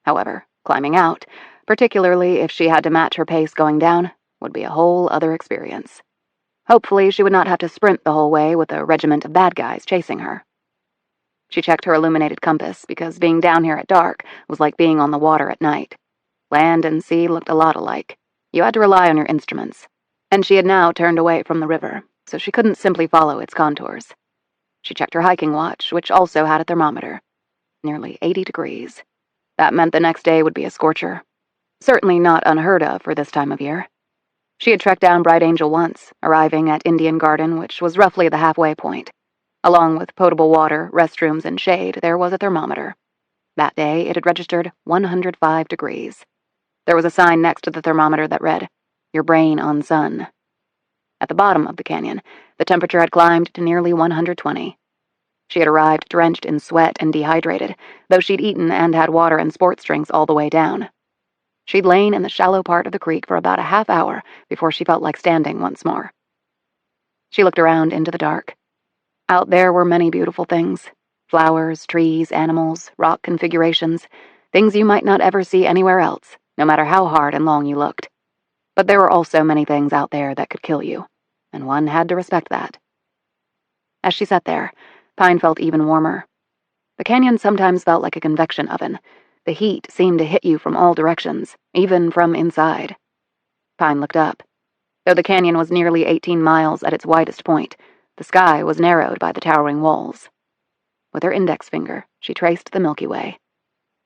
However, climbing out, particularly if she had to match her pace going down, would be a whole other experience. Hopefully, she would not have to sprint the whole way with a regiment of bad guys chasing her. She checked her illuminated compass because being down here at dark was like being on the water at night. Land and sea looked a lot alike. You had to rely on your instruments, and she had now turned away from the river, so she couldn't simply follow its contours. She checked her hiking watch, which also had a thermometer. Nearly 80 degrees. That meant the next day would be a scorcher. Certainly not unheard of for this time of year. She had trekked down Bright Angel once, arriving at Indian Garden, which was roughly the halfway point. Along with potable water, restrooms, and shade, there was a thermometer. That day, it had registered 105 degrees. There was a sign next to the thermometer that read, "Your brain on sun." At the bottom of the canyon, the temperature had climbed to nearly 120. She had arrived drenched in sweat and dehydrated, though she'd eaten and had water and sports drinks all the way down. She'd lain in the shallow part of the creek for about a half hour before she felt like standing once more. She looked around into the dark. Out there were many beautiful things. Flowers, trees, animals, rock configurations, things you might not ever see anywhere else, no matter how hard and long you looked. But there were also many things out there that could kill you, and one had to respect that. As she sat there, Pine felt even warmer. The canyon sometimes felt like a convection oven. The heat seemed to hit you from all directions, even from inside. Pine looked up. Though the canyon was nearly 18 miles at its widest point, the sky was narrowed by the towering walls. With her index finger, she traced the Milky Way.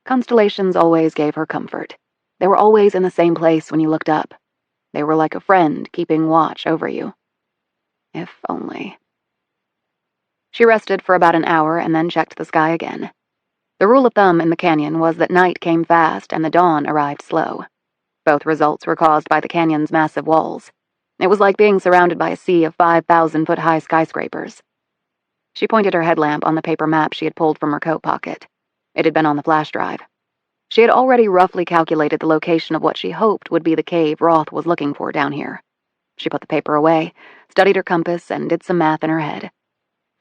Constellations always gave her comfort. They were always in the same place when you looked up. They were like a friend keeping watch over you. If only. She rested for about an hour and then checked the sky again. The rule of thumb in the canyon was that night came fast and the dawn arrived slow. Both results were caused by the canyon's massive walls. It was like being surrounded by a sea of 5,000-foot-high skyscrapers. She pointed her headlamp on the paper map she had pulled from her coat pocket. It had been on the flash drive. She had already roughly calculated the location of what she hoped would be the cave Roth was looking for down here. She put the paper away, studied her compass, and did some math in her head.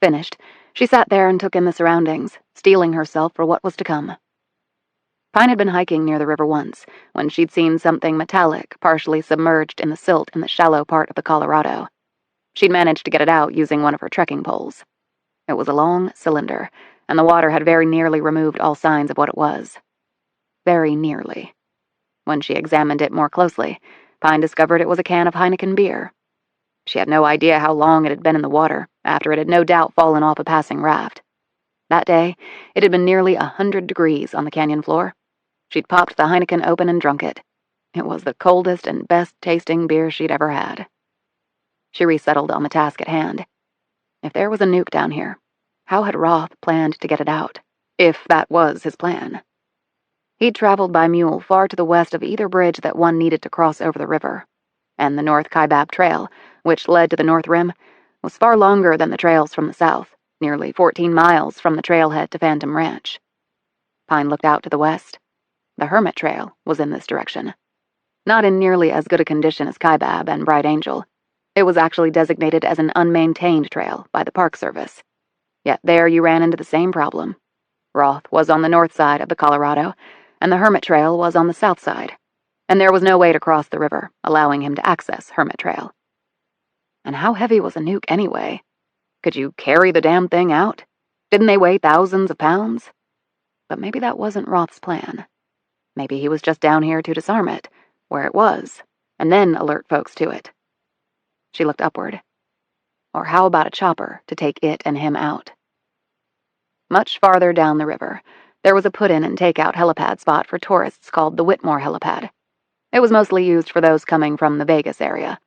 Finished, she sat there and took in the surroundings, steeling herself for what was to come. Pine had been hiking near the river once, when she'd seen something metallic partially submerged in the silt in the shallow part of the Colorado. She'd managed to get it out using one of her trekking poles. It was a long cylinder, and the water had very nearly removed all signs of what it was. Very nearly. When she examined it more closely, Pine discovered it was a can of Heineken beer. She had no idea how long it had been in the water, after it had no doubt fallen off a passing raft. That day, it had been nearly 100 degrees on the canyon floor. She'd popped the Heineken open and drunk it. It was the coldest and best-tasting beer she'd ever had. She resettled on the task at hand. If there was a nuke down here, how had Roth planned to get it out? If that was his plan. He'd traveled by mule far to the west of either bridge that one needed to cross over the river, and the North Kaibab Trail, which led to the North Rim, was far longer than the trails from the south, nearly 14 miles from the trailhead to Phantom Ranch. Pine looked out to the west. The Hermit Trail was in this direction. Not in nearly as good a condition as Kaibab and Bright Angel. It was actually designated as an unmaintained trail by the Park Service. Yet there you ran into the same problem. Roth was on the north side of the Colorado, and the Hermit Trail was on the south side, and there was no way to cross the river, allowing him to access Hermit Trail. And how heavy was a nuke anyway? Could you carry the damn thing out? Didn't they weigh thousands of pounds? But maybe that wasn't Roth's plan. Maybe he was just down here to disarm it, where it was, and then alert folks to it. She looked upward. Or how about a chopper to take it and him out? Much farther down the river, there was a put-in and take-out helipad spot for tourists called the Whitmore Helipad. It was mostly used for those coming from the Vegas area.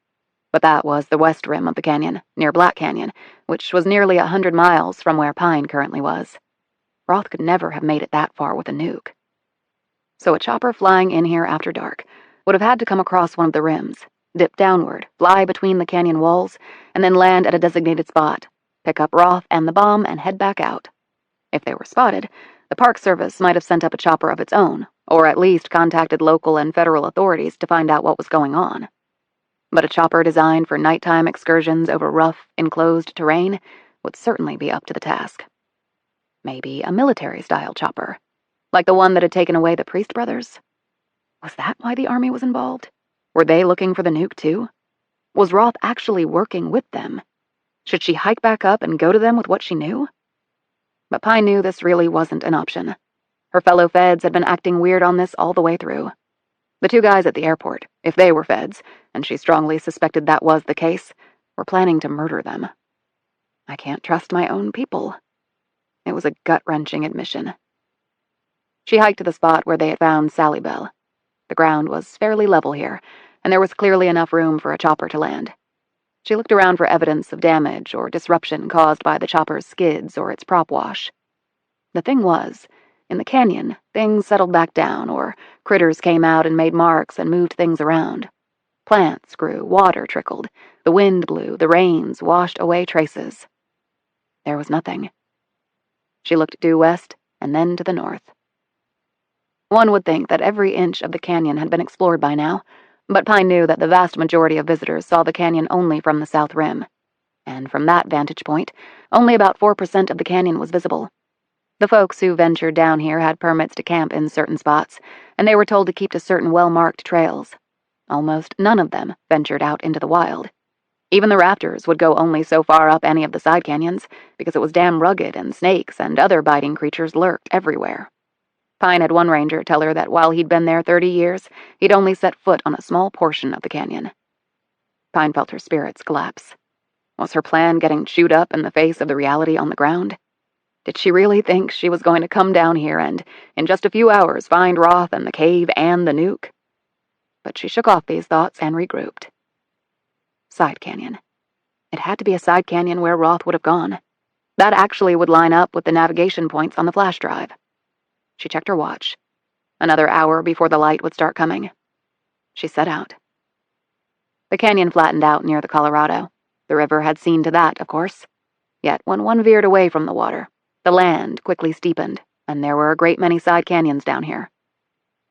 But that was the west rim of the canyon, near Black Canyon, which was nearly 100 miles from where Pine currently was. Roth could never have made it that far with a nuke. So a chopper flying in here after dark would have had to come across one of the rims, dip downward, fly between the canyon walls, and then land at a designated spot, pick up Roth and the bomb, and head back out. If they were spotted, the Park Service might have sent up a chopper of its own, or at least contacted local and federal authorities to find out what was going on. But a chopper designed for nighttime excursions over rough, enclosed terrain would certainly be up to the task. Maybe a military-style chopper, like the one that had taken away the Priest brothers? Was that why the army was involved? Were they looking for the nuke too? Was Roth actually working with them? Should she hike back up and go to them with what she knew? But Pine knew this really wasn't an option. Her fellow feds had been acting weird on this all the way through. The two guys at the airport, if they were feds, and she strongly suspected that was the case, were planning to murder them. I can't trust my own people. It was a gut-wrenching admission. She hiked to the spot where they had found Sally Bell. The ground was fairly level here, and there was clearly enough room for a chopper to land. She looked around for evidence of damage or disruption caused by the chopper's skids or its prop wash. The thing was, in the canyon, things settled back down, or critters came out and made marks and moved things around. Plants grew, water trickled, the wind blew, the rains washed away traces. There was nothing. She looked due west and then to the north. One would think that every inch of the canyon had been explored by now, but Pine knew that the vast majority of visitors saw the canyon only from the south rim. And from that vantage point, only about 4% of the canyon was visible. The folks who ventured down here had permits to camp in certain spots, and they were told to keep to certain well-marked trails. Almost none of them ventured out into the wild. Even the raptors would go only so far up any of the side canyons, because it was damn rugged and snakes and other biting creatures lurked everywhere. Pine had one ranger tell her that while he'd been there 30 years, he'd only set foot on a small portion of the canyon. Pine felt her spirits collapse. Was her plan getting chewed up in the face of the reality on the ground? Did she really think she was going to come down here and, in just a few hours, find Roth and the cave and the nuke? But she shook off these thoughts and regrouped. Side canyon. It had to be a side canyon where Roth would have gone. That actually would line up with the navigation points on the flash drive. She checked her watch. Another hour before the light would start coming. She set out. The canyon flattened out near the Colorado. The river had seen to that, of course. Yet when one veered away from the water, the land quickly steepened, and there were a great many side canyons down here.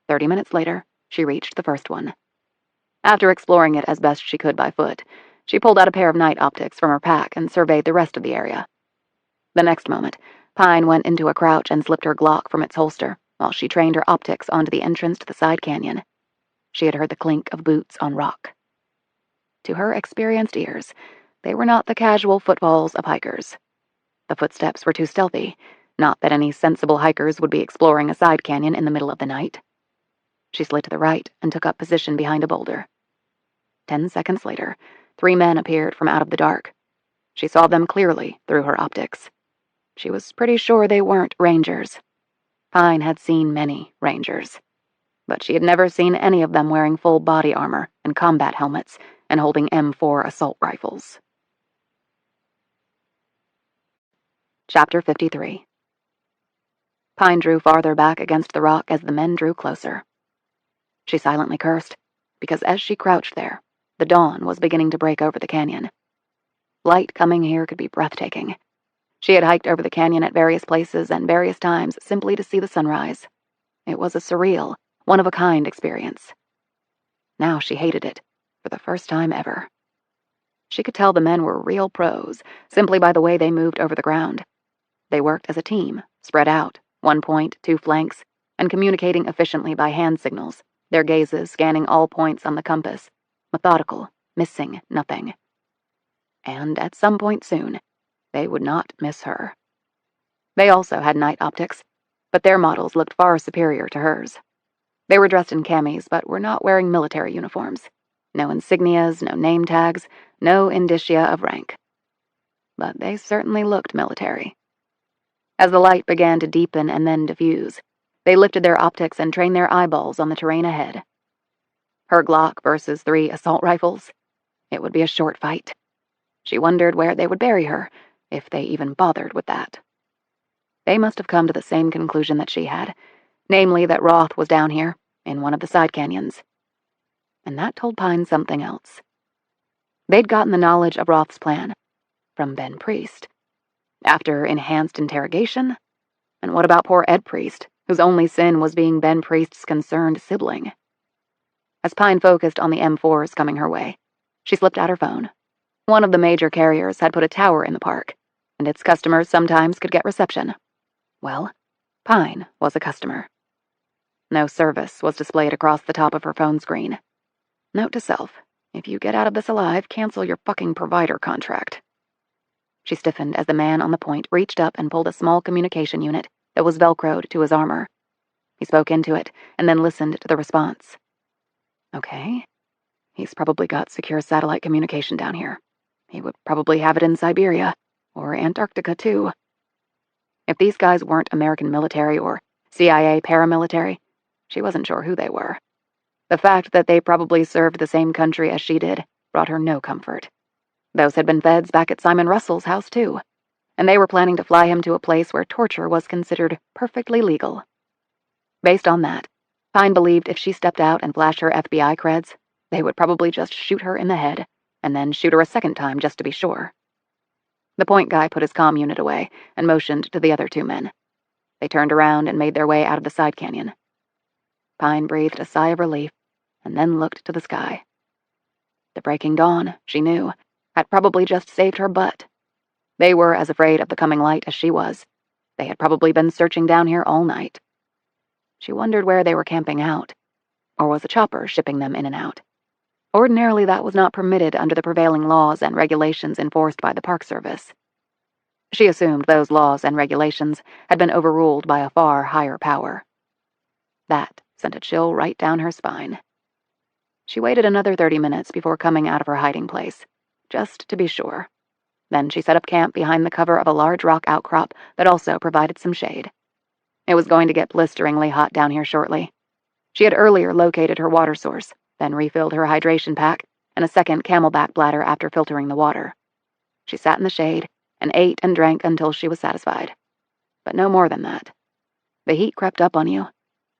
30 minutes later, she reached the first one. After exploring it as best she could by foot, she pulled out a pair of night optics from her pack and surveyed the rest of the area. The next moment, Pine went into a crouch and slipped her Glock from its holster while she trained her optics onto the entrance to the side canyon. She had heard the clink of boots on rock. To her experienced ears, they were not the casual footfalls of hikers. The footsteps were too stealthy, not that any sensible hikers would be exploring a side canyon in the middle of the night. She slid to the right and took up position behind a boulder. 10 seconds later, 3 men appeared from out of the dark. She saw them clearly through her optics. She was pretty sure they weren't rangers. Pine had seen many rangers, but she had never seen any of them wearing full body armor and combat helmets and holding M4 assault rifles. Chapter 53. Pine drew farther back against the rock as the men drew closer. She silently cursed, because as she crouched there, the dawn was beginning to break over the canyon. Light coming here could be breathtaking. She had hiked over the canyon at various places and various times simply to see the sunrise. It was a surreal, one-of-a-kind experience. Now she hated it, for the first time ever. She could tell the men were real pros, simply by the way they moved over the ground. They worked as a team, spread out, 1 point, 2 flanks, and communicating efficiently by hand signals, their gazes scanning all points on the compass, methodical, missing nothing. And at some point soon, they would not miss her. They also had night optics, but their models looked far superior to hers. They were dressed in camis, but were not wearing military uniforms. No insignias, no name tags, no indicia of rank. But they certainly looked military. As the light began to deepen and then diffuse, they lifted their optics and trained their eyeballs on the terrain ahead. Her Glock versus 3 assault rifles. It would be a short fight. She wondered where they would bury her, if they even bothered with that. They must have come to the same conclusion that she had, namely that Roth was down here, in one of the side canyons. And that told Pine something else. They'd gotten the knowledge of Roth's plan from Ben Priest. After enhanced interrogation? And what about poor Ed Priest, whose only sin was being Ben Priest's concerned sibling? As Pine focused on the M4s coming her way, she slipped out her phone. One of the major carriers had put a tower in the park, and its customers sometimes could get reception. Well, Pine was a customer. No service was displayed across the top of her phone screen. Note to self, if you get out of this alive, cancel your fucking provider contract. She stiffened as the man on the point reached up and pulled a small communication unit that was velcroed to his armor. He spoke into it and then listened to the response. Okay. He's probably got secure satellite communication down here. He would probably have it in Siberia, or Antarctica too. If these guys weren't American military or CIA paramilitary, she wasn't sure who they were. The fact that they probably served the same country as she did brought her no comfort. Those had been feds back at Simon Russell's house too, and they were planning to fly him to a place where torture was considered perfectly legal. Based on that, Pine believed if she stepped out and flashed her FBI creds, they would probably just shoot her in the head, and then shoot her a second time just to be sure. The point guy put his comm unit away and motioned to the other two men. They turned around and made their way out of the side canyon. Pine breathed a sigh of relief and then looked to the sky. The breaking dawn, she knew, had probably just saved her butt. They were as afraid of the coming light as she was. They had probably been searching down here all night. She wondered where they were camping out, or was a chopper shipping them in and out. Ordinarily, that was not permitted under the prevailing laws and regulations enforced by the Park Service. She assumed those laws and regulations had been overruled by a far higher power. That sent a chill right down her spine. She waited another 30 minutes before coming out of her hiding place, just to be sure. Then she set up camp behind the cover of a large rock outcrop that also provided some shade. It was going to get blisteringly hot down here shortly. She had earlier located her water source, then refilled her hydration pack and a second camelback bladder after filtering the water. She sat in the shade and ate and drank until she was satisfied. But no more than that. The heat crept up on you.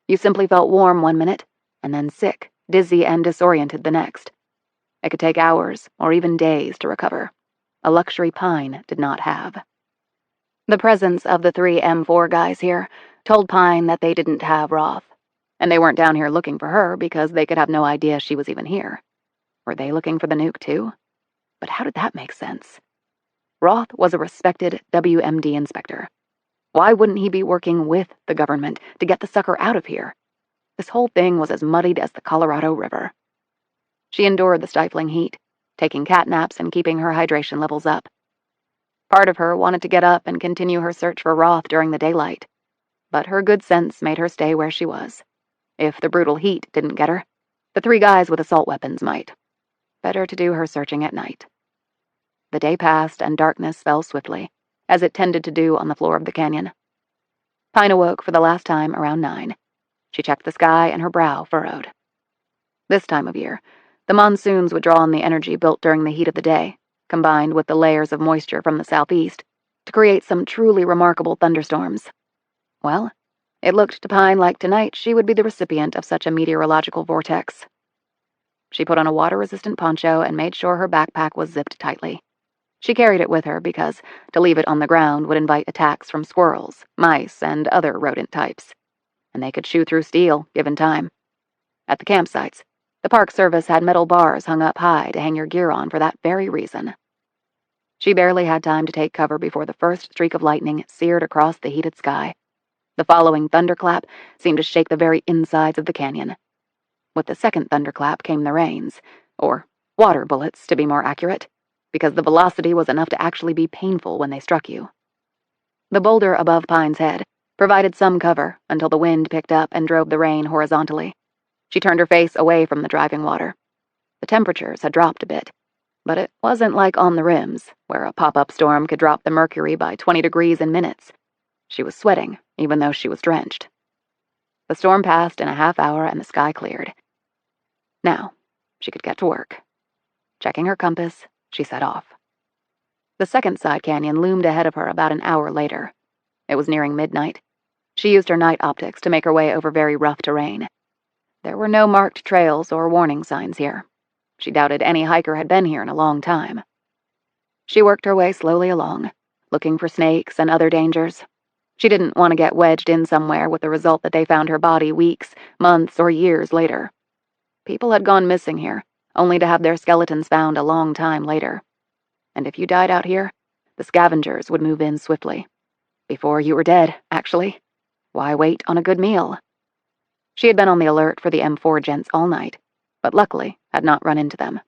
You simply felt warm one minute, and then sick, dizzy, and disoriented the next. It could take hours, or even days, to recover. A luxury Pine did not have. The presence of the 3 M4 guys here told Pine that they didn't have Roth, and they weren't down here looking for her because they could have no idea she was even here. Were they looking for the nuke too? But how did that make sense? Roth was a respected WMD inspector. Why wouldn't he be working with the government to get the sucker out of here? This whole thing was as muddied as the Colorado River. She endured the stifling heat, taking cat naps and keeping her hydration levels up. Part of her wanted to get up and continue her search for Roth during the daylight, but her good sense made her stay where she was. If the brutal heat didn't get her, the 3 guys with assault weapons might. Better to do her searching at night. The day passed and darkness fell swiftly, as it tended to do on the floor of the canyon. Pine awoke for the last time around 9. She checked the sky and her brow furrowed. This time of year, the monsoons would draw on the energy built during the heat of the day, combined with the layers of moisture from the southeast, to create some truly remarkable thunderstorms. Well, it looked to Pine like tonight she would be the recipient of such a meteorological vortex. She put on a water-resistant poncho and made sure her backpack was zipped tightly. She carried it with her because to leave it on the ground would invite attacks from squirrels, mice, and other rodent types, and they could chew through steel, given time. At the campsites, the Park Service had metal bars hung up high to hang your gear on for that very reason. She barely had time to take cover before the first streak of lightning seared across the heated sky. The following thunderclap seemed to shake the very insides of the canyon. With the second thunderclap came the rains, or water bullets to be more accurate, because the velocity was enough to actually be painful when they struck you. The boulder above Pine's head provided some cover until the wind picked up and drove the rain horizontally. She turned her face away from the driving water. The temperatures had dropped a bit, but it wasn't like on the rims, where a pop-up storm could drop the mercury by 20 degrees in minutes. She was sweating, even though she was drenched. The storm passed in a half hour and the sky cleared. Now, she could get to work. Checking her compass, she set off. The second side canyon loomed ahead of her about an hour later. It was nearing midnight. She used her night optics to make her way over very rough terrain. There were no marked trails or warning signs here. She doubted any hiker had been here in a long time. She worked her way slowly along, looking for snakes and other dangers. She didn't want to get wedged in somewhere with the result that they found her body weeks, months, or years later. People had gone missing here, only to have their skeletons found a long time later. And if you died out here, the scavengers would move in swiftly. Before you were dead, actually. Why wait on a good meal? She had been on the alert for the M4 gents all night, but luckily had not run into them.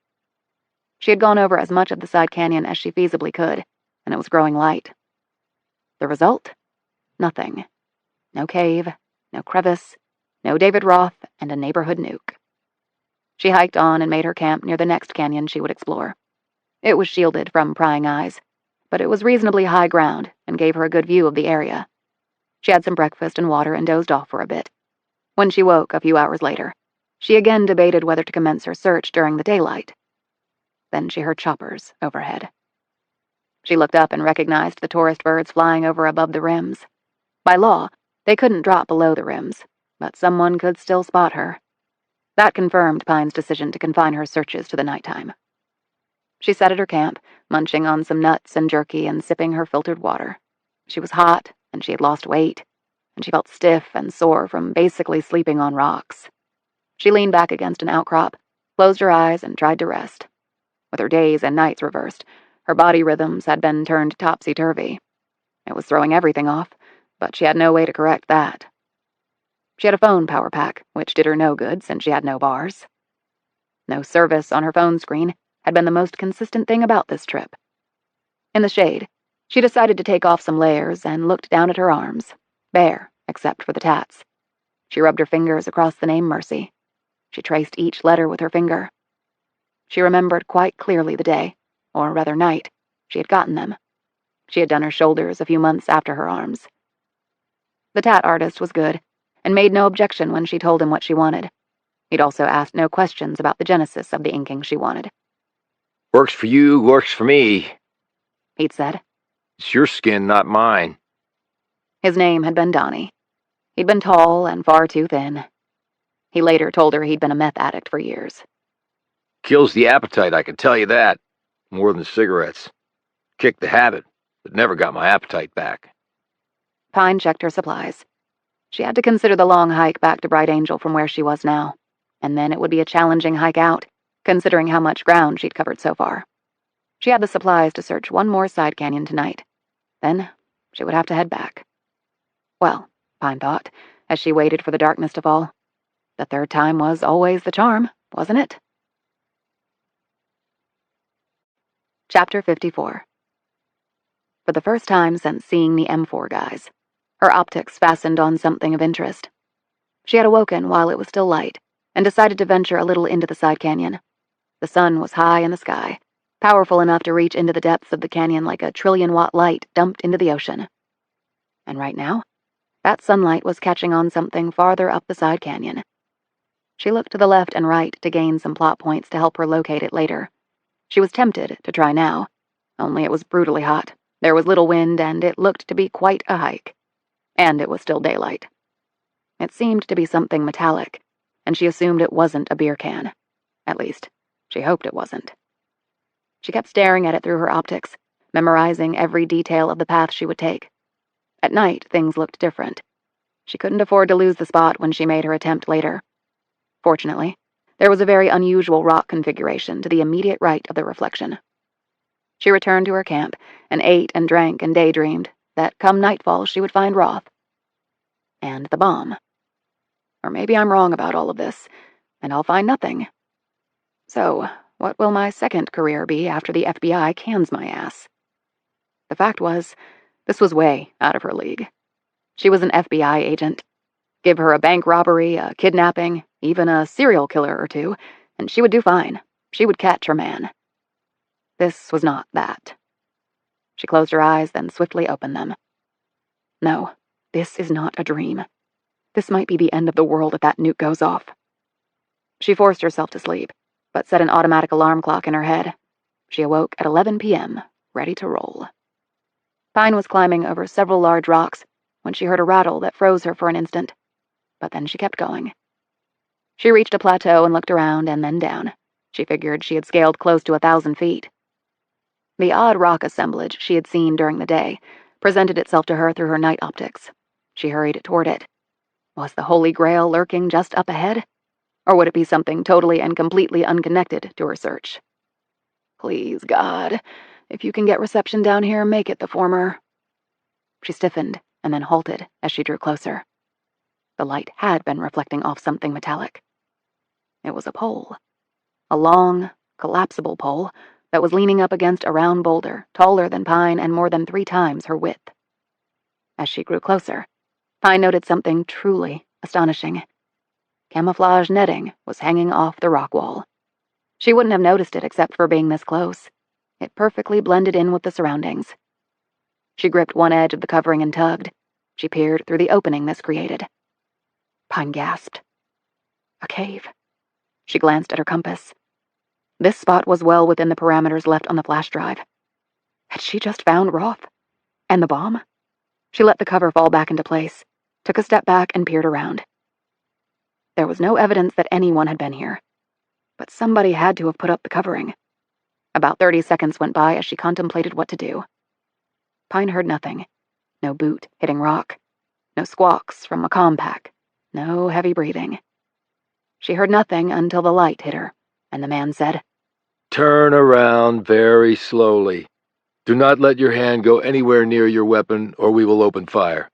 She had gone over as much of the side canyon as she feasibly could, and it was growing light. The result? Nothing. No cave, no crevice, no David Roth, and a neighborhood nuke. She hiked on and made her camp near the next canyon she would explore. It was shielded from prying eyes, but it was reasonably high ground and gave her a good view of the area. She had some breakfast and water and dozed off for a bit. When she woke a few hours later, she again debated whether to commence her search during the daylight. Then she heard choppers overhead. She looked up and recognized the tourist birds flying over above the rims. By law, they couldn't drop below the rims, but someone could still spot her. That confirmed Pine's decision to confine her searches to the nighttime. She sat at her camp, munching on some nuts and jerky and sipping her filtered water. She was hot, and she had lost weight, and she felt stiff and sore from basically sleeping on rocks. She leaned back against an outcrop, closed her eyes, and tried to rest. With her days and nights reversed, her body rhythms had been turned topsy-turvy. It was throwing everything off, but she had no way to correct that. She had a phone power pack, which did her no good since she had no bars. No service on her phone screen had been the most consistent thing about this trip. In the shade, she decided to take off some layers and looked down at her arms, bare except for the tats. She rubbed her fingers across the name Mercy. She traced each letter with her finger. She remembered quite clearly the day, or rather night, she had gotten them. She had done her shoulders a few months after her arms. The tat artist was good, and made no objection when she told him what she wanted. He'd also asked no questions about the genesis of the inking she wanted. Works for you, works for me, He'd said. It's your skin, not mine. His name had been Donnie. He'd been tall and far too thin. He later told her he'd been a meth addict for years. Kills the appetite, I can tell you that. More than cigarettes. Kicked the habit, but never got my appetite back. Pine checked her supplies. She had to consider the long hike back to Bright Angel from where she was now, and then it would be a challenging hike out, considering how much ground she'd covered so far. She had the supplies to search one more side canyon tonight. Then she would have to head back. Well, Pine thought, as she waited for the darkness to fall, the third time was always the charm, wasn't it? Chapter 54. For the first time since seeing the M4 guys, her optics fastened on something of interest. She had awoken while it was still light, and decided to venture a little into the side canyon. The sun was high in the sky, powerful enough to reach into the depths of the canyon like a trillion-watt light dumped into the ocean. And right now, that sunlight was catching on something farther up the side canyon. She looked to the left and right to gain some plot points to help her locate it later. She was tempted to try now, only it was brutally hot. There was little wind, and it looked to be quite a hike. And it was still daylight. It seemed to be something metallic, and she assumed it wasn't a beer can. At least, she hoped it wasn't. She kept staring at it through her optics, memorizing every detail of the path she would take. At night, things looked different. She couldn't afford to lose the spot when she made her attempt later. Fortunately, there was a very unusual rock configuration to the immediate right of the reflection. She returned to her camp and ate and drank and daydreamed that come nightfall she would find Roth. And the bomb. Or maybe I'm wrong about all of this, and I'll find nothing. So, what will my second career be after the FBI cans my ass? The fact was, this was way out of her league. She was an FBI agent. Give her a bank robbery, a kidnapping, even a serial killer or two, and she would do fine. She would catch her man. This was not that. She closed her eyes, then swiftly opened them. No, this is not a dream. This might be the end of the world if that nuke goes off. She forced herself to sleep, but set an automatic alarm clock in her head. She awoke at 11 p.m., ready to roll. Pine was climbing over several large rocks when she heard a rattle that froze her for an instant, but then she kept going. She reached a plateau and looked around and then down. She figured she had scaled close to 1,000 feet. The odd rock assemblage she had seen during the day presented itself to her through her night optics. She hurried toward it. Was the Holy Grail lurking just up ahead? Or would it be something totally and completely unconnected to her search? Please, God, if you can get reception down here, make it the former. She stiffened and then halted as she drew closer. The light had been reflecting off something metallic. It was a pole. A long, collapsible pole that was leaning up against a round boulder, taller than Pine and more than 3 times her width. As she grew closer, Pine noted something truly astonishing. Camouflage netting was hanging off the rock wall. She wouldn't have noticed it except for being this close. It perfectly blended in with the surroundings. She gripped one edge of the covering and tugged. She peered through the opening this created. Pine gasped. A cave. She glanced at her compass. This spot was well within the parameters left on the flash drive. Had she just found Roth? And the bomb? She let the cover fall back into place, took a step back, and peered around. There was no evidence that anyone had been here, but somebody had to have put up the covering. About 30 seconds went by as she contemplated what to do. Pine heard nothing. No boot hitting rock. No squawks from a compact. No heavy breathing. She heard nothing until the light hit her, and the man said, Turn around very slowly. Do not let your hand go anywhere near your weapon, or we will open fire.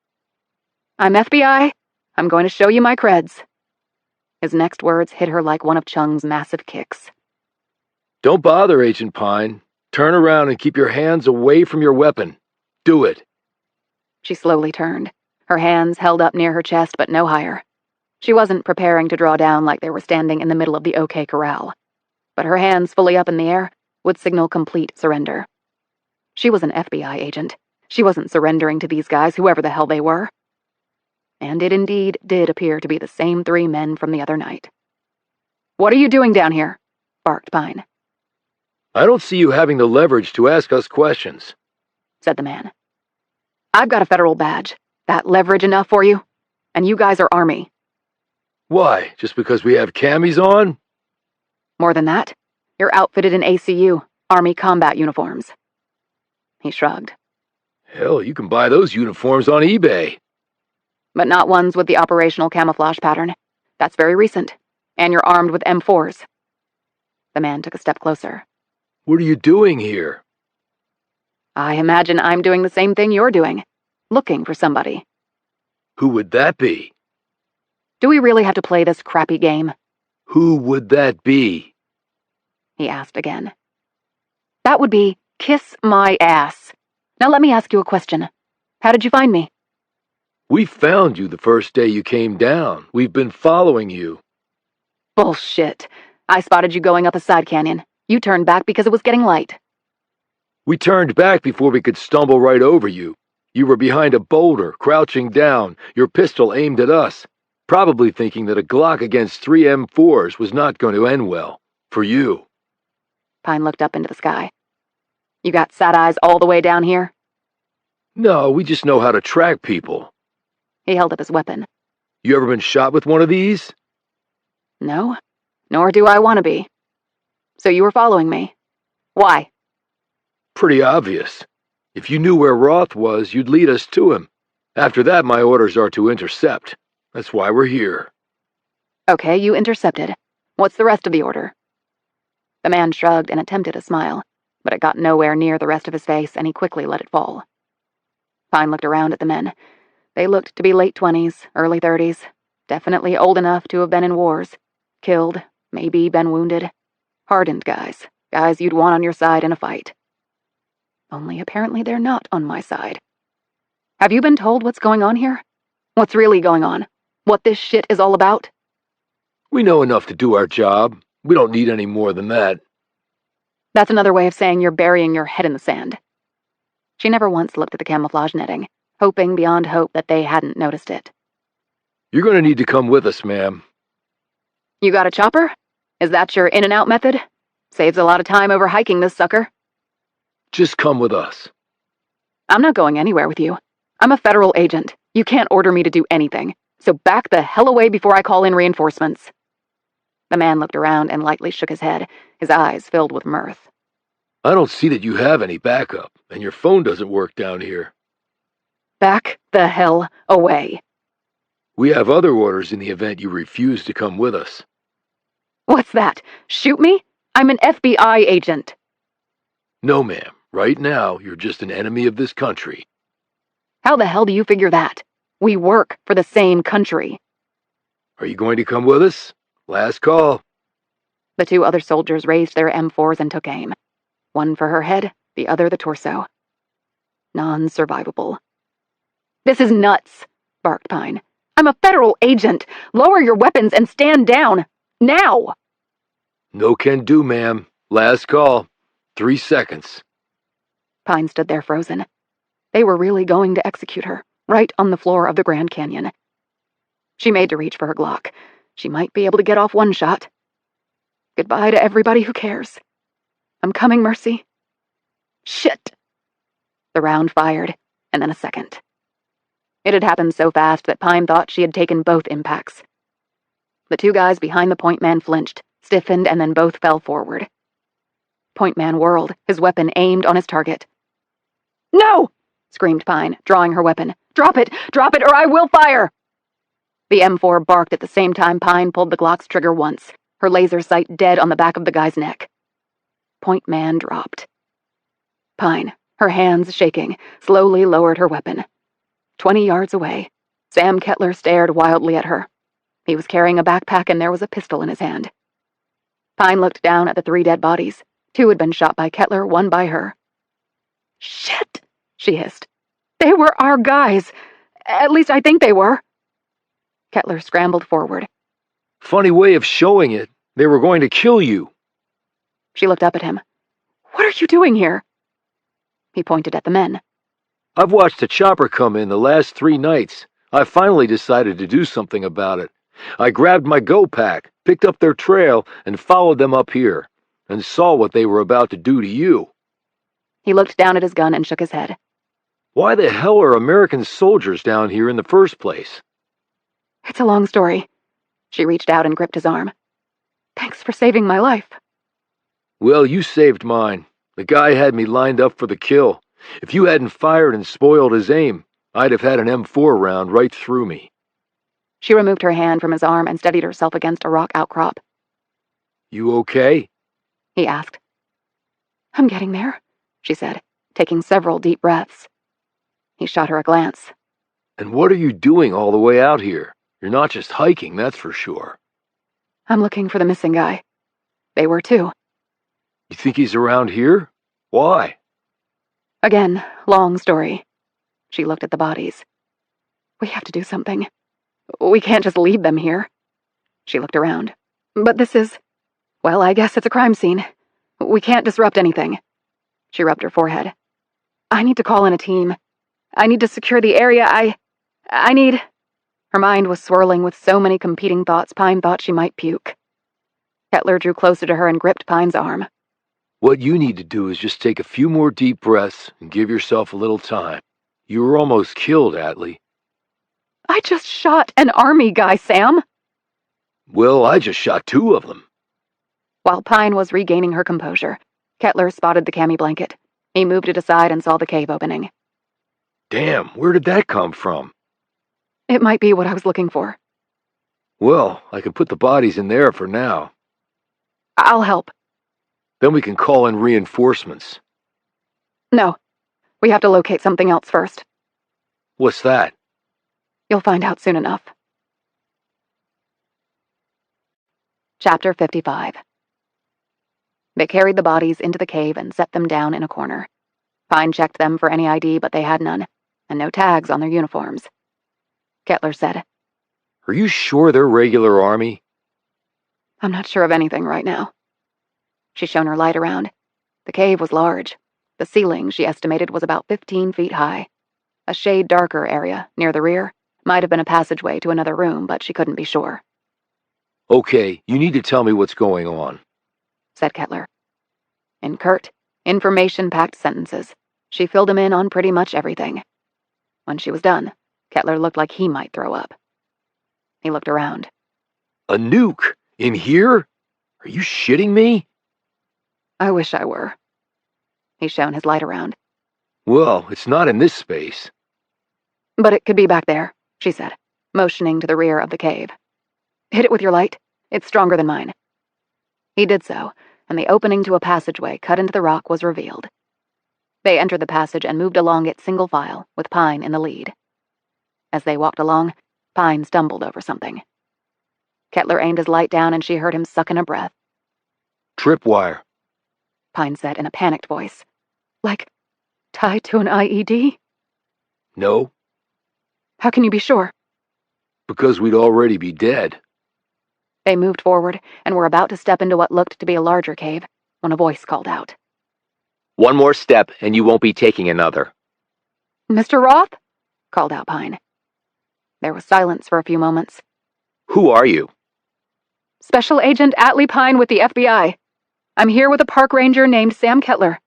I'm FBI. I'm going to show you my creds. His next words hit her like one of Chung's massive kicks. Don't bother, Agent Pine. Turn around and keep your hands away from your weapon. Do it. She slowly turned, her hands held up near her chest but no higher. She wasn't preparing to draw down like they were standing in the middle of the OK Corral, but her hands fully up in the air would signal complete surrender. She was an FBI agent. She wasn't surrendering to these guys, whoever the hell they were. And it indeed did appear to be the same 3 men from the other night. What are you doing down here? Barked Pine. I don't see you having the leverage to ask us questions, Said the man. I've got a federal badge. That leverage enough for you? And you guys are Army. Why? Just because we have camis on? More than that, you're outfitted in ACU, Army combat uniforms. He shrugged. Hell, you can buy those uniforms on eBay. But not ones with the operational camouflage pattern. That's very recent. And you're armed with M4s. The man took a step closer. What are you doing here? I imagine I'm doing the same thing you're doing. Looking for somebody. Who would that be? Do we really have to play this crappy game? Who would that be? He asked again. That would be kiss my ass. Now let me ask you a question. How did you find me? We found you the first day you came down. We've been following you. Bullshit. I spotted you going up a side canyon. You turned back because it was getting light. We turned back before we could stumble right over you. You were behind a boulder, crouching down, your pistol aimed at us, probably thinking that a Glock against 3 M4s was not going to end well. For you. Pine looked up into the sky. You got sad eyes all the way down here? No, we just know how to track people. He held up his weapon. You ever been shot with one of these? No, nor do I want to be. So you were following me. Why? Pretty obvious. If you knew where Roth was, you'd lead us to him. After that, my orders are to intercept. That's why we're here. Okay, you intercepted. What's the rest of the order? The man shrugged and attempted a smile, but it got nowhere near the rest of his face, and he quickly let it fall. Pine looked around at the men. They looked to be late 20s, early 30s, definitely old enough to have been in wars, killed, maybe been wounded. Hardened guys, guys you'd want on your side in a fight. Only apparently they're not on my side. Have you been told what's going on here? What's really going on? What this shit is all about? We know enough to do our job. We don't need any more than that. That's another way of saying you're burying your head in the sand. She never once looked at the camouflage netting, hoping beyond hope that they hadn't noticed it. You're going to need to come with us, ma'am. You got a chopper? Is that your in-and-out method? Saves a lot of time over hiking this sucker. Just come with us. I'm not going anywhere with you. I'm a federal agent. You can't order me to do anything. So back the hell away before I call in reinforcements. The man looked around and lightly shook his head, his eyes filled with mirth. I don't see that you have any backup, and your phone doesn't work down here. Back the hell away. We have other orders in the event you refuse to come with us. What's that? Shoot me? I'm an FBI agent. No, ma'am. Right now, you're just an enemy of this country. How the hell do you figure that? We work for the same country. Are you going to come with us? Last call. The 2 other soldiers raised their M4s and took aim. One for her head, the other the torso. Non-survivable. This is nuts, barked Pine. I'm a federal agent. Lower your weapons and stand down. Now! No can do, ma'am. Last call. 3 seconds. Pine stood there frozen. They were really going to execute her, right on the floor of the Grand Canyon. She made to reach for her Glock. She might be able to get off one shot. Goodbye to everybody who cares. I'm coming, Mercy. Shit! The round fired, and then a second. It had happened so fast that Pine thought she had taken both impacts. The two guys behind the point man flinched, stiffened, and then both fell forward. Point man whirled, his weapon aimed on his target. No! Screamed Pine, drawing her weapon. Drop it, or I will fire! The M4 barked at the same time Pine pulled the Glock's trigger once, her laser sight dead on the back of the guy's neck. Point man dropped. Pine, her hands shaking, slowly lowered her weapon. 20 yards away, Sam Kettler stared wildly at her. He was carrying a backpack and there was a pistol in his hand. Pine looked down at the 3 dead bodies. 2 had been shot by Kettler, 1 by her. Shit, she hissed. They were our guys. At least I think they were. Kettler scrambled forward. Funny way of showing it. They were going to kill you. She looked up at him. What are you doing here? He pointed at the men. I've watched a chopper come in the last 3 nights. I finally decided to do something about it. I grabbed my go pack, picked up their trail, and followed them up here, and saw what they were about to do to you. He looked down at his gun and shook his head. Why the hell are American soldiers down here in the first place? It's a long story. She reached out and gripped his arm. Thanks for saving my life. Well, you saved mine. The guy had me lined up for the kill. If you hadn't fired and spoiled his aim, I'd have had an M4 round right through me. She removed her hand from his arm and steadied herself against a rock outcrop. You okay? He asked. I'm getting there, she said, taking several deep breaths. He shot her a glance. And what are you doing all the way out here? You're not just hiking, that's for sure. I'm looking for the missing guy. They were too. You think he's around here? Why? Again, long story. She looked at the bodies. We have to do something. We can't just leave them here. She looked around. But this is... well, I guess it's a crime scene. We can't disrupt anything. She rubbed her forehead. I need to call in a team. I need to secure the area. I need... Her mind was swirling with so many competing thoughts Pine thought she might puke. Kettler drew closer to her and gripped Pine's arm. What you need to do is just take a few more deep breaths and give yourself a little time. You were almost killed, Atlee. I just shot an army guy, Sam. Well, I just shot 2 of them. While Pine was regaining her composure, Kettler spotted the cami blanket. He moved it aside and saw the cave opening. Damn, where did that come from? It might be what I was looking for. Well, I can put the bodies in there for now. I'll help. Then we can call in reinforcements. No, we have to locate something else first. What's that? You'll find out soon enough. Chapter 55. They carried the bodies into the cave and set them down in a corner. Pine checked them for any ID, but they had none, and no tags on their uniforms. Kettler said, Are you sure they're regular army? I'm not sure of anything right now. She shone her light around. The cave was large. The ceiling, she estimated, was about 15 feet high. A shade darker area, near the rear, might have been a passageway to another room, but she couldn't be sure. Okay, you need to tell me what's going on, said Kettler. In curt, information-packed sentences, she filled him in on pretty much everything. When she was done, Kettler looked like he might throw up. He looked around. A nuke? In here? Are you shitting me? I wish I were. He shone his light around. Well, it's not in this space. But it could be back there, she said, motioning to the rear of the cave. Hit it with your light. It's stronger than mine. He did so, and the opening to a passageway cut into the rock was revealed. They entered the passage and moved along it single file, with Pine in the lead. As they walked along, Pine stumbled over something. Kettler aimed his light down and she heard him suck in a breath. Tripwire, Pine said in a panicked voice. Like, tied to an IED? No. How can you be sure? Because we'd already be dead. They moved forward and were about to step into what looked to be a larger cave when a voice called out. One more step, and you won't be taking another. Mr. Roth? Called out Pine. There was silence for a few moments. Who are you? Special Agent Atlee Pine with the FBI. I'm here with a park ranger named Sam Kettler.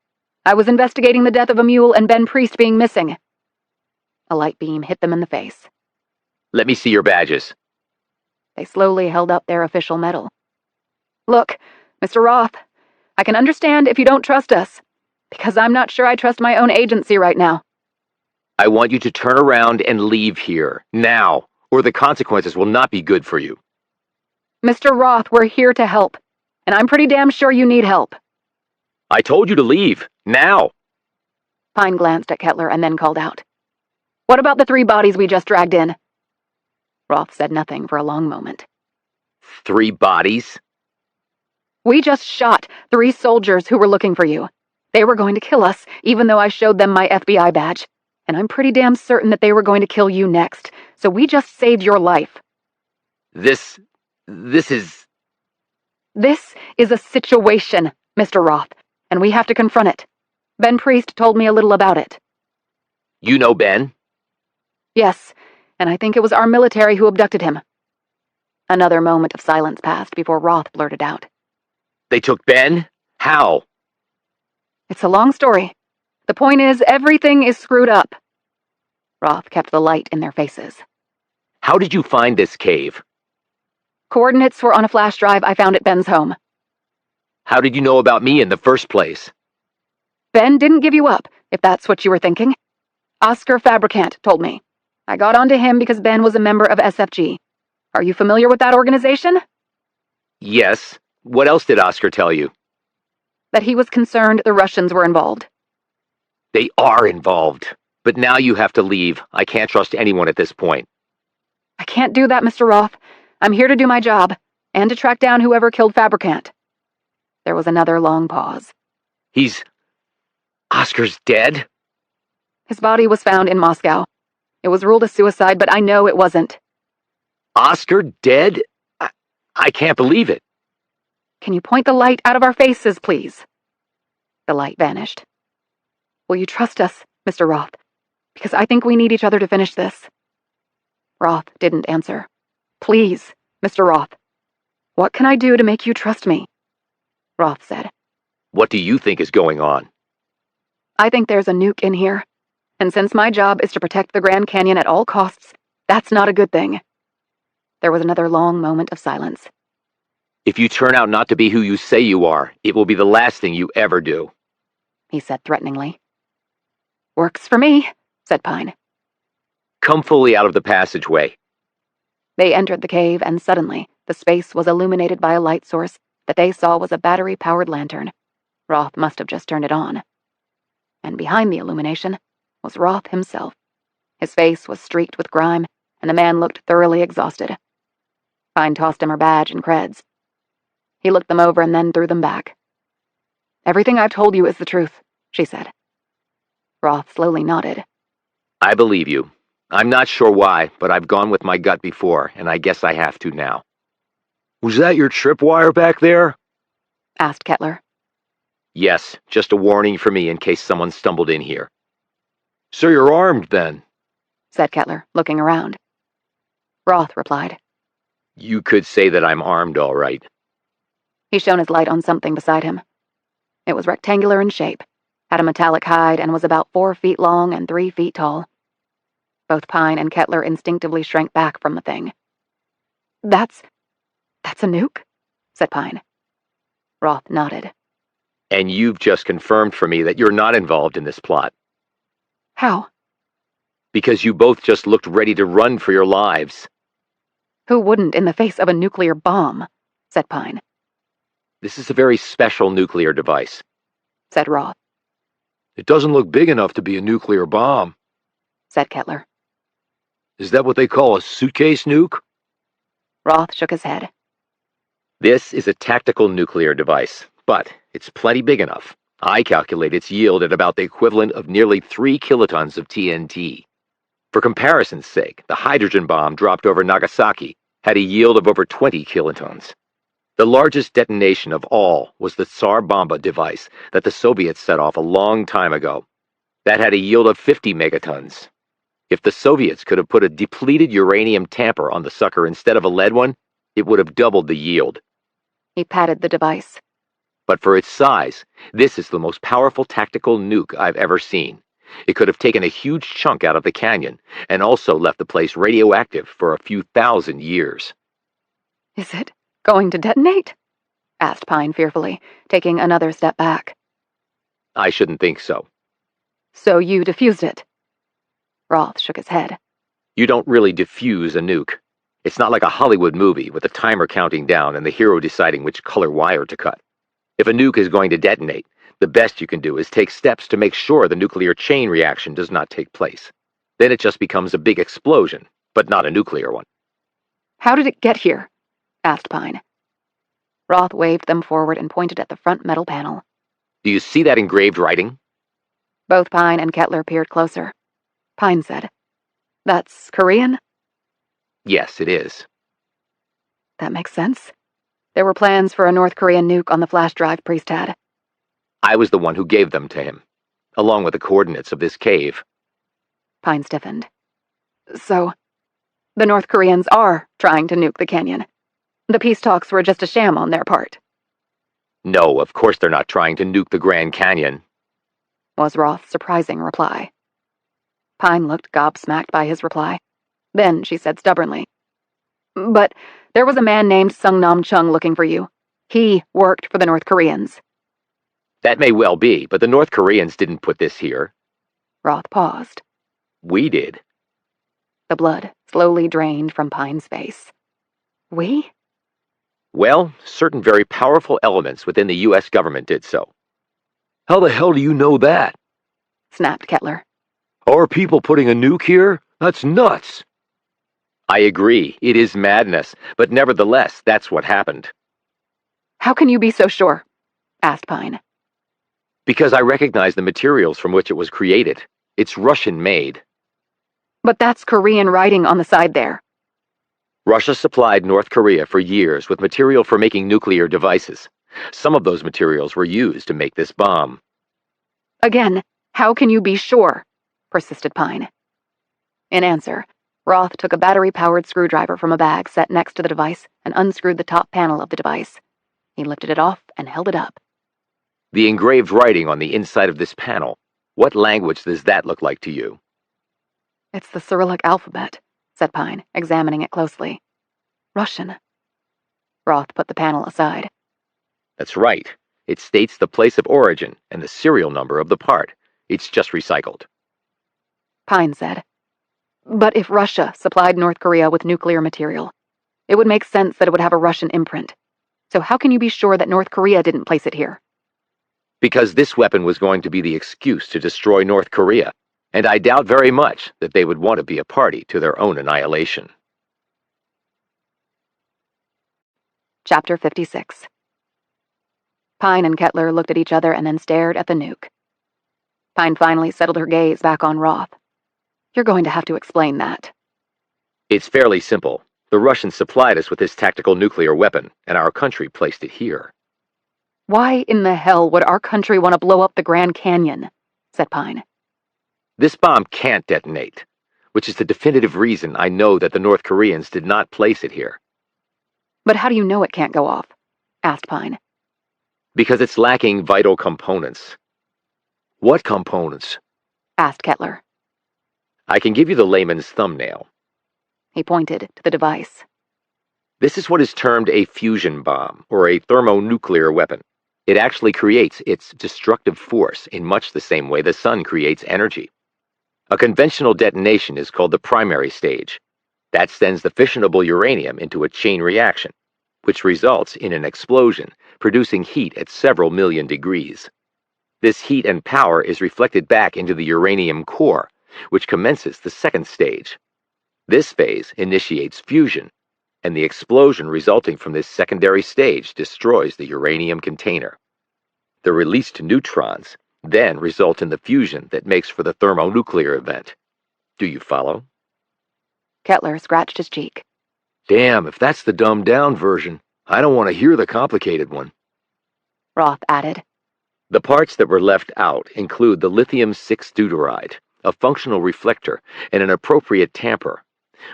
I was investigating the death of a mule and Ben Priest being missing. A light beam hit them in the face. Let me see your badges. They slowly held up their official medal. Look, Mr. Roth, I can understand if you don't trust us, because I'm not sure I trust my own agency right now. I want you to turn around and leave here, now, or the consequences will not be good for you. Mr. Roth, we're here to help, and I'm pretty damn sure you need help. I told you to leave, now. Pine glanced at Kettler and then called out. What about the 3 bodies we just dragged in? Roth said nothing for a long moment. 3 bodies? We just shot 3 soldiers who were looking for you. They were going to kill us, even though I showed them my FBI badge. And I'm pretty damn certain that they were going to kill you next, so we just saved your life. This is... This is a situation, Mr. Roth, and we have to confront it. Ben Priest told me a little about it. You know Ben? Yes, and I think it was our military who abducted him. Another moment of silence passed before Roth blurted out. They took Ben? How? It's a long story. The point is, everything is screwed up. Roth kept the light in their faces. How did you find this cave? Coordinates were on a flash drive I found at Ben's home. How did you know about me in the first place? Ben didn't give you up, if that's what you were thinking. Oscar Fabricant told me. I got onto him because Ben was a member of SFG. Are you familiar with that organization? Yes. What else did Oscar tell you? That he was concerned the Russians were involved. They are involved. But now you have to leave. I can't trust anyone at this point. I can't do that, Mr. Roth. I'm here to do my job, and to track down whoever killed Fabricant. There was another long pause. Oscar's dead? His body was found in Moscow. It was ruled a suicide, but I know it wasn't. Oscar dead? I can't believe it. Can you point the light out of our faces, please? The light vanished. Will you trust us, Mr. Roth? Because I think we need each other to finish this. Roth didn't answer. Please, Mr. Roth. What can I do to make you trust me? Roth said. What do you think is going on? I think there's a nuke in here. And since my job is to protect the Grand Canyon at all costs, that's not a good thing. There was another long moment of silence. If you turn out not to be who you say you are, it will be the last thing you ever do, He said threateningly. Works for me, said Pine. Come fully out of the passageway. They entered the cave, and suddenly the space was illuminated by a light source that they saw was a battery-powered lantern. Roth must have just turned it on. And behind the illumination was Roth himself. His face was streaked with grime, and the man looked thoroughly exhausted. Pine tossed him her badge and creds. He looked them over and then threw them back. Everything I've told you is the truth, she said. Roth slowly nodded. I believe you. I'm not sure why, but I've gone with my gut before, and I guess I have to now. Was that your tripwire back there? Asked Kettler. Yes, just a warning for me in case someone stumbled in here. So you're armed, then? Said Kettler, looking around. Roth replied. You could say that I'm armed, all right. He shone his light on something beside him. It was rectangular in shape, had a metallic hide, and was about 4 feet long and 3 feet tall. Both Pine and Kettler instinctively shrank back from the thing. That's a nuke? Said Pine. Roth nodded. And you've just confirmed for me that you're not involved in this plot. How? Because you both just looked ready to run for your lives. Who wouldn't in the face of a nuclear bomb? Said Pine. This is a very special nuclear device, Said Roth. It doesn't look big enough to be a nuclear bomb, Said Kettler. Is that what they call a suitcase nuke? Roth shook his head. This is a tactical nuclear device, but it's plenty big enough. I calculate its yield at about the equivalent of nearly 3 kilotons of TNT. For comparison's sake, the hydrogen bomb dropped over Nagasaki had a yield of over 20 kilotons. The largest detonation of all was the Tsar Bomba device that the Soviets set off a long time ago. That had a yield of 50 megatons. If the Soviets could have put a depleted uranium tamper on the sucker instead of a lead one, it would have doubled the yield. He patted the device. But for its size, this is the most powerful tactical nuke I've ever seen. It could have taken a huge chunk out of the canyon and also left the place radioactive for a few thousand years. Is it going to detonate? Asked Pine fearfully, taking another step back. I shouldn't think so. So you defused it? Roth shook his head. You don't really defuse a nuke. It's not like a Hollywood movie with a timer counting down and the hero deciding which color wire to cut. If a nuke is going to detonate, the best you can do is take steps to make sure the nuclear chain reaction does not take place. Then it just becomes a big explosion, but not a nuclear one. How did it get here? Asked Pine. Roth waved them forward and pointed at the front metal panel. Do you see that engraved writing? Both Pine and Kettler peered closer. Pine said, "That's Korean?" Yes, it is. That makes sense. There were plans for a North Korean nuke on the flash drive Priest had. I was the one who gave them to him, along with the coordinates of this cave. Pine stiffened. So, the North Koreans are trying to nuke the canyon. The peace talks were just a sham on their part. No, of course they're not trying to nuke the Grand Canyon, Was Roth's surprising reply. Pine looked gobsmacked by his reply. Then she said stubbornly, "But there was a man named Sungnam Chung looking for you. He worked for the North Koreans." That may well be, but the North Koreans didn't put this here. Roth paused. We did. The blood slowly drained from Pine's face. We? Well, certain very powerful elements within the U.S. government did so. How the hell do you know that? Snapped Kettler. Are people putting a nuke here? That's nuts. I agree, it is madness, but nevertheless, that's what happened. How can you be so sure? Asked Pine. Because I recognize the materials from which it was created. It's Russian-made. But that's Korean writing on the side there. Russia supplied North Korea for years with material for making nuclear devices. Some of those materials were used to make this bomb. Again, how can you be sure? Persisted Pine. In answer, Roth took a battery-powered screwdriver from a bag set next to the device and unscrewed the top panel of the device. He lifted it off and held it up. The engraved writing on the inside of this panel, what language does that look like to you? It's the Cyrillic alphabet, said Pine, examining it closely. Russian. Roth put the panel aside. That's right. It states the place of origin and the serial number of the part. It's just recycled. Pine said, "But if Russia supplied North Korea with nuclear material, it would make sense that it would have a Russian imprint. So how can you be sure that North Korea didn't place it here?" Because this weapon was going to be the excuse to destroy North Korea, and I doubt very much that they would want to be a party to their own annihilation. Chapter 56. Pine and Kettler looked at each other and then stared at the nuke. Pine finally settled her gaze back on Roth. "You're going to have to explain that." It's fairly simple. The Russians supplied us with this tactical nuclear weapon, and our country placed it here. "Why in the hell would our country want to blow up the Grand Canyon?" said Pine. This bomb can't detonate, which is the definitive reason I know that the North Koreans did not place it here. "But how do you know it can't go off?" asked Pine. Because it's lacking vital components. What components? Asked Kettler. I can give you the layman's thumbnail. He pointed to the device. This is what is termed a fusion bomb, or a thermonuclear weapon. It actually creates its destructive force in much the same way the sun creates energy. A conventional detonation is called the primary stage. That sends the fissionable uranium into a chain reaction, which results in an explosion, producing heat at several million degrees. This heat and power is reflected back into the uranium core, which commences the second stage. This phase initiates fusion, and the explosion resulting from this secondary stage destroys the uranium container. The released neutrons then result in the fusion that makes for the thermonuclear event. Do you follow? Kettler scratched his cheek. Damn, if that's the dumbed-down version, I don't want to hear the complicated one. Roth added. The parts that were left out include the lithium-6 deuteride, a functional reflector, and an appropriate tamper.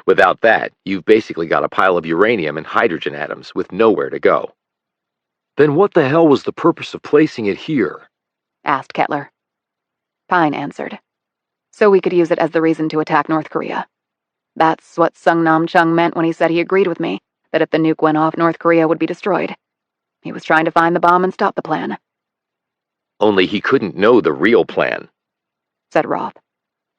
Without that, you've basically got a pile of uranium and hydrogen atoms with nowhere to go. Then what the hell was the purpose of placing it here? Asked Kettler. Pine answered. So we could use it as the reason to attack North Korea. That's what Sung Nam Chung meant when he said he agreed with me, that if the nuke went off, North Korea would be destroyed. He was trying to find the bomb and stop the plan. Only he couldn't know the real plan, said Roth.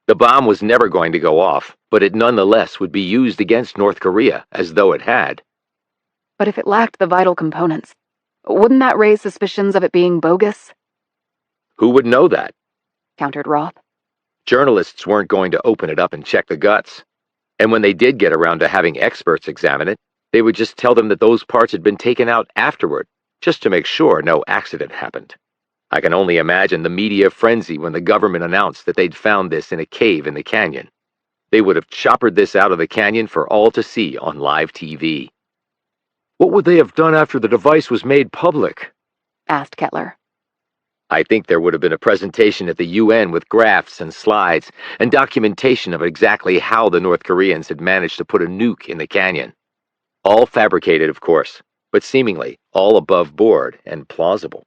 The bomb was never going to go off, but it nonetheless would be used against North Korea as though it had. But if it lacked the vital components, wouldn't that raise suspicions of it being bogus? Who would know that? Countered Roth. Journalists weren't going to open it up and check the guts. And when they did get around to having experts examine it, they would just tell them that those parts had been taken out afterward, just to make sure no accident happened. I can only imagine the media frenzy when the government announced that they'd found this in a cave in the canyon. They would have choppered this out of the canyon for all to see on live TV. What would they have done after the device was made public? Asked Kettler. I think there would have been a presentation at the UN with graphs and slides and documentation of exactly how the North Koreans had managed to put a nuke in the canyon. All fabricated, of course, but seemingly all above board and plausible.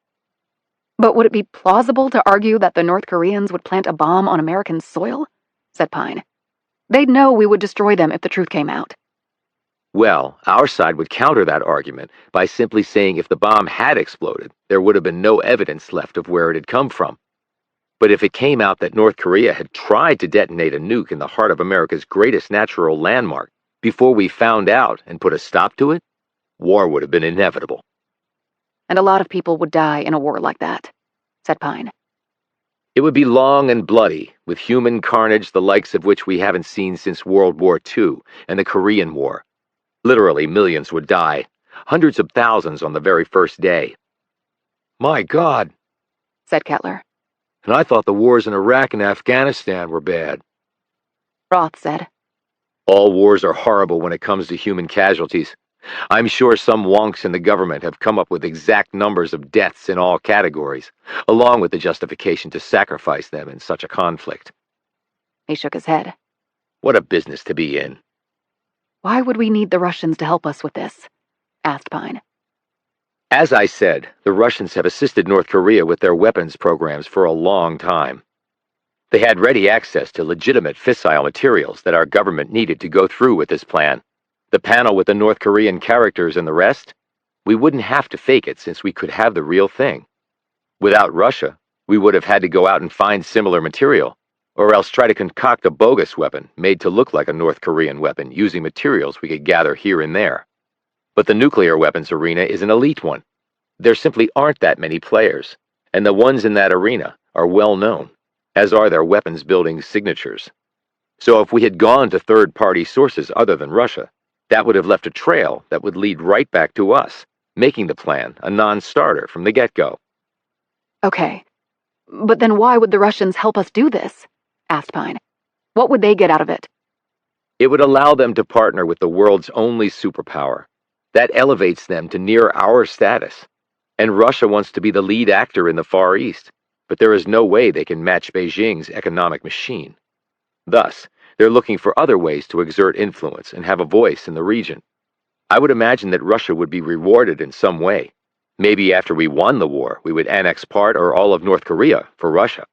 But would it be plausible to argue that the North Koreans would plant a bomb on American soil? Said Pine. They'd know we would destroy them if the truth came out. Well, our side would counter that argument by simply saying if the bomb had exploded, there would have been no evidence left of where it had come from. But if it came out that North Korea had tried to detonate a nuke in the heart of America's greatest natural landmark before we found out and put a stop to it, war would have been inevitable. And a lot of people would die in a war like that, said Pine. It would be long and bloody, with human carnage the likes of which we haven't seen since World War II and the Korean War. Literally millions would die, hundreds of thousands on the very first day. My God, said Kettler. And I thought the wars in Iraq and Afghanistan were bad. Roth said. All wars are horrible when it comes to human casualties. I'm sure some wonks in the government have come up with exact numbers of deaths in all categories, along with the justification to sacrifice them in such a conflict. He shook his head. What a business to be in. Why would we need the Russians to help us with this? Asked Pine. As I said, the Russians have assisted North Korea with their weapons programs for a long time. They had ready access to legitimate fissile materials that our government needed to go through with this plan. The panel with the North Korean characters and the rest, we wouldn't have to fake it since we could have the real thing. Without Russia, we would have had to go out and find similar material, or else try to concoct a bogus weapon made to look like a North Korean weapon using materials we could gather here and there. But the nuclear weapons arena is an elite one. There simply aren't that many players, and the ones in that arena are well known, as are their weapons building signatures. So if we had gone to third-party sources other than Russia, that would have left a trail that would lead right back to us, making the plan a non-starter from the get-go. Okay, but then why would the Russians help us do this? Asked Pine. What would they get out of it? It would allow them to partner with the world's only superpower. That elevates them to near our status. And Russia wants to be the lead actor in the Far East, but there is no way they can match Beijing's economic machine. Thus, they're looking for other ways to exert influence and have a voice in the region. I would imagine that Russia would be rewarded in some way. Maybe after we won the war, we would annex part or all of North Korea for Russia.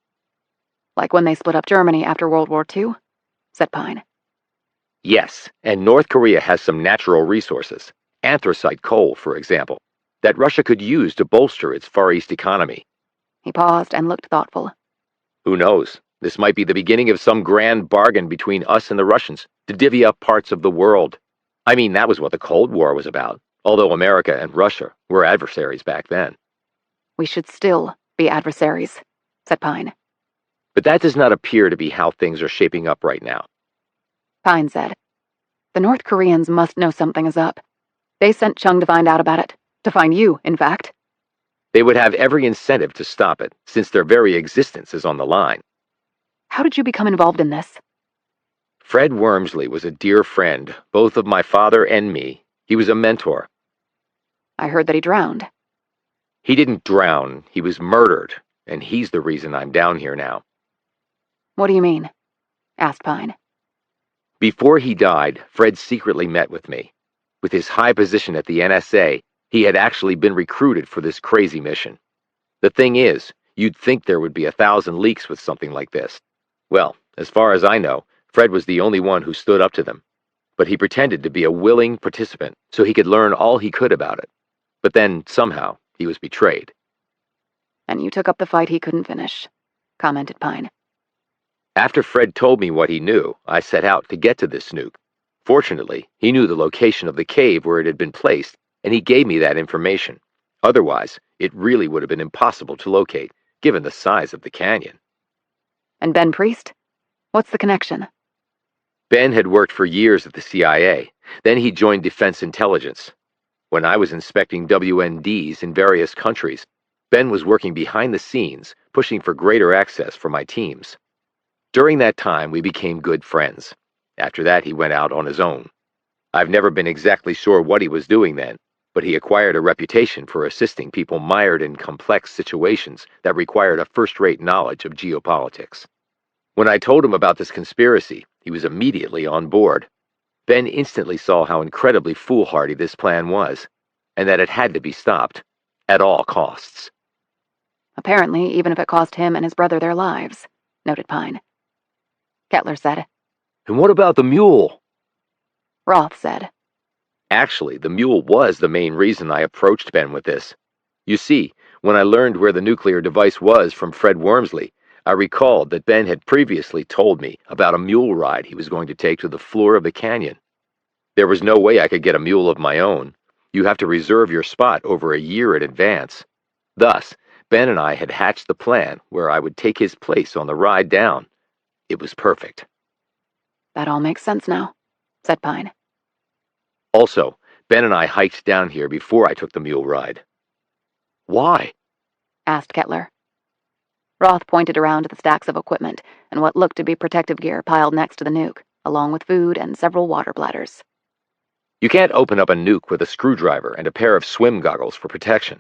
Like when they split up Germany after World War II? Said Pine. Yes, and North Korea has some natural resources, anthracite coal, for example, that Russia could use to bolster its Far East economy. He paused and looked thoughtful. Who knows? This might be the beginning of some grand bargain between us and the Russians to divvy up parts of the world. I mean, that was what the Cold War was about, although America and Russia were adversaries back then. We should still be adversaries, said Pine. But that does not appear to be how things are shaping up right now. Pine said. The North Koreans must know something is up. They sent Chung to find out about it. To find you, in fact. They would have every incentive to stop it, since their very existence is on the line. How did you become involved in this? Fred Wormsley was a dear friend, both of my father and me. He was a mentor. I heard that he drowned. He didn't drown, he was murdered, and he's the reason I'm down here now. What do you mean? Asked Pine. Before he died, Fred secretly met with me. With his high position at the NSA, he had actually been recruited for this crazy mission. The thing is, you'd think there would be 1,000 leaks with something like this. Well, as far as I know, Fred was the only one who stood up to them. But he pretended to be a willing participant so he could learn all he could about it. But then, somehow, he was betrayed. And you took up the fight he couldn't finish, commented Pine. After Fred told me what he knew, I set out to get to this nuke. Fortunately, he knew the location of the cave where it had been placed, and he gave me that information. Otherwise, it really would have been impossible to locate, given the size of the canyon. And Ben Priest? What's the connection? Ben had worked for years at the CIA. Then he joined Defense Intelligence. When I was inspecting WNDs in various countries, Ben was working behind the scenes, pushing for greater access for my teams. During that time, we became good friends. After that, he went out on his own. I've never been exactly sure what he was doing then, but he acquired a reputation for assisting people mired in complex situations that required a first-rate knowledge of geopolitics. When I told him about this conspiracy, he was immediately on board. Ben instantly saw how incredibly foolhardy this plan was, and that it had to be stopped, at all costs. Apparently, even if it cost him and his brother their lives, noted Pine. Kettler said. And what about the mule? Roth said. Actually, the mule was the main reason I approached Ben with this. You see, when I learned where the nuclear device was from Fred Wormsley, I recalled that Ben had previously told me about a mule ride he was going to take to the floor of the canyon. There was no way I could get a mule of my own. You have to reserve your spot over a year in advance. Thus, Ben and I had hatched the plan where I would take his place on the ride down. It was perfect. That all makes sense now, said Pine. Also, Ben and I hiked down here before I took the mule ride. Why? Asked Kettler. Roth pointed around at the stacks of equipment and what looked to be protective gear piled next to the nuke, along with food and several water bladders. You can't open up a nuke with a screwdriver and a pair of swim goggles for protection.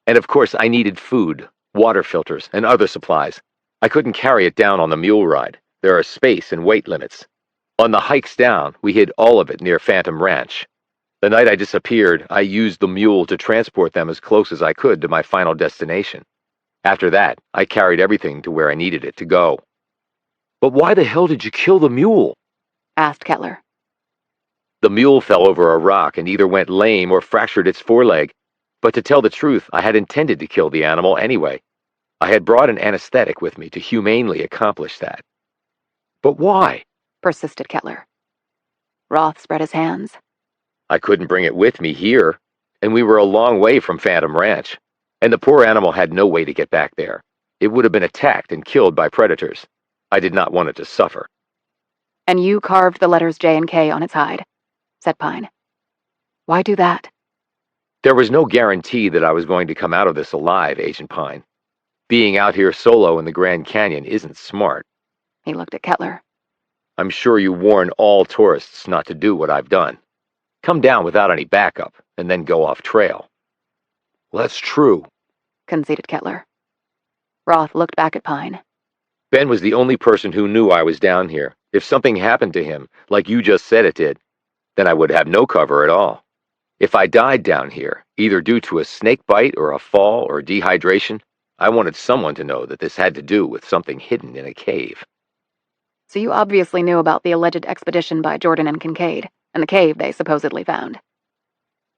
And of course, I needed food, water filters, and other supplies. I couldn't carry it down on the mule ride. There are space and weight limits. On the hikes down, we hid all of it near Phantom Ranch. The night I disappeared, I used the mule to transport them as close as I could to my final destination. After that, I carried everything to where I needed it to go. But why the hell did you kill the mule? Asked Kettler. The mule fell over a rock and either went lame or fractured its foreleg. But to tell the truth, I had intended to kill the animal anyway. I had brought an anesthetic with me to humanely accomplish that. But why? Persisted Kettler. Roth spread his hands. I couldn't bring it with me here, and we were a long way from Phantom Ranch, and the poor animal had no way to get back there. It would have been attacked and killed by predators. I did not want it to suffer. And you carved the letters J and K on its hide, said Pine. Why do that? There was no guarantee that I was going to come out of this alive, Agent Pine. Being out here solo in the Grand Canyon isn't smart. He looked at Kettler. I'm sure you warn all tourists not to do what I've done. Come down without any backup, and then go off trail. Well, that's true, conceded Kettler. Roth looked back at Pine. Ben was the only person who knew I was down here. If something happened to him, like you just said it did, then I would have no cover at all. If I died down here, either due to a snake bite or a fall or dehydration, I wanted someone to know that this had to do with something hidden in a cave. So you obviously knew about the alleged expedition by Jordan and Kincaid, and the cave they supposedly found.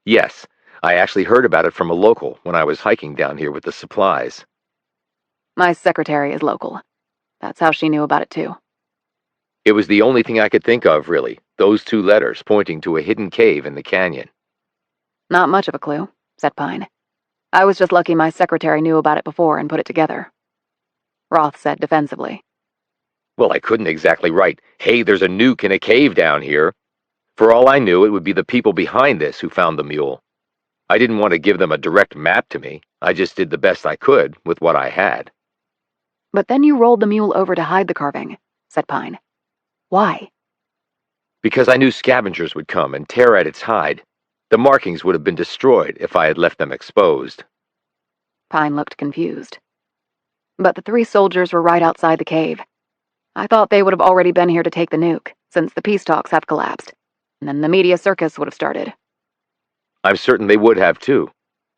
Yes, I actually heard about it from a local when I was hiking down here with the supplies. My secretary is local. That's how she knew about it too. It was the only thing I could think of, really, those 2 letters pointing to a hidden cave in the canyon. Not much of a clue, said Pine. I was just lucky my secretary knew about it before and put it together. Roth said defensively. Well, I couldn't exactly write, "Hey, there's a nuke in a cave down here." For all I knew, it would be the people behind this who found the mule. I didn't want to give them a direct map to me. I just did the best I could with what I had. But then you rolled the mule over to hide the carving, said Pine. Why? Because I knew scavengers would come and tear at its hide. The markings would have been destroyed if I had left them exposed. Pine looked confused. But the 3 soldiers were right outside the cave. I thought they would have already been here to take the nuke, since the peace talks have collapsed. And then the media circus would have started. I'm certain they would have too.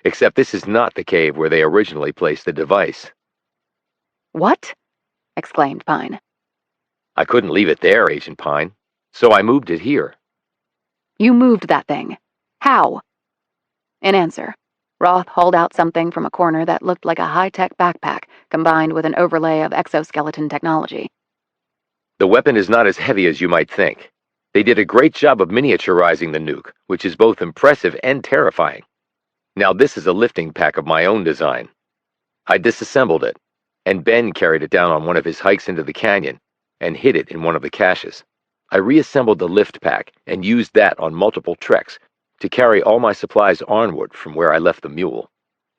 Except this is not the cave where they originally placed the device. What? Exclaimed Pine. I couldn't leave it there, Agent Pine, so I moved it here. You moved that thing. How? In answer, Roth hauled out something from a corner that looked like a high-tech backpack combined with an overlay of exoskeleton technology. The weapon is not as heavy as you might think. They did a great job of miniaturizing the nuke, which is both impressive and terrifying. Now this is a lifting pack of my own design. I disassembled it, and Ben carried it down on one of his hikes into the canyon and hid it in one of the caches. I reassembled the lift pack and used that on multiple treks to carry all my supplies onward from where I left the mule.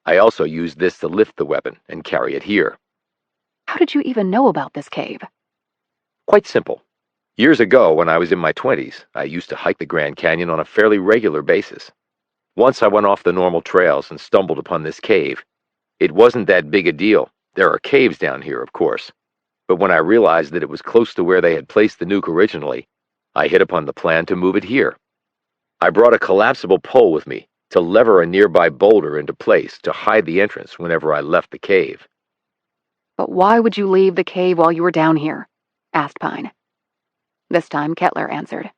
I also used this to lift the weapon and carry it here. How did you even know about this cave? Quite simple. Years ago, when I was in my 20s, I used to hike the Grand Canyon on a fairly regular basis. Once I went off the normal trails and stumbled upon this cave. It wasn't that big a deal. There are caves down here, of course. But when I realized that it was close to where they had placed the nuke originally, I hit upon the plan to move it here. I brought a collapsible pole with me to lever a nearby boulder into place to hide the entrance whenever I left the cave. But why would you leave the cave while you were down here? Asked Pine. This time Kettler answered.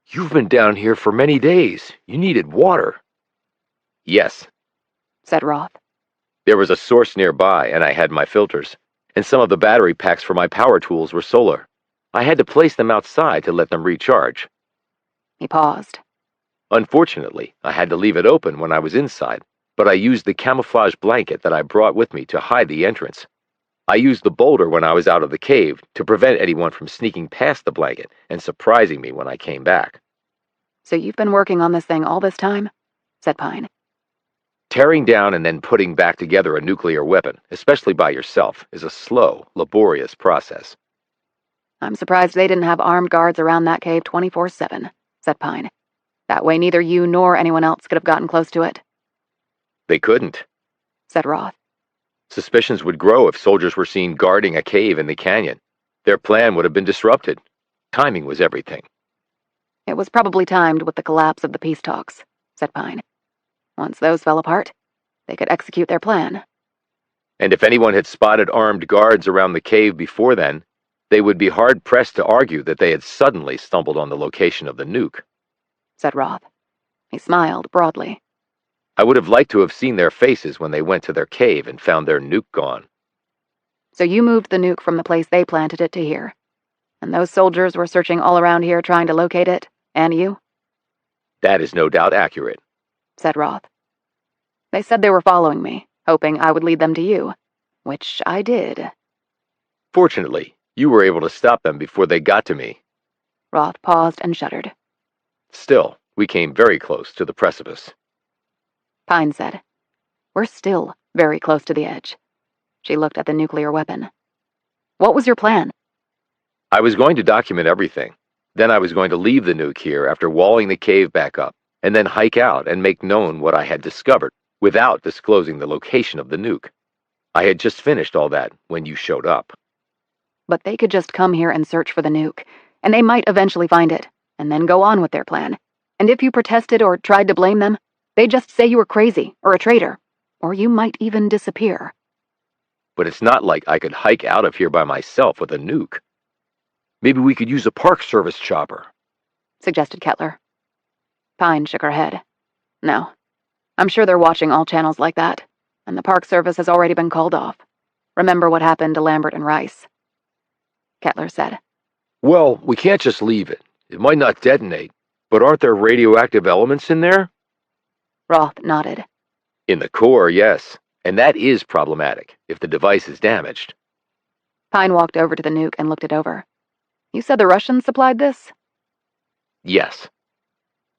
You've been down here for many days. You needed water. Yes, Said Roth. there was a source nearby, and I had my filters, and some of the battery packs for my power tools were solar. I had to place them outside to let them recharge. He paused. Unfortunately, I had to leave it open when I was inside, but I used the camouflage blanket that I brought with me to hide the entrance. I used the boulder when I was out of the cave to prevent anyone from sneaking past the blanket and surprising me when I came back. So you've been working on this thing all this time? Said Pine. Tearing down and then putting back together a nuclear weapon, especially by yourself, is a slow, laborious process. I'm surprised they didn't have armed guards around that cave 24/7, said Pine. That way neither you nor anyone else could have gotten close to it. They couldn't. Said Roth. Suspicions would grow if soldiers were seen guarding a cave in the canyon. Their plan would have been disrupted. Timing was everything. It was probably timed with the collapse of the peace talks, said Pine. Once those fell apart, they could execute their plan. And if anyone had spotted armed guards around the cave before then, they would be hard-pressed to argue that they had suddenly stumbled on the location of the nuke. Said Roth. He smiled broadly. I would have liked to have seen their faces when they went to their cave and found their nuke gone. So you moved the nuke from the place they planted it to here. And those soldiers were searching all around here trying to locate it, and you? That is no doubt accurate. Said Roth. They said they were following me, hoping I would lead them to you, which I did. Fortunately, you were able to stop them before they got to me. Roth paused and shuddered. Still, we came very close to the precipice. Pine said, We're still very close to the edge. She looked at the nuclear weapon. What was your plan? I was going to document everything. Then I was going to leave the nuke here after walling the cave back up, and then hike out and make known what I had discovered, without disclosing the location of the nuke. I had just finished all that when you showed up. But they could just come here and search for the nuke, and they might eventually find it, and then go on with their plan. And if you protested or tried to blame them, they'd just say you were crazy or a traitor, or you might even disappear. But it's not like I could hike out of here by myself with a nuke. Maybe we could use a Park Service chopper, suggested Kettler. Pine shook her head. No. I'm sure they're watching all channels like that, and the Park Service has already been called off. Remember what happened to Lambert and Rice? Kettler said. Well, we can't just leave it. It might not detonate, but aren't there radioactive elements in there? Roth nodded. In the core, yes, and that is problematic if the device is damaged. Pine walked over to the nuke and looked it over. You said the Russians supplied this? Yes.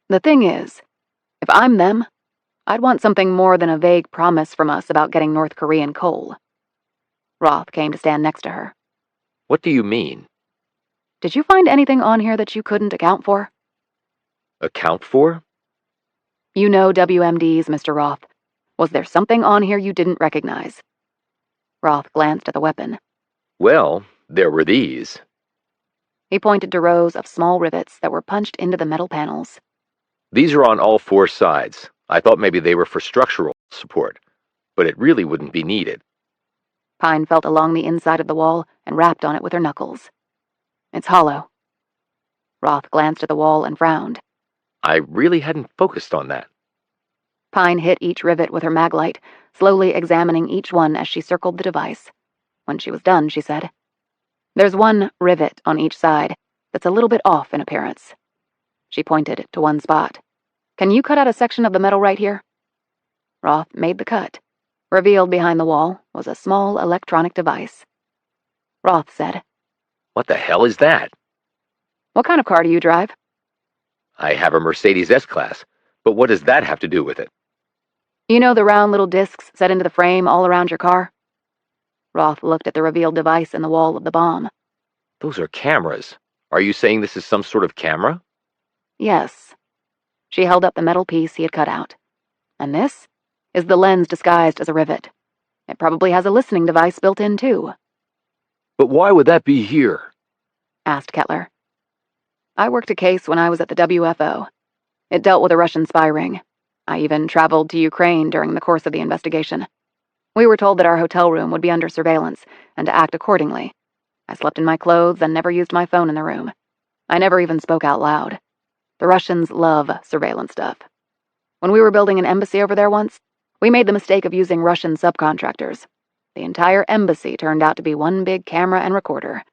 The thing is, if I'm them, I'd want something more than a vague promise from us about getting North Korean coal. Roth came to stand next to her. What do you mean? Did you find anything on here that you couldn't account for? Account for? You know WMDs, Mr. Roth. Was there something on here you didn't recognize? Roth glanced at the weapon. Well, there were these. He pointed to rows of small rivets that were punched into the metal panels. These are on all four sides. I thought maybe they were for structural support, but it really wouldn't be needed. Pine felt along the inside of the wall and rapped on it with her knuckles. It's hollow. Roth glanced at the wall and frowned. I really hadn't focused on that. Pine hit each rivet with her maglite, slowly examining each one as she circled the device. When she was done, she said, "There's one rivet on each side that's a little bit off in appearance." She pointed to one spot. "Can you cut out a section of the metal right here?" Roth made the cut. Revealed behind the wall was a small electronic device. Roth said, What the hell is that? "What kind of car do you drive?" I have a Mercedes S-Class, but what does that have to do with it? You know the round little discs set into the frame all around your car? Roth looked at the revealed device in the wall of the bomb. Those are cameras. Are you saying this is some sort of camera? Yes. She held up the metal piece he had cut out. And this is the lens disguised as a rivet. It probably has a listening device built in, too, But why would that be here? asked Kettler. I worked a case when I was at the WFO. It dealt with a Russian spy ring. I even traveled to Ukraine during the course of the investigation. We were told that our hotel room would be under surveillance and to act accordingly. I slept in my clothes and never used my phone in the room. I never even spoke out loud. The Russians love surveillance stuff. When we were building an embassy over there once, we made the mistake of using Russian subcontractors. The entire embassy turned out to be one big camera and recorder.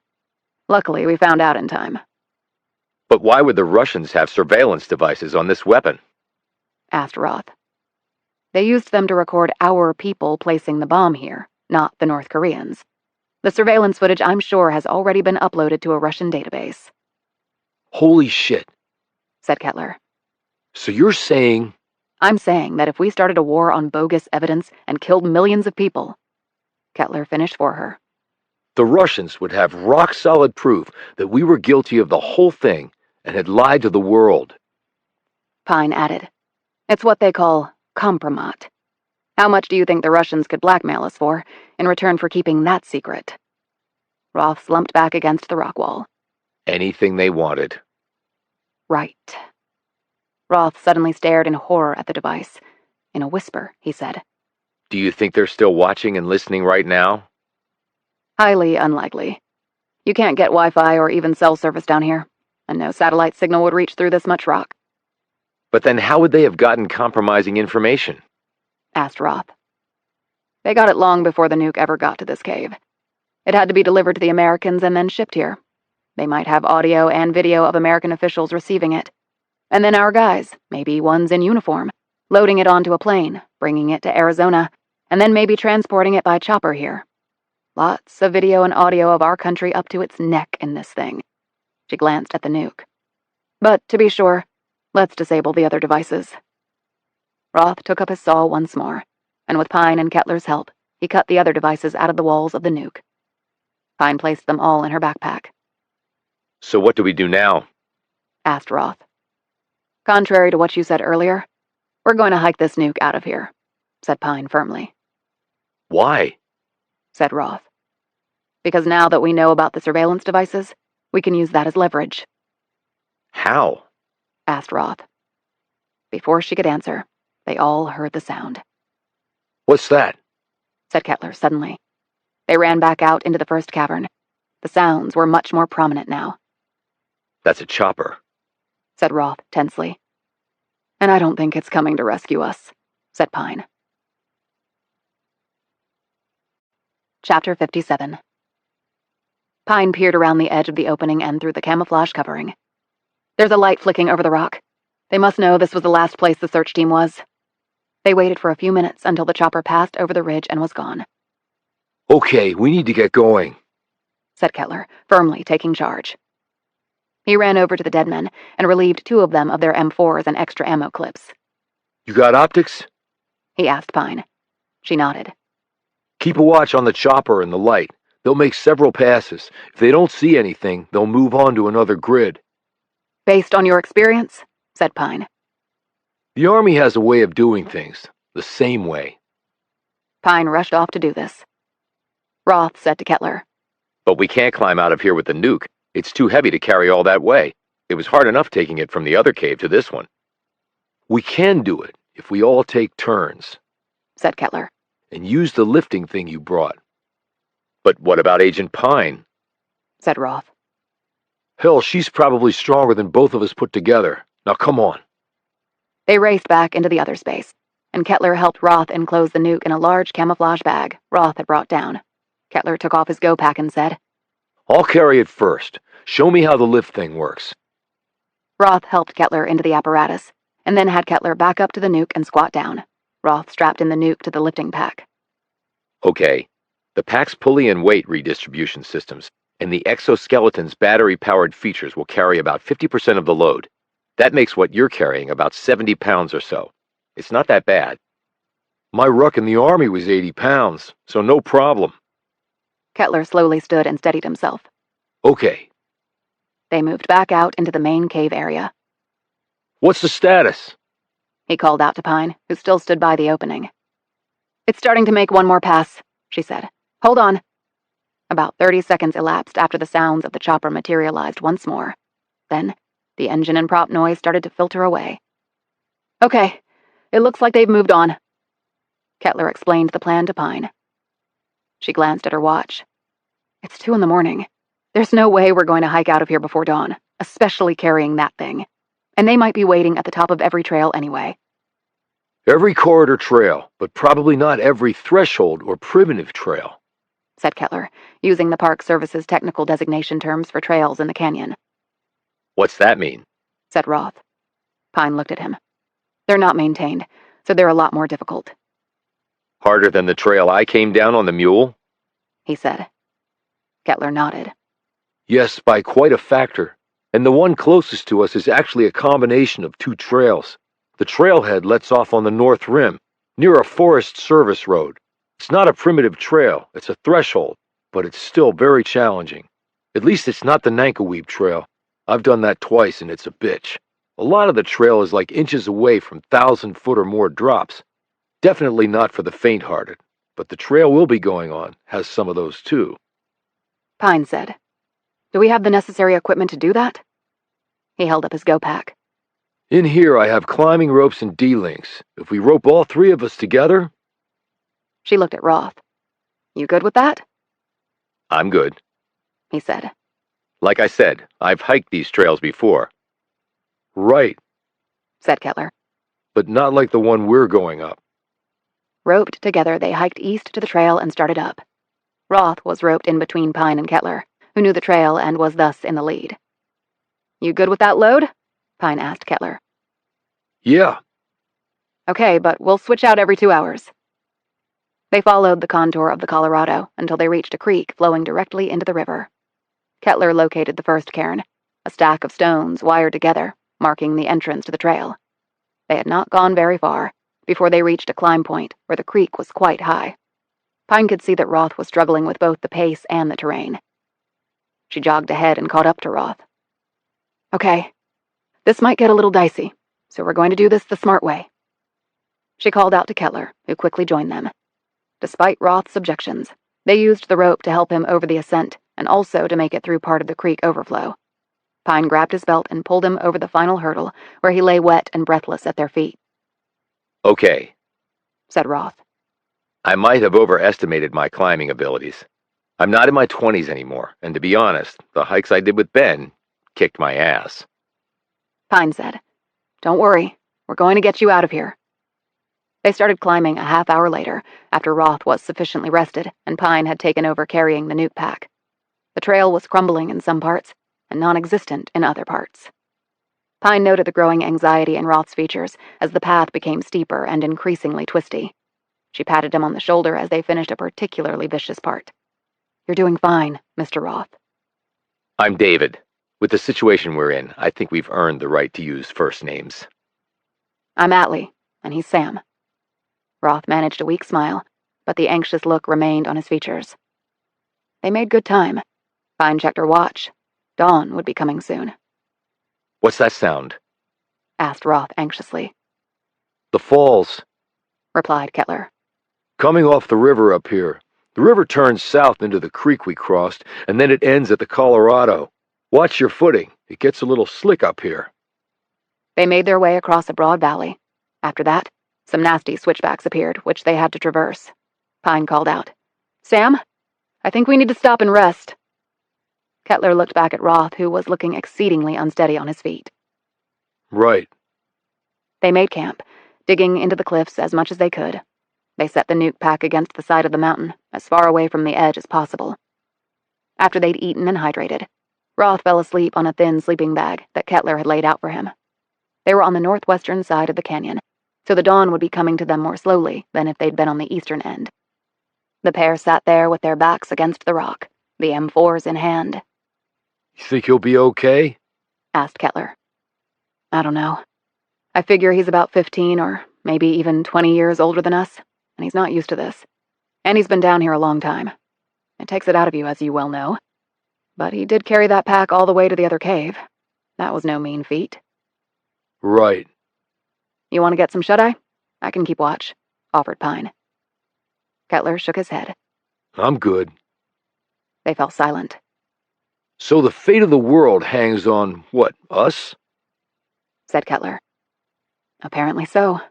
Luckily, we found out in time. But why would the Russians have surveillance devices on this weapon? Asked Roth. They used them to record our people placing the bomb here, not the North Koreans. The surveillance footage, I'm sure, has already been uploaded to a Russian database. Holy shit. Said Kettler. So you're saying... I'm saying that if we started a war on bogus evidence and killed millions of people... Kettler finished for her. The Russians would have rock-solid proof that we were guilty of the whole thing and had lied to the world. Pine added. It's what they call compromat. How much do you think the Russians could blackmail us for in return for keeping that secret? Roth slumped back against the rock wall. Anything they wanted. Right. Roth suddenly stared in horror at the device. In a whisper, he said, Do you think they're still watching and listening right now? Highly unlikely. You can't get Wi-Fi or even cell service down here, and no satellite signal would reach through this much rock. But then how would they have gotten compromising information? Asked Roth. They got it long before the nuke ever got to this cave. It had to be delivered to the Americans and then shipped here. They might have audio and video of American officials receiving it. And then our guys, maybe ones in uniform, loading it onto a plane, bringing it to Arizona, and then maybe transporting it by chopper here. Lots of video and audio of our country up to its neck in this thing. She glanced at the nuke. But to be sure, let's disable the other devices. Roth took up his saw once more, and with Pine and Kettler's help, he cut the other devices out of the walls of the nuke. Pine placed them all in her backpack. So what do we do now? Asked Roth. Contrary to what you said earlier, we're going to hike this nuke out of here, said Pine firmly. Why? Said Roth. Because now that we know about the surveillance devices, we can use that as leverage. How? Asked Roth. Before she could answer, they all heard the sound. What's that? Said Kettler suddenly. They ran back out into the first cavern. The sounds were much more prominent now. That's a chopper, said Roth tensely. And I don't think it's coming to rescue us, said Pine. Chapter 57. Pine peered around the edge of the opening and through the camouflage covering. There's a light flicking over the rock. They must know this was the last place the search team was. They waited for a few minutes until the chopper passed over the ridge and was gone. Okay, we need to get going, said Kettler, firmly taking charge. He ran over to the dead men and relieved 2 of them of their M4s and extra ammo clips. You got optics? He asked Pine. She nodded. Keep a watch on the chopper and the light. They'll make several passes. If they don't see anything, they'll move on to another grid. Based on your experience? Said Pine. The Army has a way of doing things, the same way. Pine rushed off to do this. Roth said to Kettler, But we can't climb out of here with the nuke. It's too heavy to carry all that way. It was hard enough taking it from the other cave to this one. We can do it if we all take turns, said Kettler. and use the lifting thing you brought. But what about Agent Pine? Said Roth. Hell, she's probably stronger than both of us put together. Now come on. They raced back into the other space, and Kettler helped Roth enclose the nuke in a large camouflage bag Roth had brought down. Kettler took off his go-pack and said, I'll carry it first. Show me how the lift thing works. Roth helped Kettler into the apparatus, and then had Kettler back up to the nuke and squat down. Roth strapped in the nuke to the lifting pack. Okay, the pack's pulley and weight redistribution systems and the exoskeleton's battery-powered features will carry about 50% of the load. That makes what you're carrying about 70 pounds or so. It's not that bad. My ruck in the Army was 80 pounds, so no problem. Kettler slowly stood and steadied himself. Okay, They moved back out into the main cave area. what's the status? He called out to Pine, who still stood by the opening. It's starting to make one more pass, she said. Hold on. About 30 seconds elapsed after the sounds of the chopper materialized once more. Then, the engine and prop noise started to filter away. Okay, it looks like they've moved on. Kettler explained the plan to Pine. She glanced at her watch. It's 2 a.m. There's no way we're going to hike out of here before dawn, especially carrying that thing. And they might be waiting at the top of every trail anyway. Every corridor trail, but probably not every threshold or primitive trail, said Kettler, using the Park Service's technical designation terms for trails in the canyon. What's that mean? Said Roth. Pine looked at him. They're not maintained, so they're a lot more difficult. Harder than the trail I came down on the mule? He said. Kettler nodded. Yes, by quite a factor. And the one closest to us is actually a combination of 2 trails. The trailhead lets off on the north rim, near a Forest Service road. It's not a primitive trail, it's a threshold, but it's still very challenging. At least it's not the Nankoweap Trail. I've done that twice and it's a bitch. A lot of the trail is like inches away from 1,000-foot or more drops. Definitely not for the faint-hearted, but the trail we'll be going on has some of those too. Pine said. Do we have the necessary equipment to do that? He held up his go-pack. In here I have climbing ropes and D-links. If we rope all 3 of us together... She looked at Roth. You good with that? I'm good. He said. Like I said, I've hiked these trails before. Right, Said Kettler. but not like the one we're going up. Roped together, they hiked east to the trail and started up. Roth was roped in between Pine and Kettler, who knew the trail and was thus in the lead. You good with that load? Pine asked Kettler. Yeah, Okay, but we'll switch out every 2 hours. They followed the contour of the Colorado until they reached a creek flowing directly into the river. Kettler located the first cairn, a stack of stones wired together, marking the entrance to the trail. They had not gone very far before they reached a climb point where the creek was quite high. Pine could see that Roth was struggling with both the pace and the terrain. She jogged ahead and caught up to Roth. Okay, this might get a little dicey, so we're going to do this the smart way. She called out to Kettler, who quickly joined them. Despite Roth's objections, they used the rope to help him over the ascent and also to make it through part of the creek overflow. Pine grabbed his belt and pulled him over the final hurdle, where he lay wet and breathless at their feet. Okay, Said Roth. I might have overestimated my climbing abilities. I'm not in my 20s anymore, and to be honest, the hikes I did with Ben kicked my ass. Pine said, Don't worry, we're going to get you out of here. They started climbing a half hour later, after Roth was sufficiently rested and Pine had taken over carrying the nuke pack. The trail was crumbling in some parts and non-existent in other parts. Pine noted the growing anxiety in Roth's features as the path became steeper and increasingly twisty. She patted him on the shoulder as they finished a particularly vicious part. You're doing fine, Mr. Roth. I'm David. With the situation we're in, I think we've earned the right to use first names. I'm Atlee, and he's Sam. Roth managed a weak smile, but the anxious look remained on his features. They made good time. Pine checked her watch. Dawn would be coming soon. What's that sound? Asked Roth anxiously. The falls. Replied Kettler. Coming off the river up here. The river turns south into the creek we crossed, and then it ends at the Colorado. Watch your footing. It gets a little slick up here. They made their way across a broad valley. After that, some nasty switchbacks appeared, which they had to traverse. Pine called out, "Sam, I think we need to stop and rest." Kettler looked back at Roth, who was looking exceedingly unsteady on his feet. Right. They made camp, digging into the cliffs as much as they could. They set the nuke pack against the side of the mountain, as far away from the edge as possible. After they'd eaten and hydrated, Roth fell asleep on a thin sleeping bag that Kettler had laid out for him. They were on the northwestern side of the canyon, so the dawn would be coming to them more slowly than if they'd been on the eastern end. The pair sat there with their backs against the rock, the M4s in hand. You think he'll be okay? Asked Kettler. I don't know. I figure he's about 15 or maybe even 20 years older than us, and he's not used to this. And he's been down here a long time. It takes it out of you, as you well know. But he did carry that pack all the way to the other cave. That was no mean feat. Right. You want to get some shut-eye? I can keep watch, offered Pine. Kettler shook his head. I'm good. They fell silent. So the fate of the world hangs on, what, us? Said Kettler. Apparently so.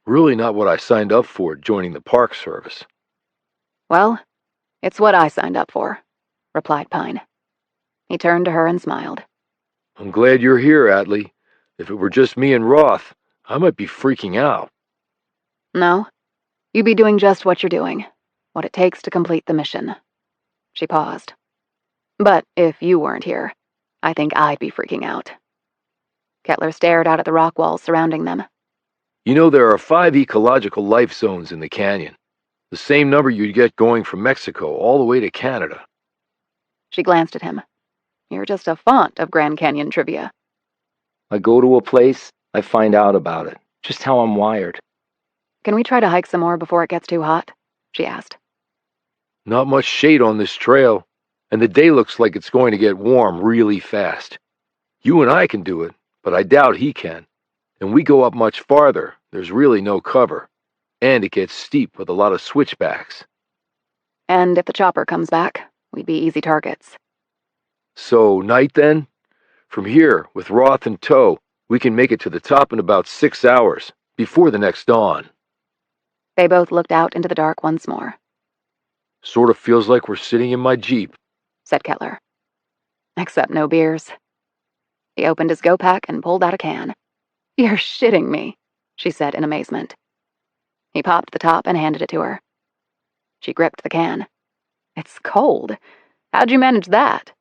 Really not what I signed up for, joining the Park Service. Well, it's what I signed up for, replied Pine. He turned to her and smiled. I'm glad you're here, Atlee. If it were just me and Roth, I might be freaking out. No, you'd be doing just what you're doing, what it takes to complete the mission. She paused. But if you weren't here, I think I'd be freaking out. Kettler stared out at the rock walls surrounding them. You know, there are 5 ecological life zones in the canyon. The same number you'd get going from Mexico all the way to Canada. She glanced at him. You're just a font of Grand Canyon trivia. I go to a place, I find out about it. Just how I'm wired. Can we try to hike some more before it gets too hot? She asked. Not much shade on this trail, and the day looks like it's going to get warm really fast. You and I can do it, but I doubt he can. And we go up much farther, there's really no cover. And it gets steep with a lot of switchbacks. And if the chopper comes back, we'd be easy targets. So, night then? From here, with Roth in tow, we can make it to the top in about 6 hours, before the next dawn. They both looked out into the dark once more. Sort of feels like we're sitting in my Jeep, Said Kettler. Except no beers. He opened his go-pack and pulled out a can. You're shitting me, she said in amazement. He popped the top and handed it to her. She gripped the can. It's cold. How'd you manage that?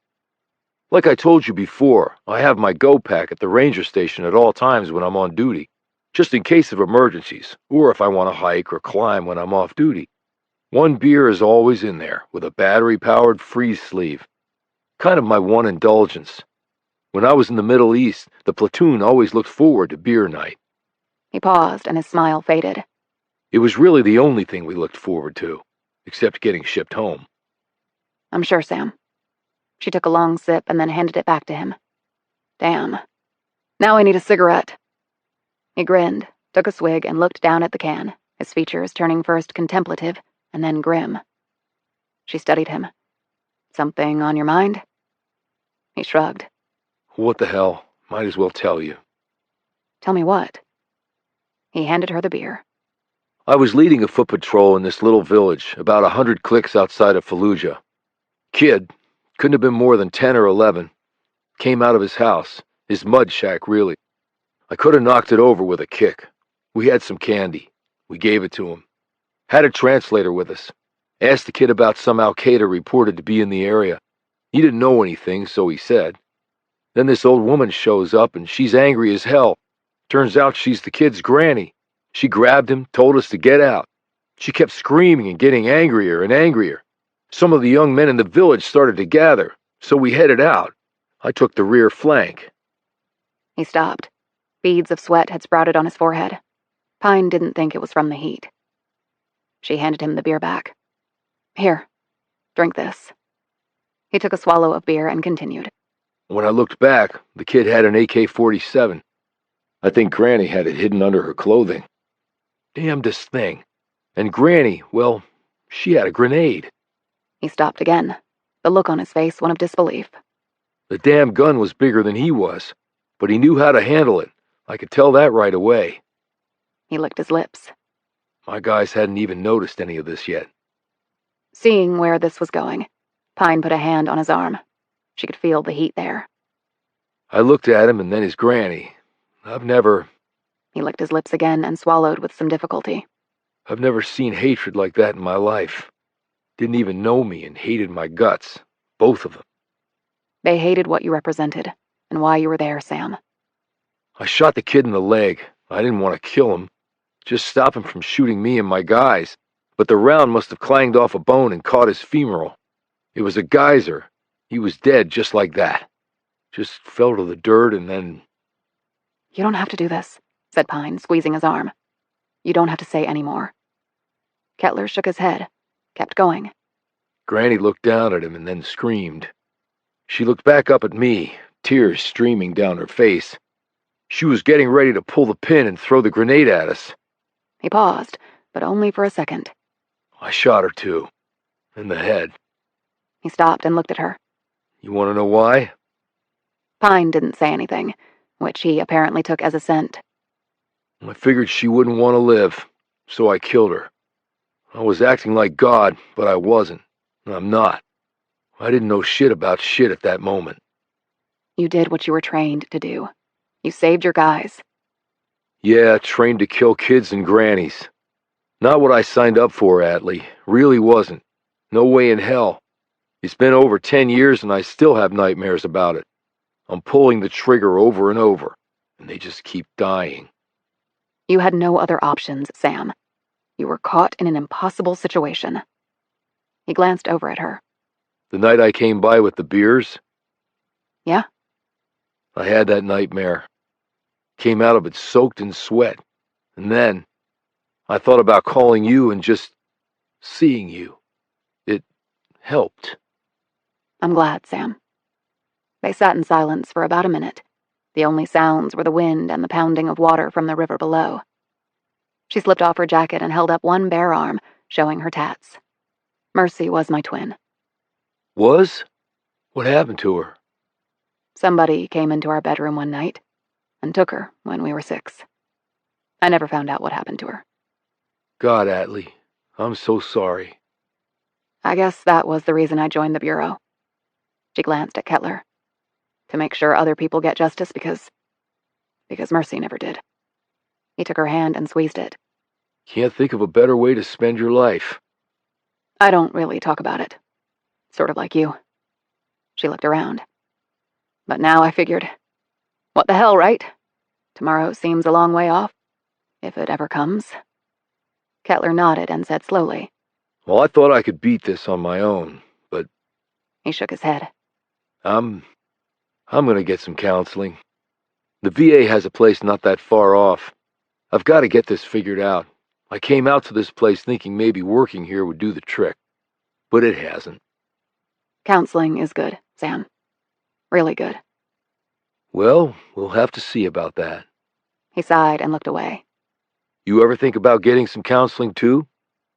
Like I told you before, I have my go-pack at the ranger station at all times when I'm on duty, just in case of emergencies, or if I want to hike or climb when I'm off duty. 1 beer is always in there, with a battery-powered freeze sleeve. Kind of my one indulgence. When I was in the Middle East, the platoon always looked forward to beer night. He paused and his smile faded. It was really the only thing we looked forward to, except getting shipped home. I'm sure, Sam. She took a long sip and then handed it back to him. Damn. Now I need a cigarette. He grinned, took a swig, and looked down at the can, his features turning first contemplative and then grim. She studied him. Something on your mind? He shrugged. What the hell? Might as well tell you. Tell me what? He handed her the beer. I was leading a foot patrol in this little village, about 100 clicks outside of Fallujah. Kid, couldn't have been more than 10 or 11. Came out of his house, his mud shack really. I could have knocked it over with a kick. We had some candy. We gave it to him. Had a translator with us. Asked the kid about some Al-Qaeda reported to be in the area. He didn't know anything, so he said. Then this old woman shows up and she's angry as hell. Turns out she's the kid's granny. She grabbed him, told us to get out. She kept screaming and getting angrier and angrier. Some of the young men in the village started to gather, so we headed out. I took the rear flank. He stopped. Beads of sweat had sprouted on his forehead. Pine didn't think it was from the heat. She handed him the beer back. Here. Drink this." He took a swallow of beer and continued. When I looked back, the kid had an AK-47. I think Granny had it hidden under her clothing. Damnedest thing. And Granny, well, she had a grenade. He stopped again, the look on his face one of disbelief. The damn gun was bigger than he was, but he knew how to handle it. I could tell that right away. He licked his lips. My guys hadn't even noticed any of this yet. Seeing where this was going, Pine put a hand on his arm. She could feel the heat there. I looked at him and then his Granny. He licked his lips again and swallowed with some difficulty. I've never seen hatred like that in my life. Didn't even know me and hated my guts. Both of them. They hated what you represented and why you were there, Sam. I shot the kid in the leg. I didn't want to kill him. Just stop him from shooting me and my guys. But the round must have clanged off a bone and caught his femoral. It was a geyser. He was dead just like that. Just fell to the dirt and then... "You don't have to do this," said Pine, squeezing his arm. "You don't have to say any more." Kettler shook his head, kept going. Granny looked down at him and then screamed. She looked back up at me, tears streaming down her face. She was getting ready to pull the pin and throw the grenade at us. He paused, but only for a second. I shot her too. In the head. He stopped and looked at her. You want to know why? Pine didn't say anything, which he apparently took as assent. I figured she wouldn't want to live, so I killed her. I was acting like God, but I wasn't. I'm not. I didn't know shit about shit at that moment. You did what you were trained to do. You saved your guys. Yeah, trained to kill kids and grannies. Not what I signed up for, Atlee. Really wasn't. No way in hell. It's been over 10 years and I still have nightmares about it. I'm pulling the trigger over and over, and they just keep dying. You had no other options, Sam. You were caught in an impossible situation. He glanced over at her. The night I came by with the beers? Yeah? I had that nightmare. Came out of it soaked in sweat. And then, I thought about calling you and just seeing you. It helped. I'm glad, Sam. They sat in silence for about a minute. The only sounds were the wind and the pounding of water from the river below. She slipped off her jacket and held up one bare arm, showing her tats. Mercy was my twin. Was? What happened to her? Somebody came into our bedroom one night and took her when we were 6. I never found out what happened to her. God, Atlee, I'm so sorry. I guess that was the reason I joined the Bureau. She glanced at Kettler. To make sure other people get justice because Mercy never did. He took her hand and squeezed it. Can't think of a better way to spend your life. I don't really talk about it. Sort of like you. She looked around. But now I figured, what the hell, right? Tomorrow seems a long way off, if it ever comes. Kettler nodded and said slowly, Well, I thought I could beat this on my own, but... He shook his head. I'm gonna get some counseling. The VA has a place not that far off. I've got to get this figured out. I came out to this place thinking maybe working here would do the trick, but it hasn't. Counseling is good, Sam. Really good. Well, we'll have to see about that. He sighed and looked away. You ever think about getting some counseling too?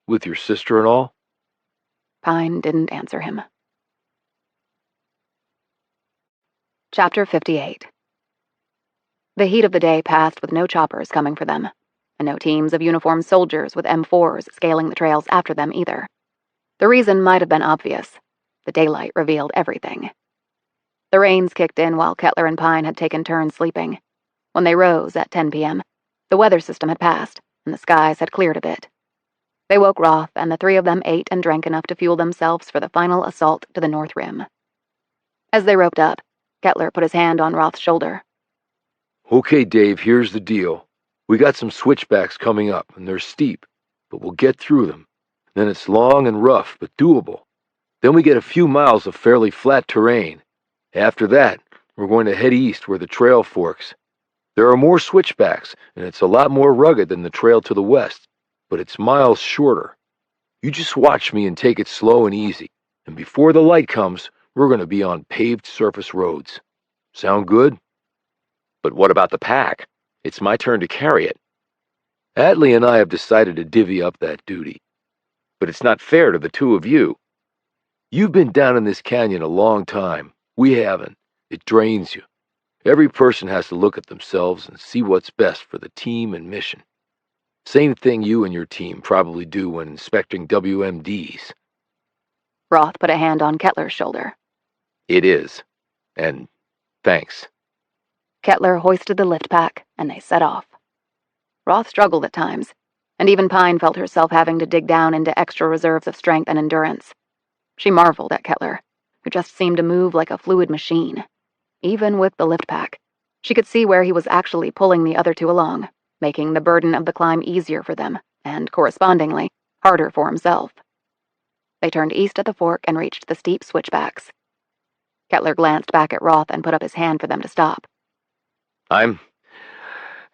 With your sister and all? Pine didn't answer him. Chapter 58. The heat of the day passed with no choppers coming for them, and no teams of uniformed soldiers with M4s scaling the trails after them either. The reason might have been obvious. The daylight revealed everything. The rains kicked in while Kettler and Pine had taken turns sleeping. When they rose at 10 p.m., the weather system had passed, and the skies had cleared a bit. They woke Roth, and the three of them ate and drank enough to fuel themselves for the final assault to the North Rim. As they roped up, Kettler put his hand on Roth's shoulder. Okay, Dave, here's the deal. We got some switchbacks coming up, and they're steep, but we'll get through them. Then it's long and rough, but doable. Then we get a few miles of fairly flat terrain. After that, we're going to head east where the trail forks. There are more switchbacks, and it's a lot more rugged than the trail to the west, but it's miles shorter. You just watch me and take it slow and easy, and before the light comes, we're going to be on paved surface roads. Sound good? But what about the pack? It's my turn to carry it. Atlee and I have decided to divvy up that duty. But it's not fair to the two of you. You've been down in this canyon a long time. We haven't. It drains you. Every person has to look at themselves and see what's best for the team and mission. Same thing you and your team probably do when inspecting WMDs. Roth put a hand on Kettler's shoulder. It is. And thanks. Kettler hoisted the lift pack, and they set off. Roth struggled at times, and even Pine felt herself having to dig down into extra reserves of strength and endurance. She marveled at Kettler, who just seemed to move like a fluid machine. Even with the lift pack, she could see where he was actually pulling the other two along, making the burden of the climb easier for them, and, correspondingly, harder for himself. They turned east at the fork and reached the steep switchbacks. Kettler glanced back at Roth and put up his hand for them to stop. I'm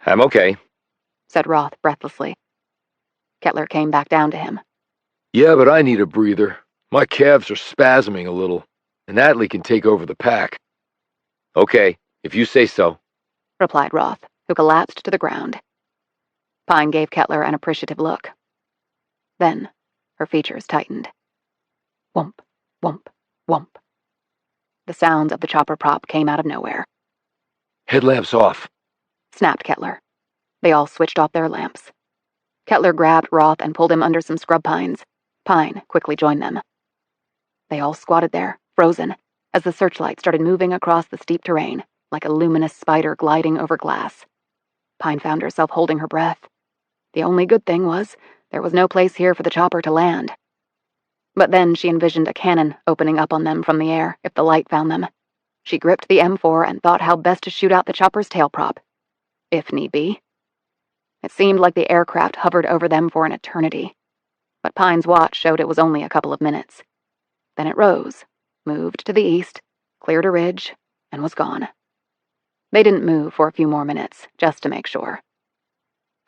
okay, said Roth breathlessly. Kettler came back down to him. Yeah, but I need a breather. My calves are spasming a little, and Atlee can take over the pack. Okay, if you say so, replied Roth, who collapsed to the ground. Pine gave Kettler an appreciative look. Then her features tightened. Whump, whump, whump. The sounds of the chopper prop came out of nowhere. Headlamps off, snapped Kettler. They all switched off their lamps. Kettler grabbed Roth and pulled him under some scrub pines. Pine quickly joined them. They all squatted there, frozen, as the searchlight started moving across the steep terrain, like a luminous spider gliding over glass. Pine found herself holding her breath. The only good thing was, there was no place here for the chopper to land. But then she envisioned a cannon opening up on them from the air if the light found them. She gripped the M4 and thought how best to shoot out the chopper's tail prop, if need be. It seemed like the aircraft hovered over them for an eternity, but Pine's watch showed it was only a couple of minutes. Then it rose, moved to the east, cleared a ridge, and was gone. They didn't move for a few more minutes, just to make sure.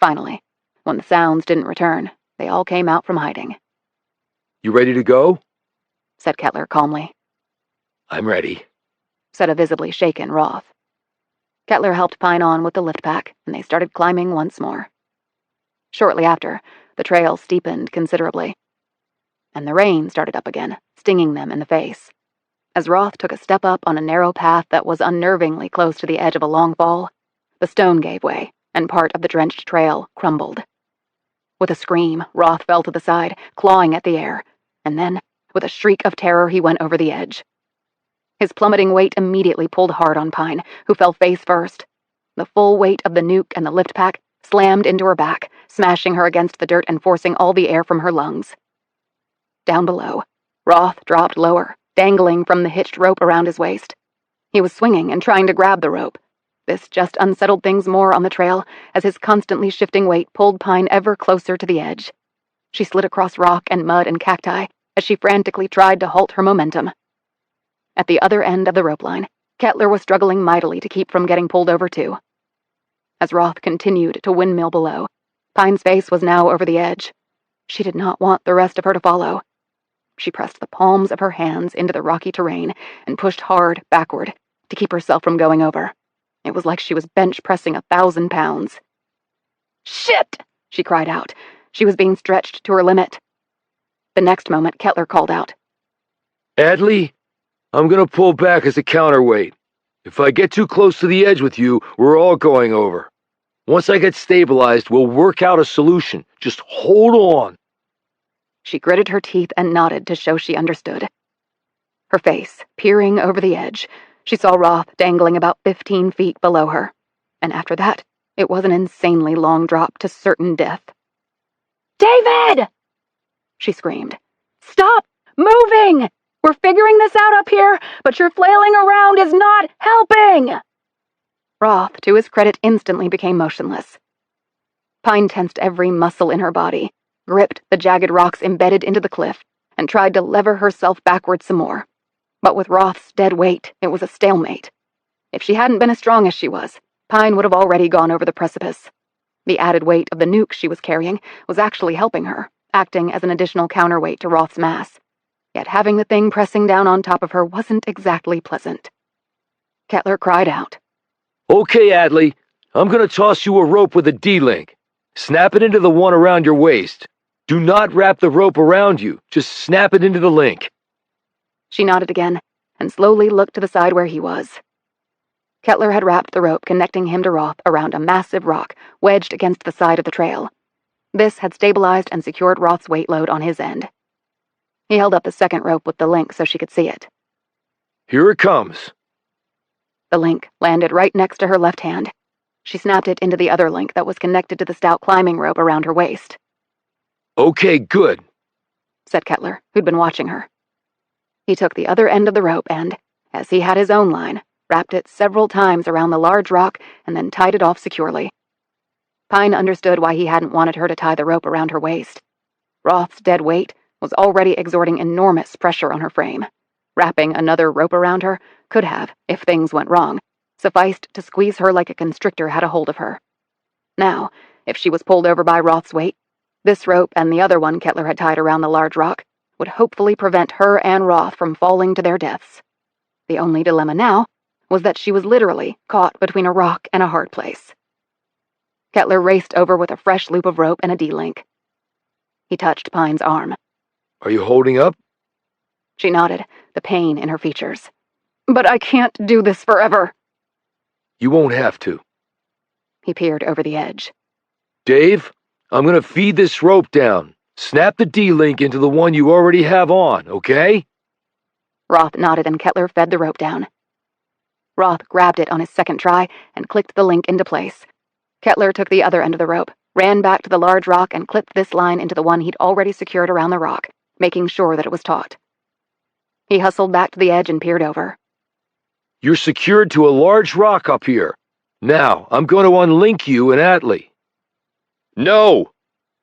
Finally, when the sounds didn't return, they all came out from hiding. You ready to go? Said Kettler calmly. I'm ready, said a visibly shaken Roth. Kettler helped Pine on with the lift pack, and they started climbing once more. Shortly after, the trail steepened considerably, and the rain started up again, stinging them in the face. As Roth took a step up on a narrow path that was unnervingly close to the edge of a long fall, the stone gave way, and part of the drenched trail crumbled. With a scream, Roth fell to the side, clawing at the air, and then, with a shriek of terror, he went over the edge. His plummeting weight immediately pulled hard on Pine, who fell face first. The full weight of the nuke and the lift pack slammed into her back, smashing her against the dirt and forcing all the air from her lungs. Down below, Roth dropped lower, dangling from the hitched rope around his waist. He was swinging and trying to grab the rope. This just unsettled things more on the trail as his constantly shifting weight pulled Pine ever closer to the edge. She slid across rock and mud and cacti as she frantically tried to halt her momentum. At the other end of the rope line, Kettler was struggling mightily to keep from getting pulled over too. As Roth continued to windmill below, Pine's face was now over the edge. She did not want the rest of her to follow. She pressed the palms of her hands into the rocky terrain and pushed hard backward to keep herself from going over. It was like she was bench pressing 1,000 pounds. "Shit!" she cried out. She was being stretched to her limit. The next moment, Kettler called out, Atlee, I'm gonna pull back as a counterweight. If I get too close to the edge with you, we're all going over. Once I get stabilized, we'll work out a solution. Just hold on." She gritted her teeth and nodded to show she understood. Her face, peering over the edge, she saw Roth dangling about 15 feet below her, and after that, it was an insanely long drop to certain death. "David!" she screamed. "Stop moving! We're figuring this out up here, but your flailing around is not helping!" Roth, to his credit, instantly became motionless. Pine tensed every muscle in her body, gripped the jagged rocks embedded into the cliff, and tried to lever herself backward some more. But with Roth's dead weight, it was a stalemate. If she hadn't been as strong as she was, Pine would have already gone over the precipice. The added weight of the nuke she was carrying was actually helping her, acting as an additional counterweight to Roth's mass. yet having the thing pressing down on top of her wasn't exactly pleasant. Kettler cried out. Okay, Adley, I'm gonna toss you a rope with a D-link. Snap it into the one around your waist. Do not wrap the rope around you, just snap it into the link. She nodded again, and slowly looked to the side where he was. Kettler had wrapped the rope connecting him to Roth around a massive rock wedged against the side of the trail. This had stabilized and secured Roth's weight load on his end. He held up the second rope with the link so she could see it. Here it comes. The link landed right next to her left hand. She snapped it into the other link that was connected to the stout climbing rope around her waist. Okay, good, said Kettler, who'd been watching her. He took the other end of the rope and, as he had his own line, wrapped it several times around the large rock and then tied it off securely. Pine understood why he hadn't wanted her to tie the rope around her waist. Roth's dead weight was already exerting enormous pressure on her frame. Wrapping another rope around her could have, if things went wrong, sufficed to squeeze her like a constrictor had a hold of her. Now, if she was pulled over by Roth's weight, this rope and the other one Kettler had tied around the large rock would hopefully prevent her and Roth from falling to their deaths. The only dilemma now was that she was literally caught between a rock and a hard place. Kettler raced over with a fresh loop of rope and a D-link. He touched Pine's arm. Are you holding up? She nodded, the pain in her features. But I can't do this forever. You won't have to. He peered over the edge. Dave, I'm gonna feed this rope down. Snap the D-link into the one you already have on, okay? Roth nodded and Kettler fed the rope down. Roth grabbed it on his second try and clicked the link into place. Kettler took the other end of the rope, ran back to the large rock and clipped this line into the one he'd already secured around the rock, making sure that it was taut. He hustled back to the edge and peered over. You're secured to a large rock up here. Now, I'm going to unlink you and Atlee. No!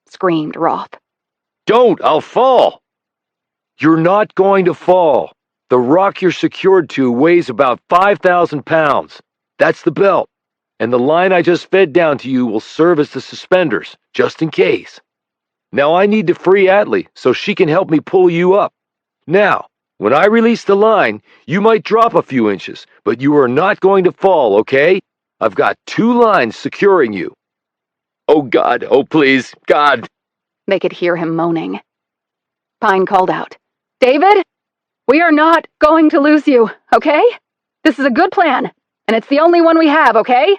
Screamed Roth. Don't! I'll fall! You're not going to fall. The rock you're secured to weighs about 5,000 pounds. That's the belt. And the line I just fed down to you will serve as the suspenders, just in case. Now I need to free Atlee so she can help me pull you up. Now, when I release the line, you might drop a few inches, but you are not going to fall, okay? I've got 2 lines securing you. Oh God, oh please, God. They could hear him moaning. Pine called out, David, we are not going to lose you, okay? This is a good plan, and it's the only one we have, okay?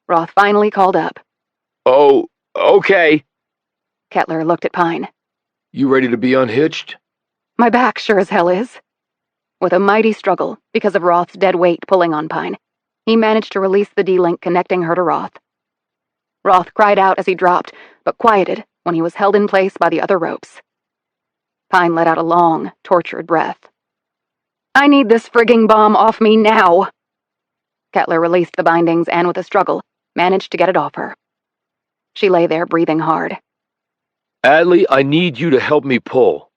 Roth finally called up. Oh, okay. Kettler looked at Pine. You ready to be unhitched? My back sure as hell is. With a mighty struggle, because of Roth's dead weight pulling on Pine, he managed to release the D-link connecting her to Roth. Roth cried out as he dropped, but quieted when he was held in place by the other ropes. Pine let out a long, tortured breath. I need this frigging bomb off me now! Kettler released the bindings and, with a struggle, managed to get it off her. She lay there breathing hard. Atlee, I need you to help me pull,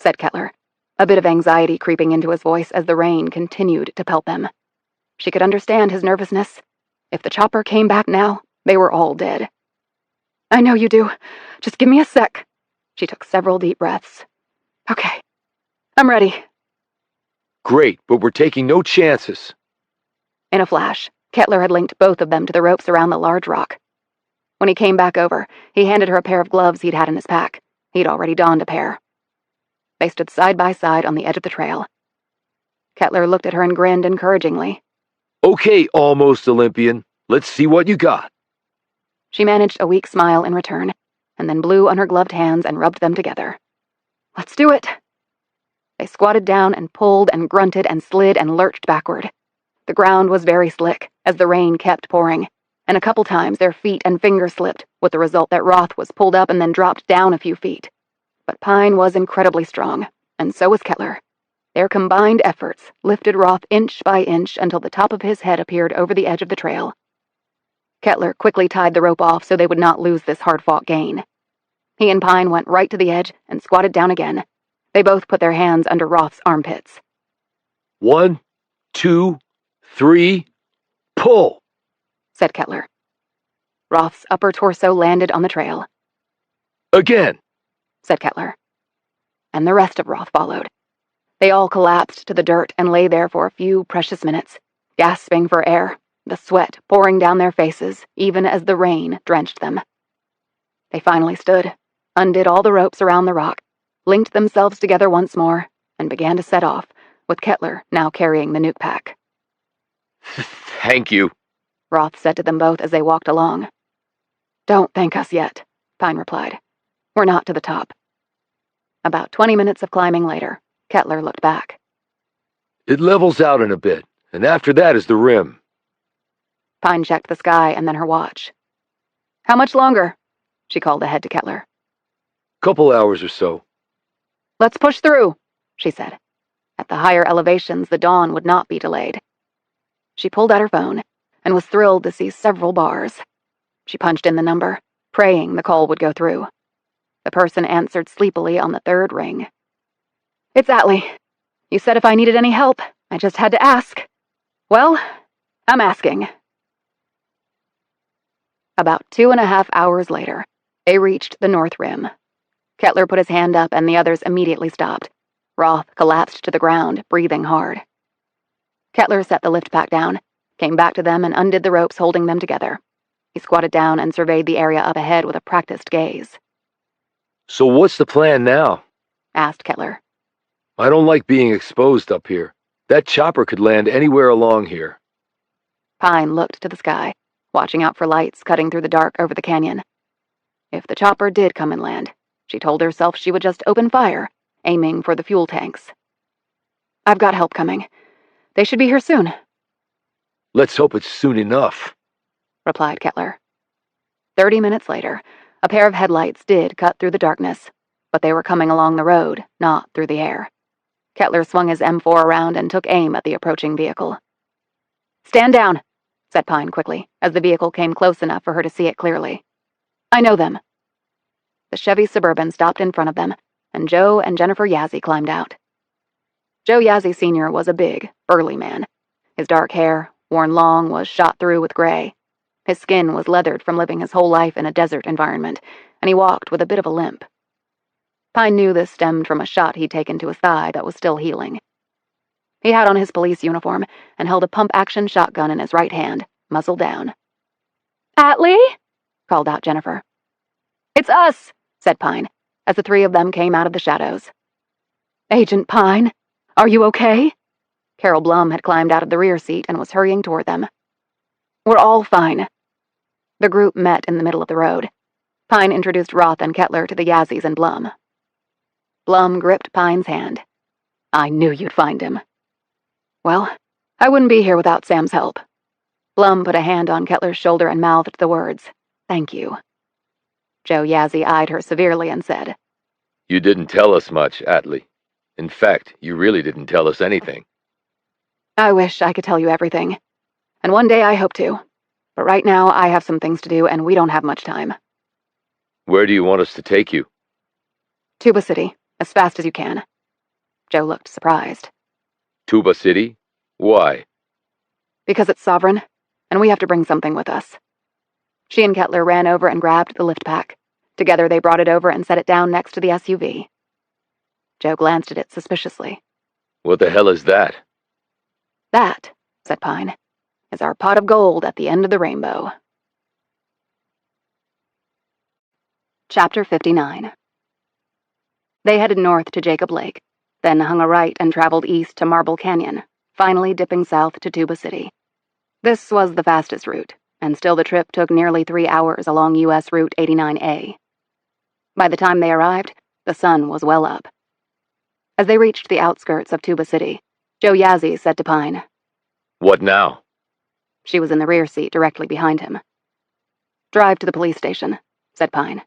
said Kettler, a bit of anxiety creeping into his voice as the rain continued to pelt them. She could understand his nervousness. If the chopper came back now, they were all dead. I know you do. Just give me a sec. She took several deep breaths. Okay. I'm ready. Great, but we're taking no chances. In a flash, Kettler had linked both of them to the ropes around the large rock. When he came back over, he handed her a pair of gloves he'd had in his pack. He'd already donned a pair. They stood side by side on the edge of the trail. Kettler looked at her and grinned encouragingly. Okay, almost Olympian. Let's see what you got. She managed a weak smile in return, and then blew on her gloved hands and rubbed them together. Let's do it! They squatted down and pulled and grunted and slid and lurched backward. The ground was very slick, as the rain kept pouring, and a couple times their feet and fingers slipped, with the result that Roth was pulled up and then dropped down a few feet. But Pine was incredibly strong, and so was Kettler. Their combined efforts lifted Roth inch by inch until the top of his head appeared over the edge of the trail. Kettler quickly tied the rope off so they would not lose this hard-fought gain. He and Pine went right to the edge and squatted down again. They both put their hands under Roth's armpits. 1, 2, 3, pull, said Kettler. Roth's upper torso landed on the trail. Again, said Kettler. and the rest of Roth followed. They all collapsed to the dirt and lay there for a few precious minutes, gasping for air, the sweat pouring down their faces even as the rain drenched them. They finally stood, undid all the ropes around the rock, linked themselves together once more, and began to set off, with Kettler now carrying the nuke pack. Thank you, Roth said to them both as they walked along. "Don't thank us yet," Pine replied. "We're not to the top." About 20 minutes of climbing later, Kettler looked back. It levels out in a bit, and after that is the rim. Pine checked the sky and then her watch. "How much longer?" she called ahead to Kettler. Couple hours or so. "Let's push through," she said. At the higher elevations, the dawn would not be delayed. She pulled out her phone and was thrilled to see several bars. She punched in the number, praying the call would go through. The person answered sleepily on the third ring. "It's Atlee. You said if I needed any help, I just had to ask. Well, I'm asking." About 2.5 hours later, they reached the North Rim. Kettler put his hand up and the others immediately stopped. Roth collapsed to the ground, breathing hard. Kettler set the lift pack down, came back to them and undid the ropes holding them together. He squatted down and surveyed the area up ahead with a practiced gaze. So what's the plan now? Asked Kettler. I don't like being exposed up here. That chopper could land anywhere along here. Pine looked to the sky, watching out for lights cutting through the dark over the canyon. If the chopper did come and land, she told herself she would just open fire, aiming for the fuel tanks. "I've got help coming. They should be here soon," Let's hope it's soon enough, replied Kettler. 30 minutes later, a pair of headlights did cut through the darkness, but they were coming along the road, not through the air. Kettler swung his M4 around and took aim at the approaching vehicle. "Stand down," said Pine quickly, as the vehicle came close enough for her to see it clearly. "I know them." The Chevy Suburban stopped in front of them, and Joe and Jennifer Yazzie climbed out. Joe Yazzie Sr. was a big, burly man. His dark hair, worn long, was shot through with gray. His skin was leathered from living his whole life in a desert environment, and he walked with a bit of a limp. Pine knew this stemmed from a shot he'd taken to his thigh that was still healing. He had on his police uniform and held a pump-action shotgun in his right hand, muzzle down. "Atlee?" called out Jennifer. "It's us," said Pine, as the three of them came out of the shadows. "Agent Pine, are you okay?" Carol Blum had climbed out of the rear seat and was hurrying toward them. "We're all fine." The group met in the middle of the road. Pine introduced Roth and Kettler to the Yazzies and Blum. Blum gripped Pine's hand. "I knew you'd find him." "Well, I wouldn't be here without Sam's help." Blum put a hand on Kettler's shoulder and mouthed the words, "Thank you." Joe Yazzie eyed her severely and said, You didn't tell us much, Atlee. In fact, you really didn't tell us anything. "I wish I could tell you everything. And one day I hope to. But right now I have some things to do and we don't have much time." Where do you want us to take you? "Tuba City, as fast as you can." Joe looked surprised. Tuba City? Why? "Because it's sovereign, and we have to bring something with us." She and Kettler ran over and grabbed the lift pack. Together they brought it over and set it down next to the SUV. Joe glanced at it suspiciously. What the hell is that? "That," said Pine, "is our pot of gold at the end of the rainbow." Chapter 59. They headed north to Jacob Lake, then hung a right and traveled east to Marble Canyon, finally dipping south to Tuba City. This was the fastest route, and still the trip took nearly 3 hours along U.S. Route 89A. By the time they arrived, the sun was well up. As they reached the outskirts of Tuba City, Joe Yazzie said to Pine. What now? She was in the rear seat directly behind him. "Drive to the police station," said Pine.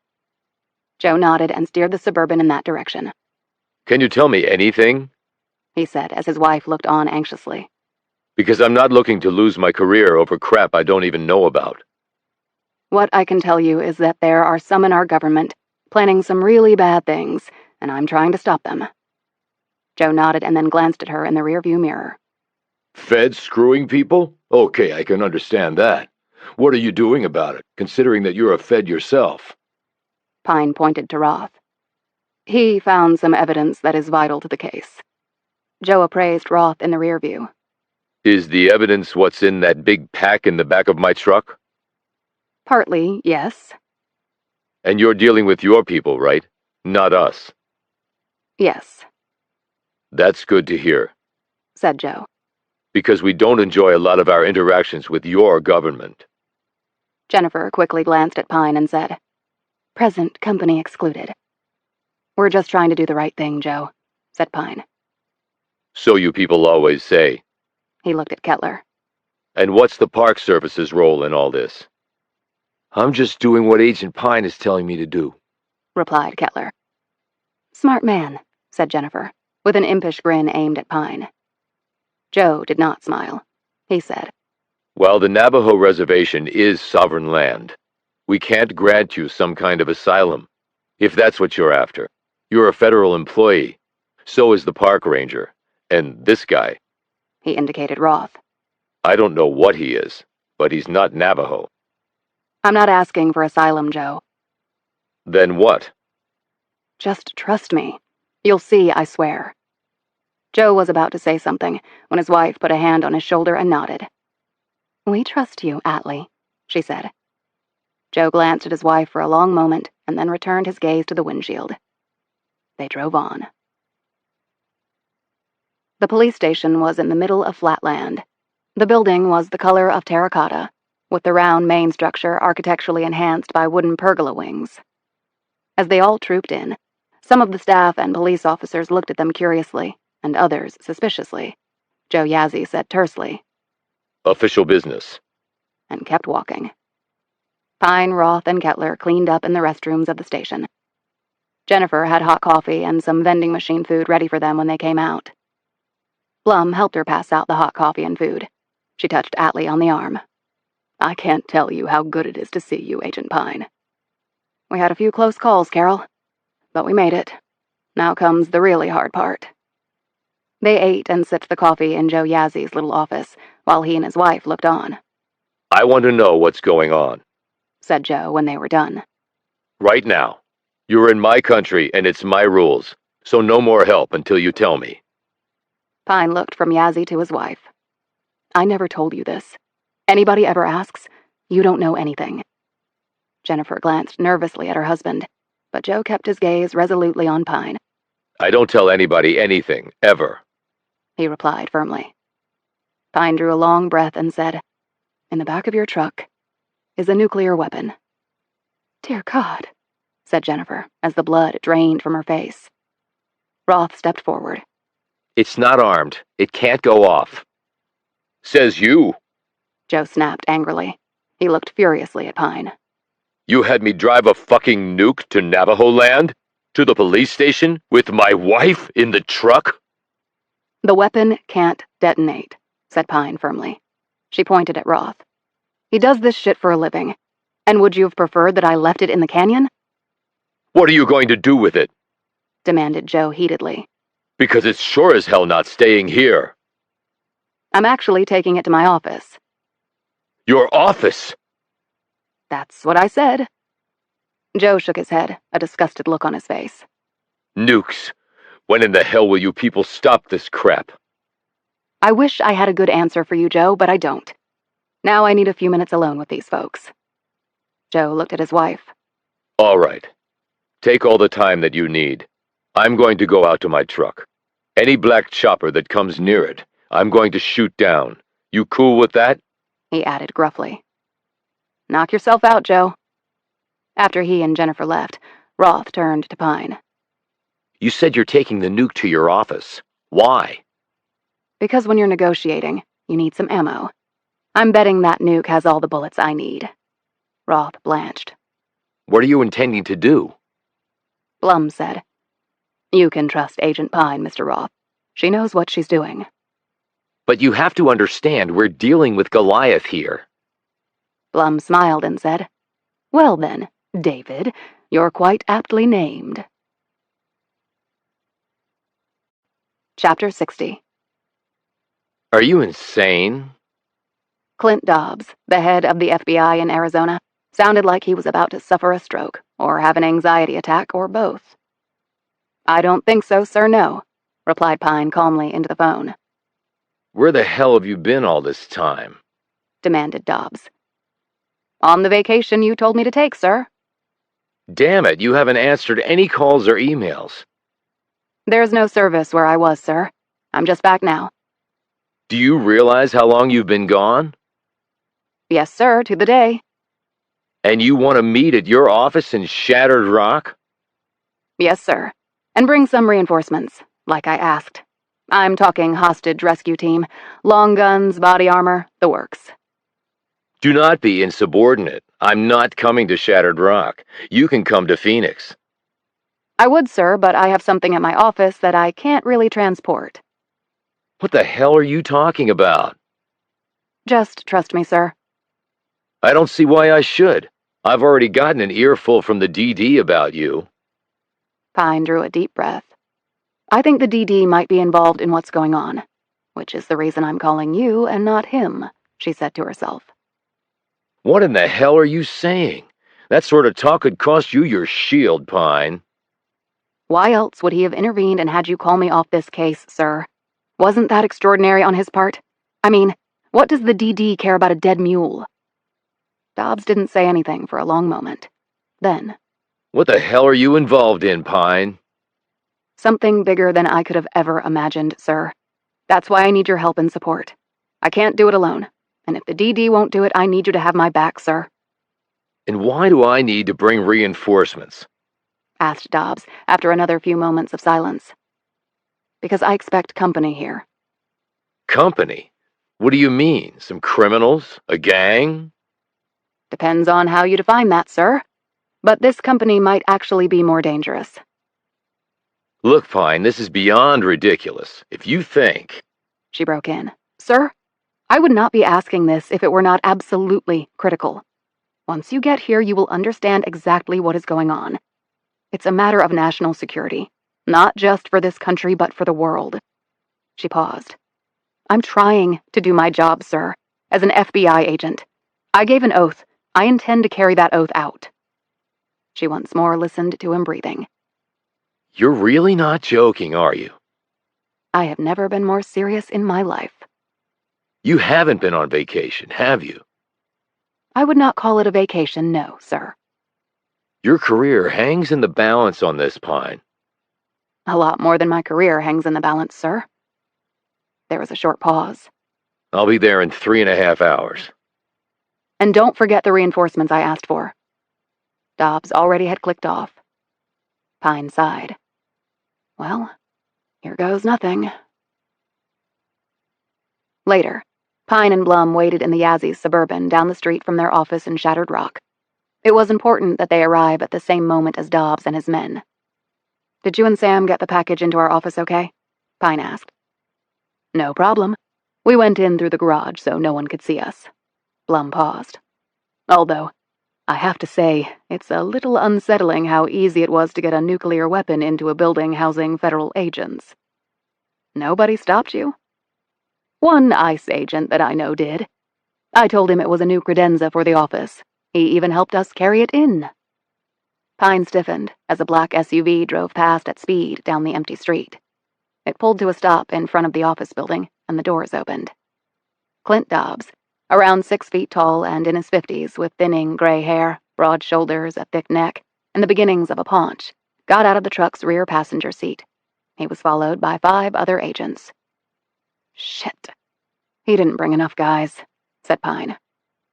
Joe nodded and steered the Suburban in that direction. Can you tell me anything? He said as his wife looked on anxiously. Because I'm not looking to lose my career over crap I don't even know about. "What I can tell you is that there are some in our government planning some really bad things, and I'm trying to stop them." Joe nodded and then glanced at her in the rearview mirror. Feds screwing people? Okay, I can understand that. What are you doing about it, considering that you're a Fed yourself? Pine pointed to Roth. He found some evidence that is vital to the case. Joe appraised Roth in the rear view. Is the evidence what's in that big pack in the back of my truck? Partly, yes. And you're dealing with your people, right? Not us. Yes, That's good to hear, said Joe. because we don't enjoy a lot of our interactions with your government. Jennifer quickly glanced at Pine and said, "Present company excluded." "We're just trying to do the right thing, Joe," said Pine. So you people always say. He looked at Kettler. And what's the Park Service's role in all this? I'm just doing what Agent Pine is telling me to do, Replied Kettler. "Smart man," said Jennifer, with an impish grin aimed at Pine. Joe did not smile. He said, While the Navajo Reservation is sovereign land, we can't grant you some kind of asylum, if that's what you're after. You're a federal employee. So is the park ranger. And this guy, he indicated Roth. I don't know what he is, but he's not Navajo. "I'm not asking for asylum, Joe. Then what? Just trust me. You'll see, I swear." Joe was about to say something when his wife put a hand on his shoulder and nodded. "We trust you, Atlee," she said. Joe glanced at his wife for a long moment and then returned his gaze to the windshield. They drove on. The police station was in the middle of flat land. The building was the color of terracotta, with the round main structure architecturally enhanced by wooden pergola wings. As they all trooped in, some of the staff and police officers looked at them curiously, and others suspiciously. Joe Yazzie said tersely, Official business. and kept walking. Pine, Roth, and Kettler cleaned up in the restrooms of the station. Jennifer had hot coffee and some vending machine food ready for them when they came out. Blum helped her pass out the hot coffee and food. She touched Atlee on the arm. "I can't tell you how good it is to see you, Agent Pine. We had a few close calls, Carol, but we made it. Now comes the really hard part." They ate and sipped the coffee in Joe Yazzie's little office while he and his wife looked on. I want to know what's going on. Said Joe when they were done. Right now. You're in my country and it's my rules, so no more help until you tell me. Pine looked from Yazzie to his wife. "I never told you this. Anybody ever asks, you don't know anything." Jennifer glanced nervously at her husband, but Joe kept his gaze resolutely on Pine. I don't tell anybody anything, ever. He replied firmly. Pine drew a long breath and said, "In the back of your truck is a nuclear weapon." "Dear God," said Jennifer, as the blood drained from her face. Roth stepped forward. It's not armed. It can't go off. Says you. Joe snapped angrily. He looked furiously at Pine. You had me drive a fucking nuke to Navajo land? To the police station? With my wife in the truck? "The weapon can't detonate," said Pine firmly. She pointed at Roth. "He does this shit for a living. And would you have preferred that I left it in the canyon?" What are you going to do with it? Demanded Joe heatedly. Because it's sure as hell not staying here. "I'm actually taking it to my office." Your office? "That's what I said." Joe shook his head, a disgusted look on his face. Nukes. When in the hell will you people stop this crap? "I wish I had a good answer for you, Joe, but I don't. Now I need a few minutes alone with these folks." Joe looked at his wife. All right. Take all the time that you need. I'm going to go out to my truck. Any black chopper that comes near it, I'm going to shoot down. You cool with that? He added gruffly. "Knock yourself out, Joe." After he and Jennifer left, Roth turned to Pine. You said you're taking the nuke to your office. Why? "Because when you're negotiating, you need some ammo. I'm betting that nuke has all the bullets I need." Roth blanched. What are you intending to do? Blum said, "You can trust Agent Pine, Mr. Roth. She knows what she's doing." But you have to understand we're dealing with Goliath here. Blum smiled and said, "Well then, David, you're quite aptly named." Chapter 60. Are you insane? Clint Dobbs, the head of the FBI in Arizona, sounded like he was about to suffer a stroke or have an anxiety attack or both. I don't think so, sir, no, replied Pine calmly into the phone. Where the hell have you been all this time? Demanded Dobbs. On the vacation you told me to take, sir. Damn it, you haven't answered any calls or emails. There's no service where I was, sir. I'm just back now. Do you realize how long you've been gone? Yes, sir, to the day. And you want to meet at your office in Shattered Rock? Yes, sir. And bring some reinforcements, like I asked. I'm talking hostage rescue team, long guns, body armor, the works. Do not be insubordinate. I'm not coming to Shattered Rock. You can come to Phoenix. I would, sir, but I have something at my office that I can't really transport. What the hell are you talking about? Just trust me, sir. I don't see why I should. I've already gotten an earful from the DD about you. Pine drew a deep breath. I think the DD might be involved in what's going on, which is the reason I'm calling you and not him, she said to herself. What in the hell are you saying? That sort of talk could cost you your shield, Pine. Why else would he have intervened and had you call me off this case, sir? Wasn't that extraordinary on his part? I mean, what does the DD care about a dead mule? Dobbs didn't say anything for a long moment. Then, What the hell are you involved in, Pine? something bigger than I could have ever imagined, sir. That's why I need your help and support. I can't do it alone, and if the DD won't do it, I need you to have my back, sir. And why do I need to bring reinforcements? Asked Dobbs after another few moments of silence. Because I expect company here. Company? What do you mean? Some criminals? A gang? Depends on how you define that, sir. But this company might actually be more dangerous. Look, Pine, this is beyond ridiculous. If you think... She broke in. Sir, I would not be asking this if it were not absolutely critical. Once you get here, you will understand exactly what is going on. It's a matter of national security, not just for this country, but for the world. She paused. I'm trying to do my job, sir, as an FBI agent. I gave an oath. I intend to carry that oath out. She once more listened to him breathing. You're really not joking, are you? I have never been more serious in my life. You haven't been on vacation, have you? I would not call it a vacation, no, sir. Your career hangs in the balance on this, Pine. A lot more than my career hangs in the balance, sir. There was a short pause. I'll be there in 3.5 hours. And don't forget the reinforcements I asked for. Dobbs already had clicked off. Pine sighed. Well, here goes nothing. Later, Pine and Blum waited in the Yazzie Suburban down the street from their office in Shattered Rock. It was important that they arrive at the same moment as Dobbs and his men. Did you and Sam get the package into our office okay? Pine asked. No problem. We went in through the garage so no one could see us. Blum paused. Although, I have to say, it's a little unsettling how easy it was to get a nuclear weapon into a building housing federal agents. Nobody stopped you? One ICE agent that I know did. I told him it was a new credenza for the office. He even helped us carry it in. Pine stiffened as a black SUV drove past at speed down the empty street. It pulled to a stop in front of the office building, and the doors opened. Clint Dobbs, around 6 feet tall and in his 50s, with thinning gray hair, broad shoulders, a thick neck, and the beginnings of a paunch, got out of the truck's rear passenger seat. He was followed by 5 other agents. Shit. He didn't bring enough guys, said Pine.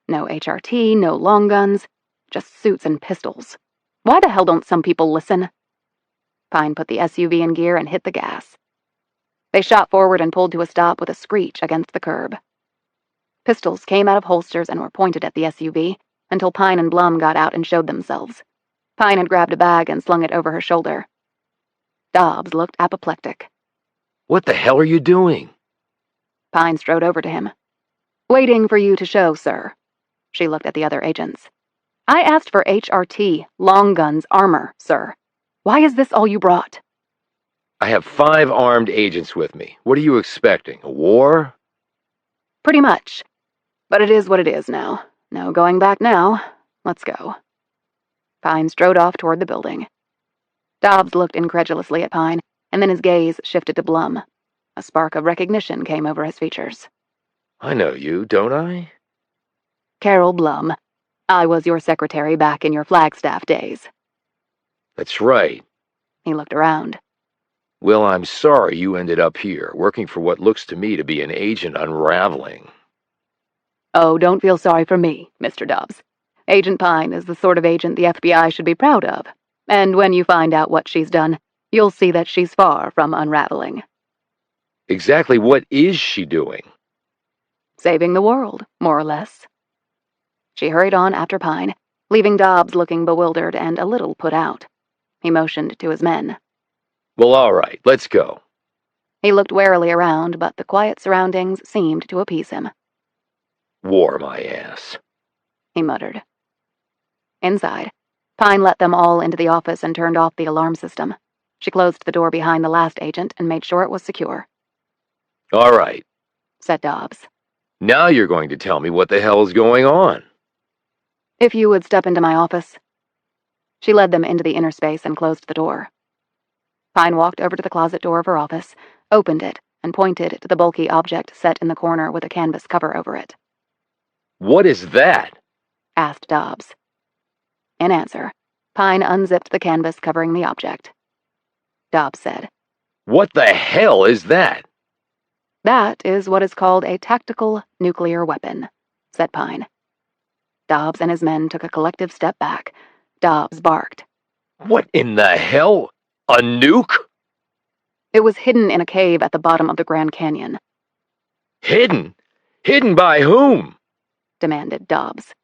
No HRT, no long guns, just suits and pistols. Why the hell don't some people listen? Pine put the SUV in gear and hit the gas. They shot forward and pulled to a stop with a screech against the curb. Pistols came out of holsters and were pointed at the SUV until Pine and Blum got out and showed themselves. Pine had grabbed a bag and slung it over her shoulder. Dobbs looked apoplectic. What the hell are you doing? Pine strode over to him. Waiting for you to show, sir. She looked at the other agents. I asked for HRT, long guns, armor, sir. Why is this all you brought? I have 5 armed agents with me. What are you expecting? A war? Pretty much. But it is what it is now. No going back now. Let's go. Pine strode off toward the building. Dobbs looked incredulously at Pine, and then his gaze shifted to Blum. A spark of recognition came over his features. I know you, don't I? Carol Blum. I was your secretary back in your Flagstaff days. That's right. He looked around. Well, I'm sorry you ended up here, working for what looks to me to be an agent unraveling. Oh, don't feel sorry for me, Mr. Dobbs. Agent Pine is the sort of agent the FBI should be proud of. And when you find out what she's done, you'll see that she's far from unraveling. Exactly what is she doing? Saving the world, more or less. She hurried on after Pine, leaving Dobbs looking bewildered and a little put out. He motioned to his men. Well, all right, let's go. He looked warily around, but the quiet surroundings seemed to appease him. War my ass, He muttered. Inside, Pine let them all into the office and turned off the alarm system. She closed the door behind the last agent and made sure it was secure. All right, Said Dobbs. now you're going to tell me what the hell is going on. If you would step into my office. She led them into the inner space and closed the door. Pine walked over to the closet door of her office, opened it, and pointed to the bulky object set in the corner with a canvas cover over it. What is that? Asked Dobbs. In answer, Pine unzipped the canvas covering the object. Dobbs said, What the hell is that? That is what is called a tactical nuclear weapon, said Pine. Dobbs and his men took a collective step back. Dobbs barked. What in the hell? A nuke? It was hidden in a cave at the bottom of the Grand Canyon. Hidden? Hidden by whom? Demanded Dobbs.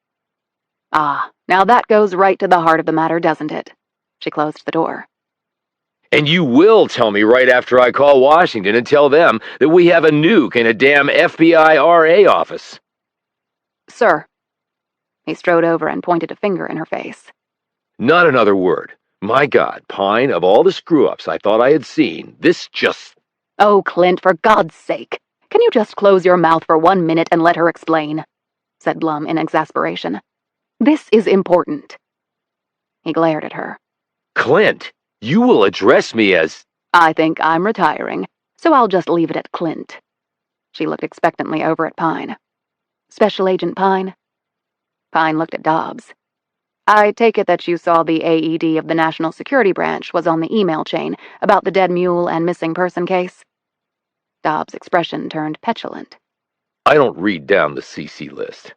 Ah, now that goes right to the heart of the matter, doesn't it? She closed the door. And you will tell me right after I call Washington and tell them that we have a nuke in a damn FBI RA office. Sir. He strode over and pointed a finger in her face. Not another word. My God, Pine, of all the screw-ups I thought I had seen, this just... Oh, Clint, for God's sake, can you just close your mouth for 1 minute and let her explain? Said Blum in exasperation. This is important. He glared at her. Clint, you will address me as... I think I'm retiring, so I'll just leave it at Clint. She looked expectantly over at Pine. Special Agent Pine? Pine looked at Dobbs. I take it that you saw the AED of the National Security Branch was on the email chain about the dead mule and missing person case? Dobbs' expression turned petulant. I don't read down the CC list.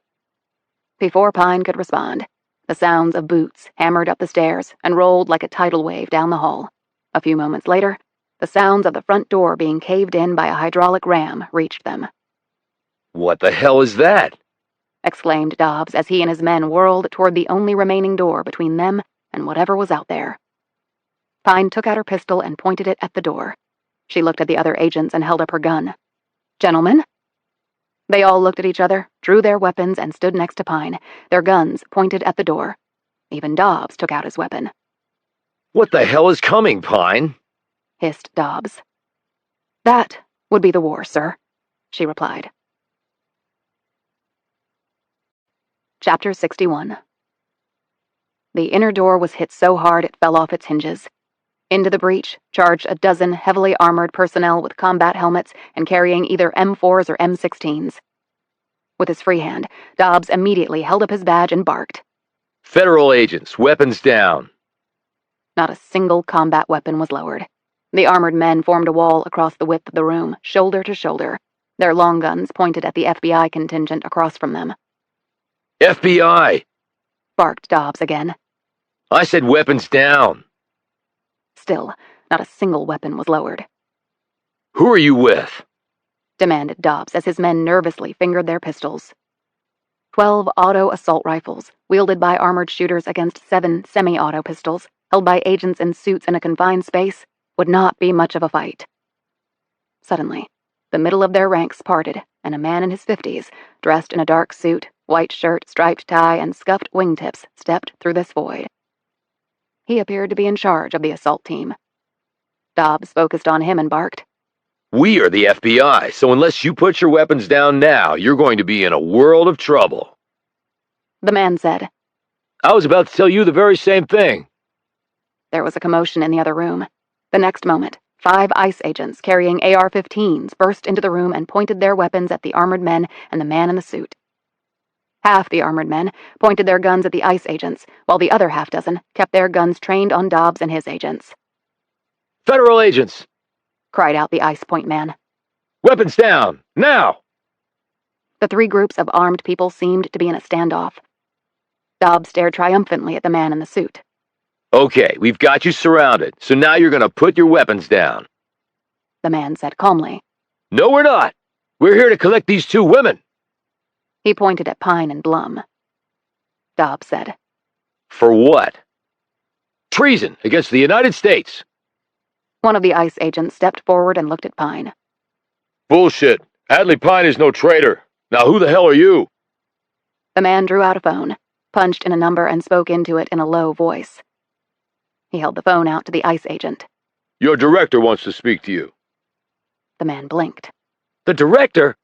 Before Pine could respond, the sounds of boots hammered up the stairs and rolled like a tidal wave down the hall. A few moments later, the sounds of the front door being caved in by a hydraulic ram reached them. What the hell is that? Exclaimed Dobbs as he and his men whirled toward the only remaining door between them and whatever was out there. Pine took out her pistol and pointed it at the door. She looked at the other agents and held up her gun. Gentlemen? They all looked at each other, drew their weapons, and stood next to Pine, their guns pointed at the door. Even Dobbs took out his weapon. What the hell is coming, Pine? Hissed Dobbs. That would be the war, sir, she replied. Chapter 61. The inner door was hit so hard it fell off its hinges. Into the breach charged a dozen heavily armored personnel with combat helmets and carrying either M4s or M16s. With his free hand, Dobbs immediately held up his badge and barked. Federal agents, weapons down. Not a single combat weapon was lowered. The armored men formed a wall across the width of the room, shoulder to shoulder, their long guns pointed at the FBI contingent across from them. FBI! Barked Dobbs again. I said weapons down. Still, not a single weapon was lowered. Who are you with? Demanded Dobbs as his men nervously fingered their pistols. 12 auto assault rifles, wielded by armored shooters against 7 semi-auto pistols, held by agents in suits in a confined space, would not be much of a fight. Suddenly, the middle of their ranks parted, and a man in his 50s, dressed in a dark suit, white shirt, striped tie, and scuffed wingtips, stepped through this void. He appeared to be in charge of the assault team. Dobbs focused on him and barked. We are the FBI, so unless you put your weapons down now, you're going to be in a world of trouble. The man said, I was about to tell you the very same thing. There was a commotion in the other room. The next moment, 5 ICE agents carrying AR-15s burst into the room and pointed their weapons at the armored men and the man in the suit. Half the armored men pointed their guns at the ICE agents, while the other half-dozen kept their guns trained on Dobbs and his agents. Federal agents! Cried out the ICE point man. Weapons down! Now! The 3 groups of armed people seemed to be in a standoff. Dobbs stared triumphantly at the man in the suit. Okay, we've got you surrounded, so now you're gonna put your weapons down. The man said calmly. No, we're not! We're here to collect these 2 women! He pointed at Pine and Blum. Dobbs said, For what? Treason against the United States! One of the ICE agents stepped forward and looked at Pine. Bullshit! Adley Pine is no traitor! Now who the hell are you? The man drew out a phone, punched in a number, and spoke into it in a low voice. He held the phone out to the ICE agent. Your director wants to speak to you. The man blinked. The director?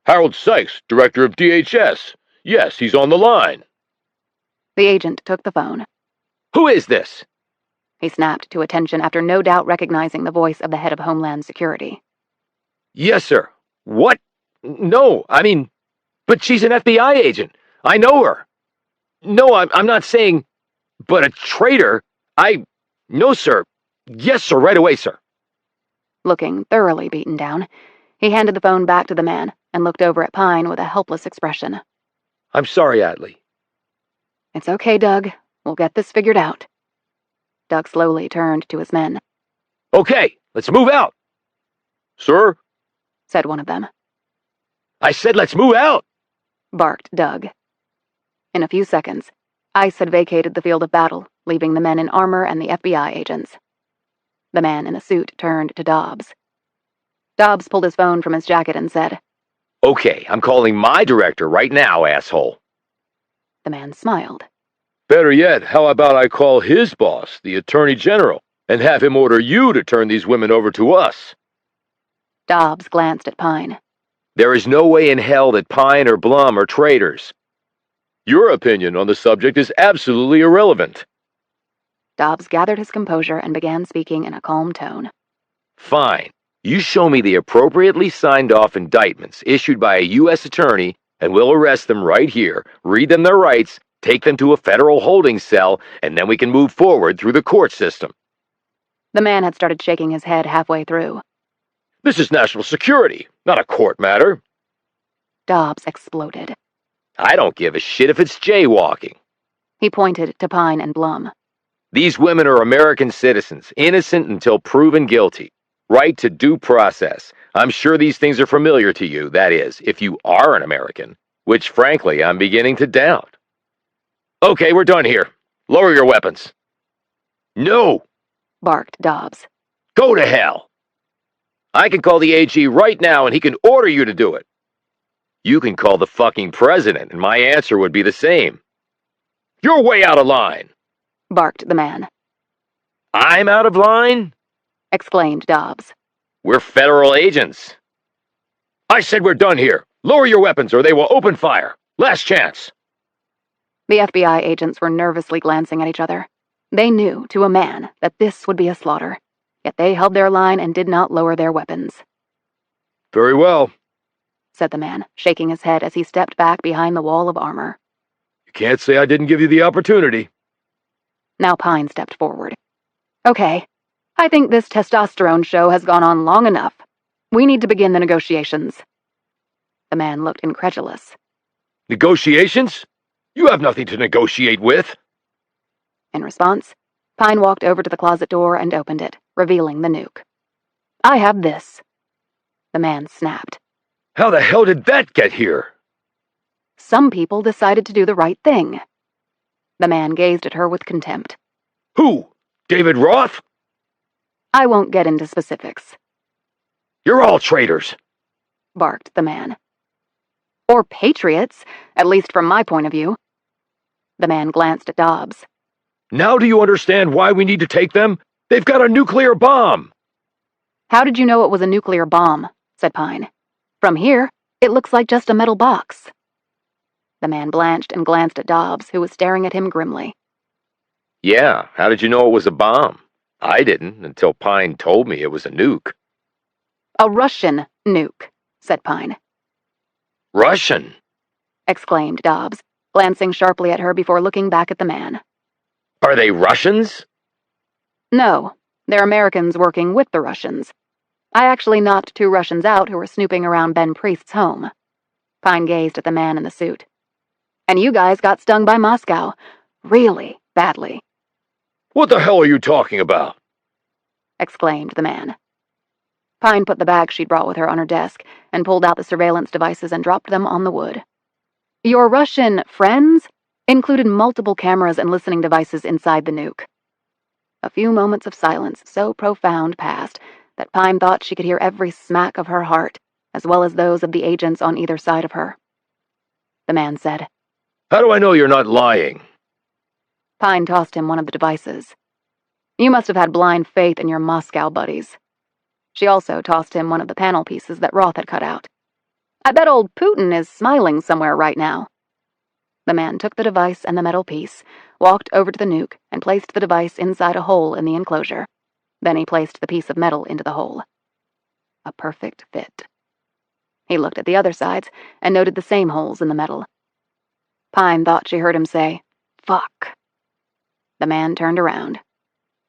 Harold Sykes, director of DHS. Yes, he's on the line. The agent took the phone. Who is this? He snapped to attention after no doubt recognizing the voice of the head of Homeland Security. Yes, sir. What? No, I mean, but she's an FBI agent. I know her. No, I'm not saying, but a traitor? No, sir. Yes, sir, right away, sir. Looking thoroughly beaten down, he handed the phone back to the man and looked over at Pine with a helpless expression. I'm sorry, Adley. It's okay, Doug. We'll get this figured out. Doug slowly turned to his men. Okay, let's move out. Sir? Said one of them. I said let's move out! Barked Doug. In a few seconds, ICE had vacated the field of battle, leaving the men in armor and the FBI agents. The man in the suit turned to Dobbs. Dobbs pulled his phone from his jacket and said, Okay, I'm calling my director right now, asshole. The man smiled. Better yet, how about I call his boss, the Attorney General, and have him order you to turn these women over to us? Dobbs glanced at Pine. There is no way in hell that Pine or Blum are traitors. Your opinion on the subject is absolutely irrelevant. Dobbs gathered his composure and began speaking in a calm tone. Fine. You show me the appropriately signed-off indictments issued by a U.S. attorney, and we'll arrest them right here, read them their rights, take them to a federal holding cell, and then we can move forward through the court system. The man had started shaking his head halfway through. This is national security, not a court matter. Dobbs exploded. I don't give a shit if it's jaywalking. He pointed to Pine and Blum. These women are American citizens, innocent until proven guilty. Right to due process. I'm sure these things are familiar to you, that is, if you are an American, which frankly I'm beginning to doubt. Okay, we're done here. Lower your weapons. No! Barked Dobbs. Go to hell! I can call the AG right now and he can order you to do it. You can call the fucking president and my answer would be the same. You're way out of line! Barked the man. I'm out of line? Exclaimed Dobbs. We're federal agents. I said we're done here. Lower your weapons or they will open fire. Last chance. The FBI agents were nervously glancing at each other. They knew, to a man, that this would be a slaughter, yet they held their line and did not lower their weapons. Very well, said the man, shaking his head as he stepped back behind the wall of armor. You can't say I didn't give you the opportunity. Now Pine stepped forward. Okay, I think this testosterone show has gone on long enough. We need to begin the negotiations. The man looked incredulous. Negotiations? You have nothing to negotiate with. In response, Pine walked over to the closet door and opened it, revealing the nuke. I have this. The man snapped. How the hell did that get here? Some people decided to do the right thing. The man gazed at her with contempt. Who? David Roth? I won't get into specifics. You're all traitors, barked the man. Or patriots, at least from my point of view. The man glanced at Dobbs. Now do you understand why we need to take them? They've got a nuclear bomb! How did you know it was a nuclear bomb? Said Pine. From here, it looks like just a metal box. The man blanched and glanced at Dobbs, who was staring at him grimly. Yeah, how did you know it was a bomb? I didn't, until Pine told me it was a nuke. A Russian nuke, said Pine. Russian? Exclaimed Dobbs, glancing sharply at her before looking back at the man. Are they Russians? No, they're Americans working with the Russians. I actually knocked 2 Russians out who were snooping around Ben Priest's home. Pine gazed at the man in the suit. And you guys got stung by Moscow. Really badly. What the hell are you talking about? Exclaimed The man. Pine put the bag she'd brought with her on her desk and pulled out the surveillance devices and dropped them on the wood. Your Russian friends included multiple cameras and listening devices inside the nuke. A few moments of silence so profound passed that Pine thought she could hear every smack of her heart, as well as those of the agents on either side of her. The man said, How do I know you're not lying? Pine tossed him one of the devices. You must have had blind faith in your Moscow buddies. She also tossed him one of the panel pieces that Roth had cut out. I bet old Putin is smiling somewhere right now. The man took the device and the metal piece, walked over to the nuke, and placed the device inside a hole in the enclosure. Then he placed the piece of metal into the hole. A perfect fit. He looked at the other sides and noted the same holes in the metal. Pine thought she heard him say, "Fuck." The man turned around.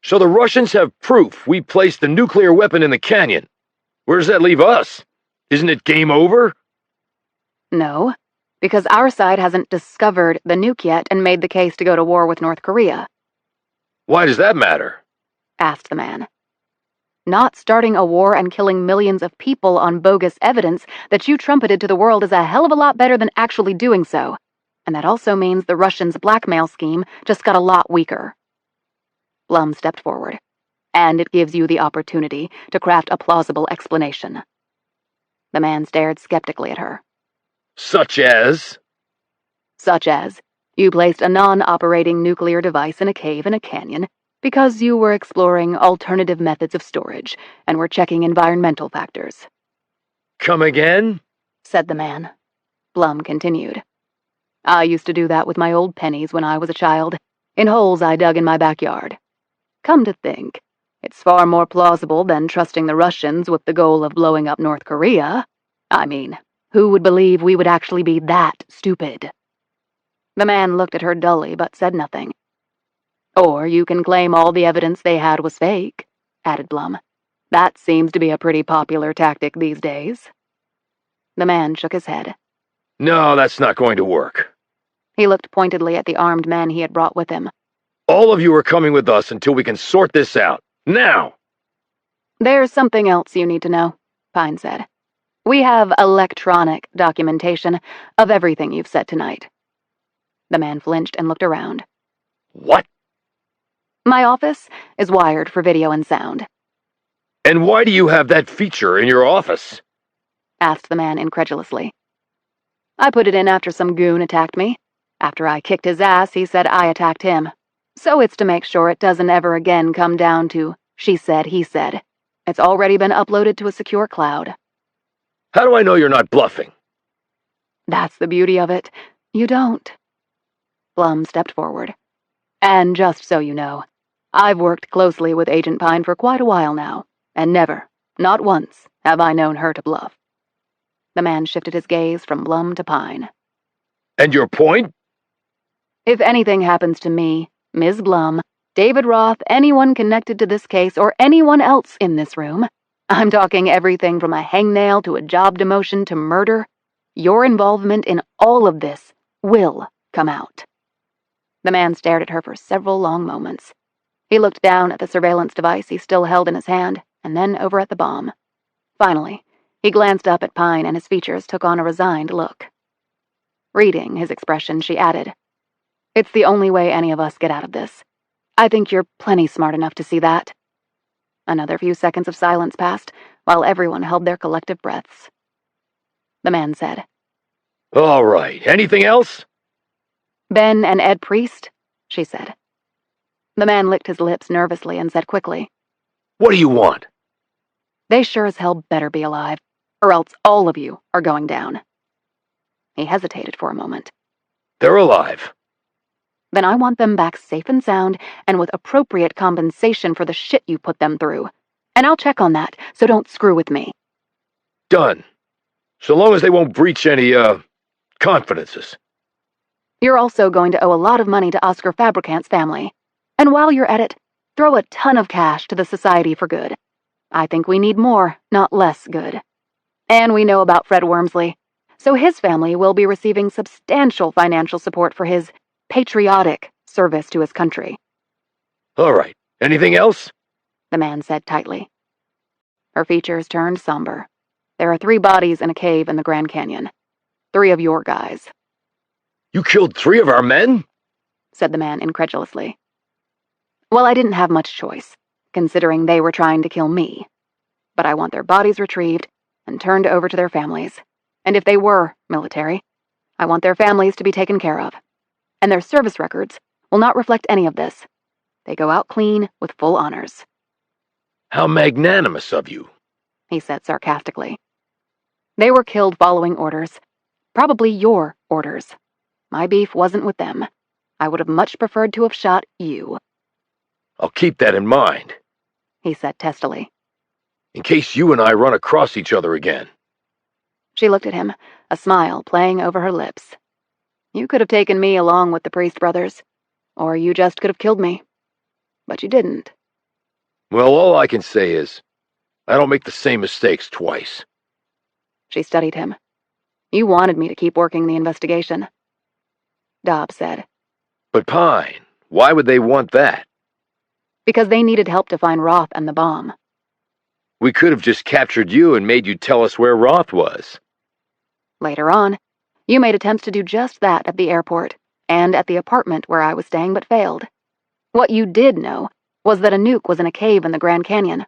So the Russians have proof we placed the nuclear weapon in the canyon. Where does that leave us? Isn't it game over? No, because our side hasn't discovered the nuke yet and made the case to go to war with North Korea. Why does that matter? Asked the man. Not starting a war and killing millions of people on bogus evidence that you trumpeted to the world is a hell of a lot better than actually doing so. And that also means the Russians' blackmail scheme just got a lot weaker. Blum stepped forward. And it gives you the opportunity to craft a plausible explanation. The man stared skeptically at her. Such as? Such as, you placed a non-operating nuclear device in a cave in a canyon because you were exploring alternative methods of storage and were checking environmental factors. Come again? Said the man. Blum continued. I used to do that with my old pennies when I was a child, in holes I dug in my backyard. Come to think, it's far more plausible than trusting the Russians with the goal of blowing up North Korea. I mean, who would believe we would actually be that stupid? The man looked at her dully but said nothing. Or you can claim all the evidence they had was fake, added Blum. That seems to be a pretty popular tactic these days. The man shook his head. No, that's not going to work. He looked pointedly at the armed men he had brought with him. All of you are coming with us until we can sort this out. Now! There's something else you need to know, Pine said. We have electronic documentation of everything you've said tonight. The man flinched and looked around. What? My office is wired for video and sound. And why do you have that feature in your office? Asked the man incredulously. I put it in after some goon attacked me. After I kicked his ass, he said I attacked him. So it's to make sure it doesn't ever again come down to she said, he said. It's already been uploaded to a secure cloud. How do I know you're not bluffing? That's the beauty of it. You don't. Blum stepped forward. And just so you know, I've worked closely with Agent Pine for quite a while now, and never, not once, have I known her to bluff. The man shifted his gaze from Blum to Pine. And your point? If anything happens to me, Ms. Blum, David Roth, anyone connected to this case, or anyone else in this room, I'm talking everything from a hangnail to a job demotion to murder, your involvement in all of this will come out. The man stared at her for several long moments. He looked down at the surveillance device he still held in his hand, and then over at the bomb. Finally, he glanced up at Pine and his features took on a resigned look. Reading his expression, she added, It's the only way any of us get out of this. I think you're plenty smart enough to see that. Another few seconds of silence passed, while everyone held their collective breaths. The man said, All right. Anything else? Ben and Ed Priest, she said. The man licked his lips nervously and said quickly, What do you want? They sure as hell better be alive, or else all of you are going down. He hesitated for a moment. They're alive. then I want them back safe and sound and with appropriate compensation for the shit you put them through. And I'll check on that, so don't screw with me. Done. So long as they won't breach any, confidences. You're also going to owe a lot of money to Oscar Fabricant's family. And while you're at it, throw a ton of cash to the Society for Good. I think we need more, not less good. And we know about Fred Wormsley, so his family will be receiving substantial financial support for his patriotic service to his country. All right. Anything else? The man said tightly. Her features turned somber. There are 3 bodies in a cave in the Grand Canyon. 3 of your guys. You killed 3 of our men? Said the man incredulously. Well, I didn't have much choice, considering they were trying to kill me. But I want their bodies retrieved and turned over to their families. And if they were military, I want their families to be taken care of. And their service records will not reflect any of this. They go out clean with full honors. How magnanimous of you, he said sarcastically. They were killed following orders. Probably your orders. My beef wasn't with them. I would have much preferred to have shot you. I'll keep that in mind, he said testily. in case you and I run across each other again. She looked at him, a smile playing over her lips. You could have taken me along with the Priest brothers, or you just could have killed me. But you didn't. Well, all I can say is, I don't make the same mistakes twice. She studied him. You wanted me to keep working the investigation. Dobbs said. But Pine, why would they want that? Because they needed help to find Roth and the bomb. We could have just captured you and made you tell us where Roth was. Later on, you made attempts to do just that at the airport and at the apartment where I was staying but failed. What you did know was that a nuke was in a cave in the Grand Canyon.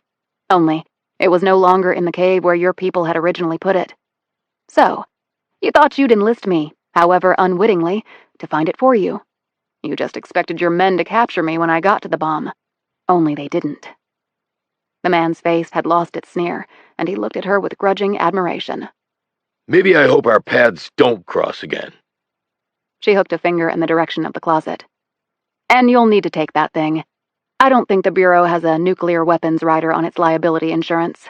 Only, it was no longer in the cave where your people had originally put it. So, you thought you'd enlist me, however unwittingly, to find it for you. You just expected your men to capture me when I got to the bomb. Only they didn't. The man's face had lost its sneer, and he looked at her with grudging admiration. Maybe I hope our paths don't cross again. She hooked a finger in the direction of the closet. And you'll need to take that thing. I don't think the Bureau has a nuclear weapons rider on its liability insurance.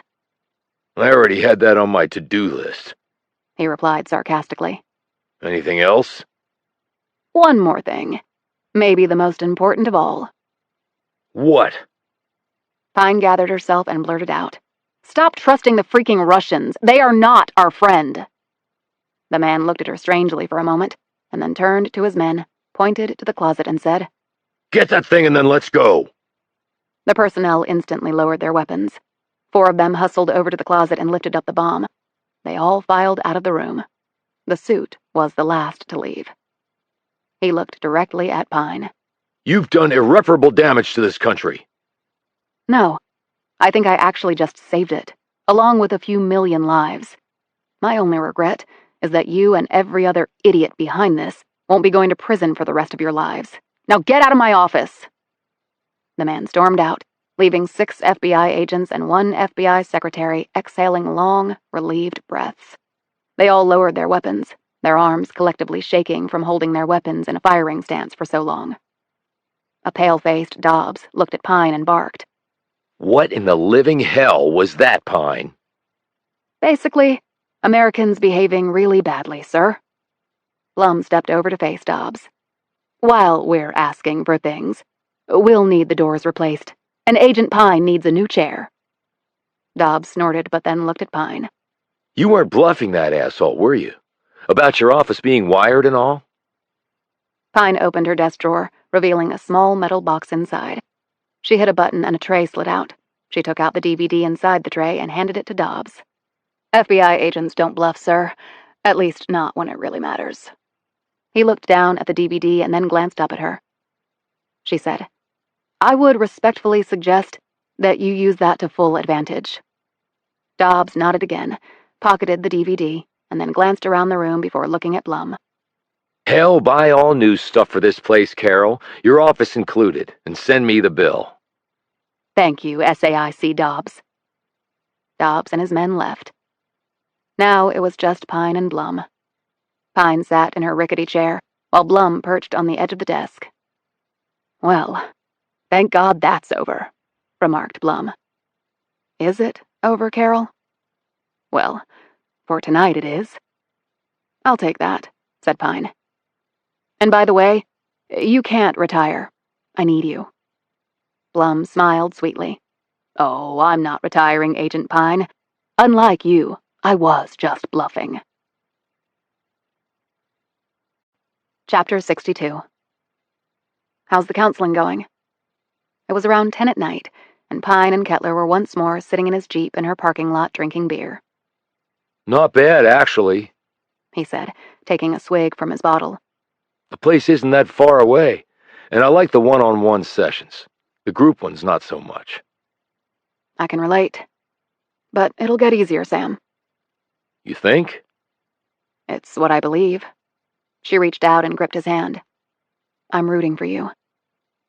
I already had that on my to-do list, he replied sarcastically. Anything else? One more thing. Maybe the most important of all. What? Pine gathered herself and blurted out. Stop trusting the freaking Russians. They are not our friend. The man looked at her strangely for a moment, and then turned to his men, pointed to the closet and said, Get that thing and then let's go. The personnel instantly lowered their weapons. 4 of them hustled over to the closet and lifted up the bomb. They all filed out of the room. The suit was the last to leave. He looked directly at Pine. You've done irreparable damage to this country. No, I think I actually just saved it, along with a few million lives. My only regret is that you and every other idiot behind this won't be going to prison for the rest of your lives. Now get out of my office! The man stormed out, leaving 6 FBI agents and 1 FBI secretary exhaling long, relieved breaths. They all lowered their weapons, their arms collectively shaking from holding their weapons in a firing stance for so long. A pale-faced Dobbs looked at Pine and barked. What in the living hell was that, Pine? Basically, Americans behaving really badly, sir. Blum stepped over to face Dobbs. While we're asking for things, we'll need the doors replaced, and Agent Pine needs a new chair. Dobbs snorted, but then looked at Pine. You weren't bluffing that asshole, were you? About your office being wired and all? Pine opened her desk drawer, revealing a small metal box inside. She hit a button and a tray slid out. She took out the DVD inside the tray and handed it to Dobbs. FBI agents don't bluff, sir. At least not when it really matters. He looked down at the DVD and then glanced up at her. She said, I would respectfully suggest that you use that to full advantage. Dobbs nodded again, pocketed the DVD, and then glanced around the room before looking at Blum. Hell, buy all new stuff for this place, Carol, your office included, and send me the bill. Thank you, SAIC Dobbs. Dobbs and his men left. Now it was just Pine and Blum. Pine sat in her rickety chair, while Blum perched on the edge of the desk, Well, thank God that's over, remarked Blum. Is it over, Carol? Well, for tonight it is. I'll take that, said Pine. And by the way, you can't retire. I need you. Blum smiled sweetly. Oh, I'm not retiring, Agent Pine. Unlike you, I was just bluffing. Chapter 62. How's the counseling going? It was around 10 at night, and Pine and Kettler were once more sitting in his Jeep in her parking lot drinking beer. Not bad, actually. He said, taking a swig from his bottle. The place isn't that far away, and I like the one-on-one sessions. The group ones, not so much. I can relate. But it'll get easier, Sam. You think? It's what I believe. She reached out and gripped his hand. I'm rooting for you.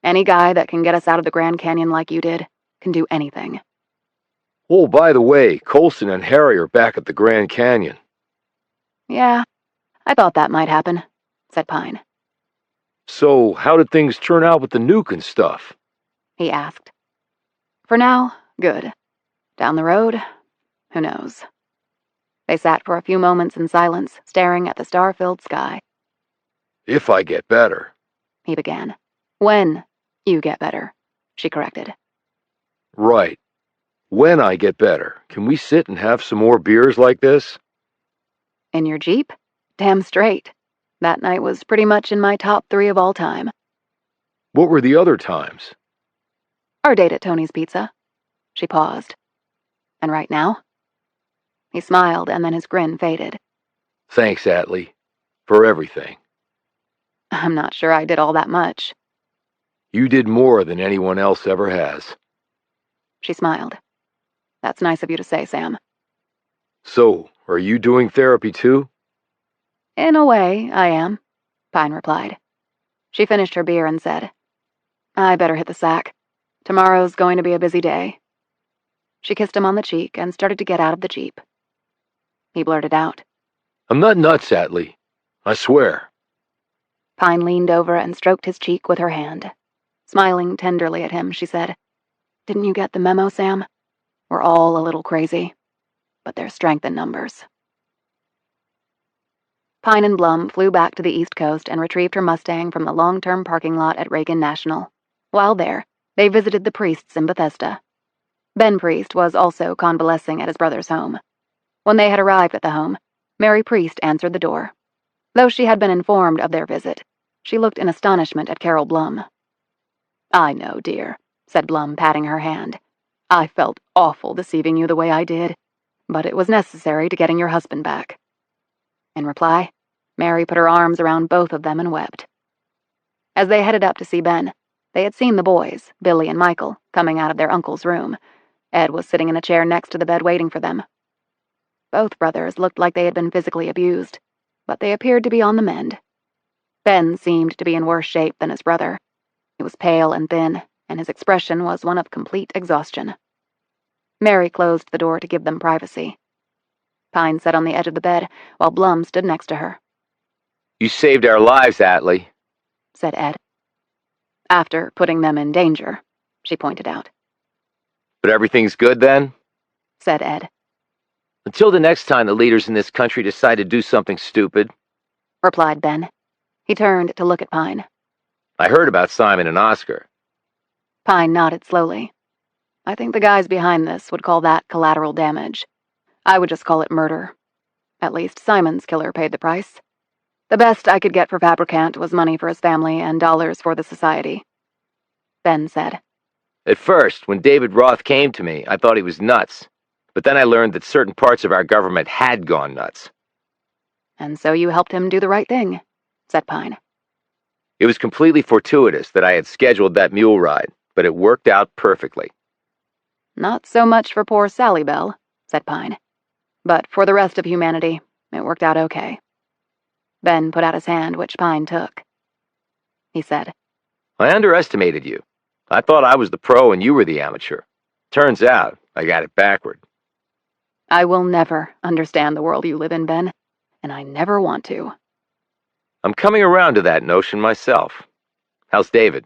Any guy that can get us out of the Grand Canyon like you did can do anything. Oh, by the way, Colson and Harry are back at the Grand Canyon. Yeah, I thought that might happen, said Pine. So, how did things turn out with the nuke and stuff? He asked. For now, good. Down the road, who knows? They sat for a few moments in silence, staring at the star-filled sky. If I get better. He began. When you get better, she corrected. Right. When I get better, can we sit and have some more beers like this? In your Jeep? Damn straight. That night was pretty much in my top 3 of all time. What were the other times? Our date at Tony's Pizza. She paused. And right now? He smiled, and then his grin faded. Thanks, Atlee, for everything. I'm not sure I did all that much. You did more than anyone else ever has. She smiled. That's nice of you to say, Sam. So, are you doing therapy too? In a way, I am, Pine replied. She finished her beer and said, I better hit the sack. Tomorrow's going to be a busy day. She kissed him on the cheek and started to get out of the Jeep. He blurted out, I'm not nuts, Atlee. I swear. Pine leaned over and stroked his cheek with her hand. Smiling tenderly at him, she said, Didn't you get the memo, Sam? We're all a little crazy, but there's strength in numbers. Pine and Blum flew back to the East Coast and retrieved her Mustang from the long-term parking lot at Reagan National. While there, they visited the priests in Bethesda. Ben Priest was also convalescing at his brother's home. When they had arrived at the home, Mary Priest answered the door. Though she had been informed of their visit, she looked in astonishment at Carol Blum. I know, dear, said Blum, patting her hand. I felt awful deceiving you the way I did, but it was necessary to getting your husband back. In reply, Mary put her arms around both of them and wept. As they headed up to see Ben, they had seen the boys, Billy and Michael, coming out of their uncle's room. Ed was sitting in a chair next to the bed waiting for them. Both brothers looked like they had been physically abused, but they appeared to be on the mend. Ben seemed to be in worse shape than his brother. He was pale and thin, and his expression was one of complete exhaustion. Mary closed the door to give them privacy. Pine sat on the edge of the bed, while Blum stood next to her. You saved our lives, Atlee, said Ed. After putting them in danger, she pointed out. but everything's good then? Said Ed. Until the next time the leaders in this country decide to do something stupid. Replied Ben. He turned to look at Pine. I heard about Simon and Oscar. Pine nodded slowly. I think the guys behind this would call that collateral damage. I would just call it murder. At least Simon's killer paid the price. The best I could get for Fabricant was money for his family and dollars for the society. Ben said. At first, when David Roth came to me, I thought he was nuts. But then I learned that certain parts of our government had gone nuts. And so you helped him do the right thing, said Pine. It was completely fortuitous that I had scheduled that mule ride, but it worked out perfectly. Not so much for poor Sally Bell, said Pine. But for the rest of humanity, it worked out okay. Ben put out his hand, which Pine took. He said, I underestimated you. I thought I was the pro and you were the amateur. Turns out, I got it backward. I will never understand the world you live in, Ben, and I never want to. I'm coming around to that notion myself. How's David?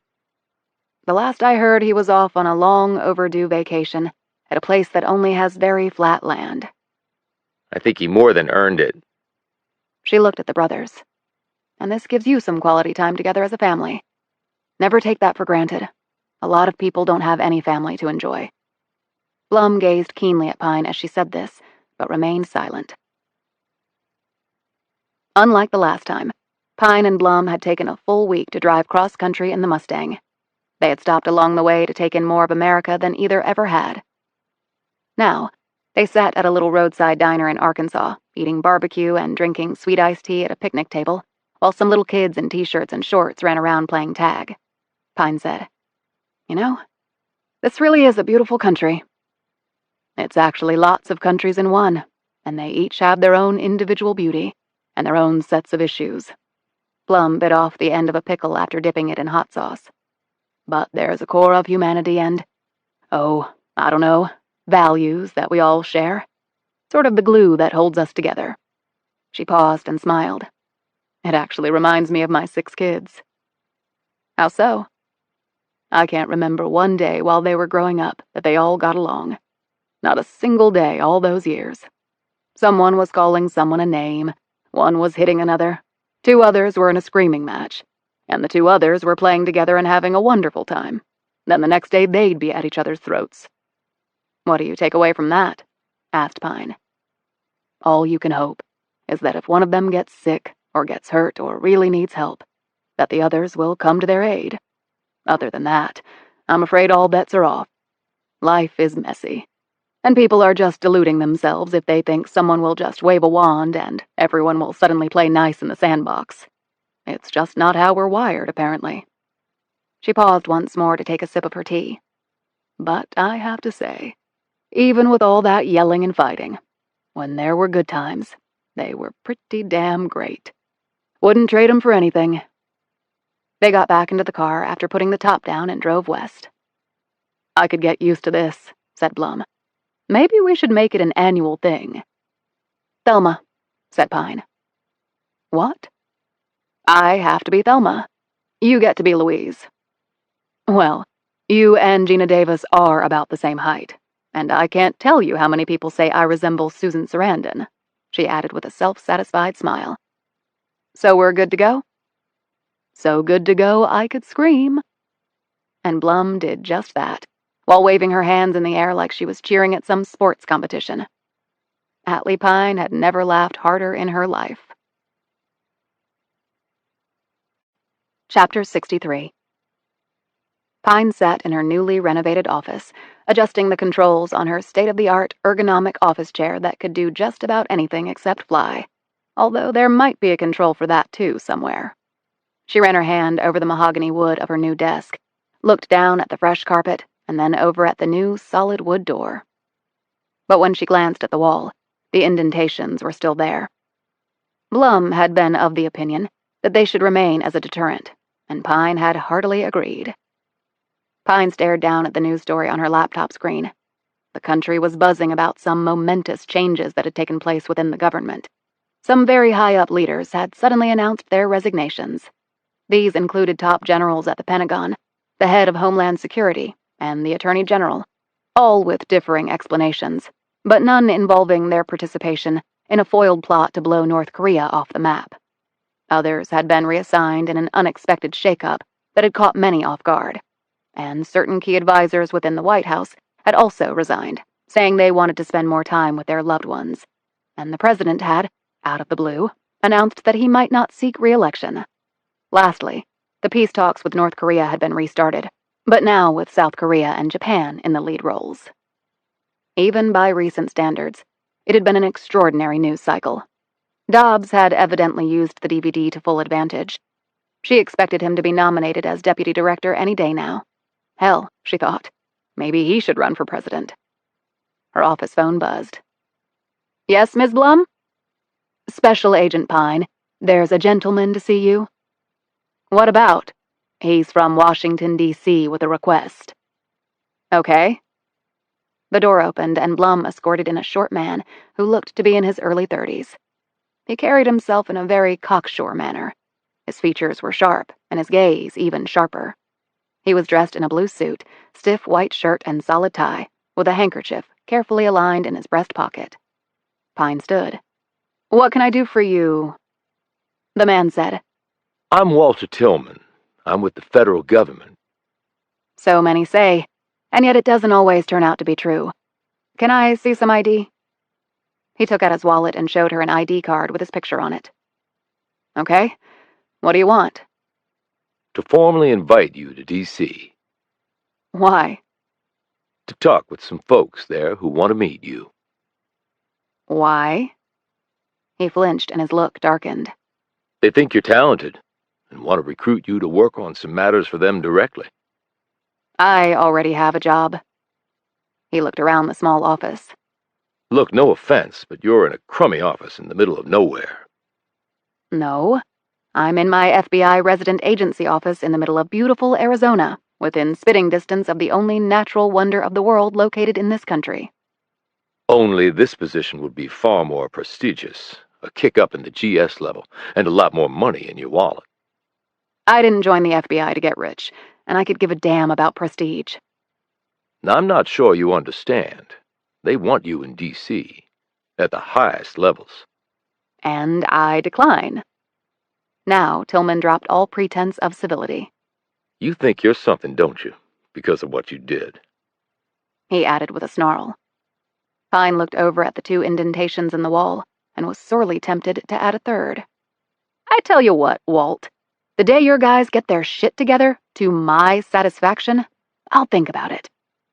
The last I heard, he was off on a long overdue vacation at a place that only has very flat land. I think he more than earned it. She looked at the brothers. And this gives you some quality time together as a family. Never take that for granted. A lot of people don't have any family to enjoy. Blum gazed keenly at Pine as she said this, but remained silent. Unlike the last time, Pine and Blum had taken a full week to drive cross-country in the Mustang. They had stopped along the way to take in more of America than either ever had. Now, they sat at a little roadside diner in Arkansas, eating barbecue and drinking sweet iced tea at a picnic table, while some little kids in t-shirts and shorts ran around playing tag. Pine said, "You know, this really is a beautiful country. It's actually lots of countries in one, and they each have their own individual beauty and their own sets of issues." Blum bit off the end of a pickle after dipping it in hot sauce. "But there's a core of humanity and, I don't know, values that we all share. Sort of the glue that holds us together." She paused and smiled. "It actually reminds me of my 6 kids." "How so?" "I can't remember one day while they were growing up that they all got along. Not a single day all those years. Someone was calling someone a name, one was hitting another, 2 others were in a screaming match, and the 2 others were playing together and having a wonderful time. Then the next day they'd be at each other's throats." "What do you take away from that?" asked Pine. "All you can hope is that if one of them gets sick or gets hurt or really needs help, that the others will come to their aid. Other than that, I'm afraid all bets are off. Life is messy, and people are just deluding themselves if they think someone will just wave a wand and everyone will suddenly play nice in the sandbox. It's just not how we're wired, apparently." She paused once more to take a sip of her tea. "But I have to say, even with all that yelling and fighting, when there were good times, they were pretty damn great. Wouldn't trade 'em for anything." They got back into the car after putting the top down and drove west. "I could get used to this," said Blum. "Maybe we should make it an annual thing." "Thelma," said Pine. "What?" "I have to be Thelma. You get to be Louise." "Well, you and Gina Davis are about the same height, and I can't tell you how many people say I resemble Susan Sarandon," she added with a self-satisfied smile. "So we're good to go?" "So good to go I could scream." And Blum did just that, while waving her hands in the air like she was cheering at some sports competition. Atlee Pine had never laughed harder in her life. Chapter 63. Pine sat in her newly renovated office, adjusting the controls on her state-of-the-art ergonomic office chair that could do just about anything except fly, although there might be a control for that too somewhere. She ran her hand over the mahogany wood of her new desk, looked down at the fresh carpet, and then over at the new solid wood door. But when she glanced at the wall, the indentations were still there. Blum had been of the opinion that they should remain as a deterrent, and Pine had heartily agreed. Pine stared down at the news story on her laptop screen. The country was buzzing about some momentous changes that had taken place within the government. Some very high-up leaders had suddenly announced their resignations. These included top generals at the Pentagon, the head of Homeland Security, and the Attorney General, all with differing explanations, but none involving their participation in a foiled plot to blow North Korea off the map. Others had been reassigned in an unexpected shakeup that had caught many off guard, and certain key advisors within the White House had also resigned, saying they wanted to spend more time with their loved ones. And the president had, out of the blue, announced that he might not seek re-election. Lastly, the peace talks with North Korea had been restarted, but now with South Korea and Japan in the lead roles. Even by recent standards, it had been an extraordinary news cycle. Dobbs had evidently used the DVD to full advantage. She expected him to be nominated as deputy director any day now. Hell, she thought, maybe he should run for president. Her office phone buzzed. "Yes, Ms. Blum?" "Special Agent Pine, there's a gentleman to see you." "What about?" "He's from Washington, D.C. with a request." "Okay." The door opened and Blum escorted in a short man who looked to be in his early 30s. He carried himself in a very cocksure manner. His features were sharp and his gaze even sharper. He was dressed in a blue suit, stiff white shirt and solid tie, with a handkerchief carefully aligned in his breast pocket. Pine stood. "What can I do for you?" The man said. I'm Walter Tillman. I'm with the federal government. So many say, and yet it doesn't always turn out to be true. Can I see some ID? He took out his wallet and showed her an ID card with his picture on it. Okay, what do you want? To formally invite you to D.C. Why? to talk with some folks there who want to meet you. Why? He flinched and his look darkened. They think you're talented and want to recruit you to work on some matters for them directly. I already have a job. He looked around the small office. Look, no offense, but you're in a crummy office in the middle of nowhere. No, I'm in my FBI resident agency office in the middle of beautiful Arizona, within spitting distance of the only natural wonder of the world located in this country. Only this position would be far more prestigious, a kick up in the GS level, and a lot more money in your wallet. I didn't join the FBI to get rich, and I could give a damn about prestige. Now, I'm not sure you understand. They want you in D.C., at the highest levels. And I decline. Now, Tillman dropped all pretense of civility. You think you're something, don't you, because of what you did? He added with a snarl. Pine looked over at the 2 indentations in the wall and was sorely tempted to add a third. I tell you what, Walt, the day your guys get their shit together, to my satisfaction, I'll think about it.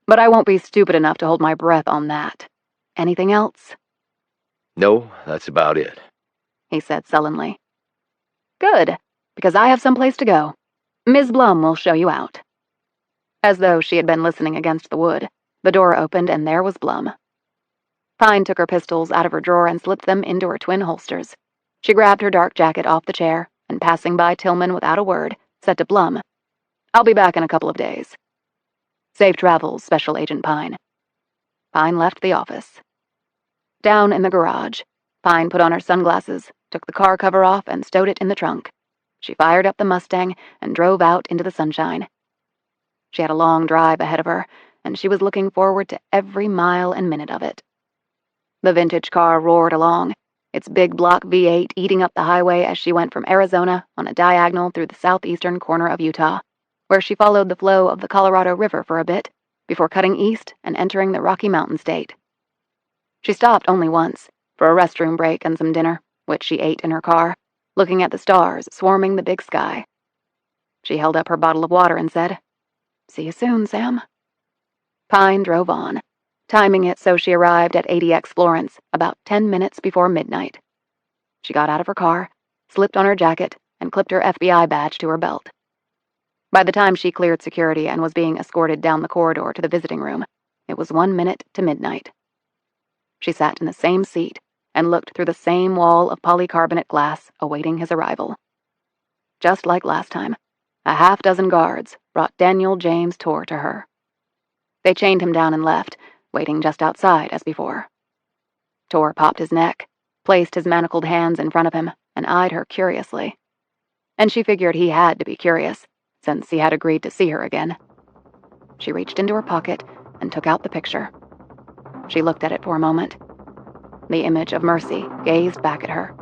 But I won't be stupid enough to hold my breath on that. Anything else? No, that's about it. He said sullenly. Good, because I have someplace to go. Ms. Blum will show you out. As though she had been listening against the wood, the door opened and there was Blum. Pine took her pistols out of her drawer and slipped them into her twin holsters. She grabbed her dark jacket off the chair and, passing by Tillman without a word, said to Blum, "I'll be back in a couple of days. Safe travels, Special Agent Pine." Pine left the office. Down in the garage, Pine put on her sunglasses, took the car cover off, and stowed it in the trunk. She fired up the Mustang and drove out into the sunshine. She had a long drive ahead of her, and she was looking forward to every mile and minute of it. The vintage car roared along, its big block V8 eating up the highway as she went from Arizona on a diagonal through the southeastern corner of Utah, where she followed the flow of the Colorado River for a bit, before cutting east and entering the Rocky Mountain State. She stopped only once, for a restroom break and some dinner, which she ate in her car, looking at the stars swarming the big sky. She held up her bottle of water and said, "See you soon, Sam." Pine drove on, timing it so she arrived at 80X Florence about 10 minutes before midnight. She got out of her car, slipped on her jacket, and clipped her FBI badge to her belt. By the time she cleared security and was being escorted down the corridor to the visiting room, it was 1 minute to midnight. She sat in the same seat and looked through the same wall of polycarbonate glass awaiting his arrival. Just like last time, a half-dozen guards brought Daniel James Torr to her. They chained him down and left, waiting just outside as before. Torr popped his neck, placed his manacled hands in front of him, and eyed her curiously. And she figured he had to be curious, since he had agreed to see her again. She reached into her pocket and took out the picture. She looked at it for a moment. The image of Mercy gazed back at her.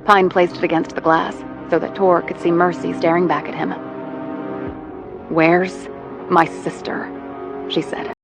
Pine placed it against the glass so that Torr could see Mercy staring back at him. "Where's my sister?" she said.